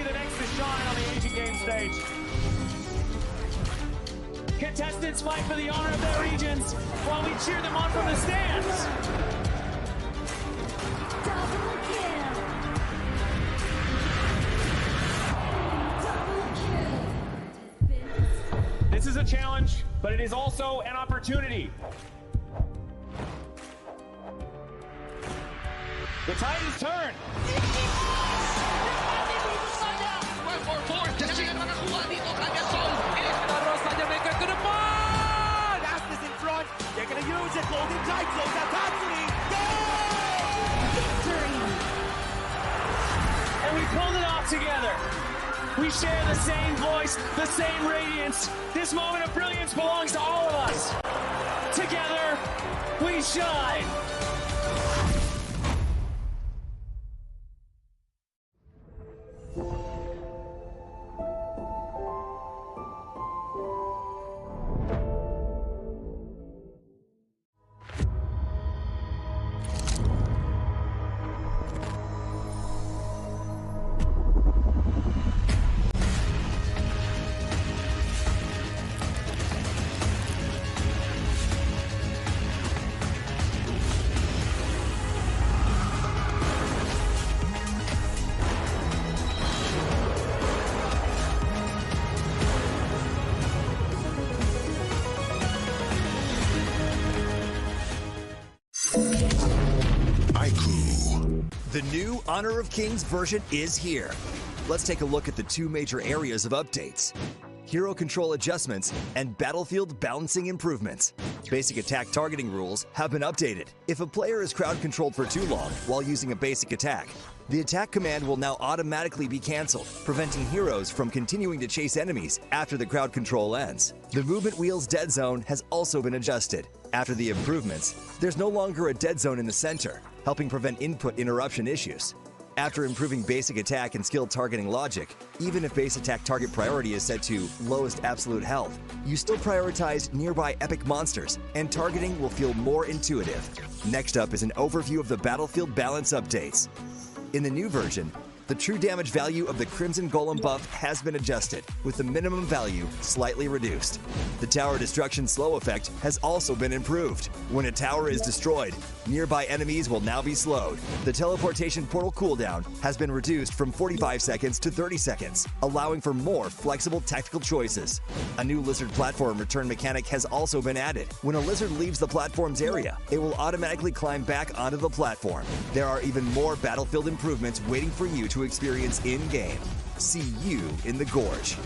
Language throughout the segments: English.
be the next to shine on the Asian Games stage. Contestants fight for the honor of their regions while we cheer them on from the stands. Double kill. This is a challenge, but it is also an opportunity. The tide has turned. Aspas in front. They're going to use it. Golden Tide close out Tatsumi. Victory. And we pulled it off together. We share the same voice, the same radiance. This moment of brilliance belongs to all of us. Together, we shine. The new Honor of Kings version is here. Let's take a look at the two major areas of updates: hero control adjustments and battlefield balancing improvements. Basic attack targeting rules have been updated. If a player is crowd controlled for too long while using a basic attack, the attack command will now automatically be cancelled, preventing heroes from continuing to chase enemies after the crowd control ends. The movement wheel's dead zone has also been adjusted. After the improvements, there's no longer a dead zone in the center, helping prevent input interruption issues. After improving basic attack and skill targeting logic, even if base attack target priority is set to lowest absolute health, you still prioritize nearby epic monsters, and targeting will feel more intuitive. Next up is an overview of the battlefield balance updates. In the new version, the true damage value of the Crimson Golem buff has been adjusted, with the minimum value slightly reduced. The tower destruction slow effect has also been improved. When a tower is destroyed, nearby enemies will now be slowed. The teleportation portal cooldown has been reduced from 45 seconds to 30 seconds, allowing for more flexible tactical choices. A new lizard platform return mechanic has also been added. When a lizard leaves the platform's area, it will automatically climb back onto the platform. There are even more battlefield improvements waiting for you to experience in-game. See you in the Gorge.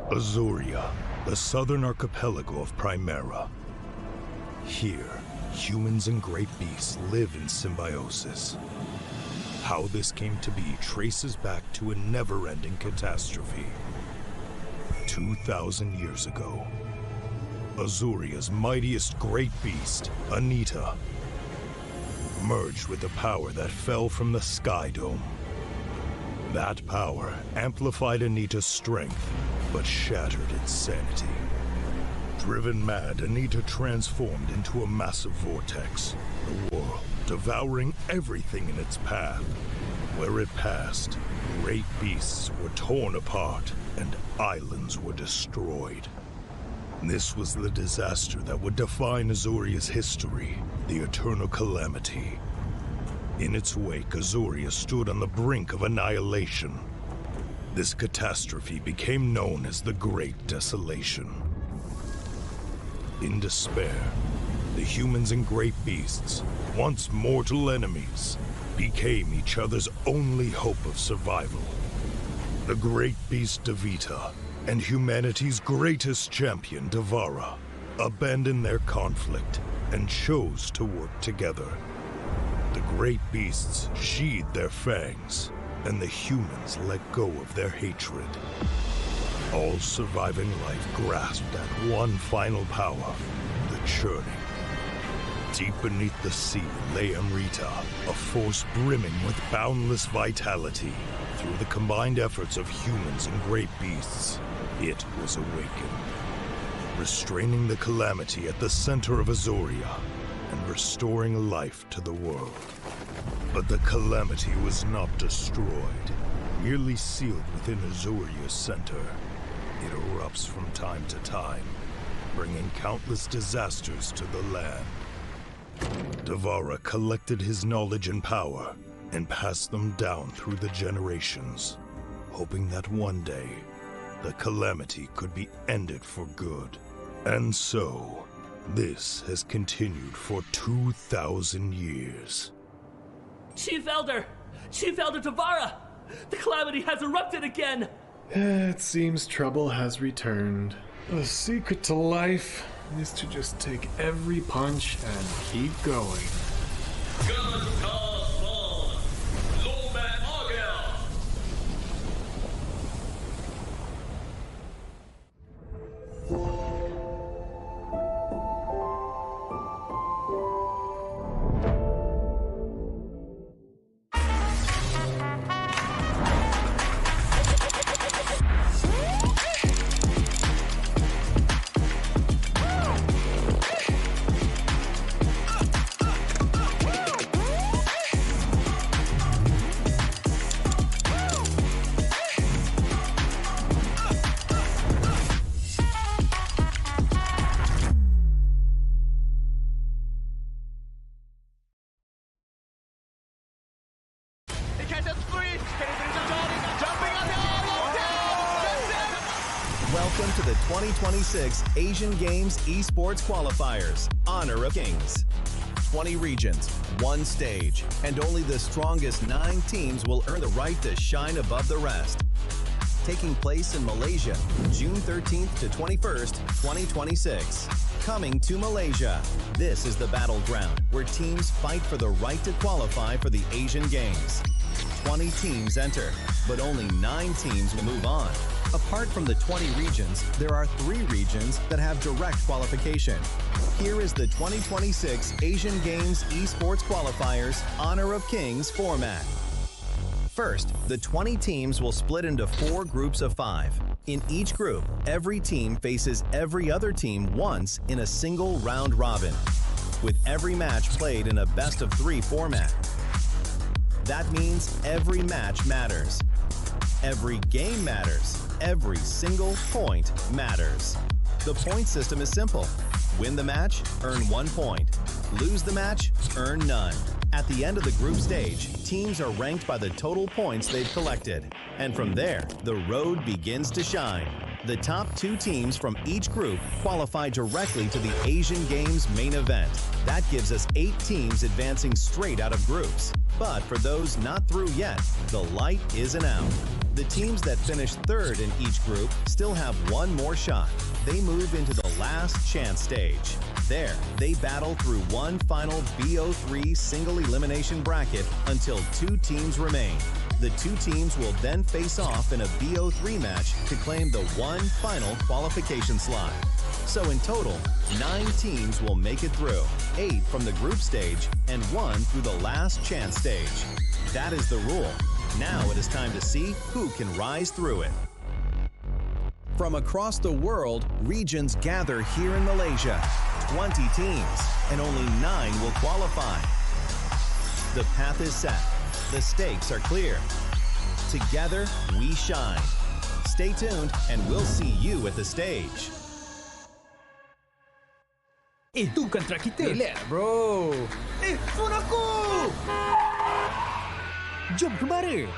Azuria, the southern archipelago of Primera. Here, humans and great beasts live in symbiosis. How this came to be traces back to a never-ending catastrophe. 2,000 years ago, Azuria's mightiest great beast, Anita, merged with the power that fell from the Sky Dome. That power amplified Anita's strength, but shattered its sanity. Driven mad, Anita transformed into a massive vortex, the world devouring everything in its path. Where it passed, great beasts were torn apart and islands were destroyed. This was the disaster that would define Azuria's history, the Eternal Calamity. In its wake, Azuria stood on the brink of annihilation. This catastrophe became known as the Great Desolation. In despair, the humans and great beasts, once mortal enemies, became each other's only hope of survival. The great beast Devita and humanity's greatest champion, Devara, abandoned their conflict and chose to work together. The great beasts sheathed their fangs, and the humans let go of their hatred. All surviving life grasped at one final power, the churning. Deep beneath the sea lay Amrita, a force brimming with boundless vitality. Through the combined efforts of humans and great beasts, it was awakened, restraining the calamity at the center of Azuria and restoring life to the world. But the calamity was not destroyed, merely sealed within Azuria's center. It erupts from time to time, bringing countless disasters to the land. Devara collected his knowledge and power and passed them down through the generations, hoping that one day the calamity could be ended for good. And so, this has continued for 2,000 years. Chief Elder Devara! The calamity has erupted again! It seems trouble has returned. The secret to life is to just take every punch and keep going. Welcome to the 2026 Asian Games Esports Qualifiers, Honor of Kings. 20 regions, one stage, and only the strongest 9 teams will earn the right to shine above the rest. Taking place in Malaysia, June 13th to 21st, 2026. Coming to Malaysia, this is the battleground where teams fight for the right to qualify for the Asian Games. 20 teams enter, but only 9 teams will move on. Apart from the 20 regions, there are 3 regions that have direct qualification. Here is the 2026 Asian Games Esports Qualifiers Honor of Kings format. First, the 20 teams will split into 4 groups of 5. In each group, every team faces every other team once in a single round robin, with every match played in a best-of-3 format. That means every match matters. Every game matters. Every single point matters. The point system is simple. Win the match, earn 1 point. Lose the match, earn none. At the end of the group stage, teams are ranked by the total points they've collected. And from there, the road begins to shine. The top 2 teams from each group qualify directly to the Asian Games main event. That gives us 8 teams advancing straight out of groups. But for those not through yet, the light isn't out. The teams that finish 3rd in each group still have 1 more shot. They move into the last chance stage. There, they battle through one final BO3 single elimination bracket until 2 teams remain. The 2 teams will then face off in a BO3 match to claim the one final qualification slot. So in total, 9 teams will make it through, 8 from the group stage and 1 through the last chance stage. That is the rule. Now it is time to see who can rise through it. From across the world, regions gather here in Malaysia. 20 teams, and only 9 will qualify. The path is set. The stakes are clear. Together, we shine. Stay tuned, and we'll see you at the stage. Itu kontra kita. Relax, bro. Phone aku! Jom kemara.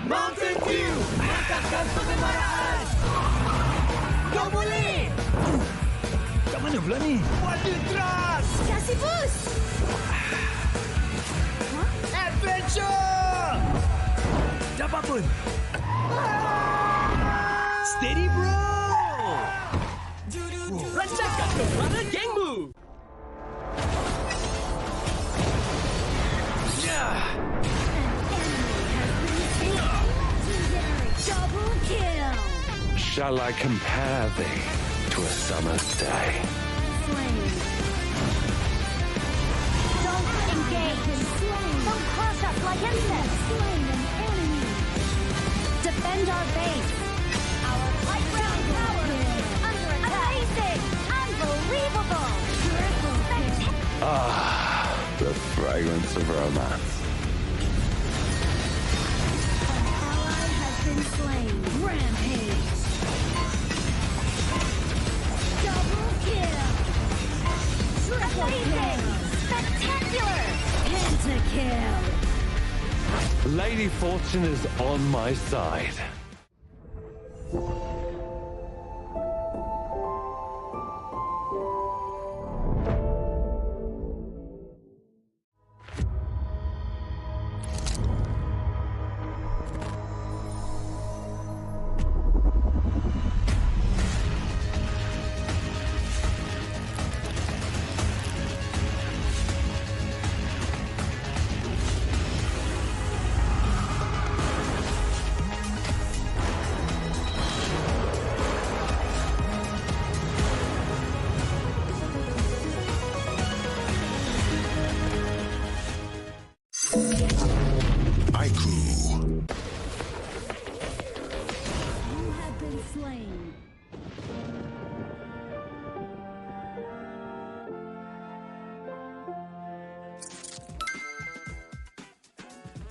Mountain Dew, mantapkan pengembaraan. Kau boleh! Kat mana pula ni? Water Trust, Kasih boost! Adventure. Dapat pun. Steady, bro! Rancangkan kekuatan gengmu. Double kill. Shall I compare thee to a summer's day? Slain. Don't engage. Slain. Don't crush us like insects. Slain an enemy. Defend our base. Our light round tower under attack. Amazing. Unbelievable. Ah, the fragrance of romance. Been slain. Rampage. Double kill. Triple kill. Spectacular. Pentakill. Lady Fortune is on my side.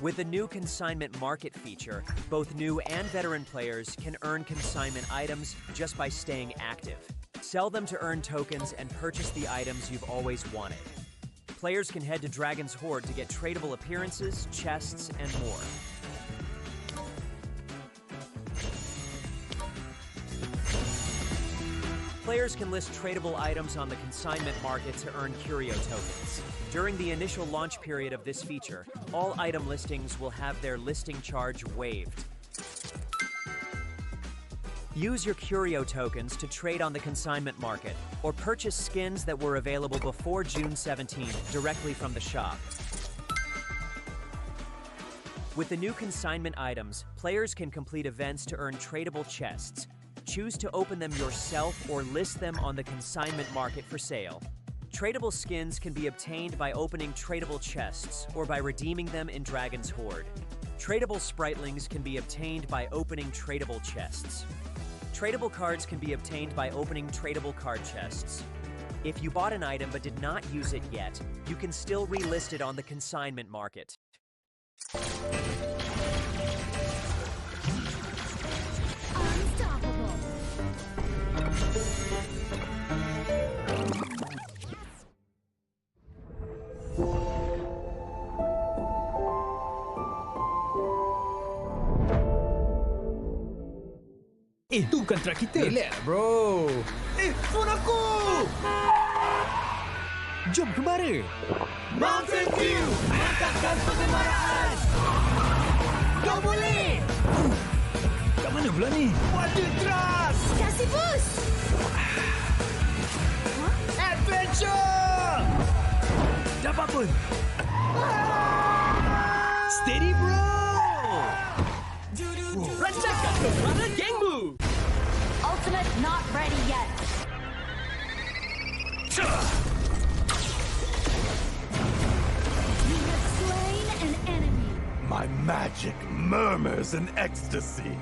With the new consignment market feature, both new and veteran players can earn consignment items just by staying active. Sell them to earn tokens and purchase the items you've always wanted. Players can head to Dragon's Hoard to get tradable appearances, chests, and more. Players can list tradable items on the consignment market to earn curio tokens. During the initial launch period of this feature, all item listings will have their listing charge waived. Use your curio tokens to trade on the consignment market, or purchase skins that were available before June 17th directly from the shop. With the new consignment items, players can complete events to earn tradable chests. Choose to open them yourself or list them on the consignment market for sale. Tradable skins can be obtained by opening tradable chests or by redeeming them in Dragon's Hoard. Tradable spritlings can be obtained by opening tradable chests. Tradable cards can be obtained by opening tradable card chests. If you bought an item but did not use it yet, you can still relist it on the consignment market. Unstoppable. Itu kan track kita. Relax, bro. Phone aku! Jom kembali. Mountain Dew, mantapkan pengemaraan. Kau boleh. Kat mana pula ni? Water Trust, Kasih boost. Adventure. Dapat pun. Steady, bro. Rancangkan kekuatan gengmu. Ultimate not ready yet. You have slain an enemy. My magic murmurs in ecstasy.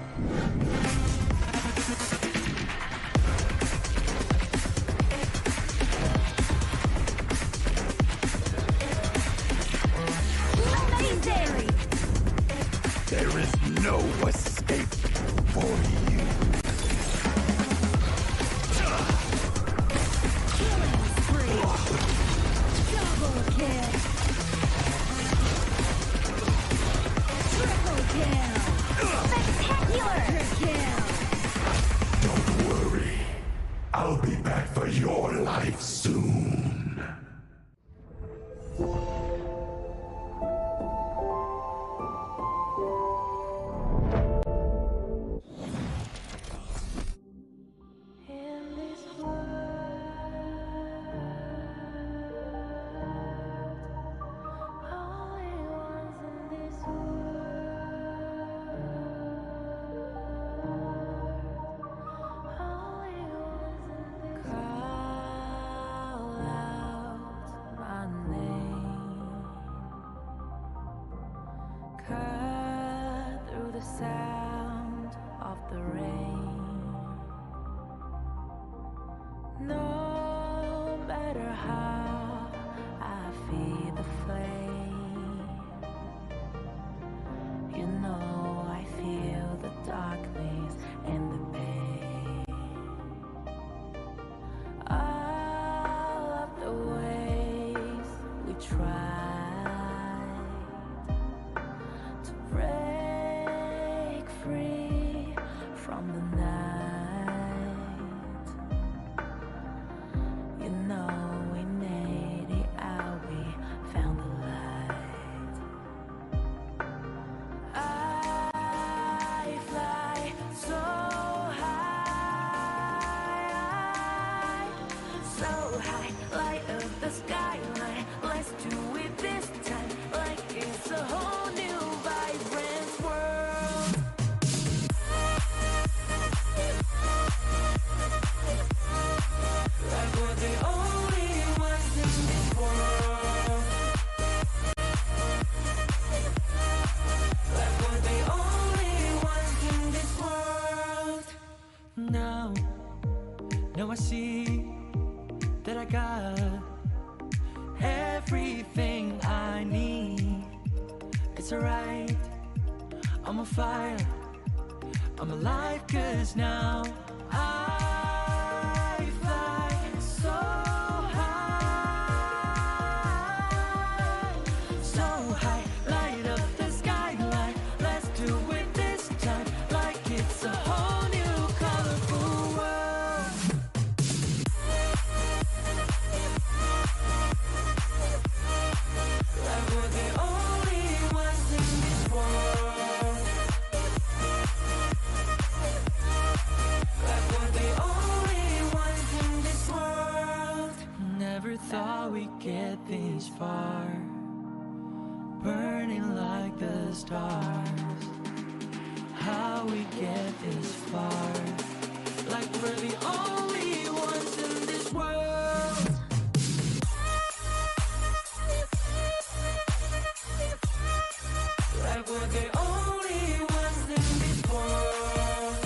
Amazing. There is no escape for you. Killing spree. Double kill. Triple kill. Spectacular kill. Don't worry. I'll be back for your life soon. In this world how I feel the flame. You know I feel the darkness and the pain. All of the ways we tried to break free from the night. You know we made it out, we found the light. I fly so high, light up the skyline. Let's do it this time, like it's a whole new vibrant world. Like we're the only ones in this world. Like we're the only ones in this world. Now I see that I got everything I need. It's alright, I'm on fire, I'm alive, 'cause now I fly so high, light up the skyline. Let's do it this time, like it's a whole new colorful world. Like we're the only ones in this world. Like we're the only ones in this world. Never thought we'd get this far, burning like the stars. How we get this far, like we're the only ones in this world. Like we're the only ones in this world.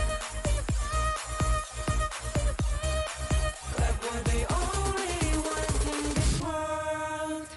Like we're the only ones in this world.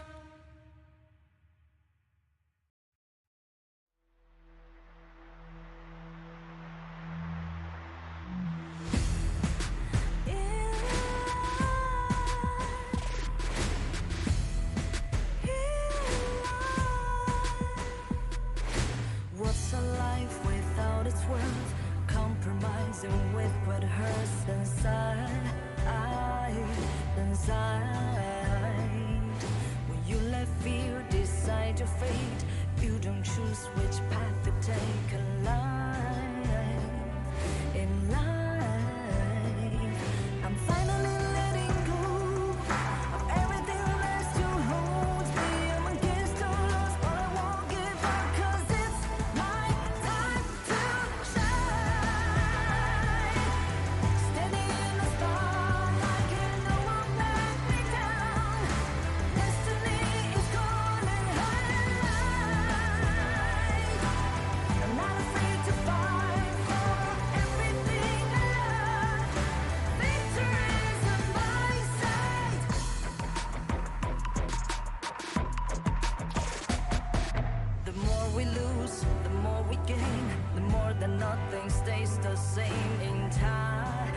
What's a life without its worth? Compromising with what hurts inside. When you let fear decide your fate, you don't choose which path to take in life. I'm finally letting go of everything that still holds me. I'm against all odds, but I won't give up, 'cause it's my time to shine. Standing in the spotlight, can no one let me down. Destiny is calling high. I'm not afraid to fight for everything I love. Victory's on my side. The more we lose, the more we gain. The more that nothing stays the same. In time,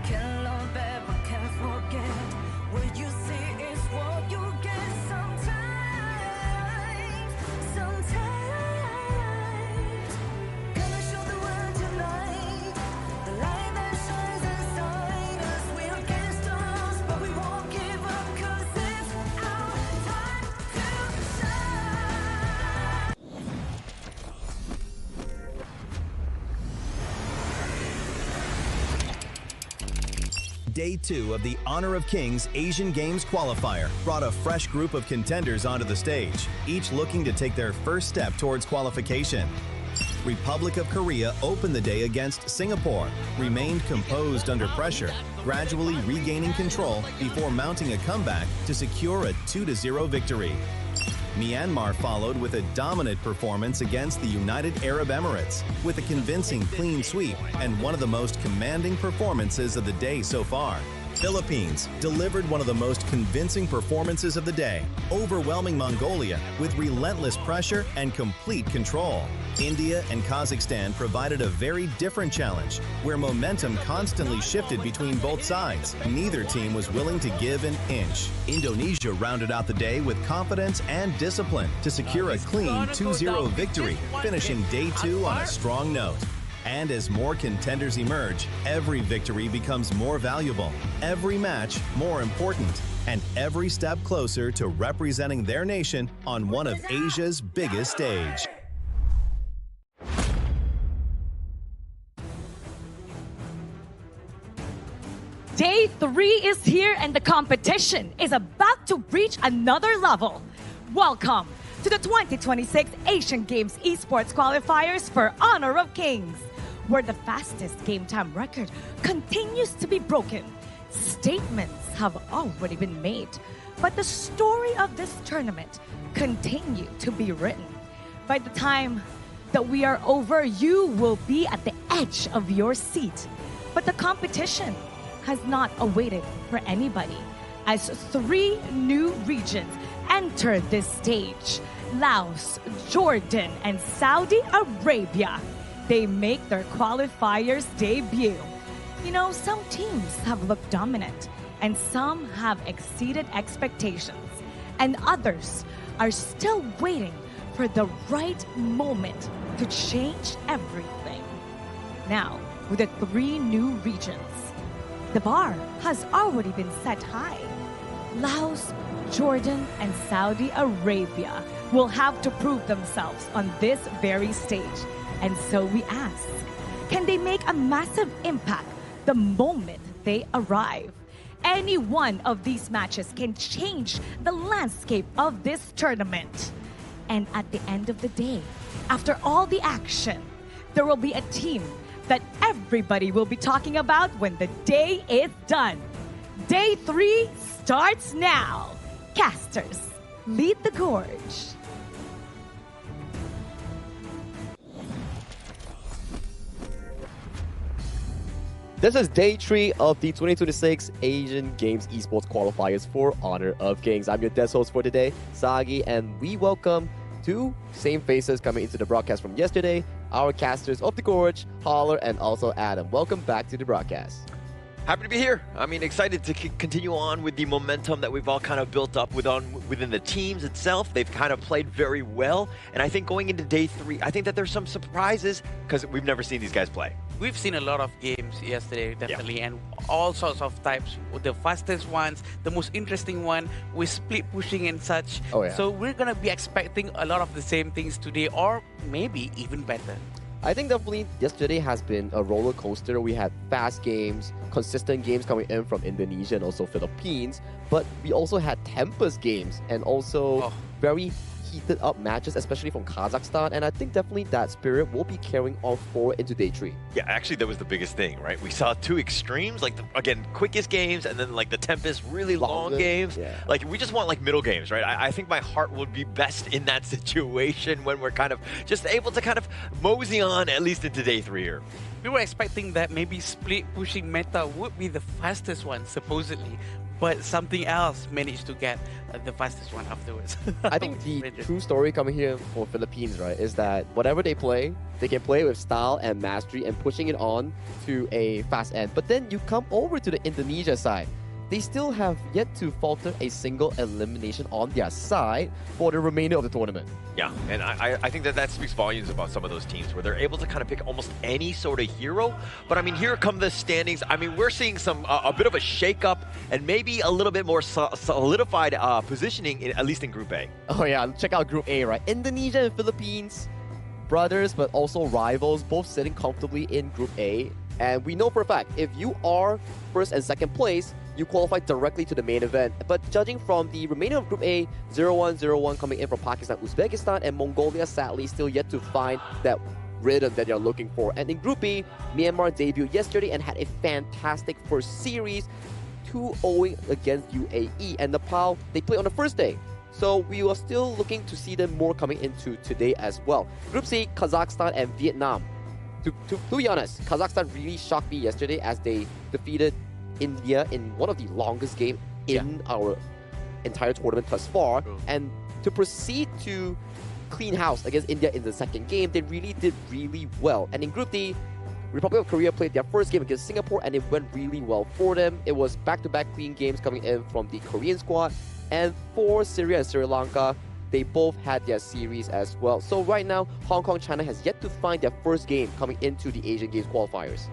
can't love ever, can't forget. What you see is what you get. Sometimes gonna show the world tonight, the light that shines inside us. We're against the odds, but we won't give up, 'cause it's our time to shine. Day 2 of the Honor of Kings Asian Games Qualifier brought a fresh group of contenders onto the stage, each looking to take their first step towards qualification. Republic of Korea opened the day against Singapore, remained composed under pressure, gradually regaining control before mounting a comeback to secure a 2-0 victory. Myanmar followed with a dominant performance against the United Arab Emirates, with a convincing clean sweep and one of the most commanding performances of the day so far. Philippines delivered one of the most convincing performances of the day, overwhelming Mongolia with relentless pressure and complete control. India and Kazakhstan provided a very different challenge, where momentum constantly shifted between both sides. Neither team was willing to give an inch. Indonesia rounded out the day with confidence and discipline to secure a clean 2-0 victory, finishing day 2 on a strong note. And as more contenders emerge, every victory becomes more valuable, every match more important, and every step closer to representing their nation on one of Asia's biggest stage. Day 3 is here and the competition is about to reach another level. Welcome to the 2026 Asian Games Esports Qualifiers for Honor of Kings, where the fastest game time record continues to be broken. Statements have already been made, but the story of this tournament continue to be written. By the time that we are over, you will be at the edge of your seat. But the competition has not awaited for anybody, as 3 new regions enter this stage: Laos, Jordan, and Saudi Arabia. They make their qualifiers debut. You know, some teams have looked dominant, and some have exceeded expectations, and others are still waiting for the right moment to change everything. Now, with the 3 new regions, the bar has already been set high. Laos, Jordan, and Saudi Arabia will have to prove themselves on this very stage. And so we ask, can they make a massive impact the moment they arrive? Any one of these matches can change the landscape of this tournament. And at the end of the day, after all the action, there will be a team that everybody will be talking about when the day is done. Day 3 starts now. Casters, lead the gorge. This is day 3 of the 2026 Asian Games Esports Qualifiers for Honor of Kings. I'm your guest host for today, Sagi, and we welcome 2 same faces coming into the broadcast from yesterday, our casters of the Gorge, Holler, and also Adam. Welcome back to the broadcast. Happy to be here. I mean, excited to continue on with the momentum that we've all kind of built up within the teams itself. They've kind of played very well. And I think going into day 3, I think that there's some surprises because we've never seen these guys play. We've seen a lot of games yesterday, definitely, and all sorts of types. The fastest ones, the most interesting one, with split pushing and such. Oh, yeah. So we're going to be expecting a lot of the same things today, or maybe even better. I think definitely yesterday has been a roller coaster. We had fast games, consistent games coming in from Indonesia and also Philippines, but we also had tempest games and also very heated up matches, especially from Kazakhstan, and I think definitely that spirit will be carrying on forward into day 3. Yeah, actually that was the biggest thing, right? We saw 2 extremes, like again, quickest games, and then like the tempest, really long games. Yeah. Like we just want like middle games, right? I think my heart would be best in that situation when we're kind of just able to kind of mosey on at least into day 3 here. We were expecting that maybe split pushing meta would be the fastest one, supposedly, but something else managed to get the fastest one afterwards. I think the true story coming here for Philippines, right, is that whatever they play, they can play with style and mastery and pushing it on to a fast end. But then you come over to the Indonesia side. They still have yet to falter a single elimination on their side for the remainder of the tournament. Yeah, and I think that speaks volumes about some of those teams where they're able to kind of pick almost any sort of hero. But I mean, here come the standings. I mean, we're seeing some a bit of a shake-up and maybe a little bit more solidified positioning, at least in Group A. Oh yeah, check out Group A, right? Indonesia and Philippines, brothers, but also rivals, both sitting comfortably in Group A. And we know for a fact, if you are first and second place, you qualify directly to the main event. But judging from the remainder of Group A, 0-1, 0-1 coming in from Pakistan, Uzbekistan, and Mongolia sadly still yet to find that rhythm that you're looking for. And in Group B, Myanmar debuted yesterday and had a fantastic first series, 2-0 against UAE. And Nepal, they played on the first day. So we are still looking to see them more coming into today as well. Group C, Kazakhstan and Vietnam. To be honest, Kazakhstan really shocked me yesterday as they defeated India in one of the longest games in our entire tournament thus far. And to proceed to clean house against India in the second game, they really did really well. And in Group D, Republic of Korea played their first game against Singapore and it went really well for them. It was back-to-back clean games coming in from the Korean squad. And for Syria and Sri Lanka, they both had their series as well. So right now, Hong Kong, China has yet to find their first game coming into the Asian Games qualifiers.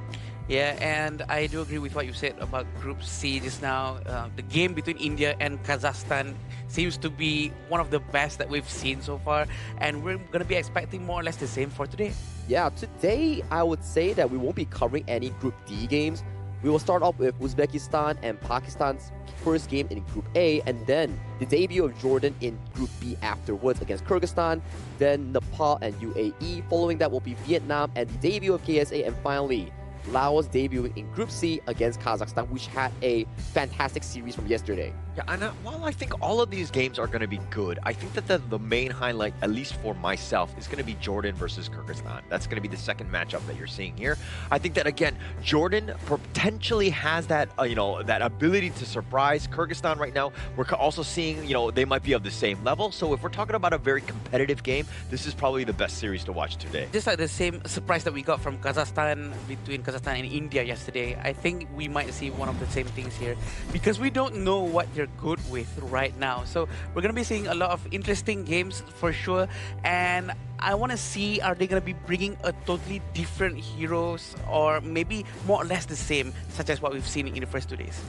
Yeah, and I do agree with what you said about Group C just now. The game between India and Kazakhstan seems to be one of the best that we've seen so far, and we're going to be expecting more or less the same for today. Yeah, today I would say that we won't be covering any Group D games. We will start off with Uzbekistan and Pakistan's first game in Group A, and then the debut of Jordan in Group B afterwards against Kyrgyzstan, then Nepal and UAE. Following that will be Vietnam and the debut of KSA, and finally Laos debuting in Group C against Kazakhstan, which had a fantastic series from yesterday. Yeah, and while I think all of these games are going to be good, I think that the main highlight, at least for myself, is going to be Jordan versus Kyrgyzstan. That's going to be the second matchup that you're seeing here. I think that, again, Jordan potentially has that, that ability to surprise Kyrgyzstan right now. We're also seeing, they might be of the same level. So if we're talking about a very competitive game, this is probably the best series to watch today. Just like the same surprise that we got from Kazakhstan, between Kazakhstan and India yesterday, I think we might see one of the same things here, because we don't know what they're good with right now. So we're going to be seeing a lot of interesting games for sure, and I want to see, are they going to be bringing a totally different heroes, or maybe more or less the same, such as what we've seen in the first 2 days?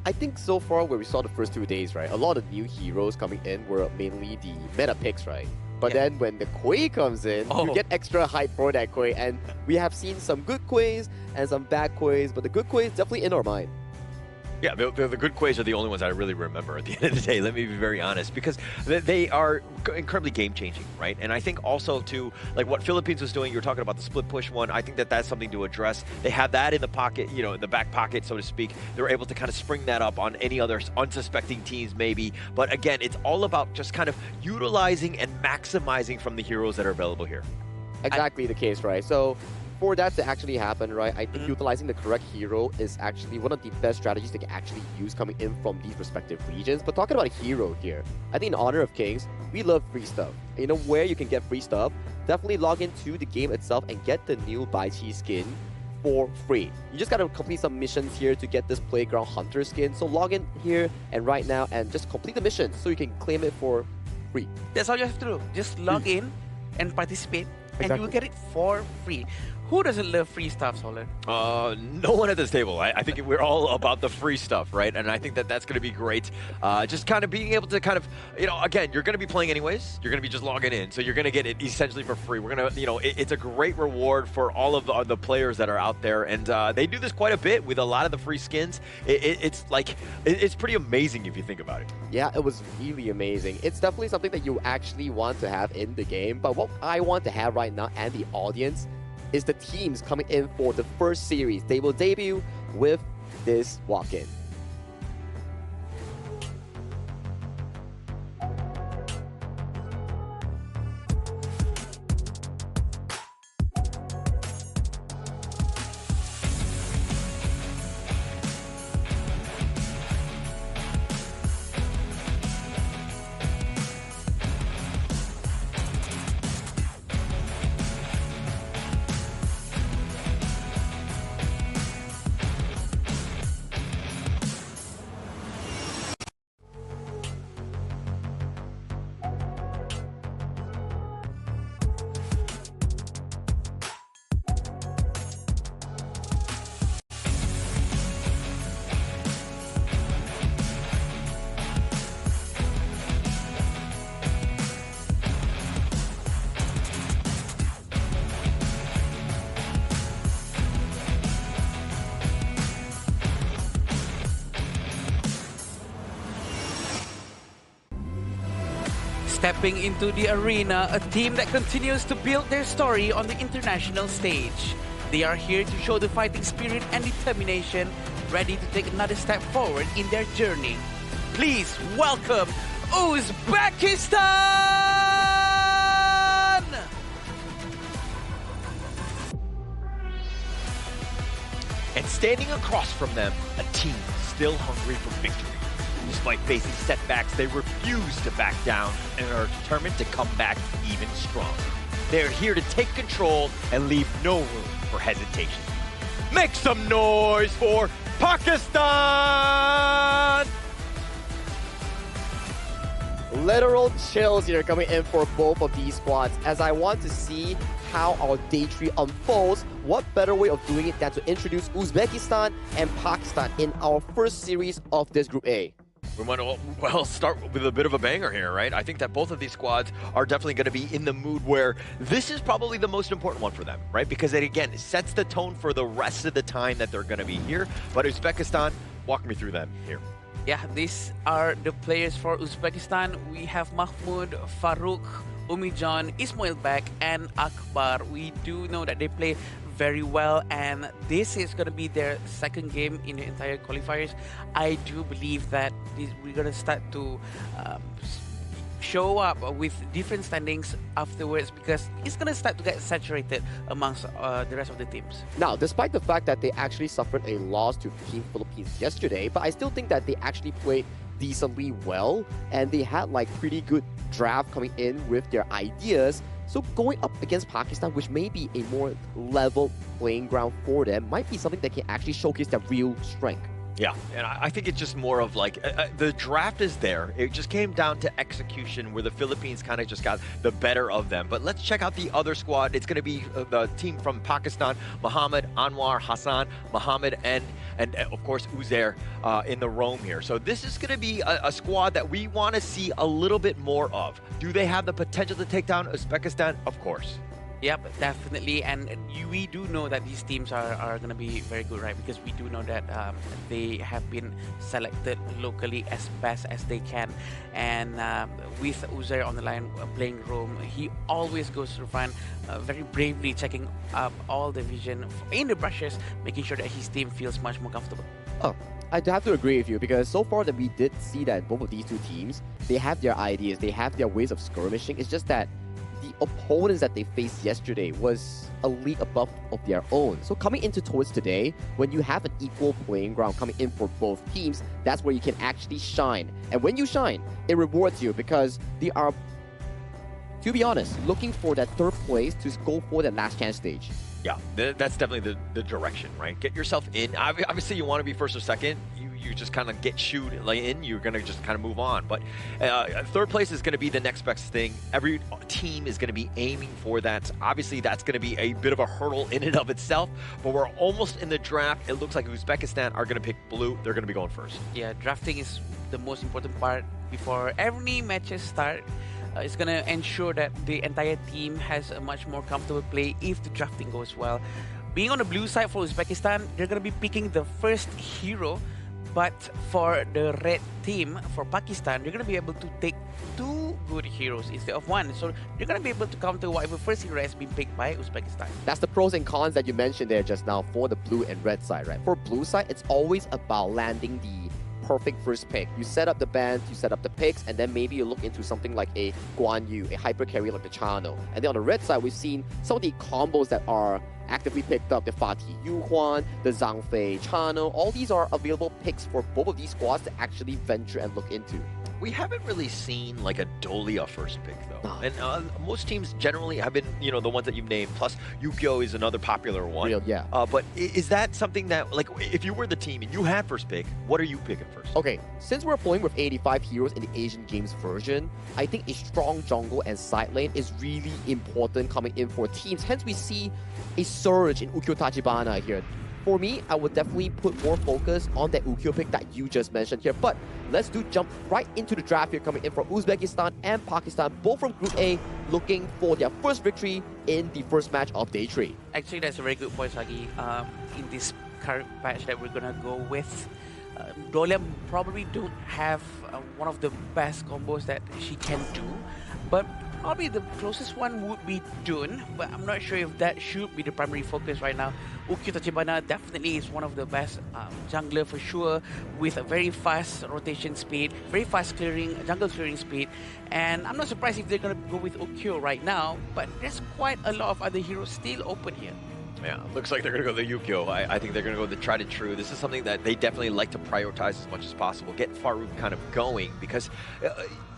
I think so far where we saw the first 2 days, right, a lot of new heroes coming in were mainly the meta picks, right? But then when the Quay comes in, you get extra hype for that Quay, and we have seen some good Quays and some bad Quays, but the good Quays definitely in our mind. Yeah, the good Quays are the only ones I really remember at the end of the day, let me be very honest, because they are incredibly game-changing, right? And I think also, too, like what Philippines was doing, you were talking about the split push one, I think that that's something to address. They have that in the pocket, in the back pocket, so to speak. They're able to kind of spring that up on any other unsuspecting teams, maybe. But again, it's all about just kind of utilizing and maximizing from the heroes that are available here. Exactly the case, right? So for that to actually happen, right, I think utilizing the correct hero is actually one of the best strategies they can actually use coming in from these respective regions. But talking about a hero here, I think in Honor of Kings, we love free stuff. Where you can get free stuff, definitely log into the game itself and get the new Bai Chi skin for free. You just gotta complete some missions here to get this Playground Hunter skin. So log in here and right now and just complete the mission so you can claim it for free. That's all you have to do. Just log in and participate, and you will get it for free. Who doesn't love free stuff, Solar? No one at this table. I think we're all about the free stuff, right? And I think that that's going to be great. Just kind of being able to kind of, again, you're going to be playing anyways. You're going to be just logging in. So you're going to get it essentially for free. We're going to, it's a great reward for all of the players that are out there. And they do this quite a bit with a lot of the free skins. It's pretty amazing if you think about it. Yeah, it was really amazing. It's definitely something that you actually want to have in the game. But what I want to have right now, and the audience, is the teams coming in for the first series. They will debut with this walk-in. Stepping into the arena, a team that continues to build their story on the international stage. They are here to show the fighting spirit and determination, ready to take another step forward in their journey. Please welcome Uzbekistan! And standing across from them, a team still hungry for victory. Despite facing setbacks, they refuse to back down and are determined to come back even stronger. They're here to take control and leave no room for hesitation. Make some noise for Pakistan! Literal chills here coming in for both of these squads as I want to see how our day 3 unfolds. What better way of doing it than to introduce Uzbekistan and Pakistan in our first series of this Group A? We want to, well, start with a bit of a banger here, right? I think that both of these squads are definitely going to be in the mood where this is probably the most important one for them, right? Because it, again, sets the tone for the rest of the time that they're going to be here. But Uzbekistan, walk me through them here. Yeah, these are the players for Uzbekistan. We have Mahmoud, Farouk, Umijan, Ismail Bek, and Akbar. We do know that they play very well, and this is going to be their second game in the entire qualifiers. I do believe that we're going to start to show up with different standings afterwards because it's going to start to get saturated amongst the rest of the teams. Now, despite the fact that they actually suffered a loss to Team Philippines yesterday, but I still think that they actually played decently well, and they had like pretty good draft coming in with their ideas. So going up against Pakistan, which may be a more level playing ground for them, might be something that can actually showcase their real strength. Yeah, and I think it's just more of like, the draft is there. It just came down to execution where the Philippines kind of just got the better of them. But let's check out the other squad. It's going to be the team from Pakistan, Muhammad, Anwar, Hassan, Muhammad, and of course, Uzair in the roam here. So this is going to be a squad that we want to see a little bit more of. Do they have the potential to take down Uzbekistan? Of course. Yep, definitely, and we do know that these teams are going to be very good, right? Because we do know that they have been selected locally as best as they can, and with Uzair on the line playing Rome, he always goes to the front, very bravely checking up all the vision in the brushes, making sure that his team feels much more comfortable. Oh, I have to agree with you because so far that we did see that both of these two teams, they have their ideas, they have their ways of skirmishing. It's just that the opponents that they faced yesterday was a league above of their own. So coming into towards today, when you have an equal playing ground coming in for both teams, that's where you can actually shine. And when you shine, it rewards you because they are, to be honest, looking for that third place to go for that last chance stage. Yeah, that's definitely the direction, right? Get yourself in. Obviously, you want to be first or second. You just kind of get shoot in. You're going to just kind of move on. But third place is going to be the next best thing. Every team is going to be aiming for that. Obviously, that's going to be a bit of a hurdle in and of itself. But we're almost in the draft. It looks like Uzbekistan are going to pick blue. They're going to be going first. Yeah, drafting is the most important part before every matches start. It's going to ensure that the entire team has a much more comfortable play if the drafting goes well. Being on the blue side for Uzbekistan, they're going to be picking the first hero. But for the red team, for Pakistan, they're going to be able to take two good heroes instead of one. So they're going to be able to counter whatever first hero has been picked by Uzbekistan. That's the pros and cons that you mentioned there just now for the blue and red side, right? For blue side, it's always about landing the perfect first pick. You set up the bands, you set up the picks, and then maybe you look into something like a Guan Yu, a hyper carry like the Chano. And then on the red side, we've seen some of the combos that are actively picked up, the Fatih Yuhuan, the Zhang Fei Chano. All these are available picks for both of these squads to actually venture and look into. We haven't really seen like a Dolia first pick though. And most teams generally have been, the ones that you've named, plus Yukio is another popular one. Yeah. But is that something that, like, if you were the team and you had first pick, what are you picking first? Okay, since we're playing with 85 heroes in the Asian Games version, I think a strong jungle and side lane is really important coming in for teams. Hence, we see a surge in Ukyo Tachibana here. For me, I would definitely put more focus on that Ukyo pick that you just mentioned here. But let's jump right into the draft here coming in from Uzbekistan and Pakistan, both from Group A, looking for their first victory in the first match of Day 3. Actually, that's a very good point, Sagi. In this current patch that we're going to go with, Dolia probably don't have one of the best combos that she can do. But Probably the closest one would be Dune, but I'm not sure if that should be the primary focus right now. Ukyyo Tachibana definitely is one of the best jungler for sure, with a very fast rotation speed, very fast jungle clearing speed, and I'm not surprised if they're going to go with Ukyyo right now, but there's quite a lot of other heroes still open here. Yeah, looks like they're going to go the Ukyyo. I think they're going to go the tried and true. This is something that they definitely like to prioritize as much as possible. Get Farouk kind of going, because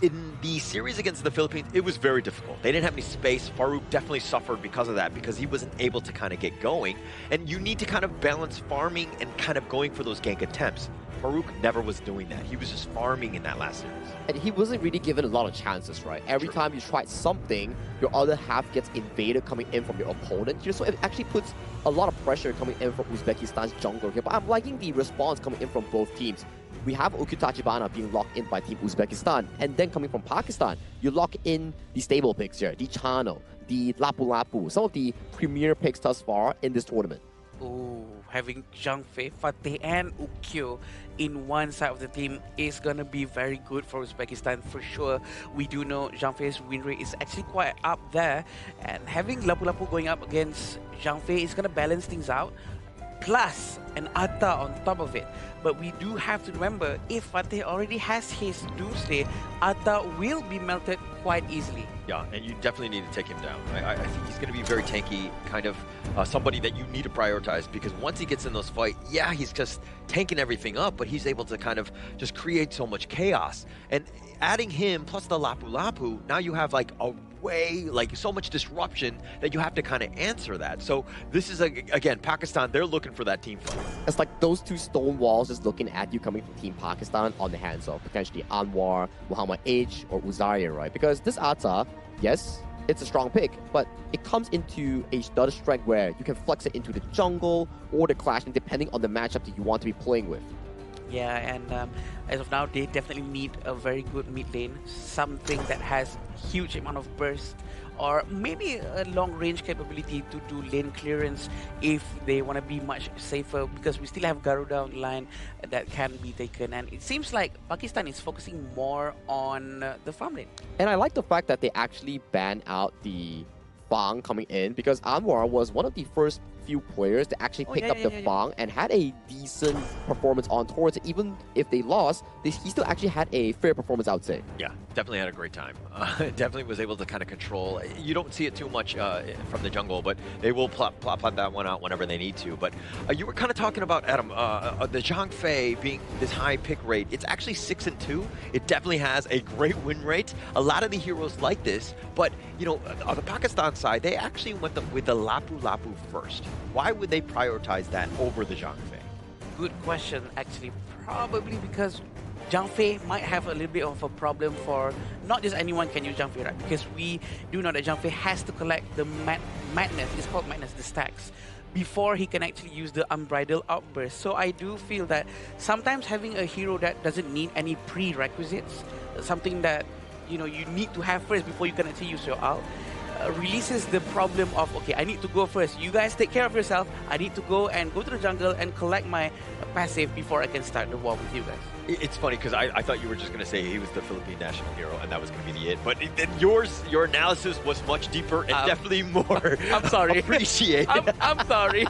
in the series against the Philippines, it was very difficult. They didn't have any space. Farouk definitely suffered because of that, because he wasn't able to kind of get going. And you need to kind of balance farming and kind of going for those gank attempts. Farouk never was doing that. He was just farming in that last series. And he wasn't really given a lot of chances, right? Every time you tried something, your other half gets invaded coming in from your opponent here. So it actually puts a lot of pressure coming in from Uzbekistan's jungle here. But I'm liking the response coming in from both teams. We have Ukyyo Tachibana being locked in by Team Uzbekistan. And then coming from Pakistan, you lock in the stable picks here, the Chano, the Lapu Lapu, some of the premier picks thus far in this tournament. Oh, having Zhang Fei, Fateh, and Ukyyo in one side of the team is going to be very good for Uzbekistan for sure. We do know Zhang Fei's win rate is actually quite up there, and having Lapu Lapu going up against Zhang Fei is going to balance things out, plus an Atta on top of it. But we do have to remember, if Fateh already has his Doomsday, Atta will be melted quite easily. Yeah, and you definitely need to take him down. I think he's going to be very tanky, kind of somebody that you need to prioritize, because once he gets in those fights, yeah, he's just tanking everything up, but he's able to kind of just create so much chaos. And adding him plus the Lapu Lapu, now you have like a way, like so much disruption that you have to kind of answer that. So this is, again, Pakistan, they're looking for that team fight. It's like those two stone walls just looking at you coming from Team Pakistan on the hands of potentially Anwar, Muhammad H, or Uzair, right? Because this Atta, yes, it's a strong pick, but it comes into another strength where you can flex it into the jungle or the clash, depending on the matchup that you want to be playing with. Yeah, and as of now, they definitely need a very good mid lane, something that has huge amount of burst, or maybe a long-range capability to do lane clearance if they want to be much safer, because we still have Garuda on the line that can be taken, and it seems like Pakistan is focusing more on the farm lane. And I like the fact that they actually banned out the Fang coming in, because Anwar was one of the first few players to actually pick up the Fang and had a decent performance on towards it. Even if they lost, he still actually had a fair performance, I would say. Yeah, definitely had a great time. Definitely was able to kind of control. You don't see it too much from the jungle, but they will plop that one out whenever they need to. But you were kind of talking about, Adam, the Zhang Fei being this high pick rate. It's actually 6-2. It definitely has a great win rate. A lot of the heroes like this, but you know, on the Pakistan side, they actually went with the Lapu Lapu first. Why would they prioritize that over the Zhang Fei? Good question, actually. Probably because Zhang Fei might have a little bit of a problem for not just anyone can use Zhang Fei, right? Because we do know that Zhang Fei has to collect the madness, it's called madness, the stacks, before he can actually use the unbridled outburst. So I do feel that sometimes having a hero that doesn't need any prerequisites, something that you need to have first before you can actually use your ult, releases the problem of, okay, I need to go first. You guys take care of yourself. I need to go to the jungle and collect my passive before I can start the war with you guys. It's funny because I thought you were just going to say he was the Philippine national hero and that was going to be it. But your analysis was much deeper and definitely more I'm sorry. appreciated. I'm sorry.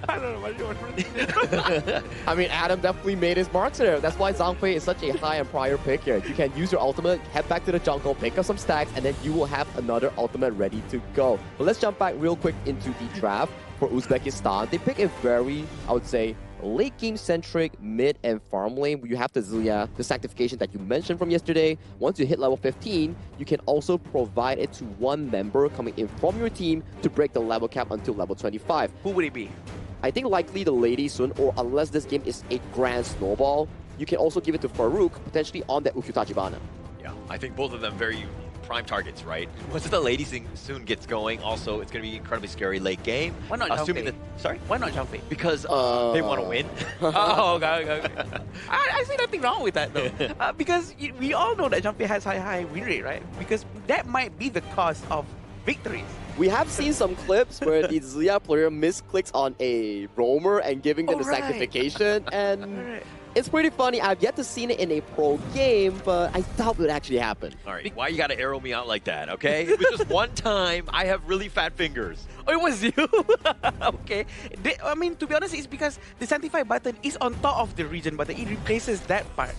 I don't know what you want. I mean, Adam definitely made his marks there. That's why Zhang Fei is such a high and prior pick here. You can use your ultimate, head back to the jungle, pick up some stacks, and then you will have another ultimate ready to go. But let's jump back real quick into the draft for Uzbekistan. They pick a very, I would say, late game centric mid and farm lane where you have the Zillia, the sanctification that you mentioned from yesterday. Once you hit level 15, you can also provide it to one member coming in from your team to break the level cap until level 25. Who would it be? I think likely the Lady soon, or unless this game is a grand snowball, you can also give it to Farouk, potentially on that Ukyyo Tachibana. Yeah, I think both of them very prime targets, right? Once the Lady soon gets going, also it's going to be incredibly scary late game. Why not Zhang Fei? Sorry? Why not Zhang Fei? Because they want to win. Oh, okay. I see nothing wrong with that though. Because we all know that Zhang Fei has high win rate, right? Because that might be the cause of victories. We have seen some clips where the Zillia player misclicks on a roamer and giving them the sanctification, and It's pretty funny. I've yet to see it in a pro game, but I doubt it would actually happen. All right, why you gotta arrow me out like that, okay? It was just one time. I have really fat fingers. Oh, it was you? Okay. I mean, to be honest, it's because the Sanctify button is on top of the region button. It replaces that part.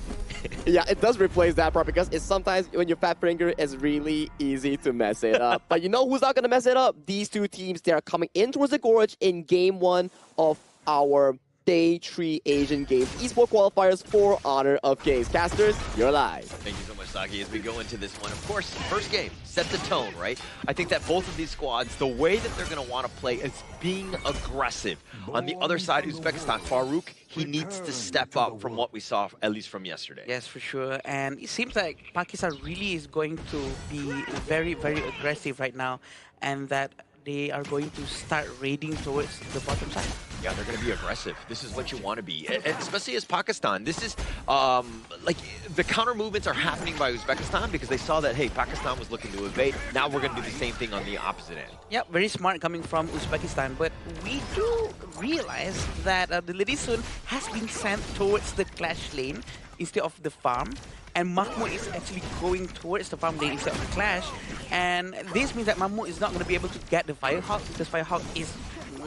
Yeah, it does replace that part because it's sometimes when your fat finger, it's really easy to mess it up. But you know who's not going to mess it up? These two teams, they are coming in towards the gorge in game 1 of our Day 3 Asian Games Esports Qualifiers for Honor of Kings. Casters, you're live. Thank you so much, Saki. As we go into this one, of course, first game, set the tone, right? I think that both of these squads, the way that they're going to want to play is being aggressive. On the other side, Uzbekistan, Farouk, he needs to step up from what we saw, at least from yesterday. Yes, for sure. And it seems like Pakistan really is going to be very, very aggressive right now, and that they are going to start raiding towards the bottom side. Yeah, they're going to be aggressive. This is what you want to be, and especially as Pakistan. This is like the counter movements are happening by Uzbekistan because they saw that, hey, Pakistan was looking to evade. Now we're going to do the same thing on the opposite end. Yeah, very smart coming from Uzbekistan, but we do realize that the Lady Sun has been sent towards the clash lane instead of the farm. And Mahmoud is actually going towards the farm lane instead of the clash. And this means that Mahmoud is not going to be able to get the Firehawk because Firehawk is,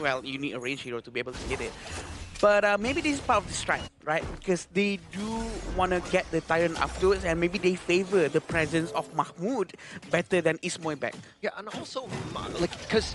well, you need a range hero to be able to hit it. But maybe this is part of the strat, right? Because they do want to get the Tyrant afterwards, and maybe they favor the presence of Mahmoud better than Ismoy back. Yeah, and also, like, because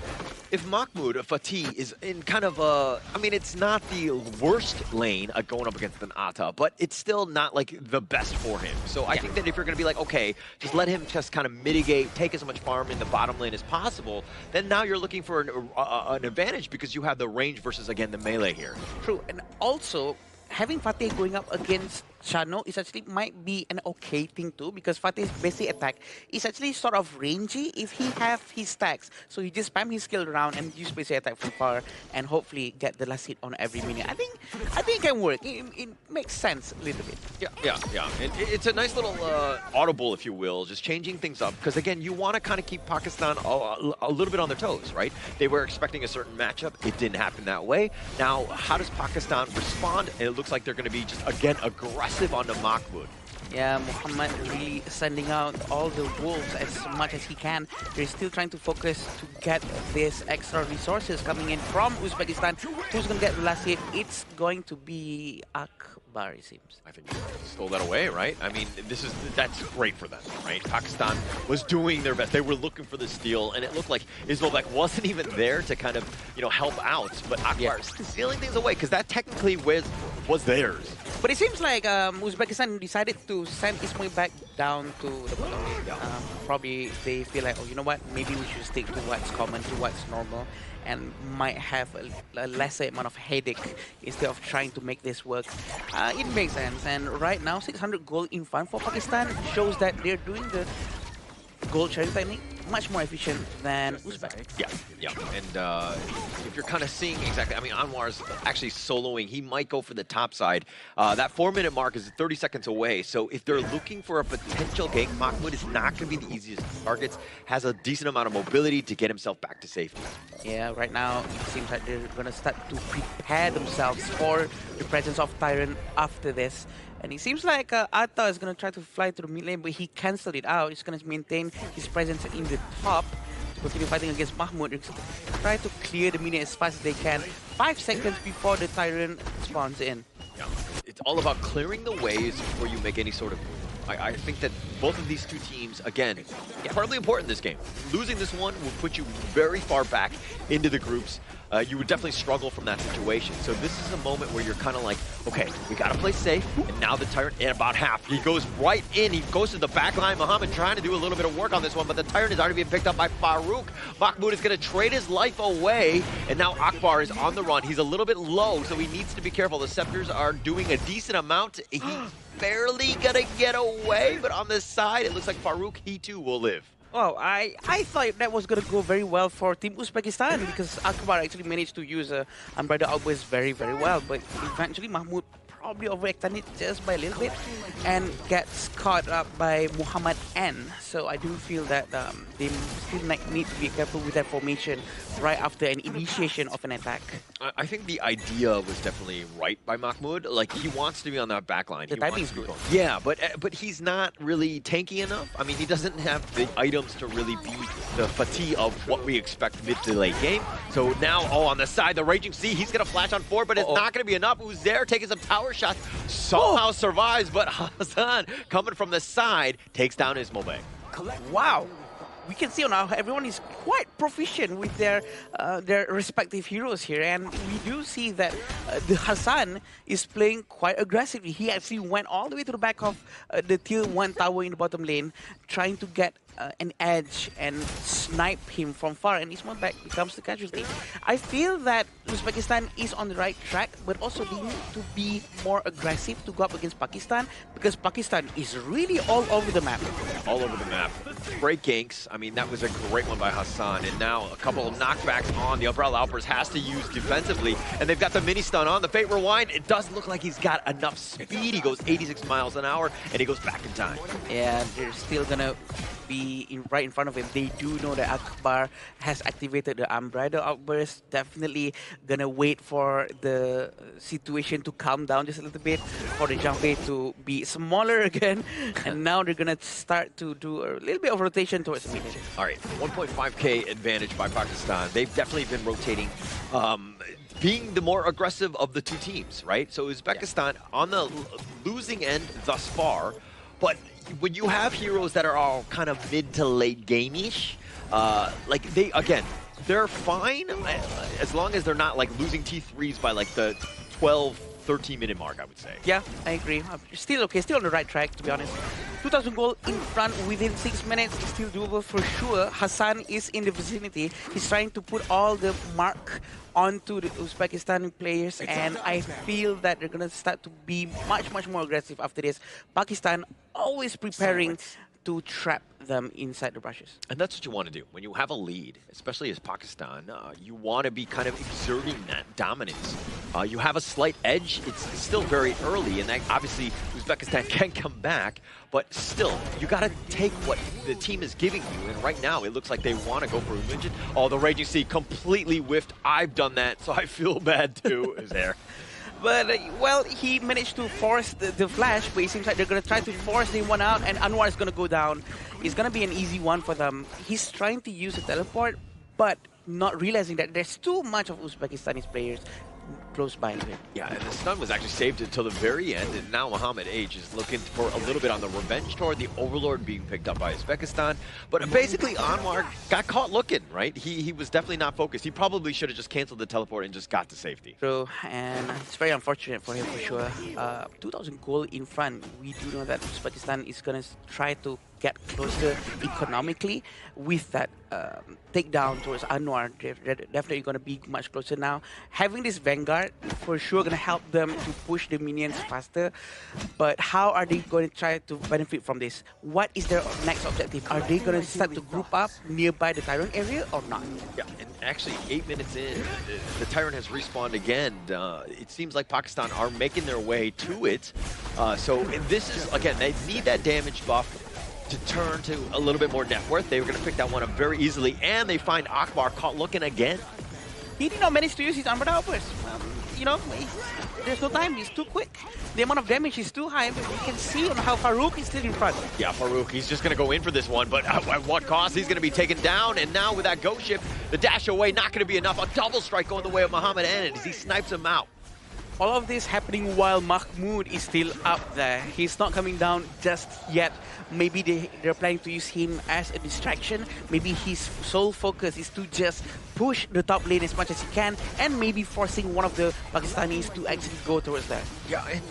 if Mahmoud, Fatih, is in kind of a, I mean, it's not the worst lane going up against an Ata, but it's still not, like, the best for him. So I think that if you're going to be like, okay, just let him just kind of mitigate, take as much farm in the bottom lane as possible, then now you're looking for an advantage because you have the range versus, again, the melee here. True, and also, having Fatih going up against Chano is actually might be an okay thing too, because Fatih's basic attack is actually sort of rangy if he have his stacks. So he just spam his skill around and use basic attack from far and hopefully get the last hit on every minute. I think it can work. It makes sense a little bit. Yeah. It's a nice little audible, if you will, just changing things up. Because again, you want to kind of keep Pakistan a little bit on their toes, right? They were expecting a certain matchup. It didn't happen that way. Now, how does Pakistan respond? And it looks like they're going to be just, again, aggressive onto Mahmoud. Yeah, Muhammad really sending out all the wolves as much as he can. They're still trying to focus to get this extra resources coming in from Uzbekistan. Who's going to get the last hit? It's going to be Akbar, it seems. I think you stole that away, right? I mean, that's great for them, right? Pakistan was doing their best. They were looking for the steal, and it looked like Ismailbek wasn't even there to kind of, help out. But Akbar is stealing things away because that technically was theirs. But it seems like Uzbekistan decided to send Ismail back down to the bottom lane. Probably they feel like, oh, you know what? Maybe we should stick to what's common, to what's normal, and might have a lesser amount of headache instead of trying to make this work. It makes sense. And right now, 600 gold in fun for Pakistan shows that they're doing the gold sharing technique much more efficient than Uzbek. Yeah. And if you're kind of seeing exactly, I mean, Anwar's actually soloing. He might go for the top side. That 4-minute mark is 30 seconds away. So if they're looking for a potential gank, Mahmoud is not going to be the easiest targets. Has a decent amount of mobility to get himself back to safety. Yeah, right now it seems like they're going to start to prepare themselves for the presence of Tyrant after this. And it seems like Atta is going to try to fly to the mid lane, but he cancelled it out. He's going to maintain his presence in the top to continue fighting against Mahmoud. Try to clear the minion as fast as they can. 5 seconds before the Tyrant spawns in. Yeah, it's all about clearing the waves before you make any sort of move. I think that both of these two teams, again, incredibly important in this game. Losing this one will put you very far back into the groups. You would definitely struggle from that situation. So this is a moment where you're kind of like, okay, we got to play safe. And now the Tyrant, at about half, he goes right in. He goes to the back line. Muhammad trying to do a little bit of work on this one, but the Tyrant is already being picked up by Farouk. Mahmoud is going to trade his life away. And now Akbar is on the run. He's a little bit low, so he needs to be careful. The Scepters are doing a decent amount. He's barely going to get away, but on this side, it looks like Farouk, he too will live. Well, I thought that was going to go very well for Team Uzbekistan because Akbar actually managed to use Umbrella Outburst very, very well. But eventually, Mahmoud probably overextended just by a little bit and gets caught up by Muhammad N. So I do feel that they still need to be careful with that formation right after an initiation of an attack. I think the idea was definitely right by Mahmoud. Like, he wants to be on that back line. The timing's good. Yeah, but he's not really tanky enough. I mean, he doesn't have the items to really be the fatigue of what we expect mid to late game. So now, on the side, the Raging Sea, he's going to flash on forward, but it's not going to be enough. Who's there taking some tower shots, somehow survives, but Hassan, coming from the side, takes down his Mobile. Wow. We can see now everyone is quite proficient with their respective heroes here, and we do see that the Hassan is playing quite aggressively. He actually went all the way to the back of the tier 1 tower in the bottom lane, trying to get an edge and snipe him from far, and Ismailbek becomes the casualty. I feel that Uzbekistan is on the right track, but also they need to be more aggressive to go up against Pakistan, because Pakistan is really all over the map. All over the map. Great ganks. I mean, that was a great one by Hassan, and now a couple of knockbacks on the Umbrella Outburst has to use defensively, and they've got the mini stun on the Fate Rewind. It does look like he's got enough speed. He goes 86 miles an hour, and he goes back in time. Yeah, they're still gonna be right in front of him. They do know that Akbar has activated the Umbrella Outburst. Definitely gonna wait for the situation to calm down just a little bit, for the Jumpy to be smaller again, and now they're gonna start to do a little bit of rotation towards the mid. All right, 1.5k advantage by Pakistan. They've definitely been rotating, being the more aggressive of the two teams, right? So Uzbekistan on the losing end thus far, but when you have heroes that are all kind of mid to late game-ish, like they're fine as long as they're not like losing T3s by like the 12-13-minute mark, I would say. Yeah, I agree. Still okay, still on the right track, to be honest. 2,000 gold in front within 6 minutes is still doable for sure. Hassan is in the vicinity. He's trying to put all the mark onto the Uzbekistani players, and I feel that they're going to start to be much more aggressive after this. Pakistan always preparing to trap them inside the brushes. And that's what you want to do. When you have a lead, especially as Pakistan, you want to be kind of exerting that dominance. You have a slight edge. It's still very early, and that obviously Uzbekistan can come back, but still, you got to take what the team is giving you, and right now it looks like they want to go for Umijin. Oh, the Raging Sea completely whiffed. I've done that, so I feel bad too, is there. But, well, he managed to force the flash, but it seems like they're going to try to force the one out, and Anwar is going to go down. It's going to be an easy one for them. He's trying to use a teleport, but not realizing that there's too much of Uzbekistan's players close by him. Yeah, and the stun was actually saved until the very end, and now Muhammad H is looking for a little bit on the revenge tour, the Overlord being picked up by Uzbekistan. But basically, Anwar got caught looking, right? He was definitely not focused. He probably should have just canceled the teleport and just got to safety. True, and it's very unfortunate for him for sure. 2,000 gold in front. We do know that Uzbekistan is going to try to get closer economically with that takedown towards Anwar. They're definitely going to be much closer now. Having this Vanguard for sure going to help them to push the minions faster. But how are they going to try to benefit from this? What is their next objective? Are they going to start to group up nearby the Tyrant area or not? Yeah, and actually 8 minutes in, the Tyrant has respawned again. It seems like Pakistan are making their way to it. So this is, again, they need that damage buff to turn to a little bit more net worth. They were going to pick that one up very easily, and they find Akbar caught looking again. He did not manage to use his Umbrella Outburst. You know, there's no time, he's too quick. The amount of damage is too high, but you can see on how Farouk is still in front. Yeah, Farouk, he's just going to go in for this one, but at what cost? He's going to be taken down, and now with that ghost ship, the dash away not going to be enough. A double strike going the way of Muhammad N as he snipes him out. All of this happening while Mahmoud is still up there. He's not coming down just yet. Maybe they're planning to use him as a distraction. Maybe his sole focus is to just push the top lane as much as he can, and maybe forcing one of the Pakistanis to actually go towards that. Yeah, and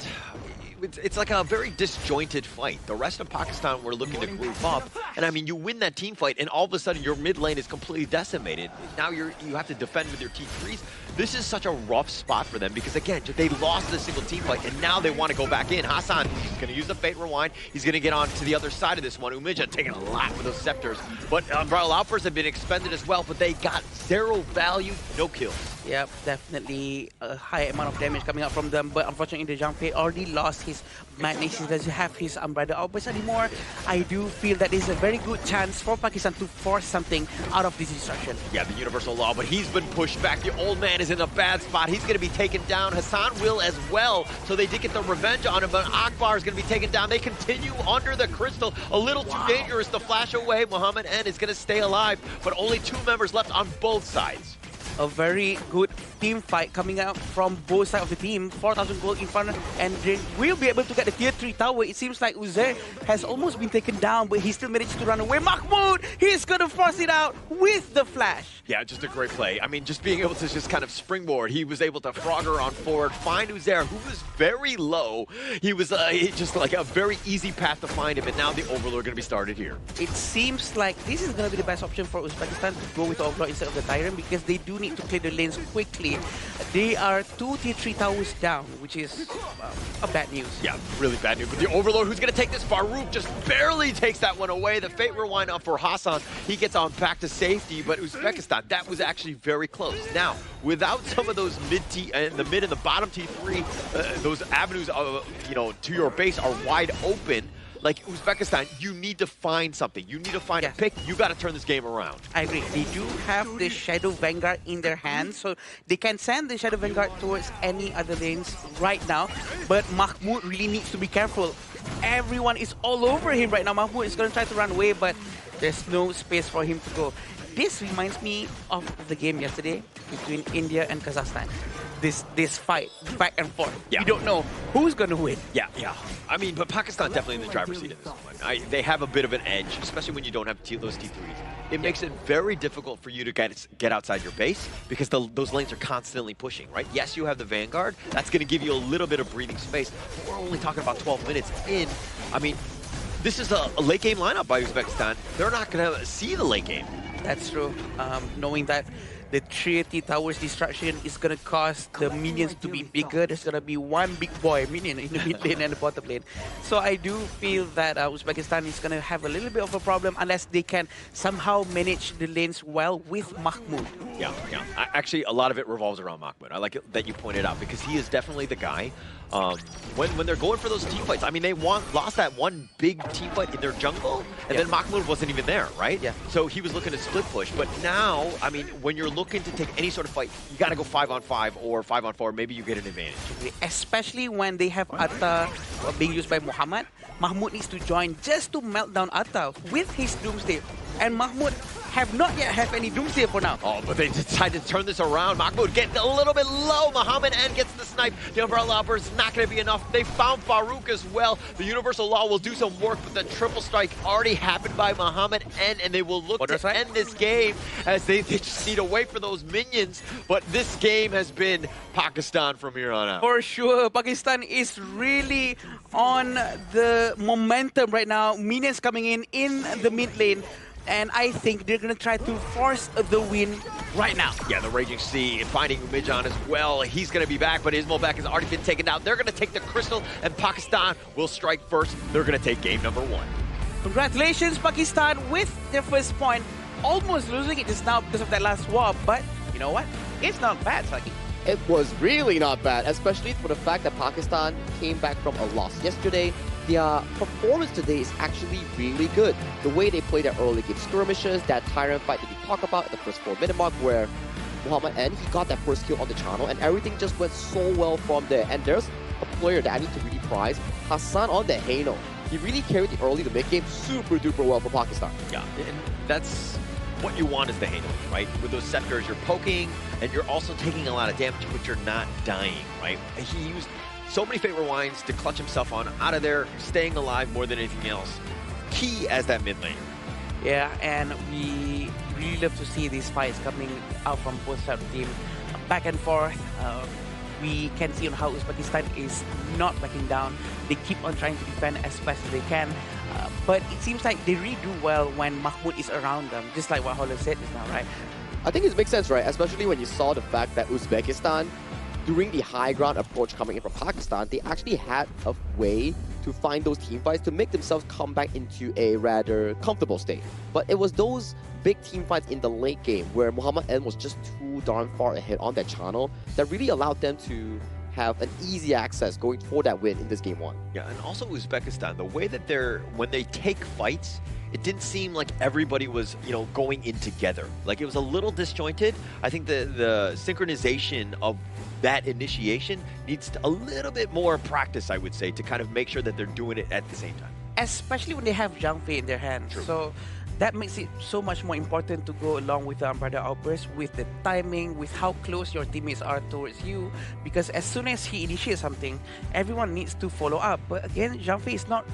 it's like a very disjointed fight. The rest of Pakistan were looking to group up, and I mean, you win that team fight, and all of a sudden your mid lane is completely decimated. Now you have to defend with your T3s. This is such a rough spot for them because, again, they lost the single team fight, and now they want to go back in. Hassan, he's going to use the Fate Rewind. He's going to get on to the other side of this one. Umijin taking a lot with those scepters, but Umbrella Outbursts have been expended as well, but they got zero value, no kills. Yep, definitely a high amount of damage coming out from them, but unfortunately the Jump Fate already lost his madness. He doesn't have his Umbrella Outburst anymore. I do feel that is a very good chance for Pakistan to force something out of this destruction. Yeah, the Universal Law, but he's been pushed back. The old man is in a bad spot. He's going to be taken down. Hassan will as well, so they did get the revenge on him, but Akbar is going to be taken down. They continue under the crystal. A little too dangerous to flash away. Muhammad N is going to stay alive, but only 2 members left on both sides. A very good team fight coming out from both sides of the team. 4,000 gold in front, and they will be able to get the tier 3 tower. It seems like Uzair has almost been taken down, but he still managed to run away. Mahmoud, he's going to force it out with the flash. Yeah, just a great play. I mean, just being able to just kind of springboard. He was able to Frogger on forward, find Uzair, who was very low. He was just like a very easy path to find him, and now the Overlord going to be started here. It seems like this is going to be the best option for Uzbekistan to go with the Overlord instead of the Tyrant, because they do need to clear the lanes quickly. They are 2 tier 3 towers down, which is a bad news. Yeah, really bad news. But the Overlord, who's going to take this? Farouk just barely takes that one away. The Fate Rewind up for Hassan. He gets on back to safety, but Uzbekistan, that was actually very close. Now, without some of those the mid and the bottom T3, those avenues, to your base are wide open. Like Uzbekistan, you need to find something. You need to find a pick. You got to turn this game around. I agree. They do have the Shadow Vanguard in their hands, so they can send the Shadow Vanguard towards any other lanes right now. But Mahmoud really needs to be careful. Everyone is all over him right now. Mahmoud is going to try to run away, but there's no space for him to go. This reminds me of the game yesterday between India and Kazakhstan. This fight, back and forth. Yeah. You don't know who's going to win. Yeah. I mean, but Pakistan definitely in the driver's seat at this point. They have a bit of an edge, especially when you don't have those T3s. It makes it very difficult for you to get outside your base because those lanes are constantly pushing, right? Yes, you have the Vanguard. That's going to give you a little bit of breathing space. But we're only talking about 12 minutes in. I mean, this is a late game lineup by Uzbekistan. They're not going to see the late game. That's true. Knowing that the Trinity Towers destruction is going to cause the minions to be bigger. There's going to be one big boy minion in the mid lane and the bottom lane. So I do feel that Uzbekistan is going to have a little bit of a problem unless they can somehow manage the lanes well with Mahmoud. Yeah. Actually, a lot of it revolves around Mahmoud. I like it that you pointed out because he is definitely the guy. When they're going for those team fights, I mean, they lost that one big team fight in their jungle, and then Mahmoud wasn't even there, right? Yeah. So he was looking to split push. But now, I mean, when you're looking to take any sort of fight, you got to go 5-on-5 or 5-on-4. Maybe you get an advantage. Especially when they have Atta being used by Muhammad. Mahmoud needs to join just to melt down Atta with his Doomsday. And Mahmoud have not yet have any Doomsday for now. Oh, but they decided to turn this around. Mahmoud getting a little bit low. Muhammad N gets the snipe. The Umbrella Outburst is not going to be enough. They found Farouk as well. The Universal Law will do some work, but the triple strike already happened by Muhammad N, and they will look to end this game as they just need to wait for those minions. But this game has been Pakistan from here on out. For sure, Pakistan is really on the momentum right now. Minions coming in the mid lane. And I think they're going to try to force the win right now. Yeah, the Raging Sea finding Umijan as well. He's going to be back, but Ismobek has already been taken out. They're going to take the Crystal, and Pakistan will strike first. They're going to take game number 1. Congratulations, Pakistan, with their first point. Almost losing it just now because of that last swap, but you know what? It's not bad, Saki. It was really not bad, especially for the fact that Pakistan came back from a loss yesterday. Their performance today is actually really good. The way they play their early game skirmishes, that Tyrant fight that we talked about at the first 4-minute mark where Muhammad N, he got that first kill on the channel and everything just went so well from there. And there's a player that I need to really prize, Hassan on the Hano. He really carried the early to mid game super duper well for Pakistan. Yeah, and that's what you want is the Hano, right? With those scepters, you're poking and you're also taking a lot of damage, but you're not dying, right? He used so many Fate Rewinds to clutch himself on out of there, staying alive more than anything else. Key as that mid lane. Yeah, and we really love to see these fights coming out from both sides of the team. Back and forth. We can see on how Uzbekistan is not backing down. They keep on trying to defend as best as they can. But it seems like they really do well when Mahmoud is around them, just like what Holland said just now, right? I think it makes sense, right? Especially when you saw the fact that Uzbekistan, during the high ground approach coming in from Pakistan, they actually had a way to find those team fights to make themselves come back into a rather comfortable state. But it was those big team fights in the late game where Muhammad N was just too darn far ahead on that channel that really allowed them to have an easy access going for that win in this game 1. Yeah, and also Uzbekistan, the way that when they take fights, it didn't seem like everybody was, going in together. Like it was a little disjointed. I think the synchronization of that initiation needs a little bit more practice, I would say, to kind of make sure that they're doing it at the same time. Especially when they have Zhang Fei in their hands. True. So that makes it so much more important to go along with the Umbrella Outburst, with the timing, with how close your teammates are towards you. Because as soon as he initiates something, everyone needs to follow up. But again, Zhang Fei is not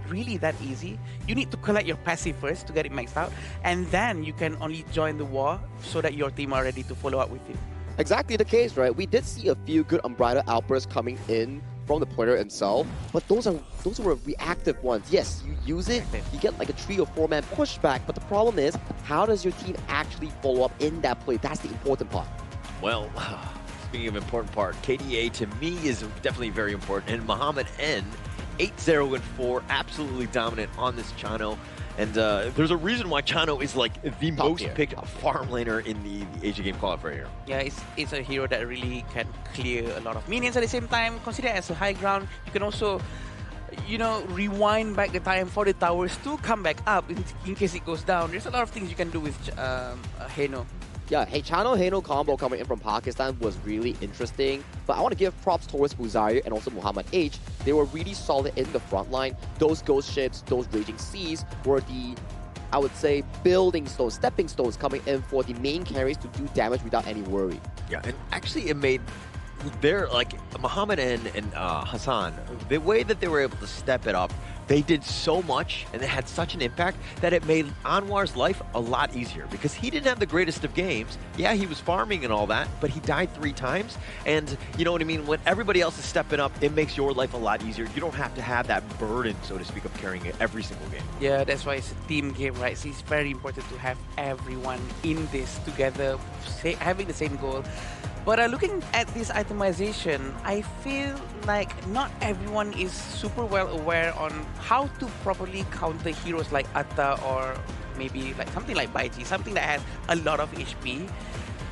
really that easy. You need to collect your passive first to get it maxed out, and then you can only join the war so that your team are ready to follow up with you. Exactly the case, right? We did see a few good Umbrella outbursts coming in from the player himself, but those were reactive ones. Yes, you use it, you get like a 3 or 4 man pushback, but the problem is, how does your team actually follow up in that play? That's the important part. Well, speaking of important part, KDA to me is definitely very important, and Muhammad N, 8-0-4, absolutely dominant on this Chano. And there's a reason why Chano is like the most picked farm laner in the Asia Game Qualifier here. Yeah, it's a hero that really can clear a lot of minions at the same time. Consider it as a high ground. You can also, rewind back the time for the towers to come back up in case it goes down. There's a lot of things you can do with Heno. Yeah, hey, Chano-Heno combo coming in from Pakistan was really interesting, but I want to give props towards Uzair and also Muhammad H. They were really solid in the front line. Those ghost ships, those raging seas were the, I would say, building stones, stepping stones coming in for the main carries to do damage without any worry. Yeah, and actually it made Muhammad and Hassan, the way that they were able to step it up, they did so much and they had such an impact that it made Anwar's life a lot easier because he didn't have the greatest of games. Yeah, he was farming and all that, but he died 3 times. And you know what I mean? When everybody else is stepping up, it makes your life a lot easier. You don't have to have that burden, so to speak, of carrying it every single game. Yeah, that's why it's a team game, right? So it's very important to have everyone in this together, having the same goal. But looking at this itemization, I feel like not everyone is super well aware on how to properly counter heroes like Atta or maybe like something like Baiji, something that has a lot of HP,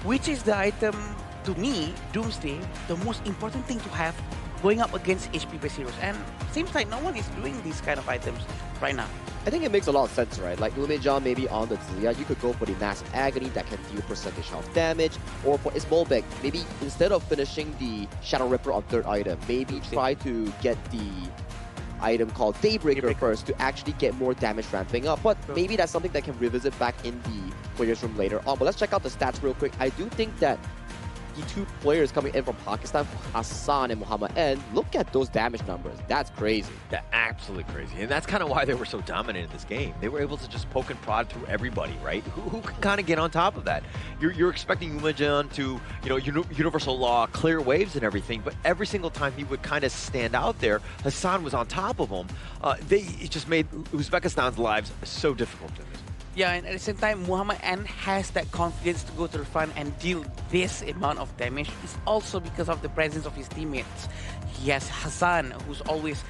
which is the item, to me, Doomsday, the most important thing to have going up against HP-based heroes. And seems like no one is doing these kind of items right now. I think it makes a lot of sense, right? Like Umejan maybe on the Ziya, you could go for the Massive Agony that can deal percentage of damage, or for Ismolbek, maybe instead of finishing the Shadow Ripper on 3rd item, maybe try to get the item called Daybreaker first to actually get more damage ramping up. But maybe that's something that can revisit back in the players room later on. But let's check out the stats real quick. I do think that the 2 players coming in from Pakistan, Hassan and Muhammad N, look at those damage numbers. That's crazy. That's absolutely crazy. And that's kind of why they were so dominant in this game. They were able to just poke and prod through everybody, right? Who can kind of get on top of that? You're expecting Umejan to, universal law, clear waves and everything, but every single time he would kind of stand out there, Hassan was on top of him. It just made Uzbekistan's lives so difficult in this. Yeah, and at the same time, Muhammad N has that confidence to go to the front and deal this amount of damage. It's also because of the presence of his teammates. He has Hassan, who's always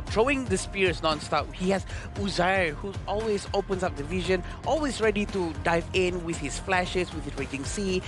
throwing the spears non-stop. He has Uzair, who always opens up the vision, always ready to dive in with his flashes, with his Raging Sea.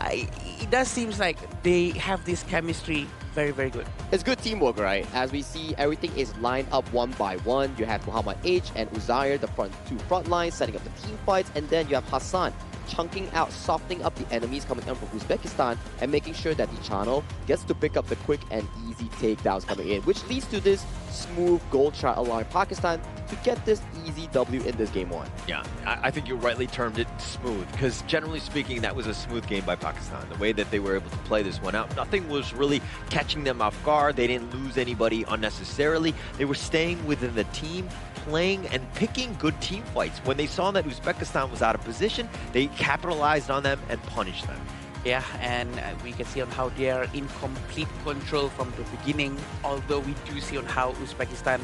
It does seem like they have this chemistry very, very good. It's good teamwork, right? As we see, everything is lined up one by one. You have Muhammad H and Uzair, the two front lines, setting up the team fights, and then you have Hassan chunking out, softening up the enemies coming in from Uzbekistan and making sure that the channel gets to pick up the quick and easy takedowns coming in, which leads to this smooth gold shot allowing Pakistan to get this easy W in this game 1. Yeah, I think you rightly termed it smooth, because generally speaking, that was a smooth game by Pakistan. The way that they were able to play this one out, nothing was really catching them off guard. They didn't lose anybody unnecessarily. They were staying within the team, playing and picking good team fights. When they saw that Uzbekistan was out of position, they capitalized on them and punished them. Yeah, and we can see on how they are in complete control from the beginning, although we do see on how Uzbekistan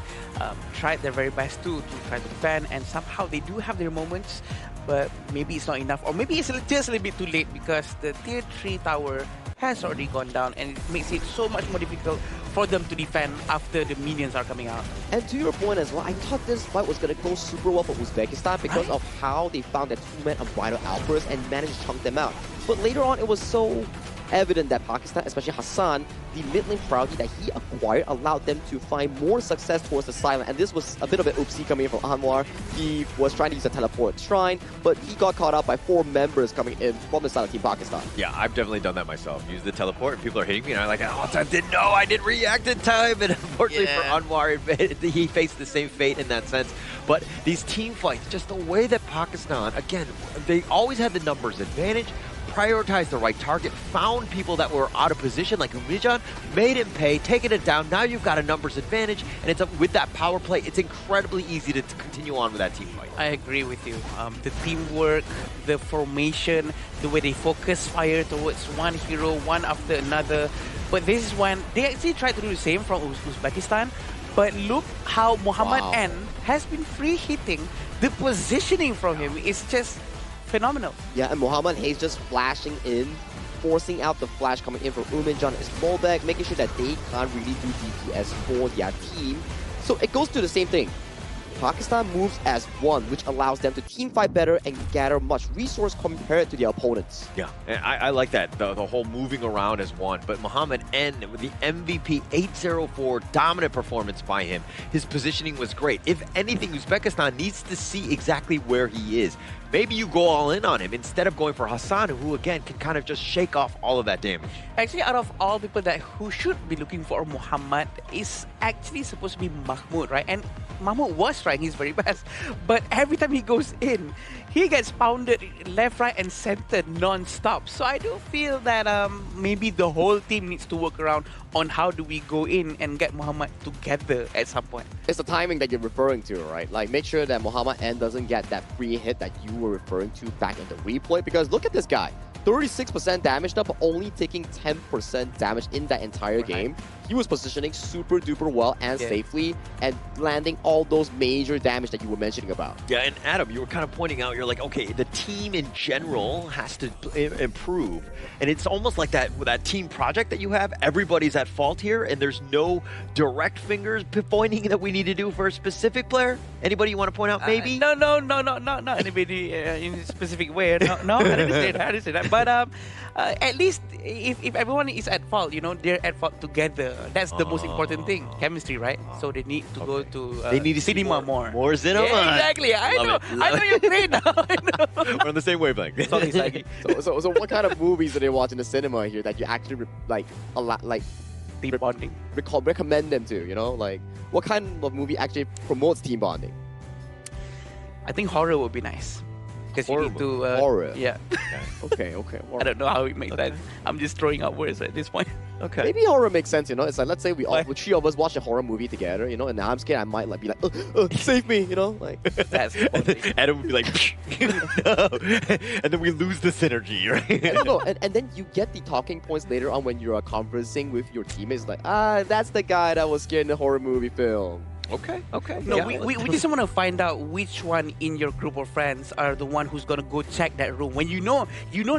tried their very best to try to defend, and somehow they do have their moments, but maybe it's not enough, or maybe it's just a little bit too late because the tier 3 tower has already gone down, and it makes it so much more difficult for them to defend after the minions are coming out. And to your point as well, I thought this fight was going to go super well for Uzbekistan because of how they found that two-man unbridled outburst and managed to chunk them out. But later on, it was so evident that Pakistan, especially Hassan, the mid-lane priority that he acquired allowed them to find more success towards the side lane. And this was a bit of an oopsie coming in from Anwar. He was trying to use a teleport shrine, but he got caught out by 4 members coming in from the side of Team Pakistan. Yeah, I've definitely done that myself. Use the teleport, and people are hitting me, and I'm like, oh, I didn't know, I didn't react in time. And unfortunately for Anwar, he faced the same fate in that sense. But these team fights, just the way that Pakistan, again, they always had the numbers advantage, prioritized the right target, found people that were out of position like Umijan, made him pay, taking it down. Now you've got a numbers advantage, and it's with that power play, it's incredibly easy to continue on with that team fight. I agree with you. The teamwork, the formation, the way they focus fire towards one hero, one after another. But this is when they actually tried to do the same from Uzbekistan. But look how Muhammad N has been free hitting. The positioning from him is just phenomenal. Yeah, and Muhammad Hayes just flashing in, forcing out the flash coming in from Uminjan is fallback, making sure that they can't really do DPS for their team. So it goes to the same thing. Pakistan moves as one, which allows them to team fight better and gather much resource compared to their opponents. Yeah, and I like that, the whole moving around as one. But Muhammad N with the MVP 804 dominant performance by him. His positioning was great. If anything, Uzbekistan needs to see exactly where he is. Maybe you go all in on him instead of going for Hassan, who again can kind of just shake off all of that damage. Actually, out of all people who should be looking for Muhammad is actually supposed to be Mahmoud, right? And Mahmoud was trying his very best, but every time he goes in, he gets pounded left, right, and center non-stop. So I do feel that maybe the whole team needs to work around on how do we go in and get Muhammad together at some point. It's the timing that you're referring to, right? Like, make sure that Muhammad N doesn't get that free hit that you were referring to back in the replay, because look at this guy. 36% damage now, but only taking 10% damage in that entire game. He was positioning super duper well and safely and landing all those major damage that you were mentioning about. Yeah, and Adam, you were kind of pointing out, you're like, okay, the team in general has to improve. And it's almost like that with that team project that you have, everybody's at fault here, and there's no direct fingers pointing that we need to do for a specific player. Anybody you want to point out, maybe? No, not anybody in a specific way. No, I didn't say that. But at least if everyone is at fault, you know, they're at fault together. That's the most important thing. Chemistry, right? So they need to go to they need to see cinema more. More cinema. Yeah, exactly. I know you're great now. We're on the same wavelength. So what kind of movies do they watch in the cinema here that you actually team bonding? Recommend them to, you know? Like, what kind of movie actually promotes team bonding? I think horror would be nice. Because you need to... horror? Yeah. Okay. I don't know how it makes sense. I'm just throwing out words at this point. Okay. Maybe horror makes sense, you know? It's like, let's say we all, 3 of us watch a horror movie together, you know? And now I'm scared I might like be like, save me, you know? Like, that's Adam would be like, no. And then we lose the synergy, right? No. And then you get the talking points later on when you're conversing with your teammates, like, that's the guy that was scared in the horror movie film. Okay. No, yeah. we just want to find out which one in your group of friends are the one who's gonna go check that room. When you know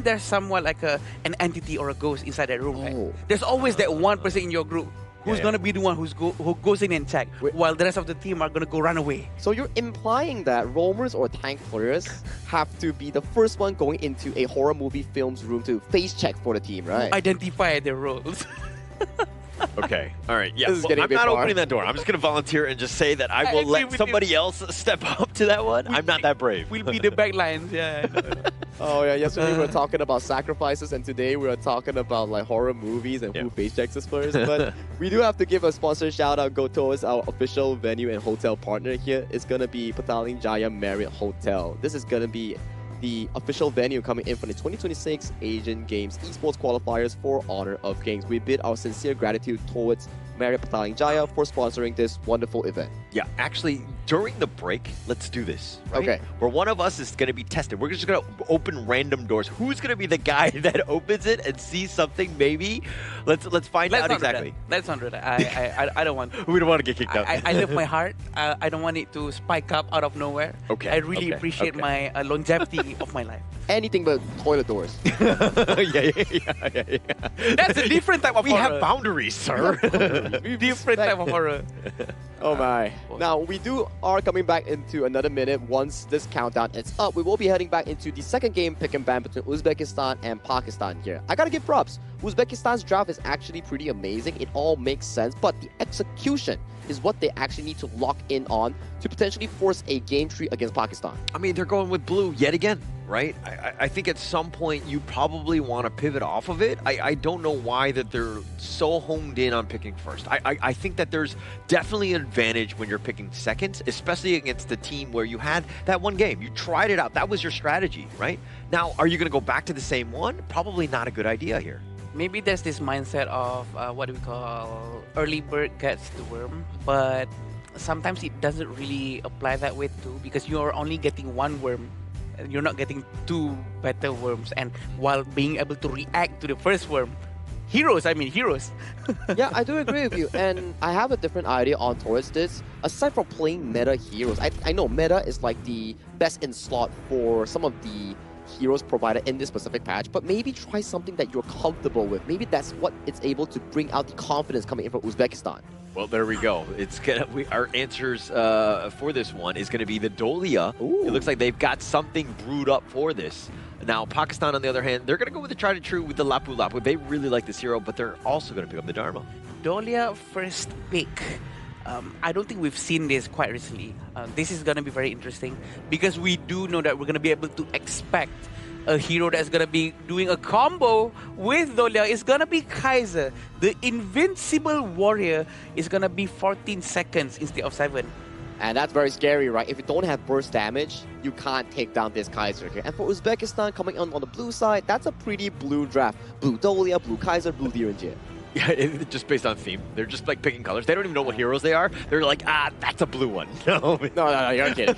there's someone like an entity or a ghost inside that room. Right? There's always that one person in your group who's gonna be the one who goes in and check, while the rest of the team are gonna go run away. So you're implying that roamers or tank players have to be the first one going into a horror movie film's room to face check for the team, right? Identify their roles. Okay. All right. Yeah. This is I'm not opening that door. I'm just going to volunteer and just say that I will let somebody else step up to that one. I'm not that brave. We'll be the backlines. Yeah. Oh yeah. Yesterday we were talking about sacrifices, and today we are talking about like horror movies and who face checks us first. But we do have to give a sponsor shout out. Go towards our official venue and hotel partner here. It's gonna be Petaling Jaya Marriott Hotel. This is gonna be the official venue coming in for the 2026 Asian Games Esports Qualifiers for Honor of Kings. We bid our sincere gratitude towards Marriott Petaling Jaya for sponsoring this wonderful event. Yeah, actually, during the break, let's do this. Right? Okay. Where one of us is going to be tested. We're just going to open random doors. Who's going to be the guy that opens it and sees something? Maybe. Let's find out exactly. Let's not do that. I don't want. We don't want to get kicked out. I live my heart. I don't want it to spike up out of nowhere. Okay. I really appreciate my longevity of my life. Anything but toilet doors. yeah. That's a different type of we horror. have boundaries, sir. Different type of horror. Oh my. Now, we are coming back into another minute. Once this countdown is up, we will be heading back into the second game pick and ban between Uzbekistan and Pakistan here. I gotta give props. Uzbekistan's draft is actually pretty amazing. It all makes sense, but the execution is what they actually need to lock in on to potentially force a game tree against Pakistan. I mean, they're going with blue yet again, right? I think at some point you probably want to pivot off of it. I don't know why that they're so honed in on picking first. I think that there's definitely an advantage when you're picking second, especially against a team where you had that one game. You tried it out. That was your strategy, right? Now, are you going to go back to the same one? Probably not a good idea here. Maybe there's this mindset of what do we call early bird gets the worm, but sometimes it doesn't really apply that way too, because you're only getting one worm. You're not getting two better worms, and while being able to react to the first worm. Heroes. Yeah, I do agree with you, and I have a different idea on towards this. Aside from playing meta heroes, I know meta is like the best in slot for some of the heroes provided in this specific patch, but maybe try something that you're comfortable with. Maybe that's what it's able to bring out the confidence coming in from Uzbekistan. Well, there we go. Our answers for this one is going to be the Dolia. Ooh. It looks like they've got something brewed up for this. Now, Pakistan, on the other hand, they're going to go with the tried and true with the Lapu Lapu. They really like this hero, but they're also going to pick up the Dharma. Dolia first pick. I don't think we've seen this quite recently. This is going to be very interesting because we do know that we're going to be able to expect a hero that's going to be doing a combo with Dolia. It's going to be Kaiser. The invincible warrior is going to be 14 seconds instead of 7. And that's very scary, right? If you don't have burst damage, you can't take down this Kaiser here. And for Uzbekistan coming on the blue side, that's a pretty blue draft. Blue Dolia, blue Kaiser, blue Direnjir. Yeah, just based on theme. They're just like picking colors. They don't even know what heroes they are. They're like, that's a blue one. No, you're kidding.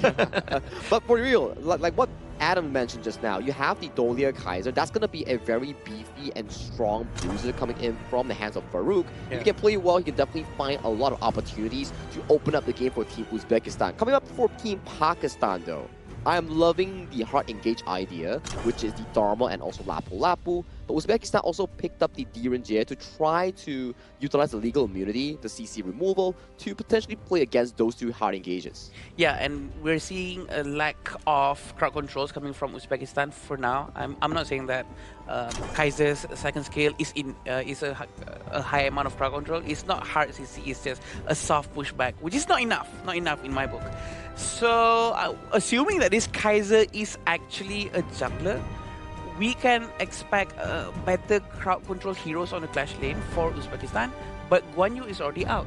But for real, like what Adam mentioned just now, you have the Dolia Kaiser. That's going to be a very beefy and strong bruiser coming in from the hands of Farouk. Yeah. If you can play well, you can definitely find a lot of opportunities to open up the game for Team Uzbekistan. Coming up for Team Pakistan, though, I am loving the hard engage idea, which is the Dharma and also Lapu Lapu. But Uzbekistan also picked up the Direnjir to try to utilize the legal immunity, the CC removal, to potentially play against those two hard engages. Yeah, and we're seeing a lack of crowd controls coming from Uzbekistan for now. I'm not saying that Kaiser's second scale is a high amount of crowd control. It's not hard CC, it's just a soft pushback, which is not enough in my book. So, assuming that this Kaiser is actually a juggler, we can expect better crowd control heroes on the clash lane for Uzbekistan, but Guan Yu is already out.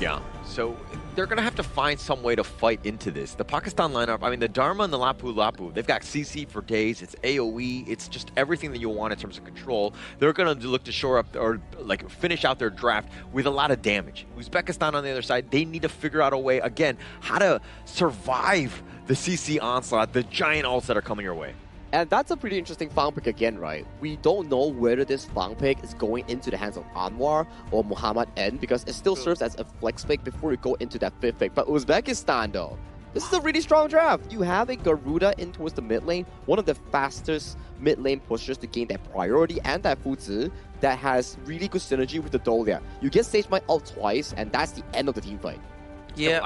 Yeah, so they're going to have to find some way to fight into this. The Pakistan lineup, I mean, the Dharma and the Lapu Lapu, they've got CC for days, it's AoE, it's just everything that you want in terms of control. They're going to look to shore up or like finish out their draft with a lot of damage. Uzbekistan on the other side, they need to figure out a way, again, how to survive the CC onslaught, the giant ults that are coming your way. And that's a pretty interesting farm pick again, right? We don't know whether this farm pick is going into the hands of Anwar or Muhammad N, because it still serves as a flex pick before we go into that fifth pick. But Uzbekistan, though, this is a really strong draft. You have a Garuda in towards the mid lane, one of the fastest mid lane pushers to gain that priority, and that Fuzi that has really good synergy with the Dolia. You get Sage Might ult twice, and that's the end of the team fight. Yeah.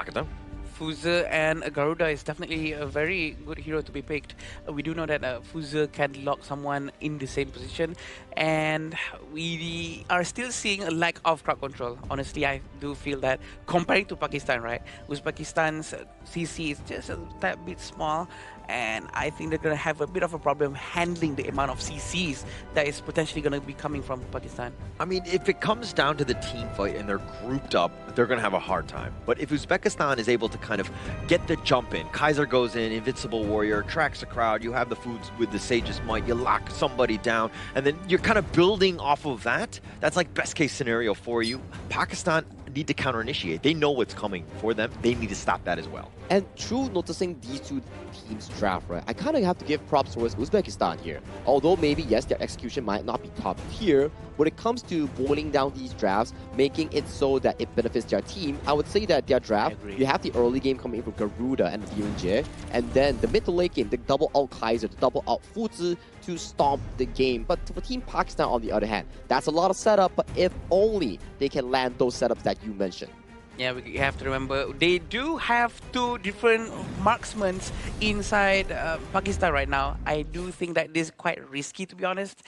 Fuzi and Garuda is definitely a very good hero to be picked. We do know that Fuzi can lock someone in the same position, and we are still seeing a lack of crowd control. Honestly, I do feel that comparing to Pakistan, right? Uzbekistan's CC is just a tad bit small, and I think they're going to have a bit of a problem handling the amount of CCs that is potentially going to be coming from Pakistan. I mean, if it comes down to the team fight and they're grouped up, they're going to have a hard time. But if Uzbekistan is able to kind of get the jump in, Kaiser goes in, Invincible Warrior, tracks the crowd, you have the foods with the Sage's Might, you lock somebody down, and then you're kind of building off of that. That's like best case scenario for you. Pakistan need to counter-initiate. They know what's coming for them. They need to stop that as well. And through noticing these two teams draft, right, I kind of have to give props towards Uzbekistan here. Although maybe, yes, their execution might not be top tier, when it comes to boiling down these drafts, making it so that it benefits their team, I would say that their draft, you have the early game coming in from Garuda and Yunjie, and then the mid to late game, the double out Kaiser, the double out Fuzi to stomp the game. But for Team Pakistan, on the other hand, that's a lot of setup, but if only they can land those setups that you mentioned. Yeah, we have to remember they do have two different marksmen inside Pakistan right now. I do think that this is quite risky, to be honest.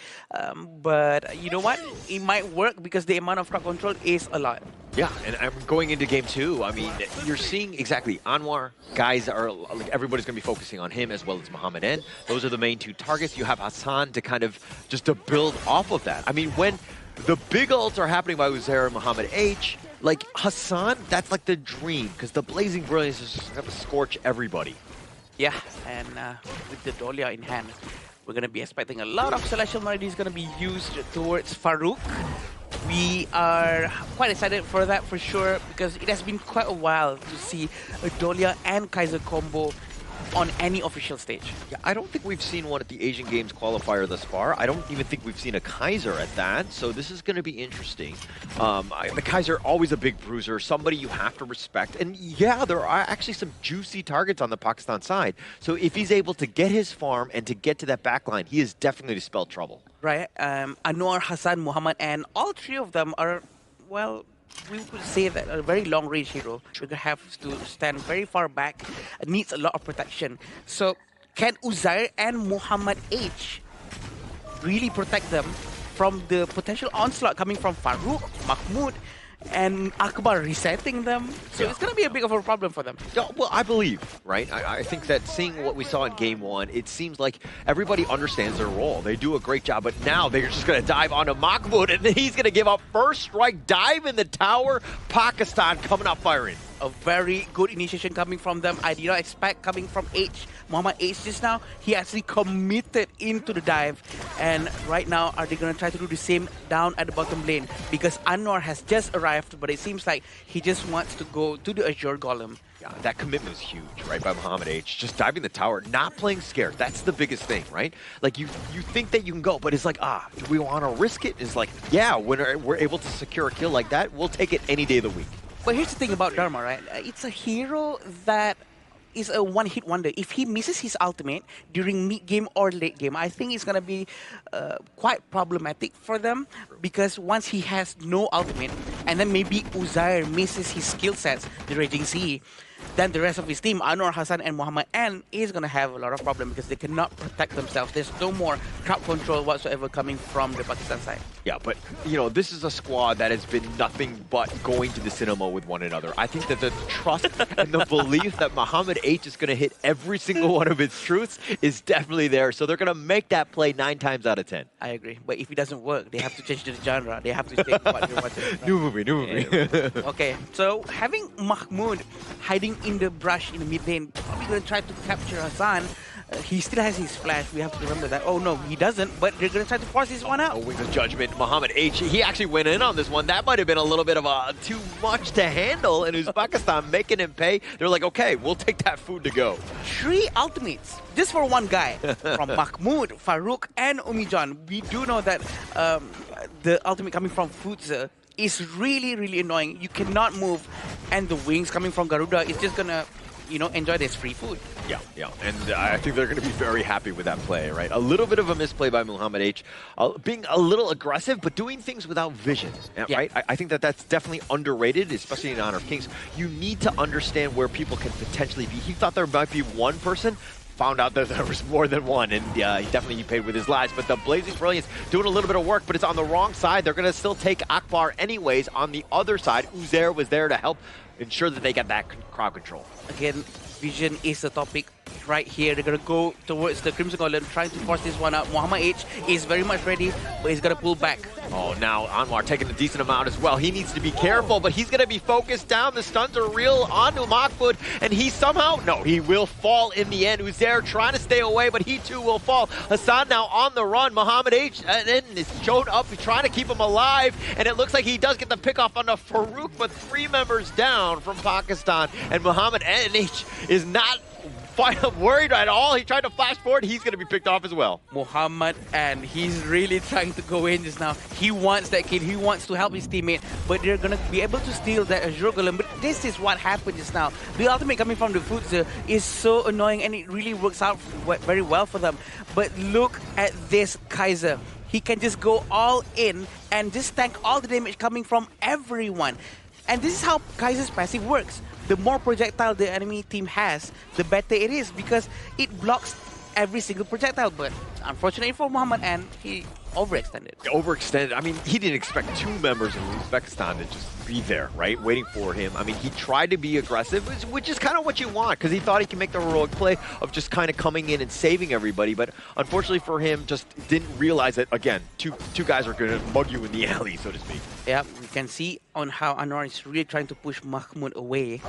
But you know what? It might work because the amount of crowd control is a lot. Yeah, and I'm going into game 2. I mean, you're seeing exactly Anwar. Guys are like everybody's going to be focusing on him as well as Muhammad N. Those are the main two targets. You have Hassan to kind of just to build off of that. I mean, when the big ults are happening by Uzair and Muhammad H, like Hassan, that's like the dream because the Blazing Brilliance is just going to scorch everybody. Yeah, and with the Dolia in hand, we're going to be expecting a lot of Celestial Melodies going to be used towards Farouk. We are quite excited for that for sure because it has been quite a while to see a Dolia and Kaiser combo on any official stage. Yeah, I don't think we've seen one at the Asian Games qualifier thus far. I don't even think we've seen a Kaiser at that, so this is going to be interesting. The Kaiser, always a big bruiser, somebody you have to respect. And yeah, there are actually some juicy targets on the Pakistan side. So if he's able to get his farm and to get to that backline, he is definitely to spell trouble. Right, Anwar, Hassan, Muhammad, and all three of them are, well, we could say that a very long-range hero. We're gonna have to stand very far back. It needs a lot of protection. So, can Uzair and Muhammad H really protect them from the potential onslaught coming from Farouk, Mahmoud, and Akbar resetting them? So it's gonna be a big of a problem for them. Yeah, well, I believe, right? I think that seeing what we saw in Game 1, it seems like everybody understands their role. They do a great job, but now they're just going to dive onto Mahmoud, and then he's going to give up first strike, dive in the tower. Pakistan coming out firing. A very good initiation coming from them. I did not expect coming from H. Muhammad H just now. He actually committed into the dive. And right now, are they going to try to do the same down at the bottom lane? Because Anwar has just arrived, but it seems like he just wants to go to the Azure Golem. Yeah, that commitment was huge, right, by Muhammad H. Just diving the tower, not playing scared. That's the biggest thing, right? Like, you think that you can go, but it's like, do we want to risk it? It's like, yeah, when we're able to secure a kill like that, we'll take it any day of the week. But here's the thing about Dharma, right? It's a hero that is a one-hit wonder. If he misses his ultimate during mid-game or late game, I think it's going to be quite problematic for them because once he has no ultimate and then maybe Uzair misses his skill sets, the Raging Sea, then the rest of his team, Anwar, Hassan, and Muhammad N, is going to have a lot of problems because they cannot protect themselves. There's no more crowd control whatsoever coming from the Pakistan side. Yeah, but, you know, this is a squad that has been nothing but going to the cinema with one another. I think that the trust and the belief that Muhammad H is going to hit every single one of his truths is definitely there. So they're going to make that play 9 times out of 10. I agree. But if it doesn't work, they have to change the genre. They have to take what they want to. New movie. Okay, so having Mahmoud hiding in the brush in the mid lane, probably going to try to capture Hassan. He still has his flash. We have to remember that. Oh no, he doesn't, but they're going to try to force this one out. Oh, Wings of Judgment, Muhammad H. He actually went in on this one. That might have been a little bit of too much to handle, and Uzbekistan making him pay. They're like, okay, we'll take that food to go. 3 ultimates, just for one guy, from Mahmoud, Farouk, and Umijan. We do know that the ultimate coming from Fuzi is really, really annoying. You cannot move, and the wings coming from Garuda is just going to, you know, enjoy this free food. Yeah, and I think they're going to be very happy with that play, right? A little bit of a misplay by Muhammad H, being a little aggressive, but doing things without vision, right? I think that that's definitely underrated, especially in Honor of Kings. You need to understand where people can potentially be. He thought there might be one person, found out that there was more than one, and he paid with his lives. But the Blazing Brilliance doing a little bit of work, but it's on the wrong side. They're going to still take Akbar anyways. On the other side, Uzair was there to help ensure that they get that crowd control. Again, vision is the topic right here. They're going to go towards the Crimson Golem, trying to force this one out. Muhammad H is very much ready, but he's going to pull back. Oh, now Anwar taking a decent amount as well. He needs to be careful, but he's going to be focused down. The stuns are real onto Mahmoud, and he somehow, no, he will fall in the end. Uzair trying to stay away, but he too will fall. Hassan now on the run. Muhammad H is shown up, trying to keep him alive, and it looks like he does get the pick off on the Farouk, but 3 members down from Pakistan, and Muhammad H is not worried at all. He tried to flash forward. He's going to be picked off as well. Muhammad, and he's really trying to go in just now. He wants that kill. He wants to help his teammate, but they're going to be able to steal that Azure Golem. But this is what happened just now. The ultimate coming from the Futsu is so annoying, and it really works out very well for them. But look at this Kaiser. He can just go all in and just tank all the damage coming from everyone. And this is how Kaiser's passive works. The more projectile the enemy team has, the better it is, because it blocks every single projectile. But unfortunately for Muhammad, and he overextended. Overextended. I mean, he didn't expect 2 members of Uzbekistan to just be there, right? Waiting for him. I mean, he tried to be aggressive, which is kind of what you want, because he thought he could make the heroic play of just kind of coming in and saving everybody. But unfortunately for him, just didn't realize that, again, two guys are going to mug you in the alley, so to speak. Yeah, we can see on how Anwar is really trying to push Mahmoud away.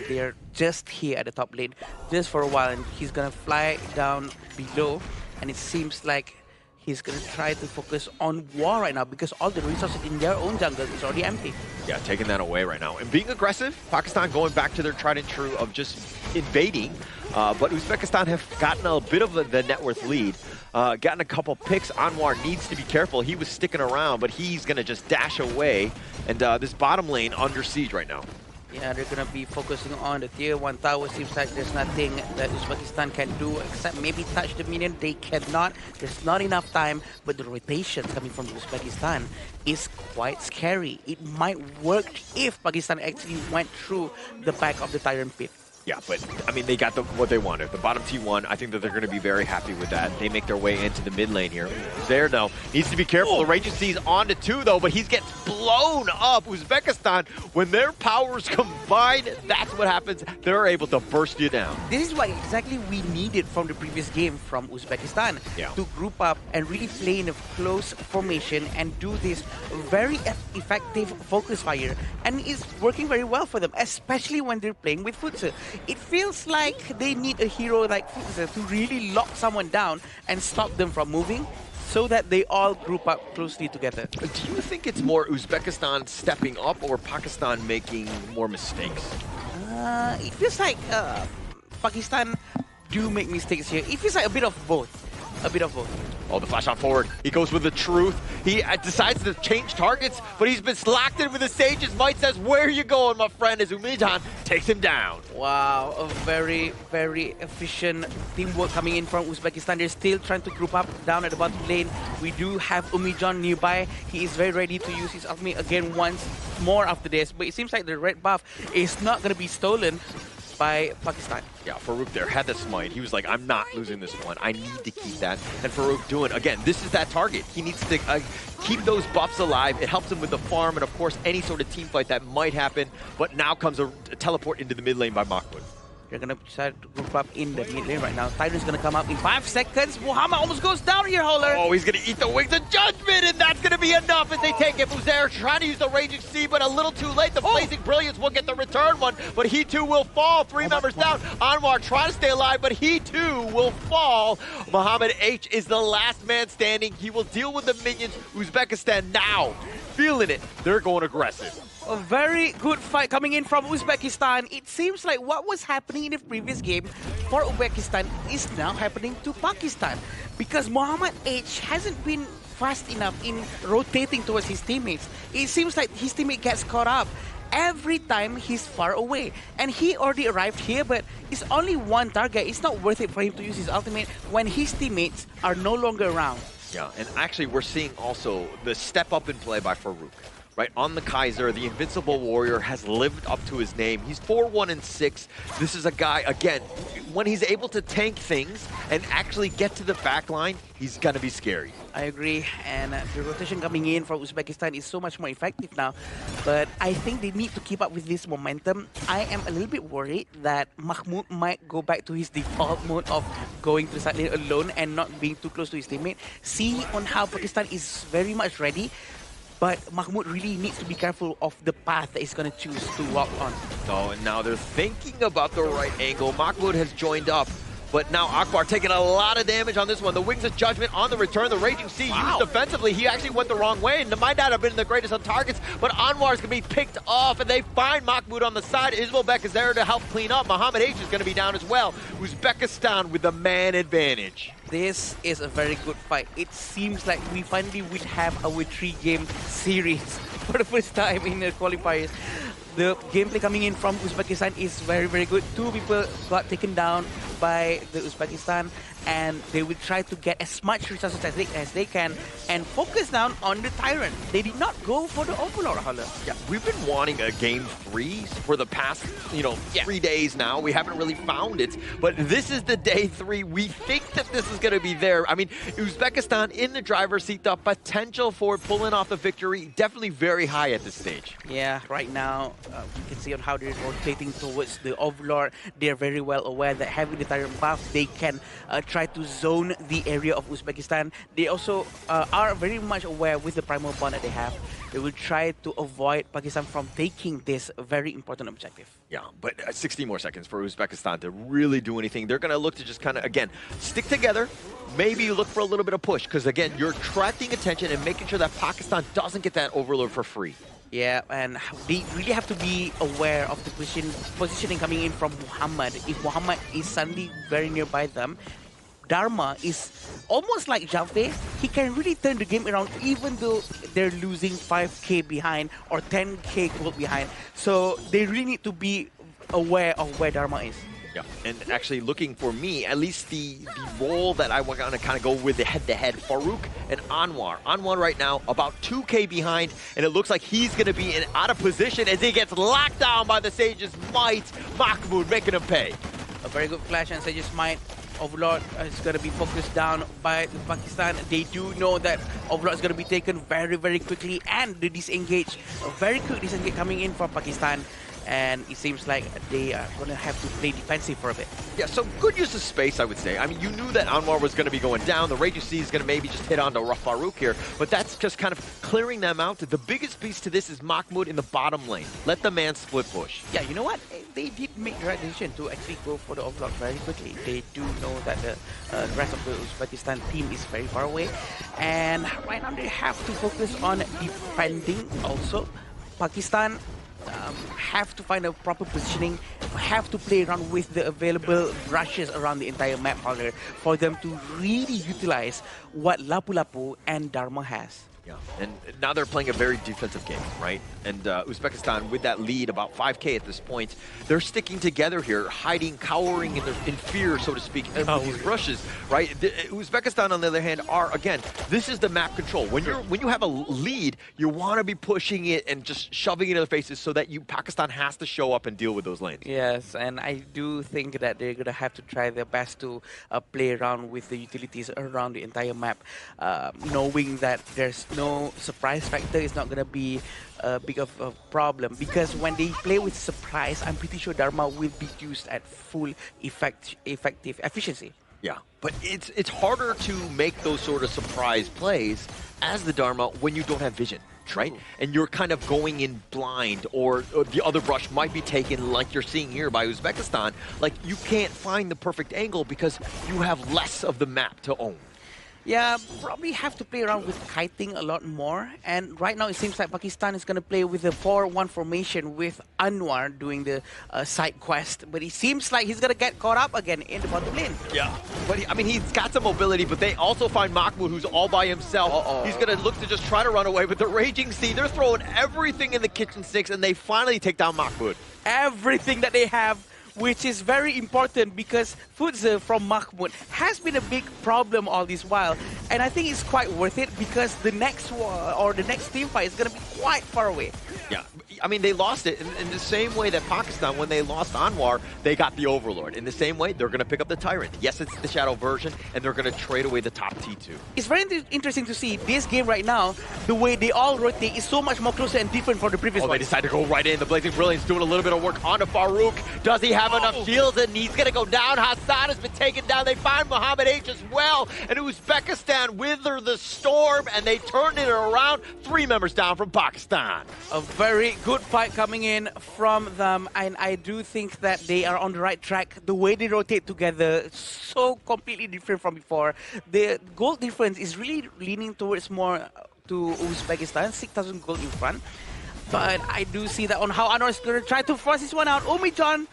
They're just here at the top lane, just for a while, and he's going to fly down below, and it seems like he's going to try to focus on war right now, because all the resources in their own jungle is already empty. Yeah, taking that away right now. And being aggressive, Pakistan going back to their tried and true of just invading, but Uzbekistan have gotten a bit of the net worth lead. Gotten a couple picks. Anwar needs to be careful. He was sticking around, but he's going to just dash away. And this bottom lane under siege right now. Yeah, they're going to be focusing on the tier 1 tower. Seems like there's nothing that Uzbekistan can do except maybe touch the minion. They cannot. There's not enough time, but the rotation coming from Uzbekistan is quite scary. It might work if Pakistan actually went through the back of the Tyrant Pit. Yeah, but, I mean, they got what they wanted. The bottom T1, I think that they're going to be very happy with that. They make their way into the mid lane here. There, though, needs to be careful. The Regency's on to 2, though, but he's getting blown up. Uzbekistan, when their powers combine, that's what happens. They're able to burst you down. This is what exactly we needed from the previous game from Uzbekistan. Yeah. To group up and really play in a close formation and do this very effective focus fire. And it's working very well for them, especially when they're playing with Futsu. It feels like they need a hero like Futsu to really lock someone down and stop them from moving, so that they all group up closely together. Do you think it's more Uzbekistan stepping up or Pakistan making more mistakes? It feels like Pakistan do make mistakes here. It feels like a bit of both. A bit of both. Oh, the flash on forward. He goes with the truth. He decides to change targets, but he's been locked in with the Sage's Might. Says, where are you going, my friend? As Umijan takes him down. Wow, a very, very efficient teamwork coming in from Uzbekistan. They're still trying to group up down at the bottom lane. We do have Umijan nearby. He is very ready to use his ultimate again once more after this, but it seems like the red buff is not going to be stolen by Pakistan. Yeah, Farouk there had the smite. He was like, I'm not losing this one. I need to keep that. And Farouk doing, again, this is that target. He needs to keep those buffs alive. It helps him with the farm and, of course, any sort of team fight that might happen. But now comes a teleport into the mid lane by Mahmoud. They're going to decide to group up in the mid lane right now. Tyrant's going to come up in 5 seconds. Muhammad almost goes down here, Holler. Oh, he's going to eat the Wings of Judgment, and that's going to be enough as they take it. Uzair trying to use the Raging Sea, but a little too late. The Blazing Brilliance will get the return one, but he too will fall. 3 members down. Anwar trying to stay alive, but he too will fall. Muhammad H is the last man standing. He will deal with the minions. Uzbekistan now feeling it. They're going aggressive. A very good fight coming in from Uzbekistan. It seems like what was happening in the previous game for Uzbekistan is now happening to Pakistan, because Muhammad H hasn't been fast enough in rotating towards his teammates. It seems like his teammate gets caught up every time he's far away. And he already arrived here, but it's only one target. It's not worth it for him to use his ultimate when his teammates are no longer around. Yeah, and actually we're seeing also the step up in play by Farouk. Right, on the Kaiser, the Invincible Warrior has lived up to his name. He's 4-1-6. This is a guy, again, when he's able to tank things and actually get to the back line, he's gonna be scary. I agree, and the rotation coming in from Uzbekistan is so much more effective now. But I think they need to keep up with this momentum. I am a little bit worried that Mahmoud might go back to his default mode of going to the side lane alone and not being too close to his teammate. See on how Pakistan is very much ready, but Mahmoud really needs to be careful of the path that he's going to choose to walk on. Oh, and now they're thinking about the right angle. Mahmoud has joined up. But now Akbar taking a lot of damage on this one. The Wings of Judgment on the return. The Raging Sea used defensively. He actually went the wrong way, and might not have been the greatest on targets, but Anwar is going to be picked off, and they find Mahmoud on the side. Ismailbek is there to help clean up. Mohammed H is going to be down as well. Uzbekistan with the man advantage. This is a very good fight. It seems like we finally will have our 3-game series for the first time in the qualifiers. The gameplay coming in from Uzbekistan is very, very good. 2 people got taken down by the Uzbekistan, and they will try to get as much resources as they can and focus down on the Tyrant. They did not go for the Overlord, Hala. Yeah, we've been wanting a game 3 for the past, 3 days now. We haven't really found it, but this is the day 3. We think that this is going to be there. I mean, Uzbekistan in the driver's seat, the potential for pulling off the victory, definitely very high at this stage. Yeah, right now, you can see on how they're rotating towards the Overlord. They're very well aware that having the Tyrant buff, they can try to zone the area of Uzbekistan. They also are very much aware with the primal bond that they have. They will try to avoid Pakistan from taking this very important objective. Yeah, but 60 more seconds for Uzbekistan to really do anything. They're going to look to just kind of, again, stick together. Maybe look for a little bit of push, because, again, you're attracting attention and making sure that Pakistan doesn't get that Overlord for free. Yeah, and they really have to be aware of the positioning coming in from Muhammad. If Muhammad is suddenly very nearby them, Dharma is almost like Javde. He can really turn the game around even though they're losing 5k behind or 10k gold behind. So they really need to be aware of where Dharma is. Yeah, and actually looking for me, at least the role that I want to kind of go with the head-to-head, Farouk and Anwar. Anwar right now about 2k behind, and it looks like he's going to be out of position as he gets locked down by the Sage's Might. Mahmoud making him pay. A very good flash and Sage's Might. Overlord is going to be focused down by Pakistan. They do know that Overlord is going to be taken very, very quickly, and the disengage, a very quick disengage coming in from Pakistan. And it seems like they are going to have to play defensive for a bit. Yeah, so good use of space, I would say. I mean, you knew that Anwar was going to be going down. The Raging Sea is going to maybe just hit onto Farouk here, but that's just kind of clearing them out. The biggest piece to this is Mahmoud in the bottom lane. Let the man split push. Yeah, you know what? They did make the right decision to actually go for the Overlord very quickly. They do know that the rest of the Uzbekistan team is very far away. And right now they have to focus on defending also. Pakistan have to find a proper positioning, have to play around with the available brushes around the entire map for them to really utilize what Lapu Lapu and Dharma has. Yeah, and now they're playing a very defensive game, right? And Uzbekistan, with that lead, about 5k at this point, they're sticking together here, hiding, cowering in fear, so to speak, with these rushes, right? Uzbekistan, on the other hand, are, again, this is the map control. When you have a lead, you want to be pushing it and just shoving it in their faces so that Pakistan has to show up and deal with those lanes. Yes, and I do think that they're going to have to try their best to play around with the utilities around the entire map, knowing that there's no surprise factor is not going to be big of a problem, because when they play with surprise, I'm pretty sure Dharma will be used at full effective efficiency. Yeah, but it's harder to make those sort of surprise plays as the Dharma when you don't have vision, right? And you're kind of going in blind, or the other brush might be taken like you're seeing here by Uzbekistan. Like, you can't find the perfect angle because you have less of the map to own. Yeah, probably have to play around with kiting a lot more. And right now it seems like Pakistan is going to play with the 4-1 formation with Anwar doing the side quest. But it seems like he's going to get caught up again in the bottom lane. Yeah, but I mean, he's got some mobility, but they also find Mahmoud, who's all by himself. He's going to look to just try to run away, but the Raging Sea, they're throwing everything in the kitchen sinks, and they finally take down Mahmoud. Everything that they have, which is very important because Futze from Mahmoud has been a big problem all this while. And I think it's quite worth it because the next team fight is going to be quite far away. Yeah, I mean, they lost it in the same way that Pakistan, when they lost Anwar, they got the Overlord. In the same way, they're going to pick up the Tyrant. Yes, it's the Shadow version, and they're going to trade away the top T2. It's very interesting to see this game right now, the way they all rotate is so much more closer and different from the previous one. They decide to go right in. The Blazing Brilliance doing a little bit of work onto Farouk. Does he have enough shields? And he's going to go down. Hassan has been taken down. They find Muhammad H as well. And Uzbekistan wither the storm, and they turn it around. 3 members down from Pakistan. A very good fight coming in from them, and I do think that they are on the right track. The way they rotate together, so completely different from before. The goal difference is really leaning towards more to Uzbekistan, 6,000 gold in front. But I do see that on how Anwar is going to try to force this one out. Umijan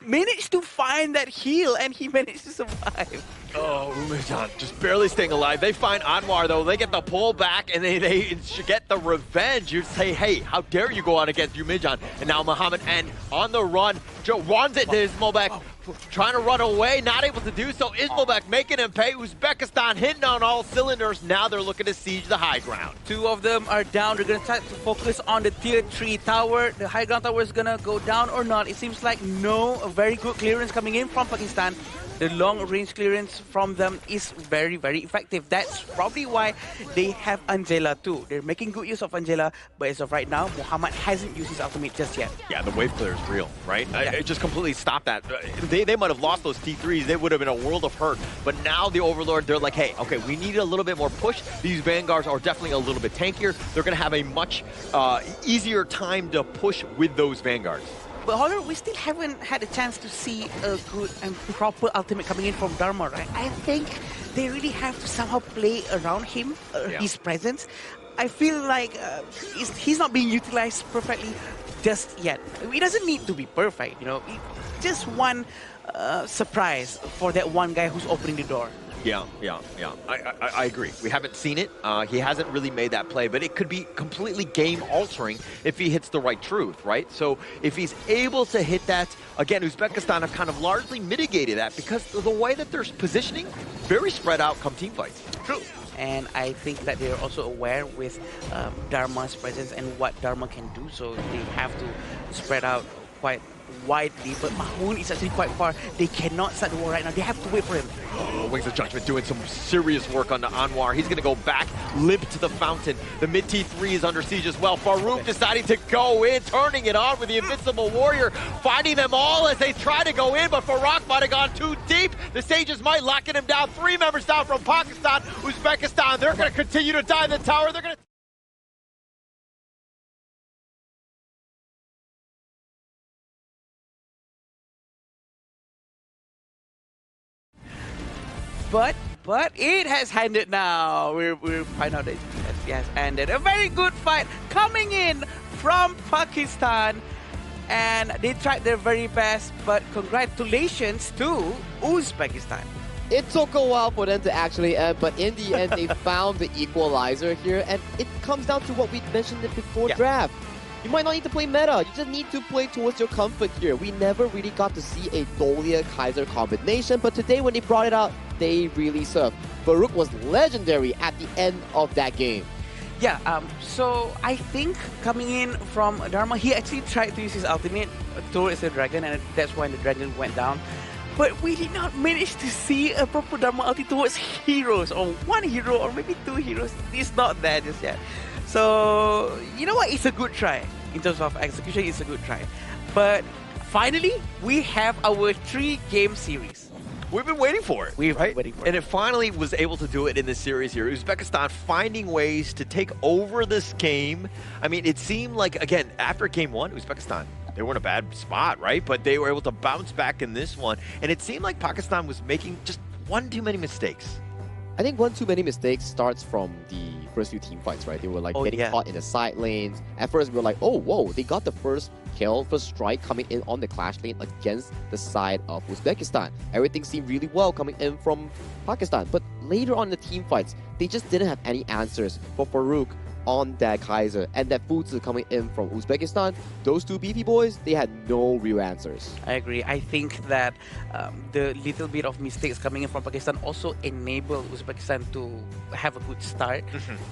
managed to find that heal, and he managed to survive. Oh, Umijan just barely staying alive. They find Anwar, though. They get the pull back, and they should get the revenge. You'd say, hey, how dare you go on against Umijan? And now Muhammad, and on the run, Joe runs it to Ismobek, trying to run away, not able to do so. Ismobek making him pay. Uzbekistan hitting on all cylinders. Now they're looking to siege the high ground. 2 of them are down. They're going to try to focus on the tier 3 tower. The high ground tower is going to go down or not. It seems like no, a very good clearance coming in from Pakistan. The long-range clearance from them is very, very effective. That's probably why they have Angela too. They're making good use of Angela, but as of right now, Muhammad hasn't used his ultimate just yet. Yeah, the wave clear is real, right? Yeah. It just completely stopped that. They might have lost those T3s. They would have been a world of hurt. But now the Overlord, they're like, hey, okay, we need a little bit more push. These Vanguards are definitely a little bit tankier. They're going to have a much easier time to push with those Vanguards. But however, we still haven't had a chance to see a good and proper ultimate coming in from Dharma, right? I think they really have to somehow play around him, his presence. I feel like he's not being utilized perfectly just yet. It doesn't need to be perfect, you know. Just one surprise for that one guy who's opening the door. Yeah. I agree. We haven't seen it. He hasn't really made that play, but it could be completely game-altering if he hits the right truth, right? So if he's able to hit that, again, Uzbekistan have kind of largely mitigated that because of the way that they're positioning, very spread out come team fights. True. And I think that they're also aware with Dharma's presence and what Dharma can do, so they have to spread out quite widely, but Mahmoud is actually quite far. They cannot start the war right now. They have to wait for him. Oh, Wings of Judgment doing some serious work on the Anwar. He's going to go back, limp to the fountain. The mid T3 is under siege as well. Farouk deciding to go in, turning it on with the Invincible Warrior, finding them all as they try to go in, but Farouk might have gone too deep. The Sages might locking him down. 3 members down from Pakistan. Uzbekistan, they're going to continue to die in the tower. They're going to... But it has ended now. We'll find out that it has ended. A very good fight coming in from Pakistan. And they tried their very best, but congratulations to Uzbekistan. It took a while for them to actually end, but in the end, they found the equalizer here. And it comes down to what we mentioned before draft. You might not need to play meta, you just need to play towards your comfort here. We never really got to see a Dolia-Kaiser combination, but today when they brought it out, they really served. Farouk was legendary at the end of that game. Yeah, so I think coming in from Dharma, he actually tried to use his ultimate towards the dragon, and that's why the dragon went down. But we did not manage to see a proper Dharma ulti towards heroes, or one hero, or maybe 2 heroes. It's not there just yet. So, you know what? It's a good try. In terms of execution, it's a good try. But finally, we have our 3-game series. We've been waiting for it. We've been waiting for it. And it finally was able to do it in this series here. Uzbekistan finding ways to take over this game. I mean, it seemed like, again, after game 1, Uzbekistan, they were in a bad spot, right? But they were able to bounce back in this one. And it seemed like Pakistan was making just one too many mistakes. I think one too many mistakes starts from the first few team fights, right? They were like getting caught in the side lanes. At first, we were like, oh, whoa, they got the first kill, first strike coming in on the clash lane against the side of Uzbekistan. Everything seemed really well coming in from Pakistan. But later on in the team fights, they just didn't have any answers for Farouk on that Kaiser and that Futsu coming in from Uzbekistan, those two beefy boys, they had no real answers. I agree. I think that the little bit of mistakes coming in from Pakistan also enabled Uzbekistan to have a good start,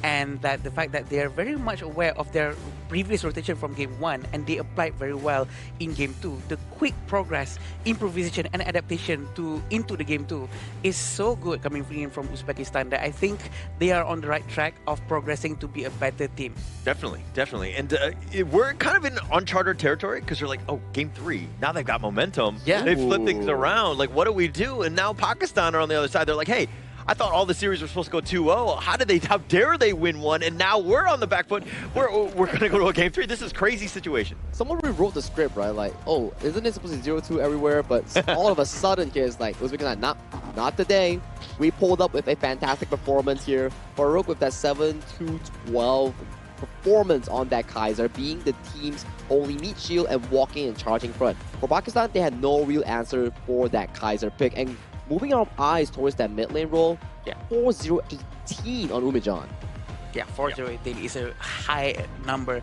and that the fact that they are very much aware of their previous rotation from game 1 and they applied very well in game 2. The quick progress, improvisation and adaptation into the game 2 is so good coming in from Uzbekistan that I think they are on the right track of progressing to be a better team. Definitely. And we're kind of in uncharted territory because you're like, oh, game 3, now they've got momentum. Yeah. They flip things around. Like, what do we do? And now Pakistan are on the other side. They're like, hey, I thought all the series were supposed to go 2-0. How dare they win one? And now we're on the back foot. We're going to go to a game 3. This is crazy situation. Someone rewrote the script, right? Like, oh, isn't it supposed to be 0-2 everywhere? But all of a sudden here, it's like, Uzbekistan, not today. We pulled up with a fantastic performance here. Farouk with that 7-2-12 performance on that Kaiser, being the team's only meat shield and walking and charging front. For Pakistan, they had no real answer for that Kaiser pick. And moving our eyes towards that mid lane role, 4-0-18 on Umejan. Yeah, 4-0-18 is a high number.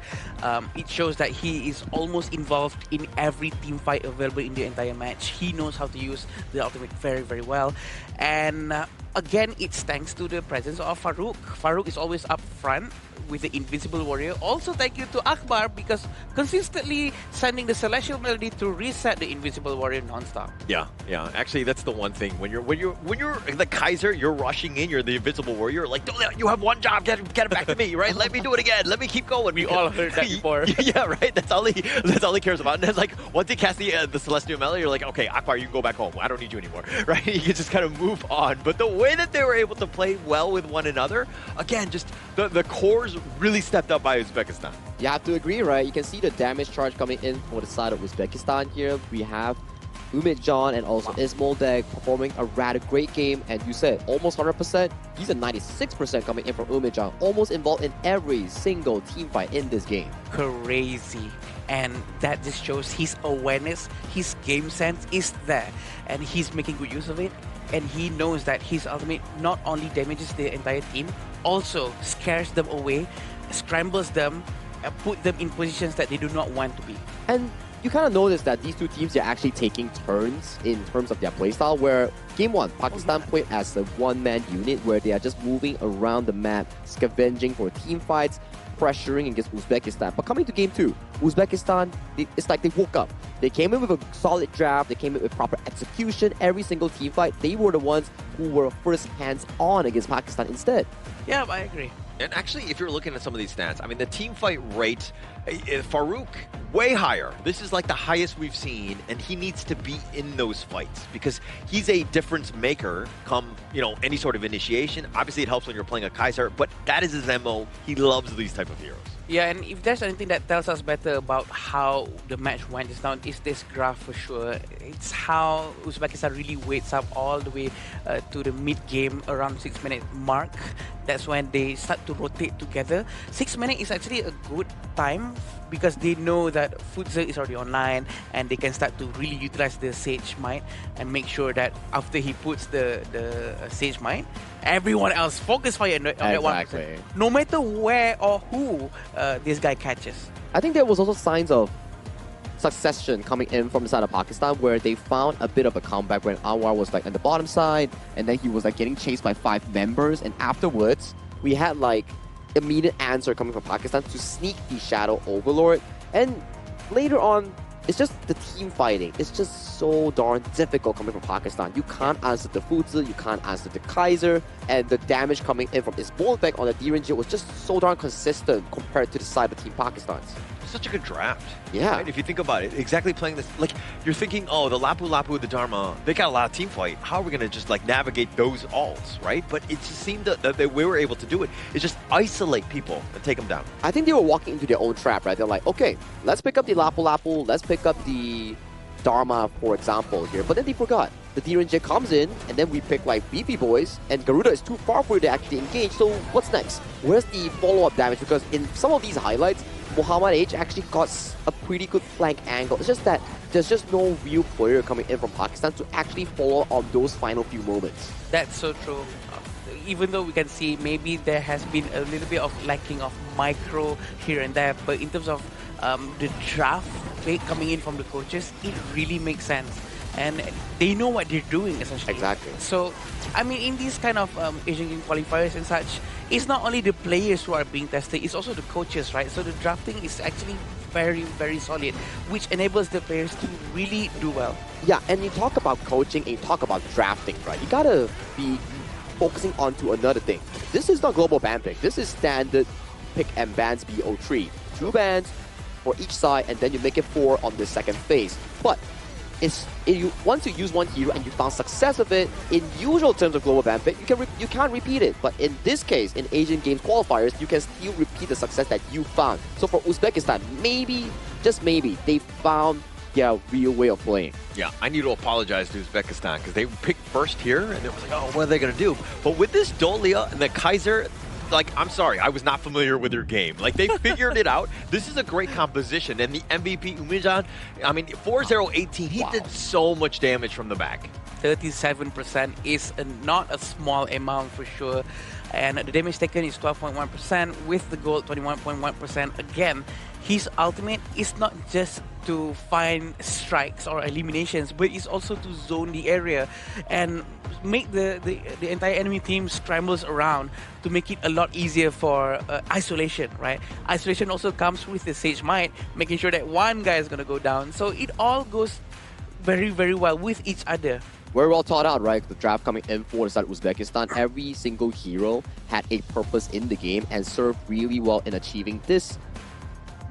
It shows that he is almost involved in every team fight available in the entire match. He knows how to use the ultimate very, very well. And again, it's thanks to the presence of Farouk. Farouk is always up front with the Invincible Warrior. Also, thank you to Akbar because consistently sending the Celestial Melody to reset the Invincible Warrior non-stop. Yeah. Actually, that's the one thing. When you're the Kaiser, you're rushing in. You're the Invincible Warrior. Like, you have one job. Get it back to me, right? Let me do it again. Let me keep going. We all heard that before. Yeah, right. That's all he cares about. And then, like, once he casts the Celestial Melody, you're like, okay, Akbar, you can go back home. I don't need you anymore, right? You can just kind of move on. But the way that they were able to play well with one another, again, just the cores really stepped up by Uzbekistan. You have to agree, right? You can see the damage charge coming in for the side of Uzbekistan here. We have Umejan and also Ismoldeg performing a rather great game. And you said almost 100%. He's a 96% coming in from Umejan. Almost involved in every single team fight in this game. Crazy. And that just shows his awareness, his game sense is there. And he's making good use of it. And he knows that his ultimate not only damages the entire team, also scares them away, scrambles them, put them in positions that they do not want to be. And you kind of notice that these two teams are actually taking turns in terms of their playstyle, where Game 1, Pakistan played as a one-man unit where they are just moving around the map, scavenging for team fights, pressuring against Uzbekistan. But coming to Game 2, Uzbekistan, it's like they woke up. They came in with a solid draft, they came in with proper execution, every single team fight. They were the ones who were first hands-on against Pakistan instead. Yeah, I agree. And actually, if you're looking at some of these stats, I mean, the team fight rate, Farouk, way higher. This is like the highest we've seen, and he needs to be in those fights because he's a difference maker come, any sort of initiation. Obviously, it helps when you're playing a Kaiser, but that is his MO. He loves these type of heroes. Yeah, and if there's anything that tells us better about how the match went just now, is this graph for sure. It's how Uzbekistan really waits up all the way to the mid-game around 6-minute mark. That's when they start to rotate together. 6 minutes is actually a good time because they know that Futsu is already online and they can start to really utilize the Sage Might and make sure that after he puts the Sage Might, everyone else focus fire on that 1%. No matter where or who this guy catches. I think there was also signs of succession coming in from the side of Pakistan where they found a bit of a comeback when Anwar was like on the bottom side and then he was like getting chased by 5 members, and afterwards we had like immediate answer coming from Pakistan to sneak the Shadow Overlord. And later on, it's just the team fighting. It's just so darn difficult coming from Pakistan. You can't answer the Futsu, you can't answer the Kaiser, and the damage coming in from Ismoldeg on the D-Ranger was just so darn consistent compared to the side of Team Pakistan's. Such a good draft. Yeah. Right? If you think about it, exactly playing this, like, you're thinking, oh, the Lapu Lapu, the Dharma, they got a lot of team fight. How are we going to just, like, navigate those alts, right? But it just seemed that we were able to do it. Is just isolate people and take them down. I think they were walking into their own trap, right? They're like, okay, let's pick up the Lapu Lapu, let's pick up the Dharma, for example, here. But then they forgot. The D-Ranger comes in, and then we pick, like, Beefy Boys, and Garuda is too far for you to actually engage, so what's next? Where's the follow-up damage? Because in some of these highlights, Muhammad H actually got a pretty good flank angle. It's just that there's just no real player coming in from Pakistan to actually follow on those final few moments. That's so true. even though we can see maybe there has been a little bit of lacking of micro here and there, but in terms of the draft pick coming in from the coaches, it really makes sense. And they know what they're doing, essentially. Exactly. So, I mean, in these kind of Asian Game qualifiers and such, it's not only the players who are being tested, it's also the coaches, right? So the drafting is actually very, very solid, which enables the players to really do well. Yeah, and you talk about coaching and you talk about drafting, right? You gotta be focusing on to another thing. This is not global ban pick. This is standard pick and bans BO3. 2 bans for each side, and then you make it 4 on the second phase. But once you use one hero and you found success with it, in usual terms of global ban pick, you can't repeat it. But in this case, in Asian Games qualifiers, you can still repeat the success that you found. So for Uzbekistan, maybe, just maybe, they found their real way of playing. Yeah, I need to apologize to Uzbekistan because they picked first here and it was like, oh, what are they going to do? But with this Dolia and the Kaiser, like, I'm sorry, I was not familiar with their game. Like, they figured it out. This is a great composition. And the MVP, Umijan, I mean, 4-0-18, he did so much damage from the back. 37% is not a small amount for sure. And the damage taken is 12.1%, with the gold 21.1%. Again, his ultimate is not just to find strikes or eliminations, but it's also to zone the area and make the entire enemy team scrambles around to make it a lot easier for isolation, right? Isolation also comes with the Sage Might, making sure that one guy is going to go down. So it all goes very, very well with each other. Very well thought out, right? The draft coming in for the side of Uzbekistan, every single hero had a purpose in the game and served really well in achieving this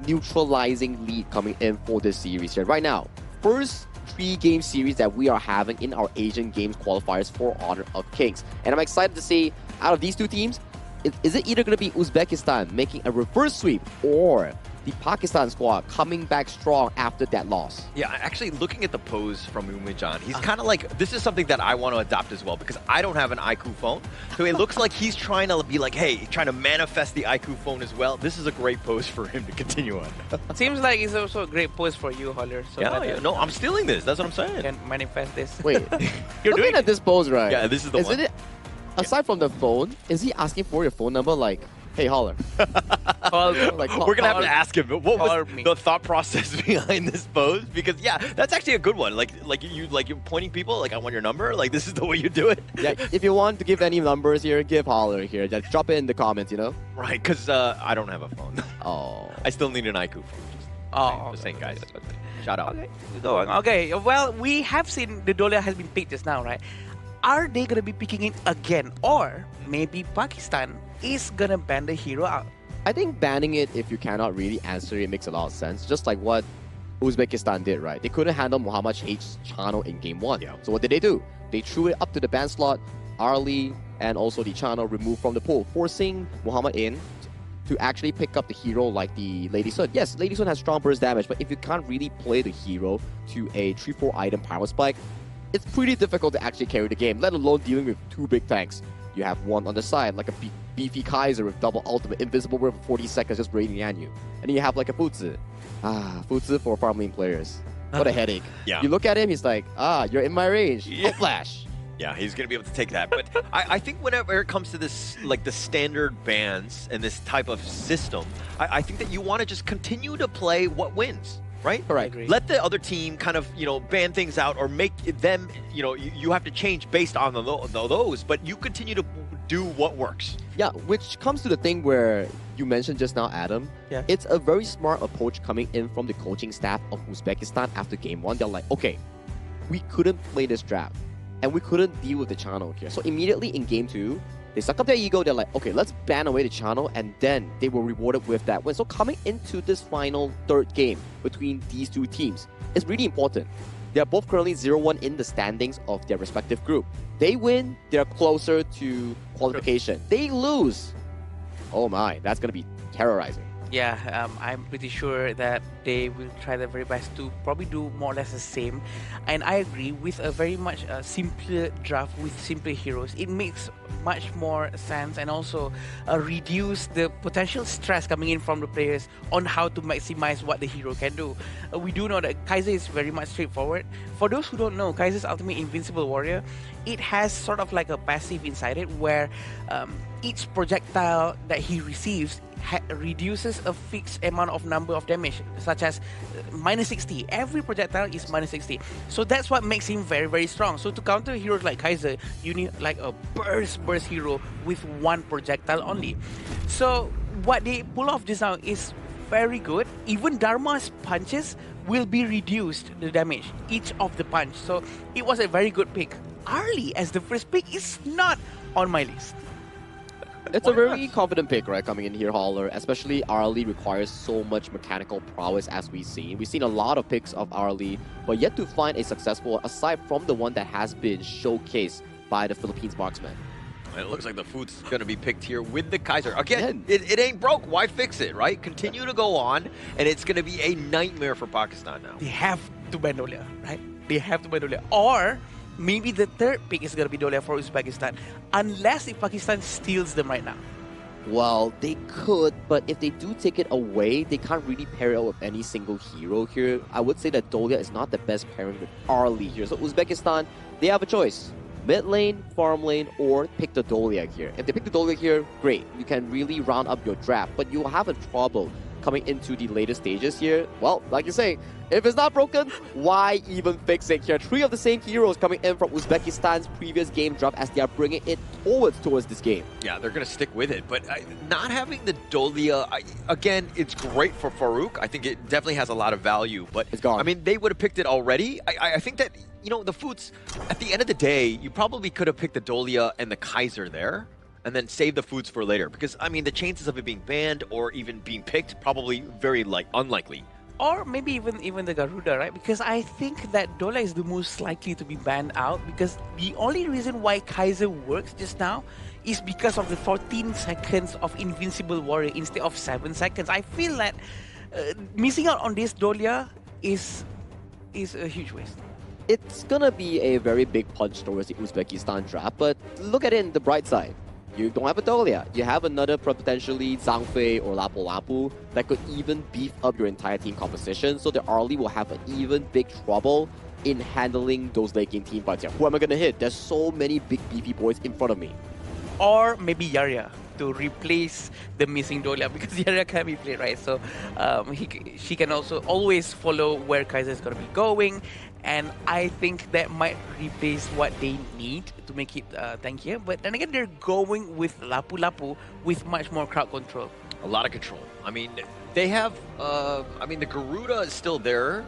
neutralizing lead coming in for this series here. Right now, first 3-game series that we are having in our Asian Games qualifiers for Honor of Kings. And I'm excited to see, out of these two teams, is it either going to be Uzbekistan making a reverse sweep or the Pakistan squad coming back strong after that loss? Yeah, actually looking at the pose from Umijan, he's kind of like, this is something that I want to adopt as well because I don't have an IQ phone. So it looks like he's trying to be like, hey, trying to manifest the IQ phone as well. This is a great pose for him to continue on. Seems like it's also a great pose for you, Holler. So yeah, no, I'm stealing this. That's what I'm saying. Can manifest this. Wait, you're looking doing at this pose, right? Yeah, this is the one. Isn't it, aside from the phone, is he asking for your phone number like, hey, Holler? We're going to have to ask him, what was the thought process behind this pose? Because, yeah, that's actually a good one. Like you're pointing people, like, I want your number. Like, this is the way you do it. Yeah, if you want to give any numbers here, give Holler here. Just drop it in the comments, you know? Right, because I don't have a phone. Oh. I still need an IQ phone. Just saying, guys. Shout out. Okay, well, we have seen the Dolia has been picked just now, right? Are they going to be picking it again? Or maybe Pakistan is going to ban the hero out? I think banning it, if you cannot really answer it, makes a lot of sense. Just like what Uzbekistan did, right? They couldn't handle Muhammad Shahid's channel in game 1. Yeah. So what did they do? They threw it up to the ban slot. Arlie and also the channel removed from the pool, forcing Muhammad in to actually pick up the hero like the Lady Sun. Yes, Lady Sun has strong burst damage, but if you can't really play the hero to a 3-4 item power spike, it's pretty difficult to actually carry the game, let alone dealing with 2 big tanks. You have one on the side, like a beefy Kaiser with double ultimate, invisible for 40 seconds just raiding at you. And then you have like a Futsu. Futsu for farm lane players. What a headache. Yeah. You look at him, he's like, you're in my range. Yeah. Flash. Yeah, he's going to be able to take that. But I think whenever it comes to this, like the standard bans and this type of system, I think that you want to just continue to play what wins. Right? Correct. Let the other team kind of, ban things out or make them, you have to change based on those, but you continue to do what works. Yeah, which comes to the thing where you mentioned just now, Adam. Yeah. It's a very smart approach coming in from the coaching staff of Uzbekistan after game 1. They're like, okay, we couldn't play this draft and we couldn't deal with the channel here. So immediately in game 2, they suck up their ego. They're like, okay, let's ban away the channel, and then they were rewarded with that win. So coming into this final 3rd game between these two teams is really important. They're both currently 0-1 in the standings of their respective group. They win, they're closer to qualification. They lose. Oh my, that's going to be terrorizing. Yeah, I'm pretty sure that they will try their very best to probably do more or less the same. And I agree with a very much simpler draft with simpler heroes. It makes much more sense and also reduce the potential stress coming in from the players on how to maximize what the hero can do. We do know that Kaiser is very much straightforward. For those who don't know, Kaiser's ultimate Invincible Warrior, it has sort of like a passive inside it where each projectile that he receives reduces a fixed amount of number of damage, such as minus 60. Every projectile is minus 60. So that's what makes him very, very strong. So to counter heroes like Kaiser, you need like a burst hero with one projectile only. So what they pull off just now is very good. Even Dharma's punches will be reduced, the damage, each of the punch. So it was a very good pick. Arlie as the first pick is not on my list. It's a very confident pick, right, coming in here, Holler. Especially Arlie requires so much mechanical prowess as we've seen. We've seen a lot of picks of Arlie, but yet to find a successful, aside from the one that has been showcased by the Philippines marksman. It looks like the food's going to be picked here with the Kaiser. Again, it ain't broke. Why fix it, right? Continue to go on, and it's going to be a nightmare for Pakistan now. They have to ban Dolia, right? They have to ban Dolia. Or maybe the third pick is going to be Dolia for Uzbekistan, unless if Pakistan steals them right now. Well, they could, but if they do take it away, they can't really pair it up with any single hero here. I would say that Dolia is not the best pairing with Arlie here. So Uzbekistan, they have a choice. Mid lane, farm lane, or pick the Dolia here. If they pick the Dolia here, great. You can really round up your draft, but you'll have a trouble coming into the later stages here. Well, like you say, if it's not broken, why even fix it here? 3 of the same heroes coming in from Uzbekistan's previous game draft as they are bringing it towards this game. Yeah, they're going to stick with it, but not having the Dolia, again, it's great for Farouk. I think it definitely has a lot of value, but it's gone. I mean, they would have picked it already. I think that, you know, the Foods, at the end of the day, you probably could have picked the Dolia and the Kaiser there, and then save the Foods for later. Because, I mean, the chances of it being banned or even being picked, probably very unlikely. Or maybe even the Garuda, right? Because I think that Dolia is the most likely to be banned out, because the only reason why Kaiser works just now is because of the 14 seconds of Invincible Warrior instead of 7 seconds. I feel that missing out on this Dolia is a huge waste. It's gonna be a very big punch towards the Uzbekistan draft, but look at it in the bright side. You don't have a Dolia. You have another potentially Zhang Fei or Lapu Lapu that could even beef up your entire team composition, so the Arlie will have an even big trouble in handling those late game team fights here. Who am I gonna hit? There's so many big beefy boys in front of me. Or maybe Yarya to replace the missing Dolia, because Yarya can be played, right? So she can also always follow where Kaiser is going to be going, and I think that might replace what they need to make it tankier. But then again, they're going with Lapu Lapu with much more crowd control. A lot of control. I mean, they have, I mean, the Garuda is still there.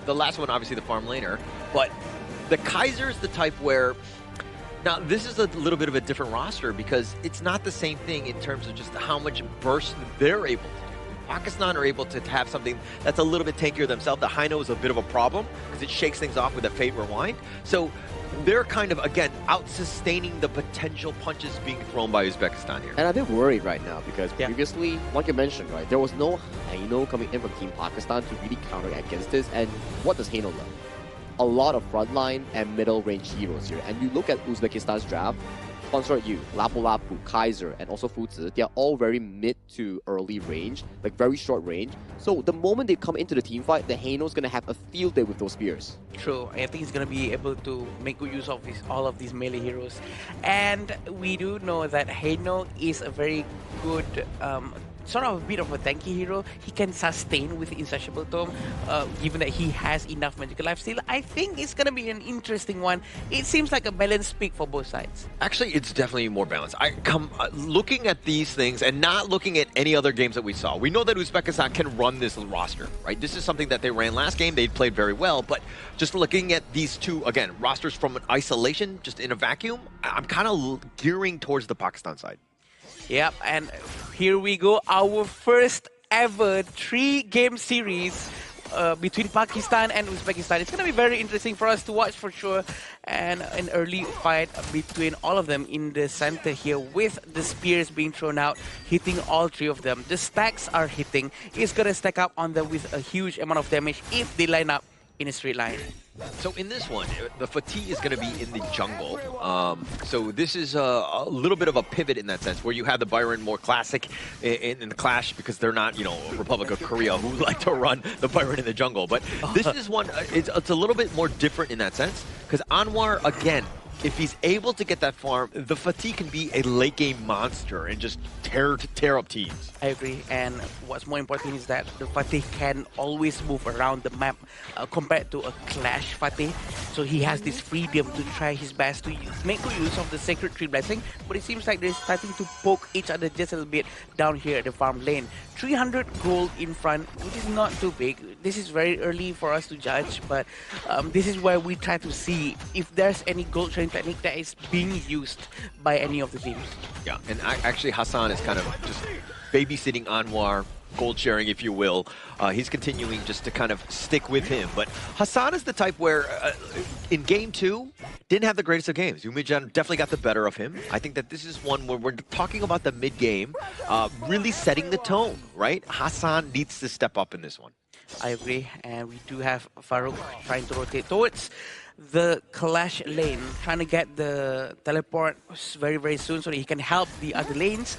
The last one, obviously, the farm laner. But the Kaiser is the type where, now, this is a little bit of a different roster because it's not the same thing in terms of just how much burst they're able to do. Pakistan are able to have something that's a little bit tankier themselves. The Hino is a bit of a problem because it shakes things off with a Fate Rewind. So they're kind of, again, out-sustaining the potential punches being thrown by Uzbekistan here. And I'm a bit worried right now because previously, like you mentioned, right, there was no Hino coming in from Team Pakistan to really counter against this. And what does Hino learn? A lot of frontline and middle range heroes here. And you look at Uzbekistan's draft, Sponsor You, Lapu Lapu, Kaiser, and also Fuzi, they are all very mid to early range, like very short range. So the moment they come into the team fight, the Hano's gonna have a field day with those spears. True, I think he's gonna be able to make good use of all of these melee heroes. And we do know that Hano is a very good sort of a bit of a tanky hero. He can sustain with Insatiable Tome, given that he has enough magical life steal. I think it's going to be an interesting one. It seems like a balanced pick for both sides. Actually, it's definitely more balanced. Looking at these things and not looking at any other games that we saw, we know that Uzbekistan can run this roster, right? This is something that they ran last game. They played very well, but just looking at these two, again, rosters from an isolation, just in a vacuum, I'm kind of gearing towards the Pakistan side. Yep, and here we go, our first ever 3-game series between Pakistan and Uzbekistan. It's going to be very interesting for us to watch for sure. And an early fight between all of them in the center here with the spears being thrown out, hitting all three of them. The stacks are hitting. It's going to stack up on them with a huge amount of damage if they line up in a straight line. So in this one, the Fatih is going to be in the jungle. So this is a little bit of a pivot in that sense, where you have the Byron more classic in the Clash, because they're not, you know, Republic of Korea who like to run the Byron in the jungle. But this is one, it's a little bit more different in that sense, because Anwar, again, if he's able to get that farm, the Fatih can be a late game monster and just tear up teams. I agree, and what's more important is that the Fatih can always move around the map compared to a Clash Fatih. So he has this freedom to try his best to make good use of the Sacred Tree Blessing, but it seems like they're starting to poke each other just a little bit down here at the farm lane. 300 gold in front, which is not too big. This is very early for us to judge, but this is where we try to see if there's any gold trading technique that is being used by any of the teams. Yeah, and actually Hassan is kind of just babysitting Anwar, gold sharing, if you will. He's continuing just to kind of stick with him. But Hassan is the type where, in game 2, didn't have the greatest of games. Umijan definitely got the better of him. I think that this is one where we're talking about the mid-game, really setting the tone, right? Hassan needs to step up in this one. I agree, and we do have Farouk trying to rotate towards the Clash lane, trying to get the teleport very, very soon so that he can help the other lanes.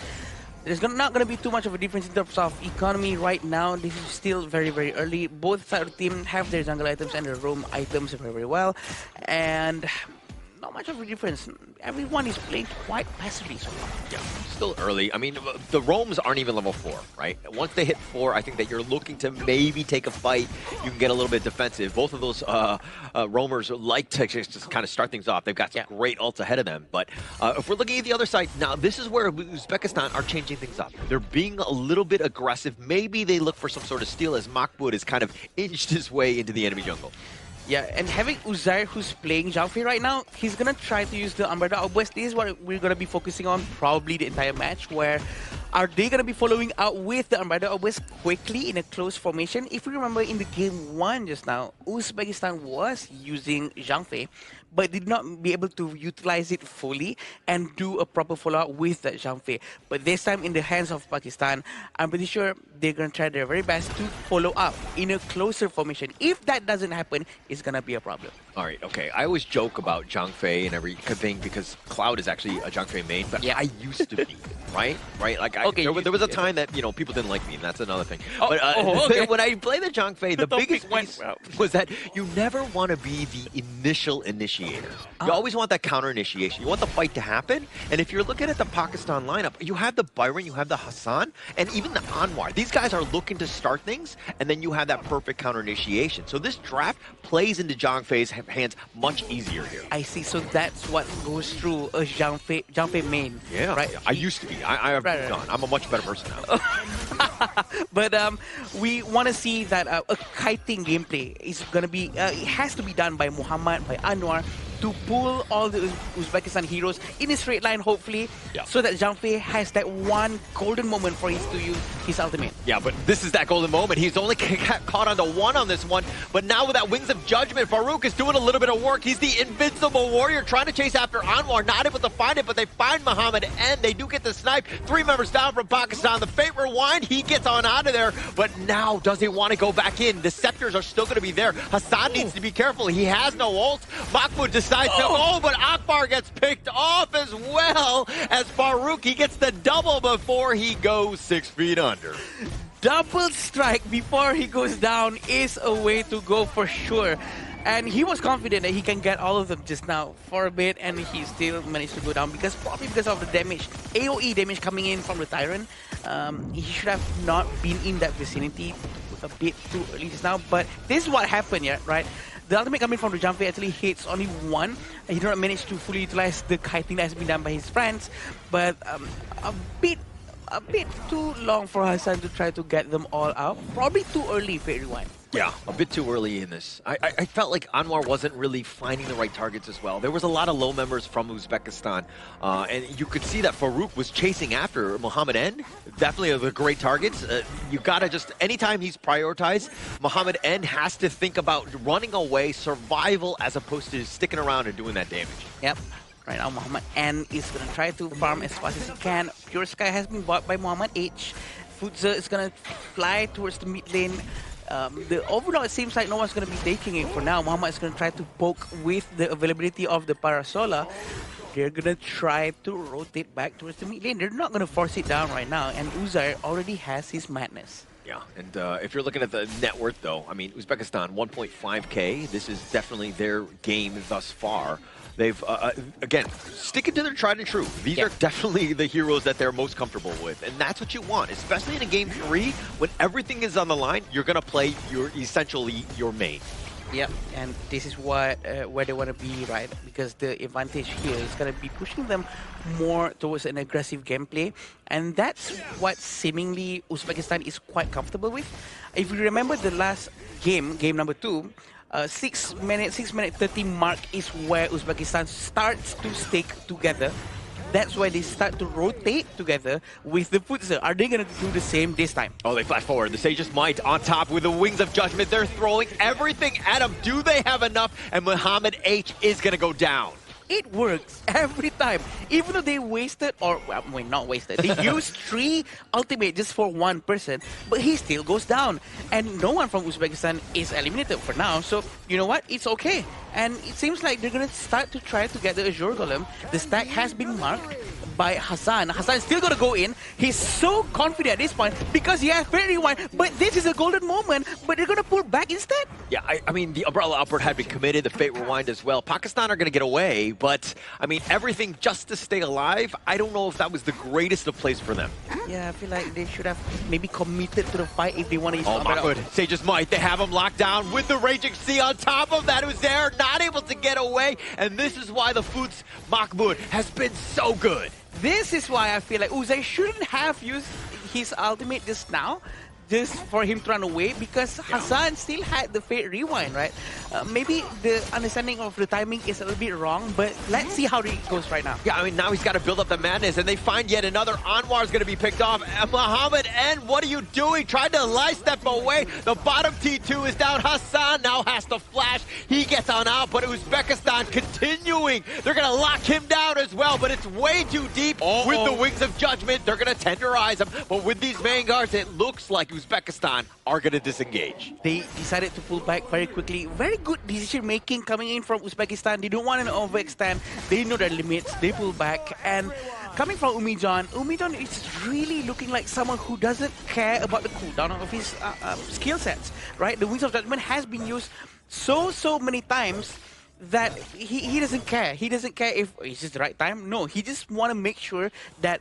There's not going to be too much of a difference in terms of economy right now. This is still very, very early. Both sides of the team have their jungle items and their roam items very, very well. And not much of a difference. Everyone is playing quite passively so far. Yeah, still early. I mean, the roams aren't even level 4, right? Once they hit 4, I think that you're looking to maybe take a fight. You can get a little bit defensive. Both of those roamers like to just kind of start things off. They've got some great ults ahead of them. But if we're looking at the other side, now this is where Uzbekistan are changing things up. They're being a little bit aggressive. Maybe they look for some sort of steal as Mahmoud is kind of inched his way into the enemy jungle. Yeah, and having Uzair who's playing Zhao Fei right now, he's gonna try to use the Umbrella Outburst. This is what we're gonna be focusing on probably the entire match, where are they gonna be following out with the Umbrella Outburst quickly in a close formation? If we remember in the game 1 just now, Uzbekistan was using Zhang Fei, but did not be able to utilize it fully and do a proper follow-up with that Zhang Fei. But this time in the hands of Pakistan, I'm pretty sure they're going to try their very best to follow up in a closer formation. If that doesn't happen, it's going to be a problem. All right, okay. I always joke about Zhang Fei and everything because Cloud is actually a Zhang Fei main, but yeah, I used to be, right? Like, there was a time that, you know, people didn't like me, and that's another thing. But when I play the Zhang Fei, the biggest piece was that you never want to be the initial initiator. You always want that counter initiation. You want the fight to happen. And if you're looking at the Pakistan lineup, you have the Byron, you have the Hassan, and even the Anwar. These guys are looking to start things, and then you have that perfect counter initiation. So this draft plays into Zhang Fei's hands much easier here. I see. So that's what goes through a Zhang Fei main. Yeah, right? I used to be. I have moved on. I'm a much better person now. But we want to see that a kiting gameplay is going to be, it has to be done by Muhammad, by Anwar, to pull all the Uzbekistan heroes in a straight line, hopefully, so that Zhang Fei has that one golden moment for him to use his ultimate. Yeah, but this is that golden moment. He's only caught on to 1 on this one, but now with that Wings of Judgment, Farouk is doing a little bit of work. He's the invincible warrior trying to chase after Anwar, not able to find it, but they find Muhammad, and they do get the snipe. 3 members down from Pakistan. The Fate Rewind, he gets on out of there, but now does he want to go back in? The scepters are still going to be there. Hassan needs to be careful. He has no ult. Mahmoud decides to, but Akbar gets picked off as well as Farouk. He gets the double before he goes 6 feet under. Double strike before he goes down is a way to go for sure. And he was confident that he can get all of them just now for a bit, and he still managed to go down probably because of the damage, AoE damage coming in from the Tyrant. He should have not been in that vicinity a bit too early just now, but this is what happened, yeah, right? The ultimate coming from the Zhang Fei actually hits only 1, and he did not manage to fully utilize the kiting that has been done by his friends, but a bit too long for Hassan to try to get them all out. Probably too early for everyone. Yeah, a bit too early in this. I felt like Anwar wasn't really finding the right targets as well. There was a lot of low members from Uzbekistan, and you could see that Farouk was chasing after Mohammed N. Definitely the great targets. You gotta just, anytime he's prioritized, Mohammed N has to think about running away, survival, as opposed to sticking around and doing that damage. Yep. Right now, Mohammed N is going to try to farm as fast as he can. Pure Sky has been bought by Mohammed H. Futza is going to fly towards the mid lane. Overall, it seems like no one's going to be taking it for now. Mohammed is going to try to poke with the availability of the Parasola. They're going to try to rotate back towards the mid lane. They're not going to force it down right now. And Uzair already has his madness. Yeah, and if you're looking at the net worth, though, I mean, Uzbekistan, 1.5K. This is definitely their game thus far. They've, again, sticking to their tried and true. These are definitely the heroes that they're most comfortable with. And that's what you want, especially in a game 3, when everything is on the line, you're going to play essentially your main. Yep, and this is what where they want to be, right? Because the advantage here is going to be pushing them more towards an aggressive gameplay. And that's what seemingly Uzbekistan is quite comfortable with. If you remember the last game, game number 2, 6 minute 30 mark is where Uzbekistan starts to stick together. That's why they start to rotate together with the Futsa. Are they going to do the same this time? Oh, they flash forward. The Sage's Might on top with the Wings of Judgment. They're throwing everything at him. Do they have enough? And Mohammed H is going to go down. It works every time. Even though they wasted, or well, not wasted, they used 3 ultimate just for one person, but he still goes down. And no one from Uzbekistan is eliminated for now, so you know what? It's okay. And it seems like they're going to start to try to get the Azure Golem. The stack has been marked by Hassan. Hassan is still going to go in. He's so confident at this point because he has Fate Rewind, but this is a golden moment, but they're going to pull back instead. Yeah, I mean, the Umbrella Upward had been committed, the Fate Rewind as well. Pakistan are going to get away, but, I mean, everything just to stay alive, I don't know if that was the greatest of plays for them. Yeah, I feel like they should have maybe committed to the fight if they want to use Mahmoud, Sage's Might, they have him locked down with the Raging Sea on top of that. Who's there, not able to get away, and this is why the Foots Mahmoud has been so good. This is why I feel like Uzair shouldn't have used his ultimate just now, just for him to run away, because Hassan still had the Fate Rewind, right? Maybe the understanding of the timing is a little bit wrong, but let's see how it goes right now. Yeah, I mean, now he's got to build up the madness, and they find yet another. Anwar's going to be picked off. And Mohammed N, what are you doing? Trying to light step away. The bottom T2 is down. Hassan now has to flash. He gets on out, but Uzbekistan continuing. They're going to lock him down as well, but it's way too deep with the Wings of Judgment. They're going to tenderize him, but with these Vanguards, it looks like Uzbekistan are going to disengage. They decided to pull back very quickly. Very good decision making coming in from Uzbekistan. They don't want to overextend. They know their limits. They pull back. And coming from Umijan is really looking like someone who doesn't care about the cooldown of his skill sets, right? The Wings of Judgment has been used so many times that he doesn't care. He doesn't care if is this the right time. No, he just want to make sure that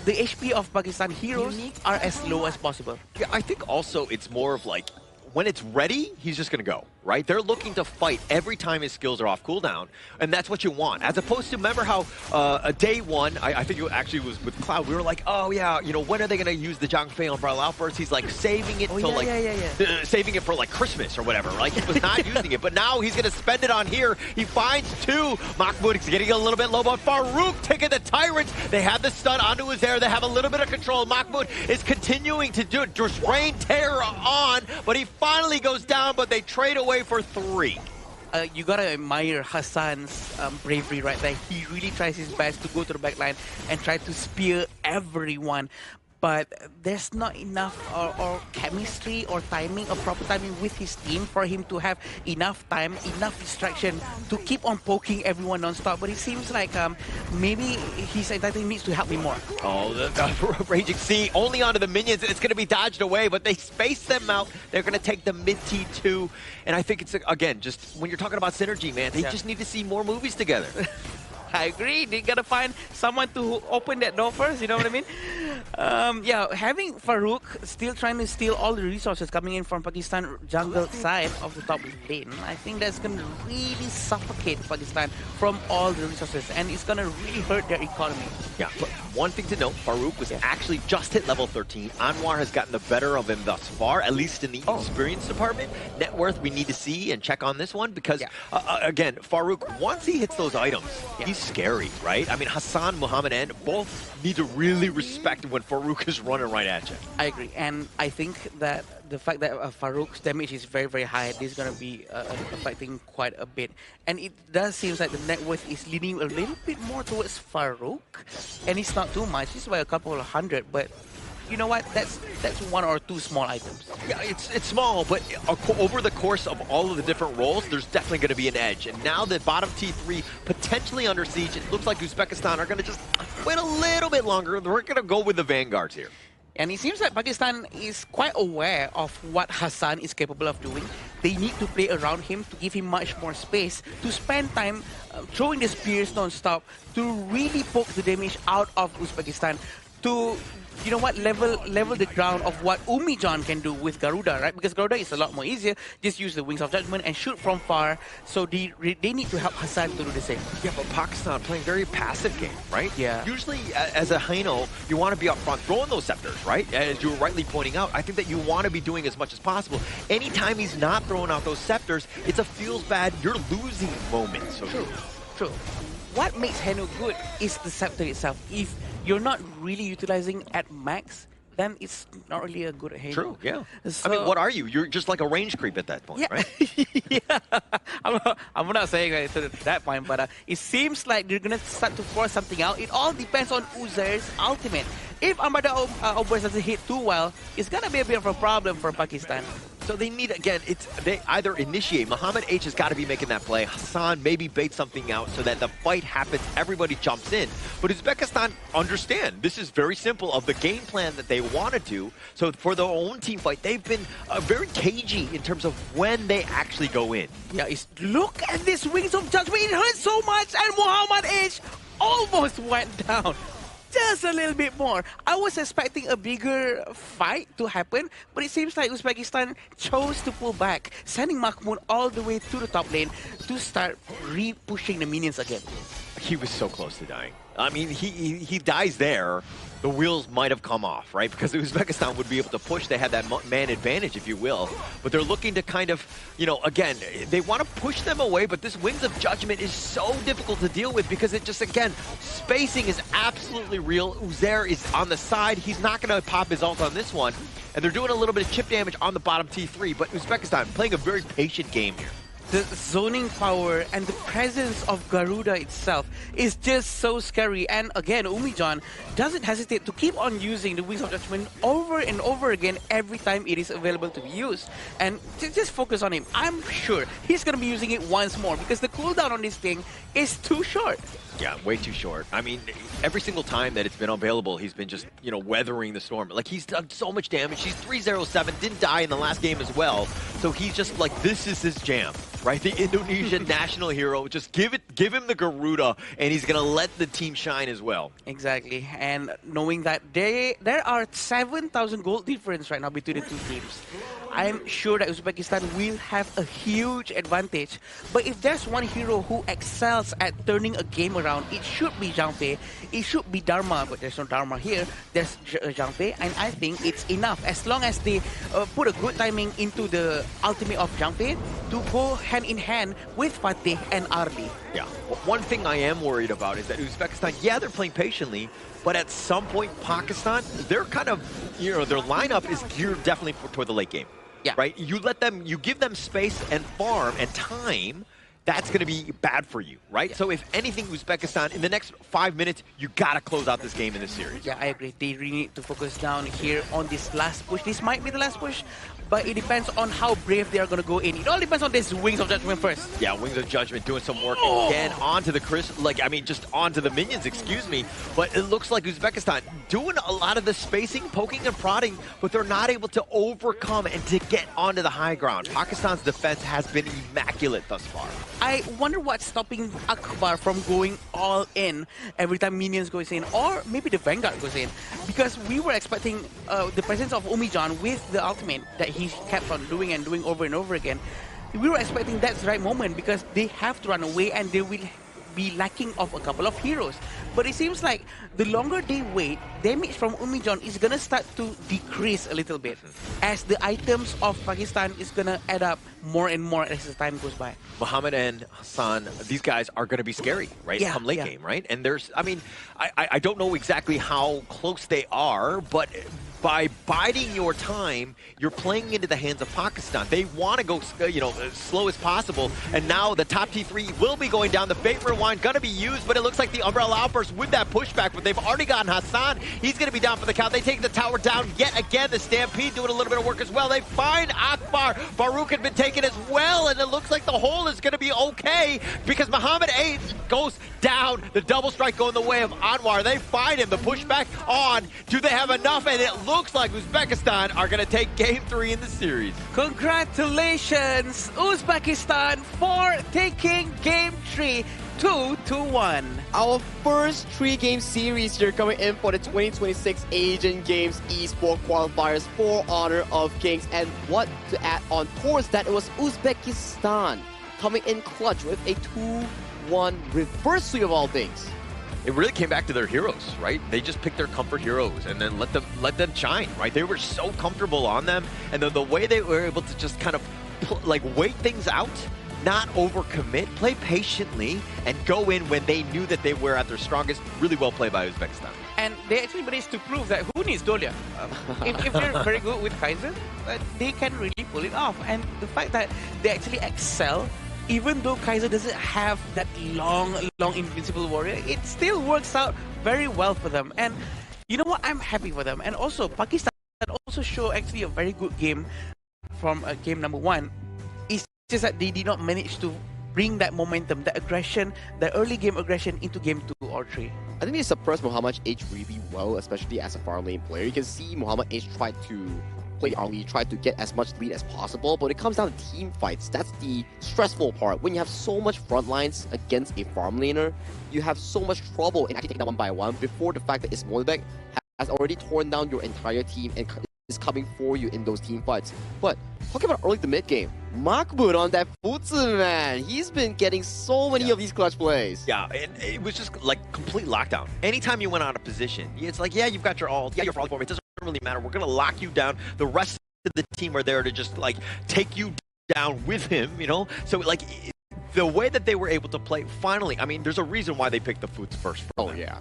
the HP of Pakistan heroes are as low as possible. Yeah, I think also it's more of like, when it's ready, he's just going to go, right? They're looking to fight every time his skills are off cooldown, and that's what you want. As opposed to, remember how day 1, I think it actually was with Cloud, we were like, oh yeah, you know, when are they going to use the Zhang Fei Umbrella Outburst? He's like saving it saving it for like Christmas or whatever. Like he was not using it, but now he's going to spend it on here. He finds 2. Mahmoud is getting a little bit low, but Farouk taking the Tyrant. They have the stun onto his air. They have a little bit of control. Mahmoud is continuing to do it. Just rain terror on, but he finally goes down, but they trade away for 3. You gotta admire Hassan's bravery right there. He really tries his best to go to the back line and try to spear everyone. But there's not enough or chemistry or timing or proper timing with his team for him to have enough time, enough distraction to keep on poking everyone non-stop. But it seems like maybe his entire needs to help me more. Oh, the Raging Sea only onto the minions. It's going to be dodged away, but they space them out. They're going to take the mid T2. And I think it's, again, just when you're talking about synergy, man, they just need to see more movies together. I agree. They gotta find someone to open that door first, you know what I mean? Yeah, having Farouk still trying to steal all the resources coming in from Pakistan jungle side of the top lane, I think that's going to really suffocate Pakistan from all the resources, and it's going to really hurt their economy. Yeah, but one thing to note, Farouk was actually just hit level 13. Anwar has gotten the better of him thus far, at least in the experience department. Net worth, we need to see and check on this one because, again, Farouk, once he hits those items, he's scary, right? I mean, Hassan, Muhammad, and both need to really respect when Farouk is running right at you. I agree, and I think that the fact that Farouk's damage is very, very high, this is going to be affecting quite a bit. And it does seem like the net worth is leaning a little bit more towards Farouk, and it's not too much. It's by a couple of hundred, but you know what? That's one or two small items. Yeah, it's small, but over the course of all of the different roles, there's definitely going to be an edge. And now that bottom T3 potentially under siege, it looks like Uzbekistan are going to just wait a little bit longer. We're going to go with the vanguards here. And it seems like Pakistan is quite aware of what Hassan is capable of doing. They need to play around him to give him much more space, to spend time throwing the spears non-stop, to really poke the damage out of Uzbekistan, to, you know what, level the ground of what Umijan can do with Garuda, right? Because Garuda is a lot more easier. Just use the Wings of Judgment and shoot from far. So they need to help Hassan to do the same. Yeah, but Pakistan playing very passive game, right? Yeah. Usually, as a Haino, you want to be up front throwing those scepters, right? As you were rightly pointing out, I think that you want to be doing as much as possible. Anytime he's not throwing out those scepters, it's a feels bad, you're losing moments. So True. What makes Haino good is the scepter itself. If you're not really utilizing at max, then it's not really a good Haino. True, yeah. So, I mean, what are you? You're just like a range creep at that point, right? Yeah. I'm not saying that to that point, but it seems like they're going to start to force something out. It all depends on Uzer's ultimate. If Armada Obers doesn't hit too well, it's going to be a bit of a problem for Pakistan. So they need, again, they either initiate. Muhammad H has got to be making that play. Hassan maybe bait something out so that the fight happens, everybody jumps in. But Uzbekistan understand, this is very simple of the game plan that they want to do. So for their own team fight, they've been very cagey in terms of when they actually go in. Yeah, look at this Wings of Judgment. It hurts so much, and Muhammad H almost went down. Just a little bit more. I was expecting a bigger fight to happen, but it seems like Uzbekistan chose to pull back, sending Mahmoud all the way to the top lane to start re-pushing the minions again. He was so close to dying. I mean, he dies there. The wheels might have come off, right? Because Uzbekistan would be able to push. They had that man advantage, if you will. But they're looking to kind of, you know, again, they want to push them away, but this Wings of Judgment is so difficult to deal with because it just, again, spacing is absolutely real. Uzer is on the side. He's not going to pop his ult on this one. And they're doing a little bit of chip damage on the bottom T3, but Uzbekistan playing a very patient game here. The zoning power and the presence of Garuda itself is just so scary. And again, Umijan doesn't hesitate to keep on using the Wings of Judgment over and over again every time it is available to be used. And just focus on him. I'm sure he's going to be using it once more because the cooldown on this thing is too short. Yeah, way too short. I mean, every single time that it's been available, he's been just, you know, weathering the storm. Like, he's done so much damage. He's 307, didn't die in the last game as well. So he's just like, this is his jam, right? The Indonesian national hero. Just give him the Garuda, and he's going to let the team shine as well. Exactly. And knowing that there are 7,000 gold difference right now between the two teams, I'm sure that Uzbekistan will have a huge advantage. But if there's one hero who excels at turning a game around, it should be Zhang Fei. It should be Dharma, but there's no Dharma here. There's Zhang Fei, and I think it's enough. As long as they put a good timing into the ultimate of Zhang Fei to go hand in hand with Fatih and Ardi. Yeah. One thing I am worried about is that Uzbekistan, yeah, they're playing patiently, but at some point, Pakistan, they're kind of, you know, their lineup is geared definitely toward the late game. Yeah. Right? You give them space and farm and time, that's going to be bad for you, right? Yeah. So if anything, Uzbekistan, in the next 5 minutes, you got to close out this game in this series. Yeah, I agree. They really need to focus down here on this last push. This might be the last push, but it depends on how brave they are going to go in. It all depends on this Wings of Judgment first. Yeah, Wings of Judgment doing some work again onto the just onto the minions, excuse me. But it looks like Uzbekistan doing a lot of the spacing, poking and prodding, but they're not able to overcome and to get onto the high ground. Pakistan's defense has been immaculate thus far. I wonder what's stopping Akbar from going all in every time Minions goes in, or maybe the Vanguard goes in, because we were expecting the presence of Umijan with the ultimate that he kept on doing and doing over and over again. We were expecting that's the right moment because they have to run away and they will be lacking of a couple of heroes. But it seems like the longer they wait, damage from Umijan is gonna start to decrease a little bit as the items of Pakistan is gonna add up more and more as the time goes by. Muhammad and Hassan, these guys are going to be scary, right? Yeah, Come late game, right? And there's, I mean, I don't know exactly how close they are, but by biding your time, you're playing into the hands of Pakistan. They want to go, you know, as slow as possible. And now the top T3 will be going down. The Fate Rewind going to be used, but it looks like the Umbrella Outburst with that pushback. But they've already gotten Hassan. He's going to be down for the count. They take the tower down yet again. The Stampede doing a little bit of work as well. They find Akbar. Farouk had been taken as well, and it looks like the hole is going to be okay because Muhammad A goes down. The double strike going the way of Anwar. They find him. The pushback on. Do they have enough? And it looks like Uzbekistan are going to take game 3 in the series. Congratulations, Uzbekistan, for taking game 3, 2-1. Our first 3-game series here coming in for the 2026 Asian Games Esports Qualifiers for Honor of Kings. And what to add on towards that, it was Uzbekistan coming in clutch with a 2-1 reverse sweep of all things. It really came back to their heroes, right? They just picked their comfort heroes and then let them shine, right? They were so comfortable on them, and then the way they were able to just kind of like wait things out, not overcommit, play patiently, and go in when they knew that they were at their strongest. Really well played by Uzbekistan. And they actually managed to prove that who needs Dolia? If they're very good with Kaiser, they can really pull it off. And the fact that they actually excel, even though Kaiser doesn't have that long invincible warrior, it still works out very well for them. And you know what? I'm happy for them. And also, Pakistan also show actually a very good game from game number 1. It's just that they did not manage to bring that momentum, that aggression, the early game aggression into game 2 or 3. I think they suppressed Muhammad H really well, especially as a farm lane player. You can see Muhammad H tried to play early, try to get as much lead as possible, but it comes down to team fights. That's the stressful part. When you have so much front lines against a farm laner, you have so much trouble in actually taking that one by one before the fact that Ismoilbek has already torn down your entire team and is coming for you in those team fights. But talking about early to mid game, Mahmoud on that Futsu, man. He's been getting so many of these clutch plays. Yeah, it was just like complete lockdown. Anytime you went out of position, it's like, yeah, you've got your ult, yeah, your front form, it doesn't really matter. We're going to lock you down. The rest of the team are there to just like take you down with him, you know? So like the way that they were able to play, finally, I mean, there's a reason why they picked the Foots first. Oh, yeah.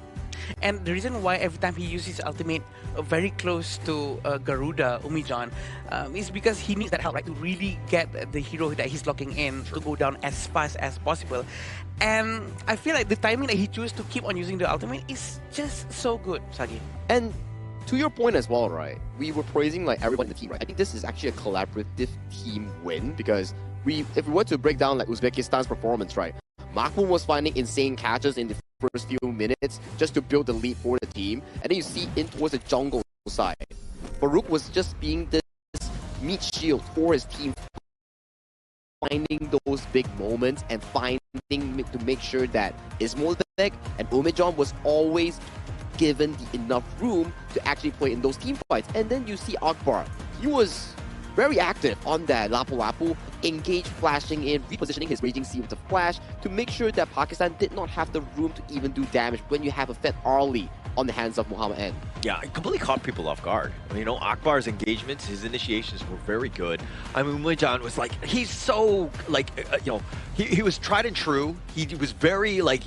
And the reason why every time he uses his ultimate very close to Garuda, Umijan, is because he needs that help, right, to really get the hero that he's locking in to go down as fast as possible. And I feel like the timing that he chose to keep on using the ultimate is just so good, Sagi. And to your point as well, right, we were praising like everyone in the team, right? I think this is actually a collaborative team win because if we were to break down like Uzbekistan's performance, right, Mahmoud was finding insane catches in the first few minutes just to build the lead for the team, and then you see in towards the jungle side, Farouk was just being this meat shield for his team, finding those big moments and finding to make sure that Ismoilbek and Umijan was always given the enough room to actually play in those team fights. And then you see Akbar, he was very active on that Lapu-Lapu, engaged, flashing in, repositioning his Raging Sea with the flash to make sure that Pakistan did not have the room to even do damage when you have a Fed early on the hands of Muhammad N. Yeah, it completely caught people off guard. I mean, you know, Akbar's engagements, his initiations were very good. I mean, Umijan was like, he's so, like, you know, he was tried and true. He was very, like,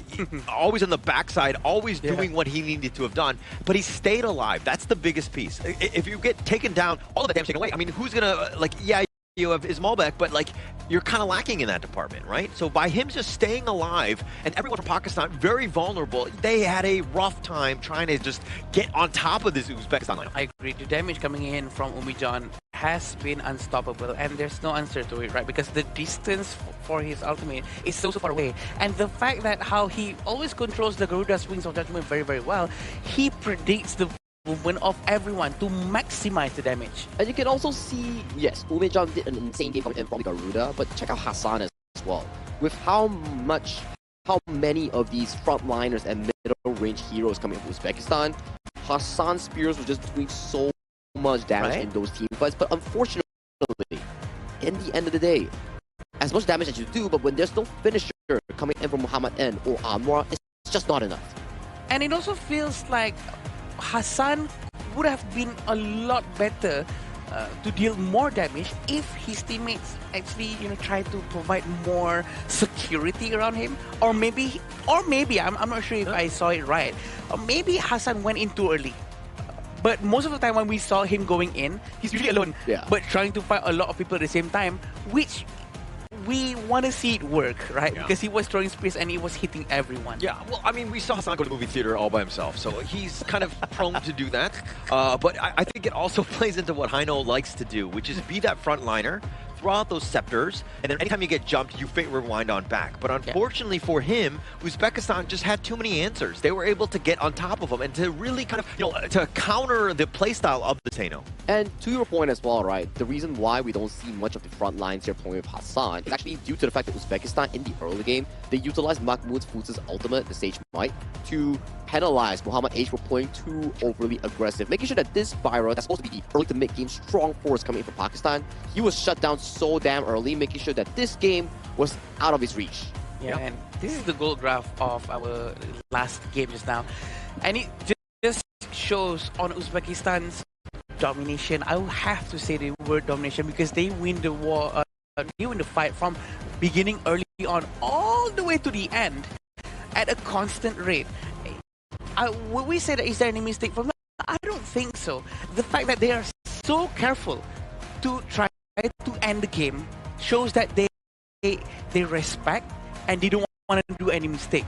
always on the backside, always doing what he needed to have done. But he stayed alive. That's the biggest piece. If you get taken down, all of the damage taken away, I mean, who's going to, like, yeah, you have Ismailbek, but like you're kind of lacking in that department, right? So by him just staying alive and everyone from Pakistan very vulnerable, they had a rough time trying to just get on top of this Uzbekistan line. I agree. The damage coming in from Umijan has been unstoppable, and there's no answer to it, right? Because the distance for his ultimate is so far away, and the fact that how he always controls the Garuda's Wings of Judgment very, very well, he predicts the movement of everyone to maximize the damage. And you can also see, yes, Umijan did an insane game from the Garuda, but check out Hassan as well. with how many of these frontliners and middle-range heroes coming from Uzbekistan, Hassan Spears was just doing so much damage in those team fights. But unfortunately, in the end of the day, as much damage as you do, but when there's no finisher coming in from Muhammad N or Anwar, it's just not enough. And it also feels like Hassan would have been a lot better to deal more damage if his teammates actually, try to provide more security around him, or maybe I'm not sure if I saw it right, or maybe Hassan went in too early. But most of the time when we saw him going in, he's usually alone, but trying to fight a lot of people at the same time, which we want to see it work, right? Because he was throwing spears and he was hitting everyone. Yeah, well, I mean, we saw Hassan go to the movie theater all by himself, so he's kind of prone to do that. But I think it also plays into what Heino likes to do, which is be that frontliner, throw out those scepters, and then anytime you get jumped, you rewind on back. But unfortunately for him, Uzbekistan just had too many answers. They were able to get on top of him and to really kind of, to counter the playstyle of the Heino. And to your point as well, right, the reason why we don't see much of the front lines here playing with Hassan is actually due to the fact that Uzbekistan, in the early game, they utilized Mahmoud Futz's ultimate, the Sage Might, to penalize Muhammad H for playing too overly aggressive, making sure that this Pyro, that's supposed to be the early to mid-game strong force coming in from Pakistan, he was shut down so damn early, making sure that this game was out of his reach. Yeah, and this is the goal graph of our last game just now. And it just shows on Uzbekistan's domination. I will have to say the word domination because they win the war, they win the fight from beginning early on all the way to the end at a constant rate. Would we say that is there any mistake from that? I don't think so. The fact that they are so careful to try to end the game shows that they respect and they don't want to do any mistake.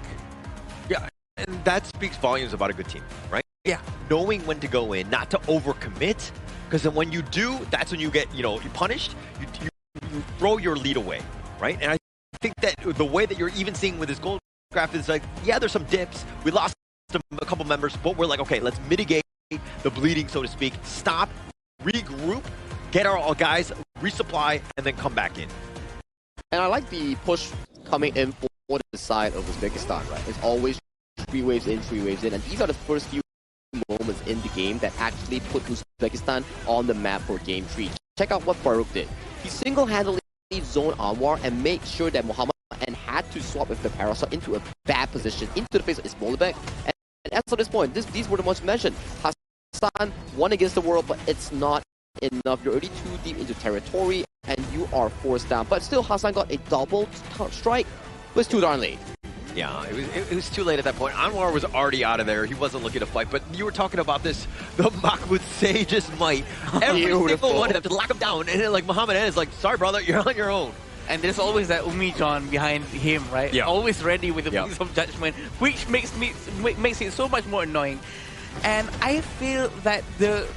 Yeah, and that speaks volumes about a good team, right? Yeah. Knowing when to go in, not to overcommit, because then when you do, that's when you get, you punished, you throw your lead away, right? And I think that the way that you're even seeing with this goal graph is like, yeah, there's some dips. We lost a couple members, but we're like, okay, let's mitigate the bleeding, so to speak. Stop, regroup, get our guys, resupply, and then come back in. And I like the push coming in for the side of Uzbekistan, right? It's always 3 waves in, 3 waves in, and these are the first few moments in the game that actually put Uzbekistan on the map for game 3. Check out what Farouk did. He single-handedly zoned Anwar and made sure that Muhammad and had to swap with the Parasol into a bad position, into the face of Ismolibek. And as of this point, these were the most mentioned. Hassan won against the world, but it's not enough. You're already too deep into territory, and you are forced down. But still, Hassan got a double strike. It was too darn late. Yeah, it was too late at that point. Anwar was already out of there. He wasn't looking to fight. But you were talking about this, the Mahmoud Sage's might. Every single one of them to lock him down. And then, like, Muhammad N is like, sorry, brother, you're on your own. And there's always that Umi-John behind him, right? Yeah. Always ready with the wings of judgment, which makes it so much more annoying. And I feel that the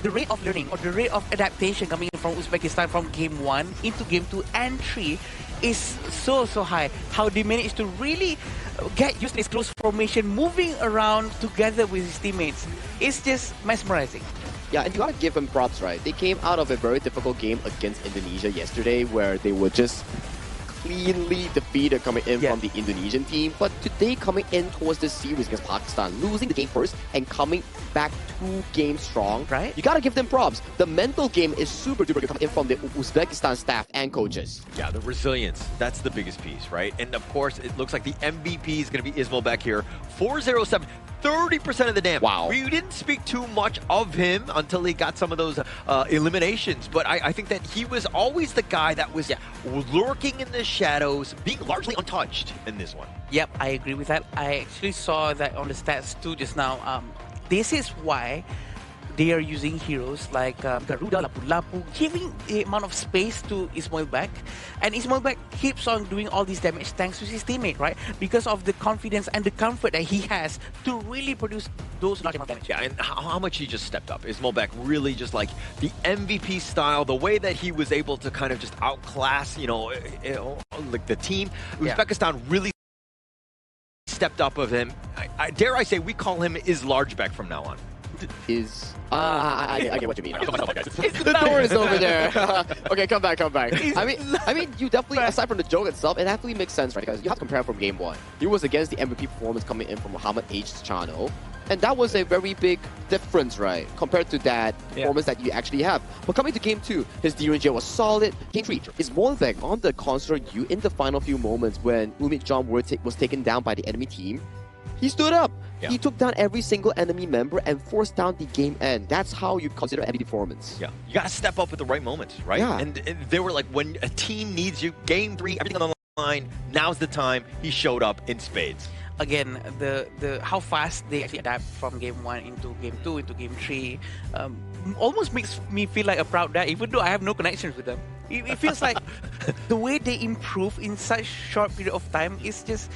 rate of learning or the rate of adaptation coming in from Uzbekistan from game 1 into game 2 and 3 is so high. How they managed to really get used to this close formation, moving around together with his teammates. It's just mesmerizing. Yeah, and you gotta give them props, right? They came out of a very difficult game against Indonesia yesterday where they were just cleanly defeated coming in from the Indonesian team. But today, coming in towards this series against Pakistan, losing the game first and coming back 2 games strong, right? You gotta give them props. The mental game is super duper good coming in from the Uzbekistan staff and coaches. Yeah, the resilience, that's the biggest piece, right? And of course, it looks like the MVP is going to be Ismail here. 407. 30% of the damage. Wow. We didn't speak too much of him until he got some of those eliminations, but I think that he was always the guy that was lurking in the shadows, being largely untouched in this one. Yep, I agree with that. I actually saw that on the stats too just now. This is why they are using heroes like Garuda, Lapu-Lapu, giving the amount of space to Ismailbek. And Ismailbek keeps on doing all this damage thanks to his teammate, right? Because of the confidence and the comfort that he has to really produce those large amount of damage. Yeah, and how much he just stepped up. Ismailbek really just like the MVP style, the way that he was able to kind of just outclass, like the team. Uzbekistan really stepped up of him. Dare I say, we call him Islargebeck from now on. is... I get what you mean. The door is over there. Okay, come back. I mean, you definitely, aside from the joke itself, it definitely makes sense, right? Because you have to compare from game one. He was against the MVP performance coming in from Muhammad H's channel. And that was a very big difference, right? Compared to that performance that you actually have. But coming to game 2, his DRNG was solid. Game 3 is one thing. On the console, you in the final few moments when Umit John was taken down by the enemy team, he stood up. He took down every single enemy member and forced down the game end. That's how you consider MVP performance. Yeah, you got to step up at the right moments, right? Yeah. And they were like, when a team needs you, game 3, everything on the line, now's the time. He showed up in spades. Again, the how fast they actually adapt from game 1 into game 2 into game 3 almost makes me feel like a proud dad, even though I have no connections with them. It feels like the way they improve in such short period of time is just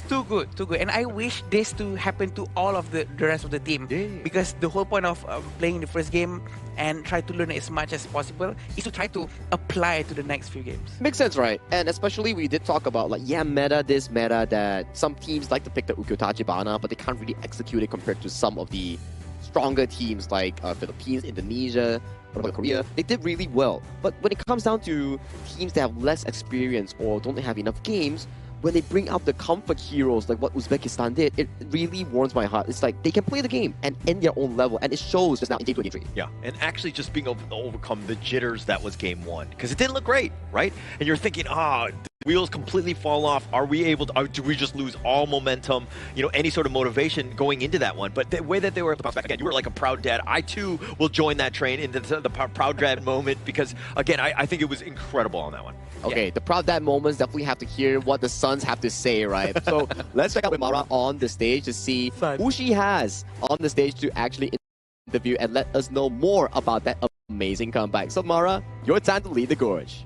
too good. And I wish this to happen to all of the rest of the team, because the whole point of playing the first game and try to learn as much as possible is to try to apply it to the next few games. Makes sense, right? And especially we did talk about like, meta this, meta that. Some teams like to pick the Ukyotachibana, but they can't really execute it compared to some of the stronger teams like Philippines, Indonesia, Korea. They did really well. But when it comes down to teams that have less experience or don't have enough games, when they bring out the comfort heroes like what Uzbekistan did, it really warms my heart. It's like they can play the game and in their own level, and it shows just now in game 2 and game 3. Yeah, and actually just being able to overcome the jitters that was game 1, because it didn't look great, right? And you're thinking, the wheels completely fall off. Are we able to, do we just lose all momentum, any sort of motivation going into that one? But the way that they were able to bounce back, again, you were like a proud dad. I too will join that train into the proud dad moment, because again, I think it was incredible on that one. Okay, the proud dad moments definitely have to hear what the Suns have to say, right? So let's check out with Mara on the stage to see who she has on the stage to actually interview and let us know more about that amazing comeback. So Mara, your time to lead the gorge.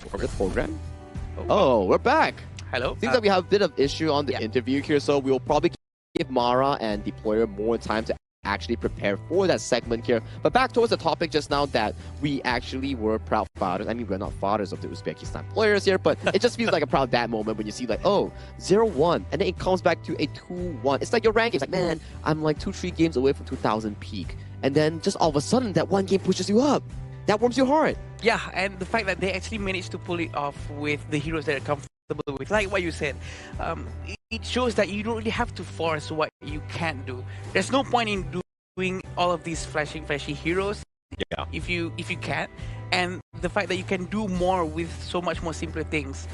For the program? Oh, we're back. Hello. Seems like we have a bit of issue on the interview here, so we'll probably give Mara and Deployer more time to actually prepare for that segment here. But back towards the topic just now that we actually were proud fathers. I mean, we're not fathers of the Uzbekistan players here, but it just feels like a proud dad moment when you see like, 0-1, and then it comes back to a 2-1. It's like your ranking. It's like, man, I'm like 2-3 games away from 2000 peak. And then just all of a sudden, that one game pushes you up. That warms your heart. Yeah, and the fact that they actually managed to pull it off with the heroes that are comfortable with, like what you said, it shows that you don't really have to force what you can't do. There's no point in doing all of these flashy heroes if you can't. And the fact that you can do more with so much more simpler things,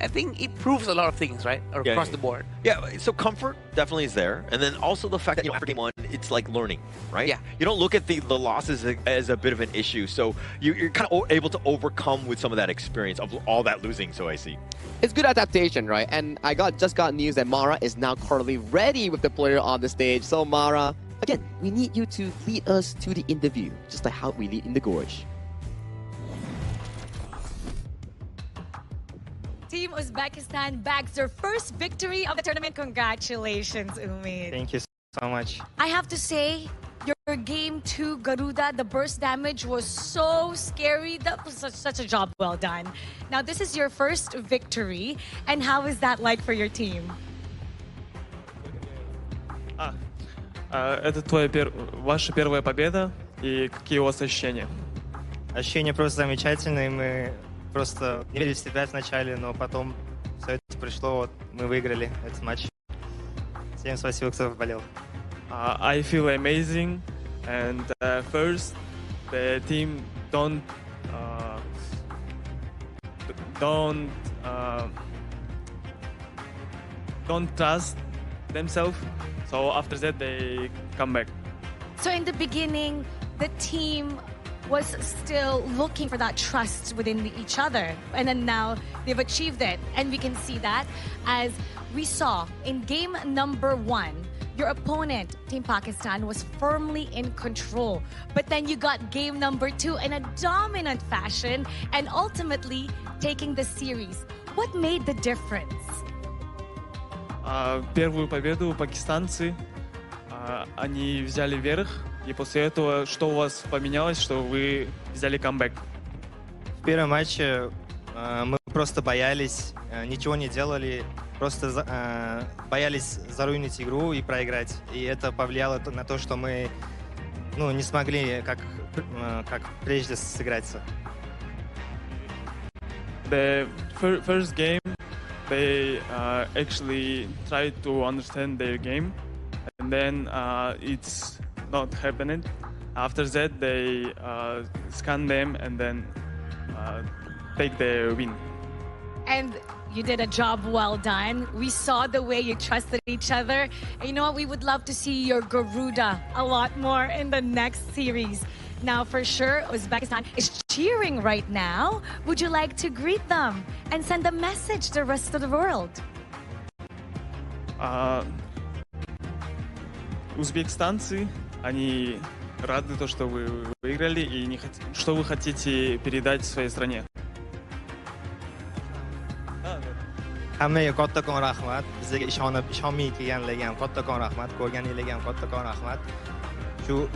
I think it proves a lot of things, right? Across the board. Yeah, so comfort definitely is there. And then also the fact that, after game 1, it's like learning, right? Yeah. You don't look at the losses as a bit of an issue. So you're kind of able to overcome with some of that experience of all that losing, so I see. It's good adaptation, right? And I just got news that Mara is now currently ready with the player on the stage. So Mara, again, we need you to lead us to the interview, just like how we lead in the gorge. Team Uzbekistan bags their first victory of the tournament. Congratulations, Umit. Thank you so much. I have to say, your game 2 Garuda, the burst damage was so scary. That was such a job well done. Now, this is your first victory. And how is that like for your team? Это ваша первая победа, и какие у вас ощущения? Ощущения просто замечательные. Мы просто не верили в себя вначале, но потом все это пришло, вот мы выиграли этот матч. Всем спасибо, кто болел. I feel amazing, and first the team don't trust themselves, so after that they come back. So in the beginning, the team was still looking for that trust within each other, and then now they've achieved it, and we can see that as we saw in game number 1. Your opponent, Team Pakistan, was firmly in control, but then you got game number 2 in a dominant fashion and ultimately taking the series. What made the difference? Первую победу пакистанцы, они взяли верх, И после этого, что у вас поменялось, что вы взяли камбэк? В первом матче мы просто боялись, ничего не делали, просто боялись заруинить игру и проиграть. И это повлияло на то, что мы не смогли как прежде сыграться. The first game, they actually tried to understand their game, and then it's not happening. After that, they scan them and then take the win. And you did a job well done. We saw the way you trusted each other. And you know what? We would love to see your Garuda a lot more in the next series. Now, for sure, Uzbekistan is cheering right now. Would you like to greet them and send a message to the rest of the world? Узбекистанцы, они рады то, что вы выиграли, и что вы хотите передать своей стране? Hammaga kattakon rahmat. Bizga ishonmay kelganlarga ham kattakon rahmat. Ko'rganinglarga ham kattakon rahmat. Shu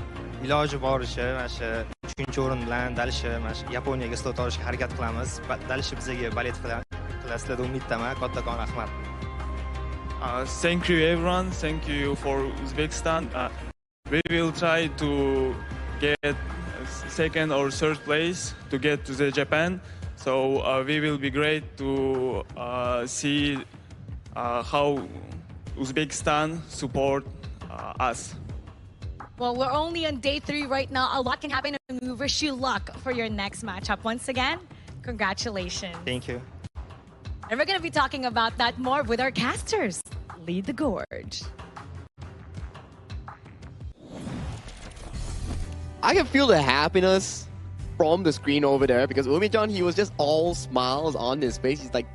iloji boricha mana shu 3-o'rin bilan dalishi mana shu Yaponiyaga slot olishga harakat qilamiz. Dalishi bizga balet qilasizlar deb umiddaman. Kattakon rahmat. Thank you everyone. Thank you for Uzbekistan. We will try to get second or third place to get to the Japan. So we will be great to see how Uzbekistan support us. Well, we're only on day 3 right now. A lot can happen, and we wish you luck for your next matchup. Once again, congratulations. Thank you. And we're going to be talking about that more with our casters. Lead the gorge. I can feel the happiness from the screen over there because Umi-chan, he was just all smiles on his face. He's like,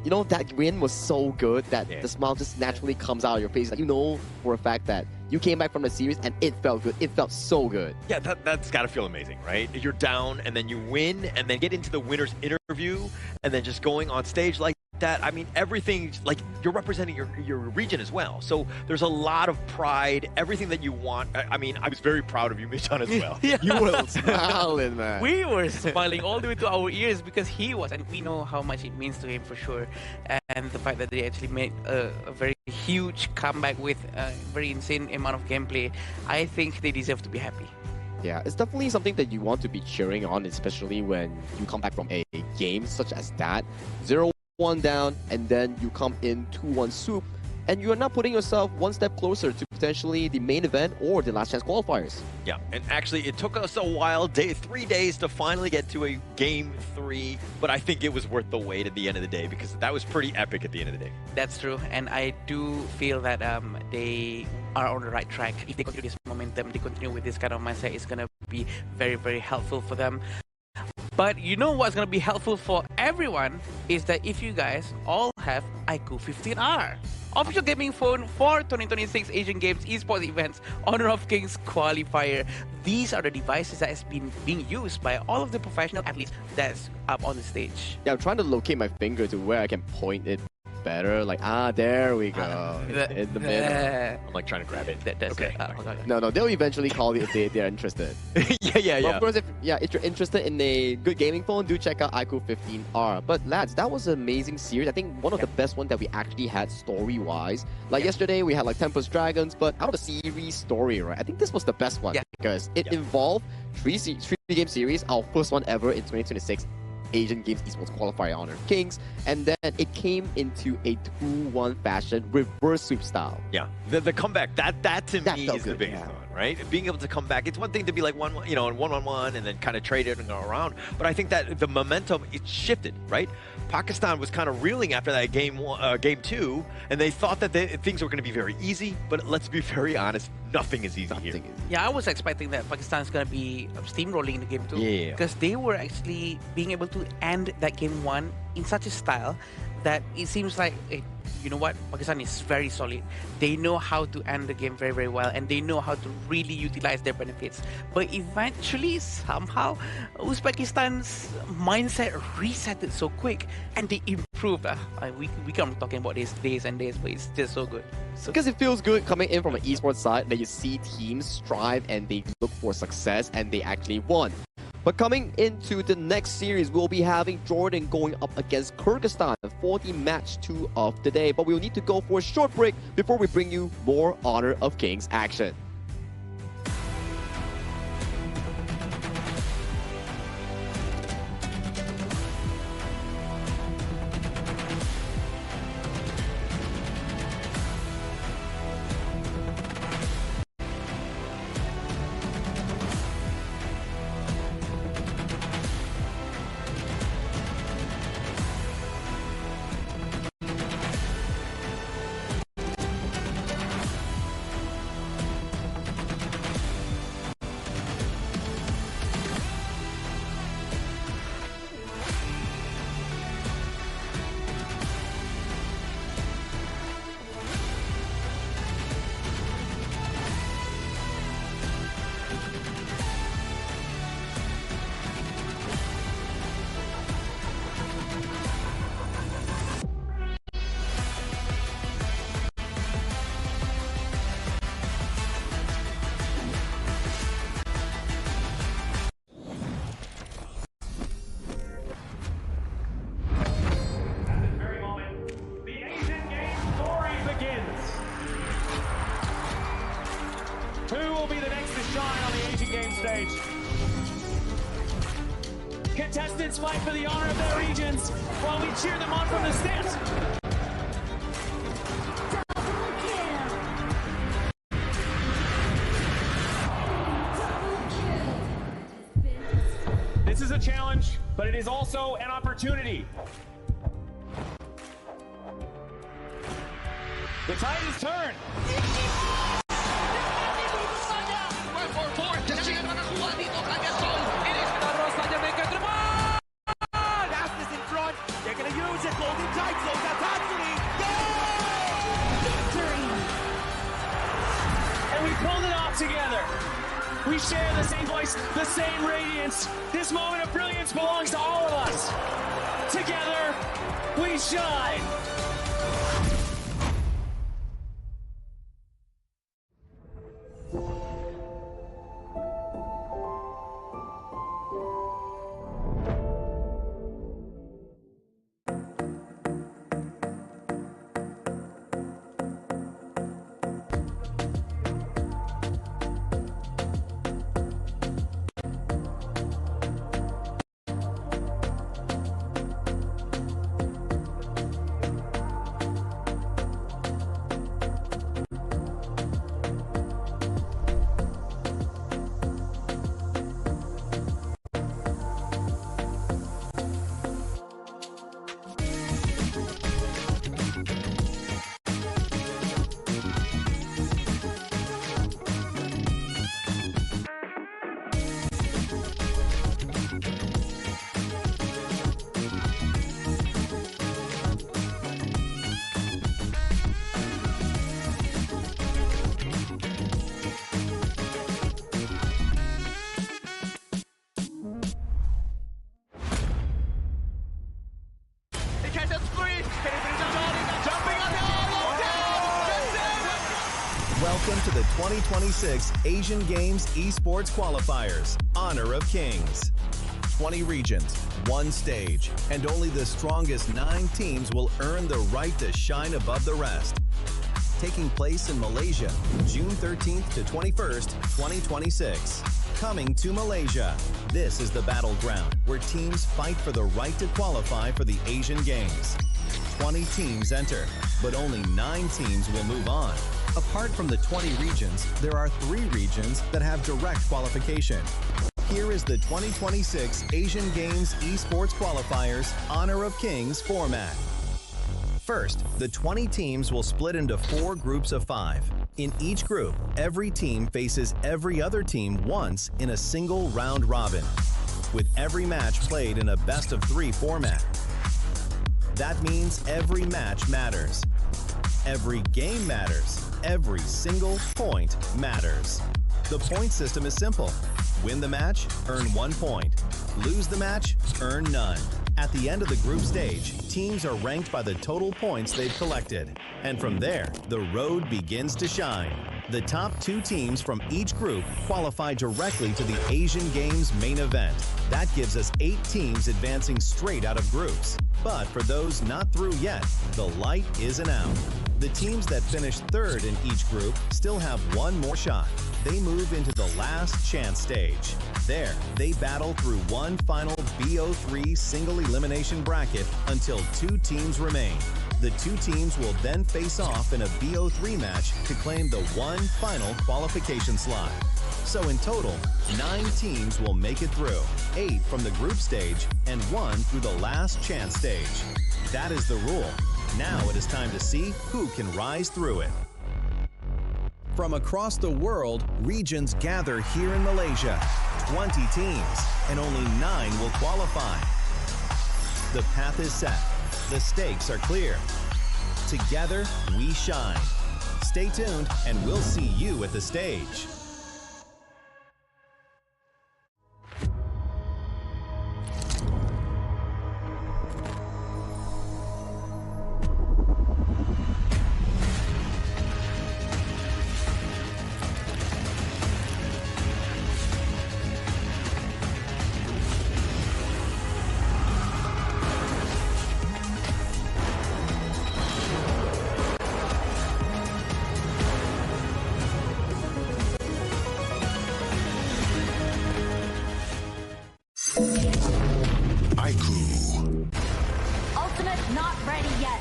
you know, that win was so good that the smile just naturally comes out of your face. Like, you know for a fact that you came back from the series and it felt good. It felt so good. Yeah, that's got to feel amazing, right? You're down and then you win and then get into the winner's interview and then just going on stage like that. I mean, everything, like, you're representing your region as well. So there's a lot of pride, everything that you want. I mean, I was very proud of you, Michan, as well. Yeah. You were smiling, man. We were smiling all the way to our ears because he was, and we know how much it means to him for sure. And the fact that they actually made a very huge comeback with a very insane amount of gameplay, I think they deserve to be happy. Yeah, it's definitely something that you want to be cheering on, especially when you come back from a game such as that. 0-1 down, and then you come in 2-1 swoop, and you are now putting yourself one step closer to potentially the main event or the last chance qualifiers. Yeah, and actually it took us a while, 3 days to finally get to a game 3, but I think it was worth the wait at the end of the day because that was pretty epic at the end of the day. That's true, and I do feel that they are on the right track. If they continue this momentum, they continue with this kind of mindset, it's going to be very, very helpful for them. But you know what's going to be helpful for everyone is that if you guys all have iQOO 15R, official gaming phone for 2026 Asian Games Esports Events Honor of Kings Qualifier. These are the devices that has been being used by all of the professional athletes that's up on the stage. Yeah, I'm trying to locate my finger to where I can point it better. Like, there we go. In the middle. I'm like trying to grab it. That's okay. No, they'll eventually call it if they're interested. yeah. But of course, if you're interested in a good gaming phone, do check out iQOO 15R. But lads, that was an amazing series. I think one of the best ones that we actually had story-wise. Like yesterday, we had like Tempest Dragons, but out of the series story, right? I think this was the best one because it involved three-game series, our first one ever in 2026. Asian Games Esports Qualifier Honor of Kings, and then it came into a 2-1 fashion, reverse sweep style. Yeah, the comeback, that to me is the biggest one, right? Being able to come back, it's one thing to be like 1-1-1 and then kind of trade it and go around, but I think that the momentum, it shifted, right? Pakistan was kind of reeling after that game 2, and they thought that things were going to be very easy, but let's be very honest, nothing is easy here. Yeah, I was expecting that Pakistan is going to be steamrolling in the game 2. Yeah. Because they were actually being able to end that game 1 in such a style that it seems like, you know what, Pakistan is very solid. They know how to end the game very, very well, and they know how to really utilize their benefits. But eventually, somehow, Uzbekistan's mindset reset it so quick, and they improved. We come talking about this days and days, but it's just so good. Because it feels good coming in from an esports side that you see teams strive and they look for success and they actually won. But coming into the next series, we'll be having Jordan going up against Kyrgyzstan for the match 2 of the day. But we'll need to go for a short break before we bring you more Honor of Kings action. Who will be the next to shine on the Asian Games stage? Contestants fight for the honor of their regions while we cheer them on from the stands. This is a challenge, but it is also an opportunity. The tide is turned. Fastest in front. They're going to use it. Holding tight. Close out Tatsumi. Victory! And we pulled it off together. We share the same voice, the same radiance. This moment of brilliance belongs to all of us. Together, we shine. Welcome to the 2026 Asian Games Esports Qualifiers, Honor of Kings. 20 regions, 1 stage, and only the strongest 9 teams will earn the right to shine above the rest. Taking place in Malaysia, June 13th to 21st, 2026. Coming to Malaysia, this is the battleground where teams fight for the right to qualify for the Asian Games. 20 teams enter, but only 9 teams will move on. Apart from the 20 regions, there are 3 regions that have direct qualification. Here is the 2026 Asian Games Esports Qualifiers Honor of Kings format. First, the 20 teams will split into 4 groups of 5. In each group, every team faces every other team once in a single round robin, with every match played in a best-of-3 format. That means every match matters. Every game matters. Every single point matters. The point system is simple. Win the match, earn 1 point. Lose the match, earn none. At the end of the group stage, teams are ranked by the total points they've collected. And from there, the road begins to shine. The top 2 teams from each group qualify directly to the Asian Games main event. That gives us 8 teams advancing straight out of groups. But for those not through yet, the light isn't out. The teams that finish 3rd in each group still have one more shot. They move into the last chance stage. There, they battle through one final BO3 single elimination bracket until 2 teams remain. The 2 teams will then face off in a BO3 match to claim the one final qualification slot. So in total, 9 teams will make it through, 8 from the group stage and 1 through the last chance stage. That is the rule. Now it is time to see who can rise through it. From across the world, regions gather here in Malaysia. 20 teams, and only 9 will qualify. The path is set. The stakes are clear. Together, we shine. Stay tuned, and we'll see you at the stage. Ultimate not ready yet.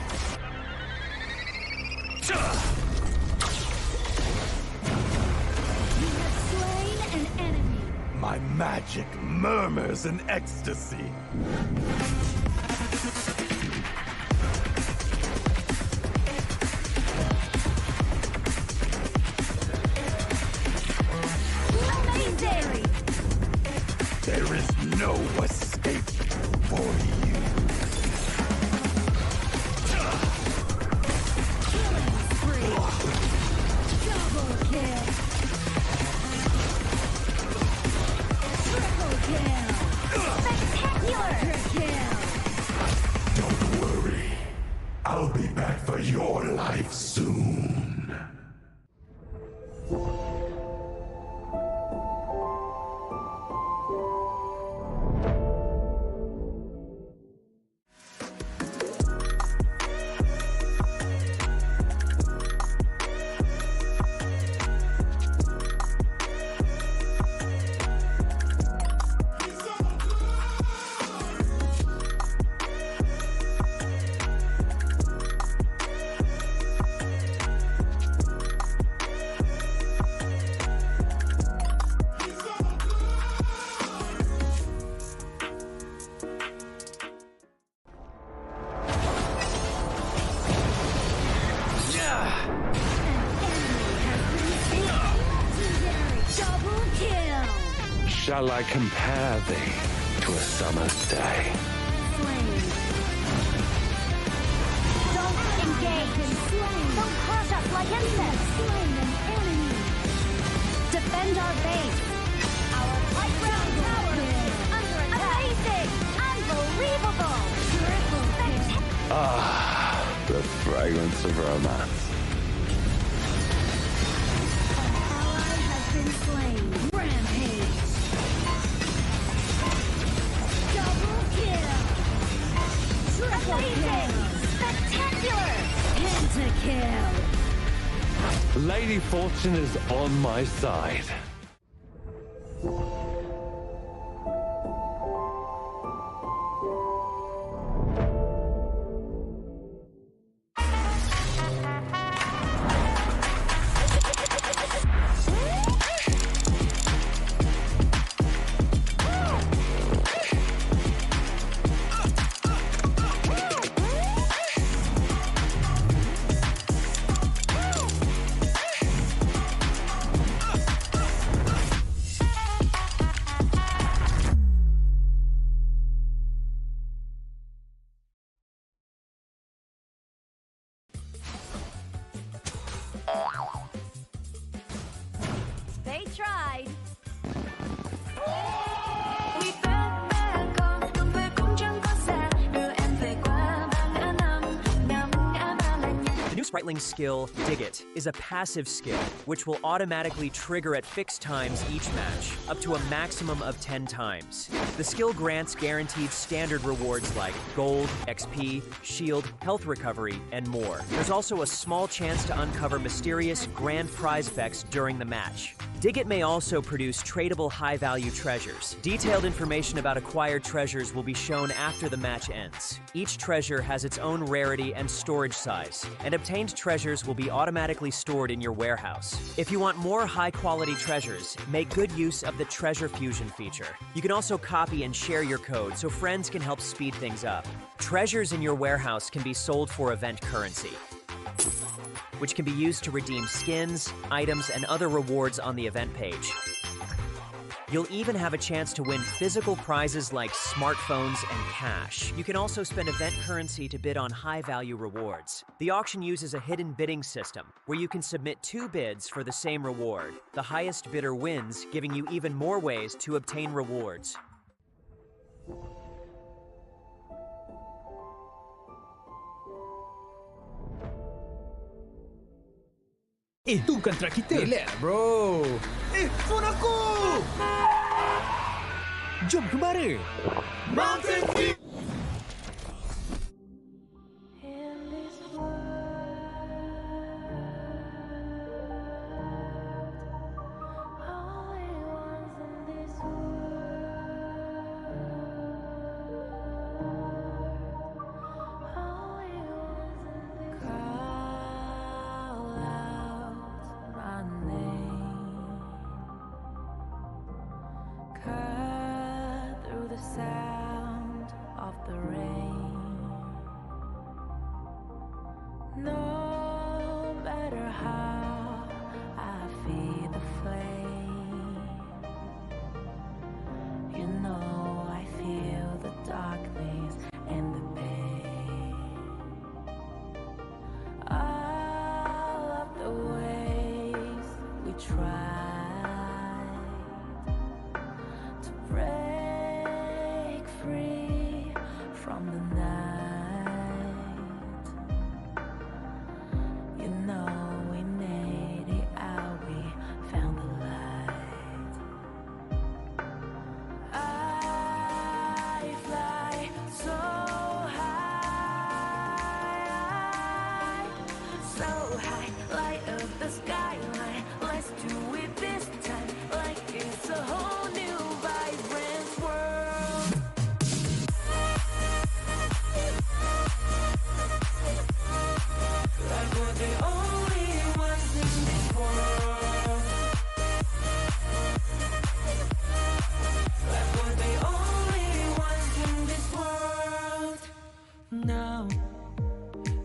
You have slain an enemy. My magic murmurs in ecstasy. Amazing! There is no escape for you. Killing spree. Double kill. Triple kill. Spectacular kill. Don't worry. I'll be back for your life soon. Double kill. Shall I compare thee to a summer's day? Slain. Don't engage. Slain. Don't crush us like insects. Slain an enemy. Defend our base. Our high ground tower is under attack. Amazing. Unbelievable. Triple kill. Ah, the fragrance of romance. Ally has been slain. Rampage. Double kill. Triple kill. Spectacular. Pentakill. Lady Fortune is on my side. They tried. We felt bad, không về cũng chẳng có xa. Spriteling skill, Dig It, is a passive skill, which will automatically trigger at fixed times each match, up to a maximum of 10 times. The skill grants guaranteed standard rewards like gold, XP, shield, health recovery, and more. There's also a small chance to uncover mysterious grand prize effects during the match. Dig It may also produce tradable high-value treasures. Detailed information about acquired treasures will be shown after the match ends. Each treasure has its own rarity and storage size, and obtained treasures will be automatically stored in your warehouse. If you want more high-quality treasures, make good use of the Treasure Fusion feature. You can also copy and share your code so friends can help speed things up. Treasures in your warehouse can be sold for event currency, which can be used to redeem skins, items, and other rewards on the event page. You'll even have a chance to win physical prizes like smartphones and cash. You can also spend event currency to bid on high-value rewards. The auction uses a hidden bidding system, where you can submit 2 bids for the same reward. The highest bidder wins, giving you even more ways to obtain rewards. Itu kan track kita. Relax, bro. Phone aku! Jom kembara. Mountain Dew!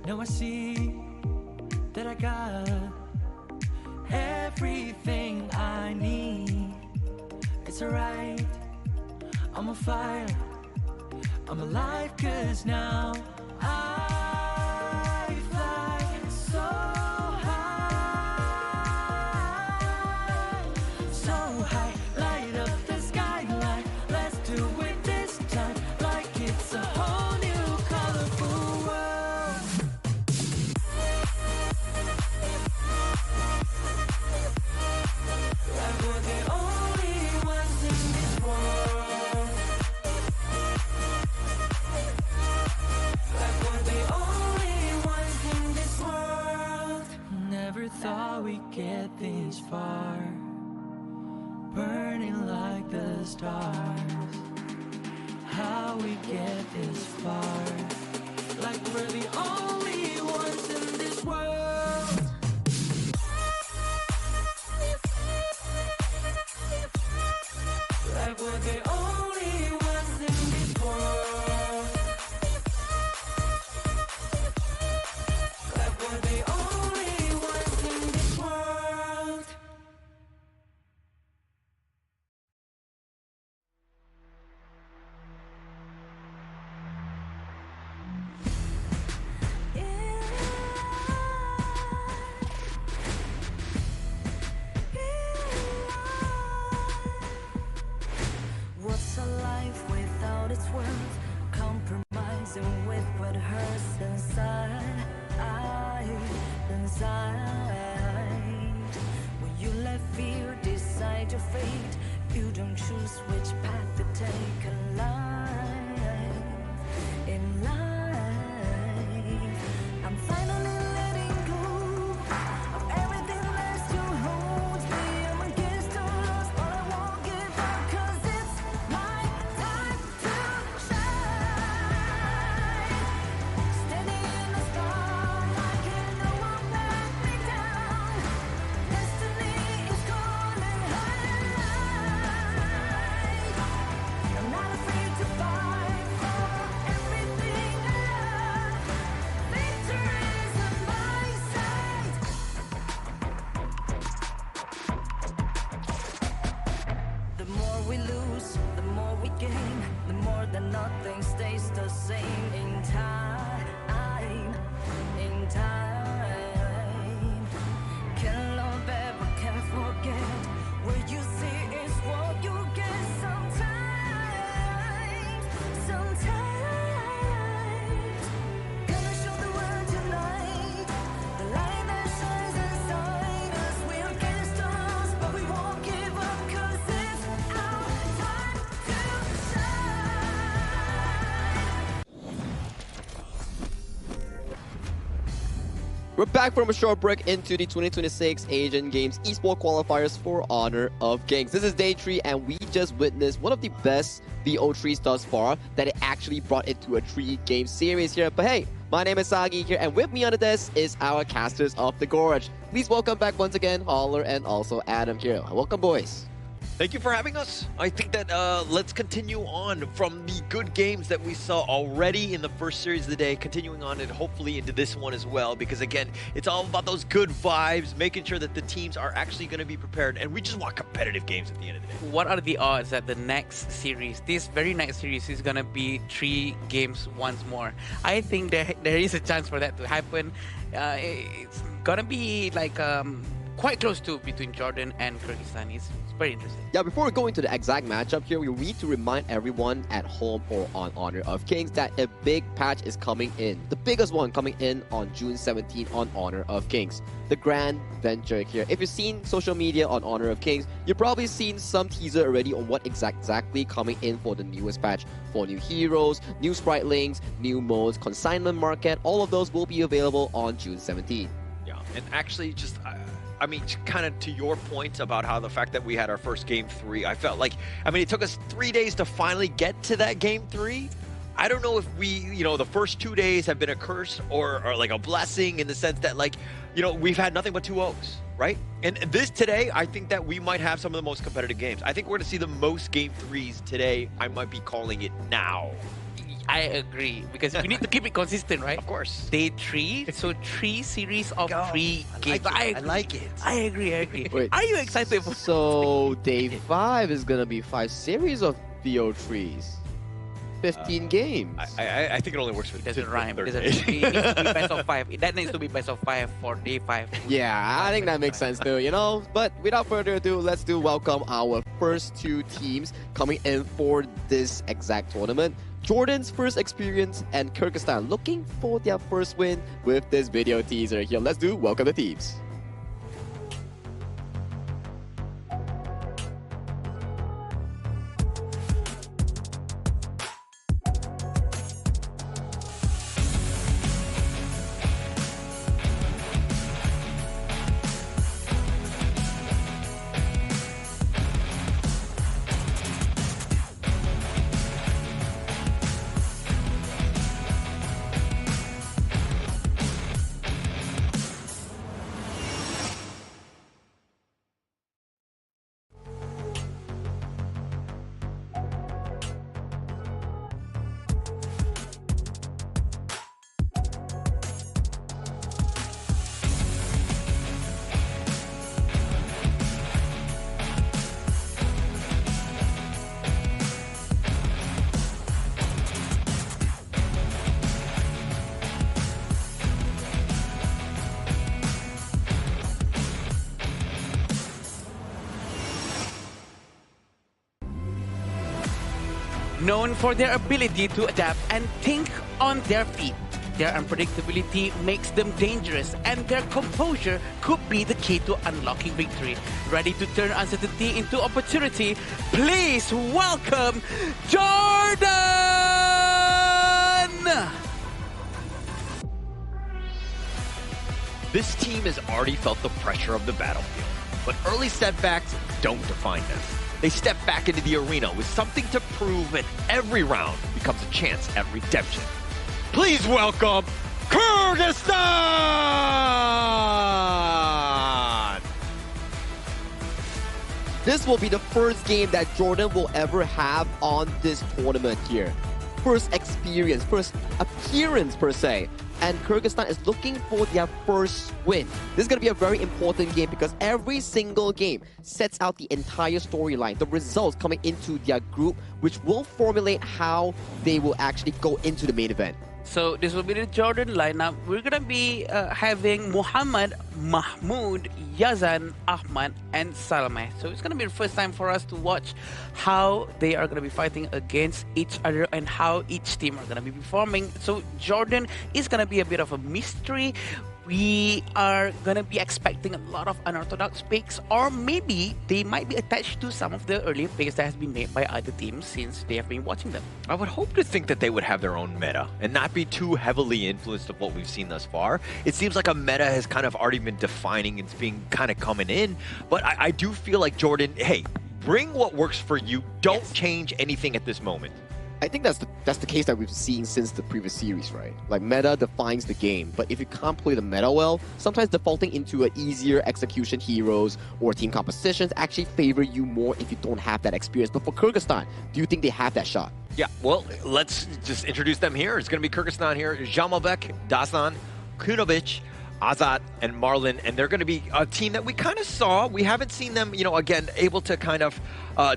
Now I see that I got everything I need. It's alright, I'm on fire, I'm alive, 'cause now I fly so high, so high, light up the skyline. Let's do it this time, like it's a whole new colorful world. Like we're the only ones in this world. Like we're the only ones in this world. Never thought we'd get this far, burning like the stars. How we get this far, like we're the only ones in this world. Like we're the only ones in this world. Like we're the only ones in this world. What's a life without its worth? Compromising with what hurts inside. I fight your fate. You don't choose which path to take alive. In life, I'm finally letting go of everything that still holds me. I'm against all odds, but I won't give up, 'cause it's my time to shine. Standing in the starlight, can no one back me down. Destiny is calling high. I'm not afraid to fight for everything I love. Victory's on my side. The more we lose, the more we gain. The more that nothing stays the same. In time, in time. Can love ever, can forget. What you see is what you get. Sometimes, gonna show the world tonight. The light that shines inside us. We're against the odds, but we won't give up, 'cause it's our time to shine. We're back from a short break into the 2026 Asian Games Esports Qualifiers for Honor of Kings. This is Day 3, and we just witnessed one of the best VO3s thus far that it actually brought it to a 3-game series here. But hey, my name is Sagi here, and with me on the desk is our casters of the Gorge. Please welcome back once again Holler and also Adam here. Welcome, boys. Thank you for having us. I think that let's continue on from the good games that we saw already in the first series of the day, continuing on and hopefully into this one as well, because again, it's all about those good vibes, making sure that the teams are actually going to be prepared, and we just want competitive games at the end of the day. What are the odds that the next series, this very next series, is gonna be 3 games once more? I think there is a chance for that to happen. It's gonna be like quite close to between Jordan and Kyrgyzstan. It's very interesting. Yeah, before we go into the exact matchup here, we need to remind everyone at home or on Honor of Kings that a big patch is coming in. The biggest one coming in on June 17 on Honor of Kings. The Grand Venture here. If you've seen social media on Honor of Kings, you've probably seen some teaser already on what exactly coming in for the newest patch. For new heroes, new sprite links, new modes, consignment market, all of those will be available on June 17. Yeah, and actually just... I mean, kind of to your point about how the fact that we had our first game 3, I felt like, I mean, it took us 3 days to finally get to that game 3. I don't know if we, the first 2 days have been a curse or like a blessing, in the sense that, like, we've had nothing but 2-0s, right? And this today, I think that we might have some of the most competitive games. I think we're going to see the most game 3s today. I might be calling it now. I agree, because we need to keep it consistent, right? Of course. Day 3, so 3 series of 3 games. I like it. I agree. Wait, are you excited for? So Day 5 is gonna be 5 series of VO3s. 15 games. I think it only works for it doesn't rhyme. It needs to be best of 5. That needs to be best of 5 for Day 5. Yeah, I think that makes sense too, But without further ado, let's welcome our first 2 teams coming in for this exact tournament. Jordan's first experience and Kyrgyzstan looking for their first win with this video teaser here. Let's welcome the teams. Known for their ability to adapt and think on their feet, Their unpredictability makes them dangerous, and their composure could be the key to unlocking victory. Ready to turn uncertainty into opportunity? Please welcome Jordan! This team has already felt the pressure of the battlefield, but early setbacks don't define them. They step back into the arena with something to prove, and every round becomes a chance at redemption. Please welcome Kyrgyzstan! This will be the first game that Jordan will ever have on this tournament here. First experience, first appearance per se. And Kyrgyzstan is looking for their first win. This is going to be a very important game because every single game sets out the entire storyline, the results coming into their group, which will formulate how they will actually go into the main event. So this will be the Jordan lineup. We're going to be having Muhammad, Mahmoud, Yazan, Ahmad, and Salmeh. So it's going to be the first time for us to watch how they are going to be fighting against each other and how each team are going to be performing. So Jordan is going to be a bit of a mystery. We are going to be expecting a lot of unorthodox picks, or maybe they might be attached to some of the earlier picks that has been made by other teams since they have been watching them. I would hope to think that they would have their own meta and not be too heavily influenced of what we've seen thus far. It seems like a meta has kind of already been defining and it's being kind of coming in, but I do feel like Jordan, hey, bring what works for you. Don't change anything at this moment. I think that's the case that we've seen since the previous series, right? Like, meta defines the game, but if you can't play the meta well, sometimes defaulting into an easier execution heroes or team compositions actually favor you more if you don't have that experience. But for Kyrgyzstan, do you think they have that shot? Yeah, well, let's just introduce them here. It's going to be Kyrgyzstan here. Jamalbek, Dastan, Kunovic, Azat, and Marlin, and they're going to be a team that we kind of saw. We haven't seen them, you know, again, able to kind of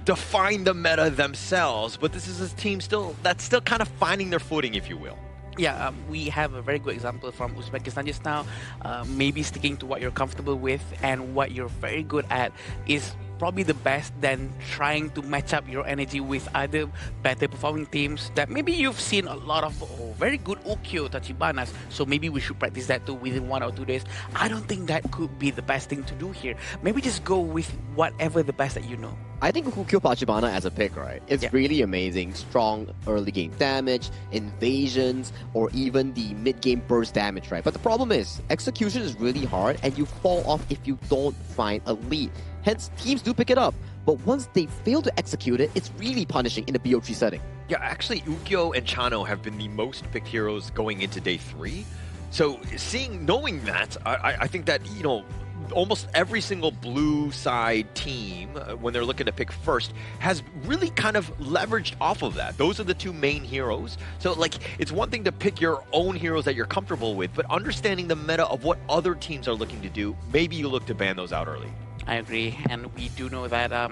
define the meta themselves, but this is a team that's still kind of finding their footing, if you will. Yeah, we have a very good example from Uzbekistan just now. Maybe sticking to what you're comfortable with and what you're very good at is probably the best than trying to match up your energy with other better performing teams that maybe you've seen a lot of very good Ukyo Tachibanas, so maybe we should practice that too within 1 or 2 days. I don't think that could be the best thing to do here. Maybe just go with whatever the best that you know. I think Ukyo Tachibana as a pick, right? It's really amazing. Strong early game damage, invasions, or even the mid-game burst damage, right? But the problem is, execution is really hard and you fall off if you don't find a lead. Hence, teams do pick it up, but once they fail to execute it, it's really punishing in a BO3 setting. Yeah, actually, Ukyo and Chano have been the most picked heroes going into day 3. So, knowing that, I think that, you know, almost every single blue side team, when they're looking to pick first, has really kind of leveraged off of that. Those are the two main heroes. So, like, it's one thing to pick your own heroes that you're comfortable with, but understanding the meta of what other teams are looking to do, maybe you look to ban those out early. I agree, and we do know that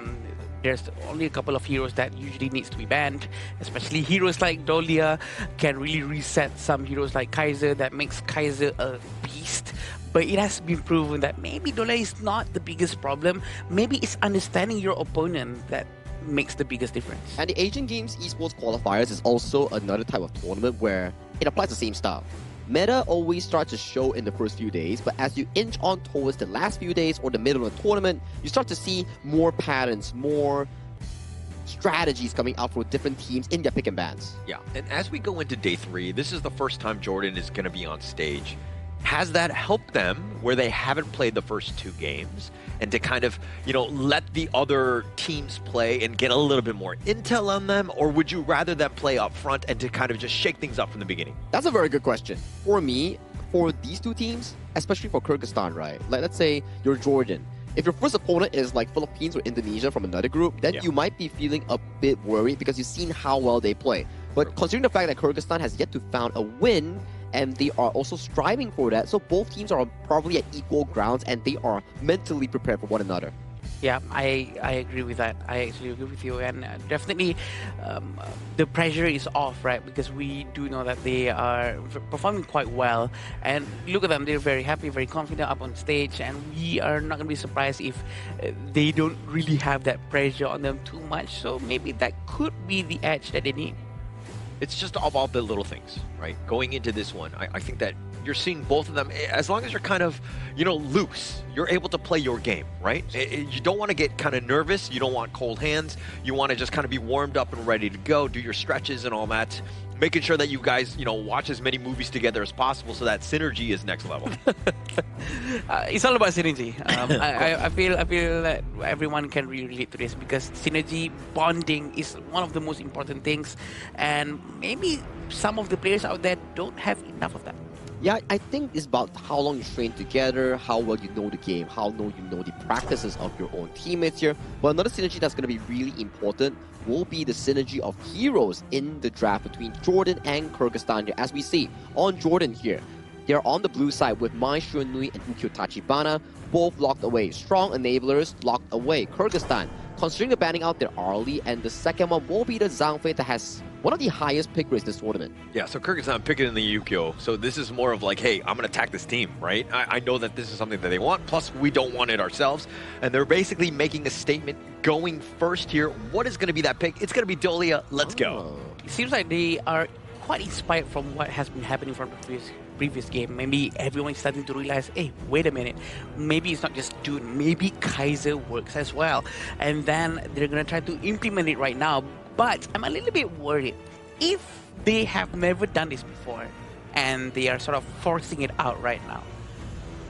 there's only a couple of heroes that usually needs to be banned, especially heroes like Dolia can really reset some heroes like Kaiser that makes Kaiser a beast. But it has been proven that maybe Dolia is not the biggest problem. Maybe it's understanding your opponent that makes the biggest difference. And the Asian Games Esports Qualifiers is also another type of tournament where it applies the same style. Meta always starts to show in the first few days, but as you inch on towards the last few days or the middle of the tournament, you start to see more patterns, more strategies coming out for different teams in their pick and bans. Yeah, and as we go into day 3, this is the first time Jordan is going to be on stage. Has that helped them where they haven't played the first 2 games and to kind of, you know, let the other teams play and get a little bit more intel on them? Or would you rather them play up front and to kind of just shake things up from the beginning? That's a very good question. For me, for these 2 teams, especially for Kyrgyzstan, right? Like, let's say you're Jordan. If your first opponent is like Philippines or Indonesia from another group, then you might be feeling a bit worried because you've seen how well they play. But considering the fact that Kyrgyzstan has yet to found a win, and they are also striving for that, so both teams are probably at equal grounds and they are mentally prepared for one another. Yeah, I agree with that. I actually agree with you, and definitely the pressure is off, right? Because we do know that they are performing quite well, and look at them, they're very happy, very confident up on stage, and we are not going to be surprised if they don't really have that pressure on them too much, so maybe that could be the edge that they need. It's just about the little things, right? Going into this one, I think that you're seeing both of them, as long as you're kind of, loose, you're able to play your game, right? You don't want to get kind of nervous. You don't want cold hands. You want to just kind of be warmed up and ready to go, do your stretches and all that. Making sure that you guys, watch as many movies together as possible so that synergy is next level. It's all about synergy. I feel that everyone can really relate to this because synergy, bonding is one of the most important things, and maybe some of the players out there don't have enough of that. Yeah, I think it's about how long you train together, how well you know the game, how well you know the practices of your own teammates here. But another synergy that's going to be really important will be the synergy of heroes in the draft between Jordan and Kyrgyzstan here. As we see on Jordan here, they're on the blue side with Mai Shunui and Ukyo Tachibana, both locked away. Strong enablers locked away. Kyrgyzstan considering the banning out their Arlie, and the second one will be the Zhang Fei that has one of the highest pick rates this tournament. Yeah, so Kyrgyzstan picking in the Yukio. So this is more of like, hey, I'm going to attack this team, right? I know that this is something that they want, plus we don't want it ourselves. And they're basically making a statement going first here. What is going to be that pick? It's going to be Dolia. Let's go. It seems like they are quite inspired from what has been happening from the previous game. Maybe everyone's starting to realize, hey, wait a minute, maybe it's not just Dune, maybe Kaiser works as well. And then they're going to try to implement it right now. But I'm a little bit worried. If they have never done this before and they are sort of forcing it out right now,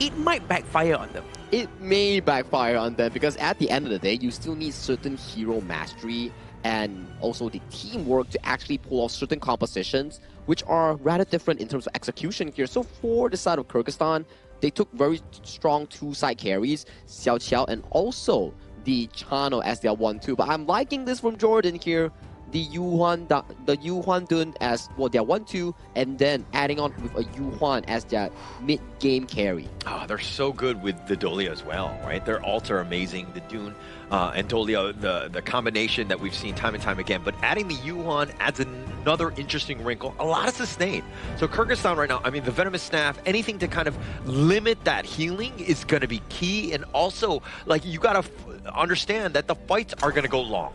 it might backfire on them. It may backfire on them because at the end of the day, you still need certain hero mastery and also the teamwork to actually pull off certain compositions, which are rather different in terms of execution here. So for the side of Kyrgyzstan, they took very strong two-side carries, Xiao Qiao and also the Chano as their 1-2. But I'm liking this from Jordan here. The Yuhuan Dun as well, their 1-2, and then adding on with a Yuhuan as their mid-game carry. They're so good with the Dolia as well, right? Their ults are amazing. The Dune and Dolia, the combination that we've seen time and time again. But adding the Yuhuan adds another interesting wrinkle. A lot of sustain. So Kyrgyzstan right now, I mean, the Venomous Staff, anything to kind of limit that healing is going to be key. And also, like, you got to understand that the fights are going to go long.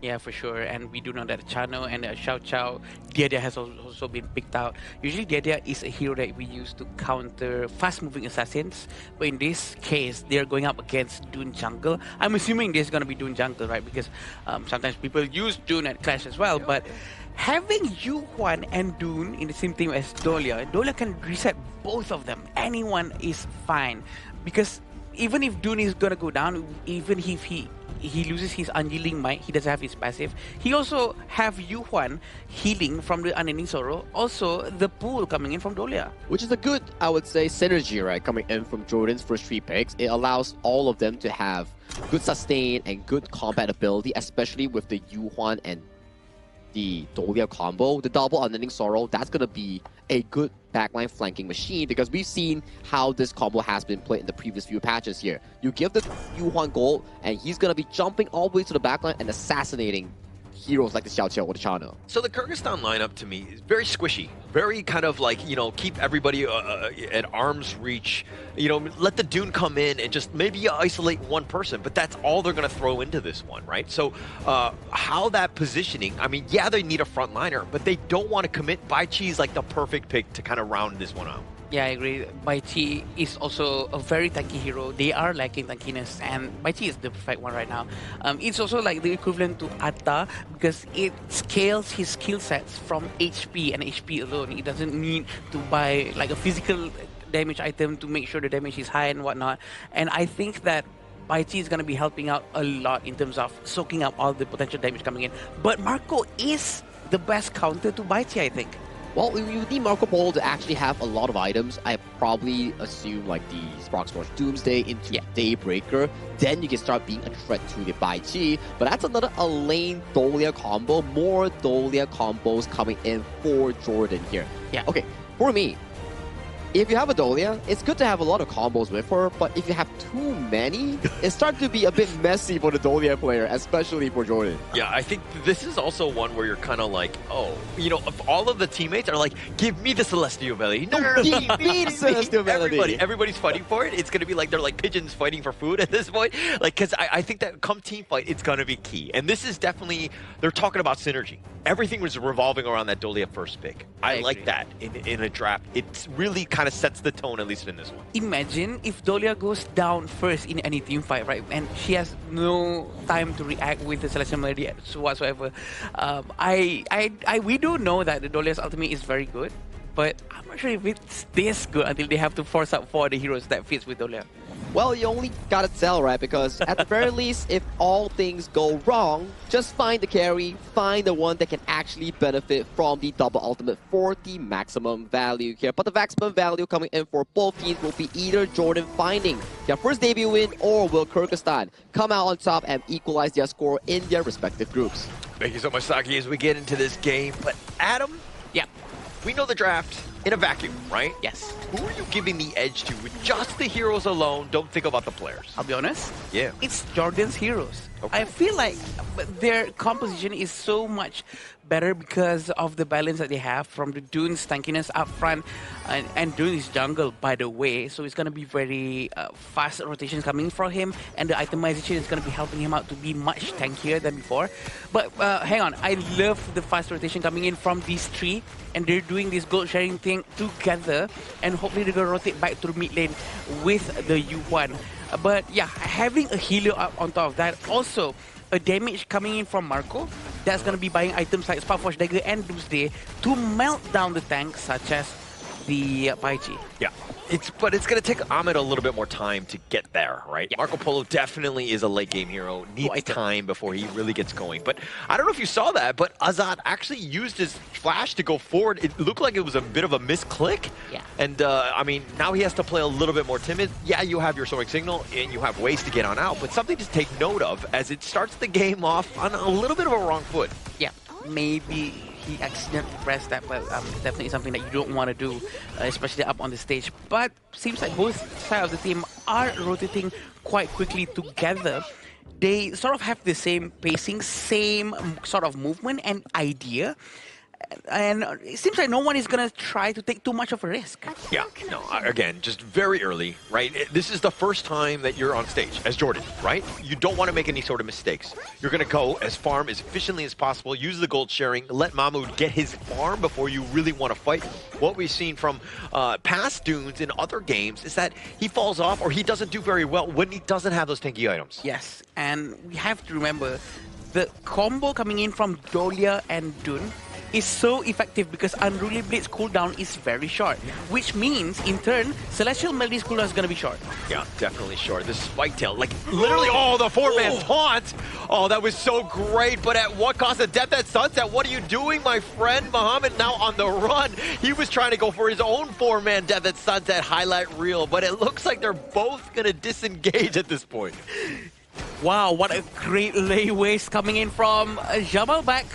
Yeah, for sure. And we do know that Chano and Xiao Qiao, Dia has also been picked out. Usually Dia is a hero that we use to counter fast-moving assassins. But in this case, they're going up against Dune Jungle. I'm assuming this is going to be Dune Jungle, right? Because sometimes people use Dune at Clash as well. But having Yuhuan and Dune in the same team as Dolia can reset both of them. Anyone is fine. Because even if Dune is going to go down, even if he loses his unyielding might, he doesn't have his passive. He also have Yuhuan healing from the Unending Sorrow. Also, the pool coming in from Dolia. Which is a good, I would say, synergy, right? Coming in from Jordan's first 3 picks. It allows all of them to have good sustain and good combat ability, especially with the Yuhuan and the Dolia combo. The double Unending Sorrow, that's going to be a good backline flanking machine because we've seen how this combo has been played in the previous few patches here. You give the Yuhuan gold and he's going to be jumping all the way to the backline and assassinating heroes like the Xiao Qiao or the Chano. So the Kyrgyzstan lineup to me is very squishy, very kind of like, keep everybody at arm's reach. Let the Dune come in and just maybe isolate one person, but that's all they're going to throw into this one, right? So how that positioning, I mean, yeah, they need a frontliner, but they don't want to commit. Bai Chi is like the perfect pick to kind of round this one out. Yeah, I agree. Bai Chi is also a very tanky hero. They are lacking tankiness, and Bai Chi is the perfect one right now. It's also like the equivalent to Atta because it scales his skill sets from HP and HP alone. He doesn't need to buy like a physical damage item to make sure the damage is high and whatnot. And I think that Bai Chi is going to be helping out a lot in terms of soaking up all the potential damage coming in. But Marco is the best counter to Bai Chi, I think. Well, you need Marco Polo to actually have a lot of items. I probably assume like the Sprox Doomsday into Daybreaker. Then you can start being a threat to the Bai Chi. But that's another Elaine Dolia combo. More Dolia combos coming in for Jordan here. Yeah. Okay, for me, if you have a Dolia, it's good to have a lot of combos with her, but if you have too many, it starts to be a bit messy for the Dolia player, especially for Jordan. Yeah, I think this is also one where you're kind of like, oh, you know, if all of the teammates are like, give me the Celestial Melody. No, give me the Celestial Melody. Everybody's fighting for it. It's going to be like they're like pigeons fighting for food at this point. Like, because I think that come team fight, it's going to be key. And this is definitely, they're talking about synergy. Everything was revolving around that Dolia first pick. I like that in a draft. It really kind of sets the tone, at least in this one. Imagine if Dolia goes down first in any team fight, right? And she has no time to react with the Celestial Melody whatsoever. We do know that the Dolia's ultimate is very good, but I'm not sure if it's this good until they have to force out for the heroes that fits with Dolia. Well, you only gotta tell, right? Because at the very least, if all things go wrong, just find the carry, find the one that can actually benefit from the double ultimate for the maximum value here. But the maximum value coming in for both teams will be either Jordan finding their first debut win, or will Kyrgyzstan come out on top and equalize their score in their respective groups. Thank you so much, Saki, as we get into this game. But Adam, yeah, we know the draft in a vacuum, right? Yes. Who are you giving the edge to with just the heroes alone? Don't think about the players. I'll be honest. Yeah. It's Jordan's heroes. Okay. I feel like their composition is so much better because of the balance that they have from the Dune's tankiness up front, and Dune is jungle, by the way, so it's going to be very fast rotations coming from him, and the itemization is going to be helping him out to be much tankier than before. But hang on, I love the fast rotation coming in from these three, and they're doing this gold sharing thing together, and hopefully they're going to rotate back through mid lane with the U1. But yeah, having a healer up on top of that, also a damage coming in from Marco, that's going to be buying items like Sparkforge Dagger and Doomsday to melt down the tanks, such as the Baichi. Yeah. But it's going to take Ahmed a little bit more time to get there, right? Yeah. Marco Polo definitely is a late game hero. Needs time before he really gets going. But I don't know if you saw that, but Azad actually used his flash to go forward. It looked like it was a bit of a misclick. Yeah. And I mean, now he has to play a little bit more timid. Yeah, you have your soaring signal and you have ways to get on out, but something to take note of as it starts the game off on a little bit of a wrong foot. Yeah, maybe he accidentally pressed that, but definitely something that you don't want to do, especially up on the stage. But seems like both sides of the team are rotating quite quickly together. They sort of have the same pacing, same sort of movement and idea. And it seems like no one is going to try to take too much of a risk. Yeah, no, again, just very early, right? This is the first time that you're on stage as Jordan, right? You don't want to make any sort of mistakes. You're going to go as farm as efficiently as possible, use the gold sharing, let Mahmoud get his farm before you really want to fight. What we've seen from past Dunes in other games is that he falls off or he doesn't do very well when he doesn't have those tanky items. Yes, and we have to remember the combo coming in from Dolia and Dune is so effective because Unruly Blade's cooldown is very short, which means, in turn, Celestial Melody's cooldown is going to be short. Yeah, definitely short. This Spike Tail, like, literally, the four-man taunt! Oh, that was so great, but at what cost? Of Death at Sunset, what are you doing, my friend? Muhammad now on the run. He was trying to go for his own four-man Death at Sunset highlight reel, but it looks like they're both going to disengage at this point. Wow, what a great layways coming in from Jamal back.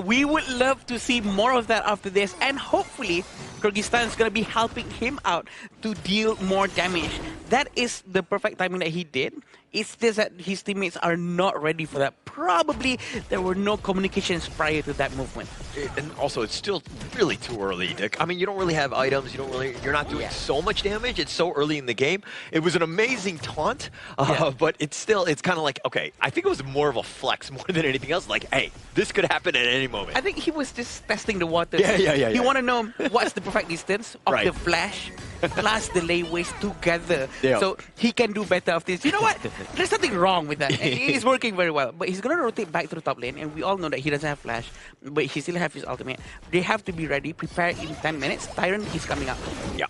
We would love to see more of that after this, and hopefully Kyrgyzstan is going to be helping him out to deal more damage. That is the perfect timing that he did. It's just that his teammates are not ready for that. Probably there were no communications prior to that movement. And also, it's still really too early, Dick. I mean, you don't really have items. You're not doing so much damage. It's so early in the game. It was an amazing taunt, but it's kind of like, okay, I think it was more of a flex more than anything else. Like, hey, this could happen at any moment. I think he was just testing the waters. Yeah. You want to know what's the perfect distance of the flash plus the layways together. Yeah. So he can do better of this. You know what? There's nothing wrong with that. He's working very well. But he's going to rotate back to the top lane, and we all know that he doesn't have flash, but he still has his ultimate. They have to be ready, prepare in 10 minutes. Tyrant is coming up. Yeah.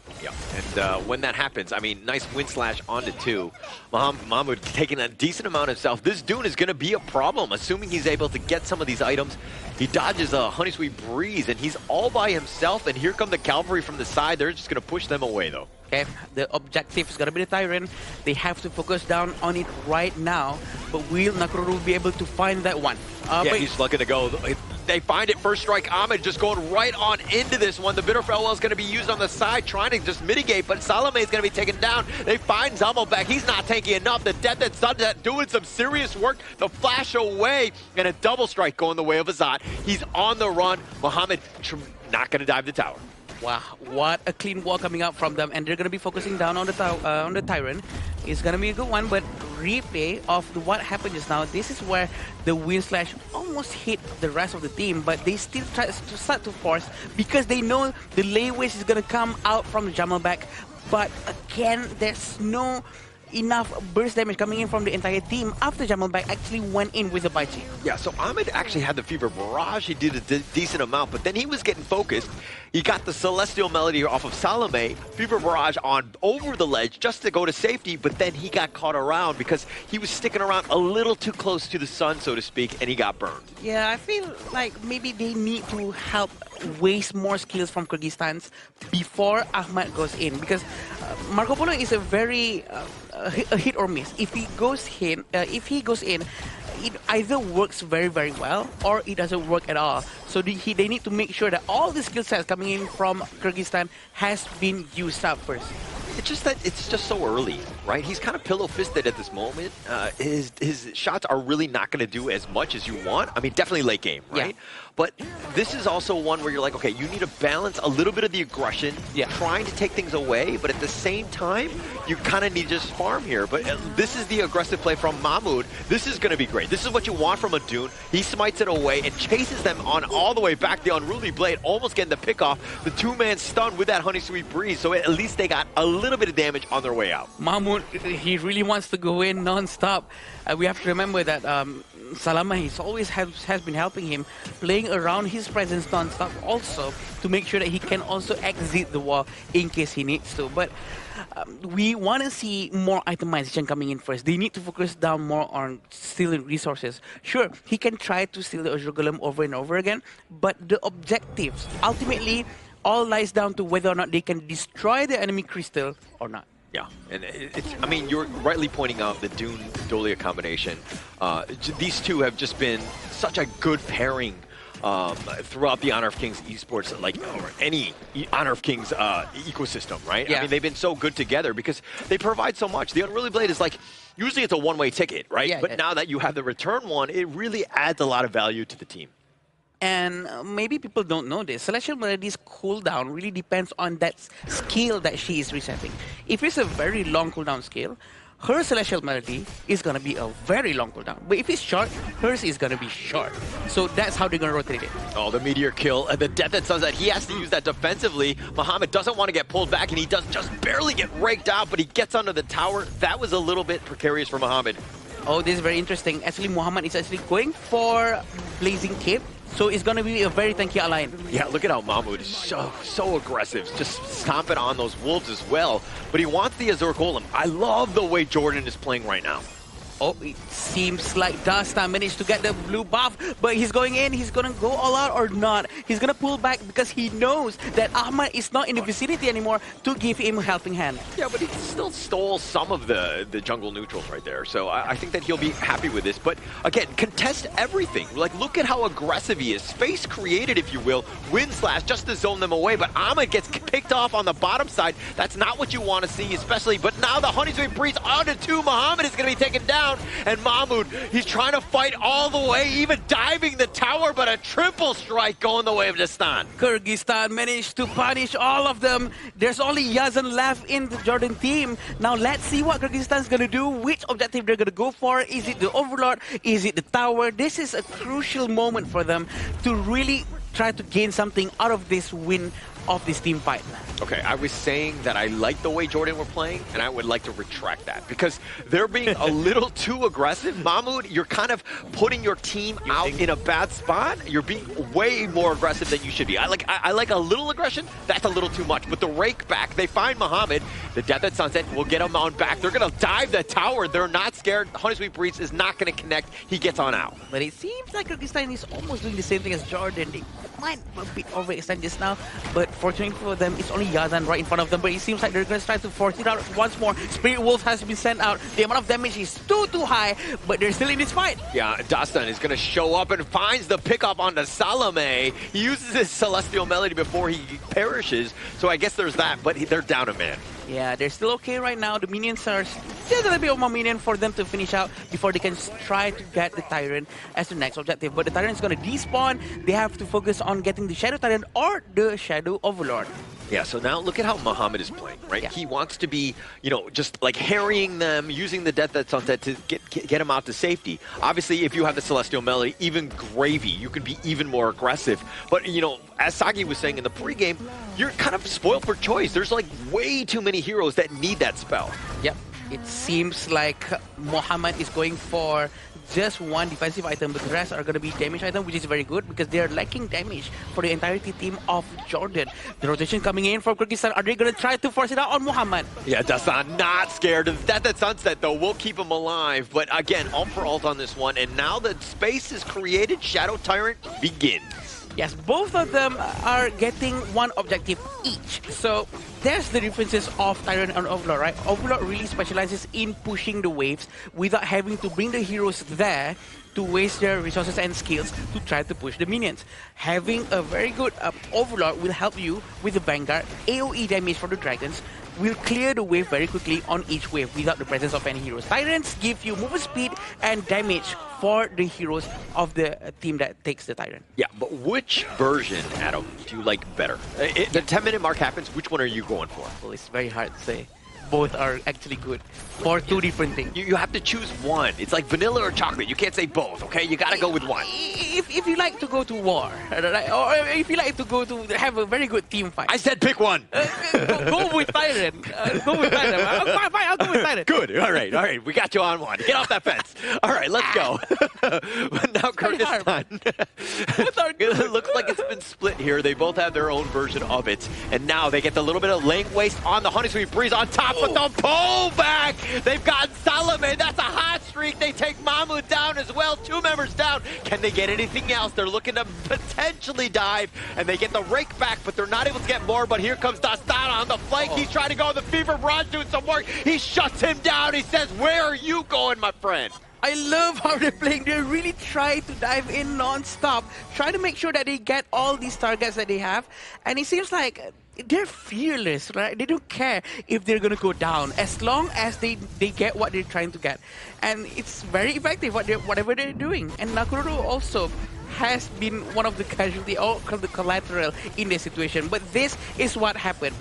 And when that happens, I mean, nice wind slash onto 2. Mahmoud taking a decent amount himself. This Dune is going to be a problem, assuming he's able to get some of these items. He dodges a Honey Sweet Breeze, and he's all by himself, and here come the cavalry from the side. They're just going to push them away, though. Okay, the objective is going to be the Tyrant. They have to focus down on it right now, but will Nakoruru be able to find that one? He's looking to go. They find it. First strike, Ahmed just going right on into this one. The Bitter Farewell is going to be used on the side, trying to just mitigate, but Salome is going to be taken down. They find Zamelback. He's not taking enough. The Death at Sunset doing some serious work. The flash away, and a double strike going the way of Azad. He's on the run. Mohamed not going to dive the tower. Wow, what a clean wall coming out from them, and they're going to be focusing down on the Tyrant. It's going to be a good one, but replay of what happened just now, this is where the Wind Slash almost hit the rest of the team, but they still try to start to force because they know the layways is going to come out from the Jamalback, but again, there's no enough burst damage coming in from the entire team after Jamalback actually went in with the Baichi. Yeah, so Ahmed actually had the Fever Barrage. He did a decent amount, but then he was getting focused. He got the Celestial Melody off of Salome, Fever Barrage on over the ledge just to go to safety, but then he got caught around because he was sticking around a little too close to the sun, so to speak, and he got burned. Yeah, I feel like maybe they need to help waste more skills from Kyrgyzstans before Ahmad goes in, because Marco Polo is a very a hit or miss. If he goes in, it either works very, very well or it doesn't work at all. So they need to make sure that all the skill sets coming in from Kyrgyzstan has been used up first. It's just that it's just so early, right? He's kind of pillow-fisted at this moment. His shots are really not going to do as much as you want. I mean, definitely late game, right? Yeah. But this is also one where you're like, okay, you need to balance a little bit of the aggression, trying to take things away, but at the same time, you kind of need to just farm here. But this is the aggressive play from Mahmoud. This is going to be great. This is what you want from a Dune. He smites it away and chases them on all the way back. The Unruly Blade almost getting the pick off. The two-man stun with that Honey Sweet Breeze, so at least they got a little bit of damage on their way out. Mahmoud, he really wants to go in non-stop. We have to remember that Salama has been helping him, playing around his presence non-stop also to make sure that he can also exit the wall in case he needs to. But we want to see more itemization coming in first. They need to focus down more on stealing resources. Sure, he can try to steal the Azure Golem over and over again, but the objectives ultimately all lies down to whether or not they can destroy the enemy crystal or not. Yeah, and I mean, you're rightly pointing out the Dune Dolia combination. These two have just been such a good pairing throughout the Honor of Kings esports, like, or any Honor of Kings ecosystem, right? Yeah. I mean, they've been so good together because they provide so much. The Unruly Blade is like, usually it's a one-way ticket, right? Yeah, but now that you have the return one, it really adds a lot of value to the team. And maybe people don't know this. Celestial Melody's cooldown really depends on that skill that she is resetting. If it's a very long cooldown skill, her Celestial Melody is going to be a very long cooldown. But if it's short, hers is going to be short. So that's how they're going to rotate it. Oh, the Meteor kill. And the Death that Sunset, he has to use that defensively. Mohamed doesn't want to get pulled back, and he does just barely get raked out, but he gets under the tower. That was a little bit precarious for Mohamed. Oh, this is very interesting. Actually, Mohamed is actually going for Blazing Cape. So it's going to be a very tanky ally. Yeah, look at how Mahmoud is so aggressive, just stomping on those wolves as well. But he wants the Azure Golem. I love the way Jordan is playing right now. Oh, it seems like Dasta managed to get the blue buff, but he's going in. He's going to go all out or not. He's going to pull back because he knows that Ahmad is not in the vicinity anymore to give him a helping hand. Yeah, but he still stole some of the jungle neutrals right there. So I think that he'll be happy with this. But again, contest everything. Like, look at how aggressive he is. Space created, if you will. Wind Slash just to zone them away. But Ahmad gets picked off on the bottom side. That's not what you want to see, especially. But now the Honey Sweet Breeze onto two. Mohamed is going to be taken down. And Mahmoud, he's trying to fight all the way, even diving the tower, but a triple strike going the way of Dastan. Kyrgyzstan managed to punish all of them. There's only Yazan left in the Jordan team. Now let's see what Kyrgyzstan's going to do, which objective they're going to go for. Is it the Overlord? Is it the tower? This is a crucial moment for them to really try to gain something out of this win of this team fight. Okay, I was saying that I like the way Jordan were playing, and I would like to retract that because they're being a little too aggressive. Mahmoud, you're kind of putting your team out in a bad spot. You're being way more aggressive than you should be. I like a little aggression. That's a little too much. But the rake back, they find Mohamed. The Death at Sunset will get him on back. They're going to dive the tower. They're not scared. Honey Sweet Breeze is not going to connect. He gets on out. But it seems like Kyrgyzstan is almost doing the same thing as Jordan. They might a bit overextend this now, but Fortunately for them, it's only Yazan right in front of them, but it seems like they're going to try to force it out once more. Spirit Wolf has been sent out. The amount of damage is too high, but they're still in this fight. Yeah, Dastan is going to show up and finds the pickup onto Salome. He uses his Celestial Melody before he perishes, so I guess there's that, but they're down a man. Yeah, they're still okay right now. The minions are still a little bit of more minion for them to finish out before they can try to get the Tyrant as the next objective. But the Tyrant is going to despawn. They have to focus on getting the Shadow Tyrant or the Shadow Overlord. Yeah, so now look at how Muhammad is playing, right? Yeah. He wants to be, you know, just like harrying them, using the Death at Sunset to get him out to safety. Obviously, if you have the Celestial Melody, even gravy, you can be even more aggressive. But, you know, as Sagi was saying in the pregame, you're kind of spoiled for choice. There's like way too many heroes that need that spell. Yep. It seems like Muhammad is going for just one defensive item, but the rest are going to be damage item, which is very good because they are lacking damage for the entirety team of Jordan. The rotation coming in from Kyrgyzstan, are they going to try to force it out on Muhammad? Yeah, Dastan not scared of Death at Sunset, though. We'll keep him alive. But again, ult for ult on this one, and now that space is created, Shadow Tyrant begins. Yes, both of them are getting one objective each. So there's the differences of Tyrant and Overlord, right? Overlord really specializes in pushing the waves without having to bring the heroes there to waste their resources and skills to try to push the minions. Having a very good Overlord will help you with the Vanguard. AoE damage for the dragons will clear the wave very quickly on each wave without the presence of any heroes. Tyrants give you movement speed and damage for the heroes of the team that takes the Tyrant. Yeah, but which version, Adam, do you like better? The 10-minute mark happens, which one are you going for? Well, it's very hard to say. Both are actually good for two different things. You have to choose one. It's like vanilla or chocolate. You can't say both, okay? You gotta go with one. If you like to go to war, right? Or if you like to go to have a very good team fight. I said pick one. Go with Tyrant. Go with Tyrant. Fine, I'll go with Tyrant. Good. All right. We got you on one. Get off that fence. All right, let's go. But now Kyrgyzstan. It looks like it's been split here. They both have their own version of it. And now they get the little bit of lane waste on the Honey Sweet Breeze on top with the pullback. They've got Salome. That's a hot streak. They take Mahmoud down as well. 2 members down. Can they get anything else? They're looking to potentially dive, and they get the rake back, but they're not able to get more. But here comes Dastan on the flank. He's trying to go on the Fever Barrage, doing some work. He shuts him down. He says, where are you going, my friend? I love how they're playing. They really try to dive in non-stop, try to make sure that they get all these targets that they have. And it seems like they're fearless, right? They don't care if they're going to go down as long as they get what they're trying to get. And it's very effective, whatever they're doing. And Nakururu also has been one of the casualty or the collateral in this situation. But this is what happened.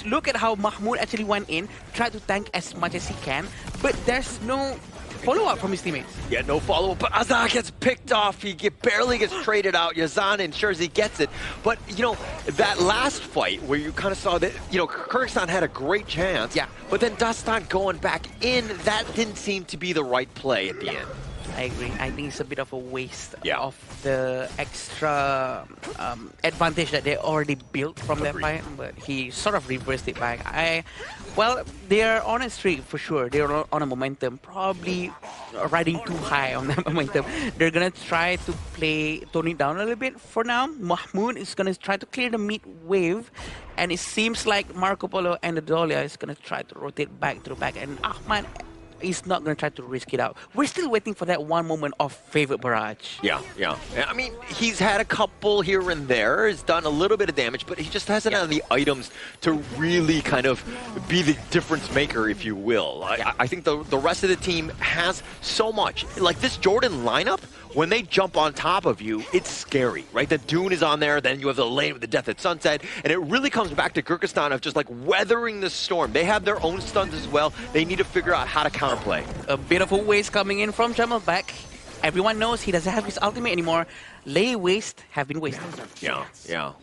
Look at how Mahmoud actually went in, tried to tank as much as he can, but there's no follow-up from his teammates. Yeah, no follow-up, but Azar gets picked off. He barely gets traded out. Yazan ensures he gets it. But, you know, that last fight where you kind of saw that, you know, Kyrgyzstan had a great chance. Yeah. But then Dastan going back in, that didn't seem to be the right play at the end. I agree. I think it's a bit of a waste of the extra advantage that they already built from that fight, but he sort of reversed it back. Well, they're on a streak for sure. They're on a momentum, probably riding too high on that momentum. They're going to try to tone it down a little bit for now. Mahmoud is going to try to clear the mid wave, and it seems like Marco Polo and the Dolia is going to try to rotate back to the back, and Ahmad is not going to try to risk it out. We're still waiting for that one moment of favorite barrage. Yeah. I mean, he's had a couple here and there. He's done a little bit of damage, but he just hasn't had the items to really kind of be the difference maker, if you will. I think the rest of the team has so much. Like this Jordan lineup, when they jump on top of you, it's scary, right? The Dune is on there, then you have the lane with the Death at Sunset, and it really comes back to Kyrgyzstan of just like weathering the storm. They have their own stuns as well. They need to figure out how to counterplay. A bit of a waste coming in from Jamalback. Everyone knows he doesn't have his ultimate anymore. Lay waste have been wasted. Yeah.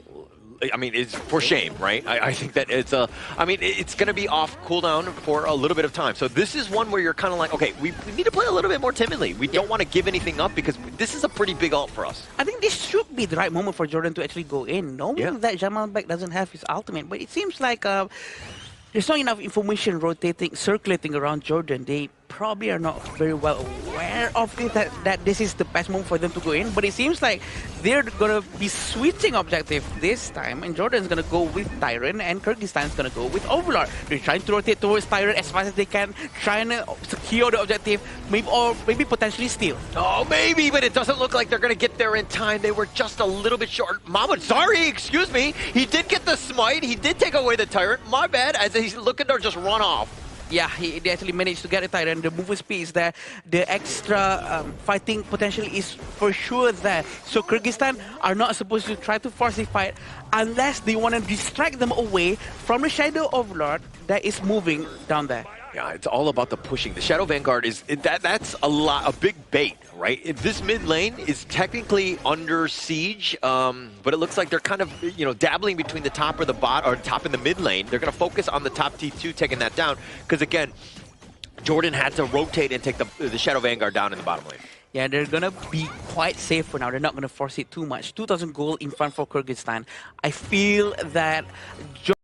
I mean, it's for shame, right? I think that it's it's going to be off cooldown for a little bit of time. So this is one where you're kind of like, okay, we need to play a little bit more timidly. We don't want to give anything up because this is a pretty big ult for us. I think this should be the right moment for Jordan to actually go in, knowing that Jamalback doesn't have his ultimate. But it seems like there's not enough information circulating around Jordan. They probably are not very well aware of it, that this is the best moment for them to go in. But it seems like they're going to be switching objective this time, and Jordan's going to go with Tyrant, and Kyrgyzstan's going to go with Overlord. They're trying to rotate towards Tyrant as fast as they can, trying to secure the objective, maybe potentially steal. Oh, maybe, but it doesn't look like they're going to get there in time. They were just a little bit short. Mahmoud, sorry, excuse me. He did get the smite. He did take away the Tyrant. My bad, as he's looking to just run off. Yeah, they actually managed to get a Tyrant. The movement speed is there. The extra fighting potential is for sure there. So Kyrgyzstan are not supposed to try to force the fight unless they want to distract them away from the Shadow Overlord that is moving down there. Yeah, it's all about the pushing. The Shadow Vanguard is that's a big bait, right? If this mid lane is technically under siege, but it looks like they're kind of dabbling between the top or the bot or top and the mid lane. They're going to focus on the top T2 taking that down because again, Jordan had to rotate and take the Shadow Vanguard down in the bottom lane. Yeah, they're going to be quite safe for now. They're not going to force it too much. 2,000 gold in front for Kyrgyzstan. I feel that...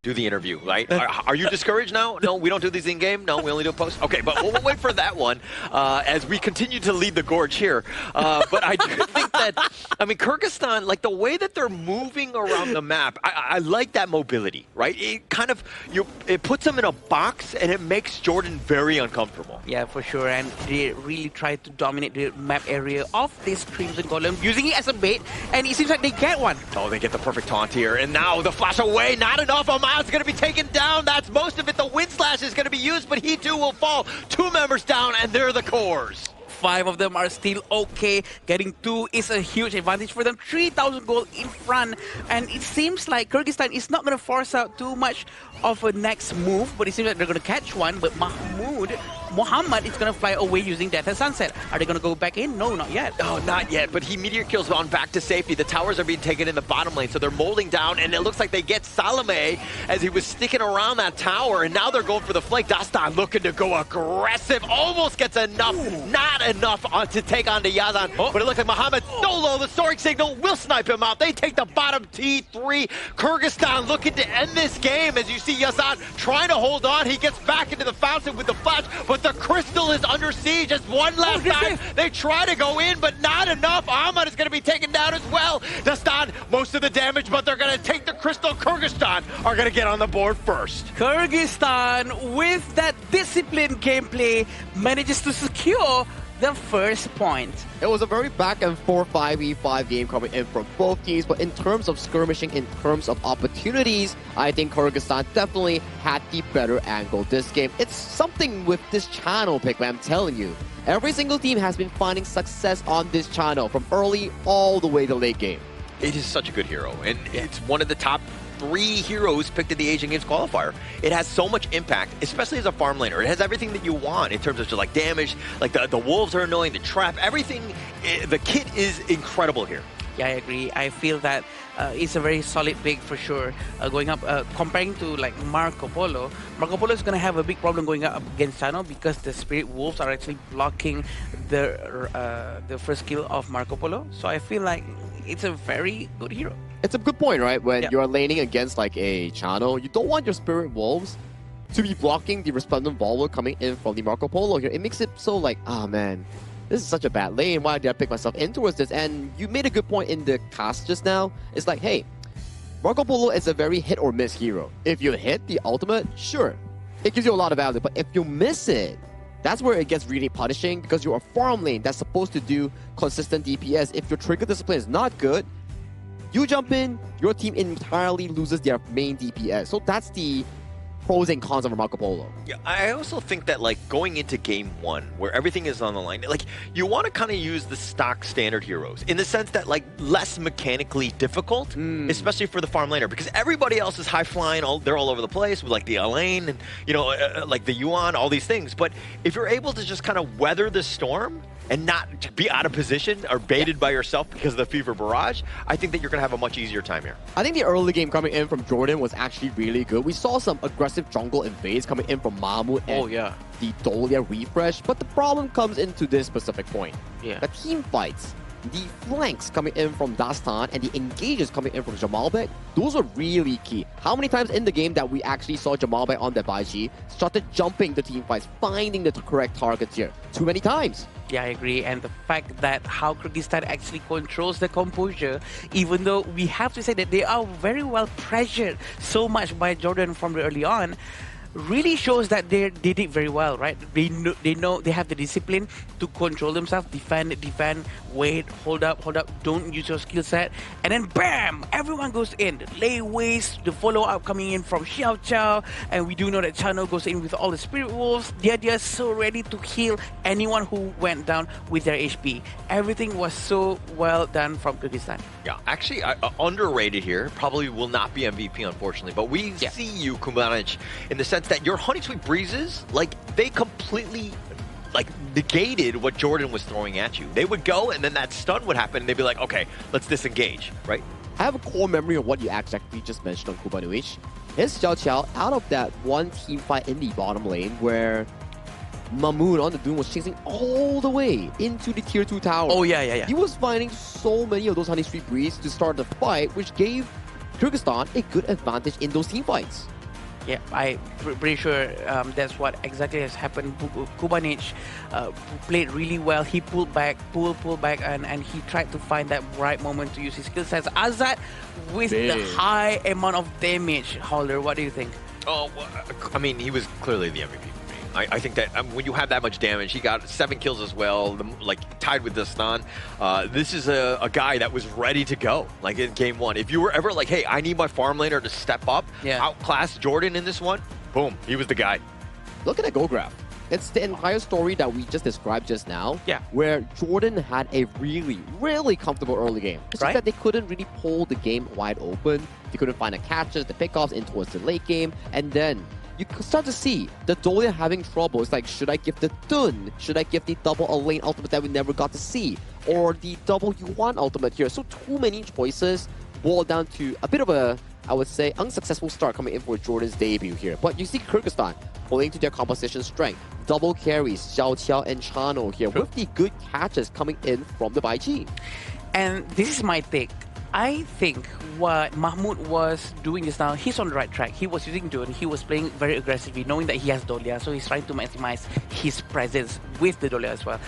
Do the interview, right? Are you discouraged now? No, we don't do these in-game? No, we only do a post? Okay, but we'll wait for that one as we continue to lead the gorge here. But I do think that, I mean, Kyrgyzstan, like the way that they're moving around the map, I like that mobility, right? It kind of, it puts them in a box and it makes Jordan very uncomfortable. Yeah, for sure. And they really try to dominate the map area of this Crimson Golem, using it as a bait, and it seems like they get one. Oh, they get the perfect taunt here. And now the flash away, not enough. Ahmad's going to be taken down. That's most of it. The wind slash is going to be used, but he too will fall. 2 members down, and they're the cores. 5 of them are still okay. Getting 2 is a huge advantage for them. 3,000 gold in front. And it seems like Kyrgyzstan is not going to force out too much of a next move, but it seems like they're going to catch one. But Muhammad is going to fly away using Death and Sunset. Are they going to go back in? No, not yet. No, not yet. But he meteor kills on back to safety. The towers are being taken in the bottom lane, so they're molding down, and it looks like they get Salome as he was sticking around that tower, and now they're going for the flank. Dastan looking to go aggressive. Almost gets enough. Ooh. Not enough to take on the Yazan. Oh. But it looks like Muhammad solo. The soaring signal will snipe him out. They take the bottom T3. Kyrgyzstan looking to end this game as you see Yazan trying to hold on. He gets back into the fountain with the flash, but the crystal is under siege. Just one last time. They try to go in, but not enough. Ahmad is going to be taken down as well. Dastan, most of the damage, but they're going to take the crystal. Kyrgyzstan are going to get on the board first. Kyrgyzstan, with that disciplined gameplay, manages to secure the first point. It was a very back and forth 5v5 game coming in from both teams, but in terms of skirmishing, in terms of opportunities, I think Kyrgyzstan definitely had the better angle this game. It's something with this channel pick, man, I'm telling you. Every single team has been finding success on this channel from early all the way to late game. It is such a good hero, and it's one of the top 3 heroes picked at the Asian Games qualifier. It has so much impact, especially as a farm laner. It has everything that you want in terms of just like damage, like the wolves are annoying, the trap, everything. The kit is incredible here. Yeah, I agree. I feel that it's a very solid pick for sure. Going up, comparing to like Marco Polo is going to have a big problem going up against Chano because the Spirit Wolves are actually blocking the first kill of Marco Polo. So I feel like it's a very good hero. It's a good point, right? When you're laning against like a Chano, you don't want your Spirit Wolves to be blocking the Resplendent Volvo coming in from the Marco Polo here. It makes it so like, ah, man, this is such a bad lane. Why did I pick myself in towards this? And you made a good point in the cast just now. It's like, hey, Marco Polo is a very hit or miss hero. If you hit the ultimate, sure, it gives you a lot of value. But if you miss it, that's where it gets really punishing because you're a farm lane that's supposed to do consistent DPS. If your trigger discipline is not good, you jump in, your team entirely loses their main DPS. So that's the pros and cons of Marco Polo. Yeah, I also think that like going into game 1 where everything is on the line, like you want to kind of use the stock standard heroes in the sense that like less mechanically difficult, especially for the farm laner, because everybody else is high flying, they're all over the place with like the Elaine and like the Yuan, all these things. But if you're able to just kind of weather the storm and not be out of position or baited by yourself because of the Fever Barrage, I think that you're going to have a much easier time here. I think the early game coming in from Jordan was actually really good. We saw some aggressive jungle invades coming in from Mahmoud and the Dolia refresh, but the problem comes into this specific point. The team fights. the flanks coming in from Dastan and the engages coming in from Jamalbek, those are really key. How many times in the game that we actually saw Jamalbek on that Baiji started jumping the team fights, finding the correct targets here? Too many times. Yeah, I agree. And the fact that how Kyrgyzstan actually controls the composure, even though we have to say that they are very well pressured so much by Jordan from early on, really shows that they did it very well, right? They know they have the discipline to control themselves, defend, wait, hold up, don't use your skill set, and then bam, everyone goes in. The layways, the follow-up coming in from Xiao Chao, and we do know that Chano goes in with all the Spirit Wolves. They're just so ready to heal anyone who went down with their HP. Everything was so well done from Kyrgyzstan. Yeah, actually, underrated here. Probably will not be MVP, unfortunately, but we see you, Kumanich, in the sense that your Honey Sweet Breezes, like, they completely, like, negated what Jordan was throwing at you. They would go, and then that stun would happen, and they'd be like, okay, let's disengage, right? I have a core memory of what you exactly just mentioned on Kubanuich. His Xiao Qiao out of that one team fight in the bottom lane where Mamoon on the Doom was chasing all the way into the tier 2 tower. Oh, yeah. He was finding so many of those Honey Sweet Breeze to start the fight, which gave Kyrgyzstan a good advantage in those team fights. Yeah, I'm pretty sure that's what exactly has happened. Kubanich played really well. He pulled back, and he tried to find that right moment to use his skill sets. Azad with the high amount of damage. Holder, what do you think? Oh, well, I mean, he was clearly the MVP. I think that when you have that much damage, he got 7 kills as well, like tied with Dastan. This is a guy that was ready to go, like in game 1. If you were ever like, hey, I need my farm laner to step up, outclass Jordan in this one, boom, he was the guy. Look at that goal graph. It's the entire story that we just described just now, where Jordan had a really, really comfortable early game. It's just that they couldn't really pull the game wide open. They couldn't find the catches, the pickoffs in towards the late game, and then you start to see the Dolia having trouble. It's like, should I give the Dun? Should I give the double a lane ultimate that we never got to see? Or the double U1 ultimate here? So too many choices boiled down to a bit of a, I would say, unsuccessful start coming in for Jordan's debut here. But you see Kyrgyzstan pulling to their composition strength. Double carries, Xiao Qiao and Chano here with the good catches coming in from the Baiji. And this is my take. I think what Mahmoud was doing just now, he's on the right track. He was using Jordan, he was playing very aggressively, knowing that he has Dolia, so he's trying to maximize his presence with the Dolia as well.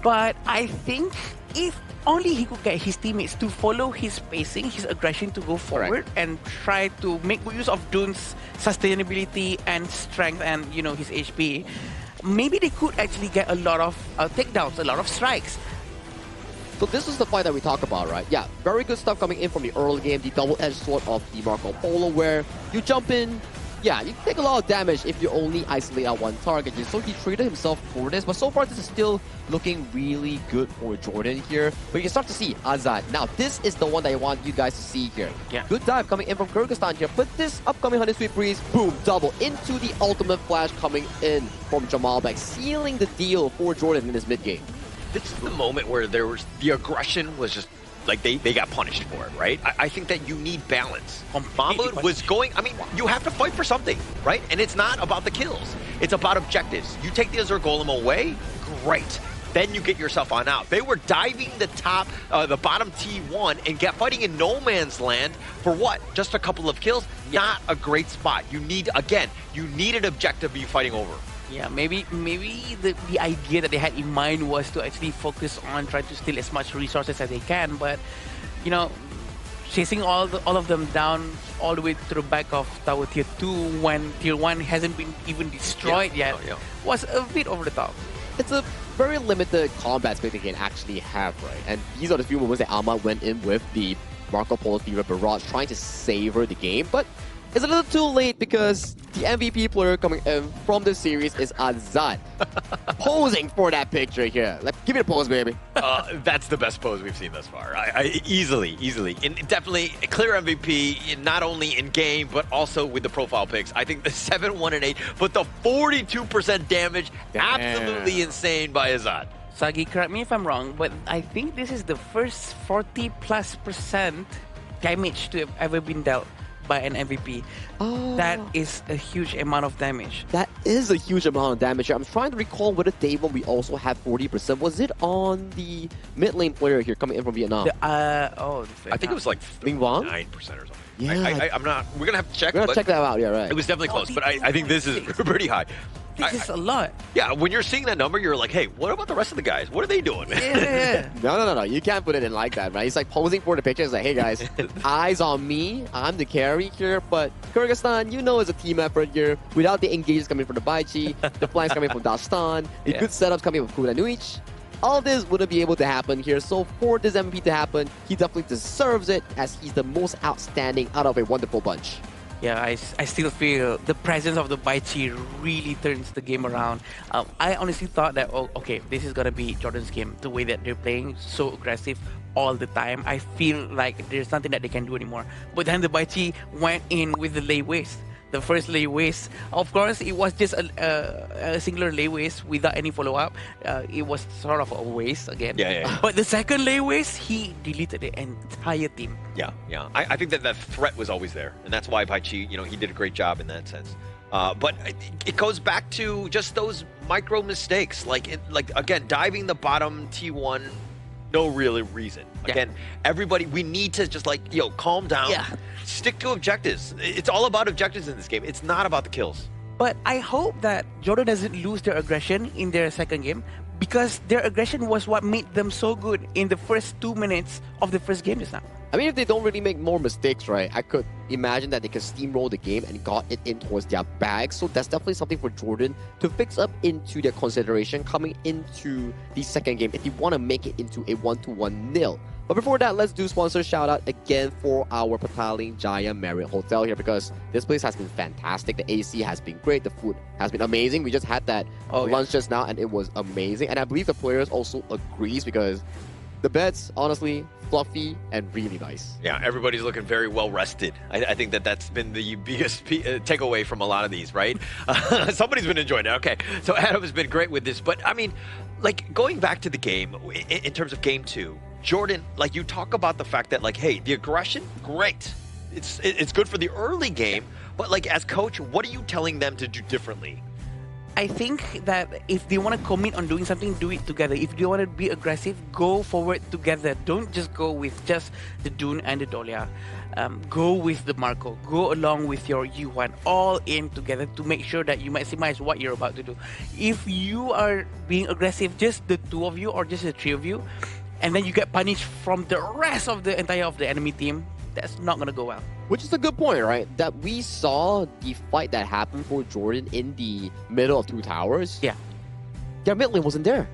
But I think if only he could get his teammates to follow his pacing, his aggression to go forward and try to make good use of Dun's sustainability and strength and, you know, his HP, maybe they could actually get a lot of takedowns, a lot of strikes. So this is the fight that we talk about, right? Yeah, very good stuff coming in from the early game, the double-edged sword of the Marco Polo, where you jump in, yeah, you take a lot of damage if you only isolate out one target. So he traded himself for this, but so far this is still looking really good for Jordan here. But you can start to see Azad. Now, this is the one that I want you guys to see here. Yeah. Good dive coming in from Kyrgyzstan here, but this upcoming Honey Sweet Breeze, boom, double into the ultimate flash coming in from Jamalbek, sealing the deal for Jordan in this mid-game. This is the moment where there was the aggression was just like they got punished for it, right? I think that you need balance. Mahmoud was going, I mean, you have to fight for something, right? And it's not about the kills. It's about objectives. You take the Azure Golem away, great. Then you get yourself on out. They were diving the top, the bottom T1 and fighting in no man's land for what? Just a couple of kills? Not a great spot. You need, again, you need an objective to be fighting over. Yeah, maybe the idea that they had in mind was to actually focus on trying to steal as much resources as they can, but you know, chasing all of them down all the way to the back of Tower Tier 2 when Tier 1 hasn't been even destroyed yet was a bit over the top. It's a very limited combat space they can actually have, right? And these are the few moments that Alma went in with the Marco Polo Fever Barrage trying to savor the game, but it's a little too late because the MVP player coming in from this series is Azad. Posing for that picture here. Like, give me a pose, baby. That's the best pose we've seen thus far. Easily. And definitely a clear MVP, not only in game, but also with the profile picks. I think the 7, 1, and 8, but the 42% damage, absolutely insane by Azad. Sagi, correct me if I'm wrong, but I think this is the first 40+% damage to have ever been dealt by an MVP. That is a huge amount of damage. That is a huge amount of damage. I'm trying to recall whether Davon we also had 40%. Was it on the mid lane player here coming in from Vietnam? I think it was like 9% or something. Yeah. I'm not. We're gonna have to check. We're gonna check that out. Yeah, right. It was definitely close, but I think this is pretty high. This is a lot. Yeah, when you're seeing that number, you're like, hey, what about the rest of the guys? What are they doing, man? Yeah. No. You can't put it in like that, right? He's like posing for the picture. It's like, hey guys, eyes on me. I'm the carry here. But Kyrgyzstan, you know, it's a team effort here. Without the engages coming from the Baichi, the flanks coming from Dastan, the good setups coming from Kudanuich. All this wouldn't be able to happen here. So for this MVP to happen, he definitely deserves it as he's the most outstanding out of a wonderful bunch. Yeah, I still feel the presence of the Baichi really turns the game around. I honestly thought that, oh, okay, this is going to be Jordan's game. The way that they're playing, so aggressive all the time. I feel like there's nothing that they can do anymore. But then the Baichi went in with the lay waste. The first lay waste, of course, it was just a singular lay waste without any follow-up. It was sort of a waste again. Yeah. But the second lay waste, he deleted the entire team. Yeah. I think that threat was always there, and that's why Baichi, he did a great job in that sense. But it goes back to just those micro mistakes, like again, diving the bottom T1, no real reason. Again, everybody, we need to just calm down. Yeah. Stick to objectives. It's all about objectives in this game. It's not about the kills. But I hope that Jordan doesn't lose their aggression in their second game, because their aggression was what made them so good in the first 2 minutes of the first game just now. I mean, if they don't really make more mistakes, right, I could imagine that they can steamroll the game and got it in towards their bag. So that's definitely something for Jordan to fix up into their consideration coming into the second game if you want to make it into a 1-1 nil. But before that, let's do sponsor shout out again for our Pataling Jaya Marriott Hotel here, because this place has been fantastic. The AC has been great. The food has been amazing. We just had that lunch just now and it was amazing. And I believe the players also agrees, because the beds, honestly, fluffy and really nice. Yeah, everybody's looking very well rested. I think that's been the biggest takeaway from a lot of these, right? Somebody's been enjoying it. Okay, so Adam has been great with this. But, I mean, going back to the game, in terms of game 2, Jordan, you talk about the fact that, hey, the aggression, great. It's good for the early game, but, as coach, what are you telling them to do differently? I think that if they want to commit on doing something, do it together. If they want to be aggressive, go forward together. Don't just go with just the Dune and the Dolia. Go with the Marco. Go along with your U1. All in together to make sure that you maximize what you're about to do. If you are being aggressive, just the two of you or just the three of you, and then you get punished from the rest of the entire of the enemy team, that's not going to go well. Which is a good point, right? That we saw the fight that happened for Jordan in the middle of two towers. Yeah. Their mid lane wasn't there.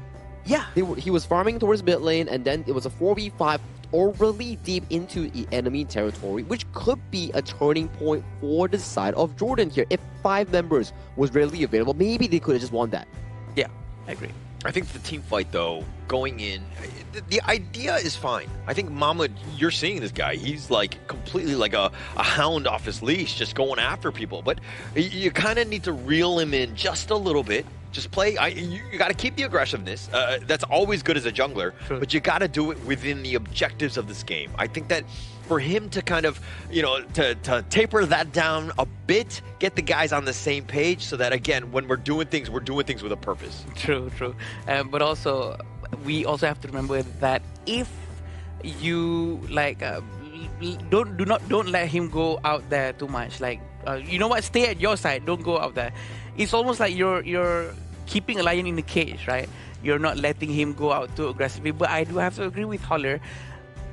Yeah. He was farming towards mid lane, and then it was a 4v5 overly deep into the enemy territory, which could be a turning point for the side of Jordan here. If 5 members was readily available, maybe they could have just won that. Yeah, I agree. I think the team fight, though, going in, the idea is fine. I think Mahmoud, you're seeing this guy. He's completely like a hound off his leash, just going after people. But you kind of need to reel him in just a little bit. Just play. You got to keep the aggressiveness. That's always good as a jungler. True. But you got to do it within the objectives of this game. I think that for him to kind of, to taper that down a bit, get the guys on the same page, so that, again, when we're doing things with a purpose. True. But also, we also have to remember that if you don't let him go out there too much. You know what? Stay at your side. Don't go out there. It's almost like you're keeping a lion in the cage, right? You're not letting him go out too aggressively. But I do have to agree with Holler.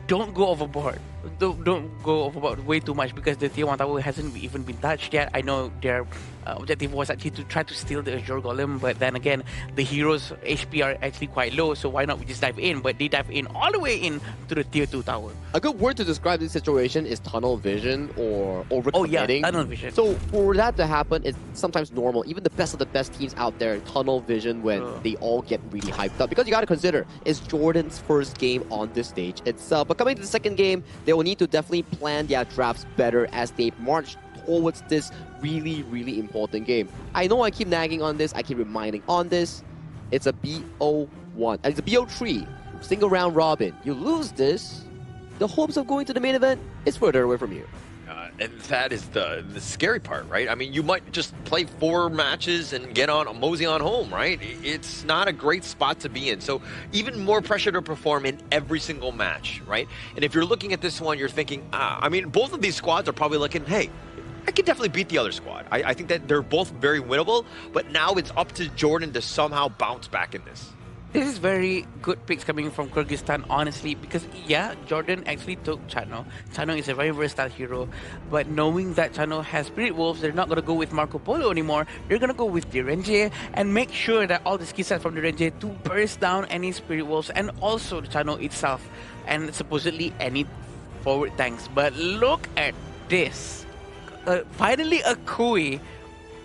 Don't go overboard. Don't go overboard way too much, because the tier 1 tower hasn't even been touched yet. I know their objective was actually to try to steal the Azure Golem, but then again, the heroes' HP are actually quite low, so why not we just dive in? But they dive in all the way in to the tier 2 tower. A good word to describe this situation is tunnel vision or overcommitting. Oh yeah, tunnel vision. So for that to happen, it's sometimes normal. Even the best of the best teams out there, tunnel vision when they all get really hyped up. Because you got to consider, it's Jordan's first game on this stage itself. But coming to the second game, they will need to definitely plan their drafts better as they march towards this really, really important game. I know I keep nagging on this, I keep reminding on this. It's a BO1, it's a BO3, single round robin. You lose this, the hopes of going to the main event is further away from you. And that is the scary part, right? I mean, you might just play 4 matches and get on mosey on home, right? It's not a great spot to be in. So even more pressure to perform in every single match, right? And if you're looking at this one, you're thinking, I mean, both of these squads are probably looking, hey, I could definitely beat the other squad. I think that they're both very winnable, but now it's up to Jordan to somehow bounce back in this. This is very good picks coming from Kyrgyzstan, honestly, because yeah, Jordan actually took Chano. Chano is a very versatile hero, but knowing that Chano has Spirit Wolves, they're not going to go with Marco Polo anymore. They're going to go with Direnje and make sure that all the skill sets from Direnje to burst down any Spirit Wolves and also the Chano itself and supposedly any forward tanks. But look at this. Finally a Kui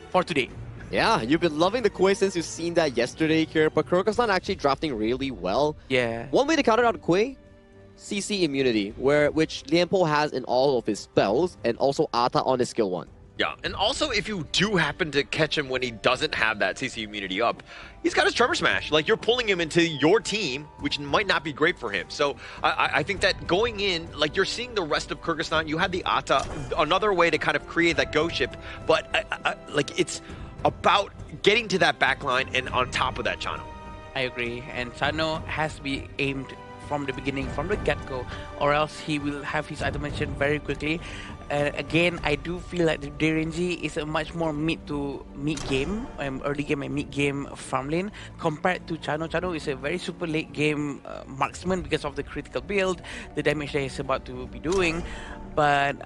for today. Yeah, you've been loving the Kui since you've seen that yesterday here, but Kyrgyzstan actually drafting really well. Yeah. One way to counter out Kui, CC immunity, which Lianpo has in all of his spells, and also Ata on his skill 1. Yeah, and also if you do happen to catch him when he doesn't have that CC immunity up, he's got his Tremor Smash. Like, you're pulling him into your team, which might not be great for him. So I think that going in, like, you're seeing the rest of Kyrgyzstan, you had the Ata, another way to kind of create that go ship, but like, it's about getting to that back line and on top of that Chano. I agree, and Chano has to be aimed from the beginning, from the get-go, or else he will have his automation very quickly. Again, I do feel like the Direnji is a much more mid to mid game, early game and mid game farm lane compared to Chano. Chano is a very super late game marksman because of the critical build, the damage that he's about to be doing. But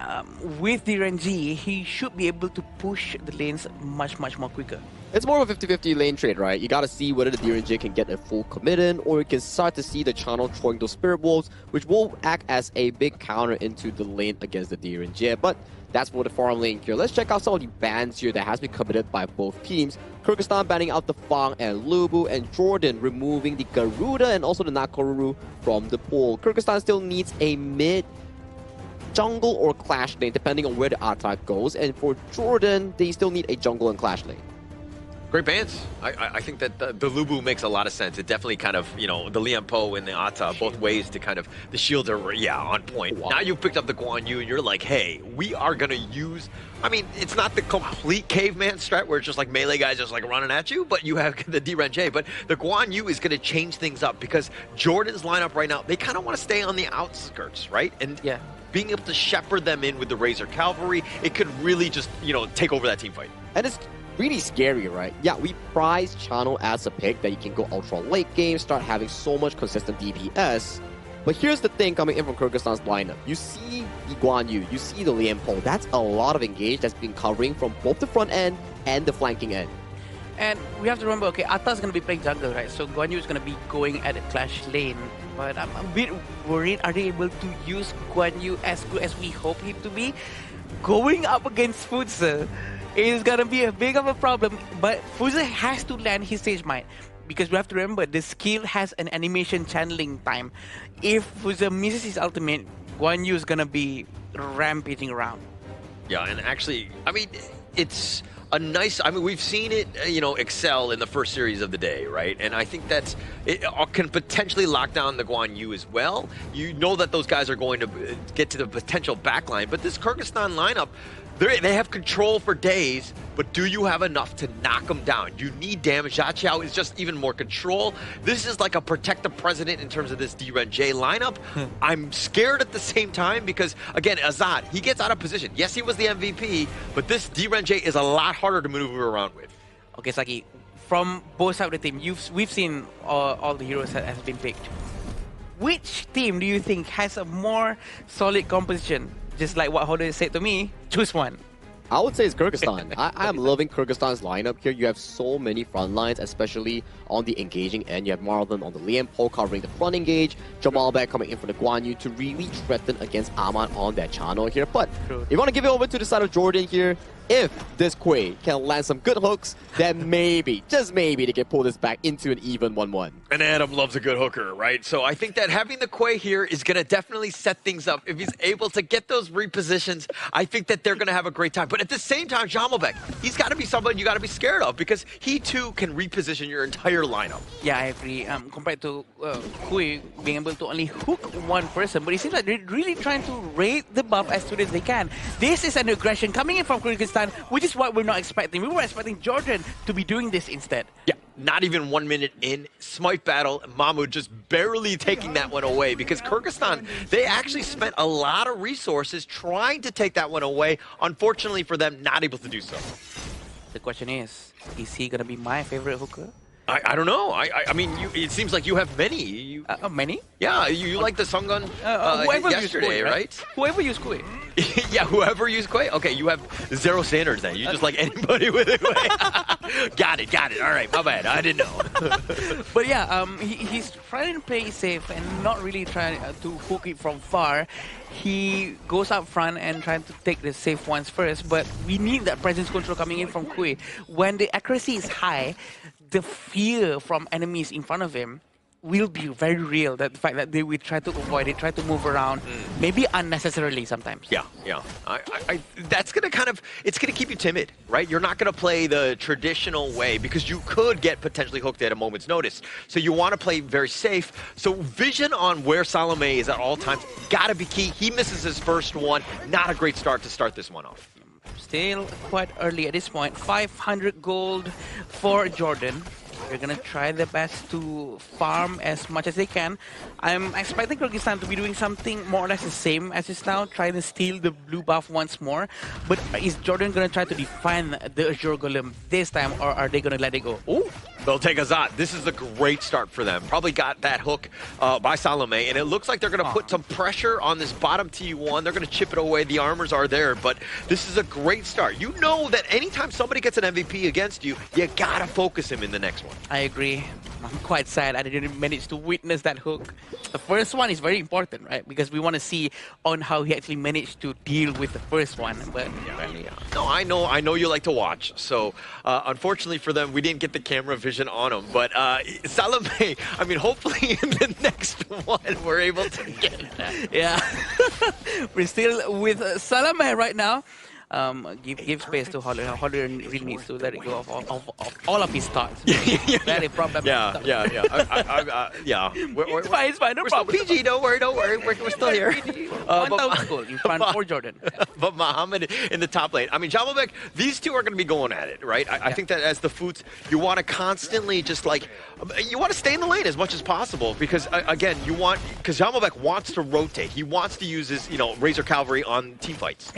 with Direnji, he should be able to push the lanes much more quicker. It's more of a 50-50 lane trade, right? You gotta see whether the Direnji can get a full commit in, or you can start to see the Chano throwing those Spirit Wolves, which will act as a big counter into the lane against the Direnji. But that's for the farm lane here. Let's check out some of the bans here that has been committed by both teams. Kyrgyzstan banning out the Fang and Lubu, and Jordan removing the Garuda and also the Nakoruru from the pool. Kyrgyzstan still needs a mid jungle or clash lane, depending on where the attack goes. And for Jordan, they still need a jungle and clash lane. Great bans. I think that the Lubu makes a lot of sense. It definitely kind of, you know, the Lianpo and the Ata, both ways to kind of, the shields are, yeah, on point. Wow. Now you've picked up the Guan Yu and you're like, hey, we are going to use, I mean, it's not the complete caveman strat where it's just like melee guys just like running at you, but you have the Direnje. But the Guan Yu is going to change things up because Jordan's lineup right now, they kind of want to stay on the outskirts, right? And yeah, being able to shepherd them in with the Razor Cavalry, it could really just, you know, take over that team fight. And it's really scary, right? Yeah, we prize Chano as a pick that you can go ultra late game, start having so much consistent DPS. But here's the thing coming in from Kyrgyzstan's lineup. You see the Guan Yu, you see the Lianpo. That's a lot of engage that's been covering from both the front end and the flanking end. And we have to remember, okay, Ata's going to be playing jungle, right? So Guan Yu is going to be going at a clash lane. But I'm a bit worried, are they able to use Guan Yu as good as we hope him to be? Going up against Fuzi is gonna be a big of a problem, but Fuzi has to land his Sage Might because we have to remember the skill has an animation channeling time. If Fuzi misses his ultimate, Guan Yu is gonna be rampaging around. Yeah, and actually, I mean, it's a nice, I mean, we've seen it, you know, excel in the first series of the day, right? And I think that it can potentially lock down the Guan Yu as well. You know that those guys are going to get to the potential backline, but this Kyrgyzstan lineup, they have control for days, but do you have enough to knock them down? You need damage. Xiao is just even more control. This is like a protect the president in terms of this Direnje lineup. I'm scared at the same time because, again, Azad, he gets out of position. Yes, he was the MVP, but this Direnje is a lot harder to maneuver around with. Okay, Saki, from both sides of the team, we've seen all the heroes that have been picked. Which team do you think has a more solid composition? Just like what Hodo said to me, choose one. I would say it's Kyrgyzstan. I'm loving Kyrgyzstan's lineup here. You have so many front lines, especially on the engaging end. You have Marlon on the Lianpo covering the front engage, Jamalbek coming in for the Guan Yu to really threaten against Aman on that channel here. But if you want to give it over to the side of Jordan here, if this Quay can land some good hooks, then maybe, just maybe, they can pull this back into an even 1-1. And Adam loves a good hooker, right? So I think that having the Quay here is going to definitely set things up. If he's able to get those repositions, I think that they're going to have a great time. But at the same time, Jamelbek, he's got to be someone you got to be scared of because he too can reposition your entire lineup. Yeah, I agree. Compared to Quay being able to only hook one person, but it seems like they're really trying to raid the buff as soon as they can. This is an aggression coming in from Kyrgyzstan, which is what we're not expecting. We were expecting Jordan to be doing this instead. Yeah, not even 1 minute in. Smite battle, Mahmoud just barely taking that one away because Kyrgyzstan, they actually spent a lot of resources trying to take that one away. Unfortunately for them, not able to do so. The question is he going to be my favorite hooker? I don't know. I mean, it seems like you have many. Many? Yeah, you like the Sungun yesterday, right? Whoever used Quay. Yeah, whoever used Quay. Okay, you have zero standards then. You just like anybody with a Quay. Got it. All right, my bad. I didn't know. But yeah, he's trying to play safe and not really trying to hook it from far. He goes up front and trying to take the safe ones first, but we need that presence control coming in from Quay. When the accuracy is high, the fear from enemies in front of him will be very real. That the fact that they will try to avoid it, try to move around, maybe unnecessarily sometimes. Yeah. That's gonna it's gonna keep you timid, right? You're not gonna play the traditional way because you could get potentially hooked at a moment's notice. So you want to play very safe. So vision on where Salome is at all times gotta be key. He misses his first one. Not a great start to start this one off. Still quite early at this point. 500 gold for Jordan. They're going to try their best to farm as much as they can. I'm expecting Kyrgyzstan to be doing something more or less the same as just now, trying to steal the blue buff once more. But is Jordan going to try to defend the Azure Golem this time, or are they going to let it go? Oh, they'll take Azat. This is a great start for them. Probably got that hook by Salome, and it looks like they're going to put some pressure on this bottom T1. They're going to chip it away. The armors are there, but this is a great start. You know that anytime somebody gets an MVP against you, you got to focus him in the next one. I agree. I'm quite sad I didn't manage to witness that hook. The first one is very important, right? Because we want to see on how he actually managed to deal with the first one. But no, I know you like to watch. So unfortunately for them, we didn't get the camera vision on him. But Salome, I mean, hopefully in the next one we're able to get that. Yeah, we're still with Salome right now. Give space to Holly. Holly really needs to let it go of all of his thoughts. Very problem. Yeah. It's fine. No problem. PG, don't worry. We're still here. 1,000 gold in front for Jordan. But Mohammed in the top lane. I mean, Jamelbek, these two are going to be going at it, right? I think that as the Foots, you want to constantly just like, you want to stay in the lane as much as possible because, again, because Jamelbek wants to rotate. He wants to use his, Razor Cavalry on team fights.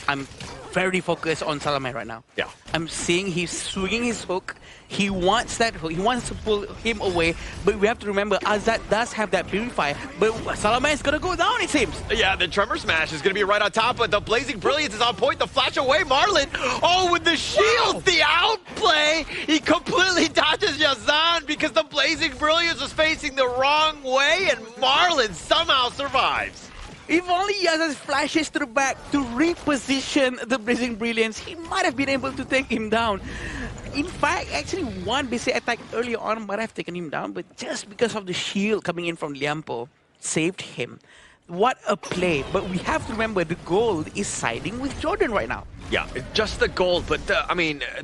I'm very focused on Salome right now. Yeah. I'm seeing he's swinging his hook. He wants that hook. He wants to pull him away. But we have to remember, Azat does have that Purify. But Salome is going to go down, it seems. Yeah, the Tremor Smash is going to be right on top. But the Blazing Brilliance is on point. The flash away, Marlon. Oh, with the shield, the outplay. He completely dodges Yazan because the Blazing Brilliance was facing the wrong way. And Marlon somehow survives. If only Yazan flashes to the back to reposition the Blazing Brilliance, he might have been able to take him down. In fact, actually one basic attack earlier on might have taken him down, but just because of the shield coming in from Liampo, saved him. What a play. But we have to remember the gold is siding with Jordan right now. Yeah, just the gold, but the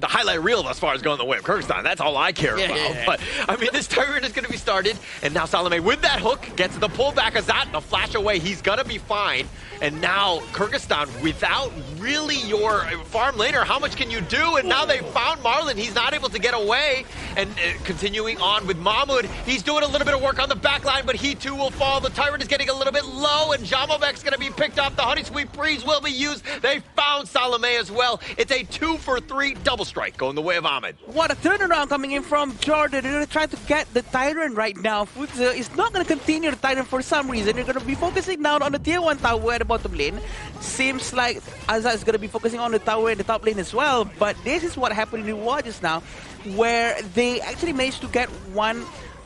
highlight reel as far as going the way of Kyrgyzstan, that's all I care about. Yeah. But, I mean, this Tyrant is going to be started, and now Salome with that hook gets the pullback as that, the flash away, he's going to be fine. And now Kyrgyzstan, without really your farm laner, how much can you do? And now they found Marlon, he's not able to get away. And continuing on with Mahmoud, he's doing a little bit of work on the back line, but he too will fall. The Tyrant is getting a little bit low, and Jamelbek's going to be picked up. The Honey Sweet Breeze will be used. They found Salome as well. It's a 2-for-3 double strike going the way of Ahmed. What a turnaround coming in from Jordan. They're going to try to get the Tyrant right now. Futsa is not going to continue the Tyrant for some reason. They're going to be focusing now on the tier 1 tower at the bottom lane. Seems like Azza is going to be focusing on the tower in the top lane as well. But this is what happened in the war just now, where they actually managed to get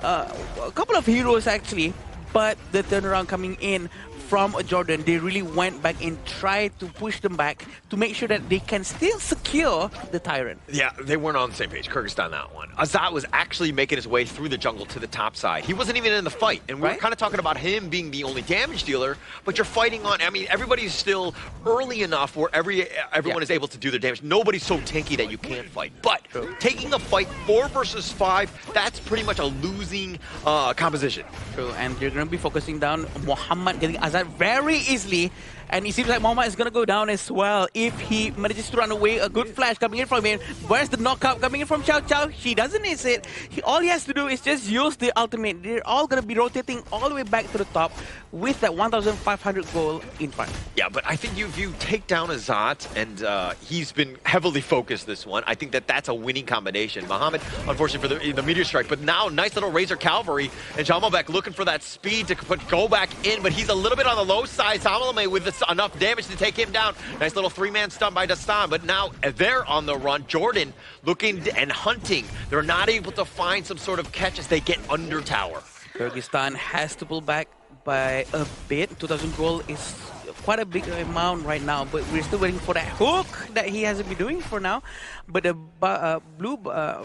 a couple of heroes actually, but the turnaround coming in from Jordan, they really went back and tried to push them back to make sure that they can still secure kill the Tyrant. Yeah, they weren't on the same page. Kyrgyzstan that one. Azat was actually making his way through the jungle to the top side. He wasn't even in the fight, and we were kind of talking about him being the only damage dealer, but you're fighting on, I mean, everybody's still early enough where everyone is able to do their damage. Nobody's so tanky that you can't fight. But taking a fight 4 versus 5, that's pretty much a losing composition. True, and you're going to be focusing down Muhammad getting Azat very easily. And it seems like Muhammad is going to go down as well if he manages to run away. A good flash coming in from him. Where's the knockout coming in from Chow Chow? He doesn't miss it. All he has to do is just use the ultimate. They're all going to be rotating all the way back to the top with that 1,500 goal in front. Yeah, but I think if you take down Azat, and he's been heavily focused this one, I think that's a winning combination. Muhammad, unfortunately for the meteor strike, but now nice little Razor Cavalry, and Jamalbek looking for that speed to go back in, but he's a little bit on the low side. Samalame with enough damage to take him down. Nice little 3-man stun by Dastan, but now they're on the run. Jordan looking and hunting. They're not able to find some sort of catch as they get under tower. Kyrgyzstan has to pull back by a bit. 2,000 gold is quite a big amount right now, but we're still waiting for that hook that he hasn't been doing for now. But the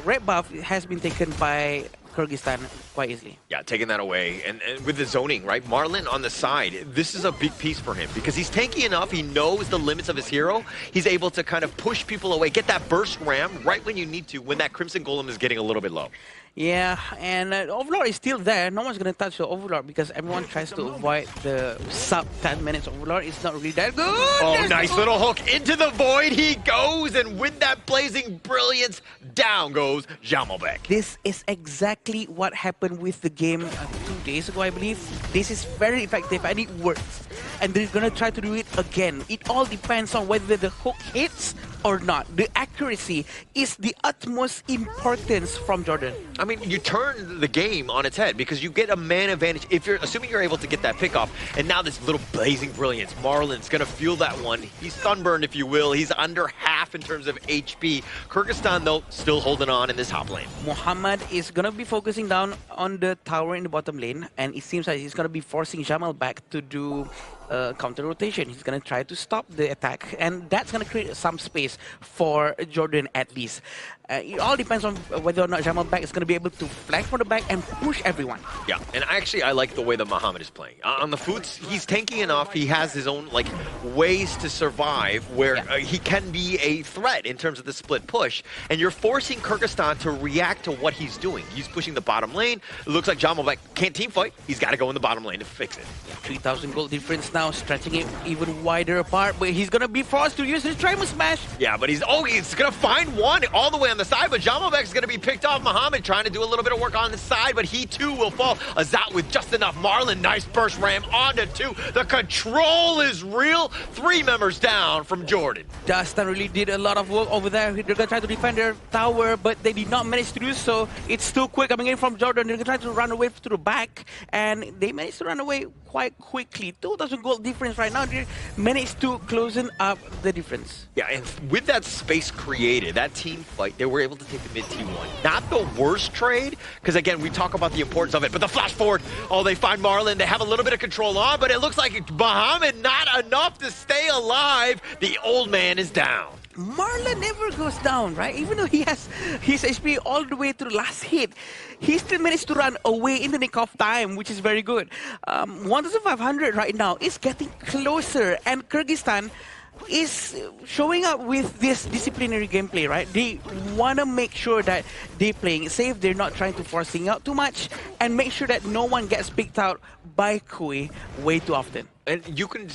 red buff has been taken by Kyrgyzstan quite easily. Yeah, taking that away. And with the zoning, right? Marlon on the side, this is a big piece for him because he's tanky enough. He knows the limits of his hero. He's able to kind of push people away, get that burst ram right when you need to, when that Crimson Golem is getting a little bit low. Yeah, and Overlord is still there. No one's going to touch the Overlord because everyone tries to avoid the sub 10 minutes Overlord. It's not really that good. Oh, nice little hook into the void. He goes, and with that blazing brilliance, down goes Jamalbek. This is exactly what happened with the game 2 days ago, I believe. This is very effective and it works. And they're going to try to do it again. It all depends on whether the hook hits or not. The accuracy is the utmost importance from Jordan. I mean, you turn the game on its head because you get a man advantage if you're assuming you're able to get that pickoff. And now this little blazing brilliance. Marlon's going to feel that one. He's sunburned, if you will. He's under half in terms of HP. Kyrgyzstan, though, still holding on in this top lane. Muhammad is going to be focusing down on the tower in the bottom lane. And it seems like he's going to be forcing Jamal back to do counter rotation. He's going to try to stop the attack, and that's going to create some space for Jordan at least. It all depends on whether or not Jamal Bek is going to be able to flank from the back and push everyone. Yeah, and I like the way that Muhammad is playing. On the foods, he's tanky enough. He has his own ways to survive where he can be a threat in terms of the split push, and you're forcing Kyrgyzstan to react to what he's doing. He's pushing the bottom lane. It looks like Jamal Bek can't team fight. He's got to go in the bottom lane to fix it. 3,000 gold difference now, stretching it even wider apart, but he's going to be forced to use his Triumph Smash. Yeah, but he's going to find one all the way on the side, but Jamalbek is going to be picked off. Muhammad trying to do a little bit of work on the side, but he too will fall. Azat with just enough. Marlon, nice burst ram onto 2. The control is real. 3 members down from Jordan. Dastan really did a lot of work over there. They're going to try to defend their tower, but they did not manage to do so. It's too quick coming in from Jordan. They're going to try to run away to the back, and they managed to run away quite quickly. 2,000 gold difference right now. They managed to closing up the difference. Yeah, and with that space created, that team fight, they were able to take the mid T1. Not the worst trade, because again, we talk about the importance of it, but the flash forward, they find Marlon, they have a little bit of control on, but it looks like Muhammad not enough to stay alive. The old man is down. Marlon never goes down, right? Even though he has his HP all the way to the last hit, he still managed to run away in the nick of time, which is very good. 1,500 right now is getting closer, and Kyrgyzstan is showing up with this disciplinary gameplay, right? They want to make sure that they're playing it safe, they're not trying to forcing out too much, and make sure that no one gets picked out by Kui way too often. And you can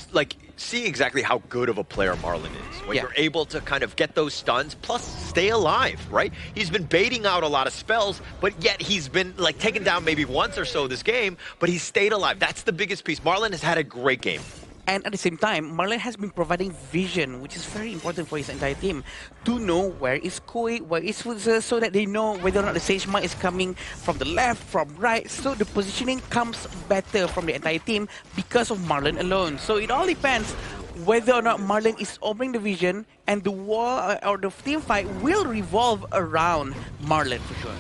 see exactly how good of a player Marlon is when you're able to kind of get those stuns plus stay alive, right? He's been baiting out a lot of spells, but yet he's been taken down maybe once or so this game, but he's stayed alive. That's the biggest piece. Marlon has had a great game. And at the same time, Marlon has been providing vision, which is very important for his entire team, to know where is Kui, where is Fuza, so that they know whether or not the Sage Mine is coming from the left, from right. So the positioning comes better from the entire team because of Marlon alone. So it all depends whether or not Marlon is opening the vision, and the war or the team fight will revolve around Marlon for sure.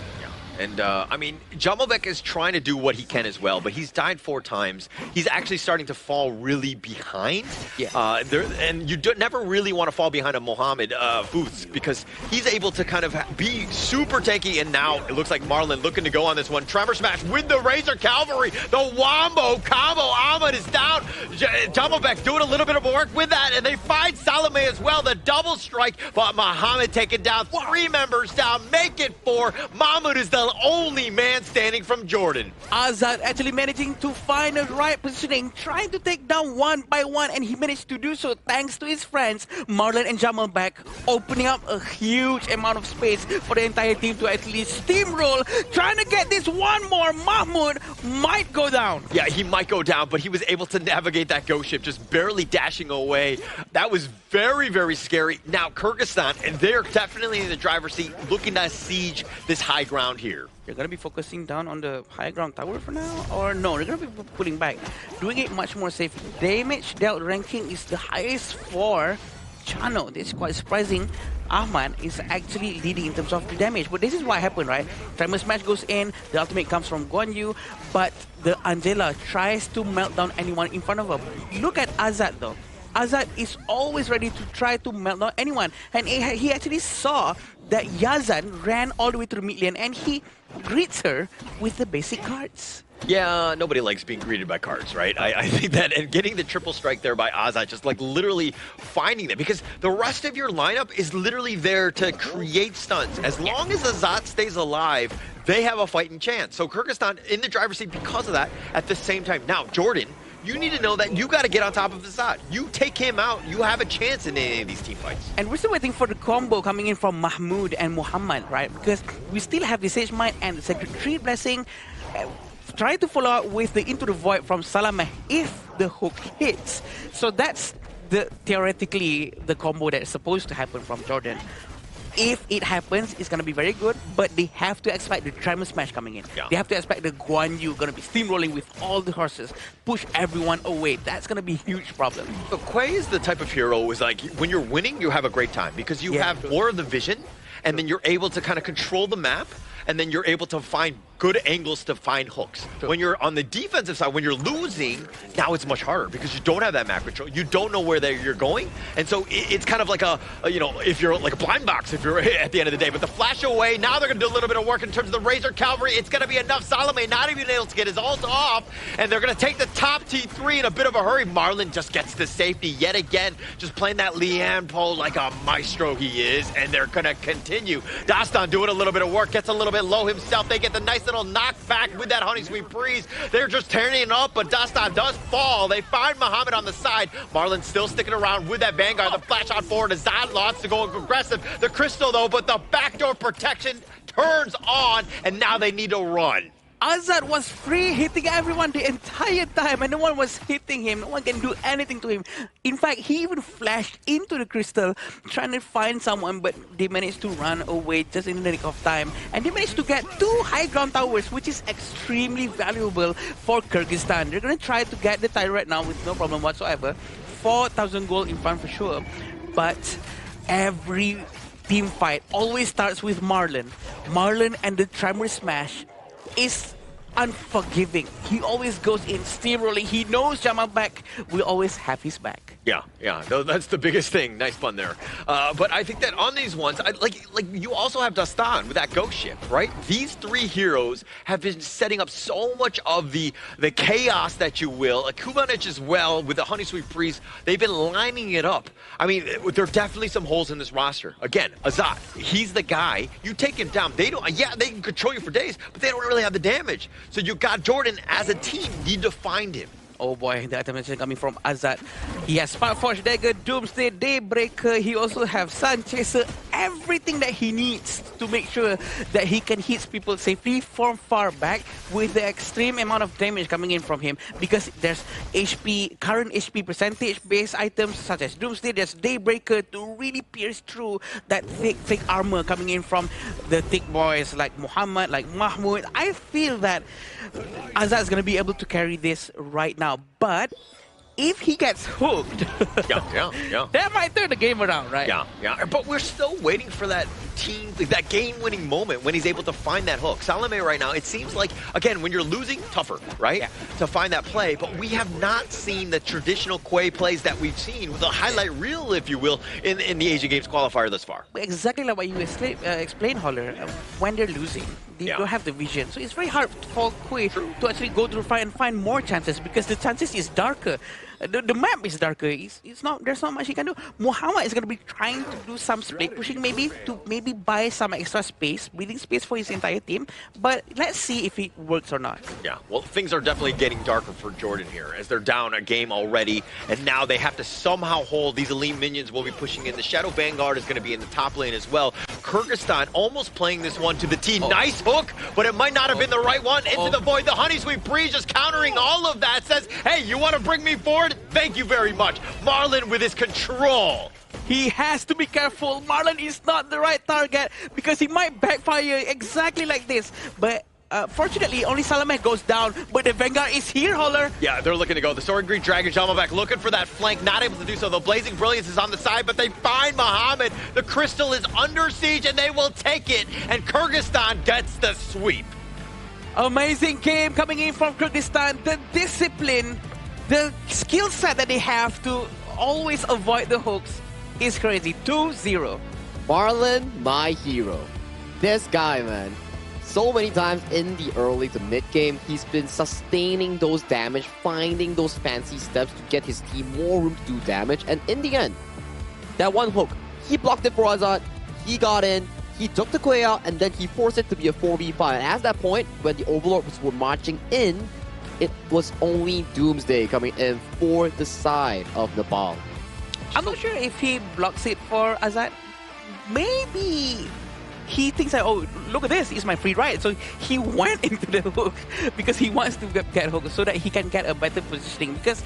And, I mean, Jamalbek is trying to do what he can as well, but he's died 4 times. He's actually starting to fall really behind. Yeah. And you never really want to fall behind a Mohamed Boots because he's able to kind of be super tanky, and now it looks like Marlon looking to go on this one. Tremor Smash with the Razor Cavalry. The Wombo combo. Ahmed is down. Jamalbek doing a little bit of work with that, and they find Salome as well. The double strike, but Mohamed taken down. 3 members down. Make it 4. Mahmoud is the only man standing from Jordan. Azad actually managing to find the right positioning, trying to take down one by one, and he managed to do so thanks to his friends, Marlon and Jamalbek, opening up a huge amount of space for the entire team to actually steamroll, trying to get this one more. Mahmoud might go down. Yeah, he might go down, but he was able to navigate that ghost ship, just barely dashing away. That was very, very scary. Now, Kyrgyzstan, and they're definitely in the driver's seat, looking to siege this high ground here. They're going to be focusing down on the high ground tower for now? Or no, they're going to be pulling back. Doing it much more safe. Damage dealt ranking is the highest for Chano. This is quite surprising. Ahmad is actually leading in terms of the damage. But this is what happened, right? Tremor Smash goes in, the ultimate comes from Guan Yu, but the Angela tries to melt down anyone in front of her. Look at Azad though. Azad is always ready to try to melt down anyone. And he actually saw that Yazan ran all the way to the mid lane and he greets her with the basic cards. Yeah, nobody likes being greeted by cards, right? I think that, and getting the triple strike there by Azad, just like literally finding them, because the rest of your lineup is literally there to create stuns. As long as Azad stays alive, they have a fighting chance. So Kyrgyzstan in the driver's seat because of that at the same time. Now, Jordan, you need to know that you got to get on top of Azad. You take him out, you have a chance in any of these team fights. And we're still waiting for the combo coming in from Mahmoud and Muhammad, right? Because we still have the Sage Might and the Sacred Tree Blessing. Try to follow up with the Into the Void from Salameh if the hook hits. So that's theoretically the combo that's supposed to happen from Jordan. If it happens, it's going to be very good, but they have to expect the Tremor Smash coming in. Yeah. They have to expect the Guan Yu going to be steamrolling with all the horses, push everyone away. That's going to be a huge problem. But Quay is the type of hero who is like, when you're winning, you have a great time because you have more of the vision, and then you're able to kind of control the map, and then you're able to find good angles to find hooks. When you're on the defensive side, when you're losing, now it's much harder because you don't have that map control. You don't know where you're going. And so it's kind of like you know, if you're like a blind box, if you're at the end of the day. But the flash away, now they're going to do a little bit of work in terms of the Razor Cavalry. It's going to be enough. Salome not even able to get his ult off. And they're going to take the top T3 in a bit of a hurry. Marlon just gets to safety yet again. Just playing that Lian pole like a maestro he is. And they're going to continue. Dastan doing a little bit of work. Gets a little bit low himself. They get the nice little knockback with that Honey Sweet Breeze. They're just tearing it up, but Dastan does fall. They find Muhammad on the side. Marlon still sticking around with that Vanguard. The flash out forward. Azad wants to go aggressive. The Crystal, though, but the backdoor protection turns on, and now they need to run. Azad was free, hitting everyone the entire time, and no one was hitting him. No one can do anything to him. In fact, he even flashed into the crystal, trying to find someone, but they managed to run away just in the nick of time. And they managed to get 2 high ground towers, which is extremely valuable for Kyrgyzstan. They're going to try to get the tile right now with no problem whatsoever. 4,000 gold in front for sure. But every team fight always starts with Marlon. Marlon and the Tremor Smash is unforgiving. He always goes in steamrolling. He knows Jamalbek will always have his back. Yeah, no, that's the biggest thing. Nice pun there. But I think that on these ones, like you also have Dastan with that ghost ship, right? These 3 heroes have been setting up so much of the chaos that you will. Kubanich as well with the Honey Sweet Breeze. They've been lining it up. I mean, there are definitely some holes in this roster. Again, Azad, he's the guy. You take him down. They don't. Yeah, they can control you for days, but they don't really have the damage. So you got Jordan as a team. Need to find him. Oh boy, the automation coming from Azad. He has Spark Forge Dagger, Doomsday, Daybreaker. He also has Sun Chaser. Everything that he needs to make sure that he can hit people safely from far back with the extreme amount of damage coming in from him. Because there's current HP percentage based items such as Doomsday, there's Daybreaker to really pierce through that thick armor coming in from the thick boys like Muhammad, like Mahmoud. I feel that Azad is going to be able to carry this right now. But if he gets hooked, that might turn the game around, right? Yeah. But we're still waiting for that that game-winning moment when he's able to find that hook. Salome right now, it seems like, again, when you're losing, tougher, right? To find that play, but we have not seen the traditional Quay plays that we've seen, the highlight reel, if you will, in the Asian Games qualifier thus far. Exactly like what you explained, Holler. When they're losing, they don't have the vision. So it's very hard for Quay to actually go through and find more chances because the chances is darker. The map is darker. It's not. There's not much he can do. Muhammad is going to be trying to do some split pushing, maybe to buy some extra space, breathing space for his entire team. But let's see if it works or not. Yeah. Well, things are definitely getting darker for Jordan here as they're down a game already, and now they have to somehow hold. These elite minions will be pushing in. The Shadow Vanguard is going to be in the top lane as well. Kyrgyzstan almost playing this one to the T. Nice hook, but it might not have been the right one. Into the void. The Honey Sweet Breeze just countering all of that. Says, hey, you want to bring me forward? Thank you very much. Marlon with his control. He has to be careful. Marlon is not the right target because he might backfire exactly like this. But fortunately, only Salome goes down, but the Vanguard is here, Holler. Yeah, they're looking to go. The Sword Green Dragon Jamalback looking for that flank, not able to do so. The Blazing Brilliance is on the side, but they find Muhammad. The Crystal is under siege, and they will take it. And Kyrgyzstan gets the sweep. Amazing game coming in from Kyrgyzstan. The discipline, the skill set that they have to always avoid the hooks is crazy. 2-0. Marlon, my hero. This guy, man. So many times in the early to mid game, he's been sustaining those damage, finding those fancy steps to get his team more room to do damage. And in the end, that one hook, he blocked it for Azad, he got in, he took the Quay out, and then he forced it to be a 4v5. And at that point, when the Overlords were marching in, it was only Doomsday coming in for the side of Nepal. I'm not sure if he blocks it for Azad. Maybe he thinks that, oh, look at this, it's my free ride. So he went into the hook because he wants to get hooked so that he can get a better positioning. Because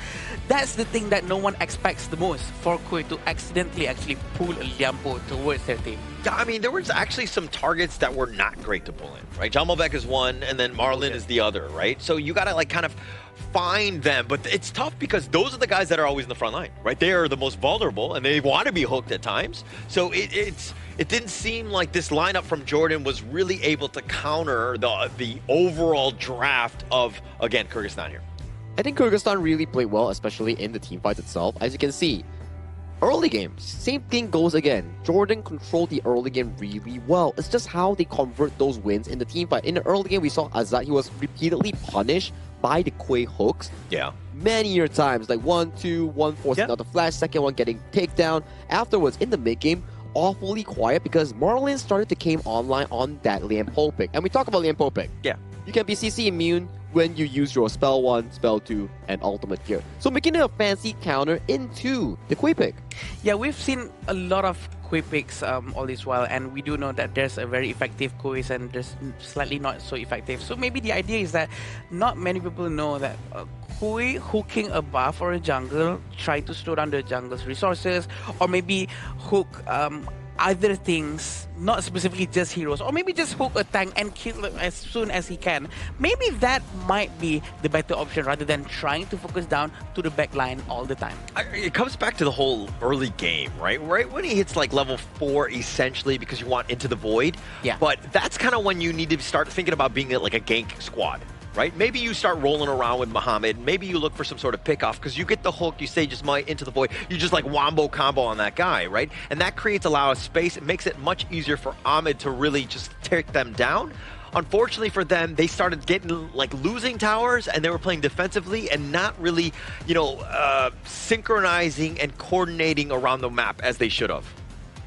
that's the thing that no one expects the most, for Quay to accidentally actually pull a Liampo towards their team. Yeah, I mean, there was actually some targets that were not great to pull in, right? Jamalbek is one, and then Marlon is the other, right? So you gotta like kind of find them, but it's tough because those are the guys that are always in the front line, right? They are the most vulnerable, and they want to be hooked at times. So it didn't seem like this lineup from Jordan was really able to counter the overall draft of, again, Kyrgyzstan here. I think Kyrgyzstan really played well, especially in the team fight itself. As you can see, early game, same thing goes again. Jordan controlled the early game really well. It's just how they convert those wins in the team fight. In the early game, we saw Azad, he was repeatedly punished by the Quay hooks. Yeah. Many times, like 1-2, 1 forcing out the flash, second one getting takedown. Afterwards, in the mid game, awfully quiet because Marlon started to came online on that Liampo pick. And we talk about Liampo pick. Yeah. You can be CC immune when you use your spell 1, spell 2, and ultimate gear. So making it a fancy counter into the Quay pick. Yeah, we've seen a lot of Quay picks all this while, and we do know that there's a very effective Quays and there's slightly not so effective. So maybe the idea is that not many people know that Quay hooking a buff or a jungle, try to slow down the jungle's resources, or maybe hook other things, not specifically just heroes, or maybe just hook a tank and kill them as soon as he can. Maybe that might be the better option rather than trying to focus down to the back line all the time. It comes back to the whole early game, right? Right when he hits like level 4, essentially, because you want Into the Void. Yeah. But that's kind of when you need to start thinking about being like a gank squad. Right? Maybe you start rolling around with Muhammad. Maybe you look for some sort of pickoff because you get the hook, you say just might Into the Void, you just like wombo combo on that guy, right? And that creates a lot of space. It makes it much easier for Ahmed to really just take them down. Unfortunately for them, they started getting like losing towers and they were playing defensively and not really, you know, synchronizing and coordinating around the map as they should have.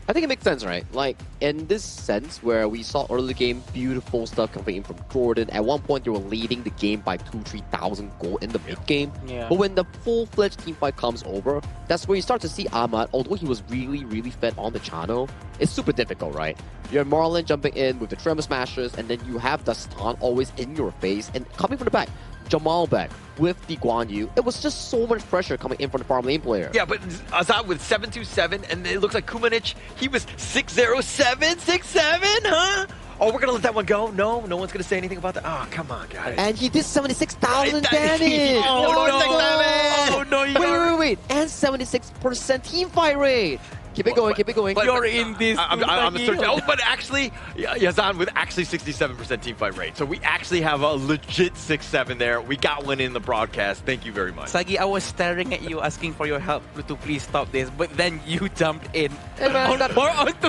I think it makes sense, right? Like, in this sense, where we saw early game, beautiful stuff coming in from Jordan. At one point, they were leading the game by 2,000-3,000 gold in the mid-game. Yeah. But when the full-fledged team fight comes over, that's where you start to see Ahmad, although he was really fed on the channel, it's super difficult, right? You have Marlon jumping in with the Tremor Smashers, and then you have the stun always in your face, and coming from the back, Jamalbek with the Guan Yu. It was just so much pressure coming in from the farm lane player. Yeah, but Azad with 727, and it looks like Kumanich, he was 607, 67, huh? Oh, we're gonna let that one go? No one's gonna say anything about that? Oh, come on, guys. And he did 76,000 damage! Oh, no, wait, wait. And 76% team fight rate. Keep it going, keep it going. You're in this. I'm searching. Oh, but actually, Yazan with actually 67% team fight rate. So we actually have a legit 6-7 there. We got one in the broadcast. Thank you very much. Sagi, I was staring at you asking for your help to please stop this, but then you jumped in. Hey man,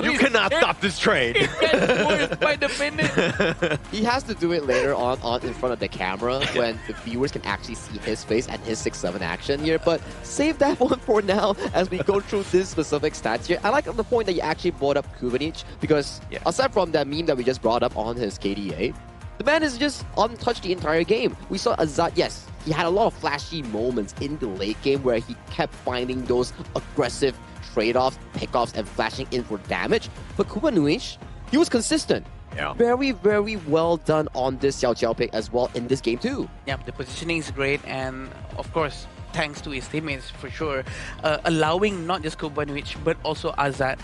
You cannot stop this train. It gets worse by the minute. he has to do it later on in front of the camera when the viewers can actually see his face and his 6-7 action here. But save that one for now as we go through this specific stats here. I like the point that you actually brought up Kubanic because aside from that meme that we just brought up on his KDA, the man is just untouched the entire game. We saw Azad, yes, he had a lot of flashy moments in the late game where he kept finding those aggressive trade-offs, pickoffs, and flashing in for damage. But Kubanic, he was consistent. Yeah. Very, very well done on this Xiao Qiao pick as well in this game too. Yeah, the positioning is great, and of course, thanks to his teammates for sure, allowing not just Kubanic but also Azad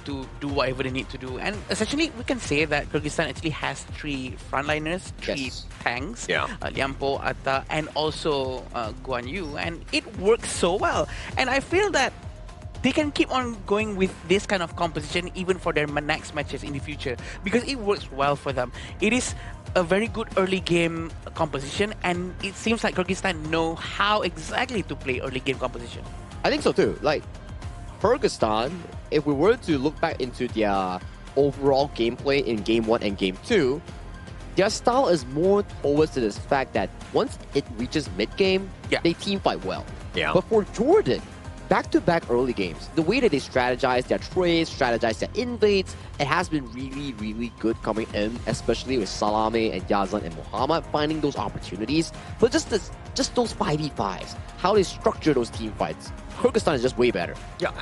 to do whatever they need to do. And essentially, we can say that Kyrgyzstan actually has 3 frontliners, 3 tanks, Liampo, Atta, and also Guan Yu, and it works so well. And I feel that they can keep on going with this kind of composition even for their next matches in the future because it works well for them. It is a very good early game composition, and it seems like Kyrgyzstan know how exactly to play early game composition. I think so too. Like, Kyrgyzstan, if we were to look back into their overall gameplay in Game 1 and Game 2, their style is more towards to this fact that once it reaches mid-game, they team fight well. Yeah. But for Jordan, back-to-back early games, the way that they strategize their trades, strategize their invades, it has been really, really good coming in, especially with Salame and Yazan and Muhammad finding those opportunities. But just those 5v5s, how they structure those team fights, Kyrgyzstan is just way better. Yeah,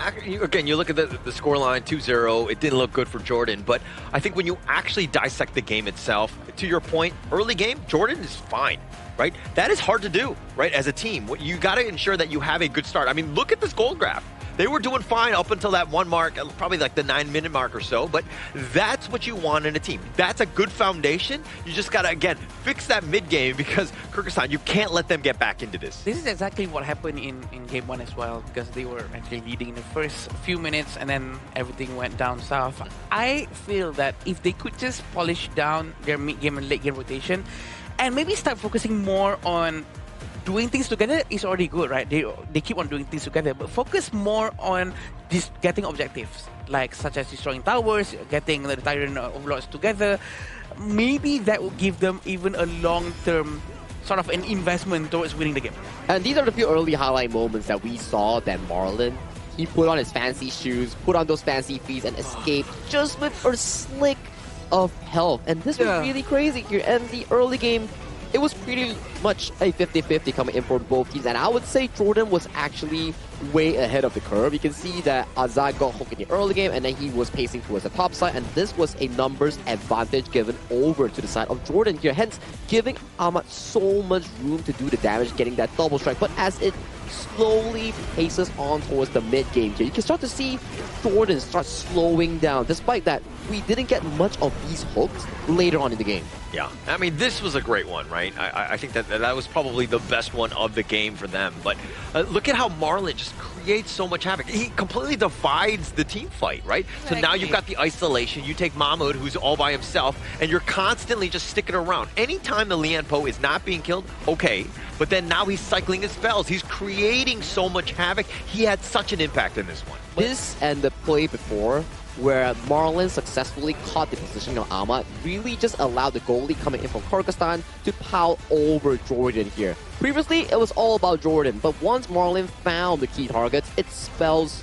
again, you look at the scoreline, 2-0, it didn't look good for Jordan, but I think when you actually dissect the game itself, to your point, early game, Jordan is fine, right? That is hard to do, right, as a team. You got to ensure that you have a good start. I mean, look at this goal graph. They were doing fine up until that one mark, probably like the 9-minute mark or so, but that's what you want in a team. That's a good foundation. You just got to, again, fix that mid-game because Kyrgyzstan, you can't let them get back into this. This is exactly what happened in Game 1 as well, because they were actually leading in the first few minutes and then everything went down south. I feel that if they could just polish down their mid-game and late-game rotation and maybe start focusing more on doing things together is already good, right? They keep on doing things together, but focus more on just getting objectives, like such as destroying towers, getting the Tyrant Overlords together. Maybe that will give them even a long-term sort of an investment towards winning the game. And these are the few early highlight moments that we saw that Marlon, he put on his fancy shoes, put on those fancy feet, and escaped just with a slick of health. And this was really crazy here. And the early game, it was pretty much a 50-50 coming in for both teams. And I would say Jordan was actually way ahead of the curve. You can see that Azad got hooked in the early game and then he was pacing towards the top side. And this was a numbers advantage given over to the side of Jordan here. Hence, giving Ahmad so much room to do the damage, getting that double strike. But as it slowly paces on towards the mid-game here, you can start to see Jordan start slowing down. Despite that, we didn't get much of these hooks later on in the game. Yeah, I mean, this was a great one, right? I think that was probably the best one of the game for them. But look at how Marlon just creates so much havoc. He completely divides the team fight, right? So now you've got the isolation. You take Mahmoud, who's all by himself, and you're constantly just sticking around. Anytime the Lian Po is not being killed, okay. But then now he's cycling his spells. He's creating so much havoc. He had such an impact in this one. This and the play before, where Marlon successfully caught the position of Ahmad, really just allowed the goalie coming in from Kyrgyzstan to pile over Jordan here. Previously, it was all about Jordan, but once Marlon found the key targets, it spells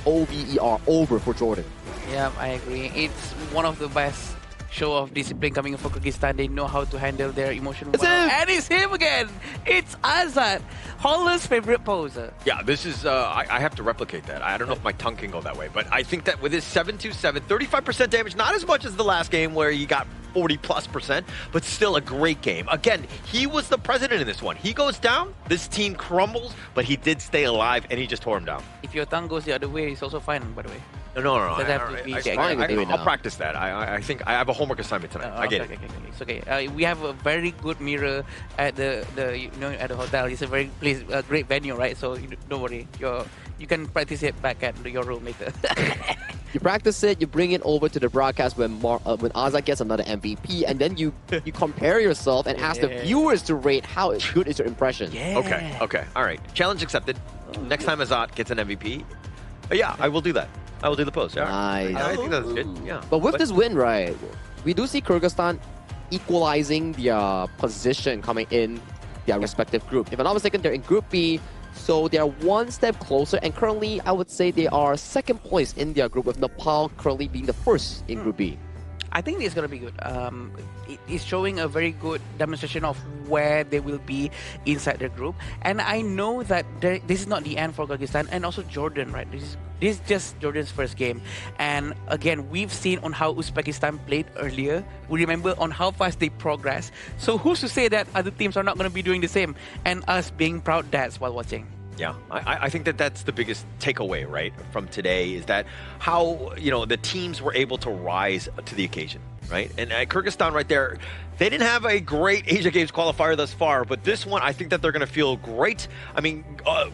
OVER, over for Jordan. Yeah, I agree. It's one of the best show of discipline coming in for Kyrgyzstan. They know how to handle their emotion well. And it's him again! It's Azad, Holler's favorite poser. Yeah, this is, I have to replicate that. I don't know if my tongue can go that way, but I think that with his 7-2-7, 35% damage, not as much as the last game where he got 40+%, but still a great game. Again, he was the president in this one. He goes down, this team crumbles, but he did stay alive and he just tore him down. If your tongue goes the other way, it's also fine, by the way. No. Does it have to be the I'll practice that. I think I have a homework assignment tonight. I get it. Okay. It's okay. We have a very good mirror at the at the hotel. It's a very great venue, right? So don't worry. You can practice it back at your room later. You practice it, you bring it over to the broadcast when Azad gets another MVP, and then you compare yourself and ask the viewers to rate how good is your impression. Okay. All right. Challenge accepted. Next time Azad gets an MVP, yeah, I will do that. I will do the post. Yeah. Nice. I think that's good. Yeah. But with this win, right, we do see Kyrgyzstan equalizing their position coming in their respective group. If I'm not mistaken, they're in Group B. So they are one step closer, and currently I would say they are second place in their group, with Nepal currently being the first in Group B. I think it's going to be good. It's showing a very good demonstration of where they will be inside the group. And I know that this is not the end for Kyrgyzstan and also Jordan, right? This is just Jordan's first game. And again, we've seen on how Uzbekistan played earlier. We remember on how fast they progress. So who's to say that other teams are not going to be doing the same and us being proud dads while watching? Yeah, I think that's the biggest takeaway, right, from today, is that how, the teams were able to rise to the occasion, right? And Kyrgyzstan right there, they didn't have a great Asia Games qualifier thus far, but this one, I think that they're going to feel great. I mean,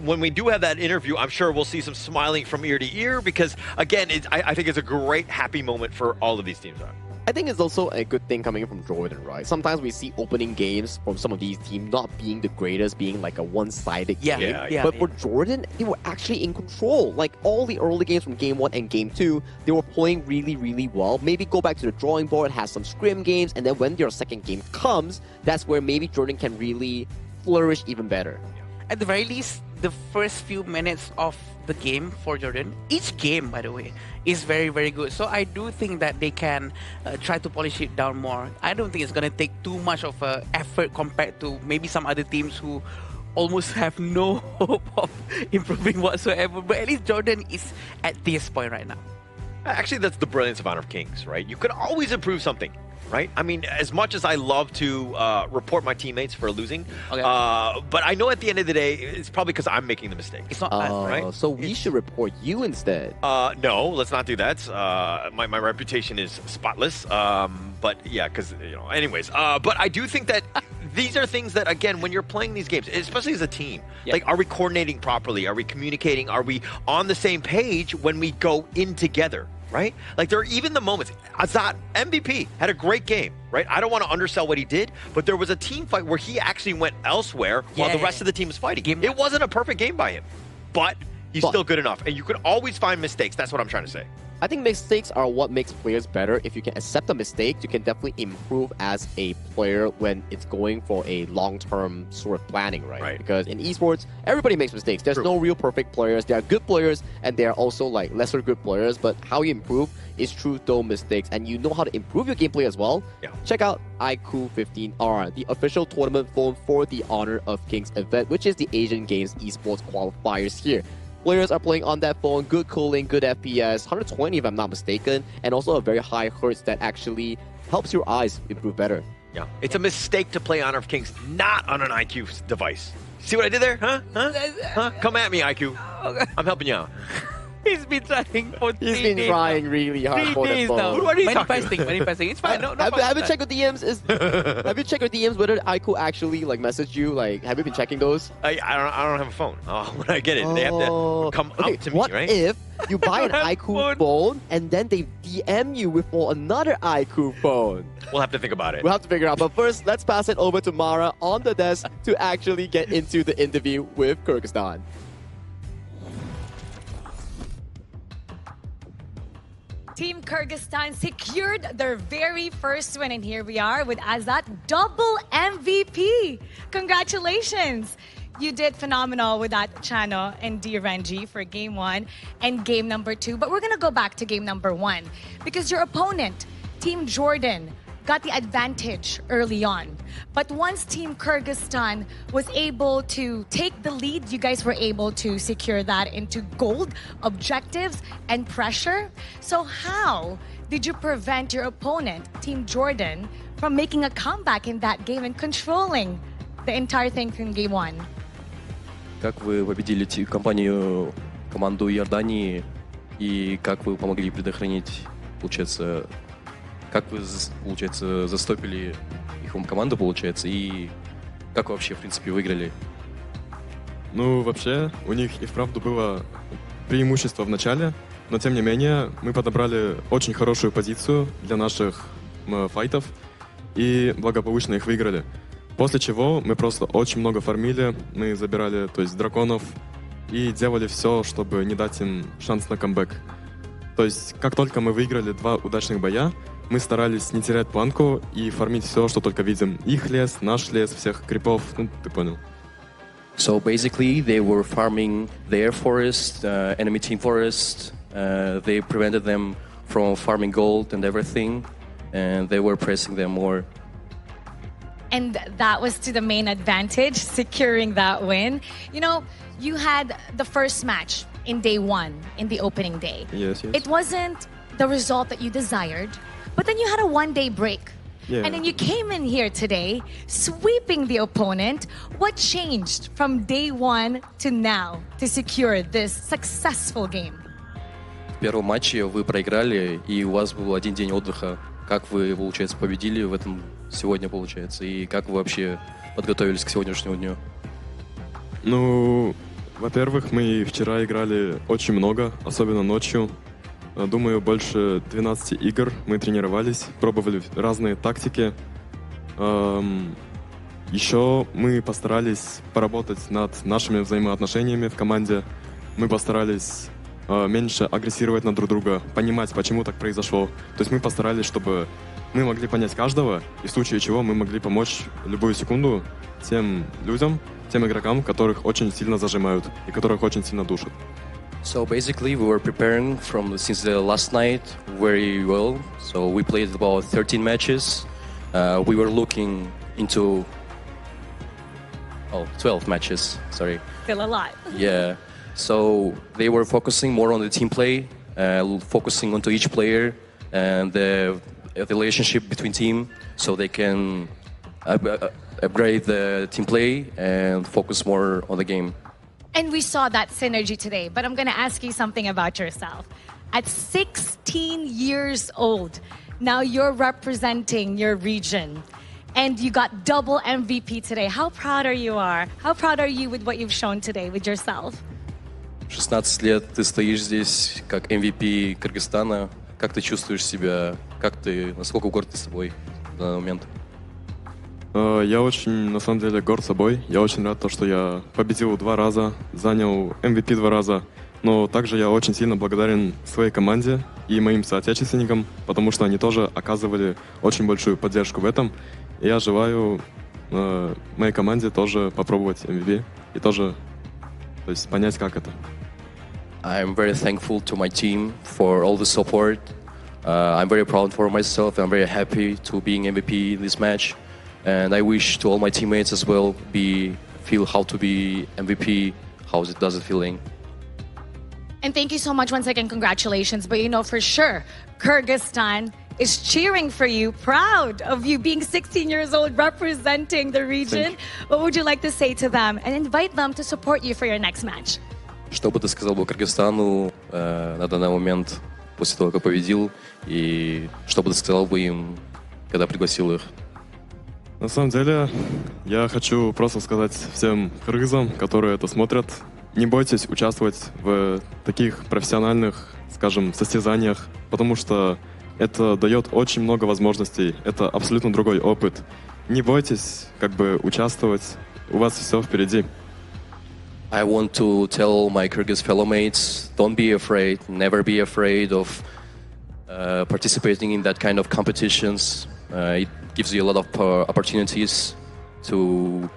when we do have that interview, I'm sure we'll see some smiling from ear to ear because, again, I think it's a great, happy moment for all of these teams. I think it's also a good thing coming from Jordan, right? Sometimes we see opening games from some of these teams not being the greatest, being like a one-sided game. But for Jordan, they were actually in control. Like all the early games from Game 1 and Game 2, they were playing really, really well. Maybe go back to the drawing board, have some scrim games, and then when your second game comes, that's where maybe Jordan can really flourish even better. At the very least, the first few minutes of the game for Jordan, each game, by the way, is very, very good. So I do think that they can try to polish it down more. I don't think it's going to take too much of effort compared to maybe some other teams who almost have no hope of improving whatsoever. But at least Jordan is at this point right now. Actually, that's the brilliance of Honor of Kings, right? You could always improve something. Right? I mean, as much as I love to report my teammates for losing, but I know at the end of the day, it's probably because I'm making the mistake. It's not right? So we should report you instead. No, let's not do that. My reputation is spotless. But yeah, because, anyways. But I do think that these are things that, again, when you're playing these games, especially as a team, like, are we coordinating properly? Are we communicating? Are we on the same page when we go in together? Right? Like, there are even the moments. Azad, MVP, had a great game, right? I don't want to undersell what he did, but there was a team fight where he actually went elsewhere while the rest of the team was fighting. It wasn't a perfect game by him, but he's still good enough. And you could always find mistakes. That's what I'm trying to say. I think mistakes are what makes players better. If you can accept a mistake, you can definitely improve as a player when it's going for a long-term sort of planning, right? Because in esports, everybody makes mistakes. There's no real perfect players. There are good players, and there are also like lesser good players. But how you improve is through those mistakes, and you know how to improve your gameplay as well. Check out IQ15R, the official tournament phone for the Honor of Kings event, which is the Asian Games Esports Qualifiers here. Players are playing on that phone, good cooling, good FPS, 120 if I'm not mistaken, and also a very high hertz that actually helps your eyes improve better. Yeah, it's a mistake to play Honor of Kings not on an IQ device. See what I did there? Huh? Come at me, IQ. I'm helping you out. He's been trying for 3 days. He's been trying really hard for that phone. Now. What are you manifesting. It's fine. Have you checked your DMs? Have you checked your DMs whether IQ actually like messaged you? Like, have you been checking those? I don't have a phone. When I get it, they have to come up to me, right? What if you buy an IQ phone and then they DM you for another IQ phone? We'll have to think about it. We'll have to figure out. But first, let's pass it over to Mara on the desk to actually get into the interview with Kyrgyzstan. Team Kyrgyzstan secured their very first win, and here we are with Azad, double MVP. Congratulations! You did phenomenal with that Chano and DRNG for Game 1 and Game number 2. But we're going to go back to Game number 1 because your opponent, Team Jordan, got the advantage early on. But once Team Kyrgyzstan was able to take the lead, you guys were able to secure that into gold, objectives, and pressure. So how did you prevent your opponent, Team Jordan, from making a comeback in that game and controlling the entire thing from Game 1? Как вы победили команду Иордании и как вы помогли предохранить, получается, как вы, получается, застопили их команду, получается, и как вы вообще, в принципе, выиграли? Ну, вообще, у них и вправду было преимущество в начале, но тем не менее мы подобрали очень хорошую позицию для наших файтов и благополучно их выиграли. После чего мы просто очень много фармили, мы забирали, то есть, драконов и делали все, чтобы не дать им шанс на камбэк. То есть, как только мы выиграли 2 удачных боя, мы старались не терять планку и фармить все, что только видим. Их лес, наш лес, всех крипов, ну, ты понял. So basically, they were farming their forest, enemy team forest. They prevented them from farming gold and everything, and they were pressing them more. And that was to the main advantage, securing that win. You know, you had the first match in day 1, in the opening day. Yes. It wasn't the result that you desired, but then you had a 1-day break. Yeah. And then you came in here today, sweeping the opponent. What changed from day 1 to now to secure this successful game? В первом матче вы проиграли, и у вас был 1 день отдыха. Как вы, получается, победили в этом сегодня, получается, и как вы вообще подготовились к сегодняшнему дню? Ну, во-первых, мы вчера играли очень много, особенно ночью. Думаю, больше 12 игр мы тренировались, пробовали разные тактики. Еще мы постарались поработать над нашими взаимоотношениями в команде. Мы постарались меньше агрессировать на друг друга, понимать, почему так произошло. То есть мы постарались, чтобы мы могли понять каждого, и в случае чего мы могли помочь любую секунду тем людям, тем игрокам, которых очень сильно зажимают и которых очень сильно душат. So basically, we were preparing since the last night very well. So we played about 13 matches. We were looking into 12 matches. Sorry. Still a lot. Yeah. So they were focusing more on the team play, focusing onto each player and the relationship between team, so they can upgrade the team play and focus more on the game. And we saw that synergy today, but I'm going to ask you something about yourself. At 16 years old, now you're representing your region, and you got double MVP today. How proud are you? How proud are you with what you've shown today with yourself? 16 лет ты стоишь здесь как MVP Кыргызстана. Как ты чувствуешь себя? Насколько горд ты собой в данный момент? Я очень, на самом деле, горд собой. Я очень рад, что я победил 2 раза, занял MVP 2 раза. Но также я очень сильно благодарен своей команде и моим соотечественникам, потому что они тоже оказывали очень большую поддержку в этом. И я желаю моей команде тоже попробовать MVP и тоже, то есть, понять, как это. I'm very thankful to my team for all the support. I'm very proud for myself. I'm very happy to being MVP in this match. And I wish to all my teammates as well feel how to be MVP, how does it feeling. And thank you so much once again. Congratulations. But you know for sure, Kyrgyzstan is cheering for you, proud of you being 16 years old, representing the region. What would you like to say to them and invite them to support you for your next match? Что бы ты сказал бы Кыргызстану на данный момент после того, как победил, и что бы ты сказал бы им, когда пригласил их? На самом деле, я хочу просто сказать всем кыргызам, которые это смотрят, не бойтесь участвовать в таких профессиональных, скажем, состязаниях, потому что это дает очень много возможностей, это абсолютно другой опыт. Не бойтесь, участвовать, у вас все впереди. I want to tell my Kyrgyz fellow mates, don't be afraid, never be afraid of participating in that kind of competitions. It gives you a lot of opportunities to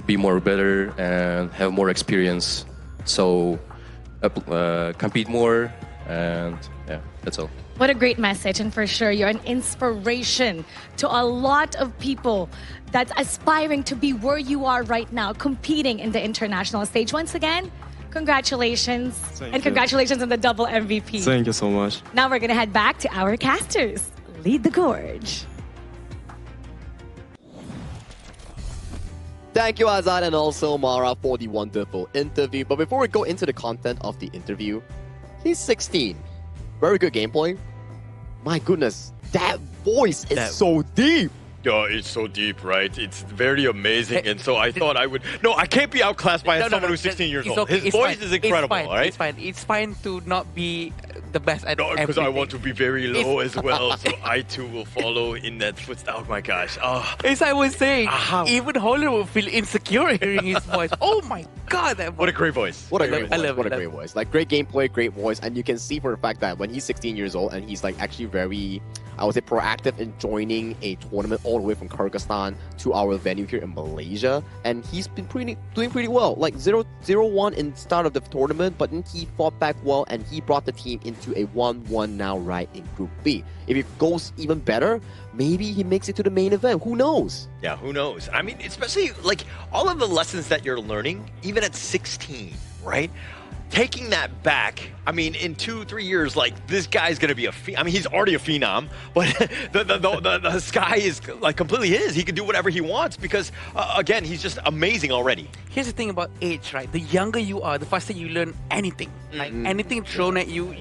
be more better and have more experience. So compete more, and yeah, that's all. What a great message, and for sure you're an inspiration to a lot of people that's aspiring to be where you are right now, competing in the international stage. Once again, congratulations. Thank and you. Congratulations on the double MVP. Thank you so much. Now we're going to head back to our casters. Lead the gorge. Thank you, Azad, and also Mara, for the wonderful interview. But before we go into the content of the interview, He's 16. Very good gameplay. My goodness, that voice is so deep. Yeah, it's so deep, right? It's very amazing, and so I thought I would... No, I can't be outclassed by someone who's 16 years old. Okay, His voice is incredible, it's fine, right? It's fine. It's fine to not be the best at No, because I everything. want to be very low as well, so I too will follow in that footstep. Oh my gosh. As I was saying, even Holler will feel insecure hearing his voice. Oh my god, that voice. What a great voice. What a great voice. What a great voice. Like, great gameplay, great voice. And you can see for the fact that when he's 16 years old and he's like actually very, I would say, proactive in joining a tournament all the way from Kyrgyzstan to our venue here in Malaysia. And he's been doing pretty well. Like 0-1 in start of the tournament, but then he fought back well and he brought the team into a 1-1 now right in Group B. If it goes even better, maybe he makes it to the main event. Who knows? Yeah, who knows? I mean, especially like all of the lessons that you're learning, even at 16, right? Taking that back, I mean, in 2-3 years, like, this guy's gonna be I mean, he's already a phenom, but the sky is like completely his. He can do whatever he wants because, again, he's just amazing already. Here's the thing about age, right? The younger you are, the faster you learn anything. Like anything thrown at you,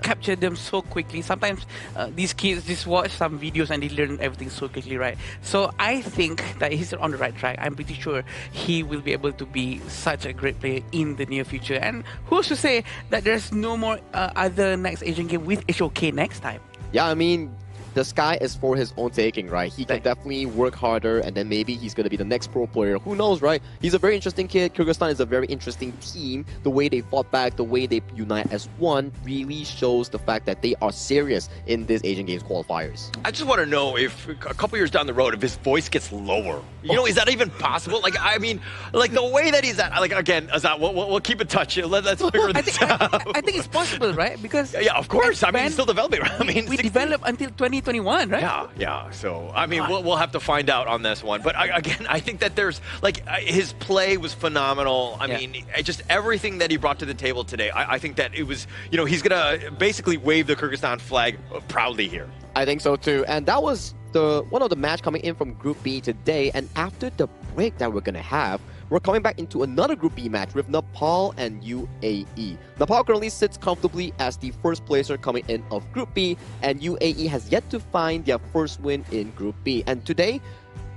capture them so quickly. Sometimes these kids just watch some videos and they learn everything so quickly, right? So I think that he's on the right track. I'm pretty sure he will be able to be such a great player in the near future. And who's to say that there's no more other next Asian game with HOK next time? Yeah, I mean, the sky is for his own taking, right? He can definitely work harder, and then maybe he's going to be the next pro player. Who knows, right? He's a very interesting kid. Kyrgyzstan is a very interesting team. The way they fought back, the way they unite as one really shows the fact that they are serious in this Asian Games qualifiers. I just want to know if a couple years down the road, if his voice gets lower. You know, is that even possible? Like, I mean, like the way that he's at, like, again, Azat, we'll keep in touch. Let's figure this out. I think it's possible, right? Because yeah, of course. I mean, he's still developing. I mean, we develop until 2021, right? Yeah. So, I mean, we'll have to find out on this one. But again, I think that there's, like, his play was phenomenal. I mean, just everything that he brought to the table today, I think that it was, you know, he's going to basically wave the Kyrgyzstan flag proudly here. I think so too. And that was one of the match coming in from Group B today. And after the break that we're going to have, we're coming back into another Group B match with Nepal and UAE. Nepal currently sits comfortably as the first placer coming in of Group B, and UAE has yet to find their first win in Group B. And today,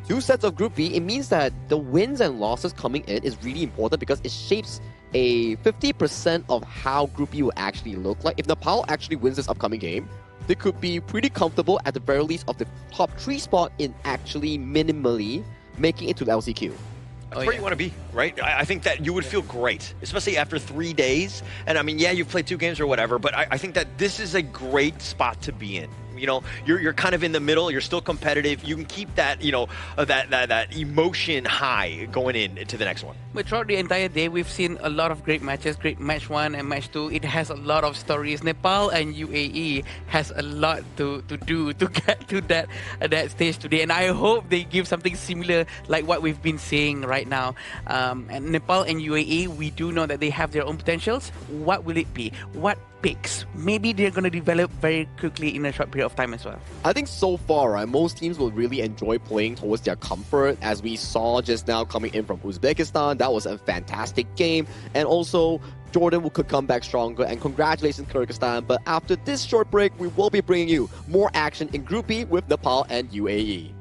2 sets of Group B, it means that the wins and losses coming in is really important because it shapes a 50% of how Group B will actually look like. If Nepal actually wins this upcoming game, they could be pretty comfortable at the very least of the top 3 spot in actually minimally making it to the LCQ. That's where you want to be, right? I think that you would feel great, especially after 3 days. And I mean, yeah, you've played 2 games or whatever, but I think that this is a great spot to be in. You know, you're kind of in the middle. You're still competitive. You can keep that, you know, that emotion high going into the next one. But throughout the entire day, we've seen a lot of great matches. Great match 1 and match 2. It has a lot of stories. Nepal and UAE has a lot to do to get to that stage today. And I hope they give something similar like what we've been seeing right now. And Nepal and UAE, we do know that they have their own potentials. What will it be? What picks? Maybe they're going to develop very quickly in a short period of time as well. I think so far, right, most teams will really enjoy playing towards their comfort, as we saw just now coming in from Uzbekistan. That was a fantastic game. And also, Jordan could come back stronger, and congratulations Kyrgyzstan. But after this short break, we will be bringing you more action in Group B with Nepal and UAE.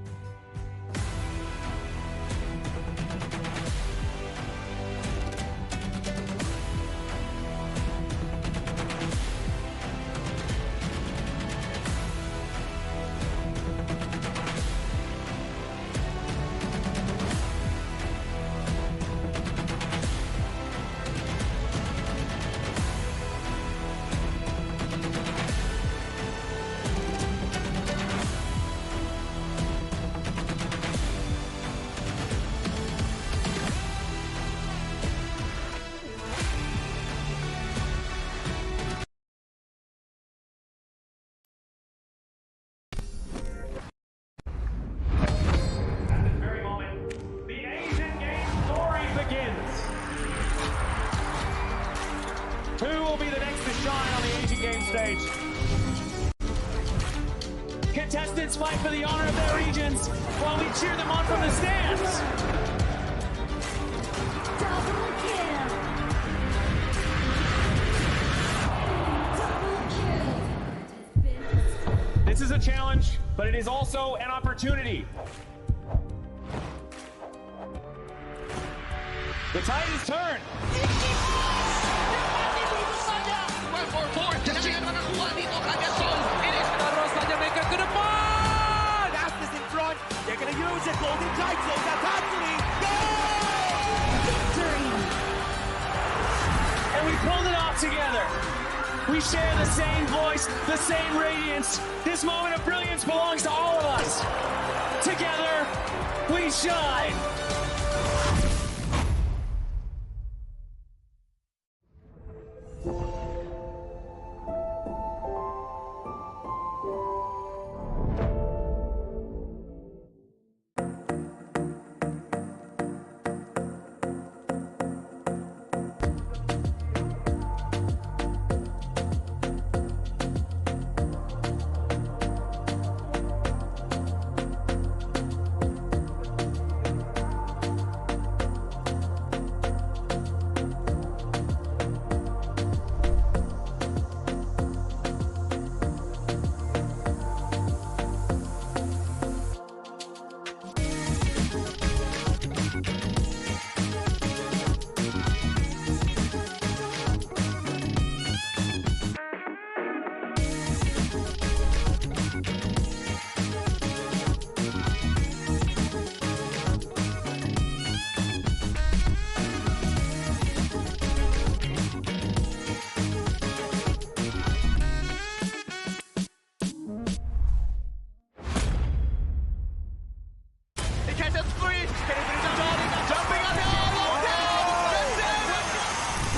Who will be the next to shine on the Asian Games stage? Contestants fight for the honor of their regions while we cheer them on from the stands. a challenge, but it is also an opportunity. The tide is turned. Aspas in front. They're going to use it. Golden tight close out Tatsumi. Victory! And we pulled it off together. We share the same voice, the same radiance. This moment of brilliance belongs to all of us. Together, we shine.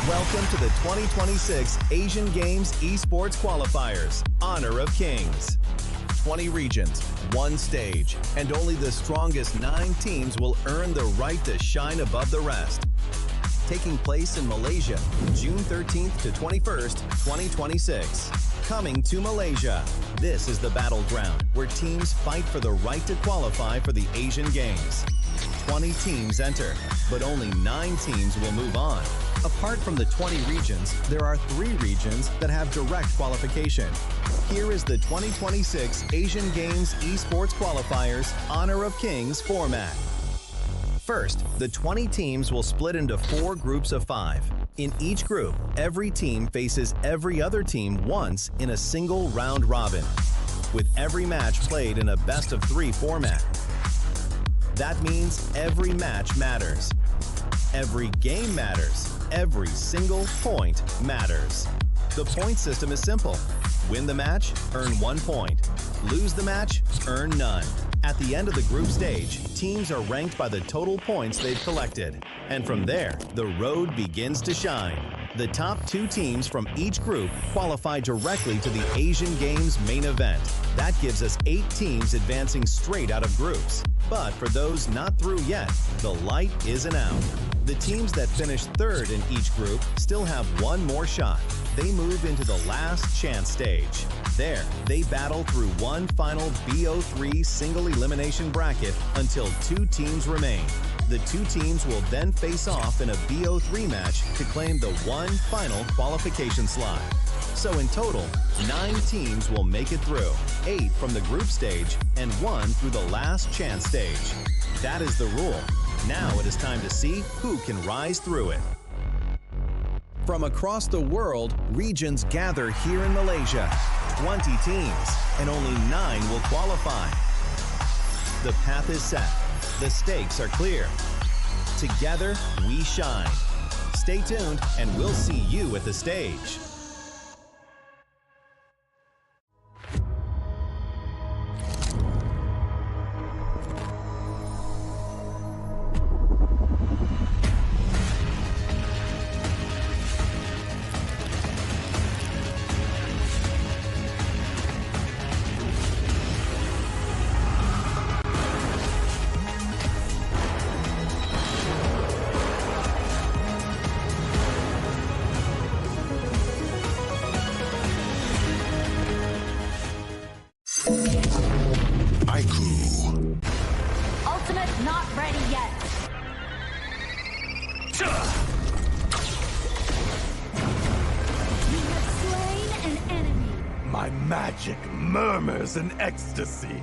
Welcome to the 2026 Asian Games Esports Qualifiers, Honor of Kings. 20 regions, one stage, and only the strongest 9 teams will earn the right to shine above the rest. Taking place in Malaysia, June 13th to 21st, 2026. Coming to Malaysia, this is the battleground where teams fight for the right to qualify for the Asian Games. 20 teams enter, but only 9 teams will move on. Apart from the 20 regions, there are 3 regions that have direct qualification. Here is the 2026 Asian Games Esports Qualifiers Honor of Kings format. First, the 20 teams will split into 4 groups of 5. In each group, every team faces every other team once in a single round robin, with every match played in a best-of-3 format. That means every match matters. Every game matters. Every single point matters. The point system is simple. Win the match, earn 1 point. Lose the match, earn none. At the end of the group stage, teams are ranked by the total points they've collected. And from there, the road begins to shine. The top 2 teams from each group qualify directly to the Asian Games main event. That gives us 8 teams advancing straight out of groups. But for those not through yet, the light isn't out. The teams that finish 3rd in each group still have 1 more shot. They move into the last chance stage. There, they battle through one final BO3 single elimination bracket until 2 teams remain. The 2 teams will then face off in a BO3 match to claim the one final qualification slot. So in total, 9 teams will make it through, 8 from the group stage and 1 through the last chance stage. That is the rule. Now it is time to see who can rise through it. From across the world, regions gather here in Malaysia. 20 teams, and only 9 will qualify. The path is set. The stakes are clear. Together, we shine. Stay tuned, and we'll see you at the stage. My magic murmurs in ecstasy.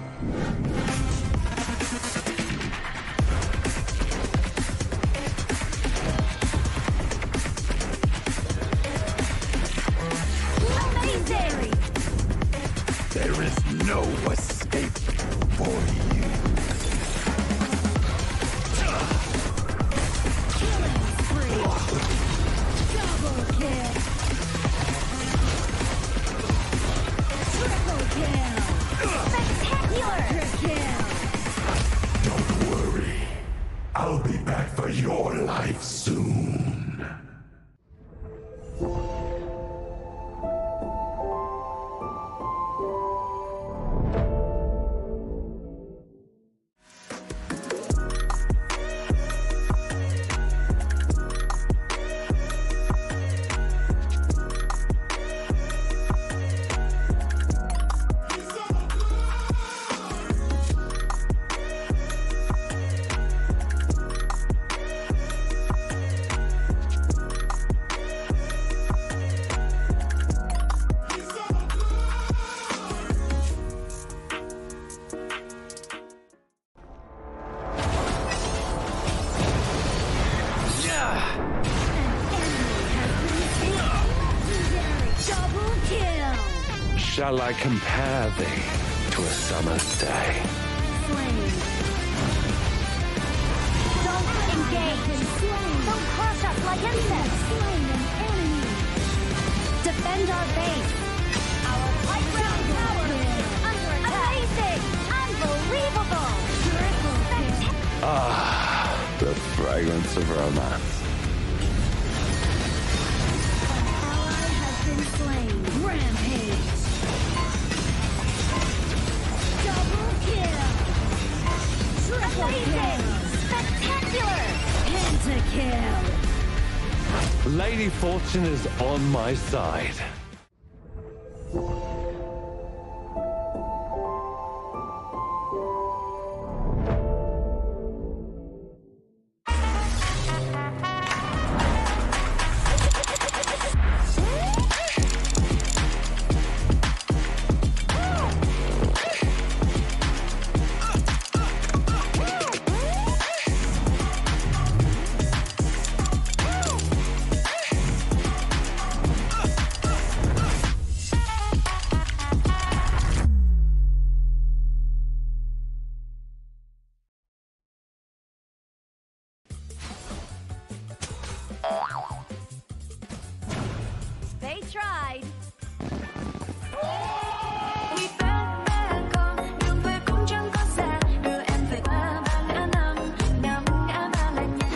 Amazing! There is no escape for you. Killing spree! Double kill! Triple kill! Spectacular! Kill! Don't worry. I'll be back for your life soon. Double kill! Shall I compare thee to a summer's day? Slain. Don't engage! Don't crush us like insects! Slain an enemy! Defend our base! Our high ground tower is under attack! Amazing! Unbelievable! Triple kill! Ah, the fragrance of romance. Ally has been slain! Rampage! Double kill! Triple kill! Spectacular! Pentakill! Lady Fortune is on my side. They tried!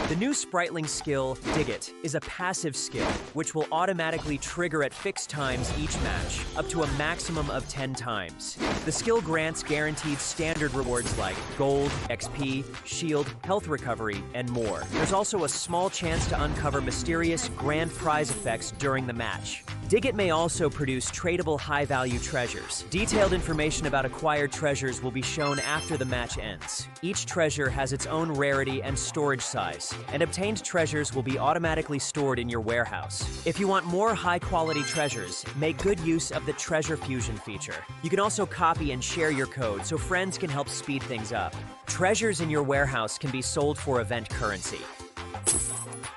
The new Spritling skill, Dig It, is a passive skill, which will automatically trigger at fixed times each match, up to a maximum of 10 times. The skill grants guaranteed standard rewards like gold, XP, shield, health recovery, and more. There's also a small chance to uncover mysterious grand prize effects during the match. Dig It may also produce tradable high-value treasures. Detailed information about acquired treasures will be shown after the match ends. Each treasure has its own rarity and storage size, and obtained treasures will be automatically stored in your warehouse. If you want more high-quality treasures, make good use of the Treasure Fusion feature. You can also copy and share your code so friends can help speed things up. Treasures in your warehouse can be sold for event currency,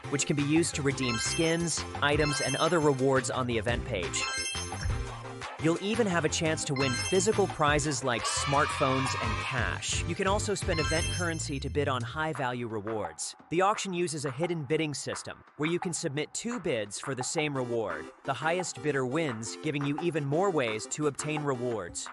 which can be used to redeem skins, items, and other rewards on the event page. You'll even have a chance to win physical prizes like smartphones and cash. You can also spend event currency to bid on high-value rewards. The auction uses a hidden bidding system, where you can submit 2 bids for the same reward. The highest bidder wins, giving you even more ways to obtain rewards.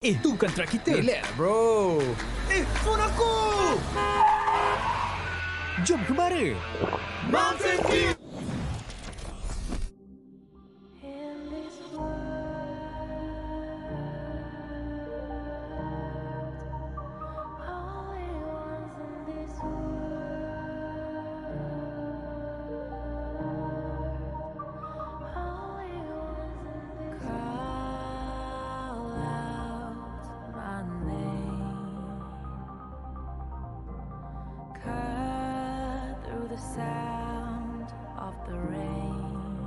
Itu kontra kita. Relax, bro. Phone aku! Jom ke bara. Mountain Dew! Call the sound of the rain.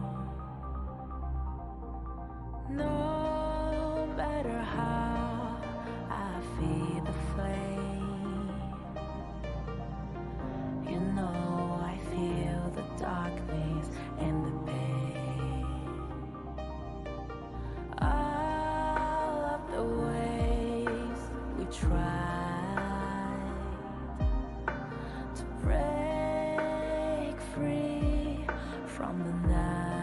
No matter how I feed the flame, you know I feel the darkness and the pain. All of the ways we tried to break free from the night,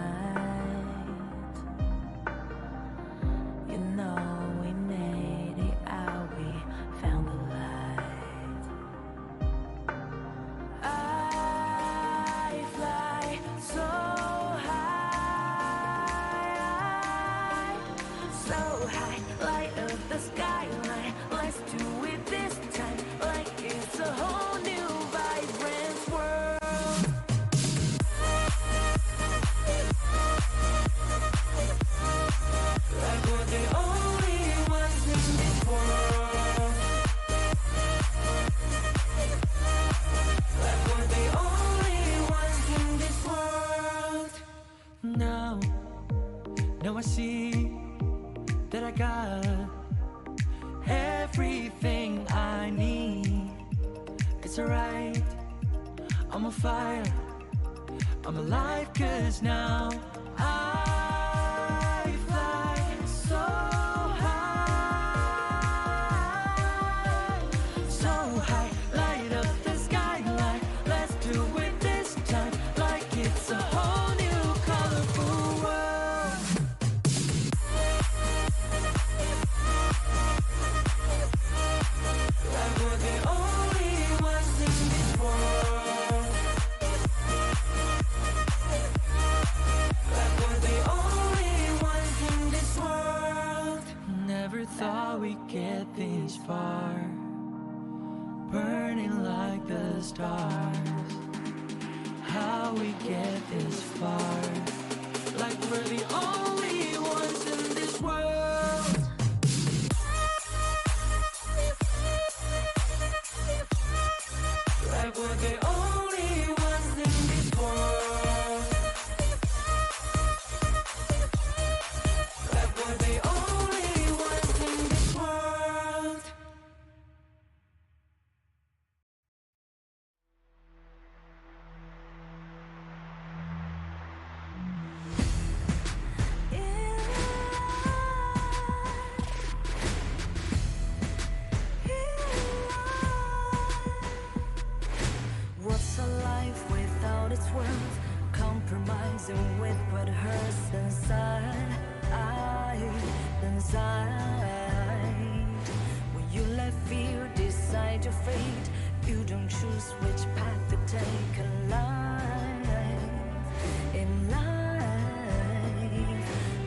you know we made it out, we found the light. I fly so high, light up the skyline. Let's do it this time, like it's a whole new vibrant world. Like we're the only ones in this world. Like we're the only ones in this world. Now I see that I got everything I need. It's alright, I'm on fire, I'm alive, 'cause now I fly so high, light up the skyline. Let's do it this time, like it's a whole new colorful world. Like we're the only ones in this world. Like we're the only ones in this world. Never thought we'd get this far, burning like the stars. How we get this far, like we're the only ones in this world. Like we're the only ones in this world. Like we're the only ones in this world. What's a life without its worth? Compromising with what hurts inside. When you let fear decide your fate, you don't choose which path to take in life.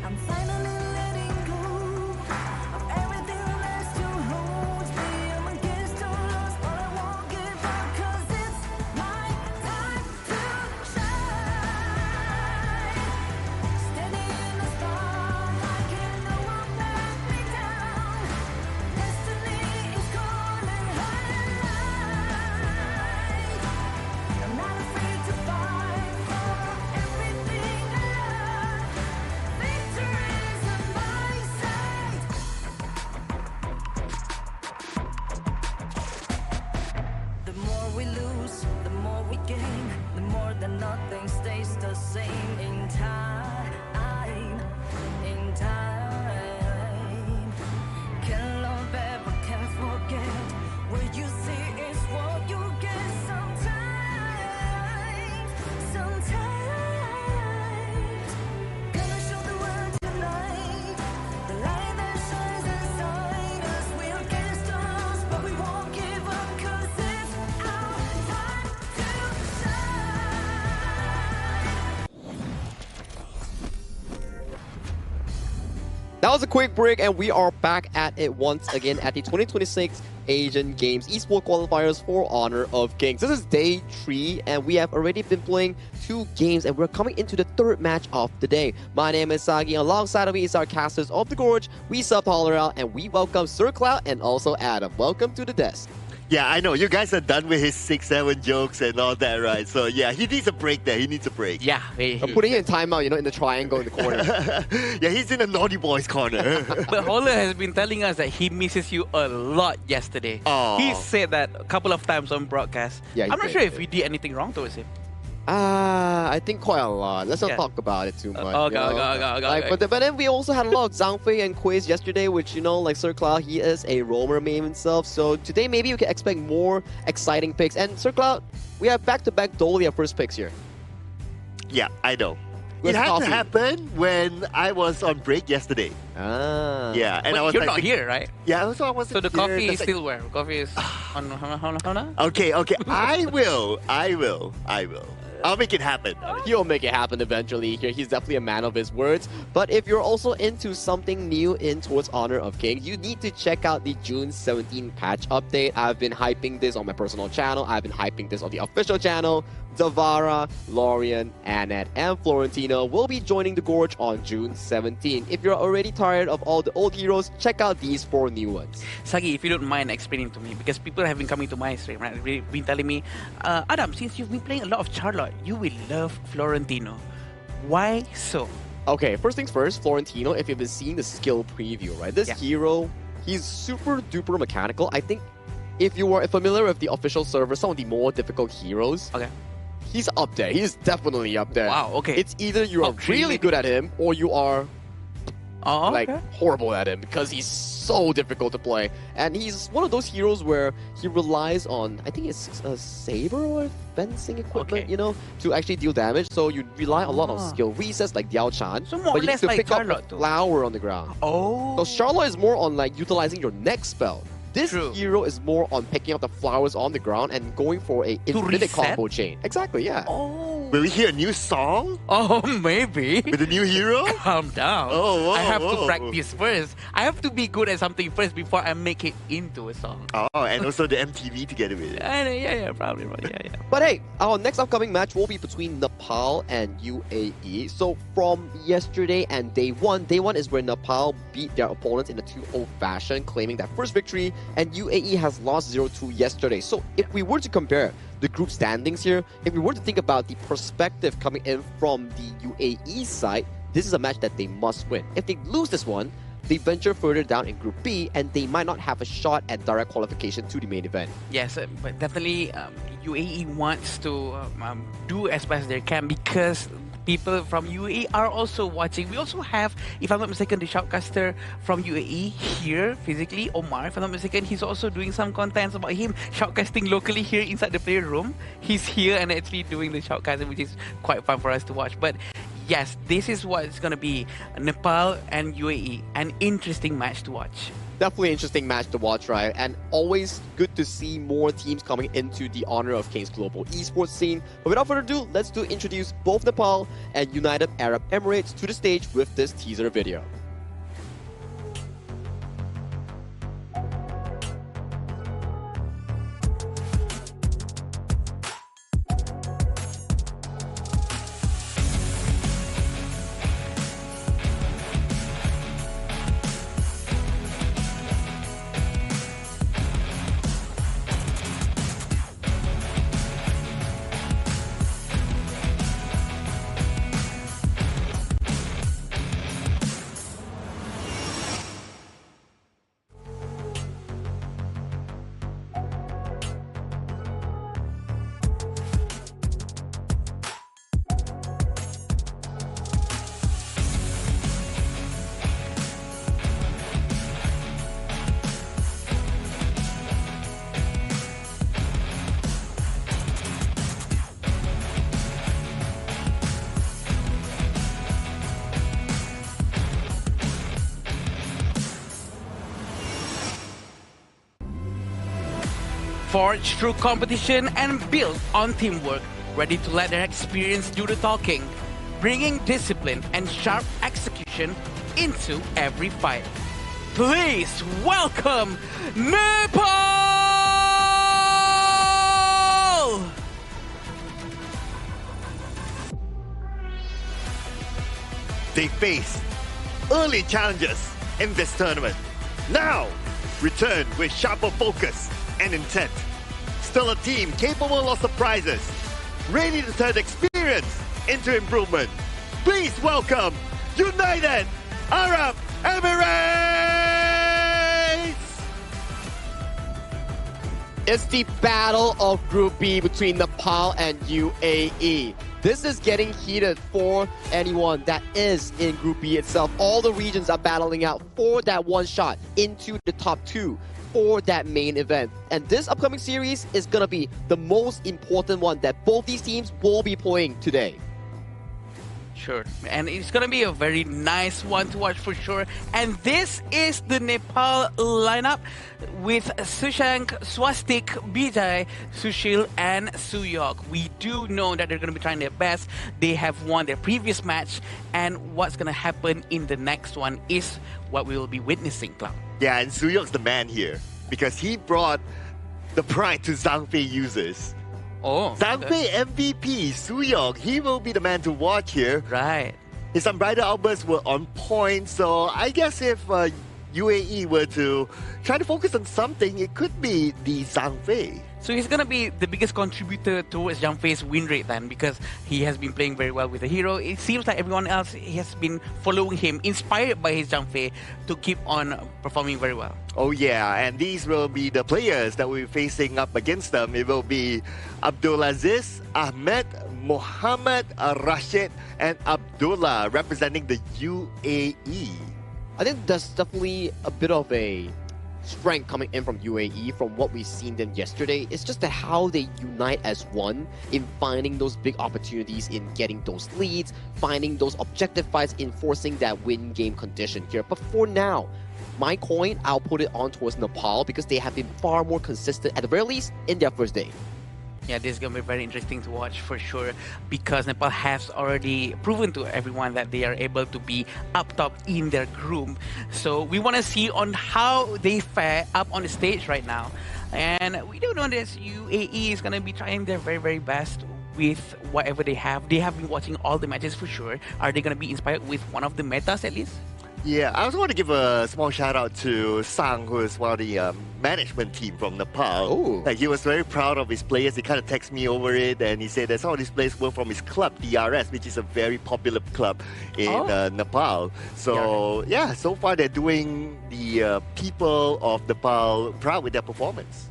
I'm finally letting go of everything that last to hold me. I'm against all odds, but I won't give up, 'cause it's my time to shine. Standing in the spotlight, and no one let me down. Destiny is calling high. I'm not afraid to fight for everything I love. Victory's on my side. The more we lose, the more we gain. The more that nothing stays the same in time. Can't love ever, can't forget. What you see is what you get sometimes. Gonna show the world tonight, the light that shines inside us. We're against the odds, but we won't give up, 'cause it's our time to shine. That was a quick break, and we are back at it once again at the 2026 Asian Games Esports Qualifiers for Honor of Kings. This is day 3, and we have already been playing 2 games, and we're coming into the 3rd match of the day. My name is Sagi, and alongside of me is our casters of the Gorge. We subtitle out, and we welcome Sir Cloud and also Adam. Welcome to the desk. Yeah, I know. You guys are done with his 6-7 jokes and all that, right? So yeah, he needs a break there. He needs a break. Yeah. I'm putting it in timeout, in the triangle in the corner. Yeah, he's in the naughty boys corner. But Holler has been telling us that he misses you a lot yesterday. Aww. He said that a couple of times on broadcast. Yeah, I'm not sure if we did anything wrong towards him. I think quite a lot. Let's not talk about it too much. Okay. But then we also had a lot of Zhangfei and Quiz yesterday, which, like Sir Cloud, he is a roamer main himself. So today maybe you can expect more exciting picks. And Sir Cloud, we have back-to-back Dolia first picks here. Yeah, I know. Where's It had coffee? to happen when I was on break yesterday. Ah. Yeah, and I was You're like, not here, right? Yeah, so I wasn't So the here. coffee is That's still where? Coffee is on. Okay. I will. I'll make it happen. He'll make it happen eventually here. He's definitely a man of his words. But if you're also into something new in towards Honor of Kings, you need to check out the June 17 patch update. I've been hyping this on my personal channel. I've been hyping this on the official channel. Zavara, Lorian, Annette, and Florentino will be joining the Gorge on June 17. If you're already tired of all the old heroes, check out these 4 new ones. Sagi, if you don't mind explaining to me, because people have been coming to my stream, right? They've been telling me, Adam, since you've been playing a lot of Charlotte, you will love Florentino. Why so? Okay, first things first, Florentino, if you've been seeing the skill preview, right? This hero, he's super duper mechanical. I think if you were familiar with the official server, some of the more difficult heroes, he's up there. He's definitely up there. Wow, okay. It's either you are really good at him or you are like horrible at him because he's so difficult to play. And he's one of those heroes where he relies on, I think it's a saber or fencing equipment, to actually deal damage. So you rely a lot on skill resets like Diao Chan. So more or but you need less to like pick up Charlotte the flower on the ground. Oh. So Charlotte is more on like utilizing your next spell. This hero is more on picking up the flowers on the ground and going for a infinite reset? combo chain. Exactly, yeah. Oh. Will we hear a new song? Oh, maybe. With a new hero? Calm down. Oh, whoa, I have whoa. to practice first. I have to be good at something first before I make it into a song. Oh, and also the MTV together with it. Yeah, probably right. Yeah. But hey, our next upcoming match will be between Nepal and UAE. So from yesterday and day one is where Nepal beat their opponents in a 2-0 fashion, claiming that first victory, and UAE has lost 0-2 yesterday. So if we were to compare the group standings here, if we were to think about the perspective coming in from the UAE side, this is a match that they must win. If they lose this one, they venture further down in Group B and they might not have a shot at direct qualification to the main event. Yes, but definitely UAE wants to do as best as they can because people from UAE are also watching. We also have, if I'm not mistaken, the shoutcaster from UAE here physically, Omar, if I'm not mistaken. He's also doing some contents about him shoutcasting locally here inside the player room. He's here and actually doing the shoutcasting, which is quite fun for us to watch. But yes, this is what it's going to be. Nepal and UAE, an interesting match to watch. Definitely interesting match to watch, right? And always good to see more teams coming into the Honor of Kings global esports scene. But without further ado, let's introduce both Nepal and United Arab Emirates to the stage with this teaser video. Forged through competition and built on teamwork, ready to let their experience do the talking, bringing discipline and sharp execution into every fight. Please welcome Nepal! They face early challenges in this tournament. Now, return with sharper focus and intent. Still a team capable of surprises, ready to turn experience into improvement. Please welcome United Arab Emirates! It's the battle of Group B between Nepal and UAE. This is getting heated for anyone that is in Group B itself. All the regions are battling out for that one shot into the top 2 for that main event. And this upcoming series is going to be the most important one that both these teams will be playing today. Sure, and it's gonna be a very nice one to watch for sure. And this is the Nepal lineup with Sushank, Swastik, Bijay, Sushil, and Suyok. We do know that they're gonna be trying their best. They have won their previous match, and what's gonna happen in the next one is what we will be witnessing, Cloud. Yeah, and Suyok's the man here because he brought the pride to Zhangfei users. Oh, Zhangfei MVP, Suyok, he will be the man to watch here. Right. His unbridled outbursts were on point, so I guess if UAE were to try to focus on something, it could be the Zhangfei. So he's going to be the biggest contributor towards Zhangfei's win rate then, because he has been playing very well with the hero. It seems like everyone else has been following him, inspired by his Zhangfei to keep on performing very well. Oh yeah, and these will be the players that we're facing up against them. It will be Abdulaziz, Ahmed, Mohammed, Rashid, and Abdullah representing the UAE. I think there's definitely a bit of a strength coming in from UAE from what we've seen them yesterday. It's just that how they unite as one in finding those big opportunities in getting those leads, finding those objective fights, enforcing that win game condition here. But for now, my coin, I'll put it on towards Nepal because they have been far more consistent, at the very least, in their first day. Yeah, this is going to be very interesting to watch for sure, because Nepal has already proven to everyone that they are able to be up top in their group. So we want to see on how they fare up on the stage right now. And we do know that UAE is going to be trying their very, very best with whatever they have. They have been watching all the matches for sure. Are they going to be inspired with one of the metas at least? Yeah, I also want to give a small shout out to Sang, who is one of the management team from Nepal. Ooh. Like, he was very proud of his players. He kind of texted me over it, and he said that some of these players were from his club, DRS, which is a very popular club in Nepal. So yeah, so far they're doing the people of Nepal proud with their performance.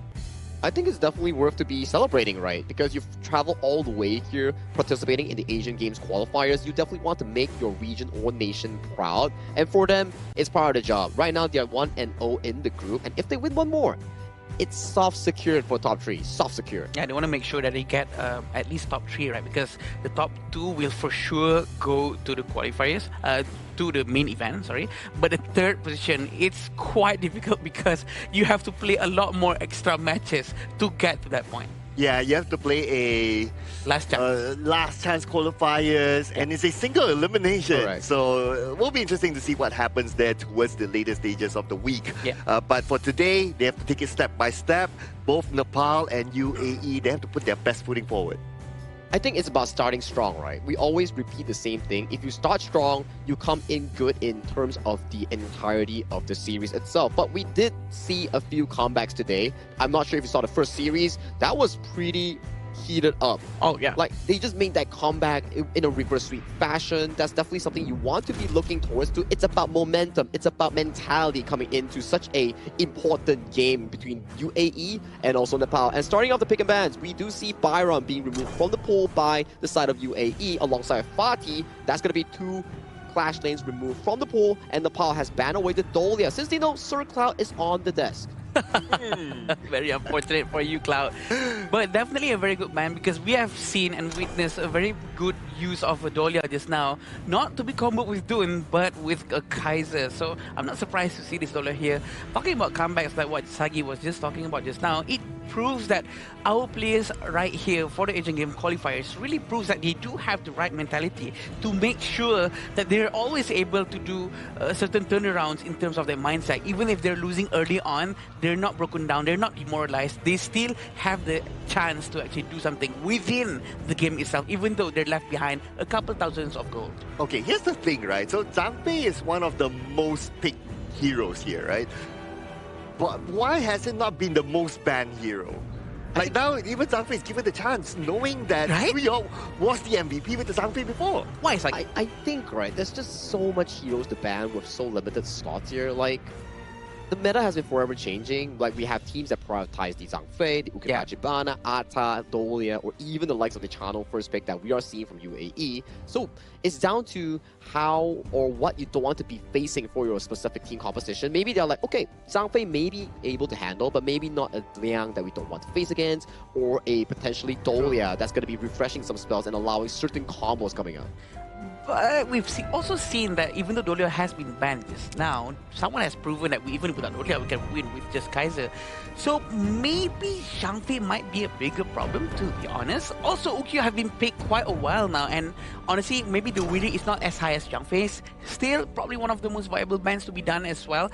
I think it's definitely worth to be celebrating, right? Because you've traveled all the way here participating in the Asian Games qualifiers. You definitely want to make your region or nation proud. And for them, it's part of the job. Right now, they're 1-0 in the group. And if they win one more, it's soft secured for top 3. Soft secured. Yeah, they want to make sure that they get at least top 3, right? Because the top 2 will for sure go to the qualifiers, to the main event, sorry. But the third position, it's quite difficult because you have to play a lot more extra matches to get to that point. Yeah, you have to play a last chance qualifiers, and it's a single elimination. Correct. So it will be interesting to see what happens there towards the later stages of the week. Yeah. But for today, they have to take it step by step. Both Nepal and UAE, they have to put their best footing forward. I think it's about starting strong, right? We always repeat the same thing. If you start strong, you come in good in terms of the entirety of the series itself. But we did see a few comebacks today. I'm not sure if you saw the first series. That was pretty heated up. Oh, yeah. Like, they just made that comeback in a reverse sweep fashion. That's definitely something you want to be looking towards to. It's about momentum. It's about mentality coming into such a important game between UAE and also Nepal. And starting off the pick and bans, we do see Byron being removed from the pool by the side of UAE alongside Fatih. That's going to be 2 clash lanes removed from the pool, and Nepal has banned away the Dolia since they know Sir Cloud is on the desk. Very unfortunate for you, Cloud. But definitely a very good man, because we have seen and witnessed a very good use of Adolia just now. Not to be comboed with Dune, but with a Kaiser. So I'm not surprised to see this Dolia here. Talking about comebacks like what Sagi was just talking about just now, it proves that our players right here for the Asian Game qualifiers really proves that they do have the right mentality to make sure that they're always able to do certain turnarounds in terms of their mindset. Even if they're losing early on, they're not broken down, they're not demoralized. They still have the chance to actually do something within the game itself, even though they're left behind a couple thousands of gold. Okay, here's the thing, right? So Zhangfei is one of the most picked heroes here, right? but why has it not been the most banned hero? Like now, even Zhang Fei is given the chance, knowing that Suyong was the MVP with the Zhang Fei before. Why? It's like I think, right, there's just so much heroes to ban with so limited slots here. Like, the meta has been forever changing. Like, we have teams that prioritize the Zhang Fei, the Ukitachibana, Ata, Dolia, or even the likes of the Channel first pick that we are seeing from UAE. So it's down to how or what you don't want to be facing for your specific team composition. Maybe they're like, okay, Zhang Fei may be able to handle, but maybe not a Liang that we don't want to face against, or a potentially Dolia that's going to be refreshing some spells and allowing certain combos coming out. But we've also seen that even though Dolia has been banned just now, someone has proven that even without Dolia, we can win with just Kaiser. So maybe Zhang Fei might be a bigger problem, to be honest. Also, Ukyo have been picked quite a while now, and honestly, maybe the winning is not as high as Zhang Fei's. Still, probably one of the most viable bans to be done as well.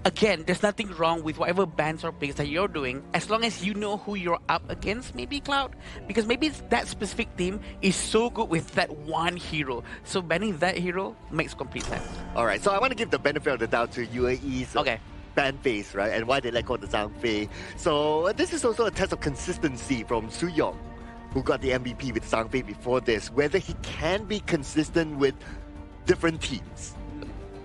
Again, there's nothing wrong with whatever bans or picks that you're doing, as long as you know who you're up against, maybe Cloud. Because maybe that specific team is so good with that one hero. So banning that hero makes complete sense. Alright, so I want to give the benefit of the doubt to UAE's ban phase, right? And why they let go of the Zhang Fei. So this is also a test of consistency from Suyong, who got the MVP with Zhang Fei before this, whether he can be consistent with different teams.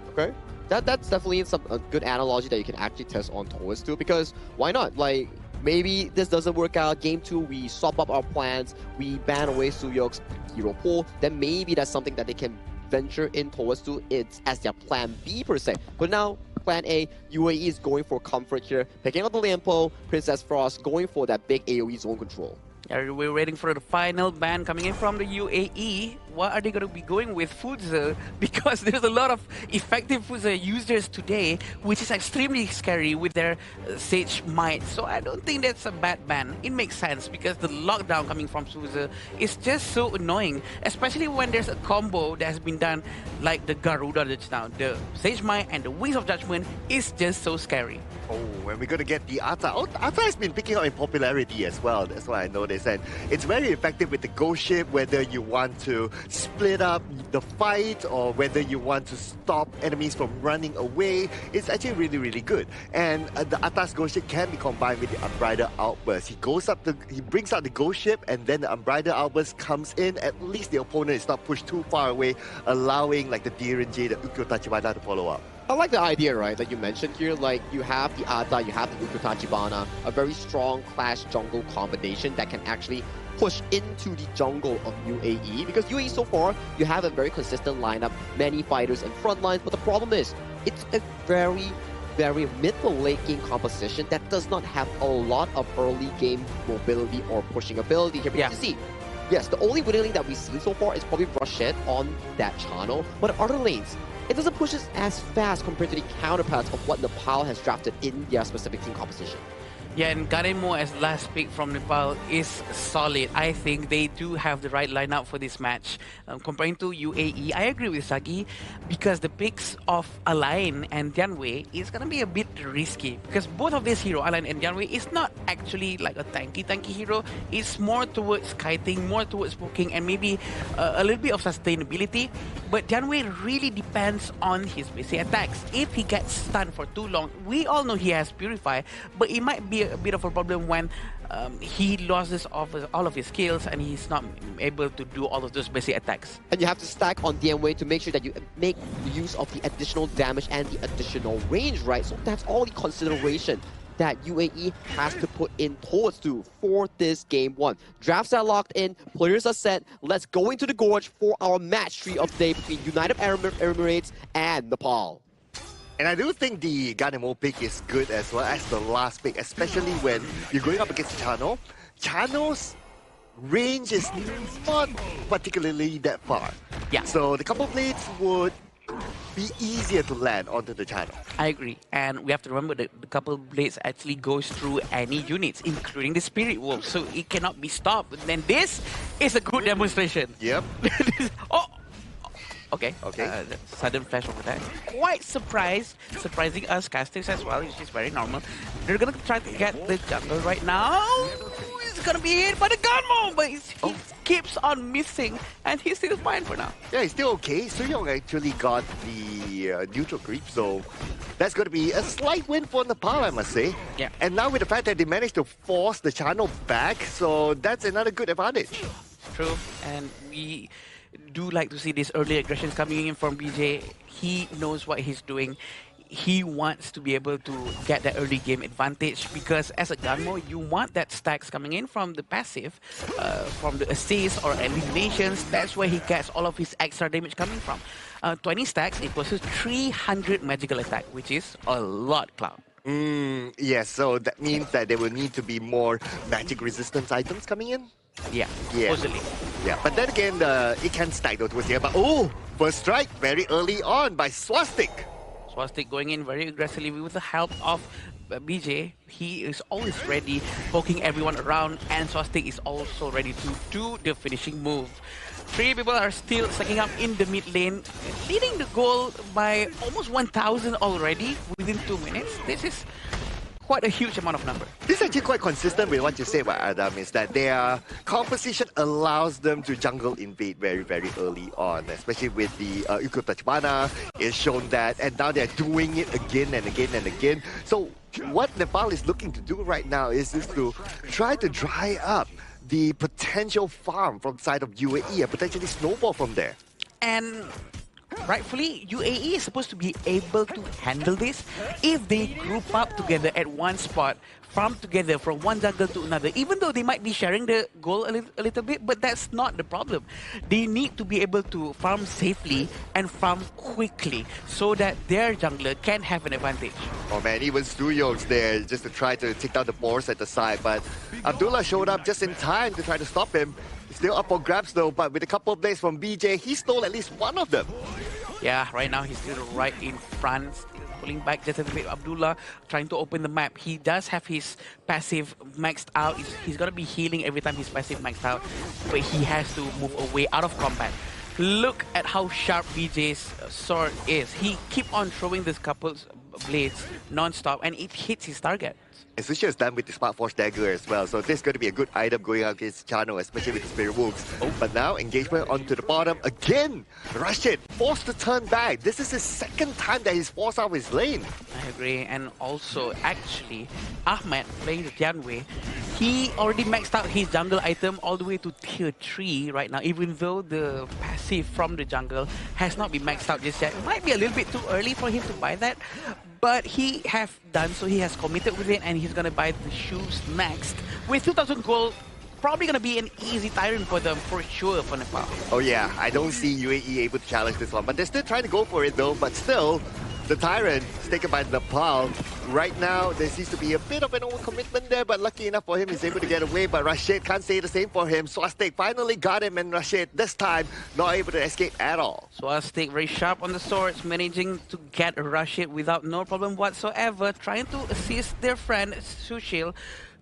Okay. That's definitely a good analogy that you can actually test on towards too, because why not? Like, maybe this doesn't work out. Game 2, we swap up our plans, we ban away Suyong's hero pool, then maybe that's something that they can venture in towards to it as their plan B per se. But now, plan A, UAE is going for comfort here, picking up the Lampo, Princess Frost, going for that big AoE zone control. Yeah, we're waiting for the final ban coming in from the UAE. What are they going to be going with Fuzi? Because there's a lot of effective Fuzi users today, which is extremely scary with their Sage Might. So I don't think that's a bad ban. It makes sense because the lockdown coming from Fuzi is just so annoying, especially when there's a combo that has been done like the Garuda just now. The Sage Might and the Wings of Judgment is just so scary. Oh, and we're going to get the Ata. Oh, Ata has been picking up in popularity as well. That's what I noticed. And it's very effective with the ghost ship, whether you want to split up the fight or whether you want to stop enemies from running away. It's actually really, really good. And the Ata's ghost ship can be combined with the Unbridled Outburst. He brings out the ghost ship, and then the Unbridled Outburst comes in. At least the opponent is not pushed too far away, allowing like the Direnji, the Ukyo Tachibana to follow up. I like the idea, right, that you mentioned here. Like, you have the Ata, you have the Ukitachibana, a very strong Clash jungle combination that can actually push into the jungle of UAE. Because UAE so far, you have a very consistent lineup, many fighters in front lines, but the problem is, it's a very, very mid to late game composition that does not have a lot of early game mobility or pushing ability here. Because you see, yes, the only winning lane that we've seen so far is probably Rashid on that channel, but other lanes, it doesn't push us as fast compared to the counterparts of what Nepal has drafted in their specific team composition. Yeah, and Garemo as last pick from Nepal is solid. I think they do have the right lineup for this match. Comparing to UAE, I agree with Sagi because the picks of Alain and Dianwei is going to be a bit risky because both of these heroes, Alain and Dianwei, is not actually like a tanky hero. It's more towards kiting, more towards poking, and maybe a little bit of sustainability. But Dianwei really depends on his basic attacks. If he gets stunned for too long, we all know he has Purify, but it might be a bit of a problem when he loses all of his skills and he's not able to do all of those basic attacks. And you have to stack on DMWay to make sure that you make use of the additional damage and the additional range, right? So that's all the consideration that UAE has to put in towards to for this game 1. Drafts are locked in, players are set. Let's go into the Gorge for our match 3 of the day between United Arab Emirates and Nepal. And I do think the Garnemo pick is good as well as the last pick, especially when you're going up against Chano. Chano's range is not particularly that far. Yeah. So the couple blades would be easier to land onto the channel. I agree. And we have to remember that the couple blades actually goes through any units, including the Spirit Wolf. So it cannot be stopped. And this is a good demonstration. Yep. Okay. Sudden flash over there. Quite surprising us casters as well, which is very normal. They're gonna try to get the jungle right now. He's gonna be hit by the Gunmo, but he's keeps on missing, and he's still fine for now. Yeah, he's still okay. Suyong actually got the neutral creep, so that's going to be a slight win for Nepal, I must say. Yeah. And now with the fact that they managed to force the channel back, so that's another good advantage. True, and we do like to see these early aggressions coming in from BJ. He knows what he's doing. He wants to be able to get that early game advantage because as a Gunmo, you want that stacks coming in from the passive, from the assists or eliminations. That's where he gets all of his extra damage coming from. 20 stacks equals to 300 magical attack, which is a lot, Cloud. Yes, so that means that there will need to be more magic resistance items coming in? Yeah, Yeah. supposedly. Yeah, but then again, it can stack though towards the end. But oh, first strike very early on by Swastik. Swastik going in very aggressively with the help of BJ. He is always ready, poking everyone around, and Swastik is also ready to do the finishing move. 3 people are still stacking up in the mid lane, leading the goal by almost 1,000 already within 2 minutes. This is quite a huge amount of number. This is actually quite consistent with what you say about Adam, is that their composition allows them to jungle invade very, very early on, especially with the Uko Tachmana. It's shown that, and now they're doing it again and again and again. So what Nepal is looking to do right now is to try to dry up the potential farm from the side of UAE and potentially snowball from there. And rightfully, UAE is supposed to be able to handle this if they group up together at one spot, farm together from one jungle to another, even though they might be sharing the goal a little bit, but that's not the problem. They need to be able to farm safely and farm quickly so that their jungler can have an advantage. Oh man, even Suyong's there just to try to take down the boars at the side, but Abdullah showed up just in time to try to stop him. Still up for grabs though, but with a couple of plays from BJ, he stole at least one of them. Yeah, right now he's still right in front, still pulling back just a little bit. Abdullah trying to open the map. He does have his passive maxed out. He's gonna be healing every time his passive maxed out, but he has to move away out of combat. Look at how sharp BJ's sword is. He keep on throwing this couple's blades non-stop and it hits his target. And Susha is done with the Spark Force Dagger as well, so this is going to be a good item going out against Chano, especially with the Spirit Wolves. But now, engagement onto the bottom again. Rashid forced to turn back. This is his second time that he's forced out of his lane. I agree, and also, actually, Ahmed playing the Tianwei, he already maxed out his jungle item all the way to tier 3 right now, even though the passive from the jungle has not been maxed out just yet. It might be a little bit too early for him to buy that, but he have done so. He has committed with it, and he's gonna buy the shoes next. With 2,000 gold, probably gonna be an easy tyrant for them for sure for Nepal. Oh yeah, I don't see UAE able to challenge this one, but they're still trying to go for it though. But still, the tyrant is taken by Nepal. Right now, there seems to be a bit of an overcommitment there, but lucky enough for him, he's able to get away. But Rashid can't say the same for him. Swastik finally got him, and Rashid, this time, not able to escape at all. Swastik very sharp on the swords, managing to get Rashid without no problem whatsoever, trying to assist their friend Sushil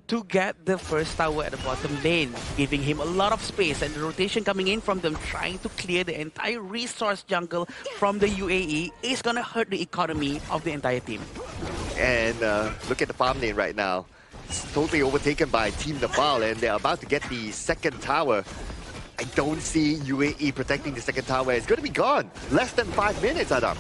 to get the first tower at the bottom lane, giving him a lot of space, and the rotation coming in from them trying to clear the entire resource jungle from the UAE is gonna hurt the economy of the entire team. And look at the farm lane right now. It's totally overtaken by Team Nepal, and they're about to get the second tower. I don't see UAE protecting the second tower. It's going to be gone. Less than 5 minutes, Adam.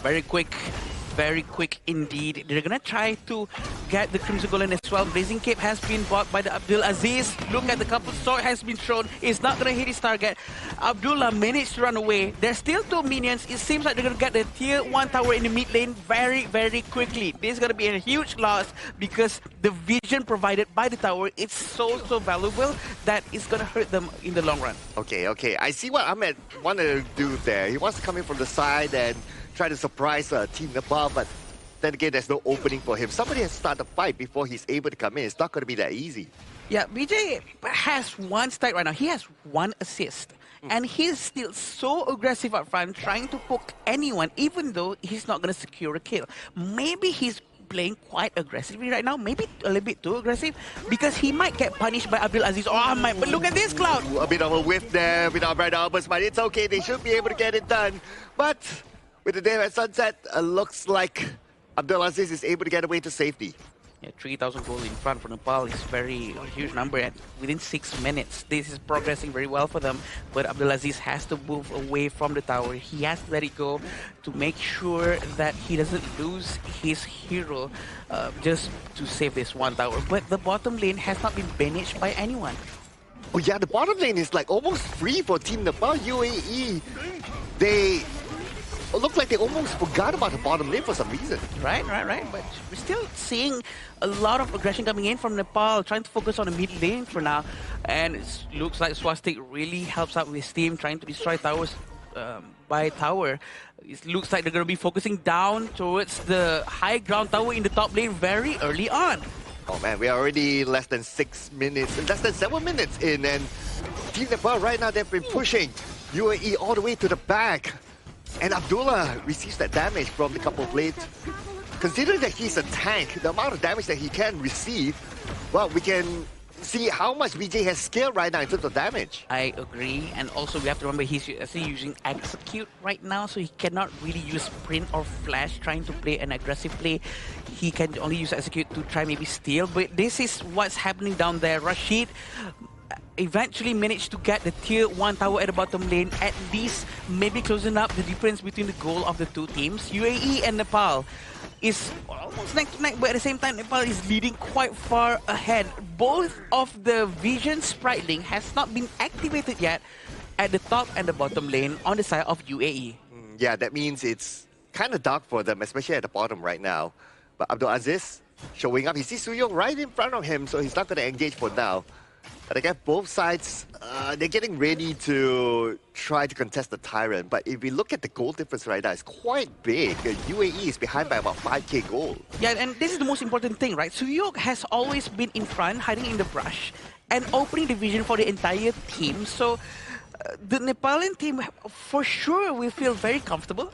Very quick indeed. They're gonna try to get the Crimson Golem as well. Blazing Cape has been bought by the Abdul Aziz. Look at the couple sword has been thrown. It's not gonna hit his target. Abdullah managed to run away. There's still 2 minions. It seems like they're gonna get the tier 1 tower in the mid lane very, very quickly. This is gonna be a huge loss because the vision provided by the tower is so valuable that it's gonna hurt them in the long run. Okay. I see what Ahmed wanted to do there. He wants to come in from the side and try to surprise Team Nepal, but then again, there's no opening for him. Somebody has to start the fight before he's able to come in. It's not going to be that easy. Yeah, BJ has 1 stack right now. He has 1 assist. And he's still so aggressive up front, trying to poke anyone, even though he's not going to secure a kill. Maybe he's playing quite aggressively right now, maybe a little bit too aggressive, because he might get punished by Abdul Aziz or Ahmad. But look at this, Cloud! A bit of a whiff there without Bright Albers, but it's okay. They should be able to get it done. But with the day at sunset, looks like Abdulaziz is able to get away to safety. Yeah, 3,000 goals in front for Nepal is very huge number, and within 6 minutes, this is progressing very well for them. But Abdulaziz has to move away from the tower. He has to let it go to make sure that he doesn't lose his hero just to save this one tower. But the bottom lane has not been managed by anyone. Oh yeah, the bottom lane is like almost free for Team Nepal. UAE, they look like they almost forgot about the bottom lane for some reason. Right. But we're still seeing a lot of aggression coming in from Nepal, trying to focus on the mid lane for now. And it looks like Swastik really helps out with his team, trying to destroy towers by tower. It looks like they're going to be focusing down towards the high ground tower in the top lane very early on. Oh man, we are already less than 7 minutes in, and Team Nepal right now, they've been pushing UAE all the way to the back. And Abdullah receives that damage from the couple blades. Considering that he's a tank, the amount of damage that he can receive, well, we can see how much VJ has scaled right now in terms of damage. I agree, and also we have to remember he's actually using Execute right now, so he cannot really use Sprint or Flash trying to play an aggressive play. He can only use Execute to try maybe steal, but this is what's happening down there. Rashid eventually managed to get the tier 1 tower at the bottom lane, at least maybe closing up the difference between the goal of the two teams. UAE and Nepal is almost neck to neck, but at the same time Nepal is leading quite far ahead. Both of the Vision Sprite Link has not been activated yet at the top and the bottom lane on the side of UAE. Yeah, that means it's kind of dark for them, especially at the bottom right now. But Abdul Aziz showing up, he sees Suyong right in front of him, so he's not going to engage for now. But I guess both sides, they're getting ready to try to contest the Tyrant. But if we look at the goal difference right now, it's quite big. UAE is behind by about 5k gold. Yeah, and this is the most important thing, right? Suyong has always been in front, hiding in the brush, and opening the vision for the entire team. So the Nepalian team, for sure, will feel very comfortable.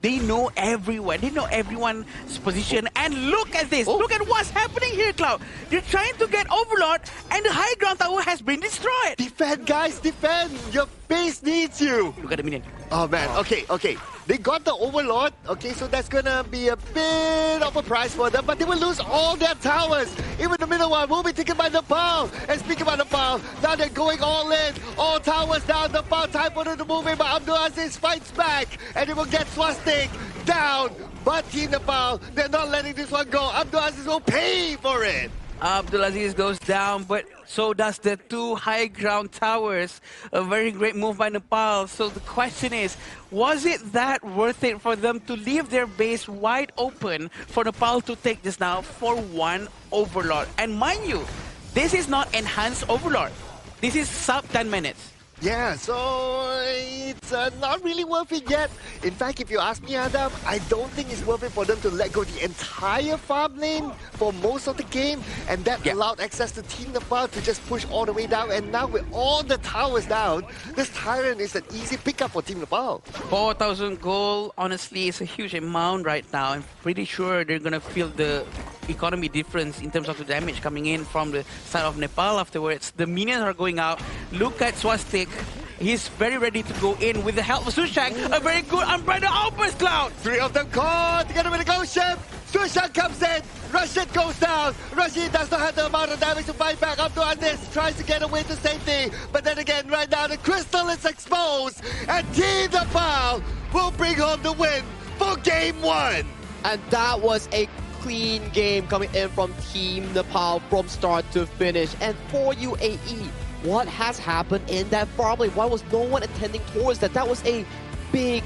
They know everyone. They know everyone's position. And look at this. Look at what's happening here, Cloud. They're trying to get Overlord, and the high ground tower has been destroyed. Defend, guys, defend. Your base needs you. Look at the minion. Oh, man. Okay. They got the Overlord. Okay, so that's going to be a bit of a prize for them. But they will lose all their towers. Even the middle one will be taken by Nepal. And speaking about Nepal, now they're going all in. All towers down. Nepal, time for them to move in. But Abdul Aziz fights back. And they will get Swastik down. But Team Nepal, they're not letting this one go. Abdul Aziz will pay for it. Abdulaziz goes down, but so does the two high ground towers. A very great move by Nepal. So the question is, was it that worth it for them to leave their base wide open for Nepal to take just now for one Overlord? And mind you, this is not enhanced Overlord. This is sub 10 minutes. Yeah, so it's not really worth it yet. In fact, if you ask me, Adam, I don't think it's worth it for them to let go the entire farm lane for most of the game, and that allowed access to Team Nepal to just push all the way down. And now with all the towers down, this Tyrant is an easy pickup for Team Nepal. 4,000 gold, honestly, is a huge amount right now. I'm pretty sure they're gonna feel the economy difference in terms of the damage coming in from the side of Nepal afterwards. The minions are going out. Look at Swastik. He's very ready to go in with the help of Sushang. A very good umbrella outburst, Cloud. 3 of them caught together with the ghost ship. Sushang comes in. Rashid goes down. Rashid does not have the amount of damage to fight back. Abdul Aziz tries to get away to safety. But then again, right now, the crystal is exposed. And Team Nepal will bring home the win for Game 1. And that was a clean game coming in from Team Nepal from start to finish. And for UAE, what has happened in that farm lane? Why was no one attending towards that? That was a big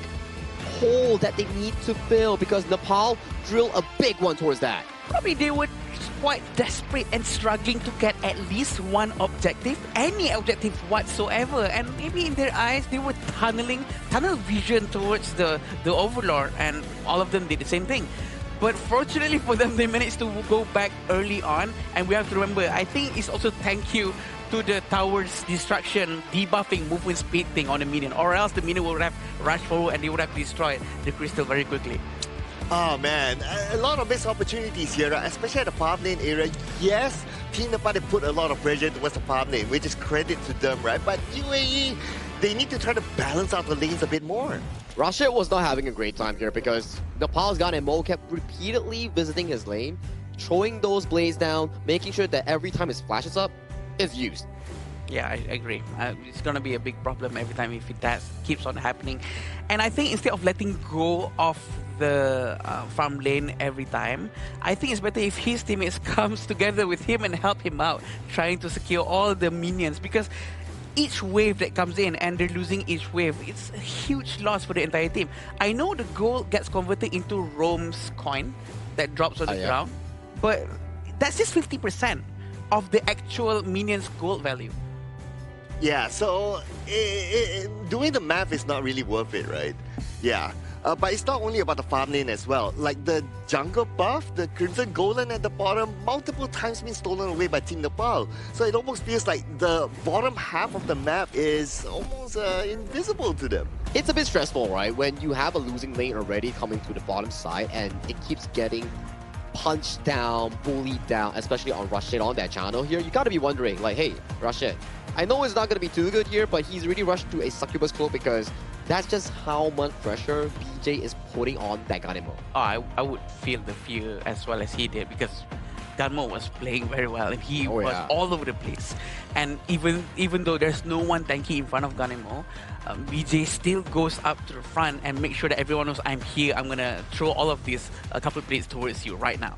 hole that they need to fill because Nepal drilled a big one towards that. Probably they were quite desperate and struggling to get at least one objective, any objective whatsoever. And maybe in their eyes, they were tunnel vision towards the Overlord, and all of them did the same thing. But fortunately for them, they managed to go back early on. And we have to remember, I think it's also thank you to the tower's destruction, debuffing movement speed thing on the minion. Or else the minion would have rushed forward and they would have destroyed the crystal very quickly. Oh man, a lot of missed opportunities here, especially at the farm lane area. Yes, Team Nepal put a lot of pressure towards the farm lane, which is credit to them, right? But UAE, they need to try to balance out the lanes a bit more. Rashid was not having a great time here because Nepal's guy Mo kept repeatedly visiting his lane, throwing those blades down, making sure that every time his flash is up, it's used. Yeah, I agree. It's going to be a big problem every time if that keeps on happening. And I think instead of letting go of the farm lane every time, I think it's better if his teammates comes together with him and help him out, trying to secure all the minions. Because each wave that comes in and they're losing each wave, it's a huge loss for the entire team. I know the gold gets converted into Rome's coin that drops on the ground, but that's just 50% of the actual minions gold value. Yeah, so doing the math is not really worth it, right? Yeah. But it's not only about the farm lane as well. Like the jungle buff, the Crimson Golem at the bottom, multiple times been stolen away by Team Nepal. So it almost feels like the bottom half of the map is almost invisible to them. It's a bit stressful, right? When you have a losing lane already coming to the bottom side and it keeps getting punched down, bullied down, especially on Rashid on that channel here, you gotta be wondering, like, hey, Rashid, I know it's not gonna be too good here, but he's really rushed to a Succubus Cloak because that's just how much pressure BJ is putting on that Ganemo. Oh, I would feel the fear as well as he did because Ganmo was playing very well and he was all over the place. And even though there's no one tanky in front of Ganemo, BJ still goes up to the front and make sure that everyone knows I'm here. I'm gonna throw all of these a couple of blades towards you right now.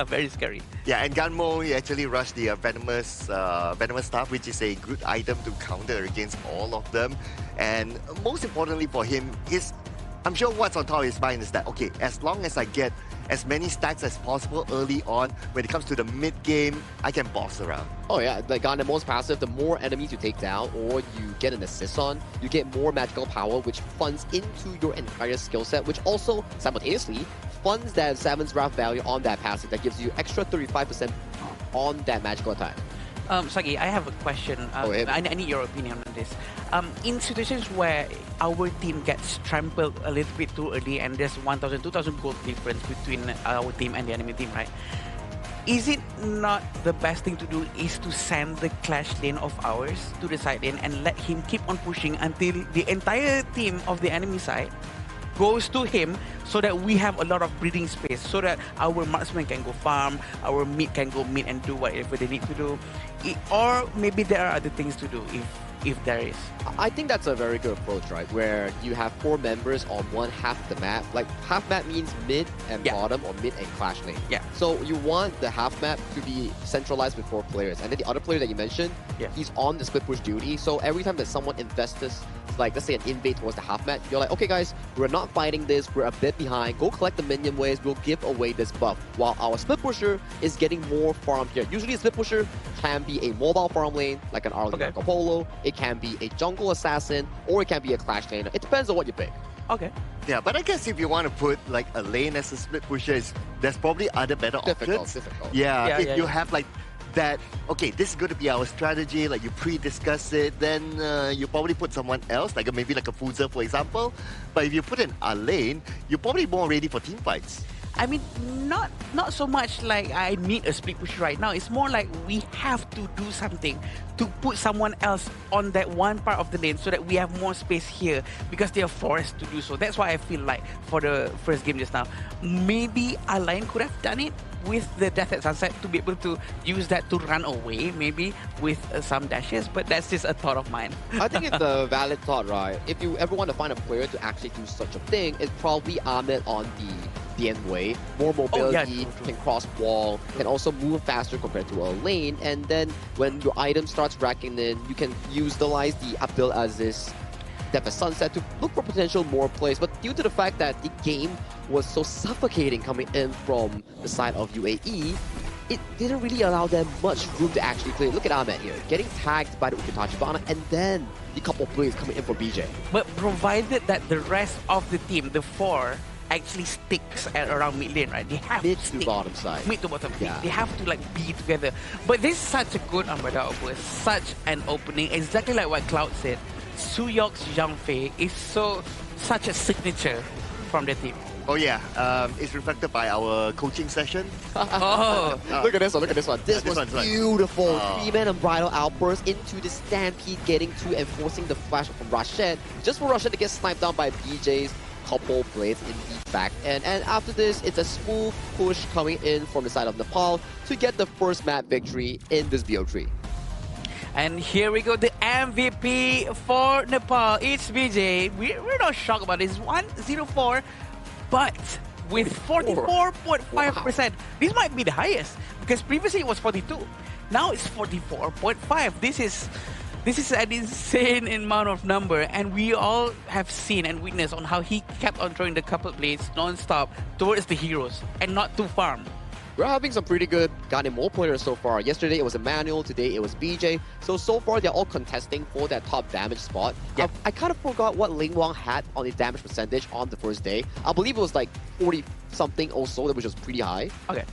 Very scary. Yeah, and Ganmo he actually rushed the venomous staff, which is a good item to counter against all of them. And most importantly for him is, I'm sure what's on top of his mind is that, okay, as long as I get as many stacks as possible early on, when it comes to the mid game, I can boss around. Oh yeah, like on the most passive, the more enemies you take down or you get an assist on, you get more magical power, which funds into your entire skill set, which also simultaneously funds that 7's Wrath value on that passive that gives you extra 35% on that magical attack. Sagi, I have a question. I need your opinion on this. In situations where our team gets trampled a little bit too early and there's 1,000, 2,000 gold difference between our team and the enemy team, right? Is it not the best thing to do is to send the clash lane of ours to the side lane and let him keep on pushing until the entire team of the enemy side goes to him so that we have a lot of breathing space so that our marksman can go farm, our mid can go mid and do whatever they need to do. Or maybe there are other things to do if there is. I think that's a very good approach, right? Where you have 4 members on one half of the map. Like half map means mid and bottom or mid and clash lane. Yeah. So you want the half map to be centralized with 4 players. And then the other player that you mentioned, he's on the split push duty. So every time that someone invests this, like let's say an invade towards the half map, you're like, okay guys, we're not fighting this, we're a bit behind, go collect the minion waves, we'll give away this buff. While our split pusher is getting more farm here. Usually a split pusher can be a mobile farm lane, like an Arlen Marco Polo, it can be a jungle assassin, or it can be a clash laner. It depends on what you pick. Okay. Yeah, but I guess if you want to put like a lane as a split pusher, there's probably other better options. Difficult. Yeah, if you have like that, okay, this is going to be our strategy, like you pre-discuss it, then you probably put someone else, like maybe like a Fuzer, for example. But if you put in a lane, you're probably more ready for team fights. I mean, not so much like I need a split push right now. It's more like we have to do something to put someone else on that one part of the lane so that we have more space here because they are forced to do so. That's why I feel like for the first game just now, maybe Align could have done it with the Death at Sunset to be able to use that to run away, maybe with some dashes, but that's just a thought of mine. I think it's a valid thought, right? If you ever want to find a player to actually do such a thing, it's probably Ahmed on the DN way. More mobility, can cross wall, can also move faster compared to a lane, and then when your item starts racking in, you can utilize the Abdul Aziz Death at Sunset to look for potential more plays, but due to the fact that the game was so suffocating coming in from the side of UAE, it didn't really allow them much room to actually play. Look at Ahmed here, getting tagged by the Ukitachibana, and then the couple of plays coming in for BJ. But provided that the rest of the team, the 4, actually sticks at around mid lane, right? They have mid to to bottom side. Mid to bottom. Yeah. They have to like be together. But this is such a good umbrella over, such an opening. Exactly like what Cloud said. Suyok's Zhangfei is such a signature from the team. Oh yeah, it's reflected by our coaching session. Look at this one, look at this one. This was beautiful. Oh. 3-man unbridled outburst into the stampede, getting to and forcing the flash from Rashid. Just for Rashid to get sniped down by BJ's couple blades in the back end. And after this, it's a smooth push coming in from the side of Nepal to get the first map victory in this BO3. And here we go, the MVP for Nepal. It's BJ. We're not shocked about this. 104, but with 44.5%. This might be the highest because previously it was 42. Now it's 44.5. This is an insane amount of number, and we all have seen and witnessed on how he kept on throwing the couple blades non-stop towards the heroes and not to farm. We're having some pretty good Guardian Mole players so far. Yesterday it was Emmanuel, today it was BJ. So far they're all contesting for that top damage spot. Yeah. I kind of forgot what Ling Wang had on his damage percentage on the first day. I believe it was like 40 something or so, which was pretty high. Okay.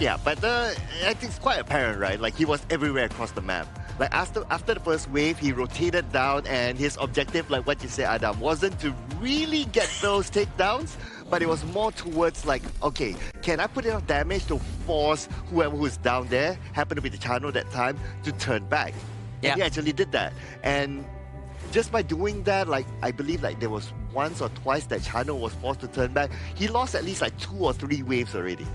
Yeah, but I think it's quite apparent, right? Like he was everywhere across the map. Like after the first wave, he rotated down, and his objective, like what you said, Adam, wasn't to really get those takedowns, but it was more towards like, okay, can I put enough damage to force whoever who's down there, happened to be the channel that time, to turn back? Yeah. And he actually did that. And just by doing that, like I believe like there was once or twice that channel was forced to turn back. He lost at least like 2 or 3 waves already.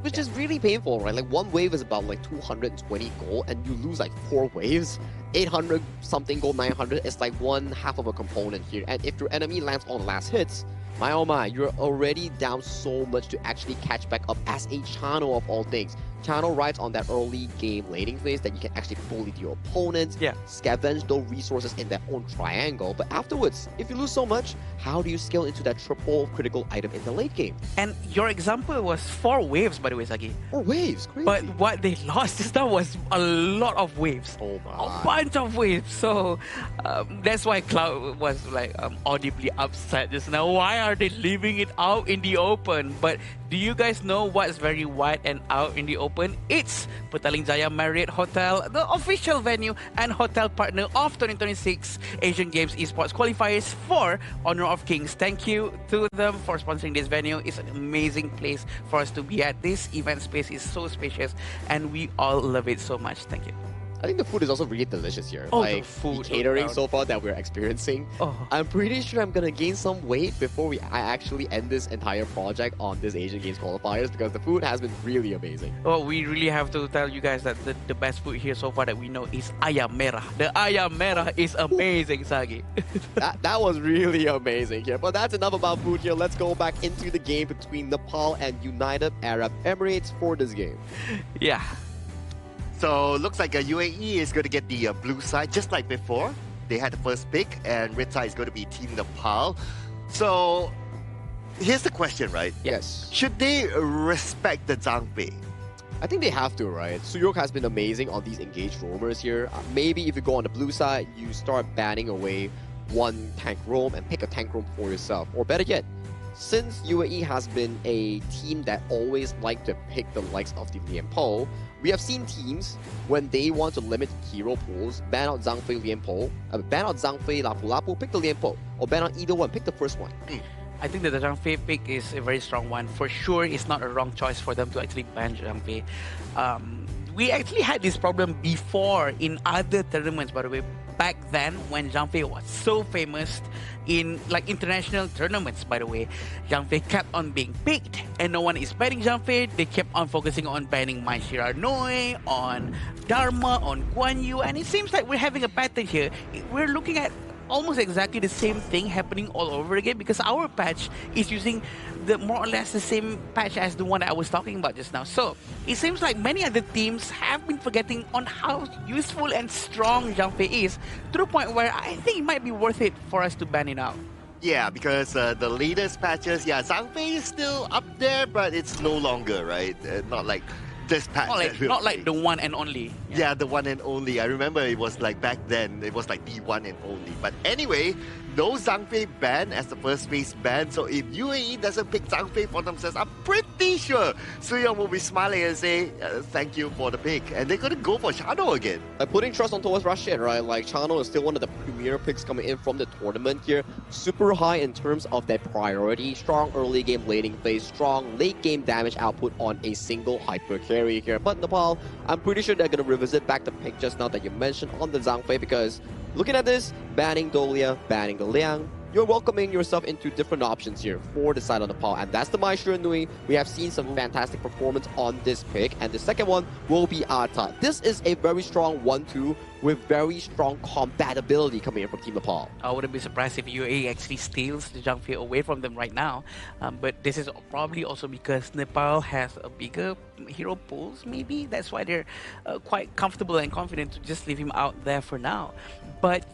Which is really painful, right? Like one wave is about like 220 gold, and you lose like 4 waves. 800 something gold, 900 is like one half of a component here. And if your enemy lands on the last hits, my oh my, you're already down so much to actually catch back up as a channel of all things. Channel rides on that early game laning phase that you can actually bully your opponents, scavenge those resources in their own triangle. But afterwards, if you lose so much, how do you scale into that triple critical item in the late game? And your example was 4 waves, by the way, Sagi. 4 waves, crazy. But what they lost just now was a lot of waves. Oh my. A bunch of waves. So that's why Cloud was like audibly upset just now. Why are they leaving it out in the open? But do you guys know what's very wide and out in the open? It's Petaling Jaya Marriott Hotel, the official venue and hotel partner of 2026 Asian Games Esports Qualifiers for Honor of Kings. Thank you to them for sponsoring this venue. It's an amazing place for us to be at. This event space is so spacious and we all love it so much. Thank you. I think the food is also really delicious here. Oh, like the food, the catering so far that we're experiencing. Oh. I'm pretty sure I'm gonna gain some weight before I actually end this entire project on this Asian Games qualifiers, because the food has been really amazing. Oh, we really have to tell you guys that the best food here so far that we know is ayam merah. The ayam merah is amazing, Sagi. that was really amazing here. But that's enough about food here. Let's go back into the game between Nepal and United Arab Emirates for this game. Yeah. So looks like UAE is going to get the blue side, just like before. They had the first pick, and red side is going to be Team Nepal. So here's the question, right? Yes. Should they respect the Zhang Fei? I think they have to, right? Suyok has been amazing on these engaged roamers here. Maybe if you go on the blue side, you start banning away one tank roam and pick a tank roam for yourself. Or better yet, since UAE has been a team that always like to pick the likes of the Lian Po, we have seen teams, when they want to limit hero pools, ban out Zhang Fei Lian Po, ban out Zhang Fei Lapu Lapu, pick the Lian Po, or ban out either one, pick the first one. I think that the Zhang Fei pick is a very strong one. For sure, it's not a wrong choice for them to actually ban Zhang Fei. We actually had this problem before in other tournaments, by the way. Back then, when Zhang Fei was so famous in like international tournaments, by the way, Zhang Fei kept on being picked, and no one is banning Zhang Fei. They kept on focusing on banning Mai Shiranui, on Dharma, on Guan Yu, and it seems like we're having a pattern here. We're looking at almost exactly the same thing happening all over again, because our patch is using the more or less the same patch as the one that I was talking about just now. So it seems like many other teams have been forgetting on how useful and strong Zhang Fei is, to the point where I think it might be worth it for us to ban it out. Yeah, because the latest patches, Zhang Fei is still up there, but it's no longer, right? Not like this patch. Not like the one and only. Yeah, the one and only. I remember it was like back then, it was like the one and only. But anyway, no Zhang Fei ban as the first phase ban. So if UAE doesn't pick Zhang Fei for themselves, I'm pretty sure Suyong will be smiling and say, thank you for the pick. And they're going to go for Chano again. Like putting trust on towards Russian, right? Like Chano is still one of the premier picks coming in from the tournament here. Super high in terms of their priority. Strong early game laning phase, strong late game damage output on a single hyper carry here. But Nepal, I'm pretty sure they're going to revisit back the pick just now that you mentioned on the Zhang Fei, because looking at this, banning Dolia, banning the Liang, you're welcoming yourself into different options here for the side of Nepal, and that's the Maestro Nui. We have seen some fantastic performance on this pick, and the second one will be Atta. This is a very strong 1-2 with very strong compatibility coming in from Team Nepal. I wouldn't be surprised if UAE actually steals the Zhangfei away from them right now. But this is probably also because Nepal has a bigger hero pools, maybe. That's why they're quite comfortable and confident to just leave him out there for now. But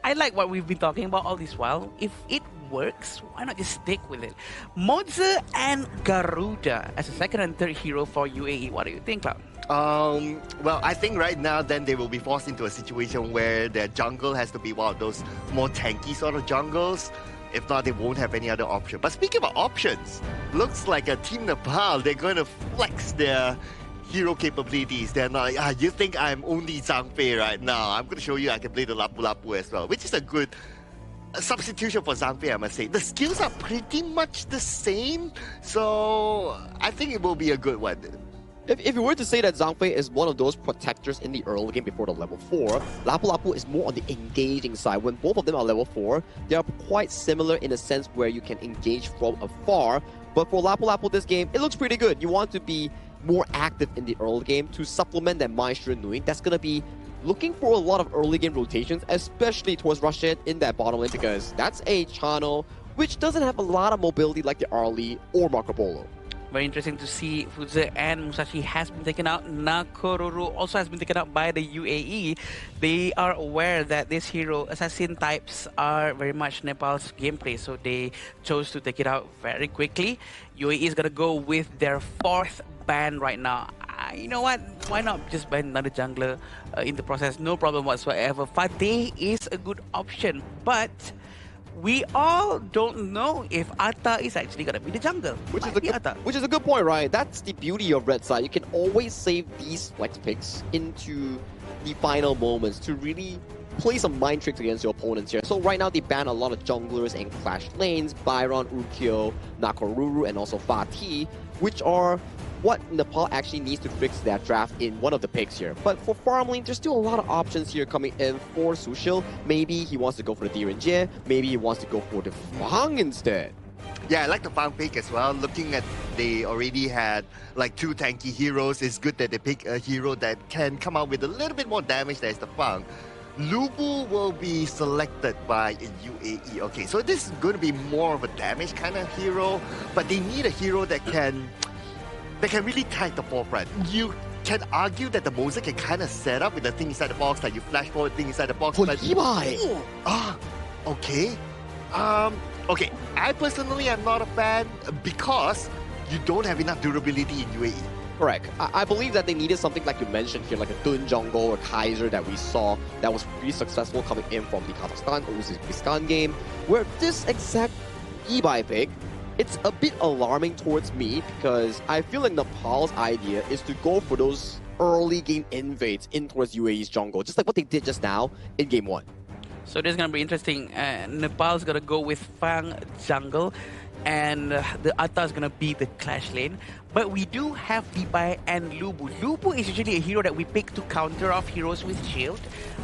I like what we've been talking about all this while. If it works, why not just stick with it? Moza and Garuda as a second and third hero for UAE. What do you think, Cloud? Well, I think right now then they will be forced into a situation where their jungle has to be one of those more tanky sort of jungles. If not, they won't have any other option. But speaking about options, looks like a Team Nepal, they're going to flex their hero capabilities. They're not like, you think I'm only Zhangfei right now. I'm going to show you I can play the Lapu Lapu as well, which is a good substitution for Zhangfei, I must say. The skills are pretty much the same, so I think it will be a good one. If you were to say that Zhangfei is one of those protectors in the early game before the level 4, Lapu Lapu is more on the engaging side. When both of them are level 4, they are quite similar in a sense where you can engage from afar. But for Lapu Lapu this game, it looks pretty good. You want to be more active in the early game to supplement that Maestro Nui. That's going to be looking for a lot of early game rotations, especially towards Rashid in that bottom lane, because that's a channel which doesn't have a lot of mobility like the Arlie or Marco Polo. Very interesting to see Fuze and Musashi has been taken out. Nakoruru also has been taken out by the UAE. They are aware that this hero assassin types are very much Nepal's gameplay, so they chose to take it out very quickly. UAE is gonna go with their 4th ban right now. You know what? Why not just ban another jungler in the process? No problem whatsoever. Fateh is a good option, but we all don't know if Atta is actually going to be the jungle. Which is a good point, right? That's the beauty of Red Side. You can always save these flex picks into the final moments to really play some mind tricks against your opponents here. So right now they ban a lot of junglers and clash lanes, Byron, Ukyo, Nakoruru, and also Fatih, which are what Nepal actually needs to fix their draft in one of the picks here. But for farm lane, there's still a lot of options here coming in for Sushil. Maybe he wants to go for the Direnjie, maybe he wants to go for the Fang instead. Yeah, I like the Fang pick as well. Looking at they already had like 2 tanky heroes, it's good that they pick a hero that can come out with a little bit more damage. There's the Fang. Lubu will be selected by UAE. Okay, so this is going to be more of a damage kind of hero, but they need a hero that can really tag the forefront. You can argue that the Moza can kind of set up with the thing inside the box, like you flash forward thing inside the box. But okay. Okay, I personally am not a fan because you don't have enough durability in UAE. Correct. I believe that they needed something like you mentioned here, like a Dun Jungle or Kaiser that we saw that was pretty successful coming in from the Kazakhstan or Uzbekistan game, where this exact E-Buy pick, it's a bit alarming towards me because I feel like Nepal's idea is to go for those early game invades in towards UAE's jungle, just like what they did just now in game 1. So this is going to be interesting. Nepal's going to go with Fang jungle, and the Atta is going to be the clash lane. But we do have Libai and Lubu. Lubu is usually a hero that we pick to counter off heroes with shield.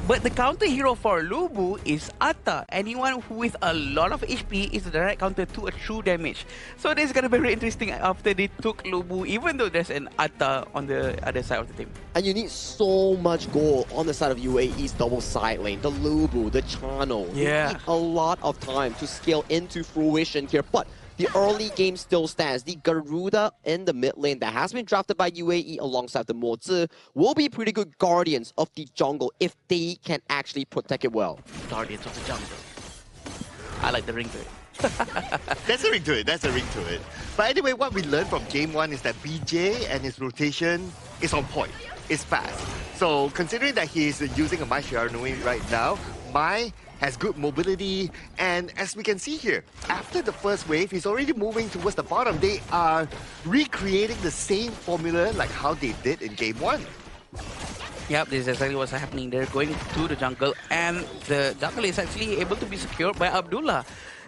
But the counter hero for Lubu is Atta. Anyone who with a lot of HP is the direct counter to a true damage. So this is going to be very interesting after they took Lubu, even though there's an Atta on the other side of the team. And you need so much gold on the side of UAE's double side lane. The Lubu, the Chano. Yeah. You need a lot of time to scale into fruition here. But the early game still stands. The Garuda in the mid lane that has been drafted by UAE alongside the Mozi will be pretty good guardians of the jungle if they can actually protect it well. Guardians of the jungle. I like the ring to it. That's a ring to it. That's a ring to it. But anyway, what we learned from game 1 is that BJ and his rotation is on point. It's fast. So considering that he is using a Mai Shiranui right now, Mai has good mobility, and as we can see here, after the first wave, he's already moving towards the bottom. They are recreating the same formula like how they did in game 1. Yep, this is exactly what's happening. They're going to the jungle, and the jungle is actually able to be secured by Abdullah.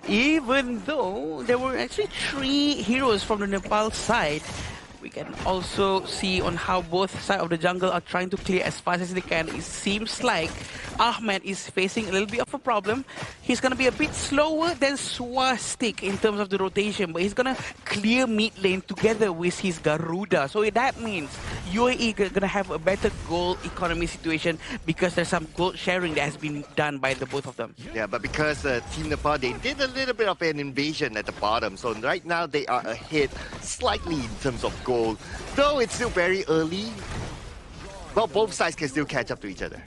Even though there were actually 3 heroes from the Nepal side, We can also see on how both sides of the jungle are trying to clear as fast as they can. It seems like Ahmed is facing a little bit of a problem. He's going to be a bit slower than Swastik in terms of the rotation, but he's going to clear mid lane together with his Garuda. So that means UAE going to have a better gold economy situation because there's some gold sharing that has been done by the both of them. Yeah, but because Team Nepal, they did a little bit of an invasion at the bottom. So right now they are ahead slightly in terms of gold. Though it's still very early. Well, both sides can still catch up to each other.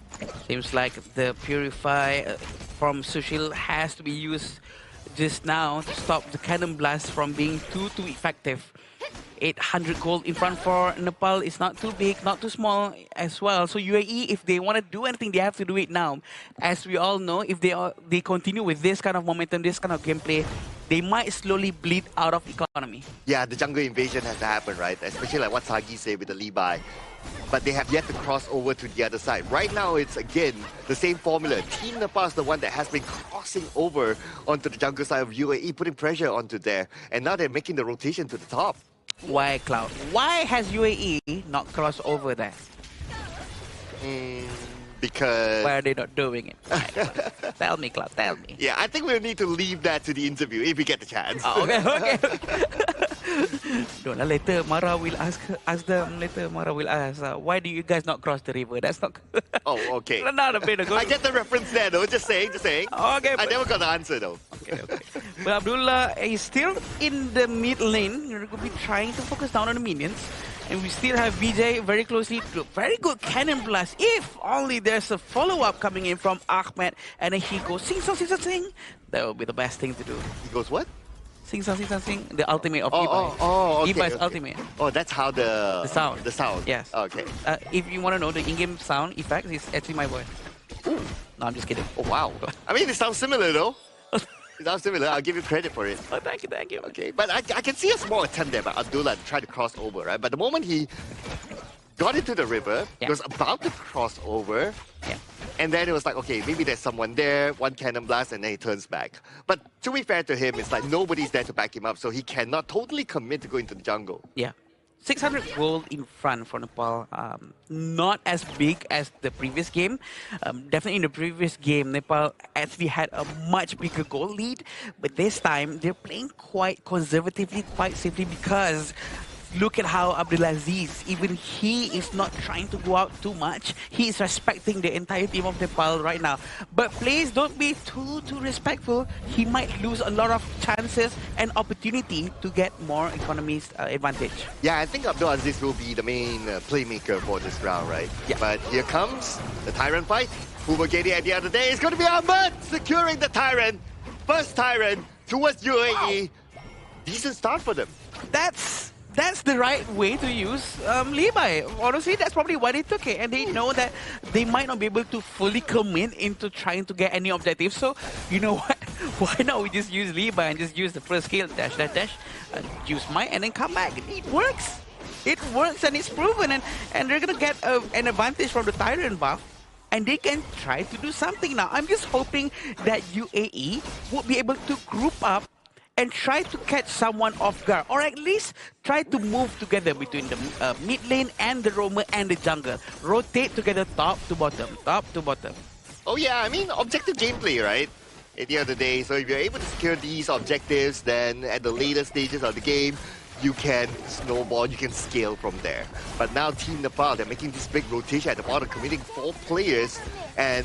Seems like the Purify from Sushil has to be used just now to stop the Cannon Blast from being too effective. 800 gold in front for Nepal is not too big, not too small as well. So UAE, if they want to do anything, they have to do it now. As we all know, if they continue with this kind of momentum, this kind of gameplay, they might slowly bleed out of economy. Yeah, the jungle invasion has to happen, right? Especially like what Sagi said with the Levi. But they have yet to cross over to the other side. Right now, it's again the same formula. Team Nepal is the one that has been crossing over onto the jungle side of UAE, putting pressure onto there. And now they're making the rotation to the top. Why, Cloud? Why has UAE not crossed over there? Because... Why are they not doing it? Tell me, Cloud, tell me. Yeah, I think we'll need to leave that to the interview if we get the chance. Oh, okay. Don't later Mara will ask them. Later Mara will ask, why do you guys not cross the river? That's not. Oh, okay. Not a bit ago. I get the reference there, though. Just saying. Okay. I never got the answer, though. Okay. But Abdullah is still in the mid lane. You're going to be trying to focus down on the minions. And we still have VJ very closely to very good cannon blast. If only there's a follow-up coming in from Ahmed and then he goes sing, sing. That would be the best thing to do. He goes what? Sing. The ultimate of Ibai. Okay, Ibai's okay. ultimate. Oh, that's how the sound. The sound. Yes. Okay. If you want to know the in-game sound effects, it's actually my voice. Ooh. No, I'm just kidding. Oh, wow. I mean, it sounds similar, though. It sounds similar. I'll give you credit for it. Oh, thank you. Okay, but I can see a small attempt there by Abdullah to try to cross over, right? But the moment he got into the river, he was about to cross over, and then it was like, okay, maybe there's someone there, one cannon blast, and then he turns back. But to be fair to him, it's like nobody's there to back him up, so he cannot totally commit to go into the jungle. Yeah. 600 gold in front for Nepal. Not as big as the previous game. Definitely in the previous game, Nepal actually had a much bigger goal lead. But this time, they're playing quite conservatively, quite safely because look at how Abdulaziz, even he is not trying to go out too much. He is respecting the entire team of Nepal right now. But please don't be too respectful. He might lose a lot of chances and opportunity to get more economy's advantage. Yeah, I think Abdulaziz will be the main playmaker for this round, right? Yeah. But here comes the Tyrant fight. Who will get it at the end of the day? It's going to be Ahmed securing the Tyrant. First Tyrant towards UAE. Wow. Decent start for them. That's the right way to use Levi. Honestly, that's probably why they took it. And they know that they might not be able to fully commit into trying to get any objectives. So, you know what? Why not we just use Levi and just use the first skill, dash, use Might, and then come back. It works. It works and it's proven. And they're going to get an advantage from the Tyrant buff. And they can try to do something now. I'm just hoping that UAE would be able to group up and try to catch someone off guard, or at least try to move together between the mid lane and the roamer and the jungle. Rotate together top to bottom. Oh yeah, I mean, objective gameplay, right? At the end of the day, so if you're able to secure these objectives, then at the later stages of the game, you can snowball, you can scale from there. But now Team Nepal, they're making this big rotation at the bottom, committing 4 players, and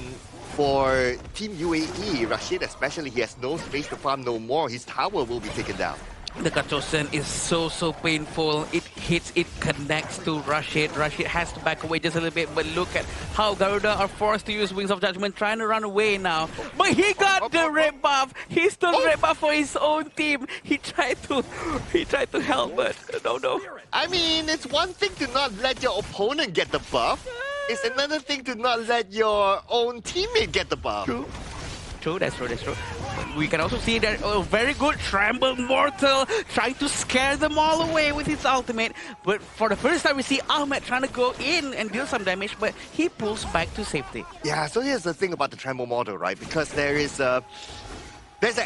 for Team UAE, Rashid especially, he has no space to farm no more. His tower will be taken down. The Kachosen is so painful. It hits, it connects to Rashid. Rashid has to back away just a little bit, but look at how Garuda are forced to use Wings of Judgment, trying to run away now. But he got the red buff. He stole red buff for his own team. He tried to help, but no. I mean, it's one thing to not let your opponent get the buff. It's another thing to not let your own teammate get the buff. True, that's true. We can also see that very good Tremble Mortal trying to scare them all away with his ultimate. But for the first time, we see Ahmed trying to go in and deal some damage, but he pulls back to safety. Yeah, so here's the thing about the Tremble Mortal, right? Because there's an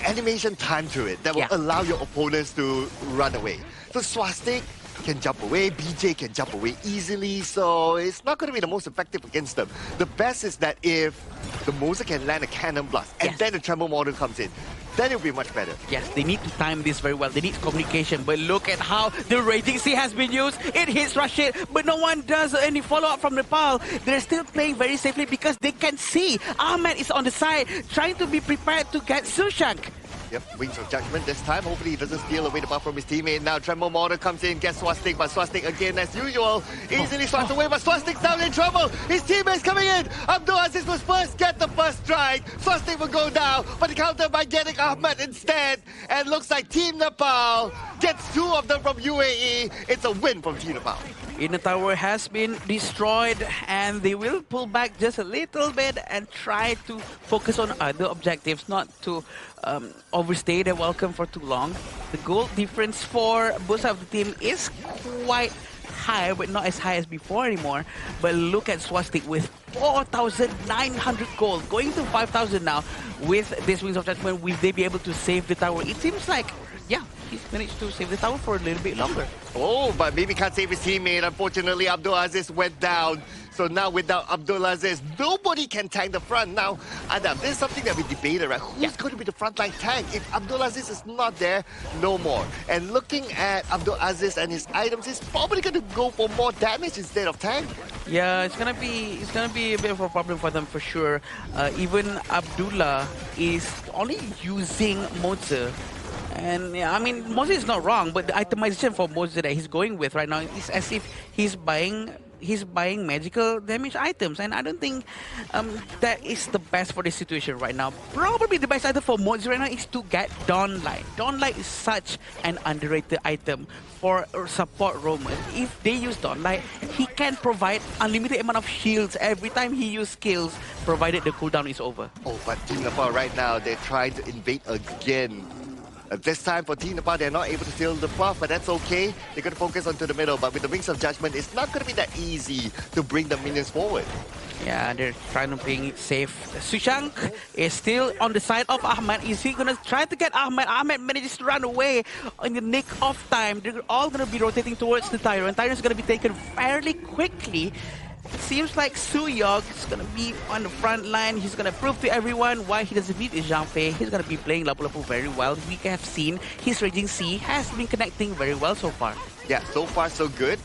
animation time to it that will allow your opponents to run away. So Swastik, can jump away, BJ can jump away easily, so it's not going to be the most effective against them. The best is that if the Moser can land a cannon blast, and then the Tremble model comes in, then it'll be much better. Yes, they need to time this very well. They need communication. But look at how the Raging Sea has been used. It hits Rashid, but no one does any follow-up from Nepal. They're still playing very safely because they can see Ahmed is on the side, trying to be prepared to get Sushank. Yep, Wings of Judgment this time. Hopefully he doesn't steal away the buff from his teammate. Now Tremble Mortar comes in, gets Swastik, but Swastik again as usual. Easily swats away, but Swastik's down in trouble. His teammates coming in. Abdul Aziz was first, get the first strike. Swastik will go down, but countered by getting Ahmed instead. And looks like Team Nepal gets 2 of them from UAE. It's a win from Team Nepal. Inner tower has been destroyed and they will pull back just a little bit and try to focus on other objectives, not to overstay their welcome for too long. The goal difference for both of the team is quite high, but not as high as before anymore. But look at Swastik with 4,900 gold, going to 5,000 now. With this Wings of Judgment, will they be able to save the tower? It seems like, yeah, he's managed to save the tower for a little bit longer. Oh, but maybe can't save his teammate. Unfortunately, Abdul Aziz went down. So now without Abdul Aziz, nobody can tank the front. Now, Adam, this is something that we debated, right? Who's going to be the frontline tank? If Abdul Aziz is not there, no more. And looking at Abdul Aziz and his items, he's probably going to go for more damage instead of tank. Yeah, it's gonna be a bit of a problem for them for sure. Even Abdullah is only using Moza. And yeah, I mean, Moza is not wrong, but the itemization for Moza that he's going with right now is as if he's buying magical damage items, and I don't think that is the best for this situation right now. Probably the best item for Moza right now is to get Dawnlight. Dawnlight is such an underrated item for support roamers. If they use Dawnlight, he can provide unlimited amount of shields every time he uses skills, provided the cooldown is over. Oh, but Team Nepal right now, they're trying to invade again. This time for Team Nepal, they're not able to steal the buff, but that's okay. They're going to focus onto the middle, but with the Wings of Judgment, it's not going to be that easy to bring the minions forward. Yeah, they're trying to play it safe. Sushank is still on the side of Ahmed. Is he going to try to get Ahmed? Ahmed manages to run away in the nick of time. They're all going to be rotating towards the Tyrant. Tyrant's going to be taken fairly quickly. It seems like Suyog is going to be on the front line. He's going to prove to everyone why he doesn't need Jean-Fei. He's going to be playing Lapu Lapu very well. We have seen his Raging Sea has been connecting very well so far. Yeah, so far so good.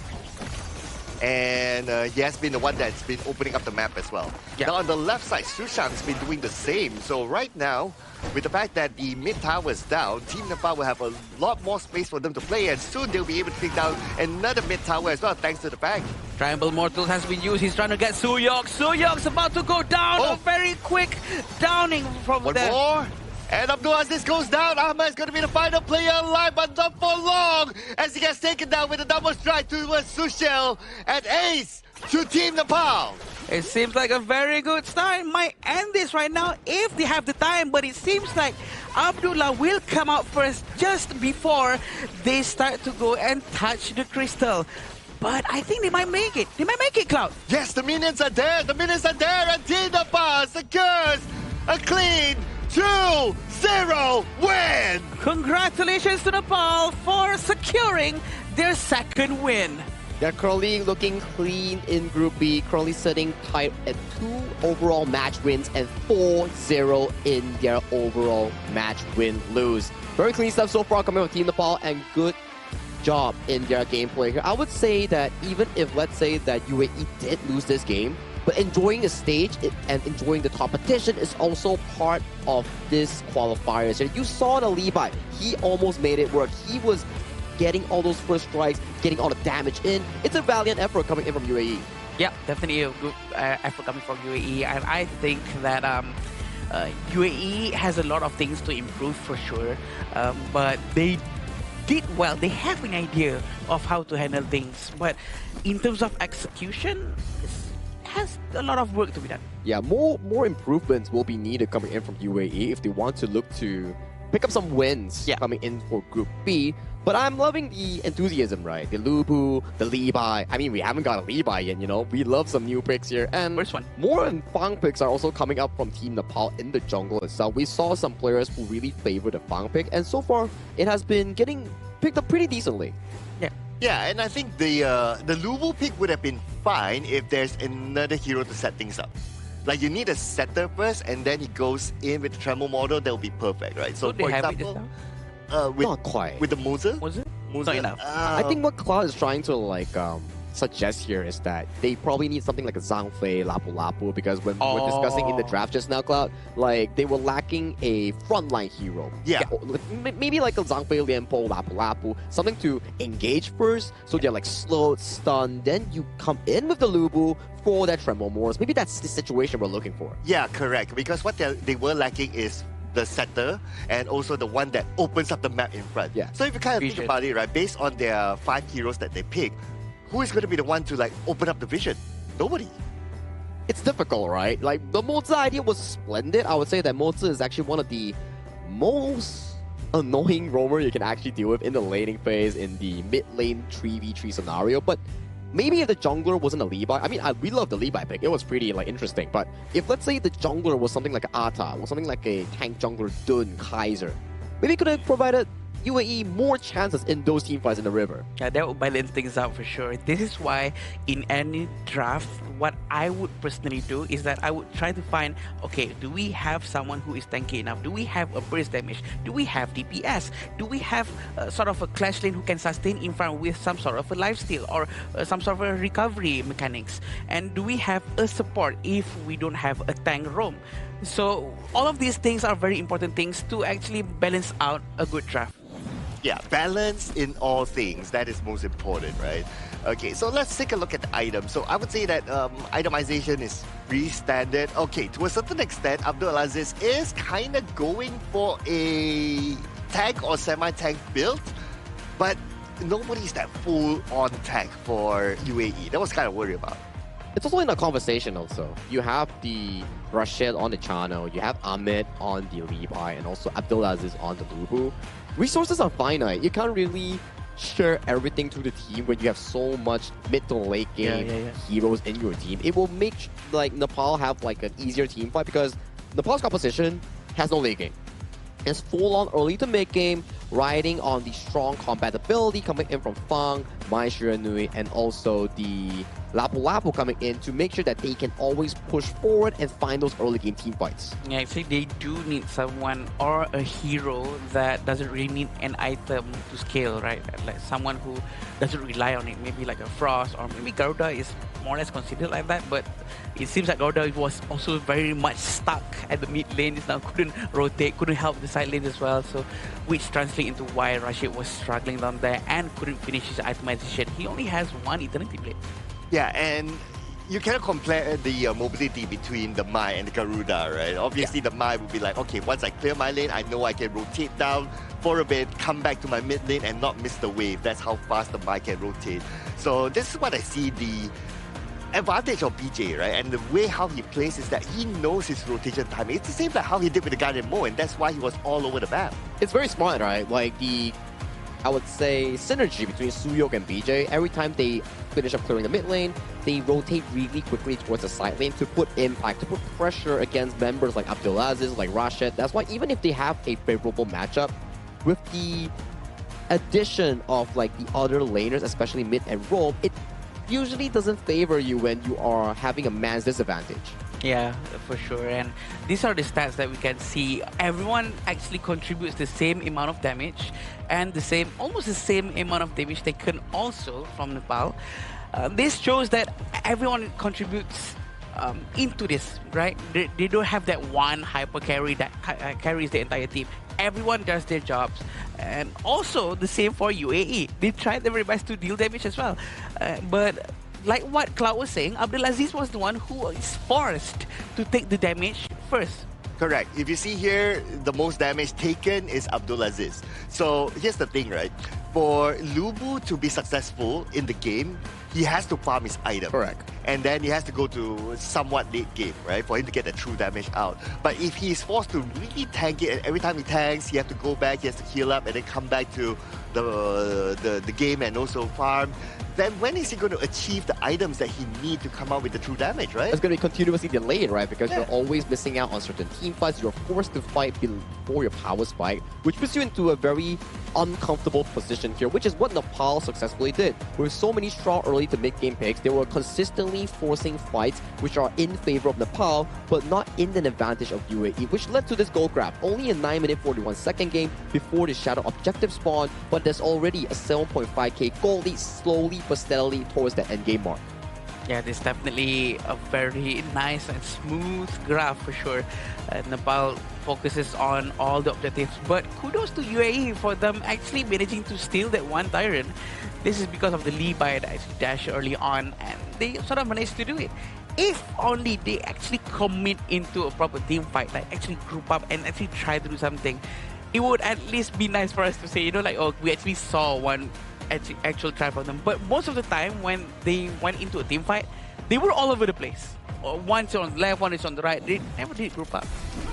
And he has been the one that's been opening up the map as well. Yeah. Now on the left side, Sushank's been doing the same. So right now, with the fact that the mid tower is down, Team Nepal will have a lot more space for them to play, and soon they'll be able to take down another mid tower as well, thanks to the fact. Triangle Mortal has been used. He's trying to get Suyog. Suyog's about to go down. Oh. A very quick downing from One there. more. And Abdul Aziz goes down. Ahmed is going to be the final player alive, but not for long, as he gets taken down with a double strike towards Sushil and Ace to Team Nepal. It seems like a very good start. Might end this right now if they have the time, but it seems like Abdullah will come out first just before they start to go and touch the crystal. But I think they might make it. They might make it, Cloud. Yes, the minions are there. The minions are there, and Team Nepal secures a clean 2-0 win! Congratulations to Nepal for securing their second win. They're currently looking clean in Group B, currently sitting tight at 2 overall match wins and 4-0 in their overall match win-lose. Very clean stuff so far coming from Team Nepal, and good job in their gameplay here. I would say that even if, let's say, that UAE did lose this game, but enjoying the stage and enjoying the competition is also part of this qualifiers. And you saw the Levi, he almost made it work. He was getting all those first strikes, getting all the damage in. It's a valiant effort coming in from UAE. Yeah, definitely a good effort coming from UAE. And I think that UAE has a lot of things to improve for sure. But they did well. They have an idea of how to handle things. But in terms of execution, has a lot of work to be done. Yeah, more improvements will be needed coming in from UAE if they want to look to pick up some wins coming in for Group B. But I'm loving the enthusiasm, right? The Lubu, the Levi. I mean, we haven't got a Levi yet, you know? We love some new picks here. And first one. More Fang picks are also coming up from Team Nepal in the jungle itself. We saw some players who really favor the Fang pick, and so far, it has been getting picked up pretty decently. Yeah. Yeah, and I think the Lubu pick would have been fine if there's another hero to set things up. Like you need a setter first, and then he goes in with the Tremor model. That would be perfect, right? So Don't for they have it example, just with, Not quite. with the Moser. Was it? Moser, Not enough. I think what Cloud is trying to suggest here is that they probably need something like a Zhangfei, Lapu Lapu, because when we were discussing in the draft just now, Cloud, like they were lacking a frontline hero. Yeah. Maybe like a Zhangfei, Lianpo, Lapu Lapu, something to engage first, so they're like slowed, stunned, then you come in with the Lubu for that Tremor Morse. Maybe that's the situation we're looking for. Yeah, correct. Because what they were lacking is the setter and also the one that opens up the map in front. Yeah. So if you kind of think about it, right, based on their 5 heroes that they pick, who is going to be the one to like open up the vision? Nobody. It's difficult, right? Like the Mozi idea was splendid. I would say that Mozi is actually one of the most annoying roamer you can actually deal with in the laning phase in the mid lane 3v3 scenario. But maybe if the jungler wasn't a Levi, I mean, we love the Levi pick. It was pretty interesting. But if let's say the jungler was something like an Ata, or something like a tank jungler Dun, Kaiser, maybe it could have provided UAE more chances in those team fights in the river. Yeah, that would balance things out for sure. This is why in any draft, what I would personally do is that I would try to find, okay, do we have someone who is tanky enough? Do we have a burst damage? Do we have DPS? Do we have sort of a clash lane who can sustain in front with some sort of a lifesteal or some sort of a recovery mechanics? And do we have a support if we don't have a tank roam? So all of these things are very important things to actually balance out a good draft. Yeah, balance in all things. That is most important, right? Okay, so let's take a look at the items. So I would say that itemization is pretty standard. Okay, to a certain extent, Abdulaziz is kind of going for a tank or semi-tank build, but nobody's that full-on tank for UAE. That was kind of worried about. It's also in a conversation also. You have the Rashid on the channel, you have Ahmed on the Levi, and also Abdulaziz on the Lubu. Resources are finite. You can't really share everything to the team when you have so much mid to late game heroes in your team. It will make like Nepal have like an easier team fight because Nepal's composition has no late game. It's full on early to mid game, riding on the strong compatibility coming in from Fang, Mai Shiranui, and also the Lapu Lapu coming in to make sure that they can always push forward and find those early game team fights. Yeah, actually they do need someone or a hero that doesn't really need an item to scale, right? Like someone who doesn't rely on it, maybe like a Frost, or maybe Garuda is more or less considered like that, but it seems like Garuda was also very much stuck at the mid lane. Just now couldn't rotate, couldn't help the side lane as well, so which translates into why Rashid was struggling down there and couldn't finish his itemization. He only has one Eternity Blade. Yeah, and you cannot compare the mobility between the Mai and the Garuda, right? Obviously, the Mai would be like, okay, once I clear my lane, I know I can rotate down for a bit, come back to my mid lane and not miss the wave. That's how fast the Mai can rotate. So this is what I see the advantage of BJ, right? And the way how he plays is that he knows his rotation timing. It's the same like how he did with the Guardian Mo, and that's why he was all over the map. It's very smart, right? Like I would say, synergy between Suyok and BJ. Every time they finish up clearing the mid lane, they rotate really quickly towards the side lane to put impact, to put pressure against members like Abdulaziz, like Rashid. That's why even if they have a favorable matchup, with the addition of like the other laners, especially mid and roam, it usually doesn't favor you when you are having a man's disadvantage. Yeah, for sure. And these are the stats that we can see. Everyone actually contributes the same amount of damage and almost the same amount of damage taken also from Nepal. This shows that everyone contributes into this, right? They don't have that one hyper carry that carries the entire team. Everyone does their jobs. And also the same for UAE. They tried their very best to deal damage as well. But like what Cloud was saying, Abdulaziz was the one who is forced to take the damage first. Correct. If you see here, the most damage taken is Abdulaziz. So here's the thing, right? For Lubu to be successful in the game, he has to farm his item. Correct. And then he has to go to somewhat late game, right? For him to get the true damage out. But if he's forced to really tank it, and every time he tanks, he has to go back, he has to heal up, and then come back to the game and also farm, then when is he going to achieve the items that he needs to come out with the true damage, right? It's going to be continuously delayed, right? Because you're always missing out on certain team fights. You're forced to fight before your power spike, which puts you into a very uncomfortable position here, which is what Nepal successfully did. With so many strong early to mid-game picks, they were consistently forcing fights which are in favor of Nepal, but not in an advantage of UAE, which led to this gold grab. Only a 9-minute 41-second game before the Shadow objective spawn, but there's already a 7.5k gold lead slowly but steadily towards the endgame mark. Yeah, this is definitely a very nice and smooth graph for sure. Nepal focuses on all the objectives, but kudos to UAE for them actually managing to steal that one Tyrant. This is because of the Levi that actually dashed early on, and they sort of managed to do it. If only they actually commit into a proper team fight, like actually group up and actually try to do something, it would at least be nice for us to say, you know, like, oh, we actually saw one actual try from them. But most of the time when they went into a team fight, they were all over the place. One is on the left, one is on the right. They never did group up.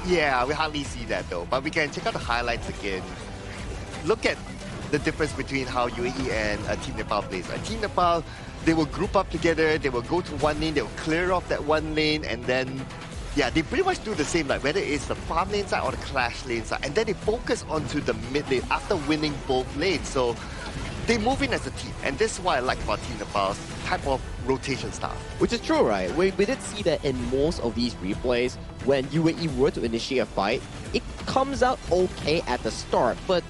Yeah, we hardly see that though. But we can check out the highlights again. Look at the difference between how UAE and Team Nepal plays. Team Nepal, they will group up together, they will go to one lane, they will clear off that one lane, and then yeah, they pretty much do the same, like whether it's the farm lane side or the clash lane side, and then they focus onto the mid lane after winning both lanes. So they move in as a team, and this is what I like about Team Nepal's type of rotation style. Which is true, right? We did see that in most of these replays, when UAE were to initiate a fight, it comes out okay at the start, but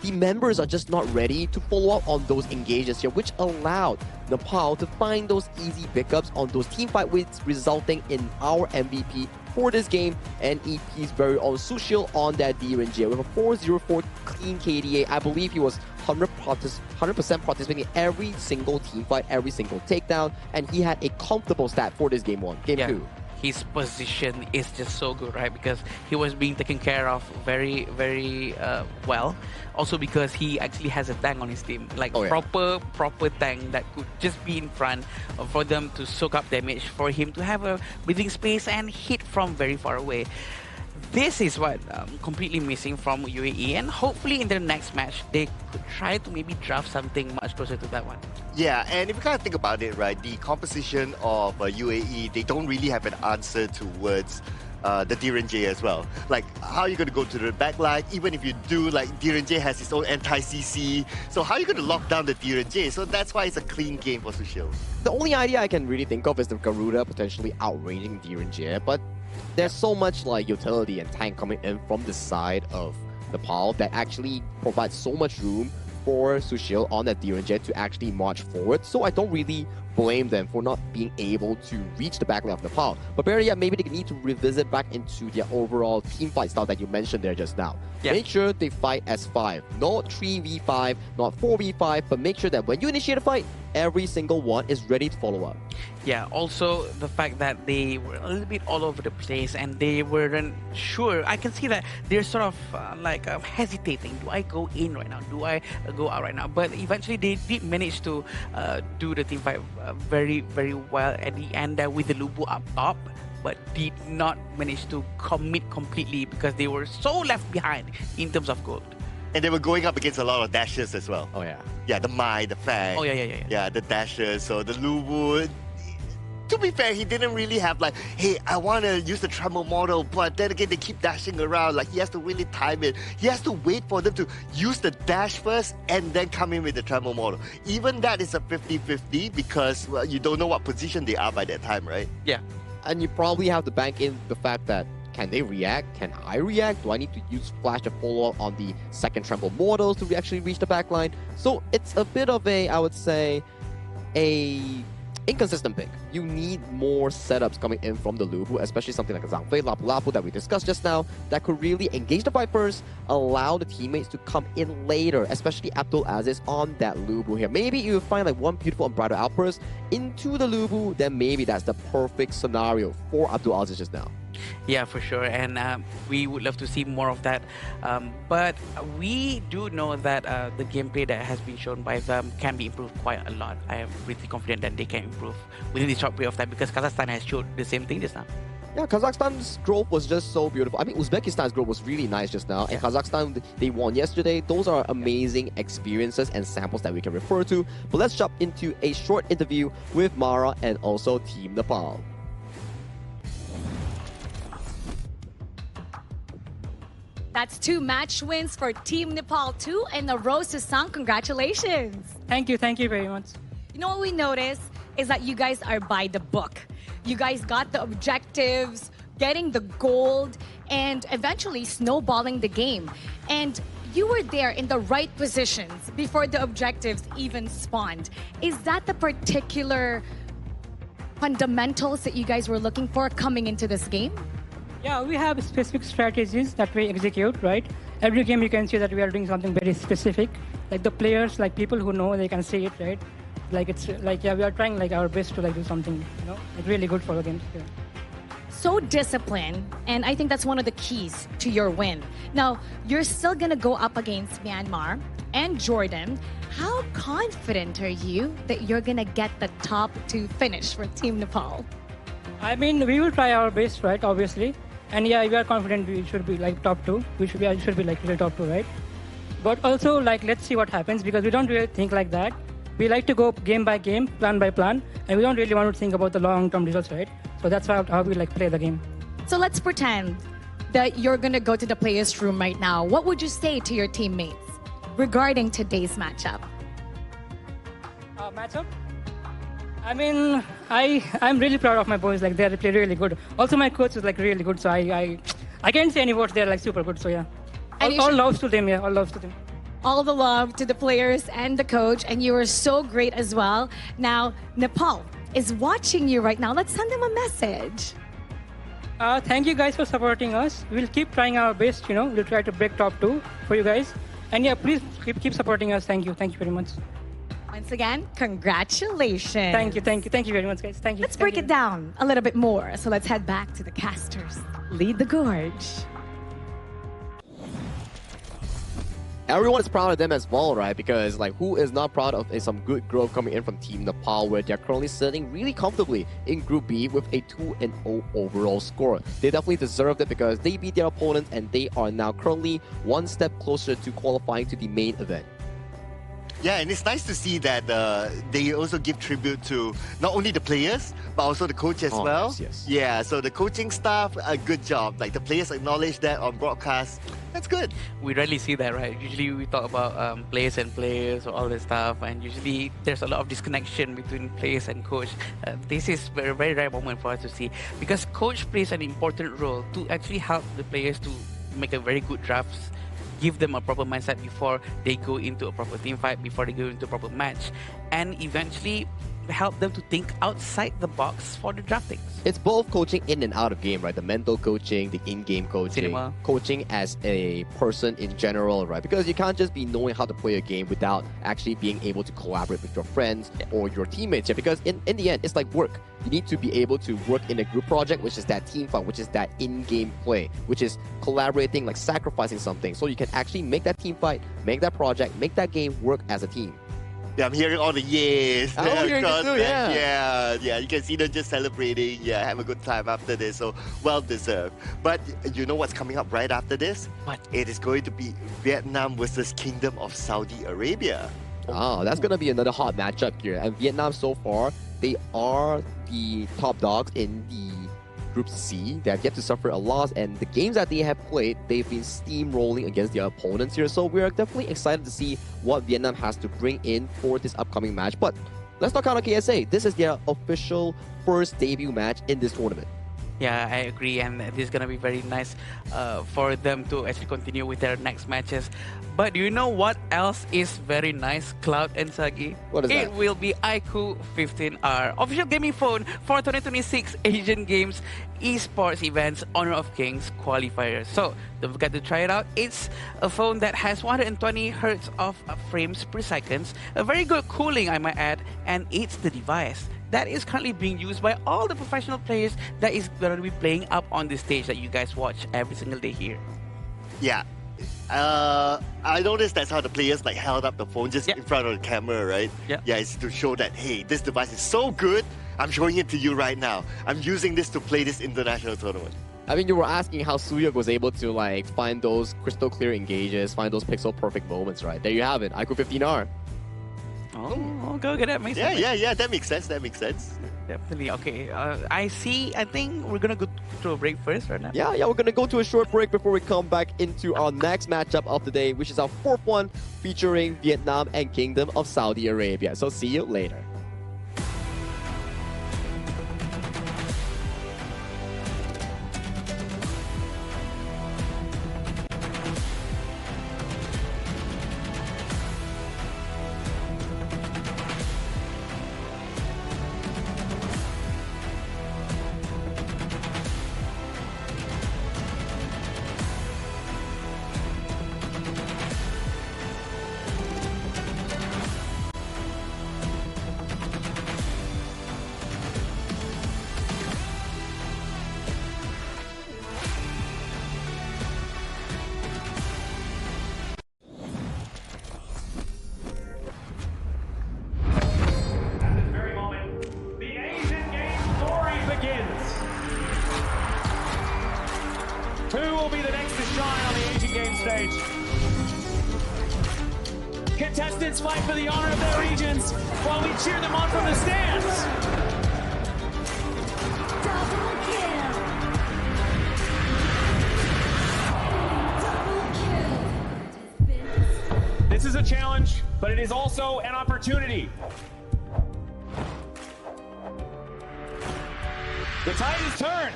the members are just not ready to follow up on those engages here, which allowed Nepal to find those easy pickups on those team fight wins, resulting in our MVP for this game and EP's very own Sushil on that DRNG with a 404 clean KDA. I believe he was 100% participating in every single team fight, every single takedown, and he had a comfortable stat for this game 2. His position is just so good, right? Because he was being taken care of very, very well. Also because he actually has a tank on his team, like proper tank that could just be in front for them to soak up damage, for him to have a breathing space and hit from very far away. This is what completely missing from UAE, and hopefully in their next match they could try to maybe draft something much closer to that one. Yeah, and if you kind of think about it, right, the composition of UAE, they don't really have an answer towards the DRNJ as well. Like, how are you going to go to the backline? Even if you do, like, DRNJ has its own anti-CC. So how are you going to lock down the DRNJ? So that's why it's a clean game for Sushil. The only idea I can really think of is the Garuda potentially outranging DRNJ, but there's so much like utility and tank coming in from the side of Nepal that actually provides so much room for Sushil on that DRNJ to actually march forward. So I don't really blame them for not being able to reach the backline of Nepal. But better yet, maybe they need to revisit back into their overall team fight style that you mentioned there just now. Yeah. Make sure they fight as 5, not 3v5, not 4v5, but make sure that when you initiate a fight, every single one is ready to follow up. Yeah, also the fact that they were a little bit all over the place and they weren't sure. I can see that they're sort of hesitating. Do I go in right now? Do I go out right now? But eventually they did manage to do the team fight very, very well at the end with the Lubu up top, but did not manage to commit completely because they were so left behind in terms of gold. And they were going up against a lot of dashers as well. Oh yeah. Yeah, the Mai, the Fang. Oh yeah. Yeah, the dashers. So the Lubu. To be fair, he didn't really have like, hey, I want to use the tremble model, but then again, they keep dashing around. Like, he has to really time it. He has to wait for them to use the dash first and then come in with the tremble model. Even that is a 50-50 because, well, you don't know what position they are by that time, right? Yeah. And you probably have to bank in the fact that, can they react? Can I react? Do I need to use Flash to follow up on the second tremble models to actually reach the backline? So it's a bit of a, I would say, a inconsistent pick. You need more setups coming in from the Lubu, especially something like a Zhangfei, Lapu Lapu that we discussed just now, that could really engage the fight first, allow the teammates to come in later, especially Abdul Aziz on that Lubu here. Maybe you find like one beautiful Unbridled Outburst into the Lubu, then maybe that's the perfect scenario for Abdul Aziz just now. Yeah, for sure, and we would love to see more of that. But we do know that the gameplay that has been shown by them can be improved quite a lot. I am pretty confident that they can improve within this short period of time because Kazakhstan has showed the same thing just now. Yeah, Kazakhstan's growth was just so beautiful. I mean, Uzbekistan's growth was really nice just now. And Kazakhstan, they won yesterday. Those are amazing experiences and samples that we can refer to. But let's jump into a short interview with Mara and also Team Nepal. That's 2 match wins for Team Nepal 2 in a row. Susang, congratulations. Thank you very much. You know what we noticed is that you guys are by the book. You guys got the objectives, getting the gold, and eventually snowballing the game. And you were there in the right positions before the objectives even spawned. Is that the particular fundamentals that you guys were looking for coming into this game? Yeah, we have specific strategies that we execute, right? Every game you can see that we are doing something very specific. Like the players, like people who know, they can see it, right? Like it's like, yeah, we are trying like our best to like do something, you know, like really good for the games. Yeah. So disciplined, and I think that's one of the keys to your win. Now, you're still gonna go up against Myanmar and Jordan. How confident are you that you're gonna get the top 2 finish for Team Nepal? I mean, we will try our best, right? Obviously, and yeah, we are confident we should be like top 2. We should be like really top 2, right? But also, like, let's see what happens because we don't really think like that. We like to go game by game, plan by plan, and we don't really want to think about the long-term results, right? So that's how we like play the game. So let's pretend that you're gonna go to the players' room right now. What would you say to your teammates regarding today's matchup? Matchup? I mean, I'm really proud of my boys. Like they play really good. Also, my coach is like really good. So I can't say any words. They're like super good. So yeah, all loves to them. Yeah, all loves to them. All the love to the players and the coach, and you are so great as well. Now, Nepal is watching you right now. Let's send them a message. Thank you guys for supporting us. We'll keep trying our best. You know, we'll try to break top 2 for you guys. And yeah, please keep supporting us. Thank you very much. Once again, congratulations. Thank you very much, guys. Thank you. Let's break it down a little bit more. So let's head back to the casters. Lead the gorge. Everyone is proud of them as well, right? Because like, who is not proud of some good growth coming in from Team Nepal, where they're currently sitting really comfortably in Group B with a 2-0 overall score. They definitely deserved it because they beat their opponents and they are now currently 1 step closer to qualifying to the main event. Yeah, and it's nice to see that they also give tribute to not only the players, but also the coach as well. Yes. Yeah, so the coaching staff, a good job. Like the players acknowledge that on broadcast. That's good. We rarely see that, right? Usually we talk about players and players or all this stuff, and usually there's a lot of disconnection between players and coach. This is a very rare moment for us to see because coach plays an important role to actually help the players to make a very good drafts, give them a proper mindset before they go into a proper team fight, before they go into a proper match, and eventually help them to think outside the box for the draftings. It's both coaching in and out of game, right? The mental coaching, the in-game coaching, coaching as a person in general, right? Because you can't just be knowing how to play a game without actually being able to collaborate with your friends or your teammates. Yeah, because in the end, it's like work. You need to be able to work in a group project, which is that team fight, which is that in-game play, which is collaborating, like sacrificing something, so you can actually make that team fight, make that project, make that game work as a team. Yeah, I'm hearing all the yes. I'm hearing it too, yeah. Yeah, you can see them just celebrating. Yeah, have a good time after this. So, well deserved. But you know what's coming up right after this? What? It is going to be Vietnam versus Kingdom of Saudi Arabia. Oh, that's going to be another hot matchup here. And Vietnam so far, they are the top dogs in the Group C. They have yet to suffer a loss, and the games that they have played, they've been steamrolling against their opponents here. So we're definitely excited to see what Vietnam has to bring in for this upcoming match. But let's not count on KSA. This is their official first debut match in this tournament. Yeah, I agree, and this is gonna be very nice for them to actually continue with their next matches. But do you know what else is very nice, Cloud and Sagi? What is that? It will be iQOO 15R, official gaming phone for 2026 Asian Games Esports Events Honor of Kings Qualifiers. So don't forget to try it out. It's a phone that has 120 Hz of frames per second, a very good cooling, I might add, and it's the device that is currently being used by all the professional players that is going to be playing up on the stage that you guys watch every single day here. Yeah. I noticed that's how the players held up the phone just in front of the camera, right? Yeah. Yeah, it's to show that, hey, this device is so good. I'm showing it to you right now. I'm using this to play this international tournament. I mean, you were asking how Suyuk was able to like find those crystal clear engages, find those pixel perfect moments, right? There you have it, IQ 15R. Oh, go get that. Makes sense. Yeah, that makes sense. That makes sense. Definitely. Okay, I think we're gonna go to a break first right now. Yeah, we're gonna go to a short break before we come back into our next matchup of the day, which is our fourth one featuring Vietnam and Kingdom of Saudi Arabia. So see you later. Who will be the next to shine on the Asian Games stage? Contestants fight for the honor of their regions while we cheer them on from the stands. This is a challenge, but it is also an opportunity. The tide is turned.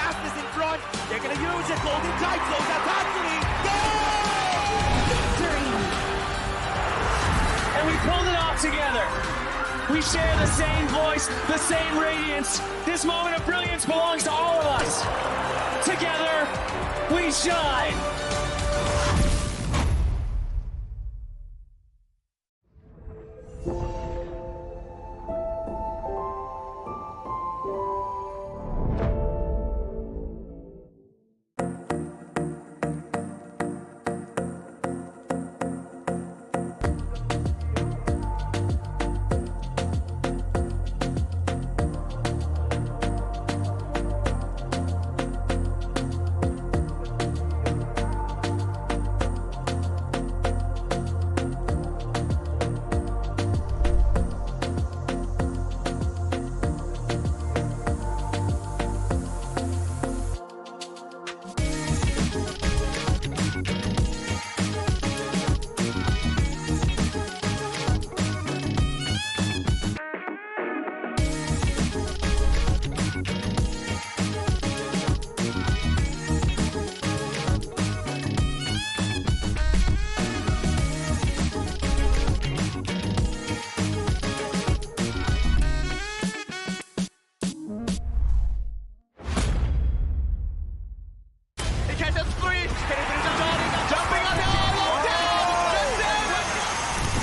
Aspas in front. They're going to use it. Golden Tide close out Tatsumi. And we pulled it off together. We share the same voice, the same radiance. This moment of brilliance belongs to all of us. Together, we shine.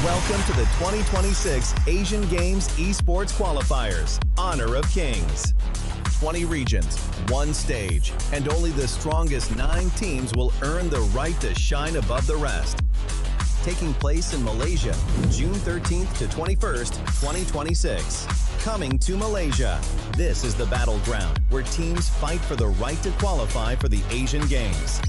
Welcome to the 2026 Asian Games Esports Qualifiers, Honor of Kings. 20 regions, one stage, and only the strongest 9 teams will earn the right to shine above the rest. Taking place in Malaysia, June 13th to 21st, 2026. Coming to Malaysia, this is the battleground where teams fight for the right to qualify for the Asian Games.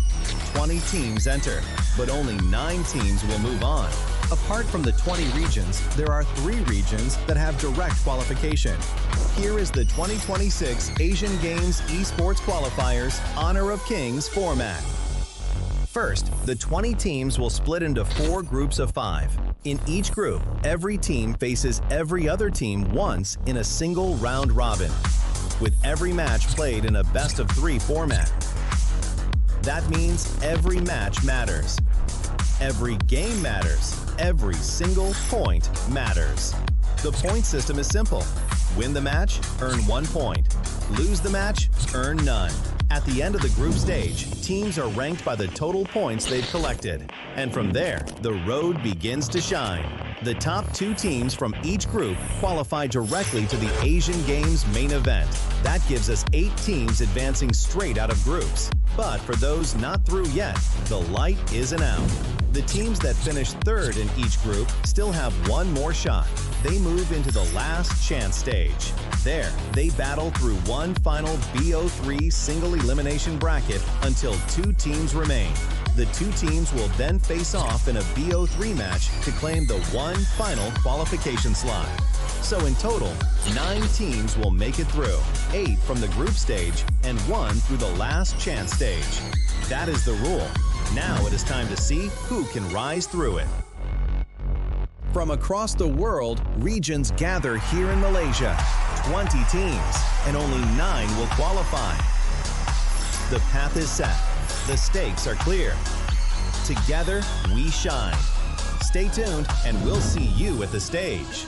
20 teams enter, but only 9 teams will move on. Apart from the 20 regions, there are 3 regions that have direct qualification. Here is the 2026 Asian Games Esports Qualifiers Honor of Kings format. First, the 20 teams will split into 4 groups of 5. In each group, every team faces every other team once in a single round robin, with every match played in a best-of-3 format. That means every match matters. Every game matters. Every single point matters. The point system is simple. Win the match, earn 1 point. Lose the match, earn none. At the end of the group stage, teams are ranked by the total points they've collected. And from there, the road begins to shine. The top 2 teams from each group qualify directly to the Asian Games main event. That gives us 8 teams advancing straight out of groups. But for those not through yet, the light isn't out. The teams that finish third in each group still have one more shot. They move into the last chance stage. There, they battle through one final BO3 single elimination bracket until 2 teams remain. The 2 teams will then face off in a BO3 match to claim the one final qualification slot. So in total, 9 teams will make it through, 8 from the group stage and 1 through the last chance stage. That is the rule. Now it is time to see who can rise through it. From across the world, regions gather here in Malaysia. 20 teams, and only 9 will qualify. The path is set. The stakes are clear. Together, we shine. Stay tuned, and we'll see you at the stage.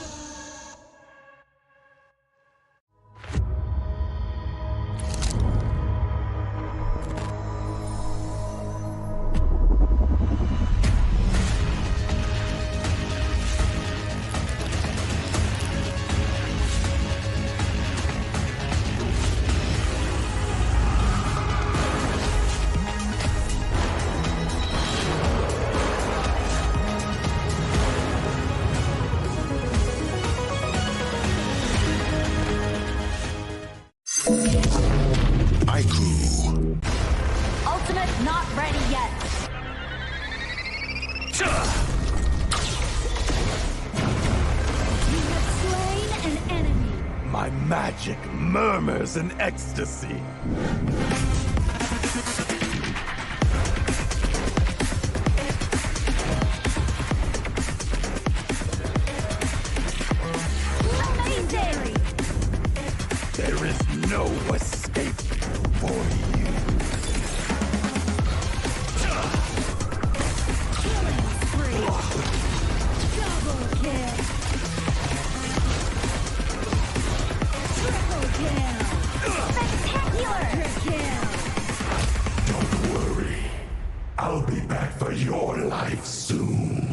Ultimate not ready yet. You have slain an enemy. My magic murmurs in ecstasy. Amazing! There is no escape for you. Killing spree. Double kill. Triple kill. Spectacular kill. Don't worry. I'll be back for your life soon.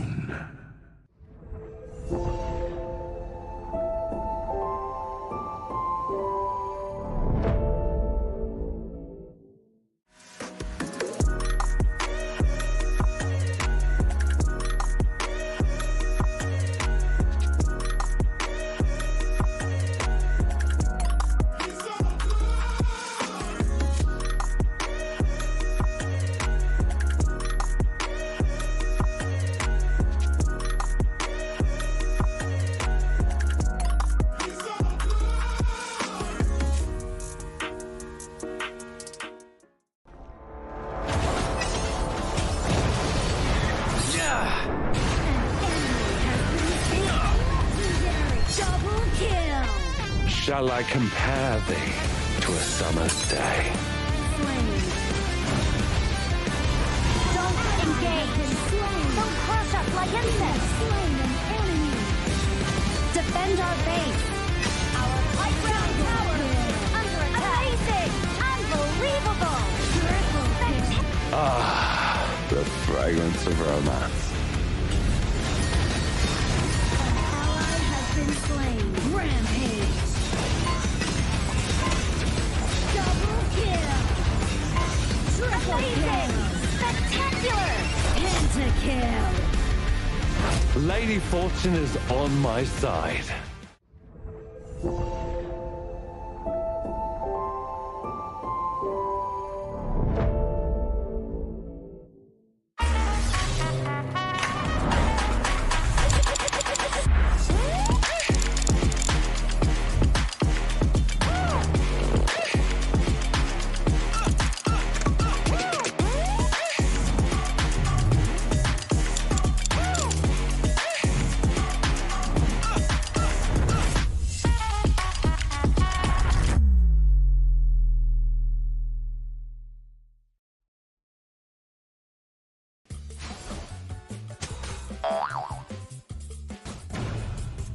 Double kill. Shall I compare thee to a summer's day? Slain. Don't engage. Slain. Don't crush us like insects. Slain an enemy. Defend our base. Our high ground tower under attack. Amazing. Unbelievable. Triple kill. Ah, the fragrance of romance. Ally has been slain. Rampage. Double kill. Triple kill. Spectacular. Pentakill. Lady Fortune is on my side.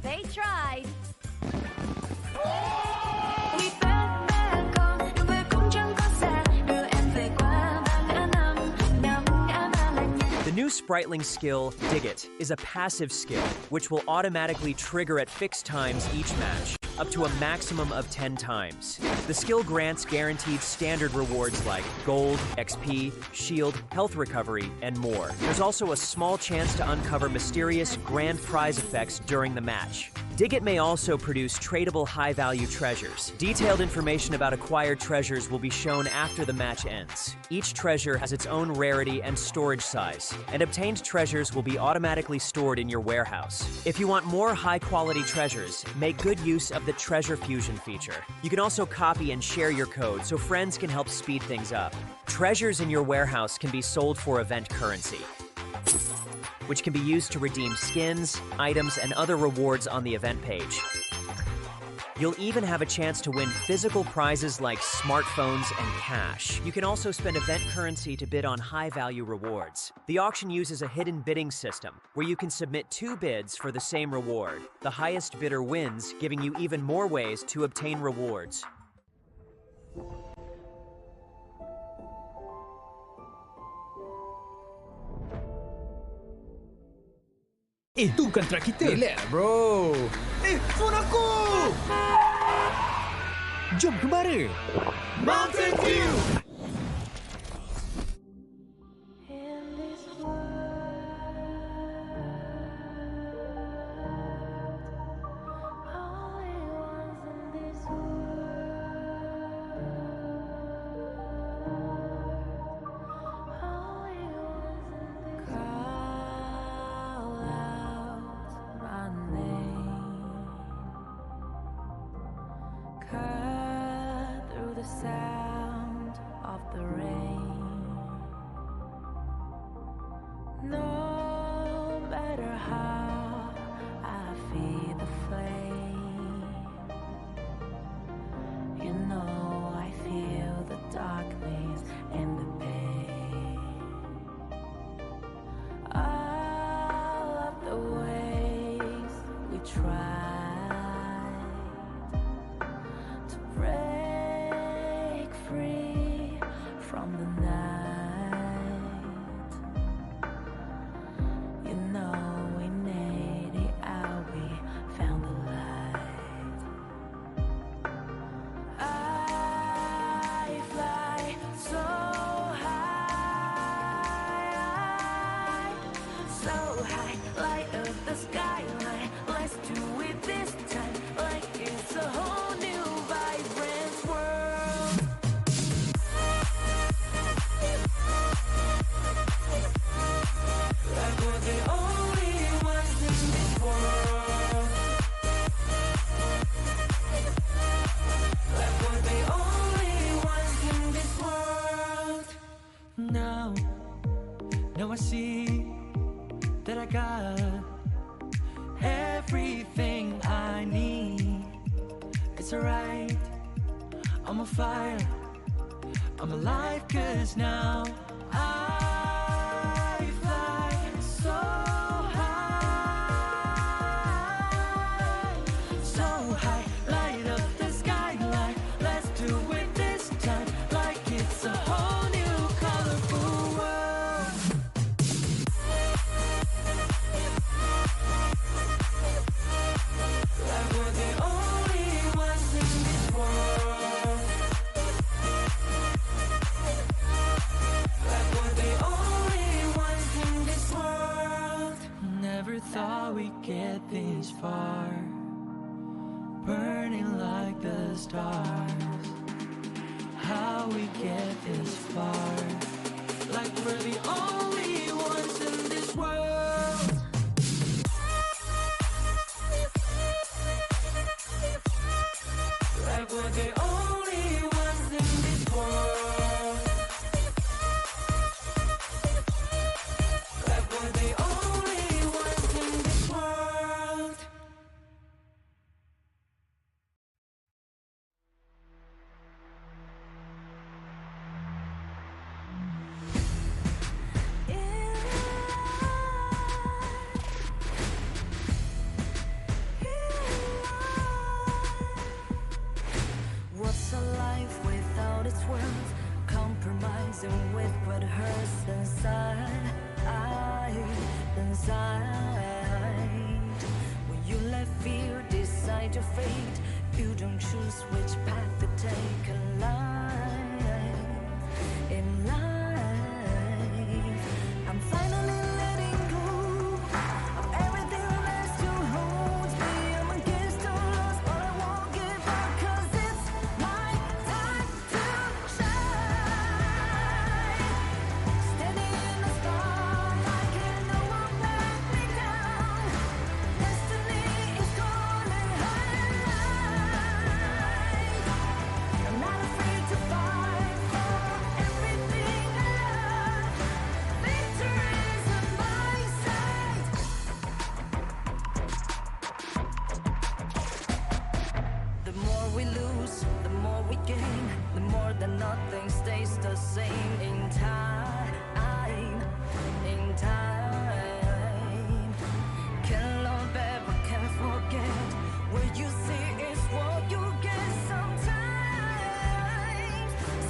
They tried. The new Spritling skill, Dig It, is a passive skill, which will automatically trigger at fixed times each match. up to a maximum of 10 times. The skill grants guaranteed standard rewards like gold, XP, shield, health recovery, and more. There's also a small chance to uncover mysterious grand prize effects during the match. Dig It may also produce tradable high-value treasures. Detailed information about acquired treasures will be shown after the match ends. Each treasure has its own rarity and storage size, and obtained treasures will be automatically stored in your warehouse. If you want more high-quality treasures, make good use of the Treasure Fusion feature. You can also copy and share your code so friends can help speed things up. Treasures in your warehouse can be sold for event currency, which can be used to redeem skins, items, and other rewards on the event page. You'll even have a chance to win physical prizes like smartphones and cash. You can also spend event currency to bid on high-value rewards. The auction uses a hidden bidding system, where you can submit 2 bids for the same reward. The highest bidder wins, giving you even more ways to obtain rewards. Itu kan track kita. Relax, bro. Phone aku! Jom ke bara. Mountain View! Sound of the rain. No matter how I feel the flame, you know I feel the darkness and the pain. All of the ways we tried to break free from the night. You know we made it out, we found the light. I fly so high, light up the skyline. Let's do it this time, like it's a whole new vibrant world. Like we're the only ones in this world. Like we're the only ones in this world. Now I see that I got everything I need. It's alright, I'm on fire, I'm alive, 'cause now I fly so high, light up the skyline. Let's do it this time, like it's a whole new colorful world. Like we're the only ones in this world. Like we're the only ones in this world. Never thought we'd get this far, burning like the stars. How we get this far, like we're the only ones in this world. Like we're the only ones in this world. Like we're the only ones in this world. What's a life without its worth? Compromising with what hurts inside. When you let fear decide your fate, You don't choose which path to take in life. In life, I'm finally letting go of everything that still holds me. I'm against all odds, but I won't give up 'cause it's my time to shine. Standing in the spotlight, and no one back me down. Destiny is calling high. I'm not afraid to fight for everything I love. Victory's in my sight. The more we lose, the more we gain. The more that nothing stays the same. In time, in time. Can't love ever, can't forget. What you see is what you get sometimes.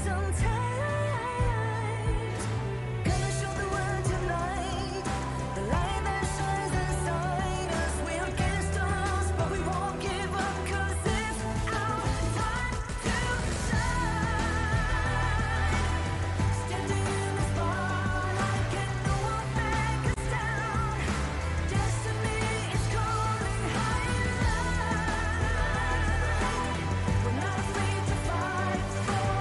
Sometimes. Gonna show the world tonight. The light that shines inside us. We're against the odds, but we won't give up 'cause it's our time to shine. Standing in the spotlight, can no one back us down. Destiny is calling high. We're not afraid to fight for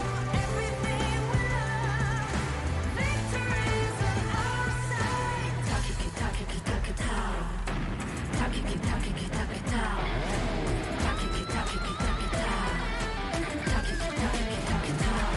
everything we love. Victory's in our sight. Takiki takiki takitao. Takiki takiki takitao. Takiki takiki takitao. Takiki takiki takitao.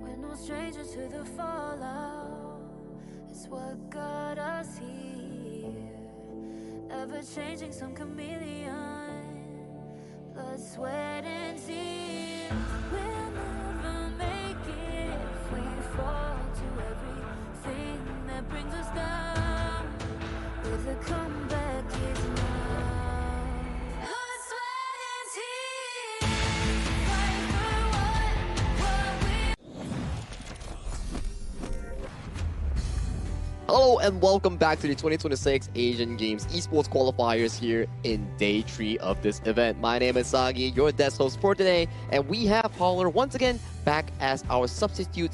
We're no strangers to the fallout. It's what got us here. Ever changing, some chameleon. Blood, sweat, and tears. We'll never make it if we fall to everything that brings us down. But the comeback is now. Blood, sweat, and tears. Fight for what we. Hello and welcome back to the 2026 Asian Games Esports Qualifiers here in day 3 of this event. My name is Sagi, your desk host for today, and we have Holler once again back as our substitute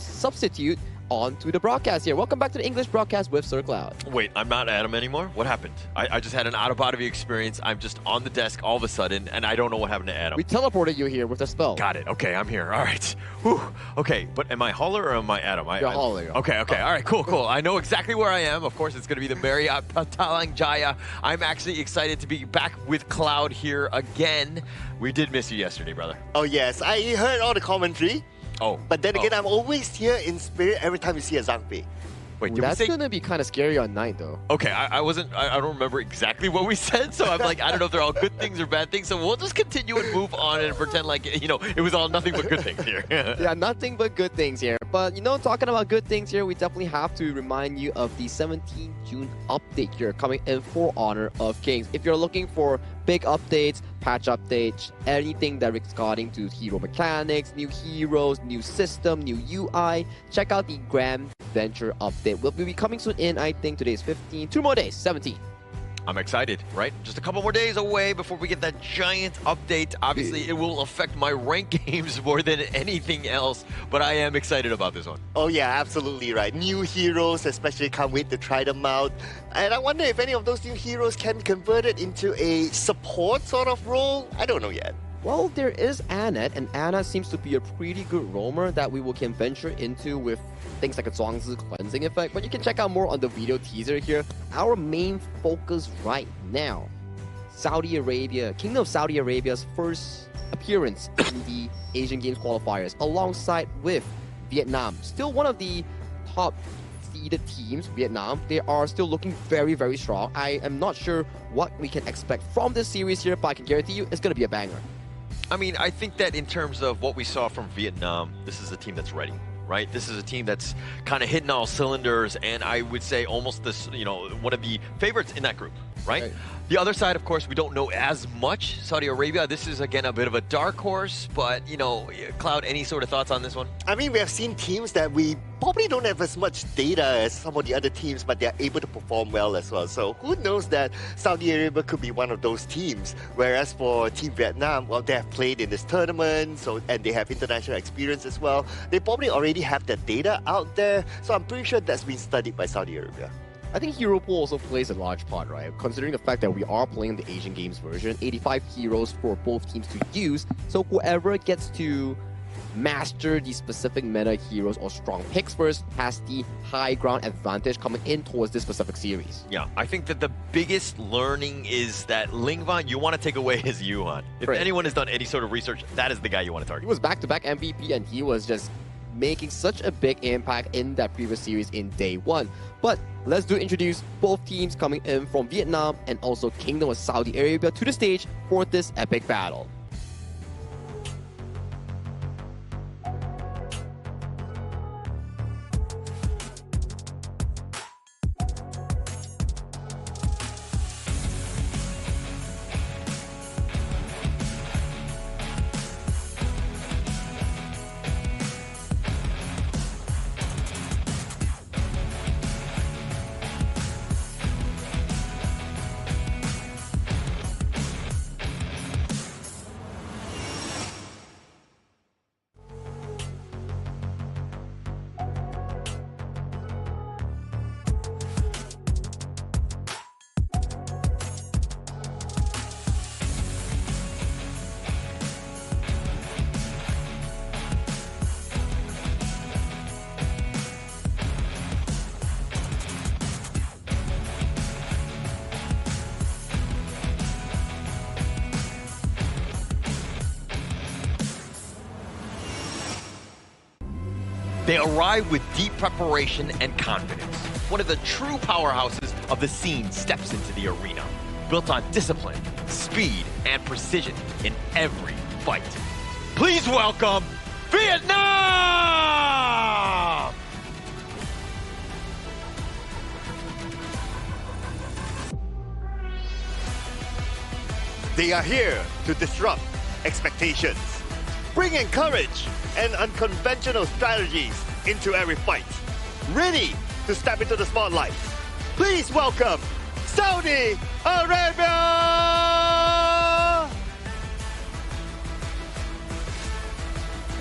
onto the broadcast here. Welcome back to the English broadcast with Sir Cloud. Wait, I'm not Adam anymore? What happened? I just had an out-of-body experience. I'm just on the desk all of a sudden, and I don't know what happened to Adam. We teleported you here with a spell. Got it. Okay, I'm here. All right. Whew. Okay, but am I Holler or am I Adam? You're Holler. Okay. All right, cool. I know exactly where I am. Of course, it's going to be the Marriott Patalang Jaya. I'm actually excited to be back with Cloud here again. We did miss you yesterday, brother. Oh, yes. I heard all the commentary. Oh. But then again, I'm always here in spirit every time you see a Zhangpei. Wait, that's gonna be kind of scary on night though. Okay, I don't remember exactly what we said, so I'm like, I don't know if they're all good things or bad things, so we'll just continue and move on and pretend like, it was all nothing but good things here. Yeah, nothing but good things here. But, talking about good things here, we definitely have to remind you of the 17th June update here coming in for Honor of Kings. If you're looking for big updates, patch updates, anything that regarding to hero mechanics, new heroes, new system, new UI, check out the Grand Venture update. Will be coming soon in, I think today is 15, 2 more days, 17. I'm excited, right? Just a couple more days away before we get that giant update. Obviously, it will affect my rank games more than anything else, but I am excited about this one. Oh yeah, absolutely right. New heroes, especially, can't wait to try them out. And I wonder if any of those new heroes can be converted into a support sort of role. I don't know yet. Well, there is Annette, and Annette seems to be a pretty good roamer that we can venture into with things like a Zhuangzi cleansing effect, but you can check out more on the video teaser here. Our main focus right now, Saudi Arabia, Kingdom of Saudi Arabia's first appearance in the Asian Games qualifiers, alongside with Vietnam. Still one of the top seeded teams, Vietnam. They are still looking very, very strong. I am not sure what we can expect from this series here, but I can guarantee you it's going to be a banger. I mean, I think that in terms of what we saw from Vietnam, this is a team that's ready, right? This is a team that's kind of hitting all cylinders, and I would say almost this, you know, one of the favorites in that group, right? The other side, of course, we don't know as much. Saudi Arabia, this is, again, a bit of a dark horse, but, you know, Cloud, any sort of thoughts on this one? I mean, we have seen teams that we probably don't have as much data as some of the other teams, but they're able to perform well as well. So who knows that Saudi Arabia could be one of those teams. Whereas for Team Vietnam, well, they have played in this tournament, and they have international experience as well. They probably already have that data out there. So I'm pretty sure that's been studied by Saudi Arabia. I think hero pool also plays a large part, right? Considering the fact that we are playing the Asian Games version, 85 heroes for both teams to use. So whoever gets to master the specific meta heroes or strong picks first has the high ground advantage coming in towards this specific series. Yeah, I think that the biggest learning is that Lingvan, you want to take away his Yuan. If anyone has done any sort of research, that is the guy you want to target. He was back-to-back MVP, and he was just making such a big impact in that previous series in day one. But let's introduce both teams coming in from Vietnam and also Kingdom of Saudi Arabia to the stage for this epic battle. They arrive with deep preparation and confidence. One of the true powerhouses of the scene steps into the arena, built on discipline, speed, and precision in every fight. Please welcome Vietnam! They are here to disrupt expectations, bringing courage and unconventional strategies into every fight. Ready to step into the spotlight. Please welcome Saudi Arabia!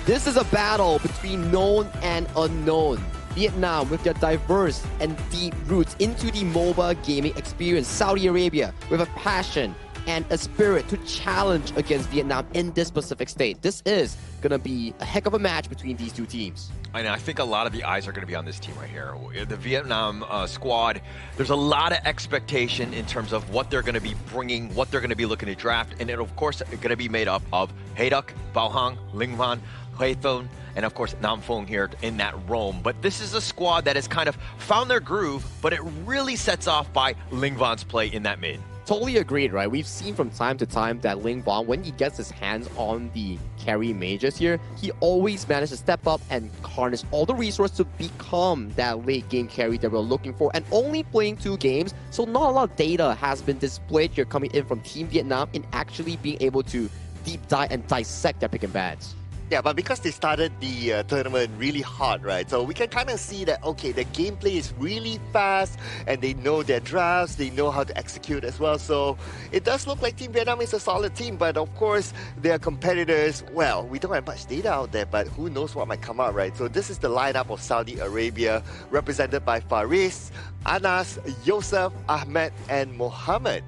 This is a battle between known and unknown. Vietnam with their diverse and deep roots into the MOBA gaming experience. Saudi Arabia with a passion and a spirit to challenge against Vietnam in this specific state. This is going to be a heck of a match between these two teams. I know, I think a lot of the eyes are going to be on this team right here. The Vietnam squad, there's a lot of expectation in terms of what they're going to be bringing, what they're going to be looking to draft, and it, of course, it's going to be made up of Hayduk, Bao Hang, Lingvan, Huethon, and of course Nam Phong here in that Rome. But this is a squad that has kind of found their groove, but it really sets off by Lingvan's play in that mid. Totally agreed, right? We've seen from time to time that Lingvan, when he gets his hands on the carry mages here, he always manages to step up and harness all the resources to become that late game carry that we're looking for. And only playing 2 games, so not a lot of data has been displayed here coming in from Team Vietnam in actually being able to deep dive and dissect their pick and bans. Yeah, but because they started the tournament really hard, right? So we can kind of see that, okay, the gameplay is really fast and they know their drafts, they know how to execute as well. So it does look like Team Vietnam is a solid team, but of course, their competitors, well, we don't have much data out there, but who knows what might come out, right? So this is the lineup of Saudi Arabia, represented by Faris, Anas, Yosef, Ahmed, and Mohammed.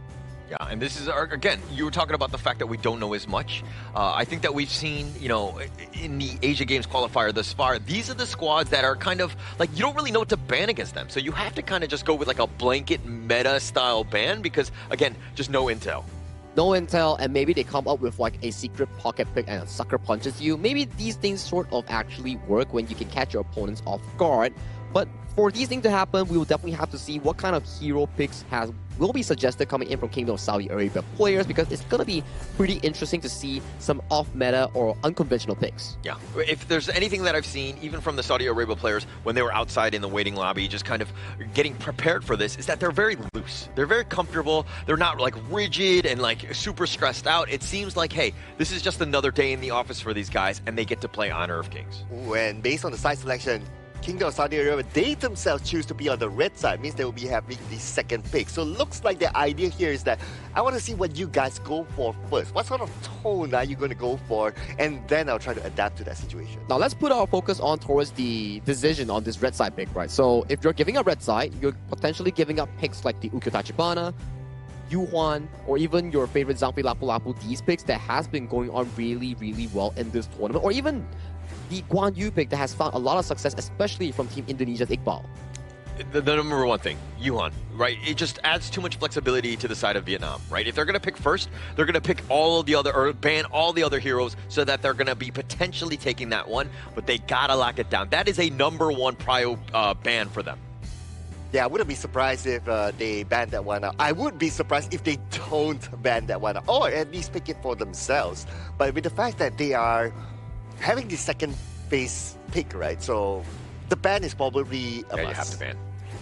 Yeah, and this is, again, you were talking about the fact that we don't know as much. I think that we've seen, you know, in the Asia Games qualifier thus far, these are the squads that are kind of, like, you don't really know what to ban against them. So you have to kind of just go with, like, a blanket meta-style ban because, again, just no intel. No intel, and maybe they come up with, like, a secret pocket pick and a sucker punches you. Maybe these things sort of actually work when you can catch your opponents off guard. But for these things to happen, we will definitely have to see what kind of hero picks will be suggested coming in from Kingdom of Saudi Arabia players, because it's going to be pretty interesting to see some off-meta or unconventional picks. Yeah, if there's anything that I've seen, even from the Saudi Arabia players, when they were outside in the waiting lobby, just kind of getting prepared for this, is that they're very loose. They're very comfortable. They're not like rigid and like super stressed out. It seems like, hey, this is just another day in the office for these guys, and they get to play Honor of Kings. Ooh, and based on the side selection, Kingdom of Saudi Arabia, they themselves choose to be on the red side, means they will be having the second pick. So looks like the idea here is that I want to see what you guys go for first. What sort of tone are you going to go for? And then I'll try to adapt to that situation. Now let's put our focus on towards the decision on this red side pick, right? So if you're giving up red side, you're potentially giving up picks like the Ukyo Tachibana, Yuhuan, or even your favorite Zhangfei Lapu Lapu, these picks that has been going on really, really well in this tournament, or even the Guan Yu pick that has found a lot of success, especially from Team Indonesia's Iqbal. The number one thing, Yuhan, right? It just adds too much flexibility to the side of Vietnam, right? If they're going to pick first, they're going to pick all of the other, or ban all the other heroes so that they're going to be potentially taking that one, but they got to lock it down. That is a number one prio ban for them. Yeah, I wouldn't be surprised if they ban that one out. I would be surprised if they don't ban that one out, or at least pick it for themselves. But with the fact that they are having the second phase pick, right? So the ban is probably a must. You have to ban.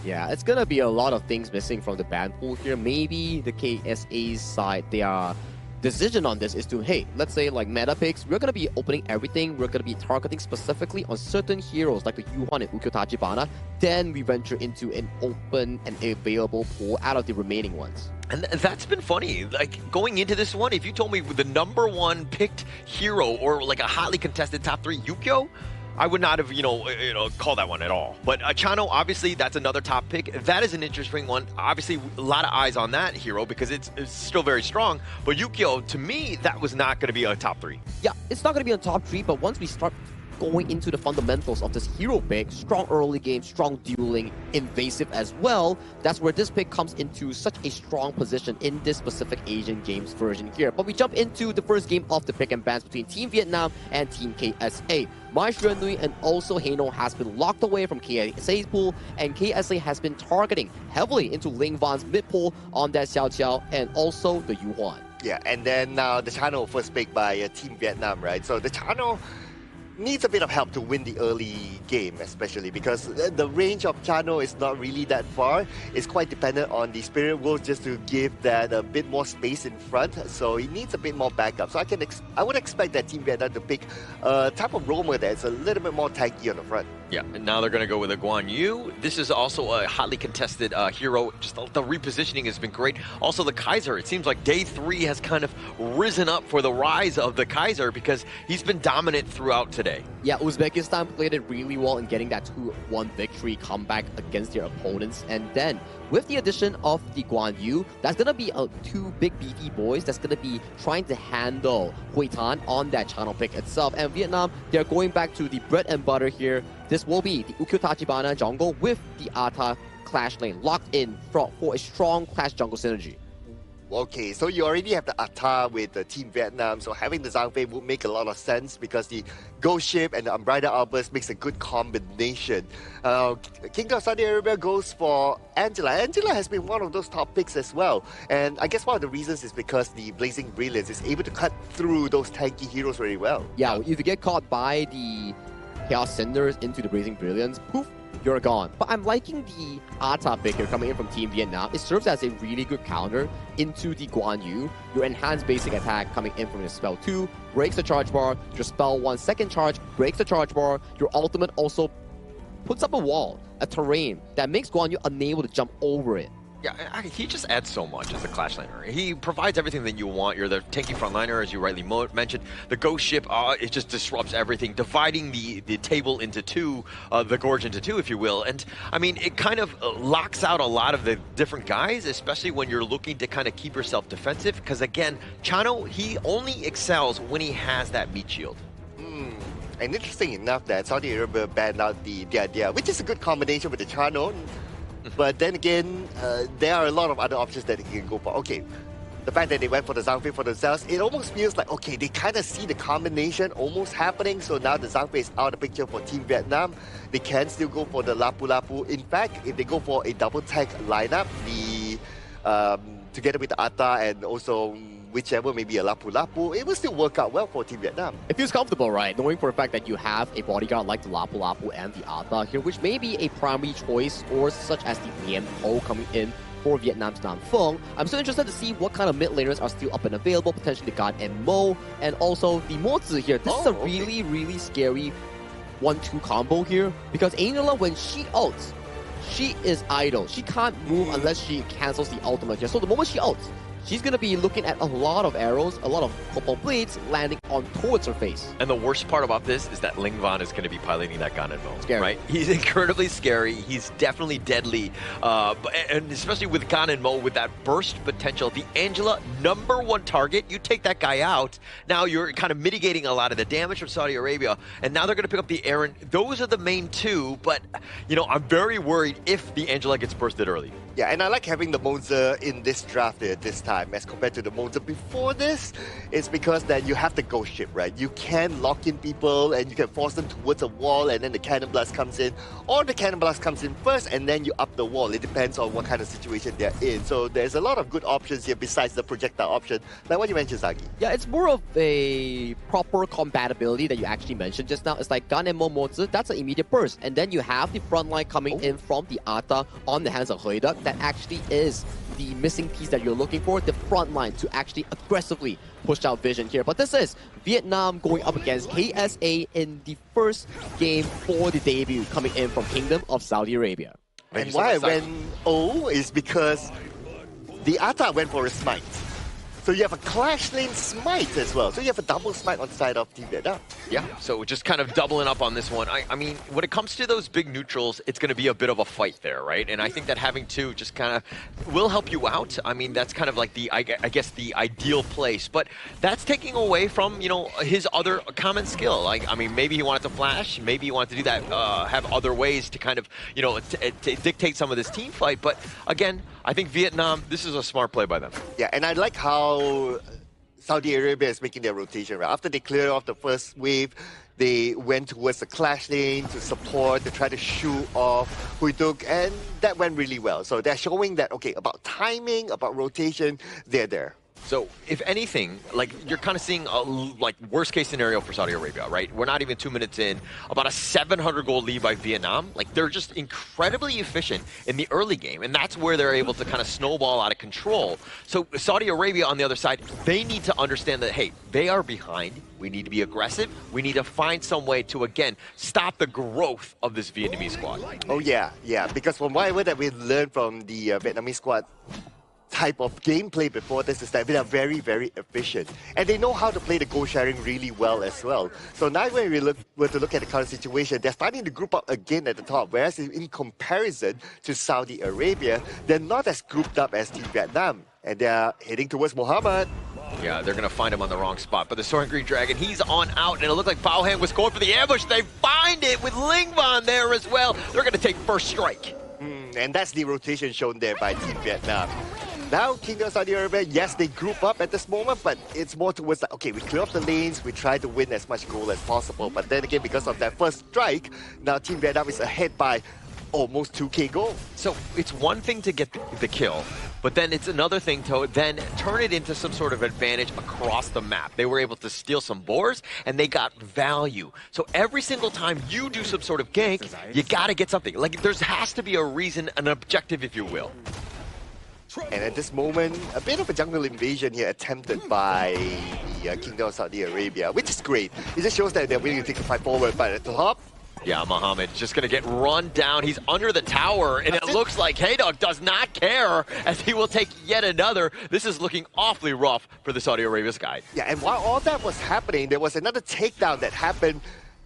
Yeah, it's gonna be a lot of things missing from the ban pool here. Maybe the KSA's side, their decision on this is to, hey, let's say like meta picks, we're gonna be opening everything. We're gonna be targeting specifically on certain heroes like the Yuhuan and Ukyo Tachibana. Then we venture into an open and available pool out of the remaining ones. And that's been funny. Like, going into this one, if you told me the number one picked hero or like a hotly contested top 3 Ukyo, I would not have, called that one at all. But Chano, obviously, that's another top pick. That is an interesting one. Obviously, a lot of eyes on that hero because it's still very strong. But Ukyo, to me, that was not going to be a top 3. Yeah, it's not going to be on top 3, but once we start going into the fundamentals of this hero pick, strong early game, strong dueling, invasive as well, that's where this pick comes into such a strong position in this specific Asian Games version here. But we jump into the first game of the pick and bans between Team Vietnam and Team KSA. Mai Xuanui and also Heino has been locked away from KSA's pool, and KSA has been targeting heavily into Ling Van's mid pool on that Xiao Qiao and also the Yuhuan. Yeah, and then now the channel first pick by Team Vietnam, right? So the channel needs a bit of help to win the early game, especially because the range of Chano is not really that far. It's quite dependent on the Spirit Wolf just to give that a bit more space in front. So he needs a bit more backup. So I would expect that Team Vietnam to pick a type of roamer that's a little bit more tanky on the front. Yeah, and now they're going to go with a Guan Yu. This is also a hotly contested hero. Just the repositioning has been great. Also, the Kaiser. It seems like day 3 has kind of risen up for the rise of the Kaiser because he's been dominant throughout today. Yeah, Uzbekistan played it really well in getting that 2-1 victory comeback against their opponents. And then, with the addition of the Guan Yu, that's going to be 2 big beefy boys that's going to be trying to handle Hui Tan on that channel pick itself. And Vietnam, they're going back to the bread and butter here. This will be the Ukyo Tachibana jungle with the Ata Clash lane locked in for a strong Clash jungle synergy. Okay, so you already have the Ata with the Team Vietnam, so having the Zhangfei would make a lot of sense because the Ghost Ship and the Umbrella Outburst makes a good combination. Kingdom of Saudi Arabia goes for Angela. Angela has been one of those top picks as well, and I guess one of the reasons is because the Blazing Brilliance is able to cut through those tanky heroes very well. Yeah, if you get caught by the Chaos Cinders into the Blazing Brilliance, poof, you're gone. But I'm liking the Ata pick here coming in from Team Vietnam. It serves as a really good counter into the Guan Yu. Your enhanced basic attack coming in from your spell 2 breaks the charge bar. Your spell 1 second charge breaks the charge bar. Your ultimate also puts up a wall, a terrain that makes Guan Yu unable to jump over it. Yeah, he just adds so much as a Clash Liner. He provides everything that you want. You're the tanky frontliner, as you rightly mentioned. The Ghost Ship, it just disrupts everything, dividing the table into two, the Gorge into two, if you will. And, I mean, it kind of locks out a lot of the different guys, especially when you're looking to kind of keep yourself defensive. Because, again, Chano, he only excels when he has that meat shield. And interesting enough that Saudi Arabia banned out the idea, which is a good combination with the Chano. But then again, there are a lot of other options that they can go for. Okay, the fact that they went for the Zhang Fei for themselves, it almost feels like, okay, they kind of see the combination almost happening. So now the Zhang Fei is out of the picture for Team Vietnam. They can still go for the Lapu Lapu. In fact, if they go for a double tag lineup, together with the Ata and also whichever, maybe a Lapu Lapu, it will still work out well for Team Vietnam. It feels comfortable, right? Knowing for a fact that you have a bodyguard like the Lapu Lapu and the Ata here, which may be a primary choice, or such as the Lian Po coming in for Vietnam's Nam Feng. I'm still interested to see what kind of mid laners are still up and available, potentially Gan and Mo, and also the Mo Zi here. This is a really, really scary 1-2 combo here, because Angela, when she ults, she is idle. She can't move unless she cancels the ultimate here. So the moment she ults, she's going to be looking at a lot of arrows, a lot of copper blades landing on towards her face. And the worst part about this is that Ling Van is going to be piloting that Gan and Mo. Scary. Right? He's incredibly scary. He's definitely deadly. And especially with Gan and Mo, with that burst potential. The Angela, #1 target. You take that guy out. Now you're kind of mitigating a lot of the damage from Saudi Arabia. And now they're going to pick up the Aaron. Those are the main two. But, you know, I'm very worried if the Angela gets bursted early. Yeah, and I like having the Monza in this draft here this time as compared to the Monza before this. It's because then you have the Ghost Ship, right? You can lock in people and you can force them towards a wall, and then the Cannon Blast comes in. Or the Cannon Blast comes in first and then you up the wall. It depends on what kind of situation they're in. So there's a lot of good options here besides the projectile option, like what you mentioned, Sagi. Yeah, it's more of a proper compatibility that you actually mentioned just now. It's like Gan and Mo Mozi, that's an immediate burst. And then you have the front line coming in from the Ata on the hands of Hoidak. That actually is the missing piece that you're looking for, the front line to actually aggressively push out Vision here. But this is Vietnam going up against KSA in the first game for the debut, coming in from Kingdom of Saudi Arabia. And why I went O is because the Ata went for a smite. So you have a Clash Lane smite as well. So you have a double smite on the side of Team Vietnam. Yeah, so just kind of doubling up on this one. I mean, when it comes to those big neutrals, it's going to be a bit of a fight there, right? And I think that having two just kind of will help you out. I mean, that's kind of like the, I guess, the ideal place. But that's taking away from, you know, his other common skill. Like, I mean, maybe he wanted to flash. Maybe he wanted to do that, have other ways to kind of, you know, to dictate some of this team fight. But again, I think Vietnam, this is a smart play by them. Yeah, and I like how Saudi Arabia is making their rotation, right? After they cleared off the first wave, they went towards the Clash Lane to support, to try to shoot off Huiduk, and that went really well. So they're showing that, okay, about timing, about rotation, they're there. So, if anything, like, you're kind of seeing a, like, worst-case scenario for Saudi Arabia, right? We're not even 2 minutes in. About a 700-goal lead by Vietnam. Like, they're just incredibly efficient in the early game, and that's where they're able to kind of snowball out of control. So, Saudi Arabia, on the other side, they need to understand that, hey, they are behind. We need to be aggressive. We need to find some way to, again, stop the growth of this Vietnamese squad. Oh, yeah, because from whatever that we learned from the Vietnamese squad, type of gameplay before this is that they are very, very efficient. And they know how to play the goal sharing really well as well. So now when we were to look at the current situation, they're starting to group up again at the top, whereas in comparison to Saudi Arabia, they're not as grouped up as Team Vietnam. And they're heading towards Mohammed. Yeah, they're going to find him on the wrong spot. But the Soaring Green Dragon, he's on out, and it looked like Bao was going for the ambush. They find it with Ling Van there as well. They're going to take first strike. And that's the rotation shown there by Team Vietnam. Now, Kingdom of Saudi Arabia, yes, they group up at this moment, but it's more towards like, okay, we clear up the lanes, we try to win as much goal as possible. But then again, because of that first strike, now Team Vietnam is ahead by almost 2K goal. So it's one thing to get the kill, but then it's another thing to then turn it into some sort of advantage across the map. They were able to steal some boars, and they got value. So every single time you do some sort of gank, you gotta get something. Like, there has to be a reason, an objective, if you will. And at this moment, a bit of a jungle invasion here attempted by the Kingdom of Saudi Arabia, which is great. It just shows that they're willing to take the fight forward. But at the top, yeah, Muhammad just going to get run down. He's under the tower, and it looks like Haydog does not care as he will take yet another. This is looking awfully rough for the Saudi Arabia Sky. Yeah, and while all that was happening, there was another takedown that happened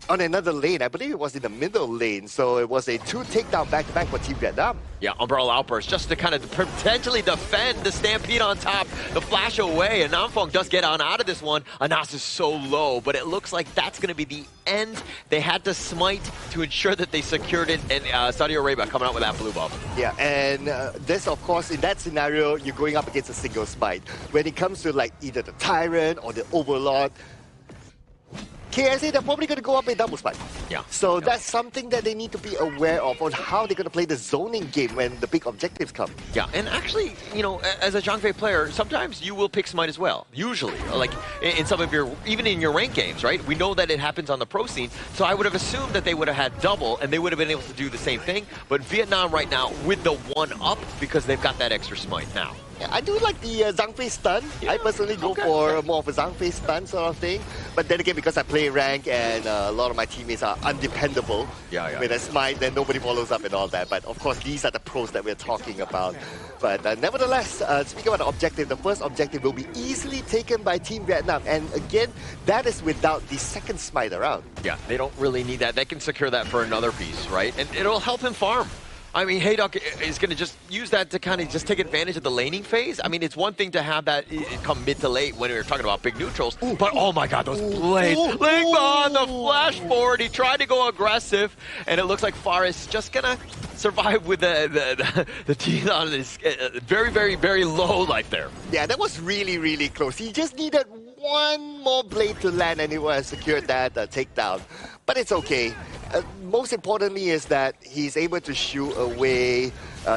on another lane. I believe it was in the middle lane. So it was a 2 takedown back-to-back for Team Vietnam. Yeah, Umbrella Outburst just to kind of potentially defend the Stampede on top, the flash away, and Namfong does get on out of this one. Anas is so low, but it looks like that's going to be the end. They had to smite to ensure that they secured it, and Saudi Arabia coming out with that blue buff. Yeah, and this, of course, in that scenario, you're going up against a single smite. When it comes to like either the Tyrant or the Overlord, KSA, they're probably going to go up in double smite. Yeah. So that's something that they need to be aware of on how they're going to play the zoning game when the big objectives come. Yeah, and actually, you know, as a Zhangfei player, sometimes you will pick smite as well. Usually, like in some of your, even in your ranked games, right? We know that it happens on the pro scene, so I would have assumed that they would have had double and they would have been able to do the same thing. But Vietnam right now with the 1-up because they've got that extra smite now. Yeah, I do like the Zhangfei stun. Yeah. I personally go for more of a Zhangfei stun sort of thing. But then again, because I play rank and a lot of my teammates are undependable with a smite, then nobody follows up and all that. But of course, these are the pros that we're talking about. But nevertheless, speaking about the objective, the first objective will be easily taken by Team Vietnam. And again, that is without the second smite around. Yeah, they don't really need that. They can secure that for another piece, right? And it'll help him farm. I mean, Haydog is going to just use that to kind of just take advantage of the laning phase. I mean, it's one thing to have that come mid to late when we were talking about big neutrals, but oh my god, those blades. Lingba on the flash forward, he tried to go aggressive, and it looks like Faris just going to survive with the teeth on his very, very, very low life there. Yeah, that was really, really close. He just needed one more blade to land and he would have secured that takedown. But it's okay. Most importantly is that he's able to shoo away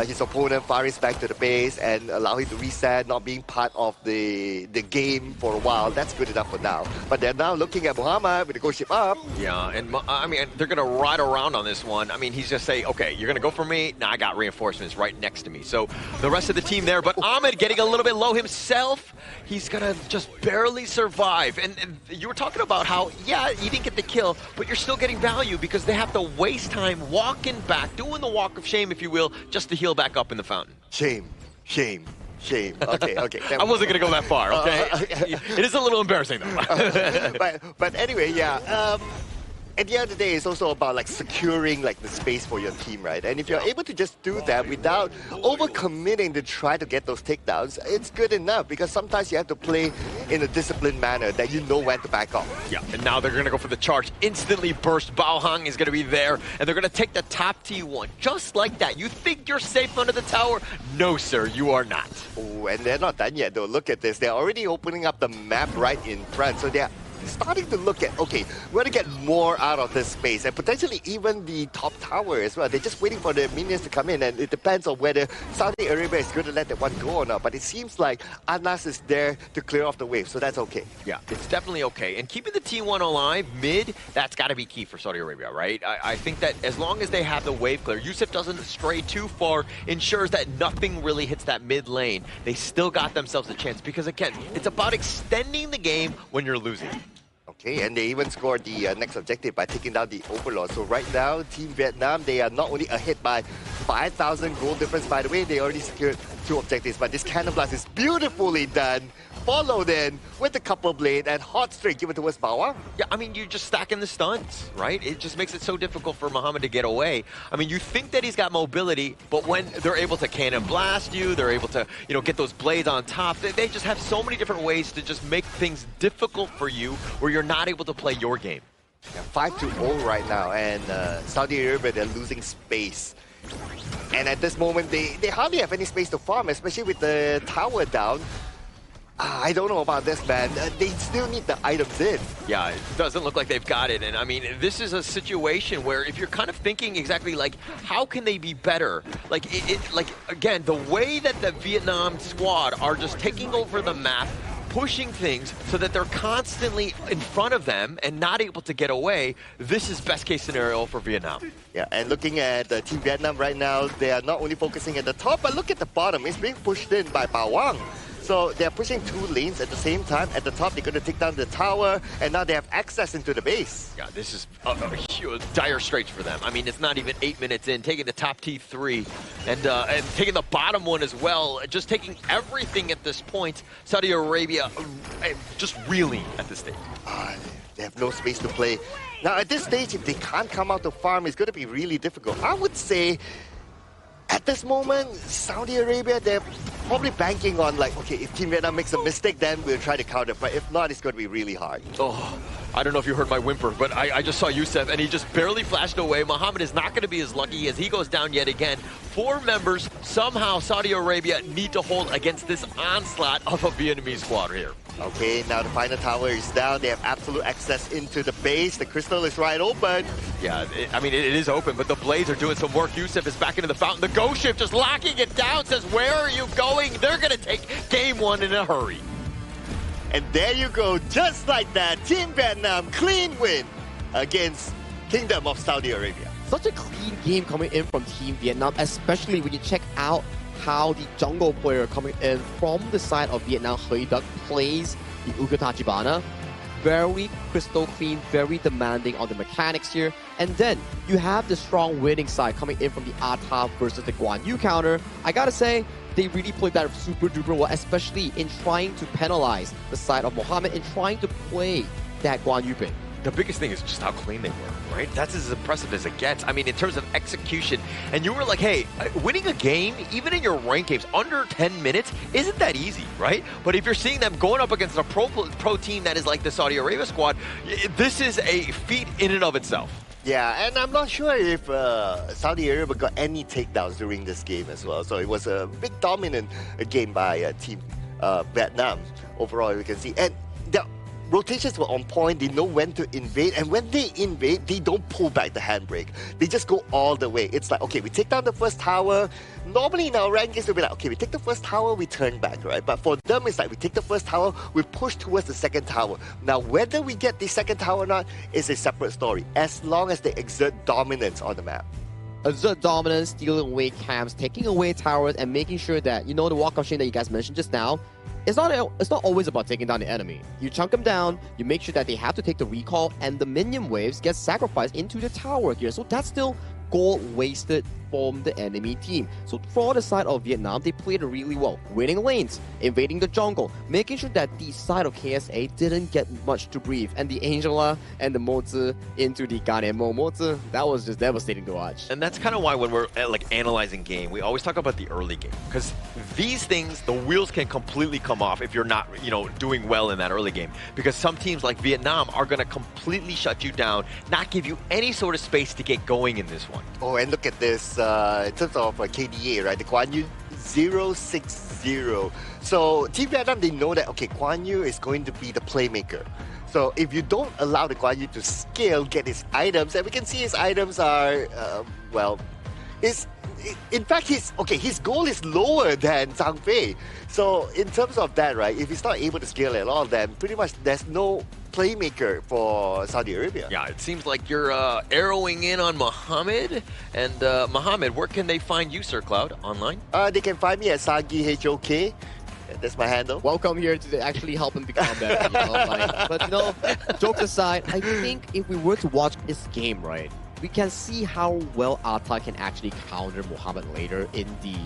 his opponent Faris back to the base and allow him to reset, not being part of the game for a while. That's good enough for now. But they're now looking at Muhammad with the ghost ship up. Yeah, and I mean, they're going to ride around on this one. I mean, he's just say, okay, you're going to go for me? Now I got reinforcements right next to me. So the rest of the team there, but Ahmed getting a little bit low himself. He's going to just barely survive. And you were talking about how, yeah, you didn't get the kill, but you're still getting value because they have to waste time walking back, doing the walk of shame, if you will, just to heal back up in the fountain. Shame, shame, shame. Okay, okay. I wasn't going to go that far, okay? It is a little embarrassing, though. but anyway, yeah. At the end of the day, it's also about like securing like the space for your team, right? And if you're able to just do that without overcommitting to try to get those takedowns, it's good enough because sometimes you have to play in a disciplined manner that you know when to back off. Yeah, and now they're going to go for the charge. Instantly burst. Bao Hang is going to be there, and they're going to take the top T1 just like that. You think you're safe under the tower? No, sir, you are not. Oh, and they're not done yet, though. Look at this. They're already opening up the map right in front, so they're starting to look at, okay, we're going to get more out of this space and potentially even the top tower as well. They're just waiting for the minions to come in, and it depends on whether Saudi Arabia is going to let that one go or not. But it seems like Anas is there to clear off the wave, so that's okay. Yeah, it's definitely okay. And keeping the T1 alive mid, that's got to be key for Saudi Arabia, right? I think that as long as they have the wave clear, Yusuf doesn't stray too far, ensures that nothing really hits that mid lane. They still got themselves a chance because, again, it's about extending the game when you're losing. Okay, and they even scored the next objective by taking down the Overlord. So right now, Team Vietnam, they are not only ahead by 5,000 gold difference. By the way, they already secured 2 objectives, but this Cannon Blast is beautifully done. Followed in with the couple blade and hot straight given towards Bawa. Yeah, I mean, you're just stacking the stunts, right? It just makes it so difficult for Muhammad to get away. I mean, you think that he's got mobility, but when they're able to cannon blast you, they're able to, you know, get those blades on top. They just have so many different ways to just make things difficult for you where you're not able to play your game. Yeah, 5-0 right now, and Saudi Arabia, they're losing space. And at this moment, they hardly have any space to farm, especially with the tower down. I don't know about this, man. They still need the items in. Yeah, it doesn't look like they've got it. And I mean, this is a situation where if you're kind of thinking exactly like, how can they be better? Like, like again, the way that the Vietnam squad are just taking over the map, pushing things so that they're constantly in front of them and not able to get away, this is best case scenario for Vietnam. Yeah, and looking at Team Vietnam right now, they are not only focusing at the top, but look at the bottom. It's being pushed in by Bao Wang. So they're pushing two lanes at the same time. At the top, they're going to take down the tower, and now they have access into the base. Yeah, this is a huge, dire straits for them. I mean, it's not even 8 minutes in, taking the top T3 and taking the bottom one as well, just taking everything at this point. Saudi Arabia just reeling at this stage. They have no space to play. Now, at this stage, if they can't come out to farm, it's going to be really difficult. I would say, at this moment, Saudi Arabia, they're probably banking on like, okay, if Team Vietnam makes a mistake, then we'll try to counter. But if not, it's going to be really hard. Oh, I don't know if you heard my whimper, but I just saw Youssef, and he just barely flashed away. Mohammed is not going to be as lucky as he goes down yet again. 4 members, somehow Saudi Arabia need to hold against this onslaught of a Vietnamese squad here. Okay, now the final tower is down. They have absolute access into the base. The crystal is right open. Yeah, I mean, it is open, but the Blades are doing some work. Youssef is back into the fountain. The Ghost Shift just locking it down, says, where are you going? They're going to take game 1 in a hurry. And there you go, just like that. Team Vietnam, clean win against Kingdom of Saudi Arabia. Such a clean game coming in from Team Vietnam, especially when you check out how the jungle player coming in from the side of Vietnam, Huy Duc, plays the Tachibana. Very crystal clean, very demanding on the mechanics here. And then you have the strong winning side coming in from the Ata versus the Guan Yu counter. I gotta say, they really played that super duper well, especially in trying to penalize the side of Mohammed and trying to play that Guan Yu pin. The biggest thing is just how clean they were, right? That's as impressive as it gets. I mean, in terms of execution, and you were like, hey, winning a game, even in your ranked games, under 10 minutes, isn't that easy, right? But if you're seeing them going up against a pro team that is like the Saudi Arabia squad, this is a feat in and of itself. Yeah, and I'm not sure if Saudi Arabia got any takedowns during this game as well. So it was a big dominant game by Team Vietnam overall, we can see. And the rotations were on point. They know when to invade, and when they invade, they don't pull back the handbrake. They just go all the way. It's like, okay, we take down the first tower. Normally in our rankings, we'll be like, okay, we take the first tower, we turn back, right? But for them, it's like we take the first tower, we push towards the second tower. Now, whether we get the second tower or not is a separate story, as long as they exert dominance on the map. Exert dominance, stealing away camps, taking away towers, and making sure that, you know, the walk-off chain that you guys mentioned just now, it's not always about taking down the enemy. You chunk them down, you make sure that they have to take the recall, and the minion waves get sacrificed into the tower here. So that's still gold wasted from the enemy team. So for the side of Vietnam, they played it really well, winning lanes, invading the jungle, making sure that the side of KSA didn't get much to breathe. And the Angela and the Mozi into the Ganemo Mozi, that was just devastating to watch. And that's kind of why when we're like analyzing game, we always talk about the early game, because these things, the wheels can completely come off if you're not, you know, doing well in that early game. Because some teams like Vietnam are going to completely shut you down, not give you any sort of space to get going in this one. Oh, and look at this, in terms of KDA, right? The Guan Yu 060. So Team Vietnam, they know that, okay, Guan Yu is going to be the playmaker. So if you don't allow the Guan Yu to scale, get his items, and we can see his items are, well, in fact, his goal is lower than Zhang Fei. So in terms of that, right, if he's not able to scale at all, then pretty much there's no playmaker for Saudi Arabia. Yeah, it seems like you're arrowing in on Mohammed. And Mohammed, where can they find you, Sir Cloud, online? They can find me at SagiHOK. That's my handle. Welcome here to actually help him become better. But you know, jokes aside, I think if we were to watch this game, right, we can see how well Ata can actually counter Mohammed later in the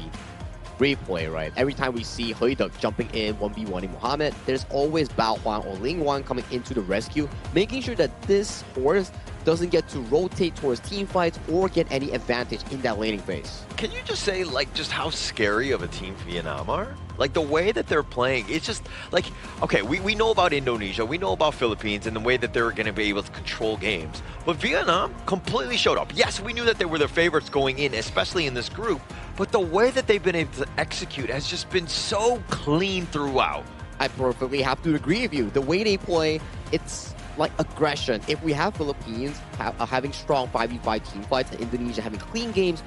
replay, right? Every time we see Huy Duc jumping in 1v1ing Mohammed, there's always Bao Huang or Ling Wan coming into the rescue, making sure that this horse doesn't get to rotate towards team fights or get any advantage in that laning phase. Can you just say, like, just how scary of a team Vietnam are? Like, the way that they're playing, it's just, like, okay, we know about Indonesia, we know about Philippines, and the way that they're going to be able to control games. But Vietnam completely showed up. Yes, we knew that they were the favorites going in, especially in this group, but the way that they've been able to execute has just been so clean throughout. I perfectly have to agree with you. The way they play, it's like aggression. If we have Philippines having strong 5v5 team fights and Indonesia having clean games,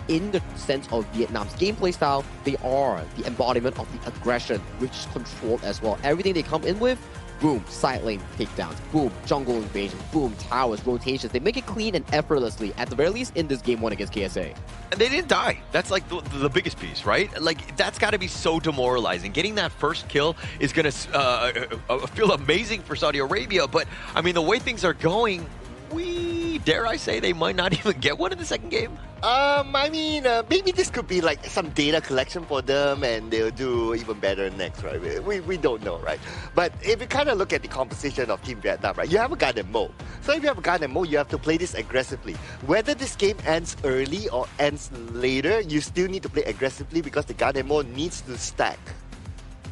in the sense of Vietnam's gameplay style, they are the embodiment of the aggression, which is controlled as well. Everything they come in with, boom, side lane takedowns, boom, jungle invasion, boom, towers, rotations. They make it clean and effortlessly, at the very least in this game 1 against KSA. And they didn't die. That's like the biggest piece, right? Like, that's got to be so demoralizing. Getting that first kill is going to feel amazing for Saudi Arabia, but I mean, the way things are going, dare I say, they might not even get one in the second game? I mean, maybe this could be like some data collection for them and they'll do even better next, right? We don't know, right? But if you kind of look at the composition of Team Vietnam, right, you have a Garden mode. So if you have a Garden mode, you have to play this aggressively. Whether this game ends early or ends later, you still need to play aggressively because the Garden mode needs to stack.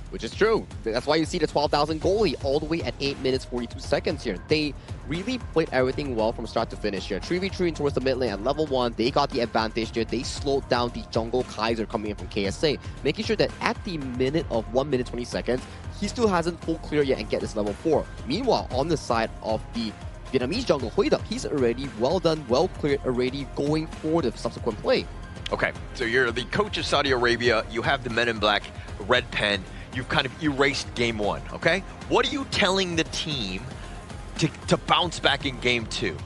Which is true. That's why you see the 12,000 goalie all the way at 8 minutes 42 seconds here. They really played everything well from start to finish here. 3v3 towards the mid lane at level 1. They got the advantage here. They slowed down the jungle Kaiser coming in from KSA, making sure that at the minute of 1 minute 20 seconds, he still hasn't full clear yet and get this level 4. Meanwhile, on the side of the Vietnamese jungle, Huida, he's already well done, well cleared, already going for the subsequent play. Okay, so you're the coach of Saudi Arabia. You have the Men in Black red pen. You've kind of erased game 1, okay? What are you telling the team to bounce back in game 2?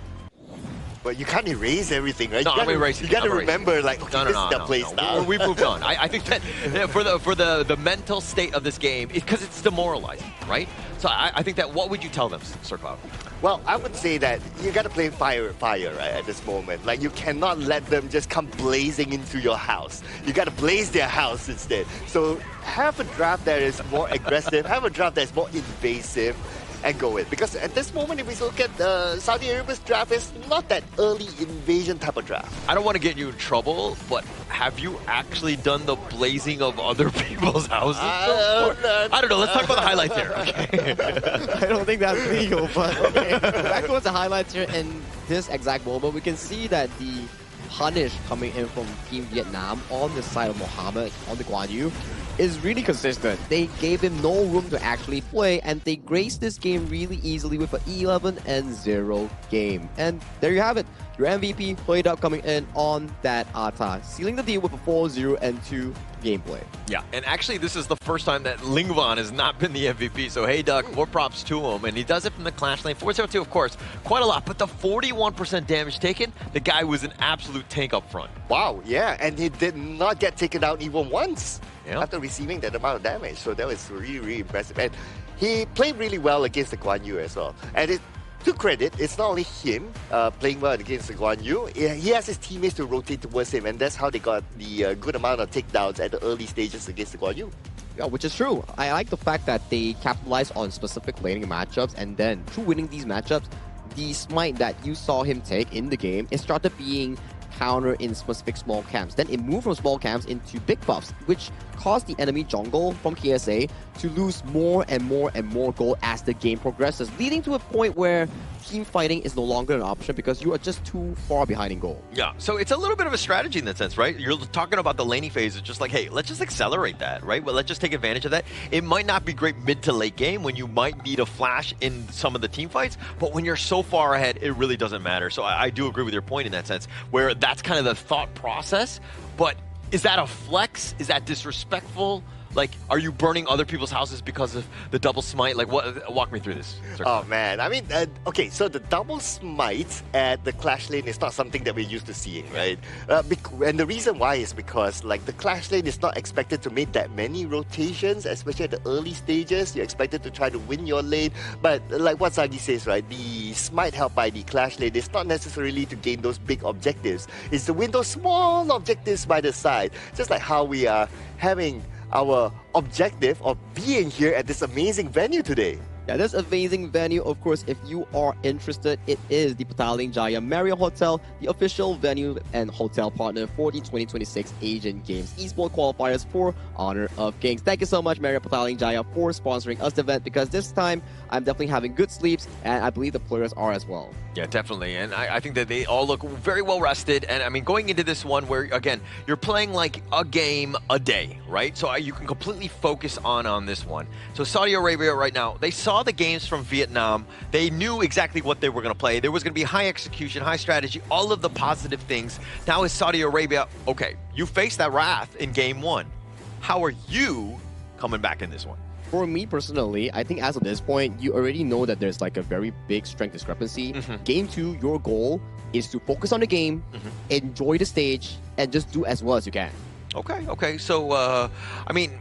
But you can't erase everything, right? No, I'm erasing. You gotta remember, like, okay, this is the play style. We've moved on. I think that for the mental state of this game, because it's demoralizing, right? So I think that, what would you tell them, Sir Cloud? Well, I would say that you gotta play fire, right, at this moment. Like, you cannot let them just come blazing into your house. You gotta blaze their house instead. So have a draft that is more aggressive, have a draft that is more invasive, and go with. Because at this moment, if we look at Saudi Arabia's draft, it's not that early invasion type of draft. I don't want to get you in trouble, but have you actually done the blazing of other people's houses? I don't know. Let's talk about the highlights here. Okay. I don't think that's legal, but okay. Back towards the highlights here in this exact moment, we can see that the punish coming in from Team Vietnam on the side of Mohammed, on the Guan Yu, is really consistent. They gave him no room to actually play, and they graced this game really easily with an 11-0 game. And there you have it. Your MVP played up coming in on that Ata, sealing the deal with a 4-0-2 gameplay. Yeah, and actually this is the first time that Lingvan has not been the MVP, so hey Duck, more props to him, and he does it from the Clash lane. 4-0-2, of course, quite a lot, but the 41% damage taken, the guy was an absolute tank up front. Wow, yeah, and he did not get taken down even once after receiving that amount of damage, so that was really, really impressive. And he played really well against the Guan Yu as well. And to credit, it's not only him playing well against the Guan Yu, he has his teammates to rotate towards him, and that's how they got the good amount of takedowns at the early stages against the Guan Yu. Yeah, which is true. I like the fact that they capitalized on specific laning matchups, and then through winning these matchups, the smite that you saw him take in the game, it started being counter in specific small camps. Then it moved from small camps into big buffs, which caused the enemy jungle from KSA to lose more and more and more gold as the game progresses, leading to a point where team fighting is no longer an option because you are just too far behind in gold. Yeah, so it's a little bit of a strategy in that sense, right? You're talking about the laning phase. It's just like, hey, let's just accelerate that, right? Well, let's just take advantage of that. It might not be great mid to late game when you might need a flash in some of the team fights, but when you're so far ahead, it really doesn't matter. So I do agree with your point in that sense, where that's kind of the thought process, but is that a flex? Is that disrespectful? Like, are you burning other people's houses because of the double smite? Like, what? Walk me through this. Oh, man. I mean, okay, so the double smite at the Clash lane is not something that we're used to seeing, right? And the reason why is because, like, the Clash lane is not expected to make that many rotations, especially at the early stages. You're expected to try to win your lane. But like what Zagi says, right, the smite held by the Clash lane is not necessarily to gain those big objectives. It's to win those small objectives by the side. Just like how we are having our objective of being here at this amazing venue today. Yeah, this amazing venue, of course, if you are interested, it is the Petaling Jaya Marriott Hotel, the official venue and hotel partner for the 2026 Asian Games Esports Qualifiers for Honor of Kings. Thank you so much, Marriott Petaling Jaya, for sponsoring us the event, because this time I'm definitely having good sleeps, and I believe the players are as well. Yeah, definitely. And I think that they all look very well rested. And I mean, going into this one where, again, you're playing like a game a day, right? So you can completely focus on this one. So Saudi Arabia right now, they saw the games from Vietnam. They knew exactly what they were going to play. There was going to be high execution, high strategy, all of the positive things. Now is Saudi Arabia, okay, you faced that wrath in game one. How are you coming back in this one? For me personally, I think as of this point, you already know that there's like a very big strength discrepancy. Game 2, your goal is to focus on the game, enjoy the stage, and just do as well as you can. Okay. So, I mean,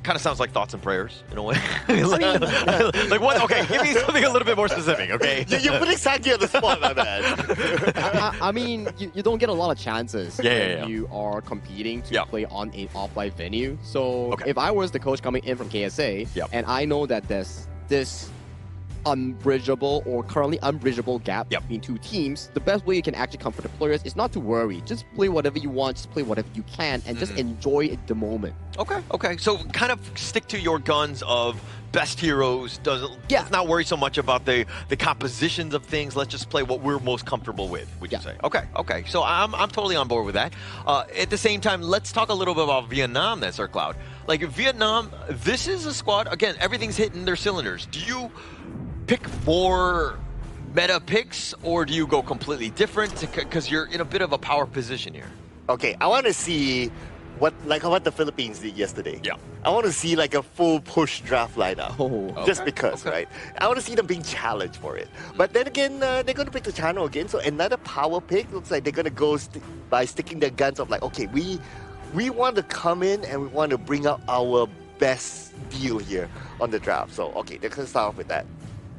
kind of sounds like thoughts and prayers in a way. Like what? Okay, give me something a little bit more specific, okay? You're putting Saki on the spot, my man. I mean, you don't get a lot of chances Yeah. when you are competing to play on an offline venue. So if I was the coach coming in from KSA, and I know that there's this unbridgeable or currently unbridgeable gap between two teams, the best way you can actually comfort the players is not to worry. Just play whatever you want, just play whatever you can, and just enjoy the moment. Okay. So kind of stick to your guns of best heroes. Let's not worry so much about the compositions of things. Let's just play what we're most comfortable with, would you say? Okay. So I'm totally on board with that. At the same time, let's talk a little bit about Vietnam then, Sir Cloud. Like Vietnam, this is a squad, again, everything's hitting their cylinders. Do you pick more meta picks, or do you go completely different? Because you're in a bit of a power position here. Okay, I want to see what the Philippines did yesterday. Yeah. I want to see like a full push draft lineup. Just because, right? I want to see them being challenged for it. But then again, they're going to pick the channel again. So another power pick looks like they're going to go by sticking their guns of like, okay, we want to come in and we want to bring out our best deal here on the draft. So, okay, they're going to start off with that.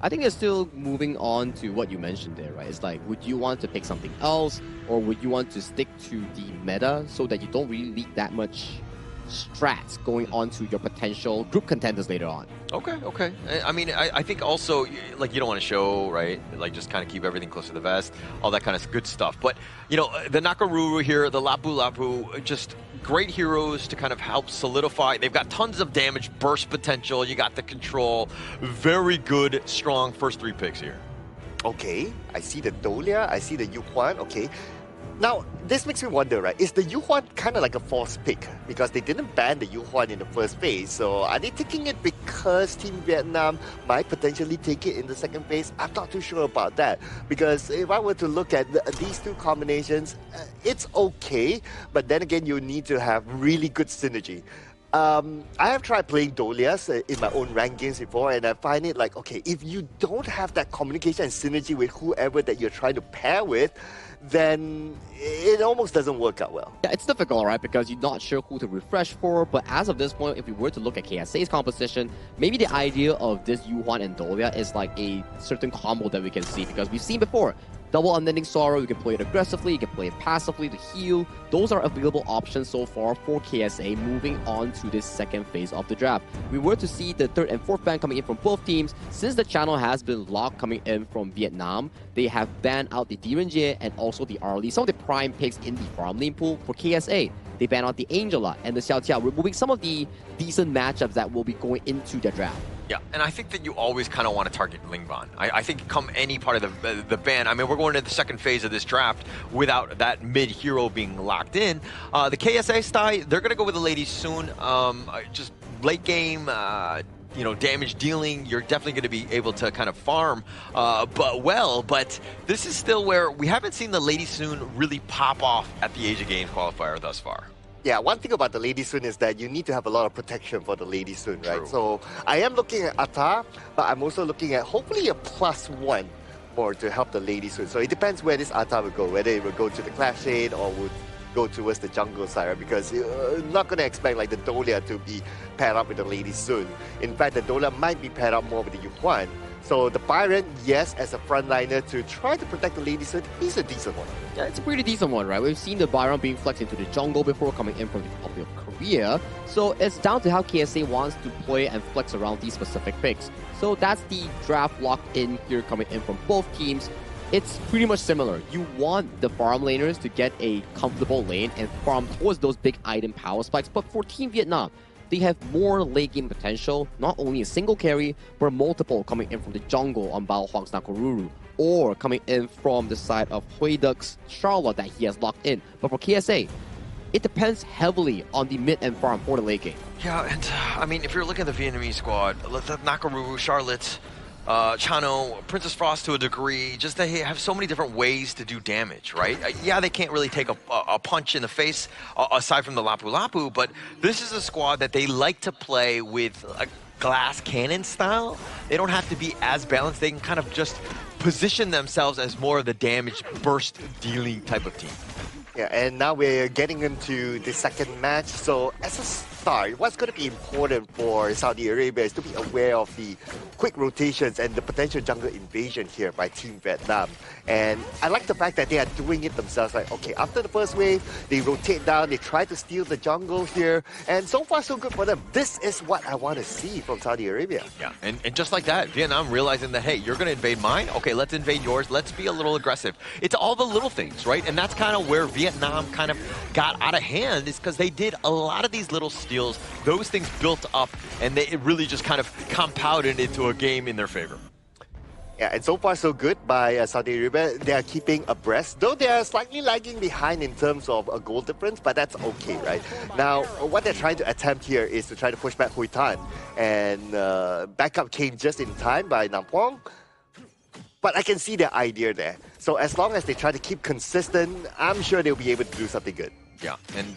I think it's still moving on to what you mentioned there, right? It's like, would you want to pick something else, or would you want to stick to the meta so that you don't really leak that much strats going on to your potential group contenders later on? Okay. I mean, I think also, like, you don't want to show, right? Like, just kind of keep everything close to the vest, all that kind of good stuff. But, you know, the Nakaruru here, the Lapu, just great heroes to kind of help solidify. They've got tons of damage, burst potential. You got the control. Very good, strong first three picks here. Okay, I see the Dolia, I see the Yuhuan, okay. Now, this makes me wonder, right? Is the Yuhuan kind of like a false pick? Because they didn't ban the Yuhuan in the first phase. So are they taking it because Team Vietnam might potentially take it in the second phase? I'm not too sure about that. Because if I were to look at these two combinations, it's okay. But then again, you need to have really good synergy. I have tried playing Dolias in my own ranked games before, and I find it like, okay, if you don't have that communication and synergy with whoever that you're trying to pair with, then it almost doesn't work out well. Yeah, it's difficult, right? Because you're not sure who to refresh for. But as of this point, if we were to look at KSA's composition, maybe the idea of this Yuhuan and Dolia is like a certain combo that we can see. Because we've seen before, double Unending Sorrow, you can play it aggressively, you can play it passively to heal. Those are available options so far for KSA moving on to this second phase of the draft. We were to see the third and fourth ban coming in from both teams. Since the channel has been locked coming in from Vietnam, they have banned out the Direnjie and also the Arlie, some of the prime picks in the farm lane pool for KSA. They banned out the Angela and the Xiao Tia, removing some of the decent matchups that will be going into the draft. Yeah, and I think that you always kind of want to target Lingban. I think come any part of the ban, I mean, we're going into the second phase of this draft without that mid-hero being locked in. The KSA style, they're going to go with the ladies soon. Just late game, you know, damage dealing, you're definitely going to be able to kind of farm but this is still where we haven't seen the Lady Soon really pop off at the Asia Games qualifier thus far. Yeah, one thing about the Lady Soon is that you need to have a lot of protection for the Lady Soon, right? So I am looking at Atta, but I'm also looking at hopefully a +1 more to help the Lady Soon. So it depends where this Atta will go, whether it will go to the Clash Shade or would go towards the jungle side, right? Because you're not going to expect like the Dolia to be paired up with the Lady Soon. In fact, the Dolia might be paired up more with the Yuhuan. So the Byron, yes, as a frontliner to try to protect the Lady Soon, he's a decent one. Yeah, it's a pretty decent one, right? We've seen the Byron being flexed into the jungle before coming in from the Republic of Korea. So it's down to how KSA wants to play and flex around these specific picks. So that's the draft locked in here coming in from both teams. It's pretty much similar. You want the farm laners to get a comfortable lane and farm towards those big item power spikes, but for Team Vietnam, they have more late game potential, not only a single carry, but multiple coming in from the jungle on Bao Huang's Nakoruru, or coming in from the side of Hui Duck's Charlotte that he has locked in. But for KSA, it depends heavily on the mid and farm for the late game. Yeah, and I mean, if you're looking at the Vietnamese squad, Nakoruru, Charlotte, Chano, Princess Frost to a degree, just they have so many different ways to do damage, right? Yeah, they can't really take a punch in the face aside from the Lapu Lapu, but this is a squad that they like to play with a glass cannon style. They don't have to be as balanced. They can kind of just position themselves as more of the damage burst dealing type of team. Yeah, and now we're getting into the second match. So as a start, what's going to be important for Saudi Arabia is to be aware of the quick rotations and the potential jungle invasion here by Team Vietnam. And I like the fact that they are doing it themselves. Like, okay, after the first wave, they rotate down, they try to steal the jungle here, and so far so good for them. This is what I want to see from Saudi Arabia. Yeah, and just like that, Vietnam realizing that, hey, you're going to invade mine? Okay, let's invade yours. Let's be a little aggressive. It's all the little things, right? And that's kind of where Vietnam kind of got out of hand, is because they did a lot of these little steals. Those things built up, and it really just kind of compounded into a game in their favor. Yeah, and so far so good by Saudi Arabia. They are keeping abreast, though they are slightly lagging behind in terms of a goal difference, but that's okay, right? Now, what they're trying to attempt here is to try to push back Hui Tan, and backup came just in time by Nam Quang. But I can see their idea there. So as long as they try to keep consistent, I'm sure they'll be able to do something good. Yeah, and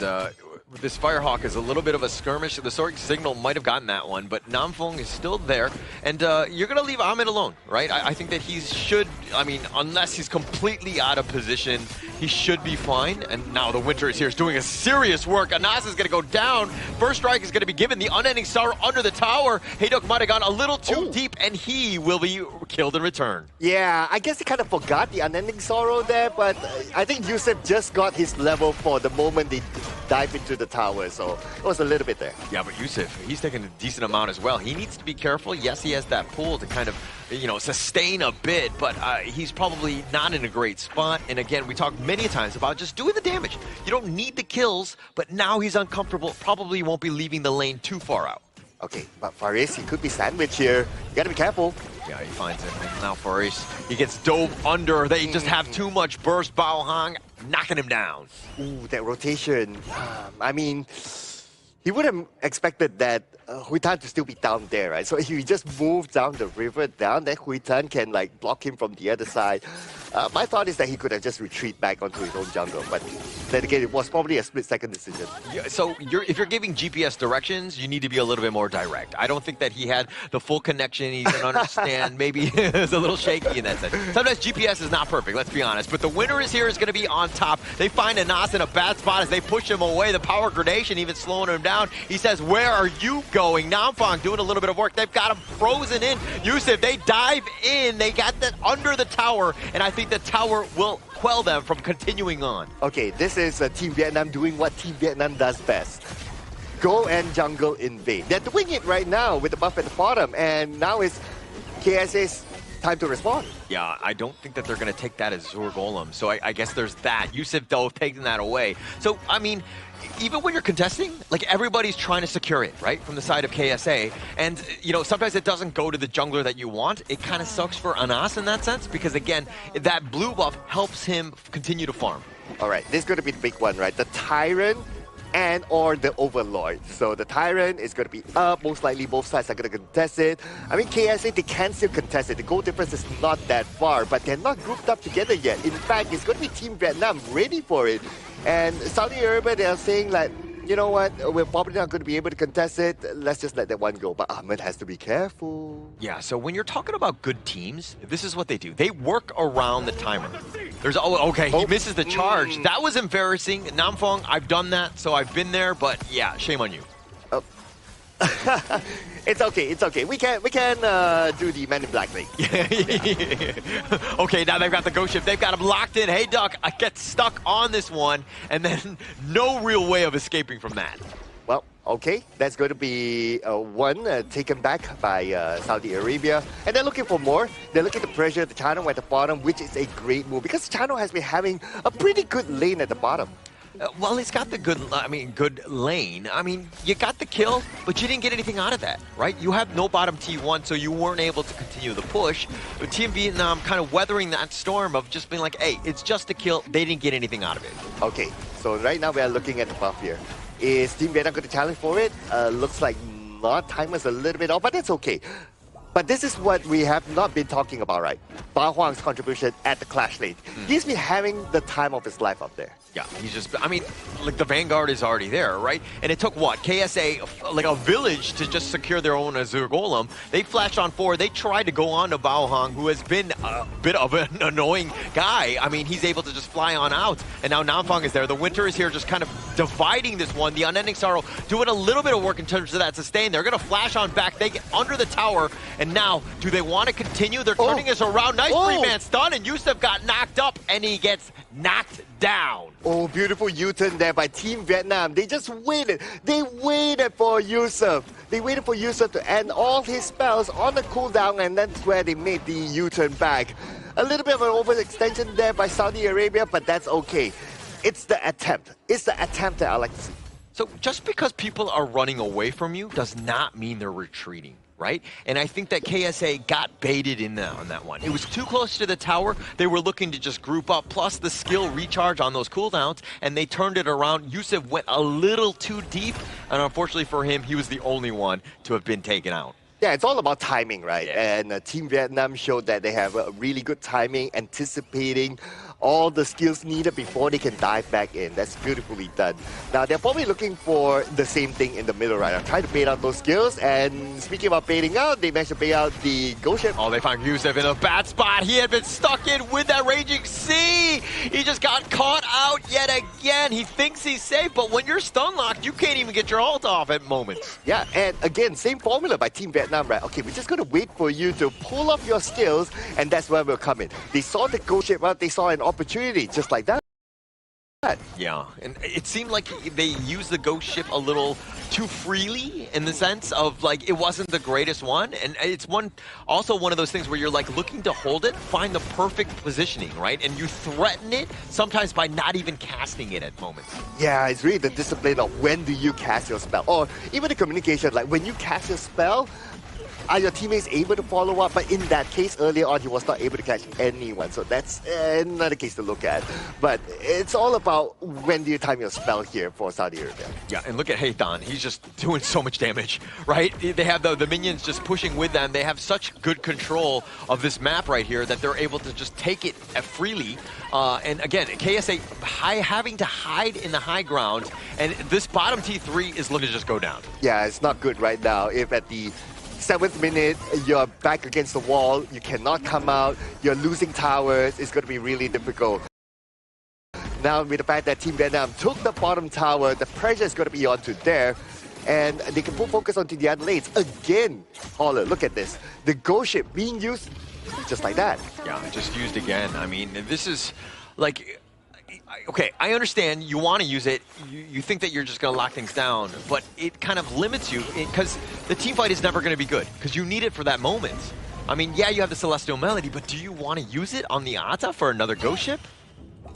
this Firehawk is a little bit of a skirmish. The Sorg Signal might have gotten that one, but Namfong is still there. And you're going to leave Ahmed alone, right? I think that he should, I mean, unless he's completely out of position, he should be fine. And now the Winter is here, is doing a serious work. Anas is going to go down. First strike is going to be given. The Unending Sorrow under the tower. Hayduk might have gone a little too deep, and he will be killed in return. Yeah, I guess he kind of forgot the Unending Sorrow there, but I think Yusuf just got his level for the moment they dive into the tower, so it was a little bit there. Yeah, but Yusuf, he's taking a decent amount as well. He needs to be careful. Yes, he has that pull to kind of, you know, sustain a bit, but he's probably not in a great spot. And again, we talked many times about just doing the damage. You don't need the kills, but now he's uncomfortable. Probably won't be leaving the lane too far out. Okay, but Faris, he could be sandwiched here. You gotta be careful. Yeah, he finds it. And now Faris, he gets dove under. They just have too much burst. Bao Hang knocking him down. Ooh, that rotation. I mean, he would have expected that Hui Tan to still be down there, right? So if he just moved down the river down, then Hui Tan can like block him from the other side. My thought is that he could have just retreated back onto his own jungle, but then again, it was probably a split-second decision. Yeah, so if you're giving GPS directions, you need to be a little bit more direct. I don't think that he had the full connection. He didn't understand. Maybe it's a little shaky in that sense. Sometimes GPS is not perfect, let's be honest. But the winner is here, is going to be on top. They find Anas in a bad spot as they push him away. The power gradation even slowing him down. He says, where are you going? Namfang doing a little bit of work. They've got him frozen in. Yusuf, they dive in. They got that under the tower, and I think the tower will quell them from continuing on. Okay, this is Team Vietnam doing what Team Vietnam does best. Go and jungle invade. They're doing it right now with the buff at the bottom, and now it's KSA's time to respond. Yeah, I don't think that they're going to take that as Zur Golem, so I guess there's that. Yusuf, though, taking that away. So, I mean, even when you're contesting, like, everybody's trying to secure it, right, from the side of KSA. And, you know, sometimes it doesn't go to the jungler that you want. It kind of sucks for Anas in that sense, because, again, that blue buff helps him continue to farm. All right, this is going to be the big one, right? The Tyrant and or the Overlord. So the Tyrant is going to be up. Most likely both sides are going to contest it. I mean, KSA, they can still contest it. The goal difference is not that far, but they're not grouped up together yet. In fact, it's going to be Team Vietnam ready for it. And Saudi Arabia, they are saying like, you know what, we're probably not going to be able to contest it. Let's just let that one go. But Ahmed has to be careful. Yeah, so when you're talking about good teams, this is what they do. They work around the timer. There's, he misses the charge. That was embarrassing. Namfong, I've done that, so I've been there. But yeah, shame on you. It's okay, it's okay. We can do the Men in Black thing. Okay, now they've got the Ghost Ship. They've got him locked in. Hey, Duck, I get stuck on this one, and then no real way of escaping from that. Well, Okay, that's going to be one taken back by Saudi Arabia. And they're looking for more. They're looking to pressure the Chano at the bottom, which is a great move because Chano has been having a pretty good lane at the bottom. Well, he's got the good lane. I mean, you got the kill, but you didn't get anything out of that, right? You have no bottom T1, so you weren't able to continue the push. But Team Vietnam kind of weathering that storm of just being like, hey, it's just a kill. They didn't get anything out of it. Okay, so right now we are looking at the buff here. Is Team Vietnam going to challenge for it? Looks like not. Timer's a little bit off, but that's okay. But this is what we have not been talking about, right? Ba Huang's contribution at the Clash lane. He's been having the time of his life up there. Yeah, he's just, I mean, like the Vanguard is already there, right? And it took what? KSA, like a village to just secure their own Azure Golem. They flashed on 4. They tried to go on to Bao Hong, who has been a bit of an annoying guy. I mean, he's able to just fly on out. And now Namfang is there. The Winter is here just kind of dividing this one. The Unending Sorrow doing a little bit of work in terms of that sustain. They're going to flash on back. They get under the tower. And now, do they want to continue? They're turning us around. Nice three-man stun. And Yusuf got knocked up. And he gets knocked down. Oh, beautiful U-turn there by Team Vietnam. They just waited. They waited for Yusuf. They waited for Yusuf to end all his spells on the cooldown, and that's where they made the U-turn back. A little bit of an overextension there by Saudi Arabia, but that's okay. It's the attempt. It's the attempt that I like to see. So just because people are running away from you does not mean they're retreating, right? And I think that KSA got baited in on that one. It was too close to the tower. They were looking to just group up, plus the skill recharge on those cooldowns, and they turned it around. Yusuf went a little too deep, and unfortunately for him, he was the only one to have been taken out. Yeah, it's all about timing, right? Yeah. And Team Vietnam showed that they have a really good timing, anticipating all the skills needed before they can dive back in. That's beautifully done. Now, they're probably looking for the same thing in the middle, right? I'm trying to bait out those skills, and speaking about baiting out, they managed to bait out the Ghost Ship. Oh, they found Yusuf in a bad spot. He had been stuck in with that Raging Sea. He just got caught out yet again. He thinks he's safe, but when you're stun locked, you can't even get your ult off at moments. Yeah, and again, same formula by Team Vietnam, right? Okay, we're just going to wait for you to pull off your skills, and that's where we'll come in. They saw the Ghost Ship out, they saw an opportunity, just like that. Yeah, and it seemed like they used the Ghost Ship a little too freely in the sense of like it wasn't the greatest one, and it's also one of those things where you're like looking to hold it, find the perfect positioning, right? And you threaten it sometimes by not even casting it at moments. Yeah, it's really the discipline of when do you cast your spell, or even the communication, like when you cast your spell, are your teammates able to follow up? But in that case, earlier on, he was not able to catch anyone. So that's another case to look at. But it's all about when do you time your spell here for Saudi Arabia. Yeah, and look at Haithan. He's just doing so much damage, right? They have the minions just pushing with them. They have such good control of this map right here that they're able to just take it freely. And again, KSA having to hide in the high ground. And this bottom T3 is looking to just go down. Yeah, it's not good right now. If at the 7th minute, you're back against the wall, you cannot come out, you're losing towers, it's going to be really difficult. Now, with the fact that Team Vietnam took the bottom tower, the pressure is going to be onto there, and they can put focus onto the other lanes. Again, Holler, look at this. The Ghost Ship being used just like that. Yeah, just used again. I mean, this is like... Okay, I understand you want to use it, you think that you're just going to lock things down, but it kind of limits you because the team fight is never going to be good because you need it for that moment. I mean, yeah, you have the Celestial Melody, but do you want to use it on the Ata for another Ghost Ship?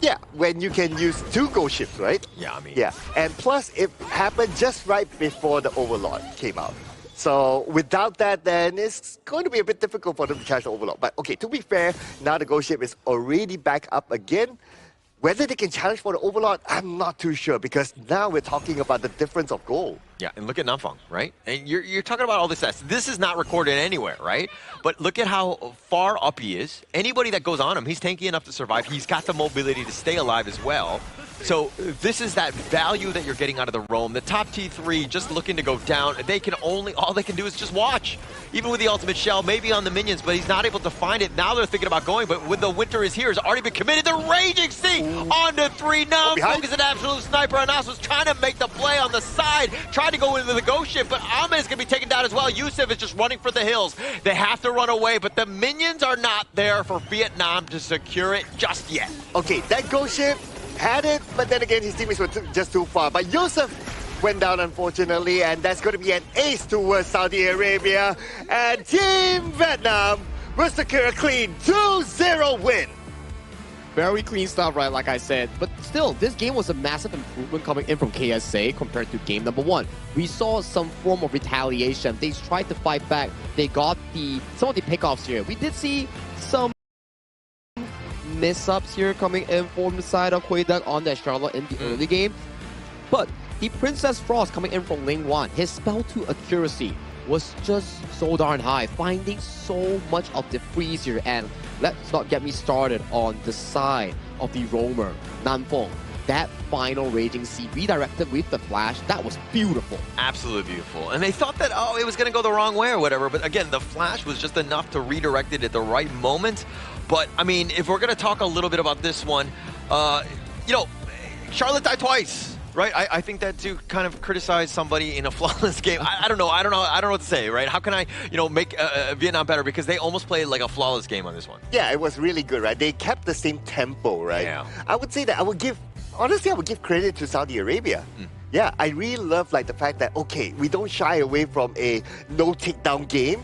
Yeah, when you can use 2 Ghost Ships, right? Yeah, I mean... Yeah, and plus it happened just right before the Overlord came out. So without that, then it's going to be a bit difficult for them to catch the Overlord. But okay, to be fair, now the Ghost Ship is already back up again. Whether they can challenge for the Overlord, I'm not too sure, because now we're talking about the difference of goal. Yeah, and look at Namfang, right? And you're talking about all this stats. This is not recorded anywhere, right? But look at how far up he is. Anybody that goes on him, he's tanky enough to survive. He's got the mobility to stay alive as well. So this is that value that you're getting out of the roam. The top T3 just looking to go down. They can all they can do is just watch. Even with the ultimate shell, maybe on the minions, but he's not able to find it. Now they're thinking about going, but when the Winter is here, has already been committed. The Raging Sea on to 3 now. Focus an absolute sniper. Anas was trying to make the play on the side, trying to go into the Ghost Ship, but Ahmed is going to be taken down as well. Yusuf is just running for the hills. They have to run away, but the minions are not there for Vietnam to secure it just yet. Okay, that Ghost Ship had it, but then again, his teammates were just too far. But Yusuf went down, unfortunately, and that's going to be an ace towards Saudi Arabia. And Team Vietnam will secure a clean 2-0 win. Very clean stuff, right, like I said. But still, this game was a massive improvement coming in from KSA compared to game number 1. We saw some form of retaliation. They tried to fight back. They got some of the pickoffs here. We did see some miss-ups here coming in from the side of Huidak on that Charlotte in the early game. But the Princess Frost coming in from lane 1, his spell to accuracy was just so darn high, finding so much of the freeze here. And let's not get me started on the side of the roamer, Nanfeng. That final Raging Sea redirected with the flash, that was beautiful. Absolutely beautiful. And they thought that, oh, it was going to go the wrong way or whatever. But again, the flash was just enough to redirect it at the right moment. But, I mean, if we're going to talk a little bit about this one, you know, Charlotte died twice. Right, I think that to kind of criticize somebody in a flawless game, I don't know what to say, right? How can I, you know, make Vietnam better, because they almost played like a flawless game on this one. Yeah, it was really good, right? They kept the same tempo, right? Yeah. I would say that honestly, I would give credit to Saudi Arabia. Yeah, I really love like the fact that, okay, we don't shy away from a no takedown game.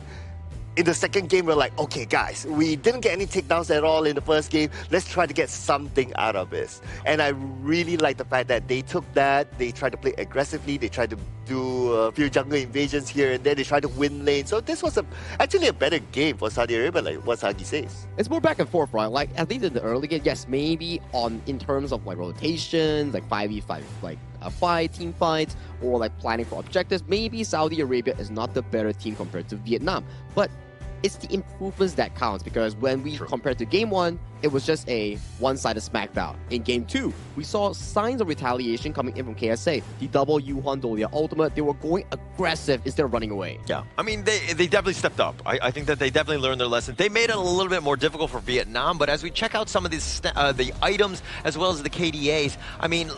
In the second game, we're like, okay, guys, we didn't get any takedowns at all in the first game. Let's try to get something out of this. And I really like the fact that they took that, they tried to play aggressively, they tried to do a few jungle invasions here and then, they tried to win lane. So this was actually a better game for Saudi Arabia, like what Sagi says. It's more back and forth, right? Like, at least in the early game, yes, maybe in terms of like rotations, like 5v5, like a fight, team fights, or like planning for objectives, maybe Saudi Arabia is not the better team compared to Vietnam. But it's the improvements that counts, because when we compared to game 1, it was just a one-sided smackdown. In game 2, we saw signs of retaliation coming in from KSA. The double Yuhan Dolia ultimate, they were going aggressive instead of running away. Yeah, I mean, they definitely stepped up. I think that they definitely learned their lesson. They made it a little bit more difficult for Vietnam, but as we check out some of these the items as well as the KDAs, I mean,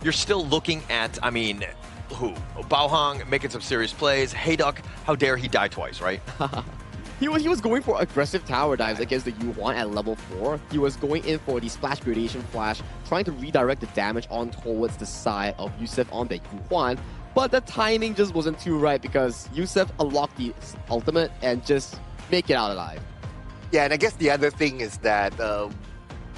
you're still looking at, I mean, who? Bao Hong making some serious plays. Hayduk, how dare he die twice, right? He was going for aggressive tower dives against the Yuan at level 4. He was going in for the splash gradation flash, trying to redirect the damage on towards the side of Yusef on the Yuan. But the timing just wasn't too right, because Yusef unlocked the ultimate and just make it out alive. Yeah, and I guess the other thing is that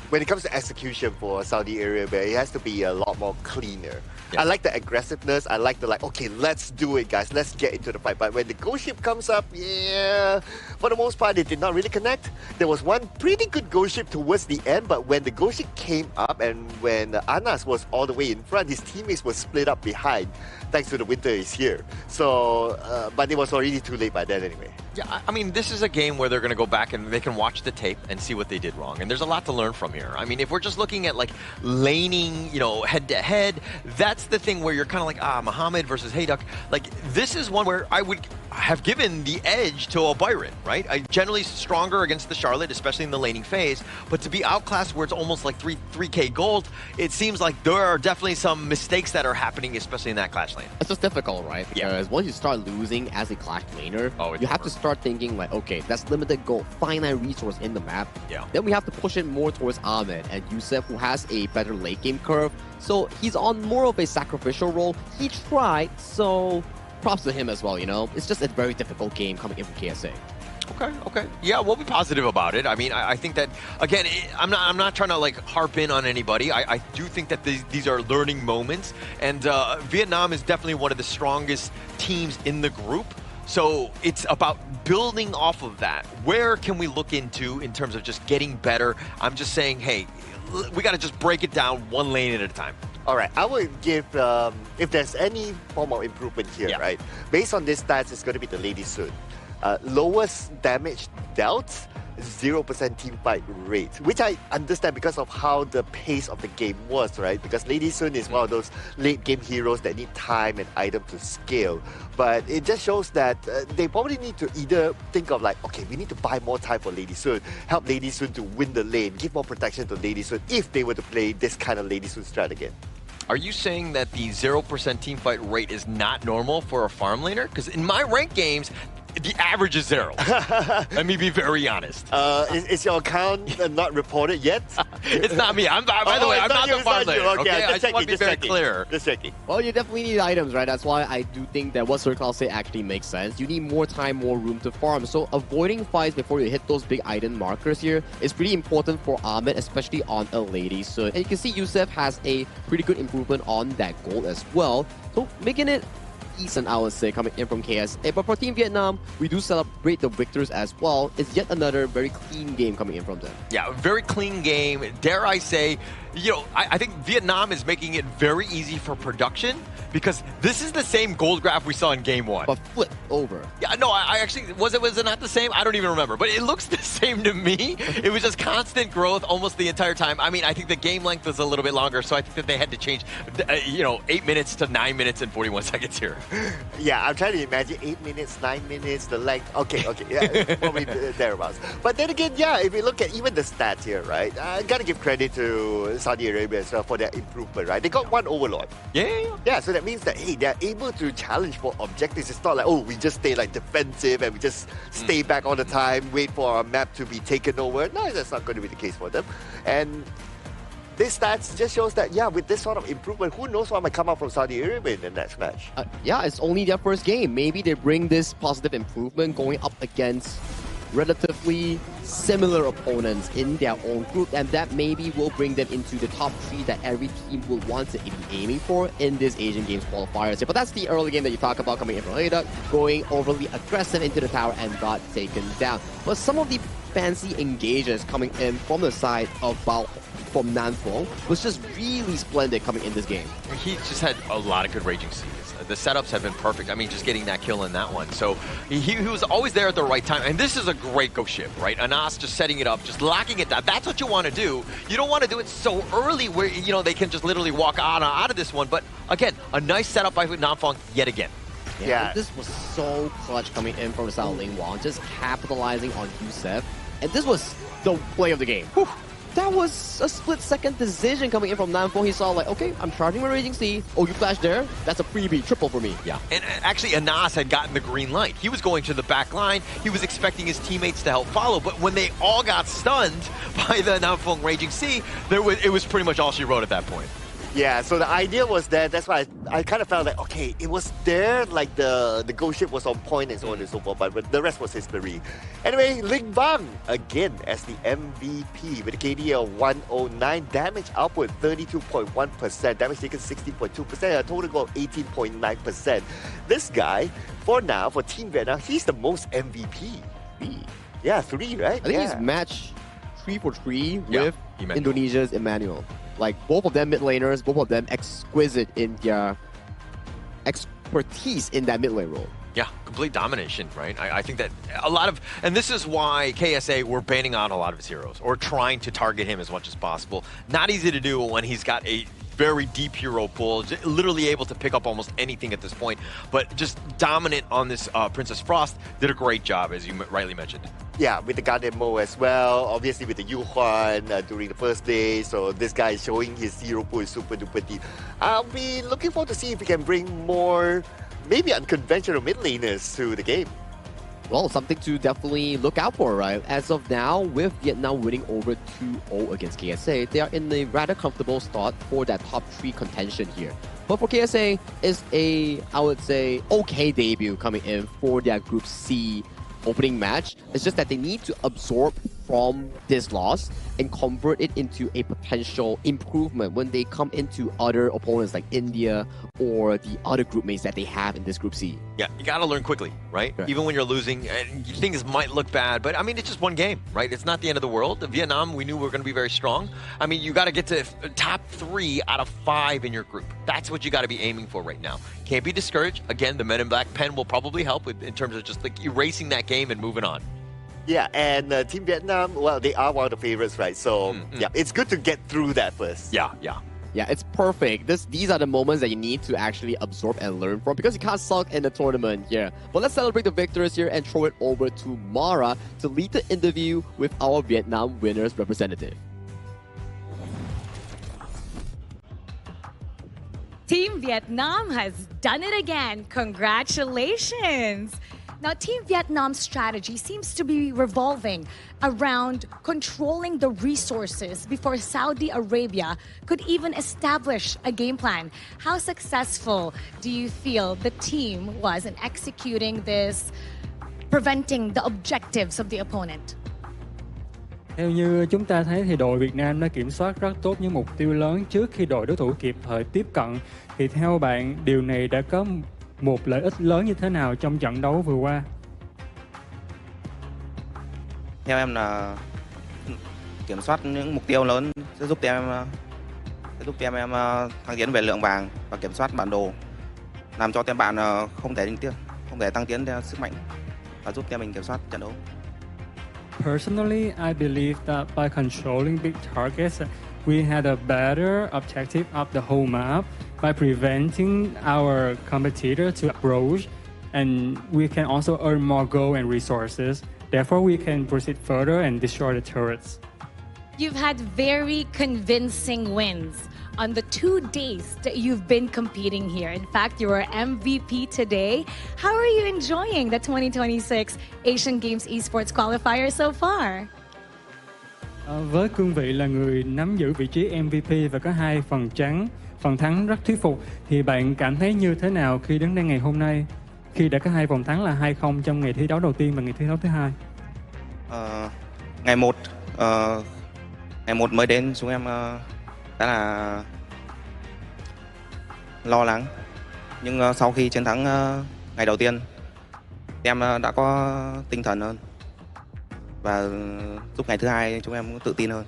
when it comes to execution for Saudi Arabia, it has to be a lot more cleaner. Yeah. I like the aggressiveness. I like the okay, let's do it, guys. Let's get into the fight. But when the ghost ship comes up, yeah, for the most part, it did not really connect. There was one pretty good ghost ship towards the end, but when the ghost ship came up and when Anas was all the way in front, his teammates were split up behind, thanks to the winter is here. So, but it was already too late by then anyway. Yeah, I mean, this is a game where they're going to go back and they can watch the tape and see what they did wrong. And there's a lot to learn from here. I mean, if we're just looking at like laning, you know, head to head, that's the thing where you're kind of like, Muhammad versus Hayduk. Like, this is one where I would have given the edge to a Byron, right? Generally stronger against the Charlotte, especially in the laning phase. But to be outclassed where it's almost like 3K gold, it seems like there are definitely some mistakes that are happening, especially in that clash lane. It's just difficult, right? Because once you start losing as a clash laner, you have to start thinking like, okay, that's limited gold, finite resource in the map. Yeah. Then we have to push it more towards Ahmed and Yusef, who has a better late game curve. So he's on more of a sacrificial role. He tried, so props to him as well, you know? It's just a very difficult game coming in from KSA. Okay. Yeah, we'll be positive about it. I mean, I think that, again, I'm not trying to like harp in on anybody. I do think that these are learning moments, and Vietnam is definitely one of the strongest teams in the group. So it's about building off of that. Where can we look into in terms of just getting better? I'm just saying, hey, we got to just break it down one lane at a time. All right, I would give, if there's any form of improvement here, right? Based on this stats, it's going to be the Lady Sun. Lowest damage dealt, 0% team fight rate, which I understand because of how the pace of the game was, right? Because Lady Sun is one of those late game heroes that need time and item to scale. But it just shows that they probably need to either think of like, okay, we need to buy more time for Lady Sun, help Lady Sun to win the lane, give more protection to Lady Sun if they were to play this kind of Lady Sun strat again. Are you saying that the 0% team fight rate is not normal for a farm laner? Because in my ranked games, the average is 0. Let me be very honest. Is your account not reported yet? It's not me. By the way, I'm not the farm layer. Okay, I just want to be very clear. Just checking. Well, you definitely need items, right? That's why I do think that what Circle say actually makes sense. You need more time, more room to farm. So avoiding fights before you hit those big item markers here is pretty important for Ahmed, especially on a lady. So, and you can see Youssef has a pretty good improvement on that gold as well. So making it decent, I would say, coming in from KSA. But for Team Vietnam, we do celebrate the victors as well. It's yet another very clean game coming in from them. Yeah, very clean game. Dare I say, you know, I think Vietnam is making it very easy for production because this is the same gold graph we saw in game 1. But flip over. Yeah, no, I actually, was it not the same? I don't even remember, but it looks the same to me. It was just constant growth almost the entire time. I mean, I think the game length was a little bit longer, so I think that they had to change, 8 minutes to 9 minutes and 41 seconds here. Yeah, I'm trying to imagine 8 minutes, 9 minutes, the length. Okay, yeah, probably thereabouts. But then again, yeah, if you look at even the stats here, right, I gotta give credit to Saudi Arabia as well for their improvement, right? They got 1 overlord. Yeah, so that means that, hey, they're able to challenge for objectives. It's not like, oh, we just stay like defensive and we just stay back all the time, wait for our map to be taken over. No, that's not going to be the case for them. And this stats just shows that, yeah, with this sort of improvement, who knows what might come out from Saudi Arabia in the next match. Yeah, it's only their first game. Maybe they bring this positive improvement going up against relatively similar opponents in their own group, and that maybe will bring them into the top 3 that every team will want to be aiming for in this Asian Games qualifiers. But that's the early game that you talk about coming in from Ada, going overly aggressive into the tower and got taken down. But some of the fancy engages coming in from the side of Bao from Nanfong was just really splendid coming in this game. He just had a lot of good Raging Seas. The setups have been perfect. I mean, just getting that kill in that one. So he was always there at the right time. And this is a great go ship, right? Anas just setting it up, just locking it down. That's what you want to do. You don't want to do it so early where, they can just literally walk out of this one. But again, a nice setup by Nanfong yet again. Yeah, this was so clutch coming in from Sao Ling Wang, just capitalizing on Youssef. And this was the play of the game. Whew. That was a split-second decision coming in from Nanfong. He saw like, okay, I'm charging my Raging Sea. Oh, you flash there? That's a freebie, triple for me. Yeah, and actually Anas had gotten the green light. He was going to the back line. He was expecting his teammates to help follow, but when they all got stunned by the Nanfong Raging Sea, it was pretty much all she wrote at that point. Yeah, so the idea was there. That's why I kind of felt like, okay, it was there, like the ghost ship was on point and so on and so forth, but the rest was history. Anyway, Ling Bang, again, as the MVP with a KD of 109, damage output 32.1%, damage taken 60.2%, a total goal of 18.9%. This guy, for now, for Team Vietnam, he's the most MVP. 3. Yeah, 3, right? I think he's match 3 for 3 with Indonesia's Emmanuel. Like, both of them mid laners, both of them exquisite in their expertise in that mid lane role. Yeah, complete domination, right? I think that a lot of, and this is why KSA were banning out a lot of his heroes or trying to target him as much as possible. Not easy to do when he's got a very deep hero pool, literally able to pick up almost anything at this point, but just dominant on this Princess Frost. Did a great job, as you rightly mentioned. Yeah, with the Guardian Mo as well, obviously with the Yu Huan during the first day, so this guy is showing his hero pool is super duper deep. I'll be looking forward to see if we can bring more, maybe unconventional mid laners to the game. Well, something to definitely look out for, right? As of now, with Vietnam winning over 2-0 against KSA, they are in a rather comfortable spot for that top 3 contention here. But for KSA, it's a, I would say, okay debut coming in for their Group C opening match. It's just that they need to absorb from this loss and convert it into a potential improvement when they come into other opponents like India or the other group mates that they have in this Group C. Yeah, you got to learn quickly, right? Even when you're losing, and things might look bad, but I mean, it's just one game, right? It's not the end of the world. Vietnam, we knew we were going to be very strong. I mean, you got to get to top 3 out of 5 in your group. That's what you got to be aiming for right now. Can't be discouraged. Again, the Men in Black pen will probably help with, in terms of just like erasing that game and moving on. Yeah, and Team Vietnam, well, they are one of the favorites, right? So, yeah, it's good to get through that first. Yeah. Yeah, it's perfect. These are the moments that you need to actually absorb and learn from because you can't suck in the tournament here. But let's celebrate the victors here and throw it over to Mara to lead the interview with our Vietnam winners representative. Team Vietnam has done it again. Congratulations! Now, Team Vietnam's strategy seems to be revolving around controlling the resources before Saudi Arabia could even establish a game plan. How successful do you feel the team was in executing this, preventing the objectives of the opponent? Theo như chúng ta thấy thì đội Việt Nam đã kiểm soát rất tốt những mục tiêu lớn trước khi đội đối thủ kịp thời tiếp cận. Thì theo bạn, điều này đã có một lợi ích lớn như thế nào trong trận đấu vừa qua? Theo em là kiểm soát những mục tiêu lớn sẽ giúp team em thăng tiến về lượng vàng và kiểm soát bản đồ, làm cho team bạn không thể tăng tiến theo sức mạnh và giúp team mình kiểm soát trận đấu. Personally, I believe that by controlling big targets, we had a better objective of the whole map by preventing our competitor to approach, and we can also earn more gold and resources. Therefore, we can proceed further and destroy the turrets. You've had very convincing wins on the 2 days that you've been competing here. In fact, you were MVP today. How are you enjoying the 2026 Asian Games Esports Qualifiers so far? Với cương vị là người nắm giữ vị trí MVP và có 2 phần thắng rất thuyết phục, thì bạn cảm thấy như thế nào khi đến đây ngày hôm nay, khi đã có 2 vòng thắng là 2-0 trong ngày thi đấu đầu tiên và ngày thi đấu thứ 2? Ngày một mới đến chúng em đã là lo lắng, nhưng sau khi chiến thắng ngày đầu tiên, em đã có tinh thần hơn và giúp ngày thứ hai chúng em cũng tự tin hơn.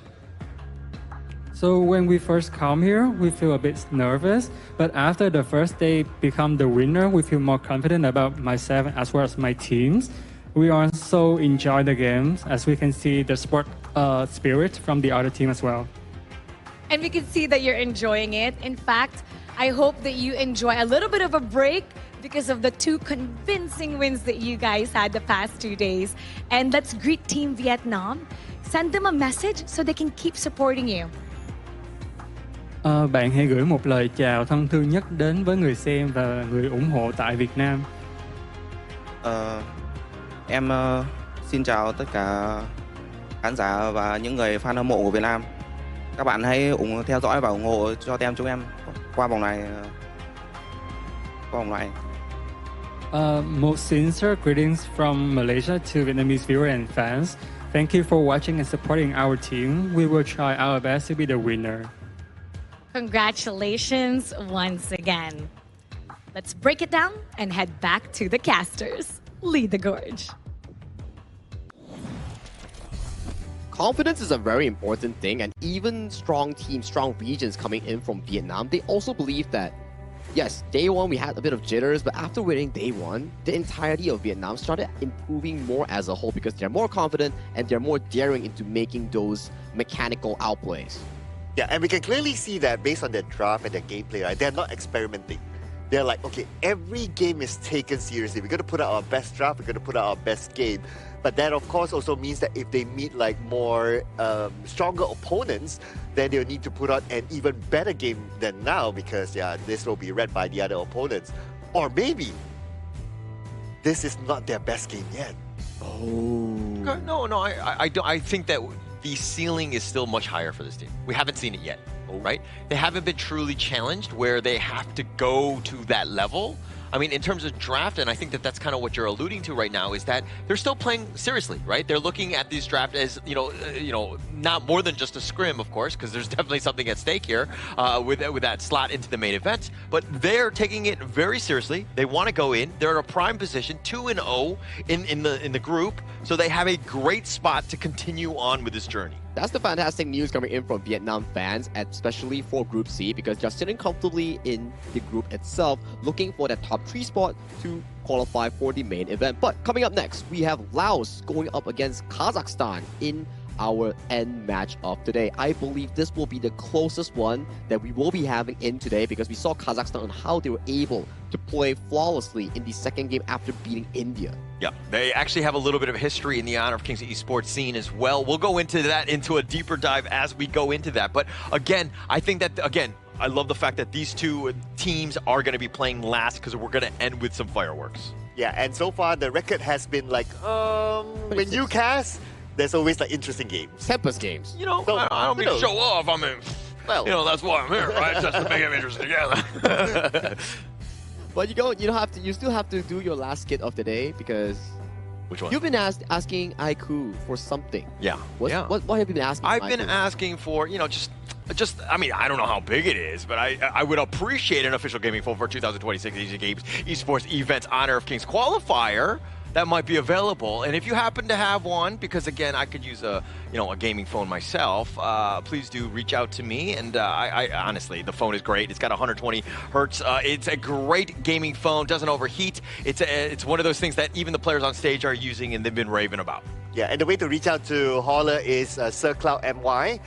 So when we first come here, we feel a bit nervous, but after the first day become the winner, we feel more confident about myself as well as my teams. We also enjoy the games as we can see the sport spirit from the other team as well. And we can see that you're enjoying it. In fact, I hope that you enjoy a little bit of a break because of the 2 convincing wins that you guys had the past 2 days. And let's greet Team Vietnam. Send them a message so they can keep supporting you. Bạn hãy gửi một lời chào thân thương nhất đến với người xem và người ủng hộ tại Việt Nam. Em xin chào tất cả khán giả và những người fan hâm mộ của Việt Nam. Các bạn hãy theo dõi và ủng hộ cho team chúng em qua vòng này. Most sincere greetings from Malaysia to Vietnamese viewers and fans. Thank you for watching and supporting our team. We will try our best to be the winner. Congratulations once again. Let's break it down and head back to the casters. Lead the gorge. Confidence is a very important thing, and even strong teams, strong regions coming in from Vietnam, they also believe that, yes, day one we had a bit of jitters, but after winning day one, the entirety of Vietnam started improving more as a whole because they're more confident and they're more daring into making those mechanical outplays. Yeah, and we can clearly see that based on their draft and their gameplay, right? They're not experimenting. They're like, okay, every game is taken seriously. We're going to put out our best draft. We're going to put out our best game. But that, of course, also means that if they meet like more stronger opponents, then they'll need to put out an even better game than now because, yeah, this will be read by the other opponents. Or maybe this is not their best game yet. No, I think that the ceiling is still much higher for this team. We haven't seen it yet, right? They haven't been truly challenged where they have to go to that level. I mean, in terms of draft, and I think that that's kind of what you're alluding to right now, is that they're still playing seriously, right? They're looking at these draft as, not more than just a scrim, of course, because there's definitely something at stake here with that slot into the main event. But they're taking it very seriously. They want to go in. They're in a prime position, 2-0 in the group, so they have a great spot to continue on with this journey. That's the fantastic news coming in from Vietnam fans, especially for Group C, because they're sitting comfortably in the group itself, looking for that top 3 spot to qualify for the main event. But coming up next, we have Laos going up against Kazakhstan in our end match of today. I believe this will be the closest one that we will be having in today because we saw Kazakhstan and how they were able to play flawlessly in the second game after beating India. Yeah, they actually have a little bit of history in the Honor of Kings Esports scene as well. We'll go into that, into a deeper dive as we go into that. But again, I think that, I love the fact that these 2 teams are going to be playing last because we're going to end with some fireworks. Yeah, and so far the record has been like, when you cast, there's always like interesting games. Tempest games. You know, I don't mean to show off. I mean, that's why I'm here, right? Just to make it interesting. Yeah. But you still have to do your last skit of the day because which one? You've been asking Aiku for something. Yeah. What have you been asking? I've been asking for, just I mean, I don't know how big it is, but I would appreciate an official gaming phone for 2026 Asian Games Esports Events Honor of Kings qualifier that might be available. And if you happen to have one, because again, I could use a gaming phone myself, please do reach out to me. And I honestly, the phone is great. It's got 120 hertz. It's a great gaming phone. Doesn't overheat. It's one of those things that even the players on stage are using and they've been raving about. Yeah, and the way to reach out to Holler is SirCloudMY.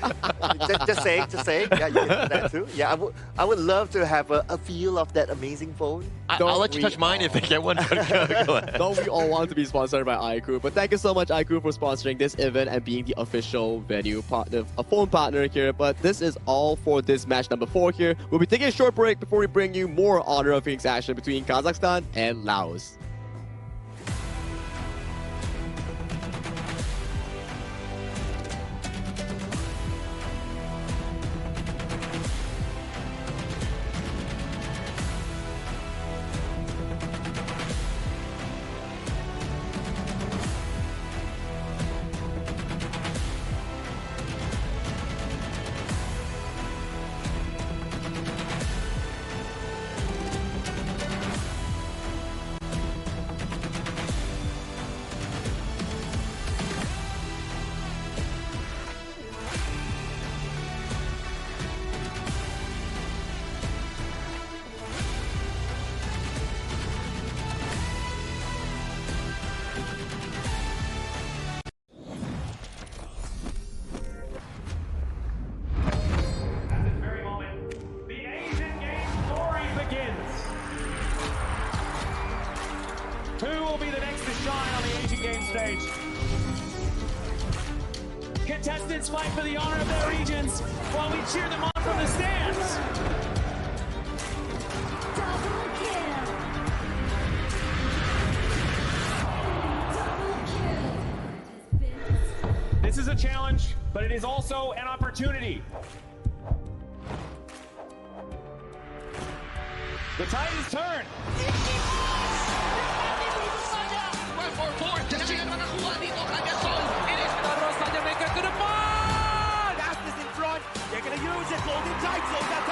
just saying. Yeah, you can do that too. Yeah, I would love to have a feel of that amazing phone. I'll let you touch mine if they get one. Go ahead. Don't we all want to be sponsored by Aiku? But thank you so much, Aiku, for sponsoring this event and being the official venue partner, a phone partner here. But this is all for this match number 4 here. We'll be taking a short break before we bring you more Honor of Kings action between Kazakhstan and Laos. Contestants fight for the honor of their regions while we cheer them on from the stands. This is a challenge, but it is also an opportunity. The tide is turned. Ke depan! Aspas in front. They're going to use it. Golden titles. That's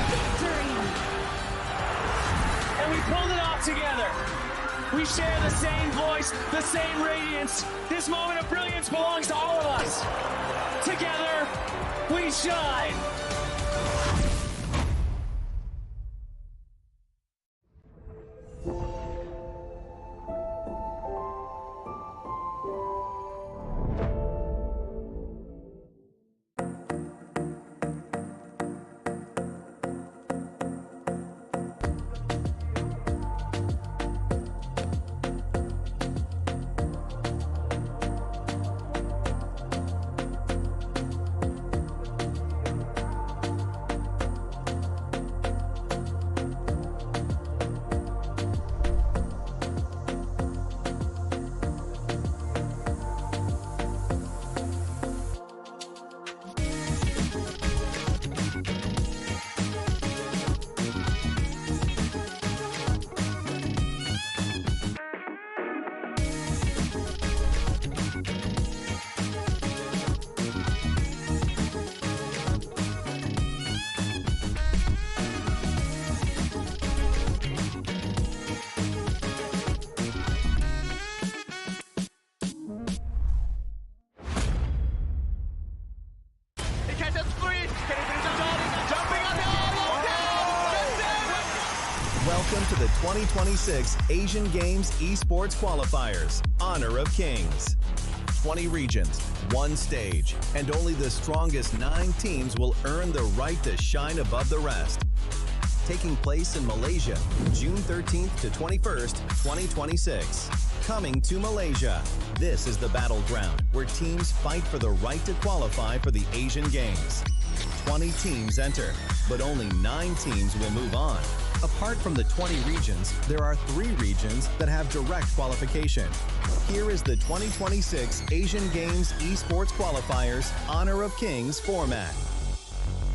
Victory! And we pulled it off together. We share the same voice, the same radiance. This moment of brilliance belongs to all of us. Together, we shine. Welcome to the 2026 Asian Games Esports Qualifiers, Honor of Kings. 20 regions, 1 stage, and only the strongest 9 teams will earn the right to shine above the rest. Taking place in Malaysia, June 13th to 21st, 2026. Coming to Malaysia, this is the battleground where teams fight for the right to qualify for the Asian Games. 20 teams enter, but only 9 teams will move on. Apart from the 20 regions, there are 3 regions that have direct qualification. Here is the 2026 Asian Games Esports Qualifiers Honor of Kings format.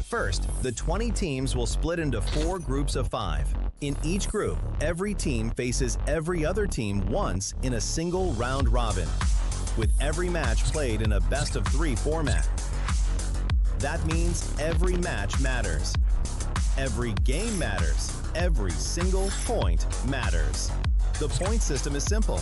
First, the 20 teams will split into 4 groups of 5. In each group, every team faces every other team once in a single round robin, with every match played in a best-of-3 format. That means every match matters. Every game matters. Every single point matters. The point system is simple.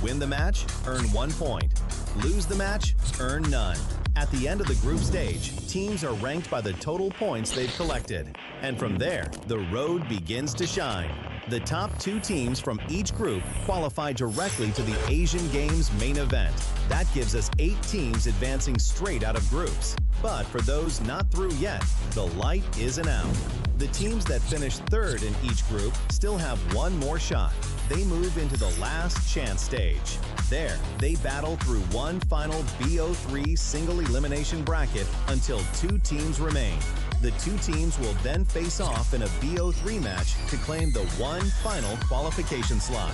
Win the match, earn 1 point. Lose the match, earn none. At the end of the group stage, teams are ranked by the total points they've collected. And from there, the road begins to shine. The top 2 teams from each group qualify directly to the Asian Games main event. That gives us 8 teams advancing straight out of groups. But for those not through yet, the light isn't out. The teams that finish 3rd in each group still have 1 more shot. They move into the last chance stage. There, they battle through one final BO3 single elimination bracket until 2 teams remain. The 2 teams will then face off in a BO3 match to claim the one final qualification slot.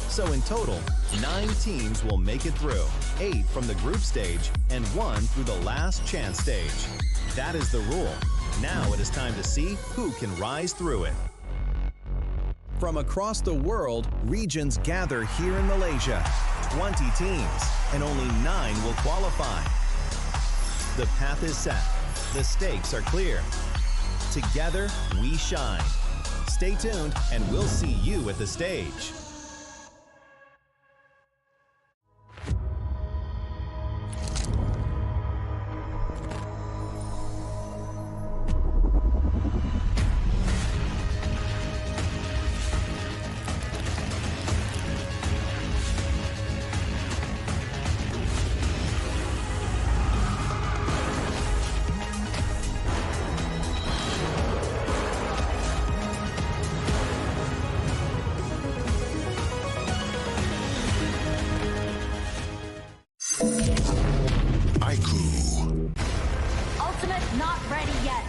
So in total, 9 teams will make it through, 8 from the group stage and 1 through the last chance stage. That is the rule. Now it is time to see who can rise through it. From across the world, regions gather here in Malaysia. 20 teams, and only 9 will qualify. The path is set. The stakes are clear. Together, we shine. Stay tuned, and we'll see you at the stage. Ultimate not ready yet.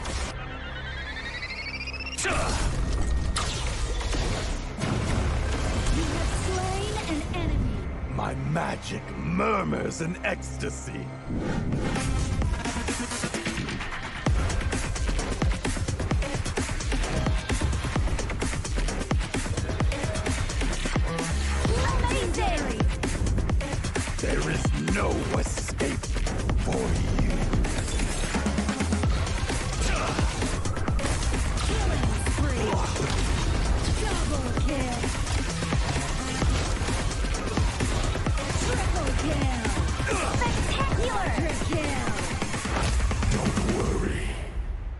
You have slain an enemy. My magic murmurs in ecstasy. Amazing! There is no escape for you. Killing spree. Double kill. Triple kill. Spectacular! Kill. Don't worry.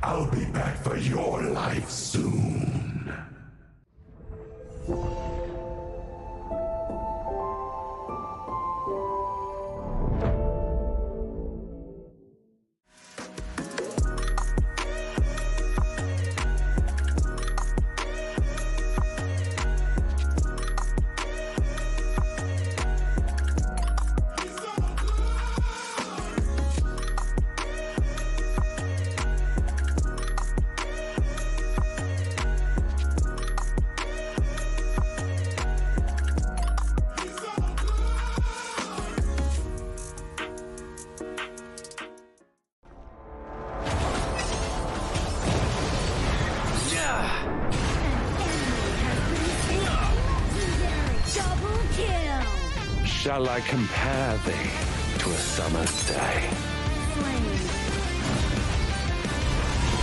I'll be back for your life soon. Double kill. Shall I compare thee to a summer's day? Slain.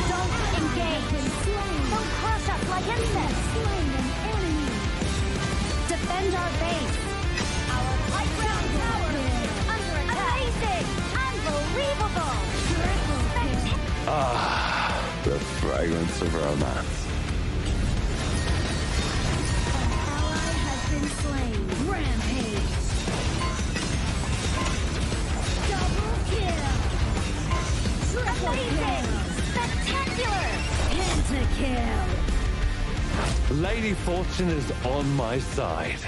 Don't engage. Slain. Don't crush us like insects. Slain an enemy. Defend our base. Our high ground tower under attack. Amazing. Unbelievable. Ah, the fragrance of romance. Ally has been slain. Rampage. Double kill. Triple kill. Spectacular. Pentakill. Lady Fortune is on my side.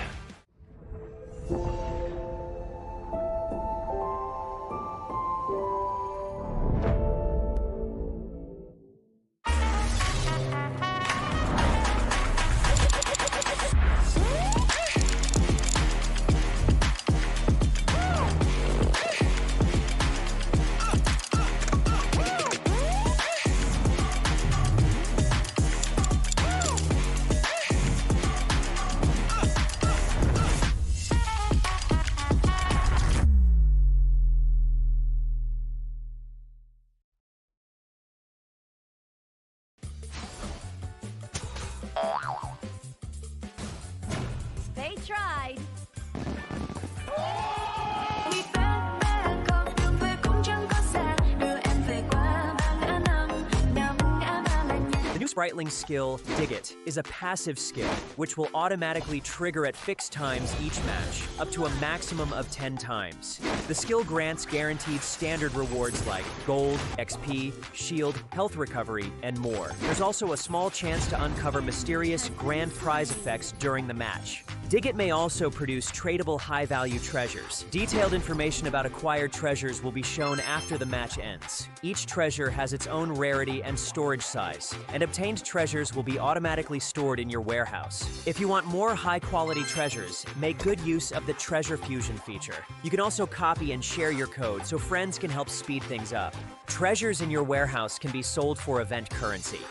Spriteling skill, Dig It, is a passive skill, which will automatically trigger at fixed times each match, up to a maximum of 10 times. The skill grants guaranteed standard rewards like gold, XP, shield, health recovery, and more. There's also a small chance to uncover mysterious grand prize effects during the match. Dig It may also produce tradable high-value treasures. Detailed information about acquired treasures will be shown after the match ends. Each treasure has its own rarity and storage size, and obtained treasures will be automatically stored in your warehouse. If you want more high-quality treasures, make good use of the Treasure Fusion feature. You can also copy and share your code so friends can help speed things up. Treasures in your warehouse can be sold for event currency,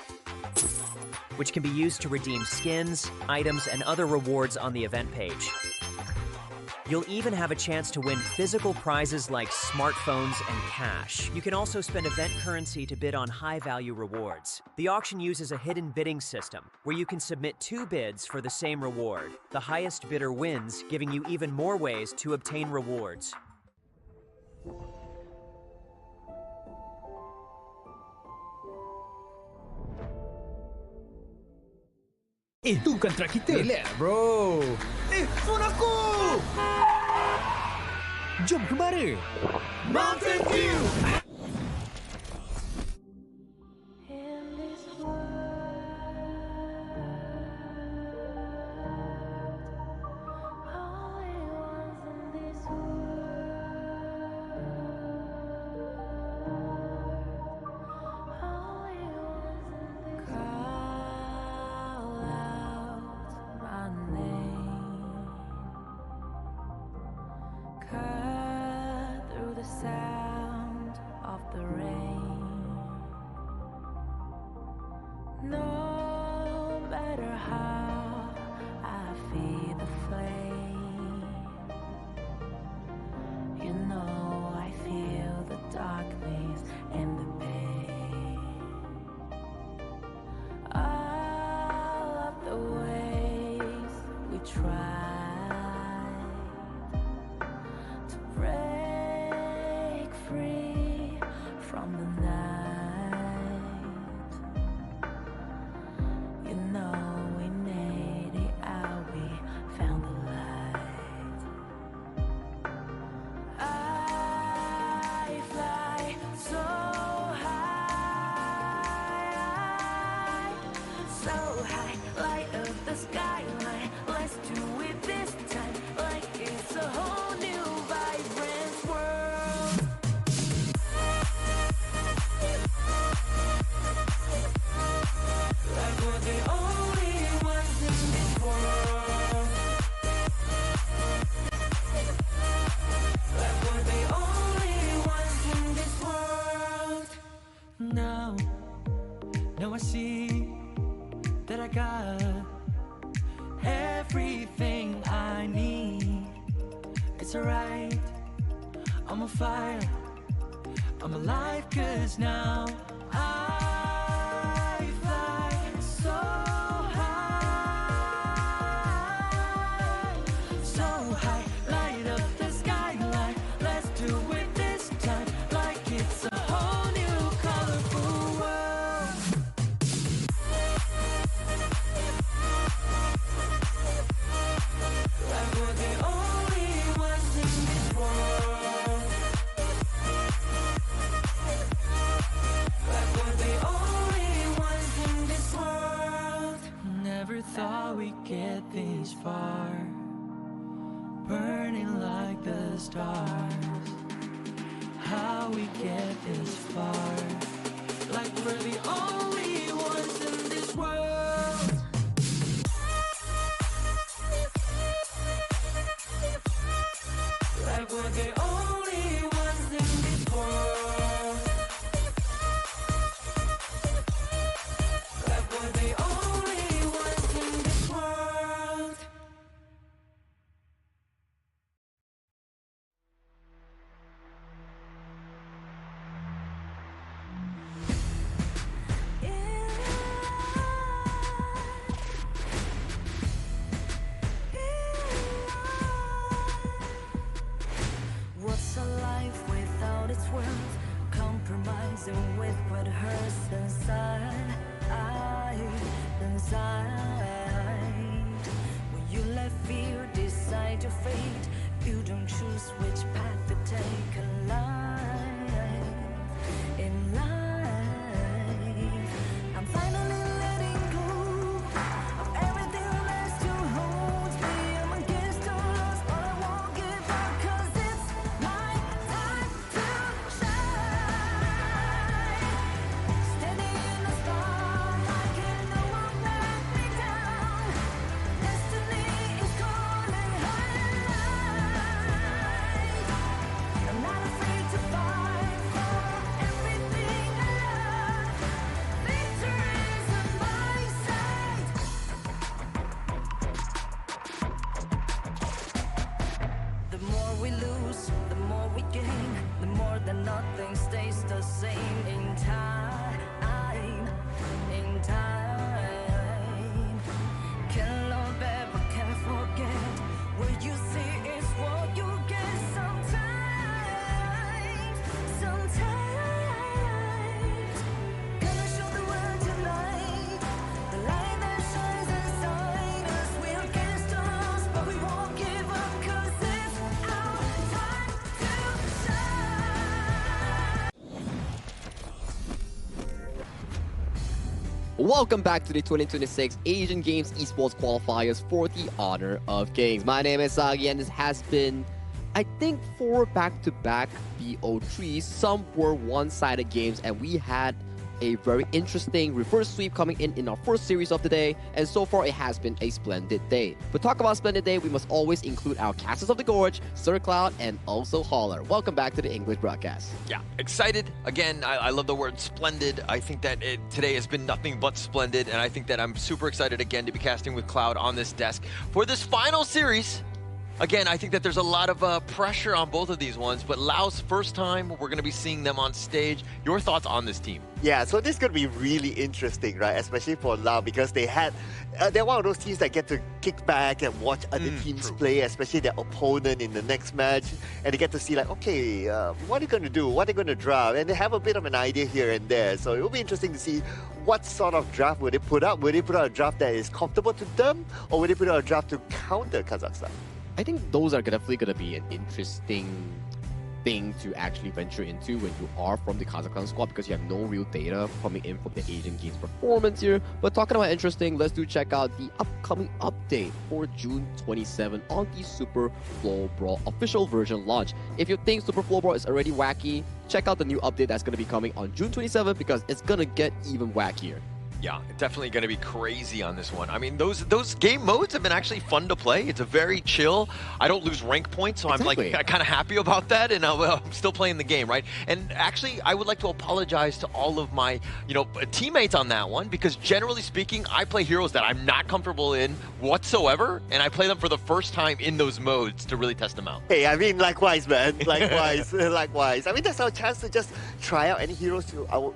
which can be used to redeem skins, items, and other rewards on the event page. You'll even have a chance to win physical prizes like smartphones and cash. You can also spend event currency to bid on high-value rewards. The auction uses a hidden bidding system, where you can submit 2 bids for the same reward. The highest bidder wins, giving you even more ways to obtain rewards. Itu kan track kita. Relax, bro. Phone aku! Jom ke mana? Mountain View! Sound of the rain. No matter how I feel the flame, you know I feel the darkness and the pain. All of the ways we tried to break free from the night. You know we made it out, we found the light. I fly so high, light up the skyline. Let's do it this time, like it's a whole new vibrant world. Like we're the only ones in this world. Like we're the only ones in this world. Now I see that I got everything I need. It's alright, I'm on fire, I'm alive, 'cause now I fly so high, light up the skyline. Let's do it this time, like it's a whole new colorful world. Like we're the only ones in this world. Like we're the only ones in this world. Never thought we'd get this far, burning like the stars. How we get this far, like we're the only ones in this world. Like we're the only ones in this world. Like we're the only ones in this world. What's a life without its worth? Compromising with what hurts inside. inside. When you let fear decide your fate, you don't choose which path to take alive. In life, I'm finally letting go of everything that still holds me. I'm against all odds, but I won't give up, 'cause it's my time to shine. Standing in the spotlight, and no one let me down. Destiny is calling high. I'm not afraid to fight for everything I love. Victory's on my side. The more we lose, the more we gain. The more that nothing stays the same. In time, in time. Can't love ever, can't forget. What you see is what you get. Sometimes, gonna show the world tonight. The light that shines inside us. We're against the odds, but we won't give up, 'cause it's our time to shine. Welcome back to the 2026 Asian Games Esports Qualifiers for the Honor of Kings. My name is Sagi, and this has been, I think, 4 back-to-back BO3s. Some were one-sided games, and we had a very interesting reverse sweep coming in our first series of the day, and so far it has been a splendid day. But talk about splendid day, we must always include our Castles of the Gorge, Sir Cloud, and also Holler. Welcome back to the English broadcast. Yeah, excited. Again, I love the word splendid. I think that today has been nothing but splendid, and I think that I'm super excited again to be casting with Cloud on this desk for this final series. Again, I think that there's a lot of pressure on both of these ones, but Laos, first time we're going to be seeing them on stage. Your thoughts on this team? Yeah, so this is going to be really interesting, right? Especially for Lao, because they're one of those teams that get to kick back and watch other teams play, especially their opponent in the next match, and they get to see like, okay, what are they going to do? What are they going to draft? And they have a bit of an idea here and there. So it will be interesting to see what sort of draft will they put out. Will they put out a draft that is comfortable to them, or will they put out a draft to counter Kazakhstan? I think those are definitely going to be an interesting thing to actually venture into when you are from the Kazakhstan squad, because you have no real data coming in from the Asian Games performance here. But talking about interesting, let's do check out the upcoming update for June 27 on the Super Flow Brawl official version launch. If you think Super Flow Brawl is already wacky, check out the new update that's going to be coming on June 27 because it's going to get even wackier. Yeah, definitely going to be crazy on this one. I mean, those game modes have been actually fun to play. It's a very chill. I don't lose rank points, so Exactly. I'm like kind of happy about that, and I'm still playing the game, right? And actually, I would like to apologize to all of my, teammates on that one, because generally speaking, I play heroes that I'm not comfortable in whatsoever, and I play them for the first time in those modes to really test them out. Hey, I mean, likewise, man. Likewise, likewise. I mean, that's our chance to just try out any heroes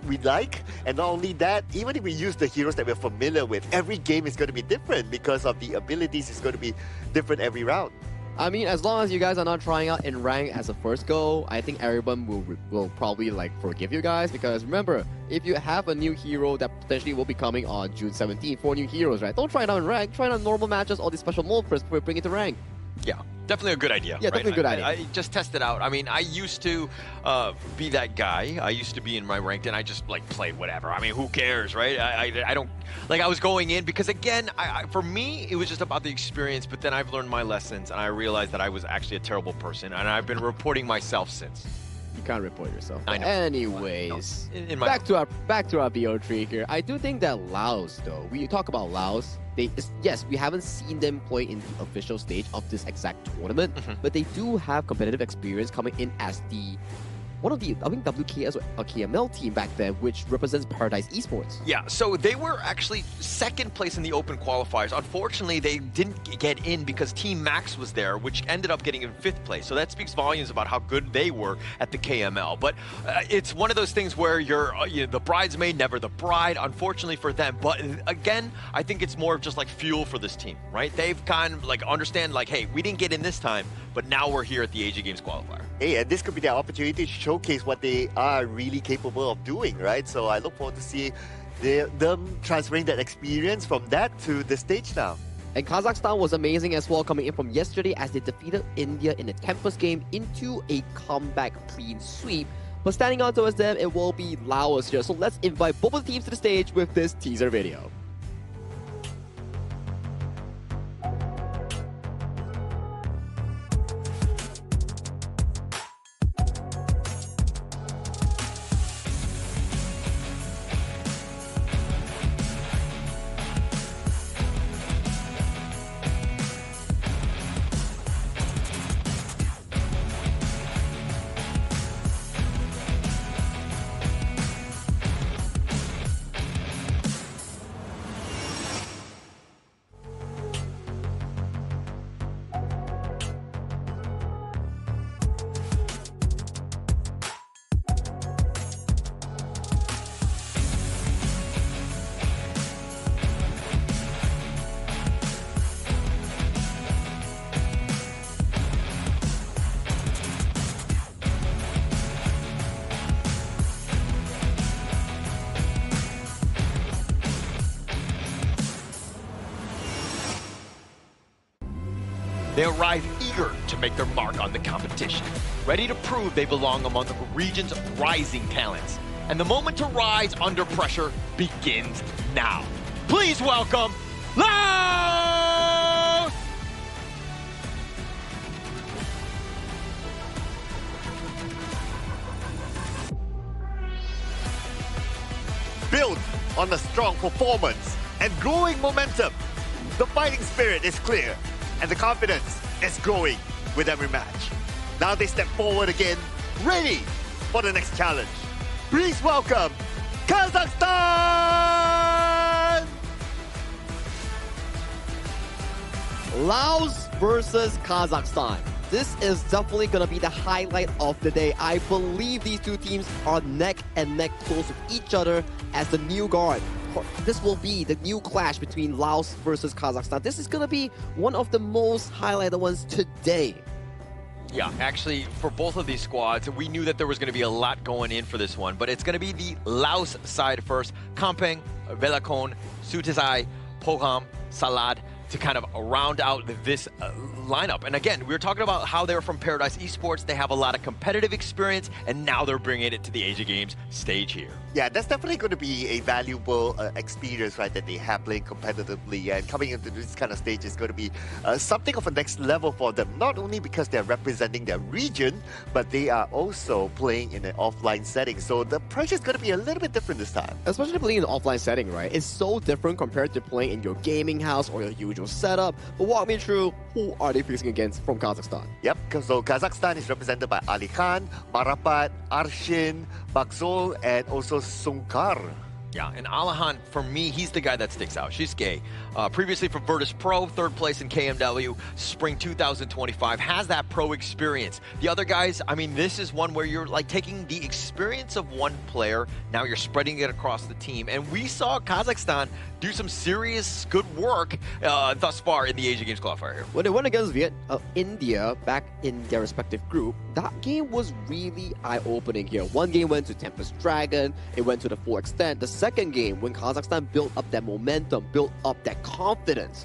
we like, and not only that, even if we use the heroes that we're familiar with, every game is going to be different because of the abilities is going to be different every round. I mean, as long as you guys are not trying out in rank as a first go, I think everyone will probably forgive you guys, because remember, if you have a new hero that potentially will be coming on June 17th, 4 new heroes, right? Don't try it out in rank, try it out in normal matches or the special mode first before you bring it to rank. Yeah, definitely a good idea. Yeah, definitely a good idea. I just test it out. I mean, I used to be that guy. I used to be in my ranked, and I just play whatever. I mean, who cares, right? I don't I was going in because again, for me, it was just about the experience. But then I've learned my lessons, and I realized that I was actually a terrible person, and I've been reporting myself since. You can't report yourself. I know. Anyways, no. back to our BO3 here. I do think that Laos, though, we talk about Laos. Yes, we haven't seen them play in the official stage of this exact tournament, but they do have competitive experience coming in as one of the, I think, WKS or KML team back then, which represents Paradise Esports. Yeah, so they were actually second place in the open qualifiers. Unfortunately, they didn't get in because Team Max was there, which ended up getting in 5th place. So that speaks volumes about how good they were at the KML. But it's one of those things where you're the bridesmaid, never the bride, unfortunately for them. But again, I think it's more of just fuel for this team, right? They've kind of understand hey, we didn't get in this time, but now we're here at the Asian Games qualifier. Hey, and this could be their opportunity to showcase what they are really capable of doing, right? So I look forward to see them transferring that experience from that to the stage now. And Kazakhstan was amazing as well, coming in from yesterday as they defeated India in a campus game into a comeback clean sweep. But standing out towards them, it will be Laos here. So let's invite both of the teams to the stage with this teaser video. They arrive eager to make their mark on the competition, ready to prove they belong among the region's rising talents. And the moment to rise under pressure begins now. Please welcome Laos! Built on a strong performance and growing momentum, the fighting spirit is clear and the confidence is growing with every match. Now they step forward again, ready for the next challenge. Please welcome Kazakhstan! Laos versus Kazakhstan. This is definitely going to be the highlight of the day. I believe these two teams are neck and neck close with each other as the new guard. This will be the new clash between Laos versus Kazakhstan. This is going to be one of the most highlighted ones today. Yeah, actually, for both of these squads, we knew that there was going to be a lot going in for this one, but it's going to be the Laos side first. Kampeng, Velakon, Sutizai, Poham, Salad, to kind of round out this lineup. And again, we were talking about how they're from Paradise Esports. They have a lot of competitive experience, and now they're bringing it to the Asia Games stage here. Yeah, that's definitely going to be a valuable experience, right, that they have playing competitively. And coming into this kind of stage is going to be something of a next level for them. Not only because they're representing their region, but they are also playing in an offline setting. So the pressure is going to be a little bit different this time. Especially playing in an offline setting, right? It's so different compared to playing in your gaming house or your usual setup. But walk me through, who are they facing against from Kazakhstan? Yep, so Kazakhstan is represented by Ali Khan, Marapat, Arshin, Bakzol, and also Sunkar. Yeah, and Alahan, for me, he's the guy that sticks out. She's gay. Previously from Virtus Pro, third place in KMW, spring 2025, has that pro experience. The other guys, I mean, this is one where you're like taking the experience of one player, now you're spreading it across the team. And we saw Kazakhstan do some serious good work thus far in the Asia Games qualifier here. When they went against India back in their respective group, that game was really eye-opening here. One game went to Tempest Dragon, it went to the full extent. The second game, when Kazakhstan built up that momentum, built up that confidence,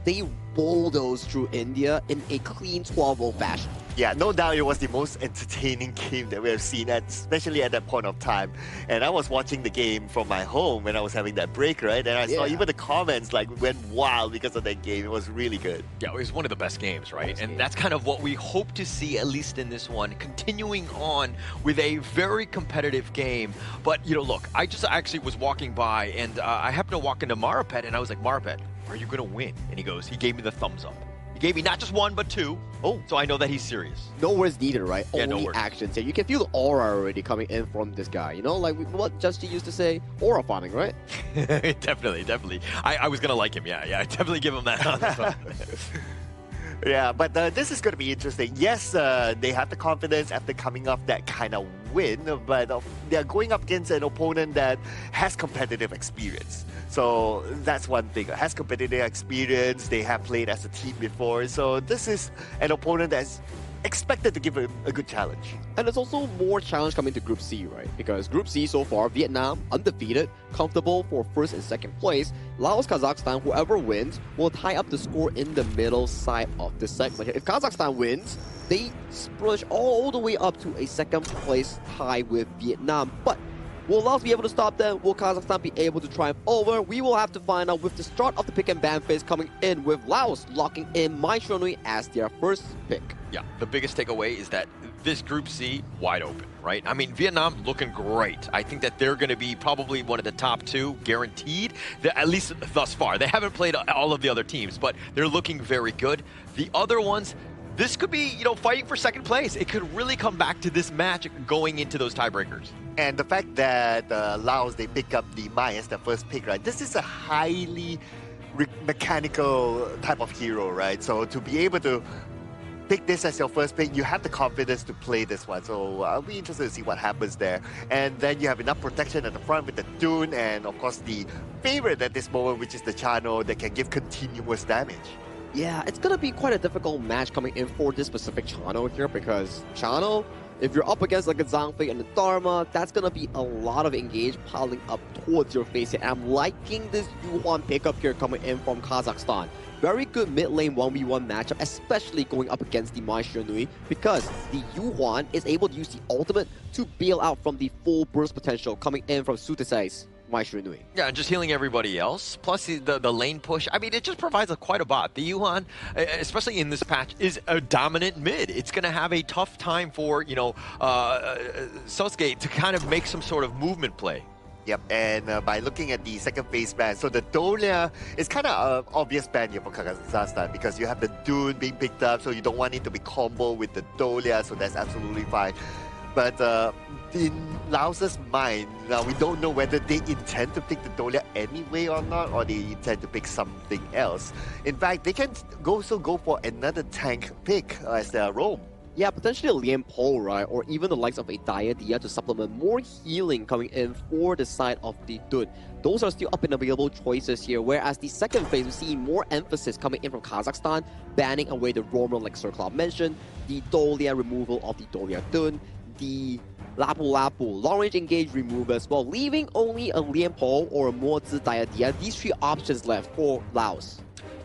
they bulldozed through India in a clean 12-0 fashion. Yeah, no doubt it was the most entertaining game that we have seen, especially at that point of time. And I was watching the game from my home when I was having that break, right? And I saw even the comments like went wild because of that game. It was really good. Yeah, it was one of the best games, right? And that's kind of what we hope to see, at least in this one, continuing on with a very competitive game. But, you know, look, I just actually was walking by and I happened to walk into Marapet and I was like, Marapet, are you going to win? And he gave me the thumbs up. He gave me not just one, but two. Oh, so I know that he's serious. No words needed, right? Yeah, Only no words. actions here. You can feel the aura already coming in from this guy. You know, like what Justy used to say, aura farming, right? Definitely. I was going to like him, yeah. I definitely give him that. Yeah, but this is going to be interesting. Yes, they have the confidence after coming off that kind of win, but they're going up against an opponent that has competitive experience. So that's one thing. Has competitive experience. They have played as a team before. So this is an opponent that's expected to give a good challenge. And there's also more challenge coming to Group C, right? Because Group C so far, Vietnam, undefeated, comfortable for first and second place. Laos, Kazakhstan, whoever wins will tie up the score in the middle side of the segment. If Kazakhstan wins, they splurge all the way up to a second place tie with Vietnam. But will Laos be able to stop them? Will Kazakhstan be able to triumph over? We will have to find out with the start of the pick and ban phase coming in, with Laos locking in Mai Shunui as their first pick. Yeah, the biggest takeaway is that this Group C, wide open, right? I mean, Vietnam looking great. I think that they're going to be probably one of the top two, guaranteed, at least thus far. They haven't played all of the other teams, but they're looking very good. The other ones, this could be, fighting for second place. It could really come back to this match going into those tiebreakers. And the fact that Laos, they pick up the Mai as their first pick, right? This is a highly mechanical type of hero, right? So to be able to pick this as your first pick, you have the confidence to play this one. So I'll be interested to see what happens there. And then you have enough protection at the front with the Dune, and of course the favorite at this moment, which is the Chano, that can give continuous damage. Yeah, it's going to be quite a difficult match coming in for this specific Chano here, because Chano, if you're up against like a Zhangfei and a Dharma, that's going to be a lot of engage piling up towards your face here. And I'm liking this Yuhuan pickup here coming in from Kazakhstan. Very good mid lane 1v1 matchup, especially going up against the Mai Shunui, because the Yuhuan is able to use the ultimate to bail out from the full burst potential coming in from Sutasai's Mai Shunui. Yeah, and just healing everybody else, plus the lane push. I mean, it just provides quite a bot. The Yuhuan, especially in this patch, is a dominant mid. It's going to have a tough time for, Sosuke to kind of make some sort of movement play. Yep, and by looking at the second phase ban, so the Dolia is kind of an obvious ban here for Kazakhstan, because you have the Dune being picked up, so you don't want it to be combo with the Dolia, so that's absolutely fine. But in Laos's mind, now we don't know whether they intend to pick the Dolia anyway or not, or they intend to pick something else. In fact, they can also go for another tank pick as their roam. Yeah, potentially a Lian Po, right? Or even the likes of a Dia to supplement more healing coming in for the side of the Dun. Those are still up and available choices here, whereas the second phase, we see more emphasis coming in from Kazakhstan, banning away the Roamer like Sir Cloud mentioned, the Dolia removal of the Dolia Dun, the Lapu Lapu long-range engage remove as well, leaving only a Lian Po or a Mo Zi Dia. These three options left for Laos.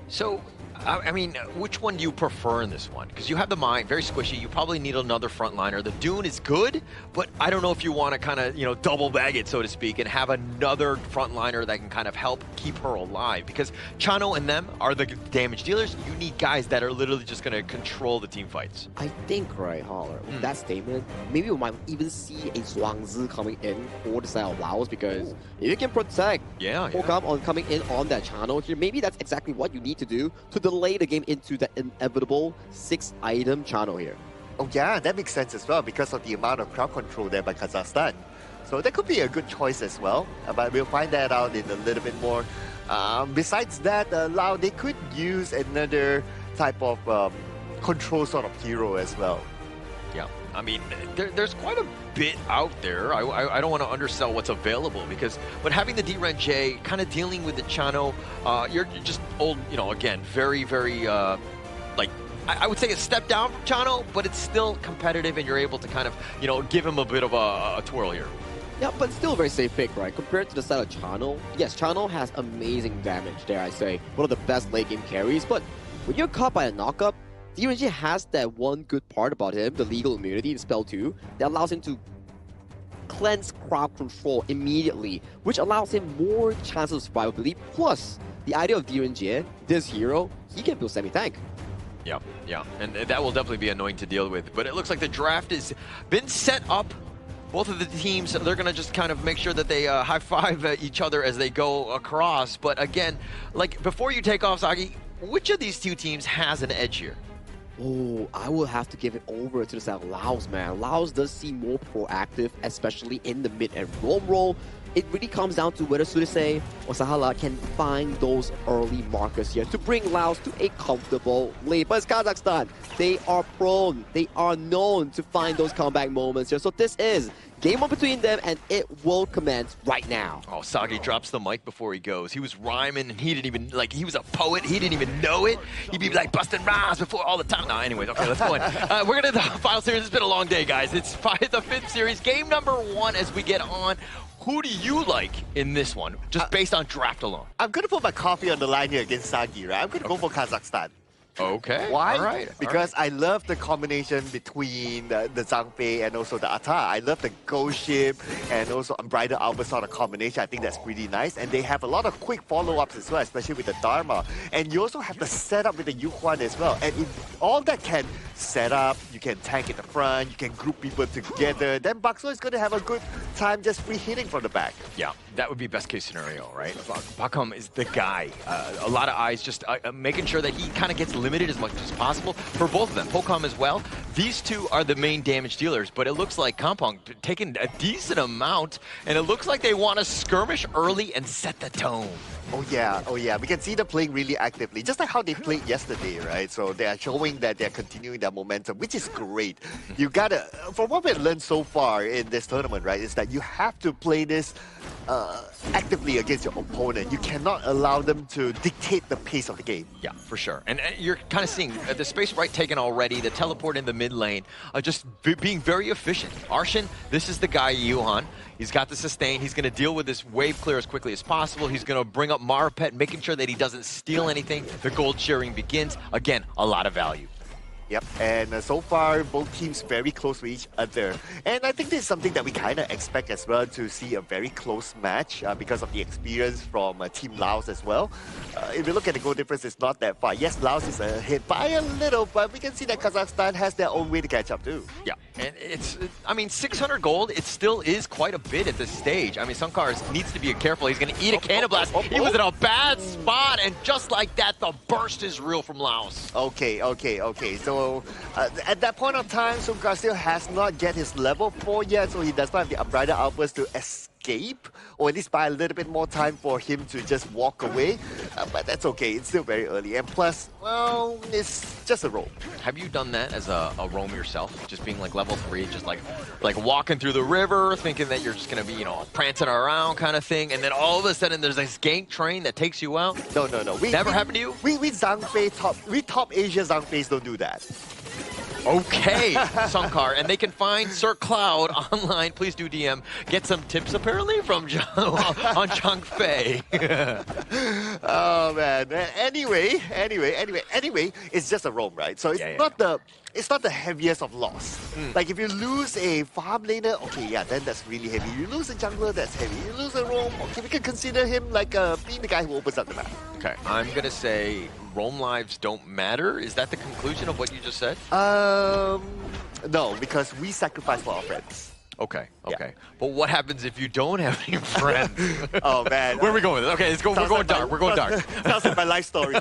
So, I mean, which one do you prefer in this one? Because you have the Mai, very squishy. You probably need another frontliner. The Dune is good, but I don't know if you want to kind of, double bag it, so to speak, and have another frontliner that can kind of help keep her alive. Because Chano and them are the damage dealers. You need guys that are literally just going to control the team fights. I think, right, Holler, with that statement, maybe we might even see a Zhuangzi coming in for the side of Laos, because if you can protect Hokam on coming in on that channel here, maybe that's exactly what you need to do to delay the game into the inevitable 6-item channel here. Oh yeah, that makes sense as well because of the amount of crowd control there by Kazakhstan. So that could be a good choice as well, but we'll find that out in a little bit more. Besides that, Lao, they could use another type of control sort of hero as well. Yeah, I mean, there's quite a bit out there. I don't want to undersell what's available, but having the D-Ren J, kind of dealing with the Chano, you're just old, again, very, very, I would say a step down from Chano, but it's still competitive and you're able to kind of, give him a bit of a twirl here. Yeah, but still a very safe pick, right? Compared to the side of Chano, yes, Chano has amazing damage, dare I say. One of the best late game carries, but when you're caught by a knockup, D-Ren has that one good part about him, the legal immunity in Spell 2, that allows him to cleanse crowd control immediately, which allows him more chances of survivability. Plus, the idea of D-Ren, this hero, he can build semi-tank. Yeah, and that will definitely be annoying to deal with. But it looks like the draft has been set up. Both of the teams, they're going to just kind of make sure that they high-five each other as they go across. But again, like before you take off, Sagi, which of these two teams has an edge here? Oh, I will have to give it over to the side of Laos, man. Laos does seem more proactive, especially in the mid and roam role. it really comes down to whether Sudisei or Sahala can find those early markers here to bring Laos to a comfortable lead. But it's Kazakhstan. They are prone. They are known to find those comeback moments here. So this is game one between them, and it will commence right now. Oh, Sagi drops the mic before he goes. He was rhyming, and he didn't even, like, he was a poet. He didn't even know it. He'd be, like, busting rhymes before all the time. No, anyways, okay, let's go in. We're going to the final series. It's been a long day, guys. It's the 5th series, game number 1 as we get on. Who do you like in this one, just based on draft alone? I'm going to put my coffee on the line here against Sagi, right? I'm going to go for Kazakhstan. Okay. Why? All right. Because I love the combination between the Zhang Fei and also the Ata. I love the Ghost Ship and also Unbridled Alpha sort of combination. I think that's pretty nice. And they have a lot of quick follow-ups as well, especially with the Dharma. And you also have the setup with the Yuhuan as well. And if all that can set up, you can tank in the front, you can group people together, then Bakso is going to have a good time just free hitting from the back. Yeah, that would be best case scenario, right? Bakum is the guy. A lot of eyes just making sure that he kind of gets limited as much as possible for both of them. Pocom as well. These two are the main damage dealers, but it looks like Kampong taking a decent amount, and it looks like they want to skirmish early and set the tone. Oh yeah. We can see them playing really actively, just like how they played yesterday, right? So they are showing that they're continuing their momentum, which is great. You gotta, from what we've learned so far in this tournament, right, is that you have to play this actively against your opponent. You cannot allow them to dictate the pace of the game. Yeah, for sure. And you're kind of seeing the space right taken already, the teleport in the mid lane, just being very efficient. Arshin, this is the guy, Yuhan. He's got the sustain. He's going to deal with this wave clear as quickly as possible. He's going to bring up Maripet, making sure that he doesn't steal anything. The gold sharing begins. Again, a lot of value. Yep, and so far, both teams very close to each other. And I think this is something that we kind of expect as well, to see a very close match because of the experience from Team Laos as well. If you look at the goal difference, it's not that far. Yes, Laos is ahead by a little, but we can see that Kazakhstan has their own way to catch up too. Yeah, and I mean, 600 gold, it still is quite a bit at this stage. I mean, Sunkar needs to be careful. He's going to eat a cannon blast. He was in a bad spot, and just like that, the burst is real from Laos. Okay. So at that point of time, Sunkar still has not get his level 4 yet, so he does not have the Unbridled Outburst to escape, or at least buy a little bit more time for him to just walk away. But that's okay, it's still very early. And plus, well, it's just a roam. Have you done that as a roam yourself? Just being like level 3, just like walking through the river, thinking that you're just going to be, you know, prancing around kind of thing, and then all of a sudden there's this gank train that takes you out? No. Never happened to you? We Zhang Fei top Asia Zhang Feis don't do that. Okay, Sunkar, and they can find Sir Cloud online. Please do DM. Get some tips apparently from on Zhang Fei. Oh man. Anyway, it's just a roam, right? So it's not the heaviest of loss. Like if you lose a farm laner, okay, yeah, then that's really heavy. You lose a jungler, that's heavy. You lose a roam, okay, we can consider him like being the guy who opens up the map. Okay, I'm gonna say roam lives don't matter. Is that the conclusion of what you just said? No, because we sacrifice for our friends. Okay. But what happens if you don't have any friends? Oh man. Where are we going with it? Okay, let's go. We're going dark. We're going dark. Sounds like my life story.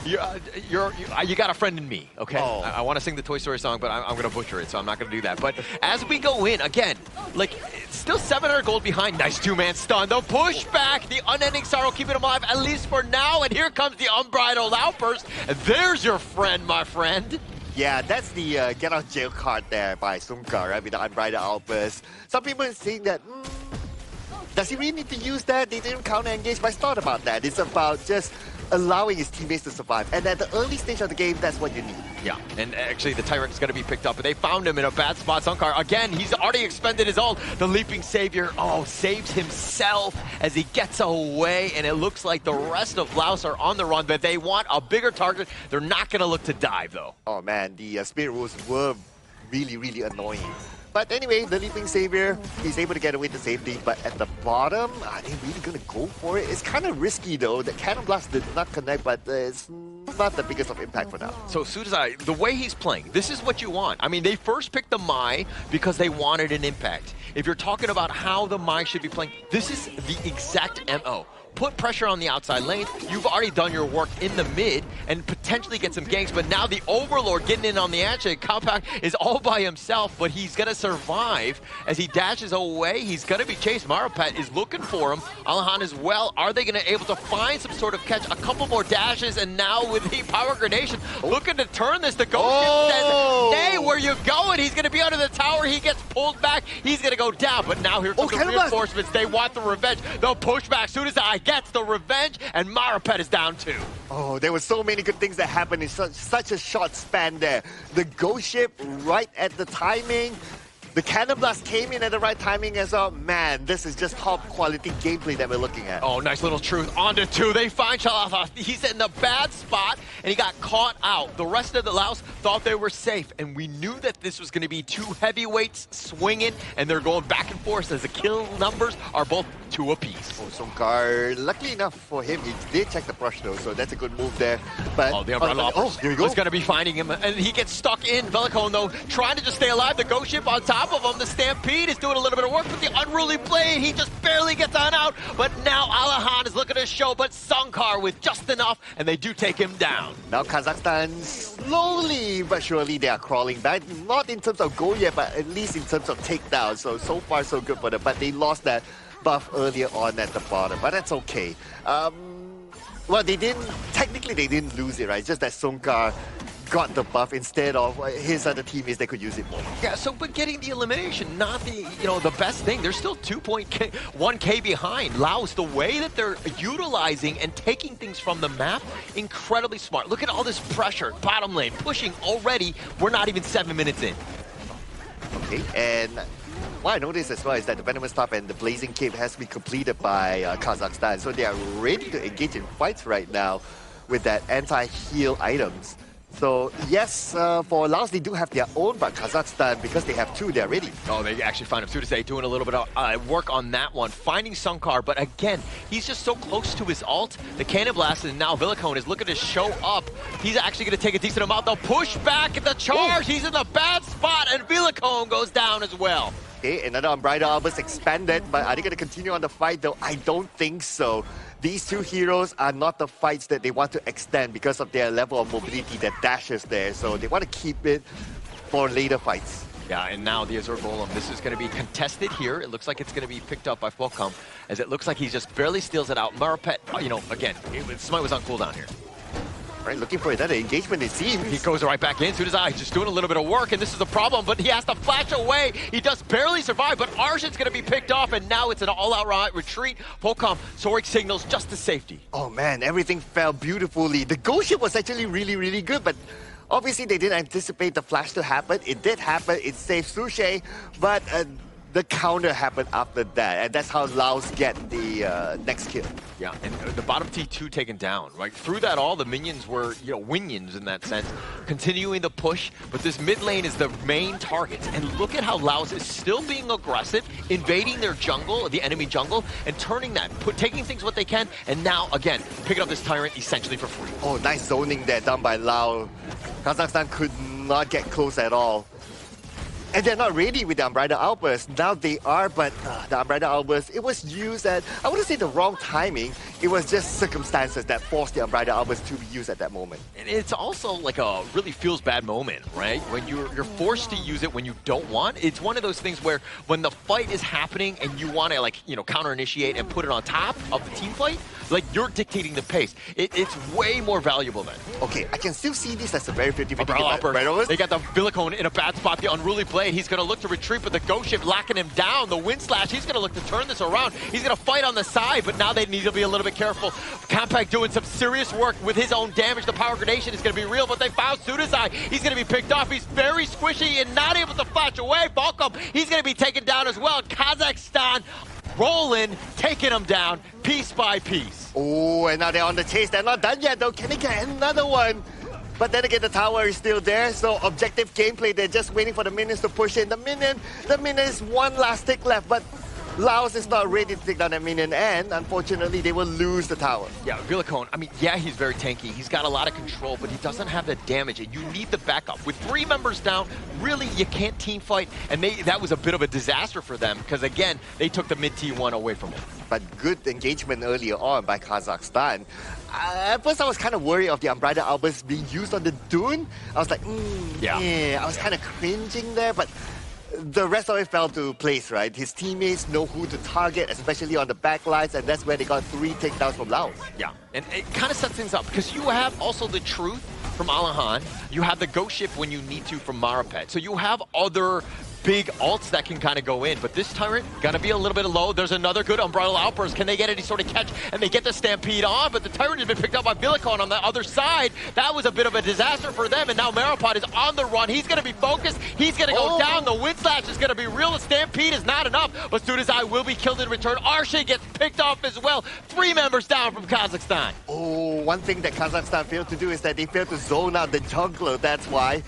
You got a friend in me, okay? Oh. I want to sing the Toy Story song, but I'm going to butcher it, so I'm not going to do that. But as we go in, again, like, it's still 700 gold behind. Nice two-man stun. The push back, the unending sorrow keeping him alive, at least for now. And here comes the Unbridled Outburst. And there's your friend, my friend. Yeah, that's the get out jail card there by Sunkar, right, with the Unbridled Outburst. Some people are saying that, does he really need to use that? They didn't counter-engage, but it's not about that. It's about just allowing his teammates to survive. And at the early stage of the game, that's what you need. Yeah, and actually the Tyrant is going to be picked up, but they found him in a bad spot. Sunkar, again, he's already expended his ult. The Leaping Savior, saves himself as he gets away, and it looks like the rest of Laos are on the run, but they want a bigger target. They're not going to look to dive, though. Oh man, the Spirit Rules were really, really annoying. But anyway, the Leaping Savior, he's able to get away to safety, but at the bottom, are they really going to go for it? It's kind of risky though. The Cannon Blast did not connect, but it's not the biggest of impact for now. So Sudazai, the way he's playing, this is what you want. I mean, they first picked the Mai because they wanted an impact. If you're talking about how the Mai should be playing, this is the exact MO. Put pressure on the outside lanes. You've already done your work in the mid, and potentially potentially get some ganks, but now the Overlord getting in on the action. Compact is all by himself, but he's going to survive as he dashes away. He's going to be chased. Maripet is looking for him. Alahan as well. Are they going to able to find some sort of catch? A couple more dashes, and now with the power grenation, looking to turn this. The Ghost says, "Nay, where you going?" He's going to be under the tower. He gets pulled back. He's going to go down, but now here comes the reinforcements. They want the revenge. They'll push back. Sudazai gets the revenge, and Maripet is down too. Oh, there were so many good things that happened in such a short span there. The Ghost Ship right at the timing. The Cannon Blast came in at the right timing as well. Man, this is just top quality gameplay that we're looking at. Oh, nice little truth. Onto two. They find Shalatha. He's in the bad spot, and he got caught out. The rest of the Laos thought they were safe, and we knew that this was going to be two heavyweights swinging, and they're going back and forth as the kill numbers are both 2 apiece. Oh, Songkar, luckily enough for him, he did check the brush though, so that's a good move there. But the umbrella here we go. He's going to be finding him, and he gets stuck in. Velicone, though, trying to just stay alive. The Ghost Ship on top of him. The Stampede is doing a little bit of work with the Unruly Blade. He just barely gets on out, but now Alahan is looking to show, but Songkar with just enough, and they do take him down. Now Kazakhstan, slowly but surely, they are crawling back. Not in terms of goal yet, but at least in terms of takedown. So far so good for them, but they lost that buff earlier on at the bottom, but that's okay. Well, technically they didn't lose it, right? Just that Songkar got the buff instead of his other teammates that could use it more. Yeah, but getting the elimination, not the best thing. They're still 2.1k behind. Laos, the way that they're utilizing and taking things from the map, incredibly smart. Look at all this pressure, bottom lane, pushing already. We're not even 7 minutes in. Okay, and what I noticed as well is that the Venomous Top and the Blazing Cape has been completed by Kazakhstan, so they are ready to engage in fights right now with that anti-heal items. So yes, for Laos, they do have their own, but Kazakhstan, because they have 2, they're ready. Oh, they actually find him. Sudazai doing a little bit of work on that one, finding Songkar, but again, he's just so close to his ult. The Cannon Blast, and now Velicone is looking to show up. He's actually going to take a decent amount. They'll push back at the charge. He's in the bad spot, and Velicone goes down as well. Okay, another Unbridled Albus expanded, but are they going to continue on the fight though? I don't think so. These 2 heroes are not the fights that they want to extend because of their level of mobility that dashes there, so they want to keep it for later fights. Yeah, and now the Azure Golem, this is going to be contested here. It looks like it's going to be picked up by Fulcom, as it looks like he just barely steals it out. Maripet, again, Smite was on cooldown here. Right, looking for another engagement, it seems. He goes right back in. Sudazai just doing a little bit of work, and this is the problem, but he has to flash away. He does barely survive, but Arshan's going to be picked off, and now it's an all-out retreat. Fulcom, Sorik signals just to safety. Oh man, everything fell beautifully. The Ghost Ship was actually really, really good, but obviously they didn't anticipate the flash to happen. It did happen, it saved Sushi, but the counter happened after that, and that's how Laos get the next kill. Yeah, and the bottom T2 taken down, right? Through that all, the minions were, winions in that sense, continuing the push, but this mid lane is the main target. And look at how Laos is still being aggressive, invading their jungle, the enemy jungle, and turning that, taking things what they can, and now, again, picking up this Tyrant essentially for free. Oh, nice zoning there done by Lao. Kazakhstan could not get close at all. And they're not ready with the Unbridled Outburst. Now they are, but the Unbridled Outburst, it was used at, I wouldn't say the wrong timing, it was just circumstances that forced the Unbridled Outburst to be used at that moment. And it's also like a really feels bad moment, right? When you're forced to use it when you don't want. It's one of those things where when the fight is happening and you want to counter-initiate and put it on top of the team fight, like you're dictating the pace. It's way more valuable then. Okay, I can still see this as a very 50-50. They got the Velicone in a bad spot, the Unruly Blade. He's going to look to retreat, but the Ghost Ship locking him down. The Wind Slash, he's going to look to turn this around. He's going to fight on the side, but now they need to be a little bit careful. Compact doing some serious work with his own damage. The power grenation is going to be real, but they found Sudazai. He's going to be picked off. He's very squishy and not able to flash away. Falcom, he's going to be taken down as well. Kazakhstan rolling, taking him down piece by piece. Oh, and now they're on the chase. They're not done yet, though. Can they get another one? But then again, the tower is still there, so objective gameplay, they're just waiting for the minions to push in. The minion is one last tick left, but Laos is not ready to take down that minion, and unfortunately, they will lose the tower. Yeah, Villicone, I mean, yeah, he's very tanky. He's got a lot of control, but he doesn't have the damage, and you need the backup. With 3 members down, really, you can't team fight, and that was a bit of a disaster for them, because again, they took the mid T1 away from him. But good engagement earlier on by Kazakhstan. At first, I was kind of worried of the Unbridled Outburst being used on the Dune. I was like, yeah, I was kind of cringing there, but the rest of it fell to place, right? His teammates know who to target, especially on the back lines, and that's where they got 3 takedowns from Laos. Yeah, and it kind of sets things up, because you have also the Truth from Alahan, you have the Ghost Ship when you need to from Maripet, so you have other big ults that can kind of go in, but this Tyrant gonna be a little bit low. There's another good Unbridled Outburst. Can they get any sort of catch? And they get the Stampede on, but the Tyrant has been picked up by Villicone on the other side. That was a bit of a disaster for them, and now Maripet is on the run. He's gonna be focused. He's gonna go down. The Wind Slash is gonna be real. The Stampede is not enough, but Studazai will be killed in return. Arshay gets picked off as well. 3 members down from Kazakhstan. Oh, one thing that Kazakhstan failed to do is that they failed to zone out the jungler. That's why.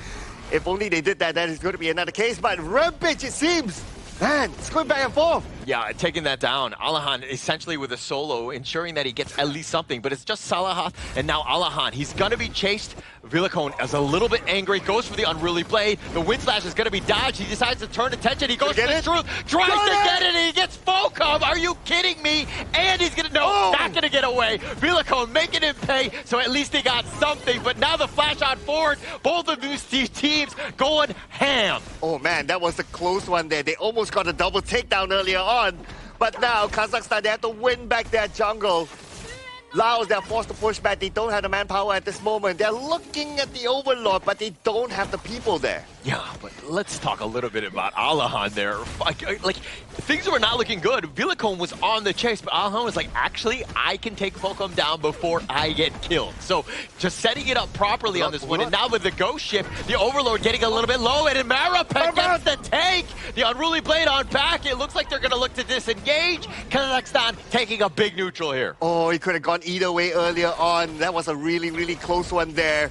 If only they did that, that is going to be another case. But Rampage, it seems, man, it's going back and forth. Yeah, taking that down. Alahan essentially with a solo, ensuring that he gets at least something. But it's just Salahath and now Alahan. He's going to be chased. Villicone is a little bit angry, goes for the Unruly Blade. The Wind Slash is going to be dodged. He decides to turn attention. He goes for the Truth, tries to get it, and he gets Focum. Are you kidding me? And he's going to, not going to get away. Villicone making him pay, so at least he got something. But now the flash on forward, both of these teams going ham. Oh man, that was a close one there. They almost got a double takedown earlier on. But now, Kazakhstan, they have to win back their jungle. Laos, they're forced to push back. They don't have the manpower at this moment. They're looking at the Overlord, but they don't have the people there. Yeah, but let's talk a little bit about Alahan there. Like, things were not looking good. Villicone was on the chase, but Alahan was like, actually, I can take Focum down before I get killed. So, just setting it up properly on this one. And now with the Ghost Ship, the Overlord getting a little bit low, and Maripet gets the tank. The Unruly Blade on back. It looks like they're going to look to disengage. Kazakhstan taking a big neutral here. Oh, he could have gone either way earlier on. That was a really, really close one there.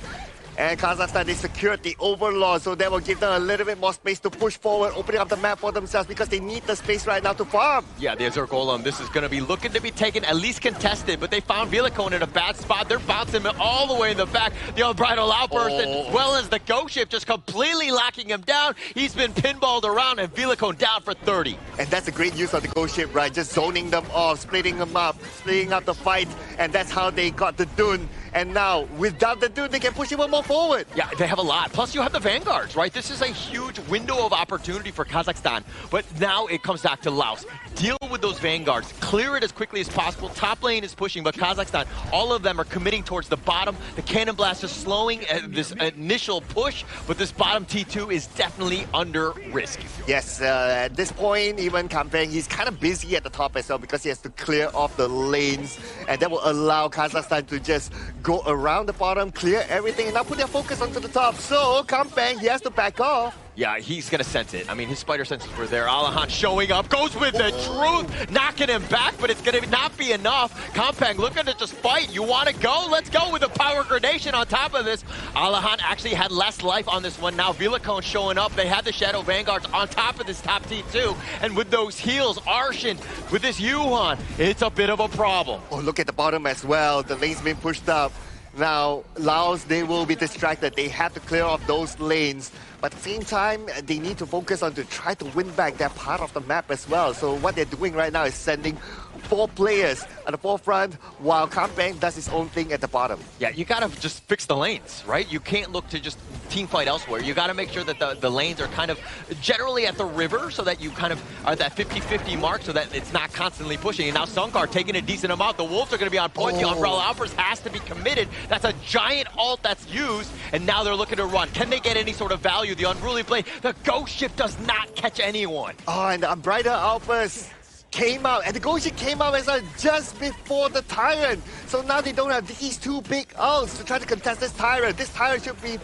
And Kazakhstan, they secured the Overlord, so that will give them a little bit more space to push forward, opening up the map for themselves because they need the space right now to farm. Yeah, the Azure Golem, this is going to be looking to be taken, at least contested, but they found Villicone in a bad spot. They're bouncing him all the way in the back. The Unbridled Outburst, as well as the Ghost Ship, just completely locking him down. He's been pinballed around, and Villicone down for 30. And that's a great use of the Ghost Ship, right? Just zoning them off, splitting them up, splitting up the fight, and that's how they got the Dune. And now, without the Dune, they can push even more forward. Yeah, they have a lot. Plus, you have the Vanguards, right? This is a huge window of opportunity for Kazakhstan. But now it comes back to Laos. Deal with those Vanguards. Clear it as quickly as possible. Top lane is pushing, but Kazakhstan, all of them are committing towards the bottom. The Cannon Blast is slowing this initial push, but this bottom T2 is definitely under risk. Yes, at this point, even Campaign, he's kind of busy at the top as well because he has to clear off the lanes, and that will allow Kazakhstan to just go around the bottom, clear everything, and now put their focus onto the top. So, Campaign, he has to back off. Yeah, he's going to sense it. I mean, his spider senses were there. Alahan showing up, goes with the Truth, knocking him back, but it's going to not be enough. Kampang looking to just fight. You want to go? Let's go with a power gradation on top of this. Alahan actually had less life on this one. Now Villicone showing up. They had the Shadow Vanguards on top of this top T2. And with those heals, Arshin, with this Yuhan, it's a bit of a problem. Oh, look at the bottom as well. The lane's been pushed up. Now, Laos, they will be distracted. They have to clear off those lanes. But at the same time, they need to focus on to try to win back that part of the map as well. So what they're doing right now is sending 4 players at the forefront while Campang does his own thing at the bottom. Yeah, you gotta just fix the lanes, right? You can't look to just team fight elsewhere. You gotta make sure that the lanes are kind of generally at the river so that you kind of are at that 50-50 mark so that it's not constantly pushing. And now Sunkar taking a decent amount. The Wolves are gonna be on point. The Umbrella Outburst has to be committed. That's a giant ult that's used, and now they're looking to run. Can they get any sort of value? The Unruly Blade, the Ghost Ship does not catch anyone. Oh, and the Unbridled Outburst came out, and the Ghost Ship came out as well just before the Tyrant. So now they don't have these 2 big ults to try to contest this Tyrant. This Tyrant should be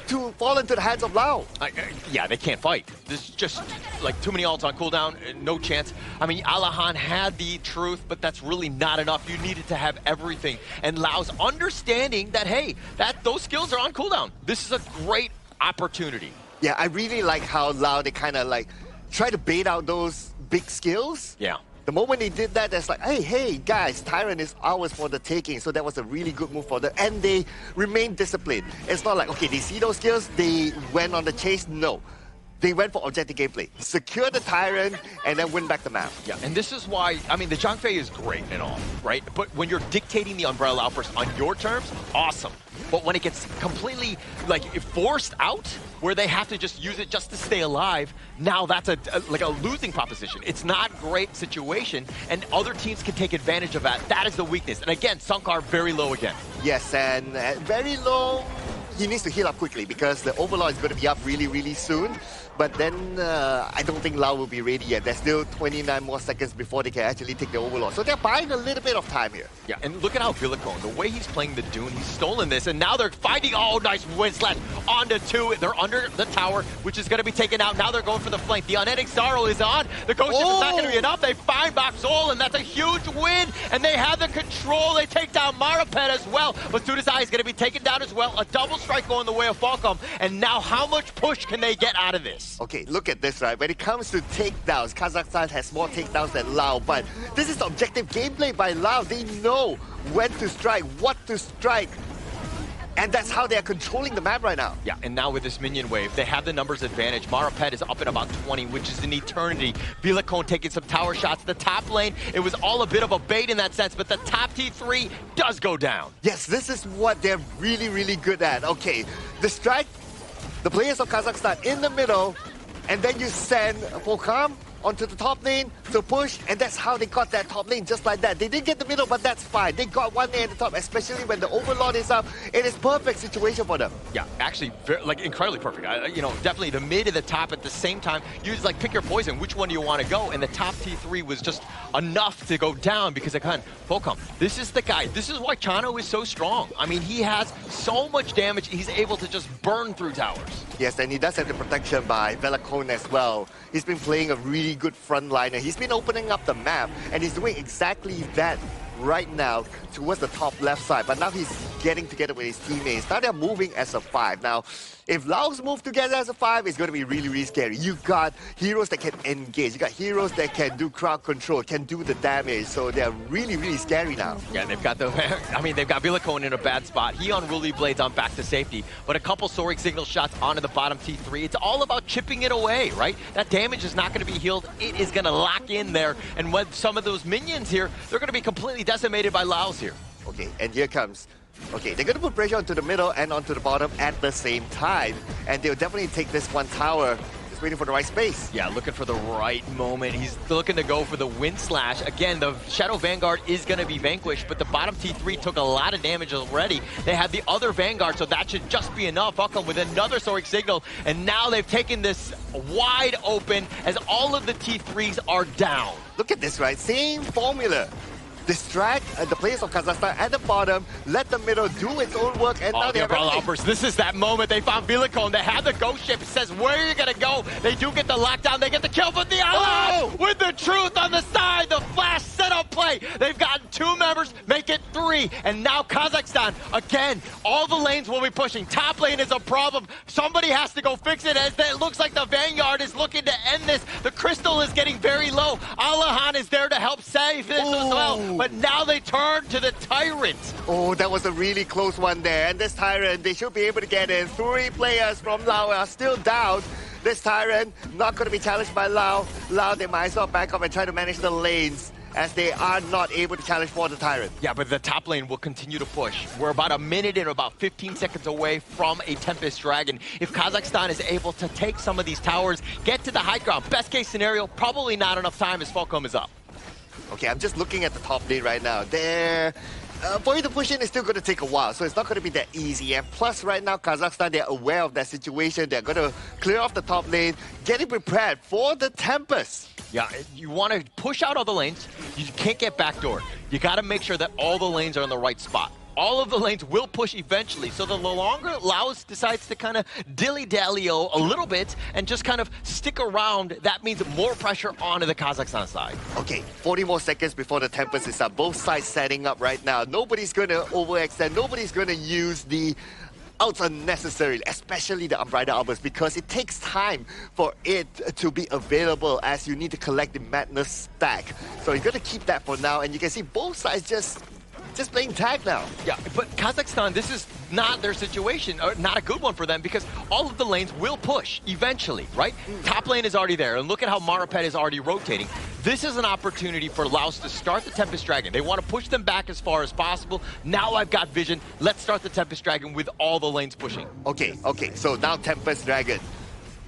to fall into the hands of Lao. Yeah, they can't fight. There's just like too many ults on cooldown, no chance. I mean, Alahan had the Truth, but that's really not enough. You needed to have everything. And Lao's understanding that, hey, those skills are on cooldown. This is a great opportunity. Yeah, I really like how Lao, they kind of like try to bait out those big skills. Yeah. The moment they did that, it's like, hey, guys, Tyrant is ours for the taking. So that was a really good move for them. And they remained disciplined. It's not like, okay, they see those skills, they went on the chase. No. They went for objective gameplay. Secure the Tyrant and then win back the map. Yeah, and this is why, I mean, the Zhang Fei is great and all, right? But when you're dictating the Umbrella Outburst on your terms, awesome. But when it gets completely, like, forced out, where they have to just use it just to stay alive, now that's like a losing proposition. It's not a great situation, and other teams can take advantage of that. That is the weakness. And again, Sunkar very low again. Yes, and very low. He needs to heal up quickly because the Overlord is going to be up really, really soon. But then I don't think Lau will be ready yet. There's still 29 more seconds before they can actually take the Overlord. So they're buying a little bit of time here. Yeah, and look at how Villicone, the way he's playing the Dune, he's stolen this, and now they're fighting. Oh, nice wind slash onto 2. They're under the tower, which is going to be taken out. Now they're going for the flank. The Unending Sorrow is on. The Ghost Ship is not going to be enough. They find Boxol, and that's a huge win. And they have the control. They take down Maripet as well. But Sudasai is going to be taken down as well. A double strike going the way of Falcom. And now how much push can they get out of this? Okay, look at this, right? When it comes to takedowns, Kazakhstan has more takedowns than Lao, but this is objective gameplay by Lao. They know when to strike, what to strike, and that's how they're controlling the map right now. Yeah, and now with this minion wave, they have the numbers advantage. Maripet is up at about 20, which is an eternity. Villicone taking some tower shots. The top lane, it was all a bit of a bait in that sense, but the top T3 does go down. Yes, this is what they're really, really good at. Okay, the strike, the players of Kazakhstan in the middle, and then you send Falcom onto the top lane to push, and that's how they got that top lane, just like that. They didn't get the middle, but that's fine. They got one lane at the top, especially when the Overlord is up. It is perfect situation for them. Yeah, actually, like incredibly perfect. You know, definitely the mid and the top at the same time. You just like pick your poison. Which one do you want to go? And the top T3 was just enough to go down because again, Falcom, this is the guy. This is why Chano is so strong. I mean, he has so much damage. He's able to just burn through towers. Yes, and he does have the protection by Velacone as well. He's been playing a really good frontliner. He's been opening up the map, and he's doing exactly that right now towards the top left side. But now he's getting together with his teammates. Now they're moving as a 5. Now, if Laos move together as a 5, it's going to be really, really scary. You got heroes that can engage. You got heroes that can do crowd control, can do the damage. So they're really, really scary now. Yeah, they've got the, I mean, they've got Villicone in a bad spot. He unruly blades on back to safety, but a couple soaring signal shots onto the bottom T3. It's all about chipping it away, right? That damage is not going to be healed. It is going to lock in there. And with some of those minions here, they're going to be completely decimated by Laos here. Okay, and here comes. Okay, they're going to put pressure onto the middle and onto the bottom at the same time. And they'll definitely take this one tower. Just waiting for the right space. Yeah, looking for the right moment. He's looking to go for the wind slash. Again, the Shadow Vanguard is going to be vanquished, but the bottom T3 took a lot of damage already. They have the other Vanguard, so that should just be enough. Falcom with another soaring signal, and now they've taken this wide open as all of the T3s are down. Look at this, right? Same formula. Distract the players of Kazakhstan at the bottom, let the middle do its own work, and now they're Uppers. This is that moment. They found Villicone. They have the ghost ship. It says, where are you going to go? They do get the lockdown. They get the kill, but the ally with the truth on the side. The flash setup play. They've gotten 2 members, make it 3. And now Kazakhstan, again, all the lanes will be pushing. Top lane is a problem. Somebody has to go fix it as it looks like the Vanguard is looking to end this. The Crystal is getting very low. Alahan is there to help save this as well. But now they turn to the Tyrant. Oh, that was a really close one there. And this Tyrant, they should be able to get in. 3 players from Lao are still down. This Tyrant not going to be challenged by Lao. Lao, they might as well back up and try to manage the lanes, as they are not able to challenge for the Tyrant. Yeah, but the top lane will continue to push. We're about a minute and about 15 seconds away from a Tempest Dragon. If Kazakhstan is able to take some of these towers, get to the high ground, best case scenario, probably not enough time as Falcom is up. Okay, I'm just looking at the top lane right now. There, for you to push in, it's still going to take a while, so it's not going to be that easy. And plus, right now, Kazakhstan, they're aware of that situation. They're going to clear off the top lane, getting prepared for the Tempest. Yeah, you want to push out all the lanes. You can't get backdoored. You got to make sure that all the lanes are in the right spot. All of the lanes will push eventually, so the longer Laos decides to kind of dilly-dally-o a little bit and just kind of stick around, that means more pressure onto the Kazakhstan side. Okay, 40 more seconds before the Tempest is up. Both sides setting up right now. Nobody's going to overextend. Nobody's going to use the ults are necessary, especially the Unbridled Outburst, because it takes time for it to be available as you need to collect the Madness stack. So you're going to keep that for now, and you can see both sides just playing tag now. Yeah, but Kazakhstan, this is not their situation, or not a good one for them, because all of the lanes will push eventually, right? Top lane is already there, and look at how Maripet is already rotating. This is an opportunity for Laos to start the Tempest Dragon. They want to push them back as far as possible. Now I've got vision. Let's start the Tempest Dragon with all the lanes pushing. Okay, so now Tempest Dragon.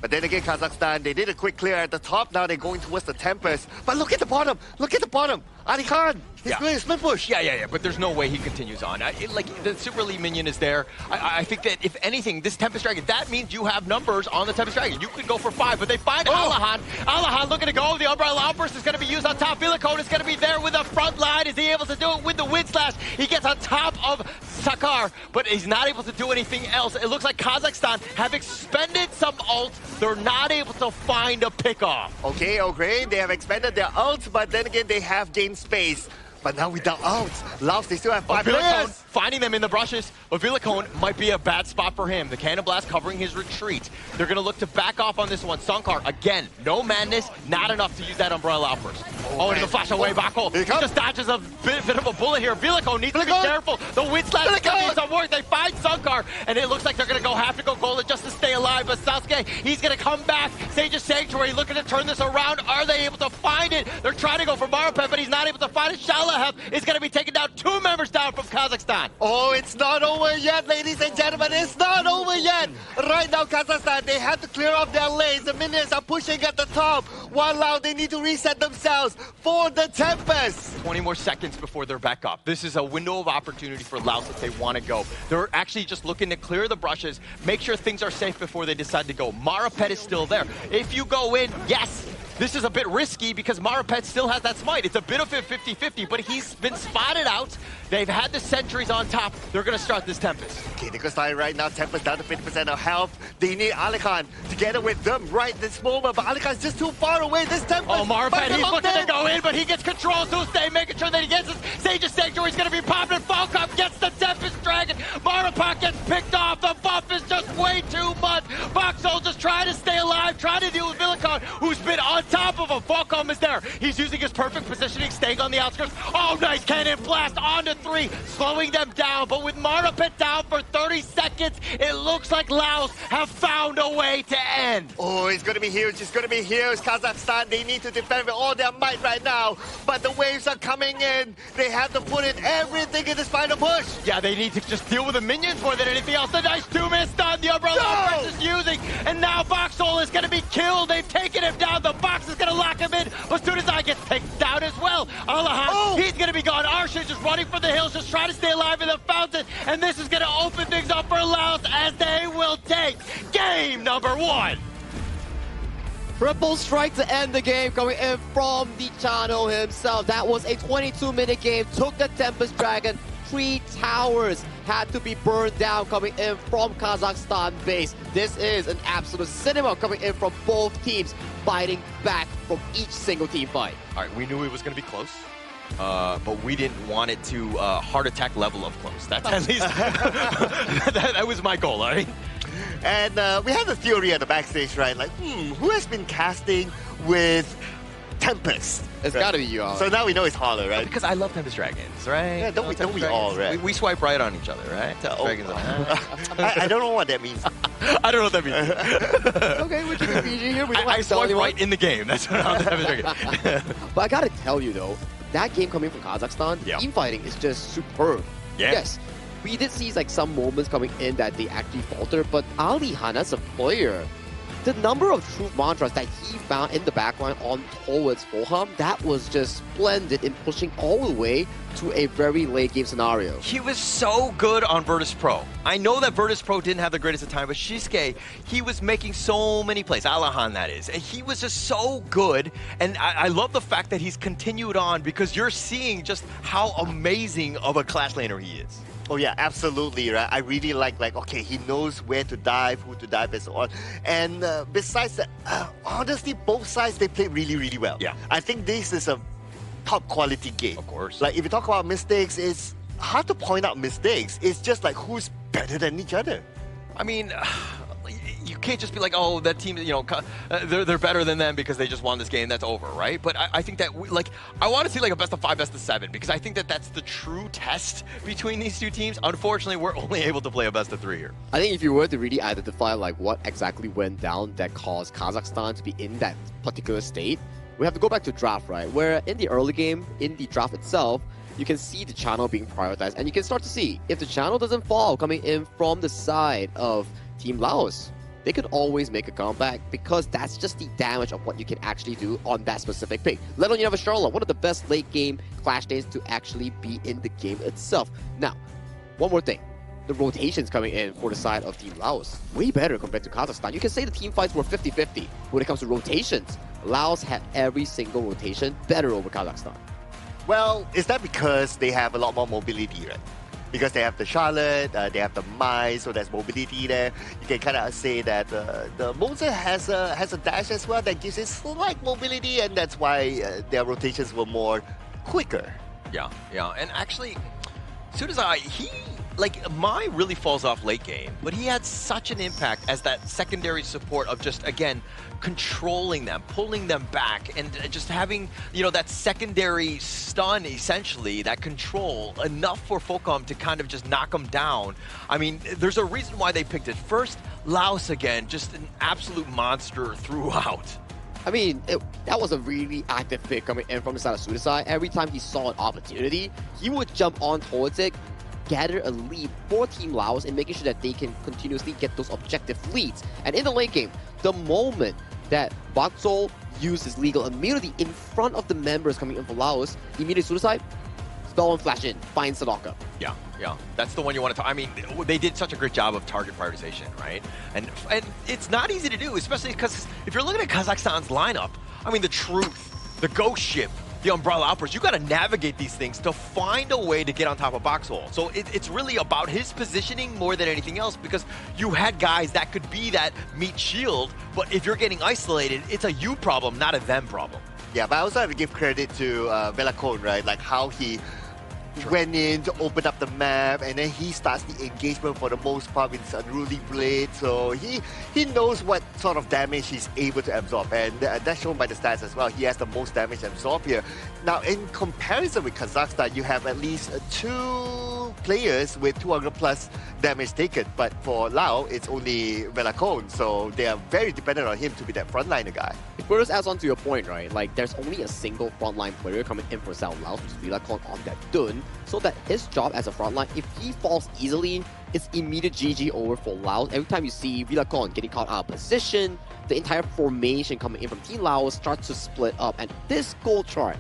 But then again, Kazakhstan, they did a quick clear at the top. Now they're going towards the Tempest. But look at the bottom. Look at the bottom. Ali Khan, he's doing a split push. Yeah. But there's no way he continues on. Like, the Super Elite minion is there. I think that, if anything, this Tempest Dragon, that means you have numbers on the Tempest Dragon. You could go for 5, but they find Alahan. Alahan looking to go. The Umbrella Outburst is going to be used on top. Villicone is going to be there with the front line. Is he able to do it with the Wind Slash? He gets on top of Sakar, but he's not able to do anything else. It looks like Kazakhstan have expended some ults. They're not able to find a pickoff. Okay, they have expanded their ults, but then again, they have gained space. But now without outs, Laos, they still have 5 players. Finding them in the brushes, but Villicone might be a bad spot for him. The Cannon Blast covering his retreat. They're going to look to back off on this one. Sankar, again, no madness, not enough to use that Umbrella Outburst. Into the flash away, Bako. He just dodges a bit of a bullet here. Villicone needs to be careful. The Wind Slash is going to need some work. They find Sankar, and it looks like they're going to have to go golden just to stay alive. But Sasuke, he's going to come back. Sage's Sanctuary looking to turn this around. Are they able to find it? They're trying to go for Maripet, but he's not able to find it. Shalaheb is going to be taking down 2 members down from Kazakhstan. Oh, it's not over yet, ladies and gentlemen. It's not over yet. Right now, Kazakhstan, they have to clear off their lanes. The minions are pushing at the top. While now, they need to reset themselves for the Tempest. 20 more seconds before they're back up. This is a window of opportunity for Laos if they want to go. They're actually just looking to clear the brushes, make sure things are safe before they decide to go. Maripet is still there. If you go in, yes, this is a bit risky because Maripet still has that smite. It's a bit of a 50-50, but he's been spotted out. They've had the sentries on top. They're going to start this Tempest. Okay, they can start right now. Tempest down to 50% of health. They need Alikan together with them right this moment, but Alikan's just too far away. This Tempest. Oh, Maripet, he's looking to go in, but he gets control. Tuesday making sure that he gets his Sage's Sanctuary. He's going to be popping. Falcon gets the Tempest Dragon. Maripet gets picked off. The buff is just way too much. Voxel just trying to stay alive, trying to deal with Villicone, who's been on top of him. Falcon is there. He's using his perfect positioning, staying on the outskirts. Oh, nice cannon blast onto 3, slowing them down. But with Maripet down for 30 seconds, it looks like Laos have found a way to end. Oh, it's going to be huge. It's going to be huge. Kazakhstan, they need to defend with all their might right now. But the waves are coming in. They have to put in everything in this final push. Yeah, they need to just deal with the minions more than anything else. The nice 2-man stun the Umbrella Outburst is using. And now Voxel is going to be killed. They've taken him down. The box is going to lock him in. But Studazai gets taken down as well. Alahan, he's going to be gone. Arsha just running for the hills, just trying to stay alive in the fountain. And this is going to open things up for Laos as they will take game number 1. Triple strike to end the game coming in from the channel himself. That was a 22-minute game. Took the Tempest Dragon. 3 towers had to be burned down coming in from Kazakhstan base. This is an absolute cinema coming in from both teams, fighting back from each single team fight. All right, we knew it was going to be close. But we didn't want it to heart attack level of close. That's at least that was my goal, all right? And we had the theory at the backstage, right? Like, who has been casting with Tempest? It's got to be you, So now we know it's Holler, right? Because I love Tempest Dragons, right? Yeah, don't we all, right? We swipe right on each other, right? Dragons. I don't know what that means. I don't know what that means. Okay, we're keeping PG here. We don't I swipe right in the game. That's what I'm Tempest Dragon. But I got to tell you, though, that game coming from Kazakhstan, team fighting is just superb. Yeah. Yes, we did see like some moments coming in that they actually faltered, but Ali Han as a player, the number of truth mantras that he found in the backline on towards Fulham, that was just splendid in pushing all the way to a very late game scenario. He was so good on Virtus Pro. I know that Virtus Pro didn't have the greatest of time, but Shisuke, he was making so many plays. Alahan, that is. And he was just so good. And I love the fact that he's continued on because you're seeing just how amazing of a class laner he is. Oh yeah, absolutely, right? I really like, okay, he knows where to dive, who to dive, and so on. And besides that, honestly, both sides, they play really, really well. Yeah. I think this is a top quality game. Of course. Like, if you talk about mistakes, it's hard to point out mistakes. It's just like who's better than each other. I mean, you can't just be like, oh, that team, you know, they're better than them because they just won this game. That's over, right? But I think that, I want to see like a best of 5, best of 7, because I think that that's the true test between these two teams. Unfortunately, we're only able to play a best of 3 here. I think if you were to really identify like what exactly went down that caused Kazakhstan to be in that particular state, we have to go back to draft, right? Where in the early game, in the draft itself, you can see the channel being prioritized, and you can start to see if the channel doesn't fall coming in from the side of Team Laos, they could always make a comeback, because that's just the damage of what you can actually do on that specific pick. Let alone you have a Charlotte, one of the best late game Clash Days to actually be in the game itself. Now, one more thing. The rotations coming in for the side of Team Laos, way better compared to Kazakhstan. You can say the team fights were 50-50. When it comes to rotations, Laos had every single rotation better over Kazakhstan. Well, is that because they have a lot more mobility, right? Because they have the Charlotte, they have the Mai, so there's mobility there. You can kind of say that the Moza has a dash as well that gives it slight mobility, and that's why their rotations were more quicker. Yeah, and actually, Sudazai, Mai really falls off late game, but he had such an impact as that secondary support of just, again, controlling them, pulling them back, and just having, that secondary stun, essentially, that control, enough for Focom to kind of just knock them down. I mean, there's a reason why they picked it. First, Laos, again, just an absolute monster throughout. I mean, that was a really active pick coming in from the side of Sudazai. Every time he saw an opportunity, he would jump on towards it, gather a lead for Team Laos and making sure that they can continuously get those objective leads. And in the late game, the moment that Bakzol used his legal immunity in front of the members coming in for Laos, immediately Sudazai, spell and flash in, find Sadaka. Yeah, that's the one you want to. I mean, they did such a great job of target prioritization, right? And it's not easy to do, especially because if you're looking at Kazakhstan's lineup, I mean, the Truth, the Ghost Ship, the Umbrella Outburst, you got to navigate these things to find a way to get on top of Boxhole. So it's really about his positioning more than anything else, because you had guys that could be that meat shield, but if you're getting isolated, it's a you problem, not a them problem. Yeah, but I also have to give credit to Velacone, right? Like how he went in to open up the map, and then he starts the engagement for the most part with his Unruly Blade. So he knows what sort of damage he's able to absorb, and that's shown by the stats as well. He has the most damage absorbed here. Now, in comparison with Kazakhstan, you have at least 2 players with 200 plus damage taken, but for Lao, it's only Velacone, so they are very dependent on him to be that frontliner guy. It further adds on to your point, right? Like, there's only a single frontline player coming in for South Laos, which is Velacone on that Dun, so that his job as a frontline, if he falls easily, it's immediate GG over for Laos. Every time you see Velacone getting caught out of position, the entire formation coming in from Team Laos starts to split up, and this goal chart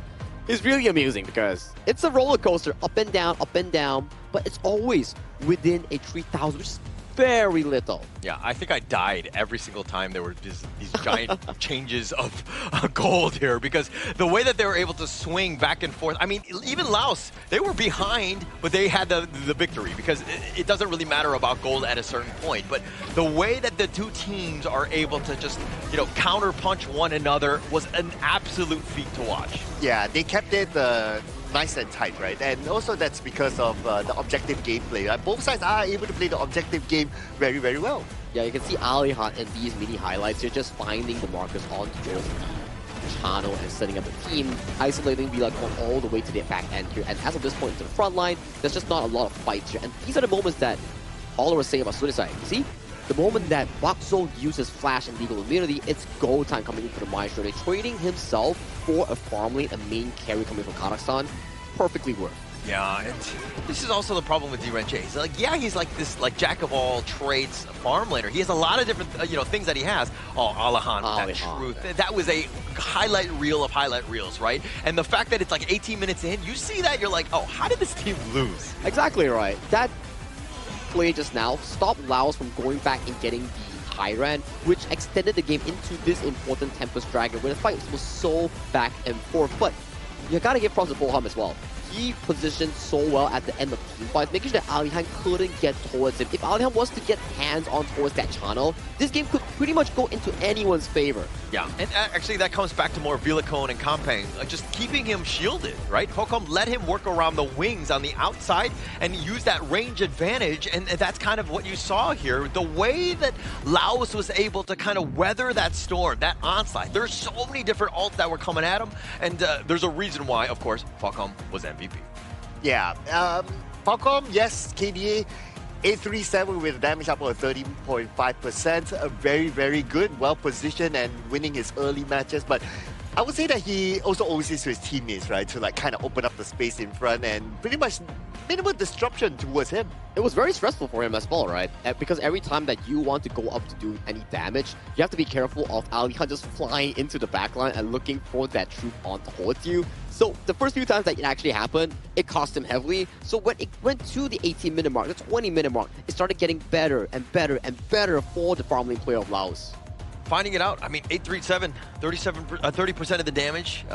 is really amusing because it's a roller coaster, up and down, but it's always within a 3,000, which is very little. Yeah, I think I died every single time there were these giant changes of gold here, because the way that they were able to swing back and forth. I mean, even Laos, they were behind, but they had the victory, because it doesn't really matter about gold at a certain point. But the way that the two teams are able to just, counter punch one another was an absolute feat to watch. Yeah, they kept it nice and tight, right? And also that's because of the objective gameplay. Both sides are able to play the objective game very, very well. Yeah, you can see Alihan in these mini highlights. You're just finding the markers on towards channel and setting up a team, isolating Velacone all the way to the back end here. And as of this point to the front line, there's just not a lot of fights here. And these are the moments that all was saying about Sudazai. See? The moment that Bakzol uses Flash and Legal Immunity, it's go time coming into the Maestro. They're trading himself for a farm lane, a main carry coming from Kazakhstan. Perfectly worth. Yeah, and this is also the problem with D-Renche. He's he's like this jack of all trades farm laner. He has a lot of different things that he has. Oh, Alihan, that Truth. That was a highlight reel of highlight reels, right? And the fact that it's like 18 minutes in, you see that, you're like, oh, how did this team lose? Exactly right. That play just now stopped Laos from going back and getting the high run, which extended the game into this important Tempest Dragon, where the fight was so back and forth. But you gotta give props to Boham as well. he positioned so well at the end of team fights, making sure that Alihan couldn't get towards him. If Alihan was to get hands on towards that channel, this game could pretty much go into anyone's favor. Yeah, and actually that comes back to more Villicone and Kampeng, just keeping him shielded, right? Falcom let him work around the wings on the outside and use that range advantage, and that's kind of what you saw here. The way that Laos was able to kind of weather that storm, that onslaught. There's so many different ults that were coming at him, and there's a reason why, of course, Falcom was MVP. Yeah, Falcom, yes, KDA, 837 with a damage up of 13.5%. Very, very good, well-positioned and winning his early matches. But I would say that he also owes this to his teammates, right? To like kind of open up the space in front and pretty much minimal disruption towards him. It was very stressful for him as well, right? Because every time that you want to go up to do any damage, you have to be careful of Alihan just flying into the backline and looking for that troop on towards you. So the first few times that it actually happened, it cost him heavily. So when it went to the 18-minute mark, the 20-minute mark, it started getting better and better and better for the farm lane player of Laos. Finding it out, I mean, 837, 30% of the damage.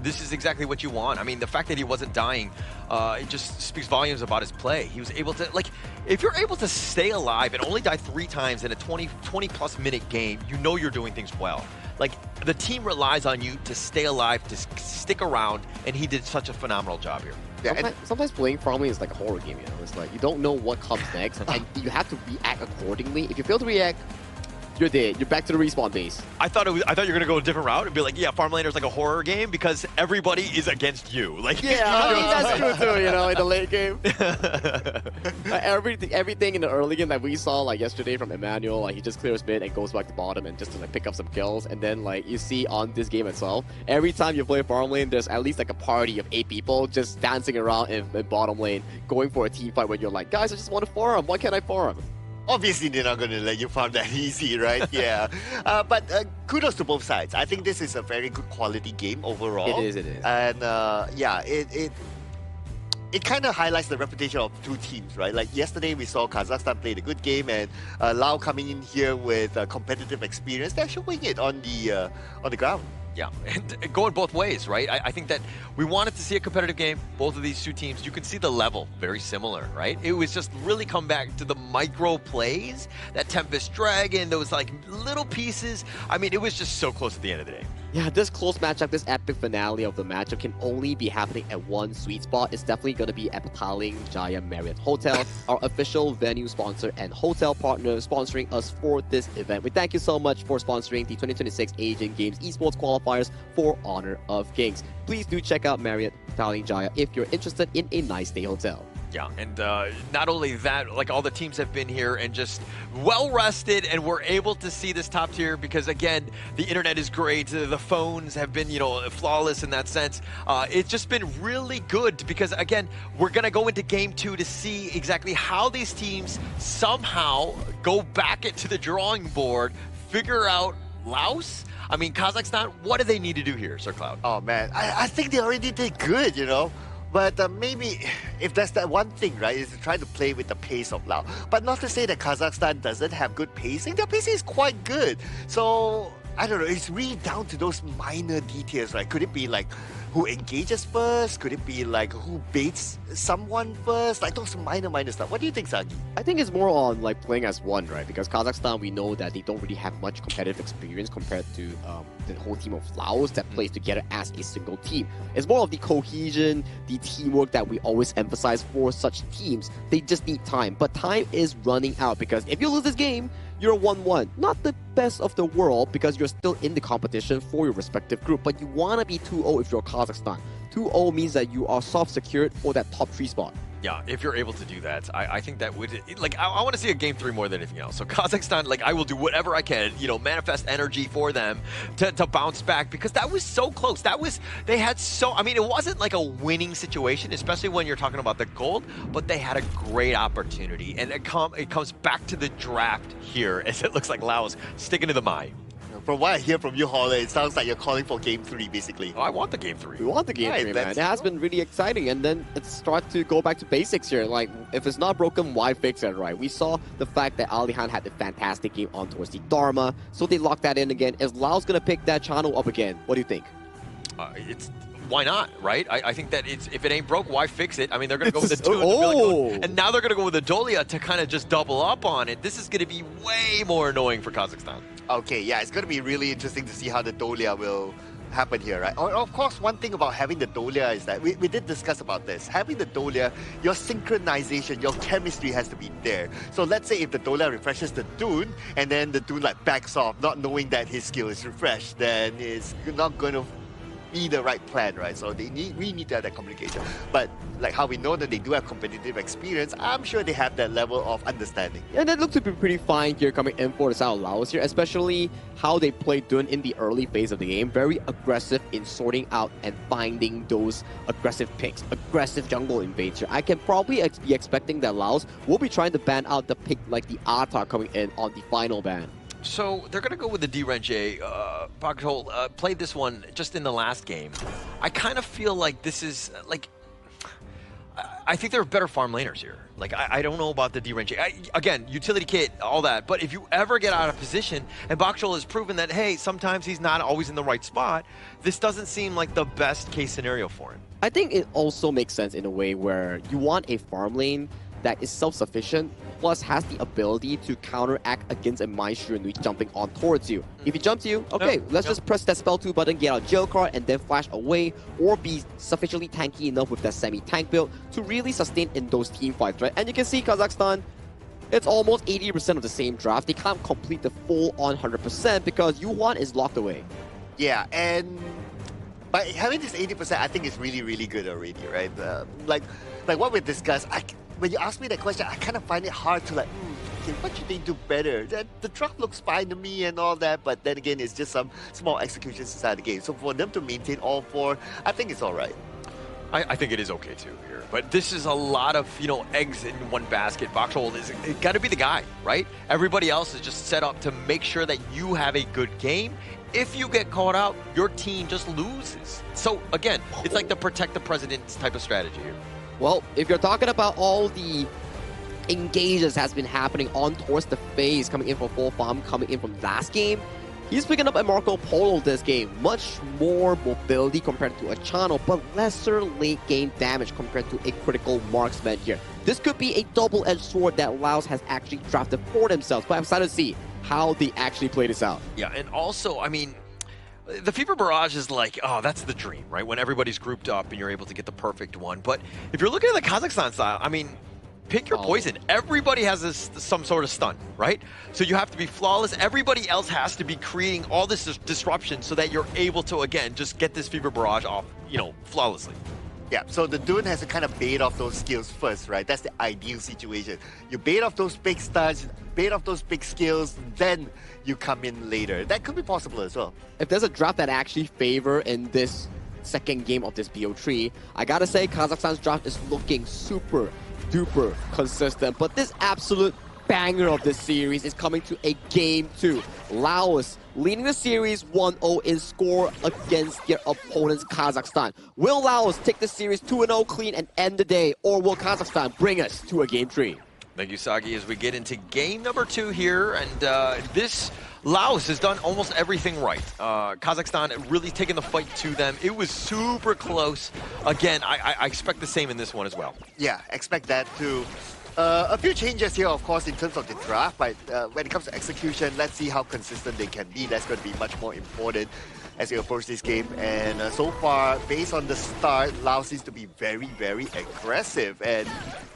This is exactly what you want. I mean, the fact that he wasn't dying, it just speaks volumes about his play. He was able to, like, if you're able to stay alive and only die 3 times in a 20-plus minute game, you know you're doing things well. Like, the team relies on you to stay alive, to stick around, and he did such a phenomenal job here. Yeah, sometimes playing farm lane is like a horror game, you know? It's like, you don't know what comes next, and you have to react accordingly. If you fail to react, you're dead. You're back to the respawn base. I thought you were gonna go a different route and be like, yeah, Farm Laner's like a horror game because everybody is against you. Like, yeah, I mean, that's true too. You know, in the late game, everything in the early game that we saw like yesterday from Emmanuel, like he just clears mid and goes back to bottom and just to like pick up some kills. And then like you see on this game itself, every time you play farm lane, there's at least like a party of 8 people just dancing around in bottom lane, going for a team fight when you're like, guys, I just want to farm. Why can't I farm? Obviously, they're not going to let you farm that easy, right? Yeah. But kudos to both sides. I think this is a very good quality game overall. It is. And yeah, it kind of highlights the reputation of 2 teams, right? Like yesterday, we saw Kazakhstan played a good game, and Lao coming in here with competitive experience. They're showing it on the ground. Yeah, and going both ways, right? I think that we wanted to see a competitive game. Both of these 2 teams, you can see the level very similar, right? It was just really come back to the micro plays, that Tempest Dragon, those like little pieces. I mean, it was just so close at the end of the day. Yeah, this close matchup, this epic finale of the matchup can only be happening at one sweet spot. It's definitely going to be at Petaling Jaya Marriott Hotel, our official venue sponsor and hotel partner sponsoring us for this event. We thank you so much for sponsoring the 2026 Asian Games Esports Qualifiers for Honor of Kings. Please do check out Marriott Petaling Jaya if you're interested in a nice day hotel. Yeah, and not only that, like all the teams have been here and just well rested, and we're able to see this top tier because again, the internet is great. The phones have been, you know, flawless in that sense. It's just been really good because again, we're gonna go into game 2 to see exactly how these teams somehow go back into the drawing board, figure out Laos. I mean, Kazakhstan, what do they need to do here, Sir Cloud? Oh man, I think they already did good, you know. But maybe if that's that one thing, right, is to try to play with the pace of Lao. But not to say that Kazakhstan doesn't have good pacing. Their pacing is quite good. So, I don't know, it's really down to those minor details, right? Could it be like who engages first? Could it be like who baits someone first? Like those minor stuff. What do you think, Sagi? I think it's more on like playing as one, right? Because Kazakhstan, we know that they don't really have much competitive experience compared to the whole team of Laos that plays together as a single team. It's more of the cohesion, the teamwork that we always emphasize for such teams. They just need time. But time is running out because if you lose this game, you're 1-1. Not the best of the world because you're still in the competition for your respective group, but you want to be 2-0 if you're Kazakhstan. 2-0 means that you are soft secured for that top 3 spot. Yeah, if you're able to do that, I think that would, like, I want to see a game 3 more than anything else. So Kazakhstan, like, I will do whatever I can, you know, manifest energy for them to bounce back because that was so close. They had so, I mean, it wasn't like a winning situation, especially when you're talking about the gold, but they had a great opportunity. And it comes back to the draft here as it looks like Laos sticking to the Mai. From what I hear from you, Holler, it sounds like you're calling for game 3, basically. Oh, I want the game 3. We want the game 3, man. It has been really exciting, and then it's start to go back to basics here. Like, if it's not broken, why fix it, right? We saw the fact that Alihan had a fantastic game on towards the Dharma, so they locked that in again. Is Laos gonna pick that channel up again? What do you think? it's why not, right? I think that if it ain't broke, why fix it? I mean, they're going to go with the two, and now they're going to go with the Dolia to kind of just double up on it. This is going to be way more annoying for Kazakhstan. Okay, yeah, it's going to be really interesting to see how the Dolia will happen here, right? Of course, one thing about having the Dolia is that we did discuss about this. Having the Dolia, your synchronization, your chemistry has to be there. So let's say if the Dolia refreshes the Dune, and then the Dune like backs off, not knowing that his skill is refreshed, then it's not going to be the right plan, right? So we need to have that communication. But like how we know that they do have competitive experience, I'm sure they have that level of understanding. And it looks to be pretty fine here coming in for the side of Laos here, especially how they played Dun in the early phase of the game. Very aggressive in sorting out and finding those aggressive picks, aggressive jungle invades here. I can probably be expecting that Laos will be trying to ban out the pick like the Atar coming in on the final ban. So they're going to go with the D-Range. Bakhol played this one just in the last game. I kind of feel like this is like... I think there are better farm laners here. Like, I don't know about the D-Range. Again, utility kit, all that. But if you ever get out of position, and Bakhol has proven that, hey, sometimes he's not always in the right spot, this doesn't seem like the best case scenario for him. I think it also makes sense in a way where you want a farm lane that is self-sufficient, plus has the ability to counteract against a Maestro Nui jumping on towards you. If he jumps you, okay, let's just press that spell 2 button, get out jail card, and then flash away, or be sufficiently tanky enough with that semi-tank build to really sustain in those team fights, right? And you can see Kazakhstan, it's almost 80% of the same draft. They can't complete the full-on 100% because U1 is locked away. Yeah, and by having this 80%, I think is really, really good already, right? Like what we discussed, when you ask me that question, I kind of find it hard to like, okay, what should they do better? The draft looks fine to me and all that, but then again, it's just some small executions inside the game. So for them to maintain all 4, I think it's all right. I think it is okay too here, but this is a lot of eggs in one basket. Bakhol is got to be the guy, right? Everybody else is just set up to make sure that you have a good game. If you get caught out, your team just loses. So again, it's like the protect the president's type of strategy here. Well, if you're talking about all the engages has been happening on towards the phase, coming in from full farm, coming in from last game, he's picking up a Marco Polo this game. Much more mobility compared to a Channel, but lesser late game damage compared to a critical marksman here. This could be a double-edged sword that Laos has actually drafted for themselves, but I'm excited to see how they actually play this out. Yeah, and also, I mean, the Fever Barrage is like, oh, that's the dream, right? When everybody's grouped up and you're able to get the perfect one. But if you're looking at the Kazakhstan style, I mean, pick your poison. Everybody has some sort of stun, right? So you have to be flawless. Everybody else has to be creating all this disruption so that you're able to, again, just get this Fever Barrage off, flawlessly. Yeah, so the Dune has to kind of bait off those skills first, right? That's the ideal situation. You bait off those big stuns, bait off those big skills, then you come in later. That could be possible as well. If there's a draft that actually favor in this second game of this BO3, I gotta say Kazakhstan's draft is looking super duper consistent. But this absolute banger of this series is coming to a game 2. Laos leading the series 1-0 in score against their opponents Kazakhstan. Will Laos take the series 2-0 clean and end the day, or will Kazakhstan bring us to a game 3? Thank you, Sagi, as we get into game number 2 here, and this Laos has done almost everything right. Kazakhstan really taking the fight to them. It was super close. Again, I expect the same in this one as well. Yeah, expect that too. A few changes here, of course, in terms of the draft, but when it comes to execution, let's see how consistent they can be. That's going to be much more important as we approach this game. And so far, based on the start, Laos seems to be very, very aggressive. And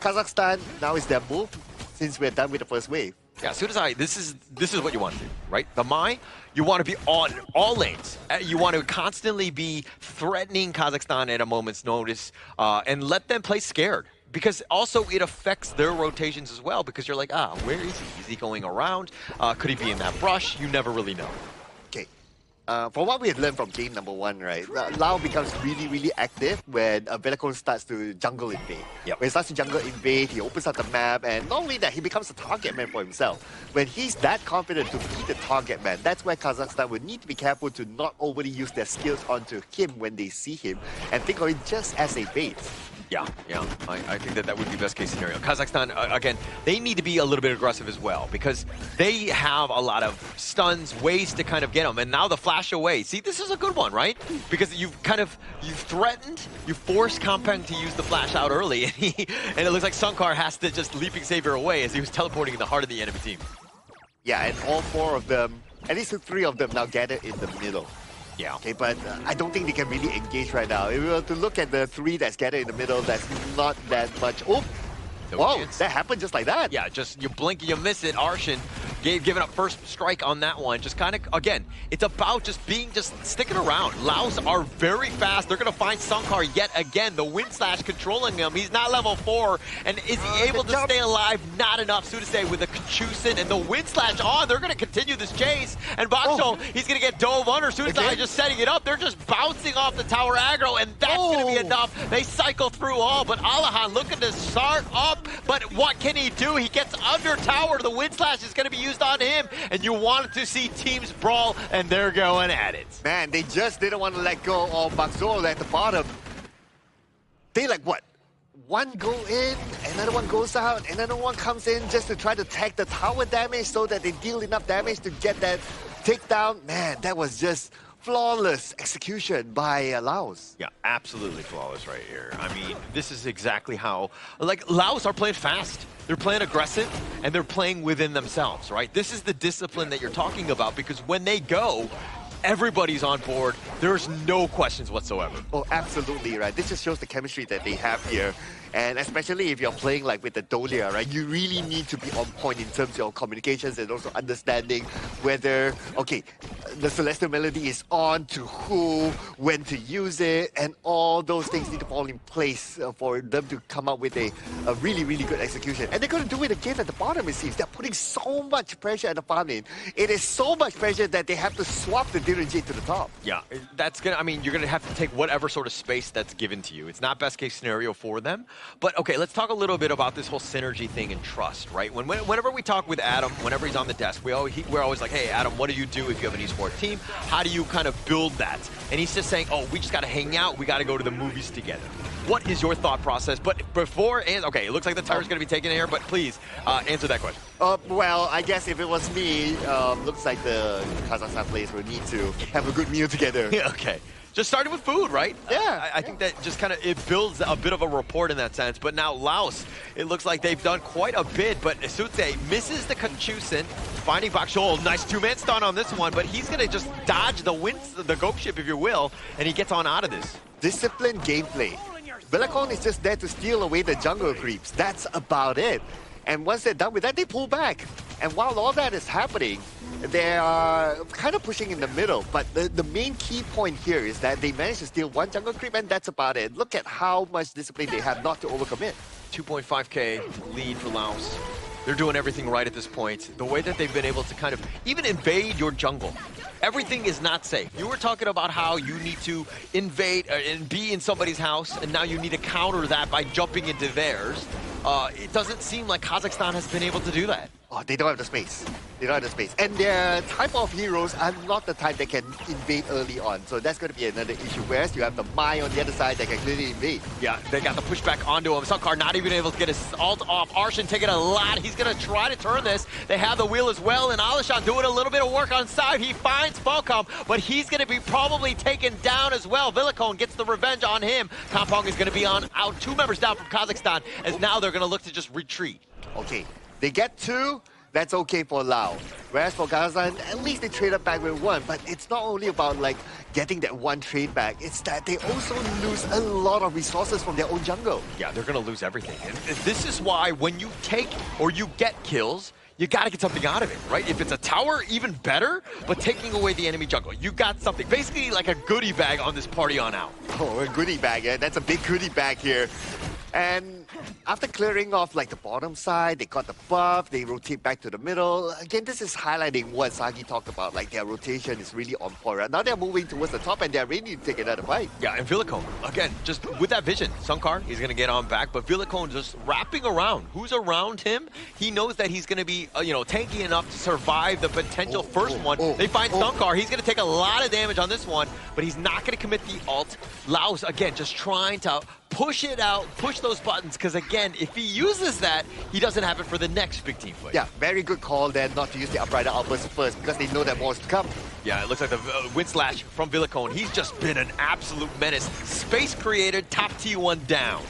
Kazakhstan, now is their move since we're done with the first wave. Yeah, Sudasai, this is what you want to do, right? The Mai, you want to be on all lanes. You want to constantly be threatening Kazakhstan at a moment's notice and let them play scared. Because also it affects their rotations as well, because you're like, where is he? Is he going around? Could he be in that brush? You never really know. Okay. From what we have learned from game number 1, right, Lao becomes really, really active when Velocon starts to jungle invade. Yep. When he starts to jungle invade, he opens up the map, and not only that, he becomes a target man for himself. When he's that confident to be the target man, that's where Kazakhstan would need to be careful to not overly use their skills onto him when they see him, and think of it just as a bait. Yeah, I think that would be best case scenario. Kazakhstan, again, they need to be a little bit aggressive as well because they have a lot of stuns, ways to kind of get them, and now the flash away. See, this is a good one, right? Because you've threatened, you forced Kampeng to use the flash out early, and it looks like Sunkar has to just leaping savior away as he was teleporting in the heart of the enemy team. Yeah, and all 4 of them, at least 3 of them now gathered in the middle. Yeah. Okay, but I don't think they can really engage right now. If we were to look at the 3 that's gathered in the middle, that's not that much. Oh, whoa, that happened just like that. Yeah, just you blink and you miss it. Arshin giving up first strike on that one. Just kind of, again, it's about just sticking around. Laos are very fast. They're going to find Sunkar yet again. The wind slash controlling him. He's not level 4. And is he able to stay alive? Not enough. Sudase with the Kachusen and the wind slash on. They're going to continue this chase. And Bakso, he's going to get dove under. Sudase just setting it up. They're just bouncing off the tower aggro, and that's going to be enough. They cycle through all, but Alahan looking to start up. But what can he do? He gets under tower. The wind slash is going to be used on him, and you wanted to see teams brawl, and they're going at it. Man, they just didn't want to let go of Bakzol at the bottom. They like what? One go in, another one goes out, another one comes in just to try to tag the tower damage so that they deal enough damage to get that takedown. Man, that was just flawless execution by Laos. Yeah, absolutely flawless right here. I mean, this is exactly how, like, Laos are playing fast. They're playing aggressive, and they're playing within themselves, right? This is the discipline that you're talking about, because when they go, everybody's on board. There's no questions whatsoever. Oh, absolutely, right? This just shows the chemistry that they have here. And especially if you're playing like with the Dolia, right? You really need to be on point in terms of your communications and also understanding whether, okay, the Celestial Melody is on to who, when to use it, and all those things need to fall in place for them to come up with a really, really good execution. And they're going to do it again at the bottom, it seems. They're putting so much pressure at the farm lane. It is so much pressure that they have to swap the Dirige to the top. Yeah, that's going to, I mean, you're going to have to take whatever sort of space that's given to you. It's not best case scenario for them. But okay, let's talk a little bit about this whole synergy thing and trust, right? Whenever we talk with Adam, whenever he's on the desk, we're always like, hey, Adam, what do you do if you have an esports team? How do you kind of build that? And he's just saying, oh, we just got to hang out. We got to go to the movies together. What is your thought process? But before, okay, it looks like the tire's going to be taken here, but please answer that question. Well, I guess if it was me, looks like the Kazakhstan players will need to have a good meal together. Yeah, okay. Just starting with food, right? Yeah. I think that just kind of, it builds a bit of a rapport in that sense. But now Laos, it looks like they've done quite a bit, but Sutse misses the Kachusen, finding Bakshol. Nice two-man stun on this one, but he's going to just dodge the ghost ship, if you will, and he gets on out of this. Disciplined gameplay. Velakon is just there to steal away the jungle creeps. That's about it. And once they're done with that, they pull back. And while all that is happening, they are kind of pushing in the middle. But the main key point here is that they managed to steal one jungle creep, and that's about it. Look at how much discipline they have not to overcommit. 2.5k lead for Laos. They're doing everything right at this point. The way that they've been able to kind of even invade your jungle. Everything is not safe. You were talking about how you need to invade and be in somebody's house, and now you need to counter that by jumping into theirs. It doesn't seem like Kazakhstan has been able to do that. Oh, they don't have the space. They don't have the space. And their type of heroes are not the type that can invade early on. So that's going to be another issue. Whereas you have the Mai on the other side that can clearly invade. Yeah, they got the pushback onto him. Sunkar not even able to get his ult off. Arshin taking a lot. He's going to try to turn this. They have the wheel as well. And Alishan doing a little bit of work on side. He finds Falcom, but he's going to be probably taken down as well. Villicone gets the revenge on him. Kampong is going to be out 2 members down from Kazakhstan, as now they're going to look to just retreat. Okay, they get 2. That's okay for Lao. Whereas for Kazakhstan, at least they traded back with 1. But it's not only about like getting that 1 trade back. It's that they also lose a lot of resources from their own jungle. Yeah, they're going to lose everything. And this is why when you take or you get kills, you got to get something out of it, right? If it's a tower, even better, but taking away the enemy jungle. You got something. Basically like a goodie bag on this party on out. Oh, a goodie bag, yeah. That's a big goodie bag here. And after clearing off like the bottom side, they got the buff, they rotate back to the middle. Again, this is highlighting what Sagi talked about, like their rotation is really on point. Right now they're moving towards the top and they're ready to take another fight. Yeah, and Villicone, again, just with that vision. Sunkar, he's going to get on back, but Villicone just wrapping around. Who's around him? He knows that he's going to be, tanky enough to survive the potential first one. They find Sunkar. He's going to take a lot of damage on this one, but he's not going to commit the ult. Laos, again, just trying to push it out, push those buttons, because again, if he uses that, he doesn't have it for the next big team fight. Yeah, very good call then not to use the Uprider outburst first, because they know that more is to come. Yeah, it looks like the wind slash from Villicone. He's just been an absolute menace. Space created, top T1 down.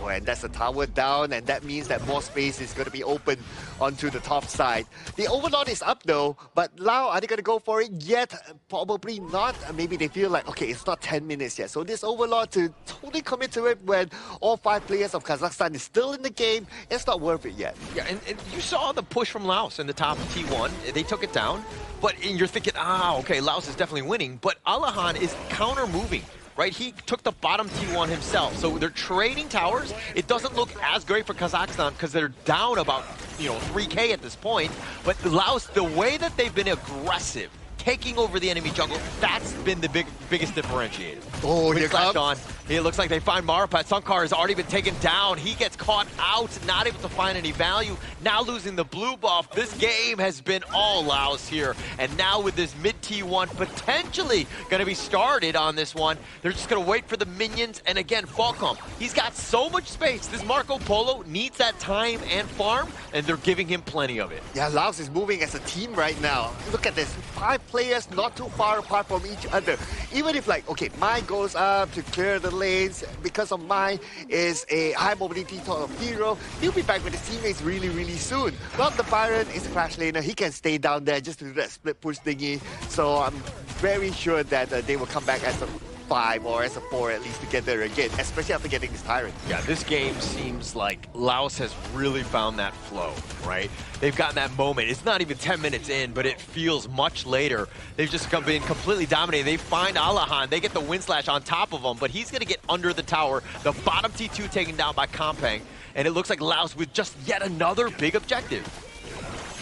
Oh, and that's a tower down, and that means that more space is going to be open onto the top side. The Overlord is up though, but Lao, are they going to go for it yet? Probably not. Maybe they feel like, okay, it's not 10 minutes yet. So this Overlord to totally commit to it when all 5 players of Kazakhstan is still in the game, it's not worth it yet. Yeah, and you saw the push from Laos in the top T1. They took it down, but you're thinking, okay, Laos is definitely winning, but Alahan is counter-moving. Right, he took the bottom T1 himself. So they're trading towers. It doesn't look as great for Kazakhstan because they're down about 3K at this point. But Laos, the way that they've been aggressive, taking over the enemy jungle, that's been the biggest differentiator. Oh, here comes. On. It looks like they find Marapat. Sunkar has already been taken down. He gets caught out, not able to find any value. Now losing the blue buff. This game has been all Laos here. And now with this mid T1 potentially going to be started on this one, they're just going to wait for the minions. And again, Falcom, he's got so much space. This Marco Polo needs that time and farm, and they're giving him plenty of it. Yeah, Laos is moving as a team right now. Look at this. 5 players not too far apart from each other. Even if like, okay, mine goes up to clear the lanes, because of mine is a high mobility sort of hero, he'll be back with his teammates really, really soon. Well, the Byron is a Crash laner. He can stay down there just to do that split push thingy. So I'm very sure that they will come back as a 5 or as a 4 at least together again, especially after getting this Tyrant. Yeah, this game seems like Laos has really found that flow, right? They've gotten that moment. It's not even 10 minutes in, but it feels much later. They've just been completely dominating. They find Alahan. They get the wind slash on top of him, but he's going to get under the tower. The bottom T2 taken down by Kompang, and it looks like Laos with just yet another big objective.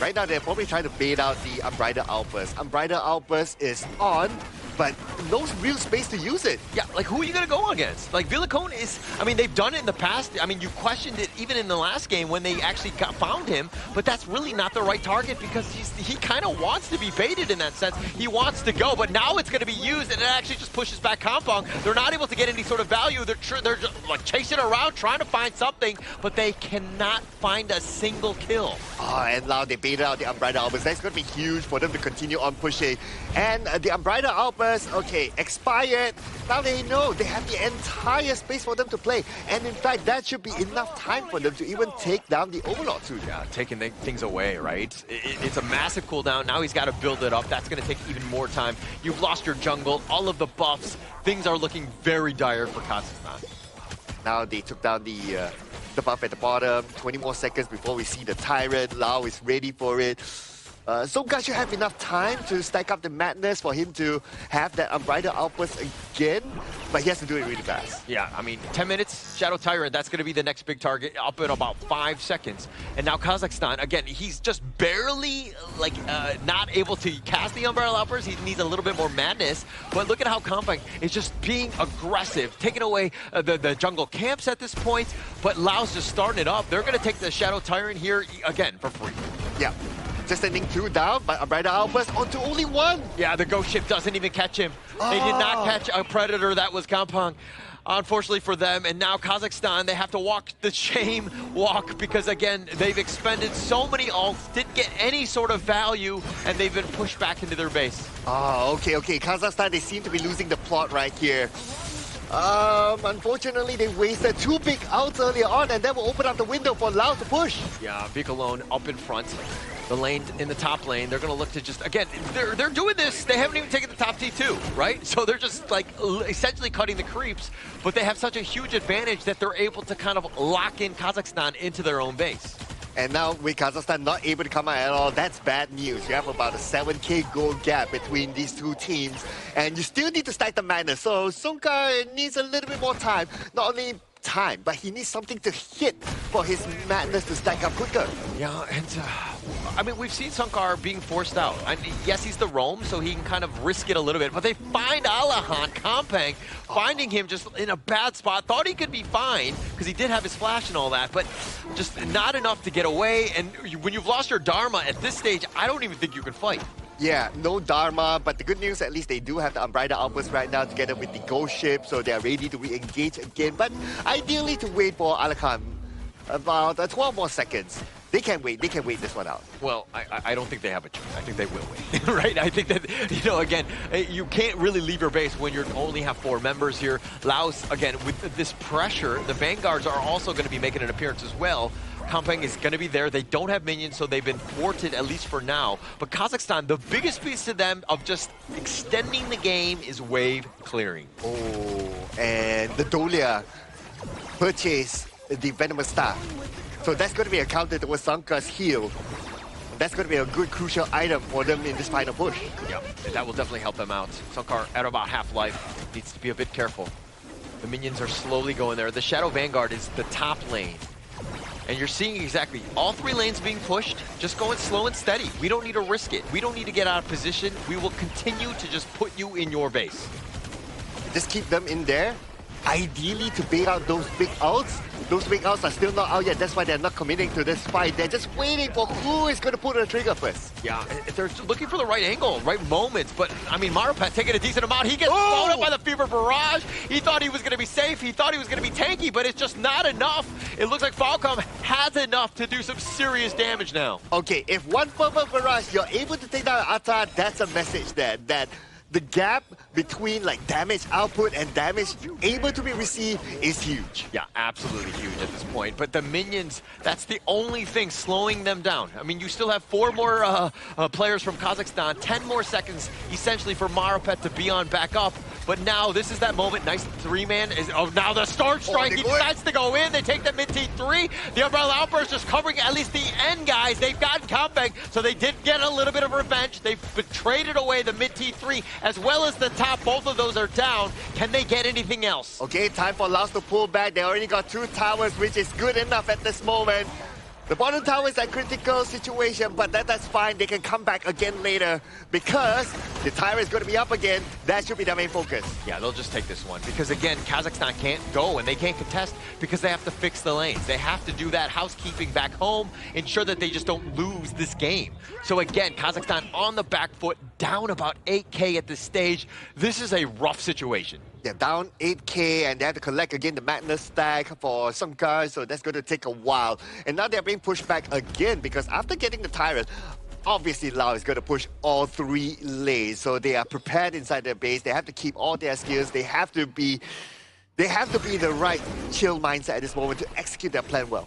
Right now, they're probably trying to bait out the Unbridled Outburst. Unbridled Outburst is on, but no real space to use it. Yeah, like who are you going to go against? Like Villicone is, I mean, they've done it in the past. I mean, you questioned it even in the last game when they actually found him, but that's really not the right target because he kind of wants to be baited in that sense. He wants to go, but now it's going to be used and it actually just pushes back Kompong. They're not able to get any sort of value. They're just like chasing around, trying to find something, but they cannot find a single kill. Oh, and now they baited out the Unbridled Outburst. That's going to be huge for them to continue on pushing. And the Unbridled Outburst, okay, expired. Now they know they have the entire space for them to play. And in fact, that should be enough time for them to even take down the Overlord too. Yeah, taking things away, right? It's a massive cooldown. Now he's got to build it up. That's going to take even more time. You've lost your jungle, all of the buffs. Things are looking very dire for Kazakhstan. Now they took down the buff at the bottom. 20 more seconds before we see the Tyrant. Lao is ready for it. Zongka should have enough time to stack up the madness for him to have that Unbridled Outburst again, but he has to do it really fast. Yeah, I mean, 10 minutes, Shadow Tyrant, that's going to be the next big target, up in about 5 seconds. And now Kazakhstan, again, he's just barely, like, not able to cast the Unbridled Outburst. He needs a little bit more madness, but look at how Kompang is just being aggressive, taking away the jungle camps at this point, but Laos just starting it up. They're going to take the Shadow Tyrant here, again, for free. Yeah. Just sending 2 down, but Unbridled Outburst onto only 1. Yeah, the ghost ship doesn't even catch him. They did not catch a predator. That was Kompang. Unfortunately for them, and now Kazakhstan, they have to walk the shame walk because, again, they've expended so many ults, didn't get any sort of value, and they've been pushed back into their base. Oh, okay. Kazakhstan, they seem to be losing the plot right here. Unfortunately, they wasted 2 big outs earlier on, and that will open up the window for Lao to push. Yeah, Vic alone up in front. The lane in the top lane, they're going to look to just, again, they're doing this. They haven't even taken the top T2, right? So they're just like essentially cutting the creeps, but they have such a huge advantage that they're able to kind of lock in Kazakhstan into their own base. And now with Kazakhstan not able to come out at all, that's bad news. You have about a 7k gold gap between these 2 teams, and you still need to stack the madness. So Zongka needs a little bit more time. Not only time, but he needs something to hit for his madness to stack up quicker. Yeah, and I mean, we've seen Sunkar being forced out. I mean, yes, he's the roam, so he can kind of risk it a little bit, but they find Alahan, Kampang, finding him just in a bad spot. Thought he could be fine, because he did have his flash and all that, but just not enough to get away. And when you've lost your Dharma at this stage, I don't even think you can fight. Yeah, no Dharma, but the good news, at least they do have the Unbridled Outburst right now together with the Ghost Ship, so they are ready to re-engage again. But ideally to wait for Alakan about 12 more seconds. They can wait this one out. Well, I don't think they have a choice. I think they will wait, right? I think that, you know, again, you can't really leave your base when you only have 4 members here. Laos, again, with this pressure, the Vanguards are also going to be making an appearance as well. Kampang is going to be there. They don't have minions, so they've been thwarted, at least for now. But Kazakhstan, the biggest piece to them of just extending the game is wave clearing. Oh, and the Dolia purchased the Venomous Staff. So that's going to be a counter towards Sankar's heal. That's going to be a good, crucial item for them in this final push. Yep, and that will definitely help them out. Sankar at about half life needs to be a bit careful. The minions are slowly going there. The Shadow Vanguard is the top lane. And you're seeing exactly all 3 lanes being pushed, just going slow and steady. We don't need to risk it. We don't need to get out of position. We will continue to just put you in your base. Just keep them in there. Ideally to bait out those big ults. Those big ults are still not out yet. That's why they're not committing to this fight. They're just waiting for who is going to pull the trigger first. Yeah, they're looking for the right angle, right moments. But, I mean, Marupet taking a decent amount. He gets blown up by the Fever Barrage. He thought he was going to be safe. He thought he was going to be tanky, but it's just not enough. It looks like Falcom has enough to do some serious damage now. Okay, if one Fever Barrage, you're able to take down Atta, that's a message there. That the gap between like damage output and damage able to be received is huge. Yeah, absolutely huge at this point. But the minions, that's the only thing slowing them down. I mean, you still have 4 more players from Kazakhstan, 10 more seconds essentially for Marupet to be on back up. But now this is that moment. Nice 3-man. Now the Storm Strike, he decides to go in. They take the mid T3. The Umbrella Outburst just covering at least the end guys. They've gotten Kampang, so they did get a little bit of revenge. They've traded away the mid T3 as well as the top. Both of those are down. Can they get anything else? Okay, time for Laos to pull back. They already got 2 towers, which is good enough at this moment. The bottom tower is a critical situation, but that's fine. They can come back again later because the tower is going to be up again. That should be their main focus. Yeah, they'll just take this one because, again, Kazakhstan can't go and they can't contest because they have to fix the lanes. They have to do that housekeeping back home, ensure that they just don't lose this game. So, again, Kazakhstan on the back foot, down about 8K at this stage. This is a rough situation. They're down 8K and they have to collect again the Madness stack for some guys, so that's going to take a while. And now they're being pushed back again because after getting the Tyrant, obviously Lao is going to push all 3 lanes. So they are prepared inside their base. They have to keep all their skills. They have to be the right chill mindset at this moment to execute their plan well.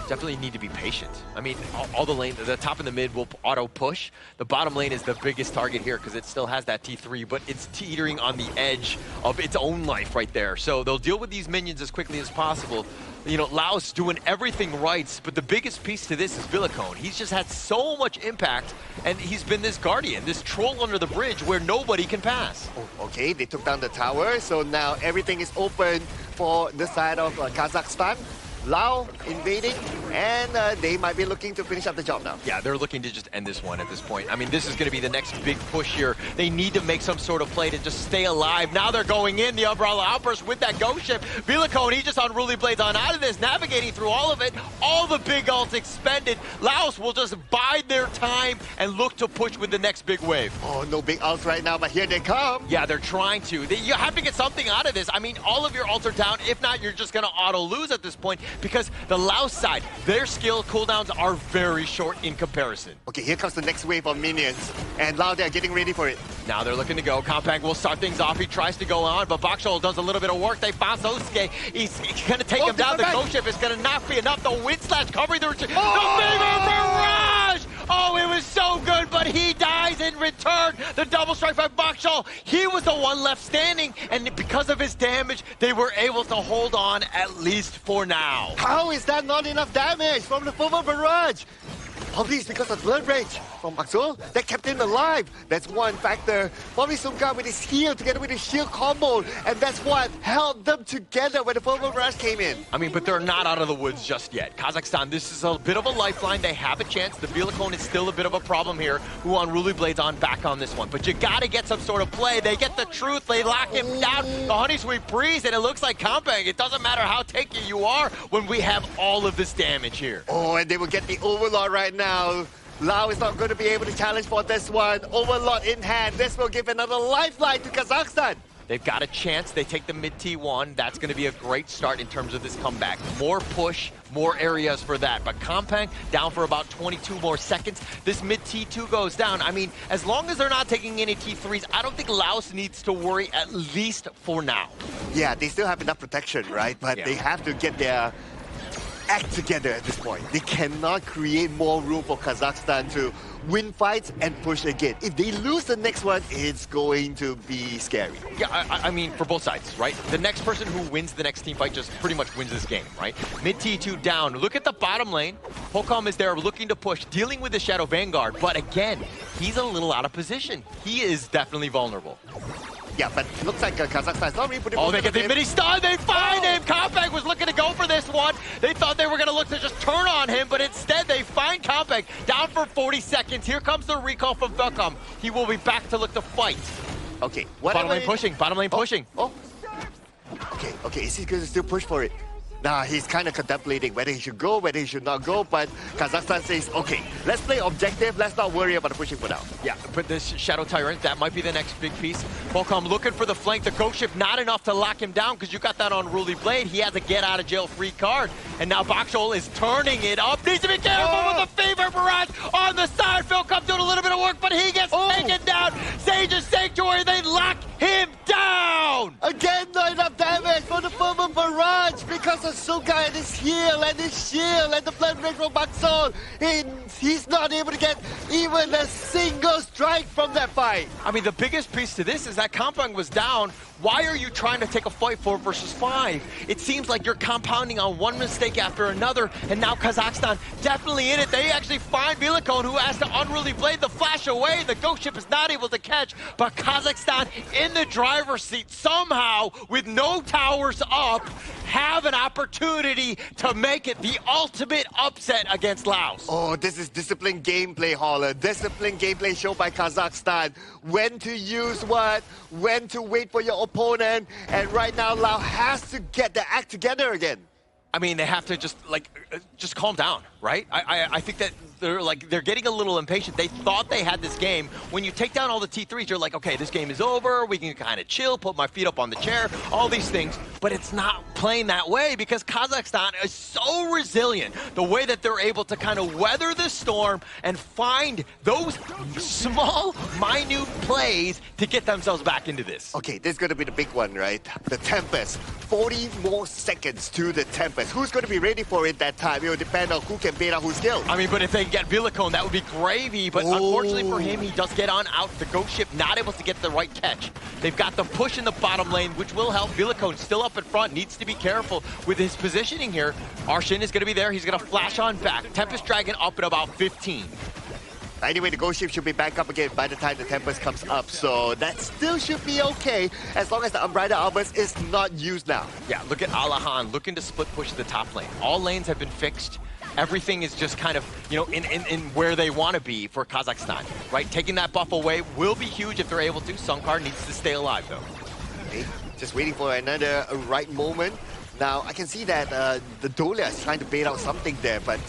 Definitely need to be patient. I mean, all the lane, the top and the mid will auto push. The bottom lane is the biggest target here because it still has that T3, but it's teetering on the edge of its own life right there. So they'll deal with these minions as quickly as possible. You know, Laos doing everything right, but the biggest piece to this is Villicone. He's just had so much impact, and he's been this guardian, this troll under the bridge where nobody can pass. Oh, okay, they took down the tower, so now everything is open for the side of Kazakhstan. Lao invading, and they might be looking to finish up the job now. Yeah, they're looking to just end this one at this point. I mean, this is going to be the next big push here. They need to make some sort of play to just stay alive. Now they're going in, the Umbrella Outburst with that Ghost Ship. Villicone, he just Unruly Blades on out of this, navigating through all of it. All the big ults expended. Laos will just bide their time and look to push with the next big wave. Oh, no big ults right now, but here they come. Yeah, they're trying to. You have to get something out of this. I mean, all of your ults are down. If not, you're just going to auto-lose at this point. Because the Laos side, their skill cooldowns are very short in comparison. Okay, here comes the next wave of minions. And Lao, they're getting ready for it. Now they're looking to go. Kampang will start things off. He tries to go on, but Bakshol does a little bit of work. They found Sosuke. He's going to take him down. The Ghost Ship is going to not be enough. The Wind Slash covering the retreat. The Fever Barrage! Oh, it was so good, but he dies in return. The double strike by Bakshol. He was the one left standing, and because of his damage, they were able to hold on at least for now. How is that not enough damage from the Fever Barrage? Probably it's because of blood rage from Maxwell that kept him alive. That's one factor. Probably Sungka with his heal together with his shield combo, and that's what held them together when the Fervor Rush came in. I mean, but they're not out of the woods just yet. Kazakhstan, this is a bit of a lifeline. They have a chance. The Vilacone is still a bit of a problem here. Who Unruly Blade's on back on this one. But you gotta get some sort of play. They get the truth. They lock him down. The Honey Sweet Breeze, and it looks like Kampang. It doesn't matter how tanky you are when we have all of this damage here. Oh, and they will get the Overlord right now. Lau is not going to be able to challenge for this one. Overlord in hand. This will give another lifeline to Kazakhstan. They've got a chance. They take the mid T1. That's going to be a great start in terms of this comeback. More push, more areas for that. But Kampang down for about 22 more seconds. This mid T2 goes down. I mean, as long as they're not taking any T3s, I don't think Laos needs to worry, at least for now. Yeah, they still have enough protection, right? But they have to get their act together at this point. They cannot create more room for Kazakhstan to win fights and push again. If they lose the next one, it's going to be scary. Yeah, I mean, for both sides, right? The next person who wins the next team fight just pretty much wins this game, right? Mid T2 down. Look at the bottom lane. Holcomb is there looking to push, dealing with the Shadow Vanguard. But again, he's a little out of position. He is definitely vulnerable. Yeah, but it looks like Kazakhstan's not really putting... Oh, they get the mini stun. They find him. Kampang was looking to go for this one. They thought they were going to look to just turn on him, but instead they find Kampang down for 40 seconds. Here comes the recall from Velcom. He will be back to look to fight. Okay. Bottom lane pushing. Bottom lane pushing. Oh. Okay. Is he going to still push for it? Nah, he's kind of contemplating whether he should go, whether he should not go, but Kazakhstan says, okay, let's play objective, let's not worry about the pushing for now. Yeah, but this Shadow Tyrant, that might be the next big piece. Volcom looking for the flank, the Ghost Ship not enough to lock him down because you got that Unruly Blade. He has a get out of jail free card, and now Bakshol is turning it up. Needs to be careful with the Fever Barrage on the side. Philcom doing a little bit of work, but he gets taken down. Sage's Sanctuary, they lock him down! Again, not enough damage for the Fervor Barrage because of Sungka and his heal and his shield and the blood rage from Bakshol. He's not able to get even a single strike from that fight. I mean, the biggest piece to this is that Kampang was down. Why are you trying to take a fight 4 versus 5? It seems like you're compounding on one mistake after another, and now Kazakhstan definitely in it. They actually find Vilacone, who has to Unruly Blade the flash away. The Ghost Ship is not able to catch, but Kazakhstan in the driver's seat somehow, with no towers up, have an opportunity to make it the ultimate upset against Laos. Oh, this is disciplined gameplay, Holler. Disciplined gameplay shown by Kazakhstan. When to use what, when to wait for your opponent, and right now Laos has to get the act together again. I mean, they have to just calm down, right? I think that they're getting a little impatient. They thought they had this game. When you take down all the T3s, you're like, okay, this game is over. We can kind of chill, put my feet up on the chair, all these things. But it's not playing that way because Kazakhstan is so resilient. The way that they're able to kind of weather the storm and find those small, minute plays to get themselves back into this. Okay, this is going to be the big one, right? The Tempest. 40 more seconds to the Tempest. Who's going to be ready for it that time? It will depend on who can bait out who's killed. I mean, but if they get Vilacone, that would be gravy. But unfortunately for him, he does get on out. The Ghost Ship not able to get the right catch. They've got the push in the bottom lane, which will help. Vilacone still up in front, needs to be careful with his positioning here. Arshin is going to be there. He's going to flash on back. Tempest Dragon up at about 15. Anyway, the Ghost Ship should be back up again by the time the Tempest comes up, so that still should be okay as long as the Unbridled Albus is not used now. Yeah, look at Alahan looking to split push the top lane. All lanes have been fixed. Everything is just kind of, you know, in where they want to be for Kazakhstan, right? Taking that buff away will be huge if they're able to. Sunkar needs to stay alive, though. Okay, just waiting for another right moment. Now, I can see that the Dolia is trying to bait out something there, but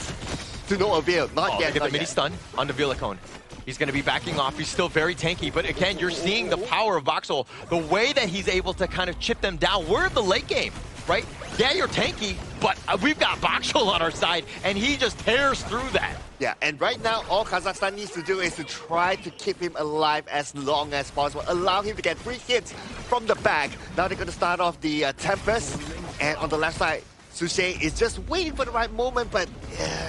to no avail. Not yet. Look at the mini stun on the Vilacone. He's going to be backing off. He's still very tanky, but again, you're seeing the power of Bakshol, the way that he's able to kind of chip them down. We're in the late game, right? Yeah, you're tanky, but we've got Bakshol on our side, and he just tears through that. Yeah, and right now, all Kazakhstan needs to do is to try to keep him alive as long as possible. Allow him to get 3 hits from the back. Now they're going to start off the Tempest, and on the left side, Suche is just waiting for the right moment, but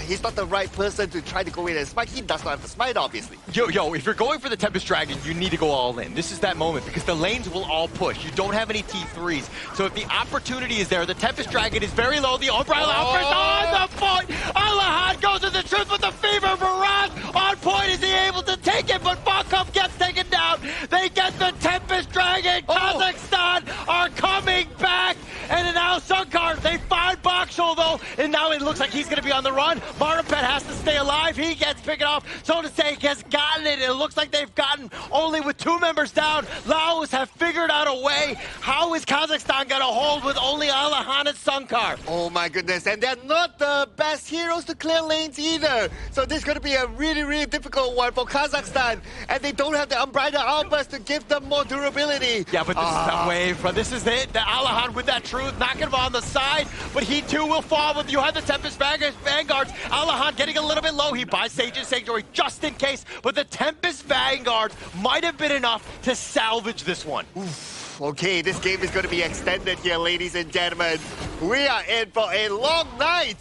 he's not the right person to try to go in and smite. He does not have the smite, obviously. Yo, if you're going for the Tempest Dragon, you need to go all in. This is that moment because the lanes will all push. You don't have any T3s. So if the opportunity is there, the Tempest Dragon is very low. The Umbrella Outburst on the point. Alahan goes to the truth with the Fever Barrage. On point, is he able to take it? But Bakov gets taken down. They get the Tempest Dragon. Kazakhstan are coming back. And now Sunkar, they find Bakshol though. And now it looks like he's going to be on the run. Marapet has to stay alive. He gets picked off. So to say, has gotten it. It looks like they've gotten only with 2 members down. Laos have figured out a way. How is Kazakhstan going to hold with only Alahan and Sunkar? Oh my goodness, and they're not the best heroes to clear lanes either. So this is going to be a really, really difficult one for Kazakhstan. And they don't have the Umbrella Outburst to give them more durability. Yeah, but this is that wave, bro. This is it. The Alahan with that truth, knocking him on the side. But he too will fall with you have the Tempest Vanguards. Alahan getting a little bit low. He buys Sage and Sanctuary just in case. But the Tempest Vanguards might have been enough to salvage this one. Oof. Okay, this game is going to be extended here, ladies and gentlemen. We are in for a long night.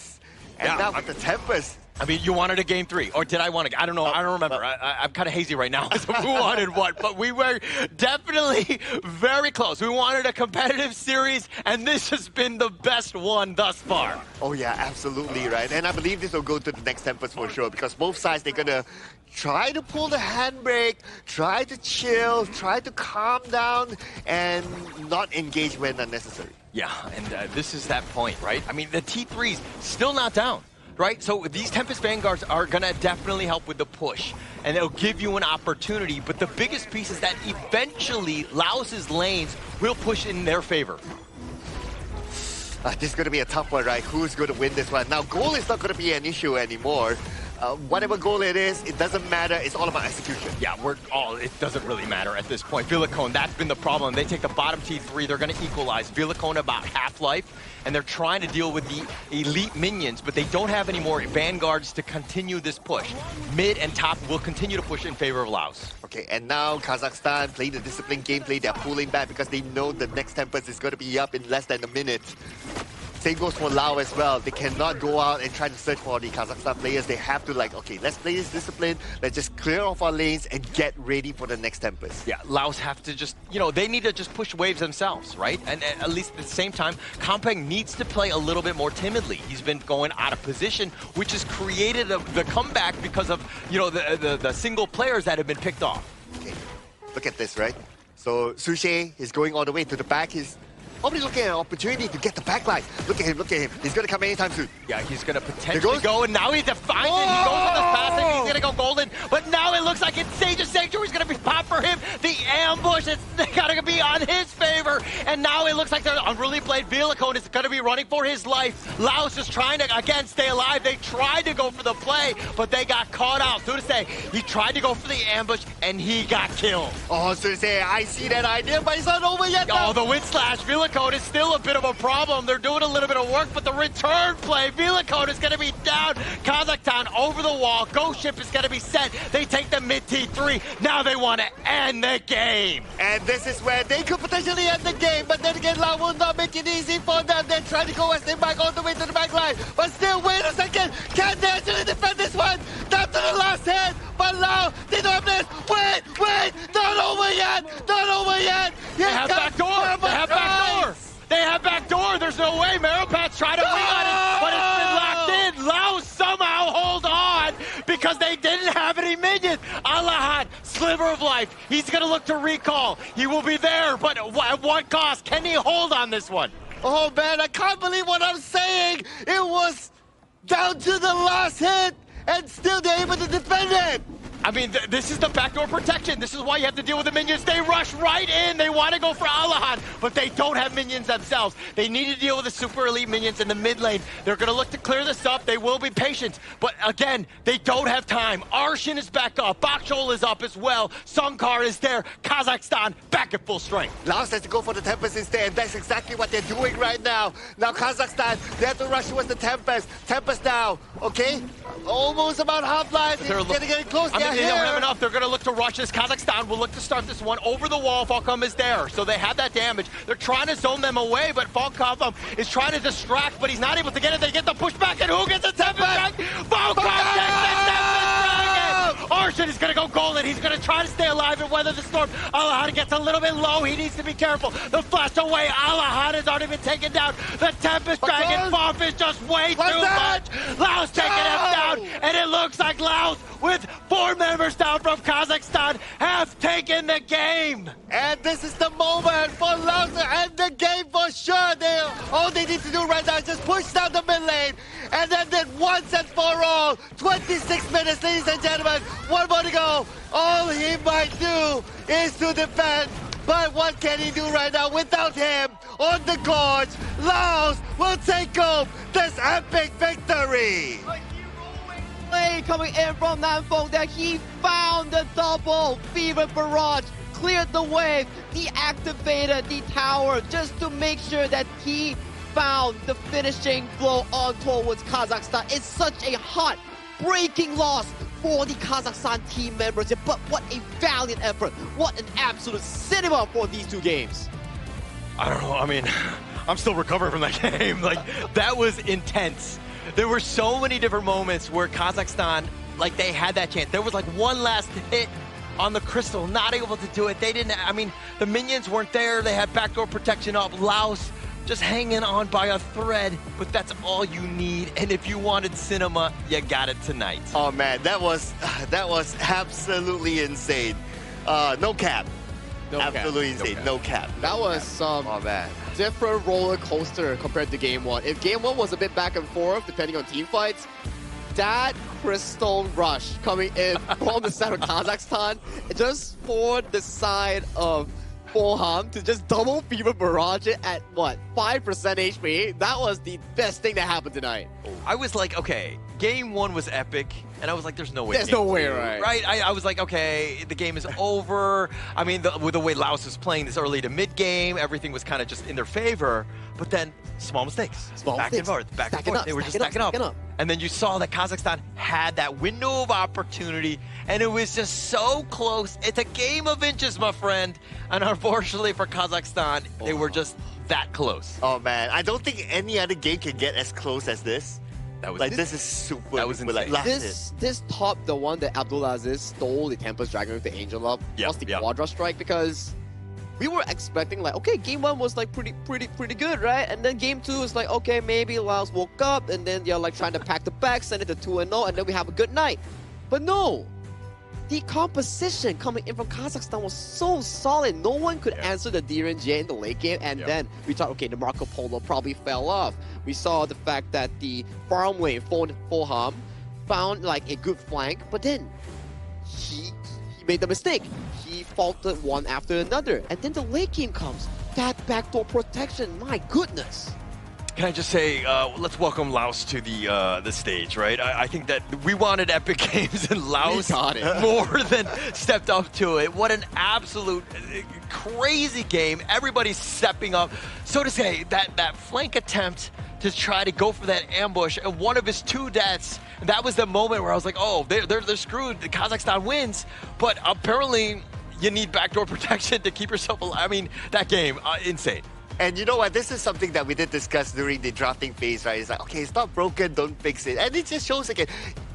And now with the Tempest. I mean, you wanted a game 3, or did I want to? I don't know. I don't remember. I'm kind of hazy right now as to who wanted what, but we were definitely very close. We wanted a competitive series, and this has been the best one thus far. Oh yeah, absolutely right. And I believe this will go to the next Tempest for sure, because both sides, they're going to try to pull the handbrake, try to chill, try to calm down, and not engage when unnecessary. Yeah, and this is that point, right? I mean, the T3's still not down. Right, so these Tempest Vanguards are gonna definitely help with the push, and they'll give you an opportunity, but the biggest piece is that eventually Laos's lanes will push in their favor. This is gonna be a tough one, right? Who's gonna win this one? Now, goal is not gonna be an issue anymore. Whatever goal it is, it doesn't matter. It's all about execution. Yeah, it doesn't really matter at this point. Villicone, that's been the problem. They take the bottom T3, they're gonna equalize. Villicone about half-life, and they're trying to deal with the elite minions, but they don't have any more Vanguards to continue this push. Mid and top will continue to push in favor of Laos. Okay, and now Kazakhstan playing the disciplined gameplay. They're pulling back because they know the next Tempest is gonna be up in less than a minute. Same goes for Lao as well. They cannot go out and try to search for the Kazakhstan players. They have to okay, let's play this discipline. Let's just clear off our lanes and get ready for the next Tempest. Yeah, Laos have to just, they need to just push waves themselves, right? And at least at the same time, Kampeng needs to play a little bit more timidly. He's been going out of position, which has created the comeback because of, the single players that have been picked off. Okay, look at this, right? So Suche is going all the way to the back. He's probably looking at an opportunity to get the backline. Look at him, look at him. He's going to come anytime soon. Yeah, he's going to potentially go, and now he defines it. He goes with the passing. He's going to go golden. But now it looks like it's Sage's Sanctuary is going to be popped for him. The ambush is going to be on his favor. And now it looks like the Unruly Blade Villicone is going to be running for his life. Laos is trying to, again, stay alive. They tried to go for the play, but they got caught out. So to say, he tried to go for the ambush, and he got killed. Oh, so to say, I see that idea, but it's not over yet. Oh, the Wind Slash Villicone is still a bit of a problem. They're doing a little bit of work, but the return play, Villicone is going to be down. Kazakhstan over the wall. Ghost Ship is going to be set. They take the mid T3. Now they want to end the game. And this is where they could potentially end the game, but then again, Lao will not make it easy for them. They're trying to go as they back all the way to the back line. But still, wait a second. Can they actually defend this one? Down to the last hit. But Lao, they don't have this. Wait. Not over yet. Not over yet. They have back door. They have back door. They have back door. There's no way. Maripat's trying to wing on it, but it's been locked in. Lao somehow hold on because they didn't have any minions. Alahan, sliver of life. He's going to look to recall. He will be there, but at what cost? Can he hold on this one? Oh, man, I can't believe what I'm saying. It was down to the last hit, and still they're able to defend it. I mean, this is the backdoor protection. This is why you have to deal with the minions. They rush right in. They want to go for Alahan, but they don't have minions themselves. They need to deal with the super elite minions in the mid lane. They're going to look to clear this up. They will be patient, but again, they don't have time. Arshin is back up. Bakshol is up as well. Sunkar is there. Kazakhstan back at full strength. Laos has to go for the Tempest instead, and that's exactly what they're doing right now. Now Kazakhstan, they have to rush towards the Tempest. Tempest now, okay? Almost about half-life. They're getting close. I mean, They don't have enough. They're going to look to rush this. Kazakhstan will look to start this one. Over the wall, Falcom is there. So they have that damage. They're trying to zone them away, but Falcom is trying to distract, but he's not able to get it. They get the pushback, and who gets the Tempest Dragon? Falcom takes the Tempest Dragon! Arshan is going to go golden. He's going to try to stay alive and weather the storm. Alahad gets a little bit low. He needs to be careful. The flash away. Alahad has already been taken down. The Tempest Dragon buff is just way too much. Laos taking him down, and it looks like Laos, with 4 members down from Kazakhstan, have taken the game. And this is the moment for Laos to end the game for sure. All they need to do right now is just push down the mid lane, and then once and for all, 26 minutes, ladies and gentlemen, 1 more to go. All he might do is to defend, but what can he do right now without him on the gorge? Laos will take home this epic victory. Play coming in from Nanfeng that he found the double Fever Barrage, cleared the wave, deactivated the tower just to make sure that he found the finishing blow on towards Kazakhstan. It's such a hot breaking loss for the Kazakhstan team members, but what a valiant effort. What an absolute cinema for these 2 games. I don't know, I mean, I'm still recovering from that game. Like, that was intense. There were so many different moments where Kazakhstan, like, they had that chance. There was like one last hit on the crystal, not able to do it. They didn't, I mean, the minions weren't there. They had backdoor protection up. Laos just hanging on by a thread, but that's all you need. And if you wanted cinema, you got it tonight. Oh man, that was absolutely insane. No cap. Absolutely insane. No cap. That was some different roller coaster compared to game 1. If game 1 was a bit back and forth, depending on team fights, that crystal rush coming in from the side of Kazakhstan, just for the side of Boham to just double Fever Barrage it at what, 5% HP? That was the best thing that happened tonight. I was like, okay, game 1 was epic, and I was like, there's no way. There's no way, right? Right? I was like, okay, the game is over. I mean, with the way Laos was playing this early to mid game, everything was kind of just in their favor. But then, small mistakes. Back and forth. They were just stacking up. And then you saw that Kazakhstan had that window of opportunity, and it was just so close. It's a game of inches, my friend. And unfortunately for Kazakhstan, they were just that close. Oh man, I don't think any other game can get as close as this. That was like, this is super. That was insane. Like, this top, the one that Abdulaziz stole the Tempest Dragon with the Angel up, was the Quadra Strike, because we were expecting like, okay, game 1 was like pretty good, right? And then game 2 is like, okay, maybe Laos woke up, and then they're like trying to pack the bag, send it to 2-0, and then we have a good night. But no, the composition coming in from Kazakhstan was so solid. No one could answer the DRNG in the late game, and then we thought, okay, the Marco Polo probably fell off. We saw the fact that the farm wave Foham found like a good flank, but then he made the mistake. He faltered one after another, and then the late game comes. That backdoor protection, my goodness. Can I just say, let's welcome Laos to the stage, right? I think that we wanted epic games, and Laos more than stepped up to it. What an absolute crazy game. Everybody's stepping up. So to say, that flank attempt to try to go for that ambush, and one of his 2 deaths, that was the moment where I was like, oh, they're screwed. Kazakhstan wins, but apparently you need backdoor protection to keep yourself alive. I mean, that game, insane. And you know what? This is something that we did discuss during the drafting phase, right? It's like, okay, it's not broken, don't fix it. And it just shows again,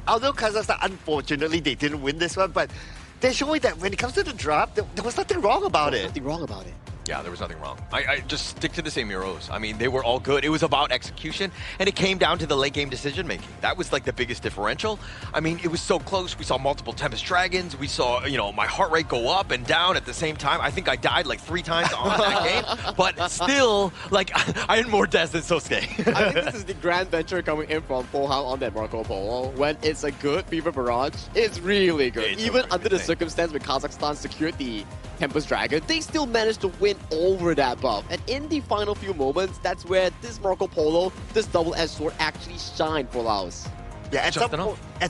although Kazakhstan, unfortunately, they didn't win this one, but they're showing that when it comes to the draft, there was nothing wrong about it. Nothing wrong about it. Yeah, there was nothing wrong. I just stick to the same heroes. I mean, they were all good. It was about execution, and it came down to the late game decision making. That was like the biggest differential. I mean, it was so close. We saw multiple Tempest Dragons. We saw, you know, my heart rate go up and down at the same time. I think I died like 3 times on that game, but still, like, I had more deaths than Sosuke. I think this is the grand venture coming in from Poham on that Marco Polo. When it's a good Fever Barrage, it's really good. It's even under the circumstance when Kazakhstan secured the Tempest Dragon, they still managed to win over that buff. And in the final few moments, that's where this Marco Polo, this double-edged sword actually shined for Laos. Yeah, at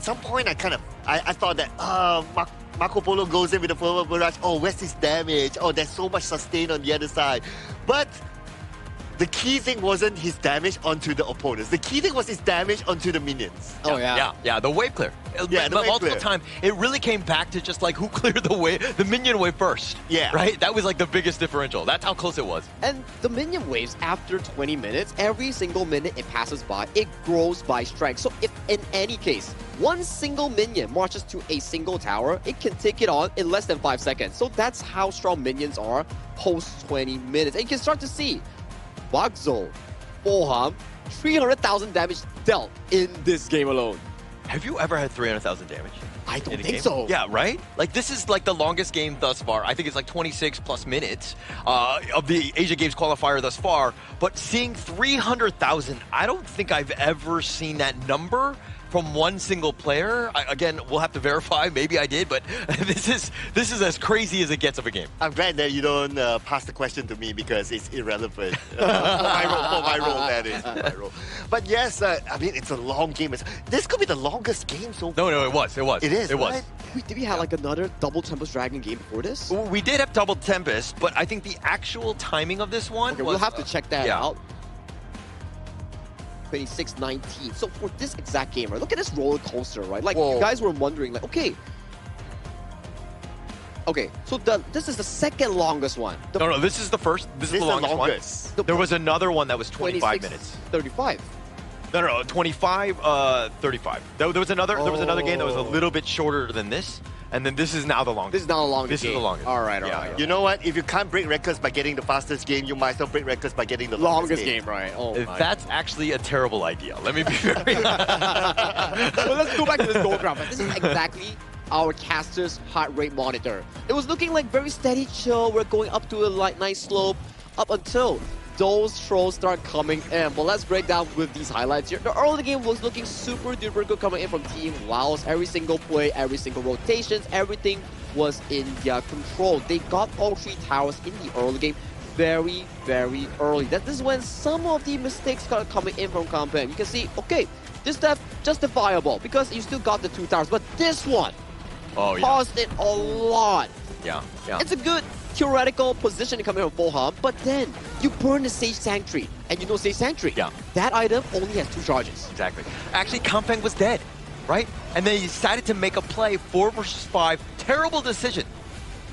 some point, I thought that Marco Polo goes in with the Fever Barrage. Oh, where's his damage? Oh, there's so much sustain on the other side. But the key thing wasn't his damage onto the opponents. The key thing was his damage onto the minions. Yeah, the wave clear. Yeah, the wave multiple clear. time. It really came back to just like who cleared the minion wave first. Yeah. Right? That was like the biggest differential. That's how close it was. And the minion waves, after 20 minutes, every single minute it passes by, it grows by strength. So if in any case, one single minion marches to a single tower, it can take it on in less than 5 seconds. So that's how strong minions are post 20 minutes. And you can start to see Bagzol, Boham, 300,000 damage dealt in this game alone. Have you ever had 300,000 damage? I don't in a think game? so. Yeah, right? Like, this is like the longest game thus far. I think it's like 26 plus minutes of the Asia Games qualifier thus far. But seeing 300,000, I don't think I've ever seen that number from one single player. Again, we'll have to verify. Maybe I did, but this is as crazy as it gets of a game. I'm glad that you don't pass the question to me because it's irrelevant. For my role, that is. For my role. But yes, I mean, it's a long game. This could be the longest game so far. No, it was. It is, It was. right? Wait, did we have like another double Tempest Dragon game before this? We did have double Tempest, but I think the actual timing of this one Okay, was, we'll have to check that yeah. out. 26-19. So for this exact game, right, look at this roller coaster, right? Like, you guys were wondering, like, okay, so this is the second longest one. No, this is the first. This is the longest one. There was another one that was 25 minutes. 35. No, 25, 35. There was another game that was a little bit shorter than this. And then this is now the longest. This is now the longest This game. is the longest. All right. You know what? If you can't break records by getting the fastest game, you might as well break records by getting the longest game, right? Oh my. That's actually a terrible idea. Let me be very Well, let's go back to this gold graph. This is exactly our caster's heart rate monitor. It was looking like very steady chill. We're going up to a nice slope up until those trolls start coming in. But let's break down with these highlights here. The early game was looking super duper good coming in from Team Laos. Every single play, every single rotations, everything was in their control. They got all 3 towers in the early game very, very early. This is when some of the mistakes started coming in from Kampen. You can see, okay, this stuff justifiable because you still got the 2 towers. But this one caused it a lot. Yeah. It's a good theoretical position coming from Boham, but then you burn the Sage Sanctuary, and you know Sage Sanctuary. Yeah. That item only has 2 charges. Exactly. Actually, Kampeng was dead, right? And they decided to make a play 4 versus 5. Terrible decision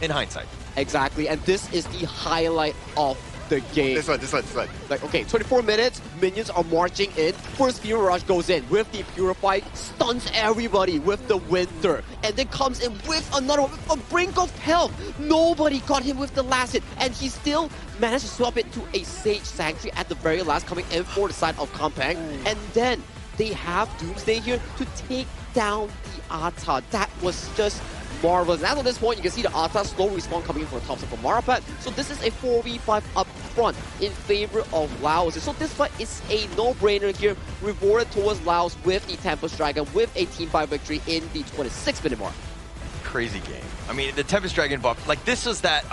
in hindsight. Exactly, and this is the highlight of the game. This one. Like, okay, 24 minutes, minions are marching in. First Fever Rush goes in with the Purify, stuns everybody with the Winter, and then comes in with another one, with a Brink of Health. Nobody got him with the last hit, and he still managed to swap it to a Sage Sanctuary at the very last, coming in for the side of Kampeng. And then they have Doomsday here to take down the Ata. That was just marvelous. And at this point, you can see the Ata slow respawn coming in from the top side from Marapat. So this is a 4v5 up front in favor of Laos. So this fight is a no-brainer here, rewarded towards Laos with the Tempest Dragon with a Team 5 victory in the 26-minute mark. Crazy game. I mean, the Tempest Dragon buff, like this was that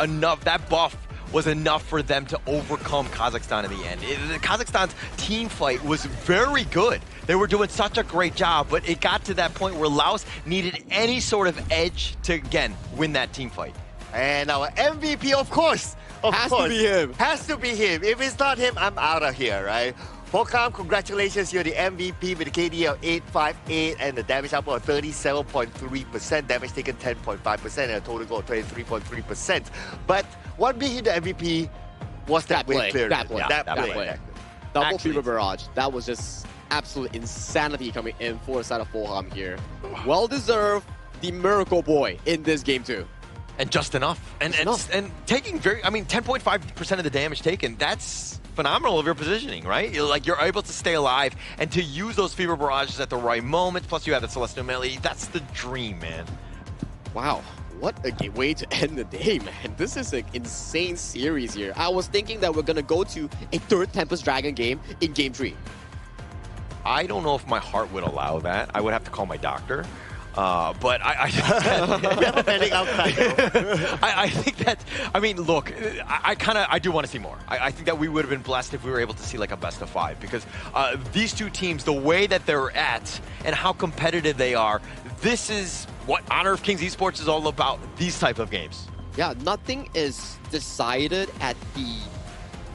buff was enough for them to overcome Kazakhstan in the end. Kazakhstan's team fight was very good. They were doing such a great job, but it got to that point where Laos needed any sort of edge to, again, win that team fight. And our MVP, of course. Has to be him. Has to be him. If it's not him, I'm out of here, right? Fokam, congratulations, you're the MVP with a KD of 858 and the damage output of 37.3%, damage taken 10.5%, and a total goal of 23.3%. But what made him the MVP was that wave clearance. That play. Double Fever Barrage. That was just absolute insanity coming in for the side of Fulham here. Well deserved, the miracle boy in this game too. And just enough. And taking 10.5% of the damage taken, that's phenomenal of your positioning, right? You're able to stay alive and to use those Fever Barrages at the right moment, plus you have the Celestial Melee. That's the dream, man. Wow. What a way to end the day, man. This is an insane series here. I was thinking that we're going to go to a 3rd Tempest Dragon game in Game 3. I don't know if my heart would allow that. I would have to call my doctor. But I think that, I mean, look, I do want to see more. I think that we would have been blessed if we were able to see like a best of 5 because these two teams, the way that they're at and how competitive they are, this is what Honor of Kings Esports is all about, these type of games. Yeah, nothing is decided at the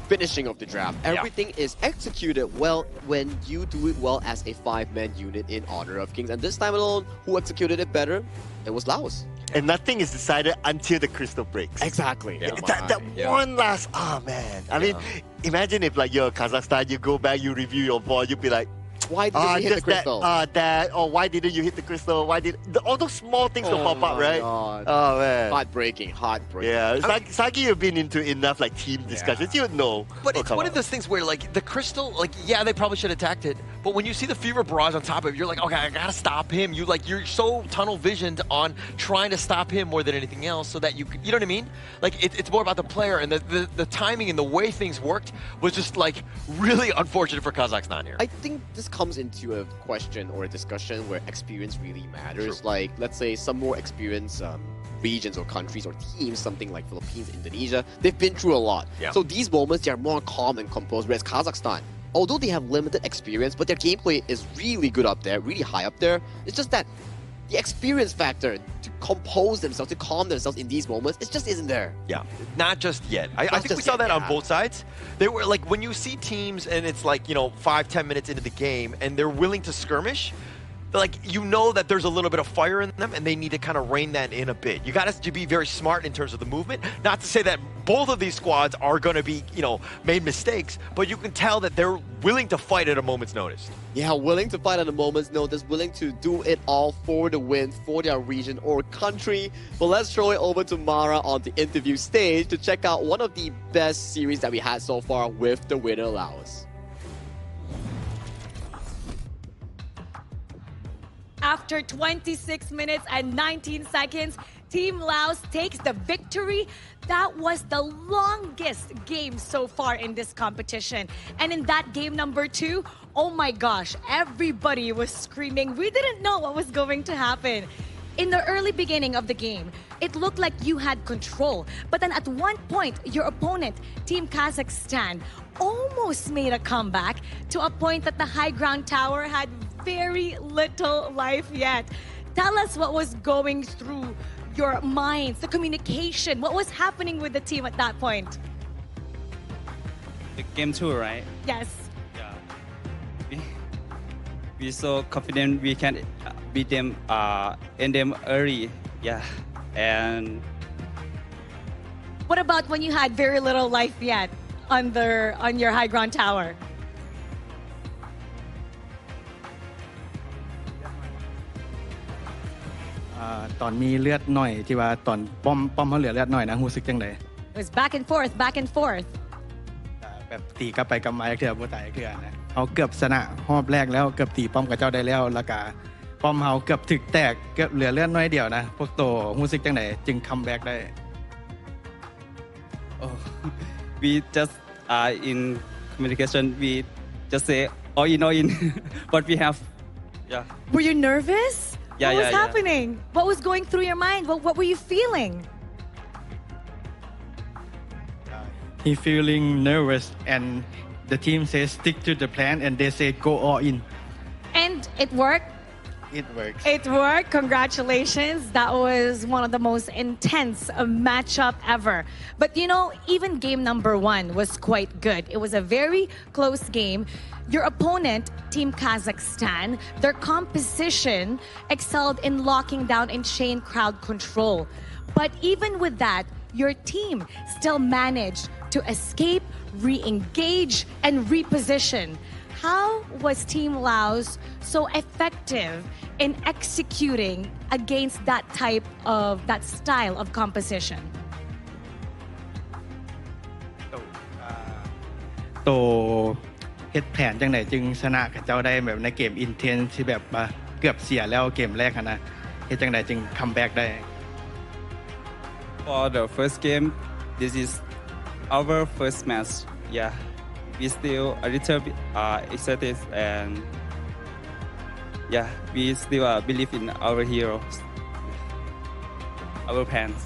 finishing of the draft. Everything is executed well when you do it well as a 5-man unit in Honor of Kings. And this time alone, who executed it better? It was Laos. And nothing is decided until the crystal breaks. Exactly. That one last, man. I mean, imagine if like you're Kazakhstan, you go back, you review your board, you'd be like, why didn't you hit the crystal? Or why didn't you hit the crystal? Why did all those small things will pop up, right? God. Oh man, heartbreaking. Yeah, Sagi, you've been into enough like team discussions, you would know. But it's one of those things where like the crystal, like they probably should have attacked it. But when you see the Fever Barrage on top of it, you're like, okay, I gotta stop him. You're so tunnel visioned on trying to stop him more than anything else, so that you know what I mean? Like it's more about the player, and the timing and the way things worked was just like really unfortunate for Kazakhstan here. I think this comes into a question or a discussion where experience really matters. True. Like, let's say some more experienced regions or countries or teams, something like Philippines, Indonesia, they've been through a lot. Yeah. So these moments, they are more calm and composed, whereas Kazakhstan, although they have limited experience, but their gameplay is really good up there, really high up there. It's just that the experience factor to compose themselves, to calm themselves in these moments, it just isn't there. Yeah, not just yet. I think we saw that on both sides. They were like, when you see teams and it's like, 5-10 minutes into the game and they're willing to skirmish, like, you know that there's a little bit of fire in them and they need to kind of rein that in a bit. You got to be very smart in terms of the movement. Not to say that both of these squads are going to be, made mistakes, but you can tell that they're willing to fight at a moment's notice. Yeah, willing to fight at a moment's notice, willing to do it all for the win, for their region or country. But let's throw it over to Mara on the interview stage to check out one of the best series that we had so far with the winner Laos. After 26 minutes and 19 seconds, Team Laos takes the victory. That was the longest game so far in this competition. And in that game number 2, oh my gosh, everybody was screaming. We didn't know what was going to happen. In the early beginning of the game, it looked like you had control. But then at one point, your opponent, Team Kazakhstan, almost made a comeback to a point that the high ground tower had very little life yet. Tell us what was going through your minds, the communication, what was happening with the team at that point? The game 2, right? Yes. Yeah. We so confident we can beat them, end them early. Yeah. And what about when you had very little life yet on your high ground tower? It was back and forth, back and forth. แบบตีกลับไปกลับมาเถื่อบ่ตายเถื่อนะเขาเกือบชนะรอบแรกแล้วเกือบตีป้อมกับเจ้าได้แล้วแล้วก็ป้อมเฮาเกือบถึกแตกเกือบเหลือเลือดน้อยเดียวนะพวกโตรู้สึกจังไดจึงคัมแบ็กได้ We just in communication we just say all in what we have. Yeah. Were you nervous? Yeah, what was yeah. happening? What was going through your mind? What were you feeling? He feeling nervous and the team says stick to the plan and they say go all in. And it worked? It works. It worked. Congratulations. That was one of the most intense matchup ever. But even game number 1 was quite good. It was a very close game. Your opponent, Team Kazakhstan, their composition excelled in locking down and chain crowd control. But even with that, your team still managed to escape, re-engage, and reposition. How was Team Laos so effective in executing against that style of composition? โตเฮ็ดแผนจังไดจึงชนะกับเจ้าได้แบบในเกมอินเทนที่แบบเกือบเสียแล้วเกมแรกนะเฮ็ดจังไดจึงคัมแบ็กได้ For the first game, this is our first match. Yeah, we still a little bit excited and yeah, we still believe in our heroes, our fans.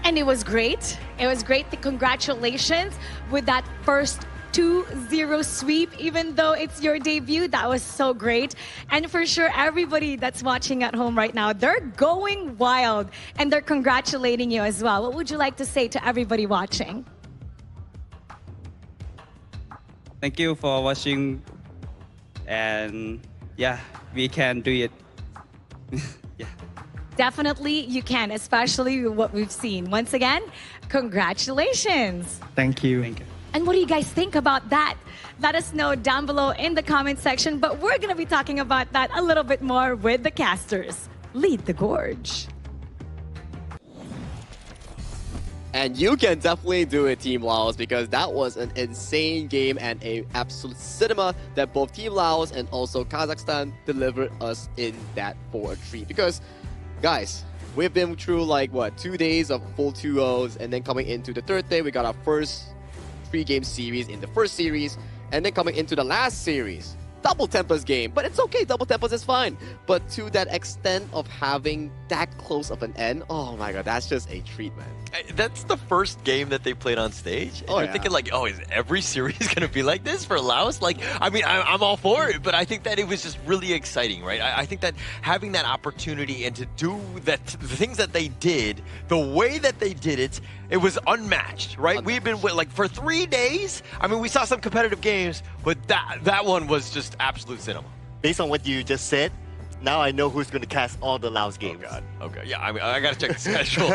And it was great. It was great. Congratulations with that first 2-0 sweep, even though it's your debut. That was so great. And for sure, everybody that's watching at home right now, they're going wild and they're congratulating you as well. What would you like to say to everybody watching? Thank you for watching. And yeah, we can do it. Definitely you can, especially with what we've seen. Once again, congratulations. Thank you. Thank you. And what do you guys think about that? Let us know down below in the comment section. But we're going to be talking about that a little bit more with the casters. Lead the gorge. And you can definitely do it, Team Laos, because that was an insane game and a absolute cinema that both Team Laos and also Kazakhstan delivered us in that for a treat. Because, guys, we've been through like, what, 2 days of full 2-0s, and then coming into the third day, we got our first 3-game series in the first series, and then coming into the last series. Double Tempest game, but it's okay, Double Tempest is fine. But to that extent of having that close of an end, oh my god, that's just a treat, man. That's the first game that they played on stage. And Oh, you're yeah. thinking like, oh, is every series going to be like this for Laos? Like, I mean, I'm all for it, but I think that it was just really exciting, right? I think that having that opportunity and to do that, the things that they did, the way that they did it, it was unmatched, right? We've been like for 3 days. I mean, we saw some competitive games, but that one was just absolute cinema. Based on what you just said, now I know who's going to cast all the Laos games. Oh, God. Okay. Yeah, I mean, I got to check the schedule.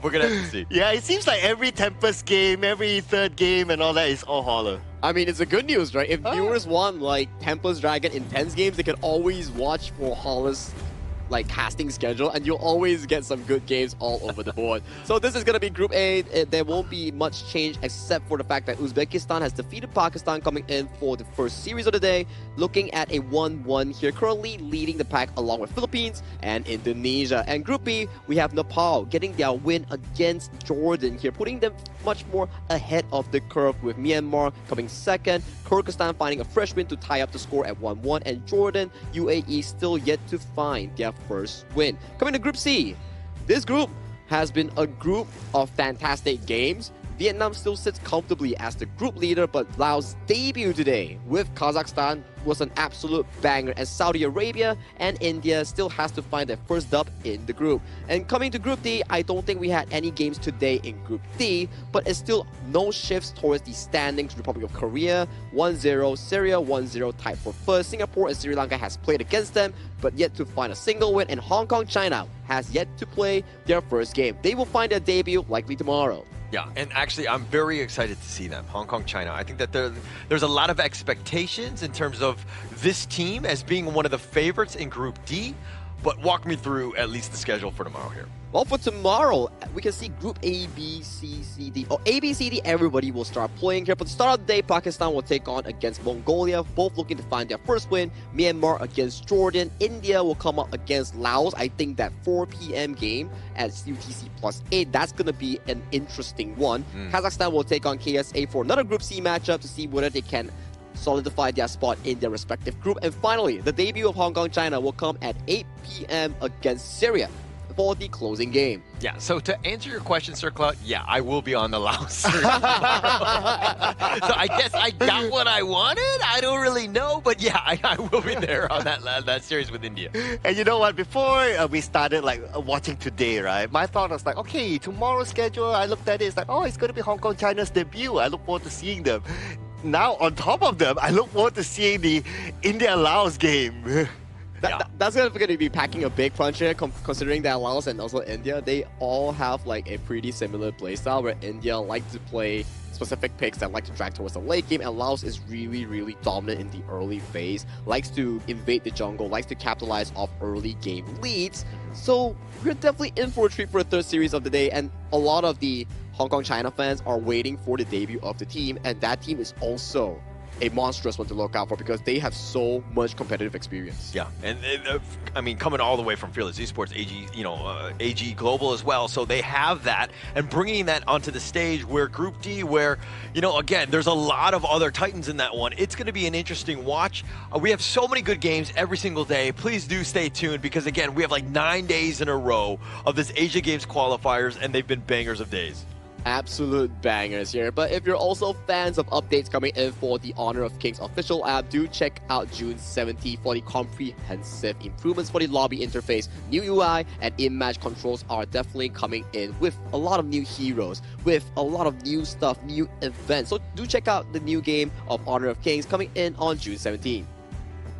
We're going to have to see. Yeah, it seems like every Tempest game, every third game and all that is all holler. I mean, it's a good news, right? If viewers want like Tempest Dragon intense games, they can always watch for Hollis like casting schedule, and you'll always get some good games all over the board. So this is going to be Group A. There won't be much change except for the fact that Uzbekistan has defeated Pakistan coming in for the first series of the day, looking at a 1-1 here, currently leading the pack along with Philippines and Indonesia. And Group B, we have Nepal getting their win against Jordan here, putting them much more ahead of the curve, with Myanmar coming second, Kyrgyzstan finding a fresh win to tie up the score at 1-1, and Jordan, UAE still yet to find their first win. Coming to Group C, this group has been a group of fantastic games. Vietnam still sits comfortably as the group leader, but Laos' debut today with Kazakhstan was an absolute banger, and Saudi Arabia and India still has to find their first dub in the group. And coming to Group D, I don't think we had any games today in Group D, but it's still no shifts towards the standings. Republic of Korea 1-0, Syria 1-0 tied for first. Singapore and Sri Lanka has played against them, but yet to find a single win, and Hong Kong, China has yet to play their first game. They will find their debut likely tomorrow. Yeah, and actually, I'm very excited to see them. Hong Kong, China. I think that there's a lot of expectations in terms of this team as being one of the favorites in Group D, but walk me through at least the schedule for tomorrow here. Well, for tomorrow, we can see Group A, B, C, C, D. Oh, A, B, C, D, everybody will start playing here. For the start of the day, Pakistan will take on against Mongolia, both looking to find their first win. Myanmar against Jordan. India will come up against Laos. I think that 4 p.m. game at UTC +8, that's going to be an interesting one. Kazakhstan will take on KSA for another Group C matchup to see whether they can solidify their spot in their respective group. And finally, the debut of Hong Kong, China will come at 8 p.m. against Syria for the closing game. Yeah, so to answer your question, Sir Cloud, yeah, I will be on the Laos series. So I guess I got what I wanted? I don't really know, but yeah, I will be there on that series with India. And you know what? Before we started watching today, right? My thought was like, okay, tomorrow's schedule. I looked at it. It's like, oh, it's going to be Hong Kong, China's debut. I look forward to seeing them. Now, on top of them, I look forward to seeing the India-Laos game. That's going to be packing a big punch here, considering that Laos and also India, they all have like a pretty similar playstyle, where India like to play specific picks that like to drag towards the late game, and Laos is really, really dominant in the early phase, likes to invade the jungle, likes to capitalize off early game leads. So we're definitely in for a treat for a third series of the day, and a lot of the Hong Kong China fans are waiting for the debut of the team, and that team is also a monstrous one to look out for because they have so much competitive experience. Yeah, and I mean, coming all the way from Fearless Esports, AG, AG Global as well, so they have that, and bringing that onto the stage where Group D, where, again, there's a lot of other titans in that one. It's going to be an interesting watch. We have so many good games every single day. Please do stay tuned because, again, we have like 9 days in a row of this Asia Games qualifiers, and they've been bangers of days. Absolute bangers here. But if you're also fans of updates coming in for the Honor of Kings official app, do check out June 17th for the comprehensive improvements for the lobby interface. New UI and in-match controls are definitely coming in with a lot of new heroes, with a lot of new stuff, new events. So do check out the new game of Honor of Kings coming in on June 17th.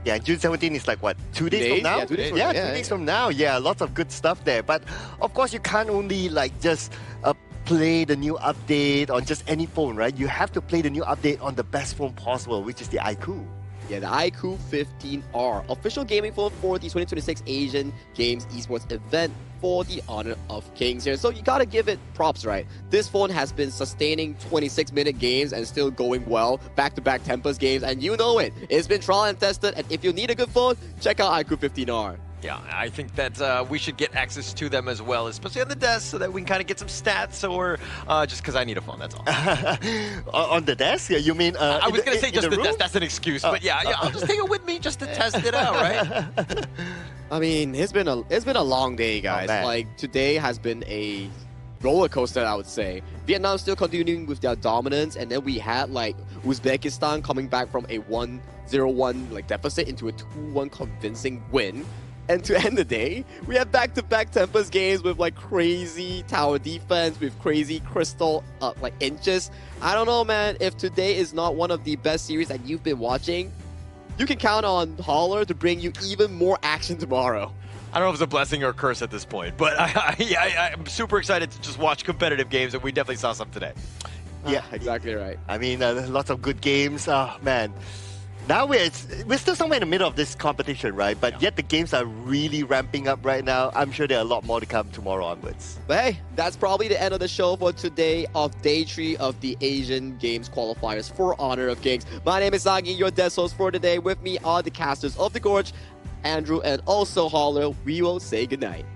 Yeah, June 17 is like what, 2 days from now? Yeah, 2 days from yeah, now. 2 days from now. Yeah, lots of good stuff there. But of course, you can't only like just play the new update on just any phone, right? You have to play the new update on the best phone possible, which is the iQOO. Yeah, the iQOO 15R, official gaming phone for the 2026 Asian Games Esports event for the Honor of Kings here. So you gotta give it props, right? This phone has been sustaining 26-minute games and still going well, back-to-back Tempest games, and you know it. It's been trial and tested, and if you need a good phone, check out iQOO 15R. Yeah, I think that we should get access to them as well, especially on the desk, so that we can kind of get some stats, or just because I need a phone, that's all. On the desk? You mean? I was going to say just the room? desk, that's an excuse, but yeah, I'll just take it with me just to test it out, right? I mean, it's been a long day, guys. Like, today has been a roller coaster, I would say. Vietnam still continuing with their dominance, and then we had like Uzbekistan coming back from a 1-0-1 like deficit into a 2-1 convincing win. And to end the day, we have back-to-back Tempest games with like crazy tower defense, with crazy crystal like inches. I don't know, man. If today is not one of the best series that you've been watching, you can count on Holler to bring you even more action tomorrow. I don't know if it's a blessing or a curse at this point, but I'm super excited to just watch competitive games, and we definitely saw some today. Yeah, exactly right. I mean, lots of good games. Oh, man. Now we're still somewhere in the middle of this competition, right? But yet the games are really ramping up right now. I'm sure there are a lot more to come tomorrow onwards. But hey, that's probably the end of the show for today of Day 3 of the Asian Games Qualifiers for Honor of Kings. My name is Sagi, your desk host for today. With me are the casters of The Gorge, Andrew and also Holler. We will say goodnight.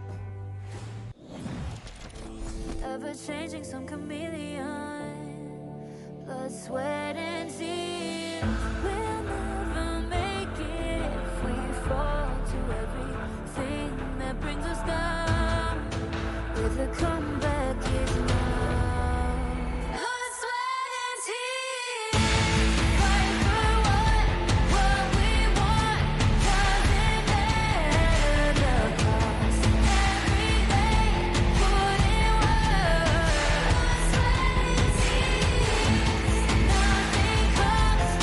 Ever changing, some chameleon, blood, sweat, and tears. We'll never make it if we fall to everything that brings us down. With a comeback is now. Blood, sweat, and tears. Fight for what we want. Doesn't matter the cost. Every day, put in work. Blood, sweat, and tears. Nothing comes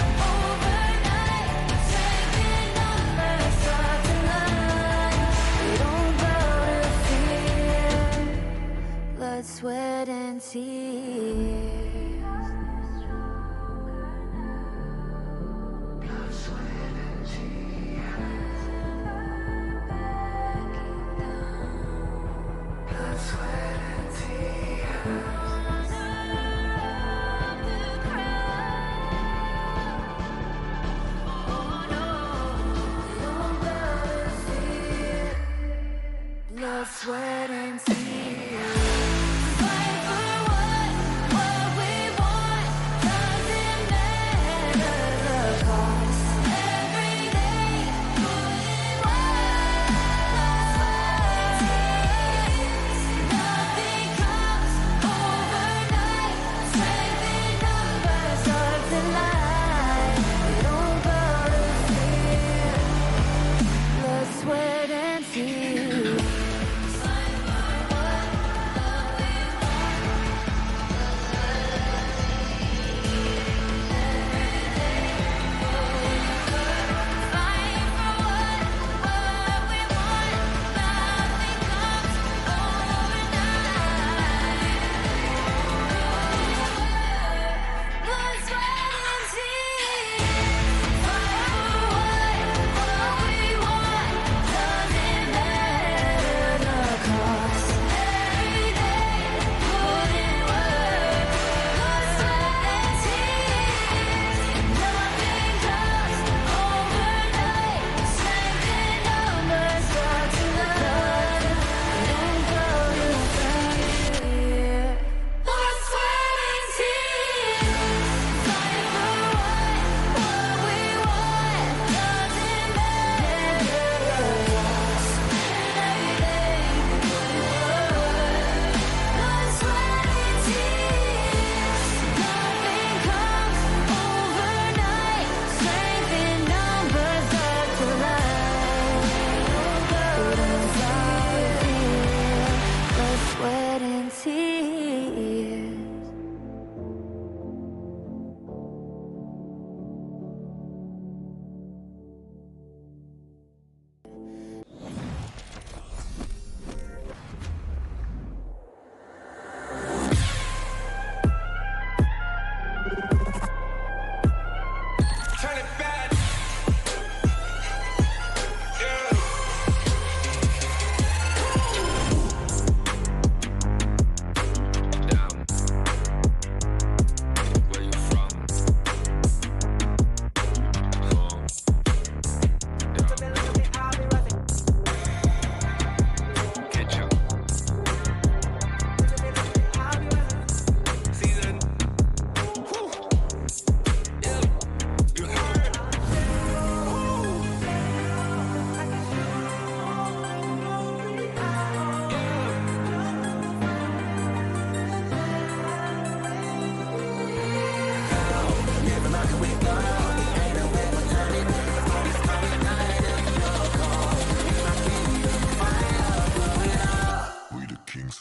Turn it back.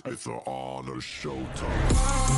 It's an honor showtime.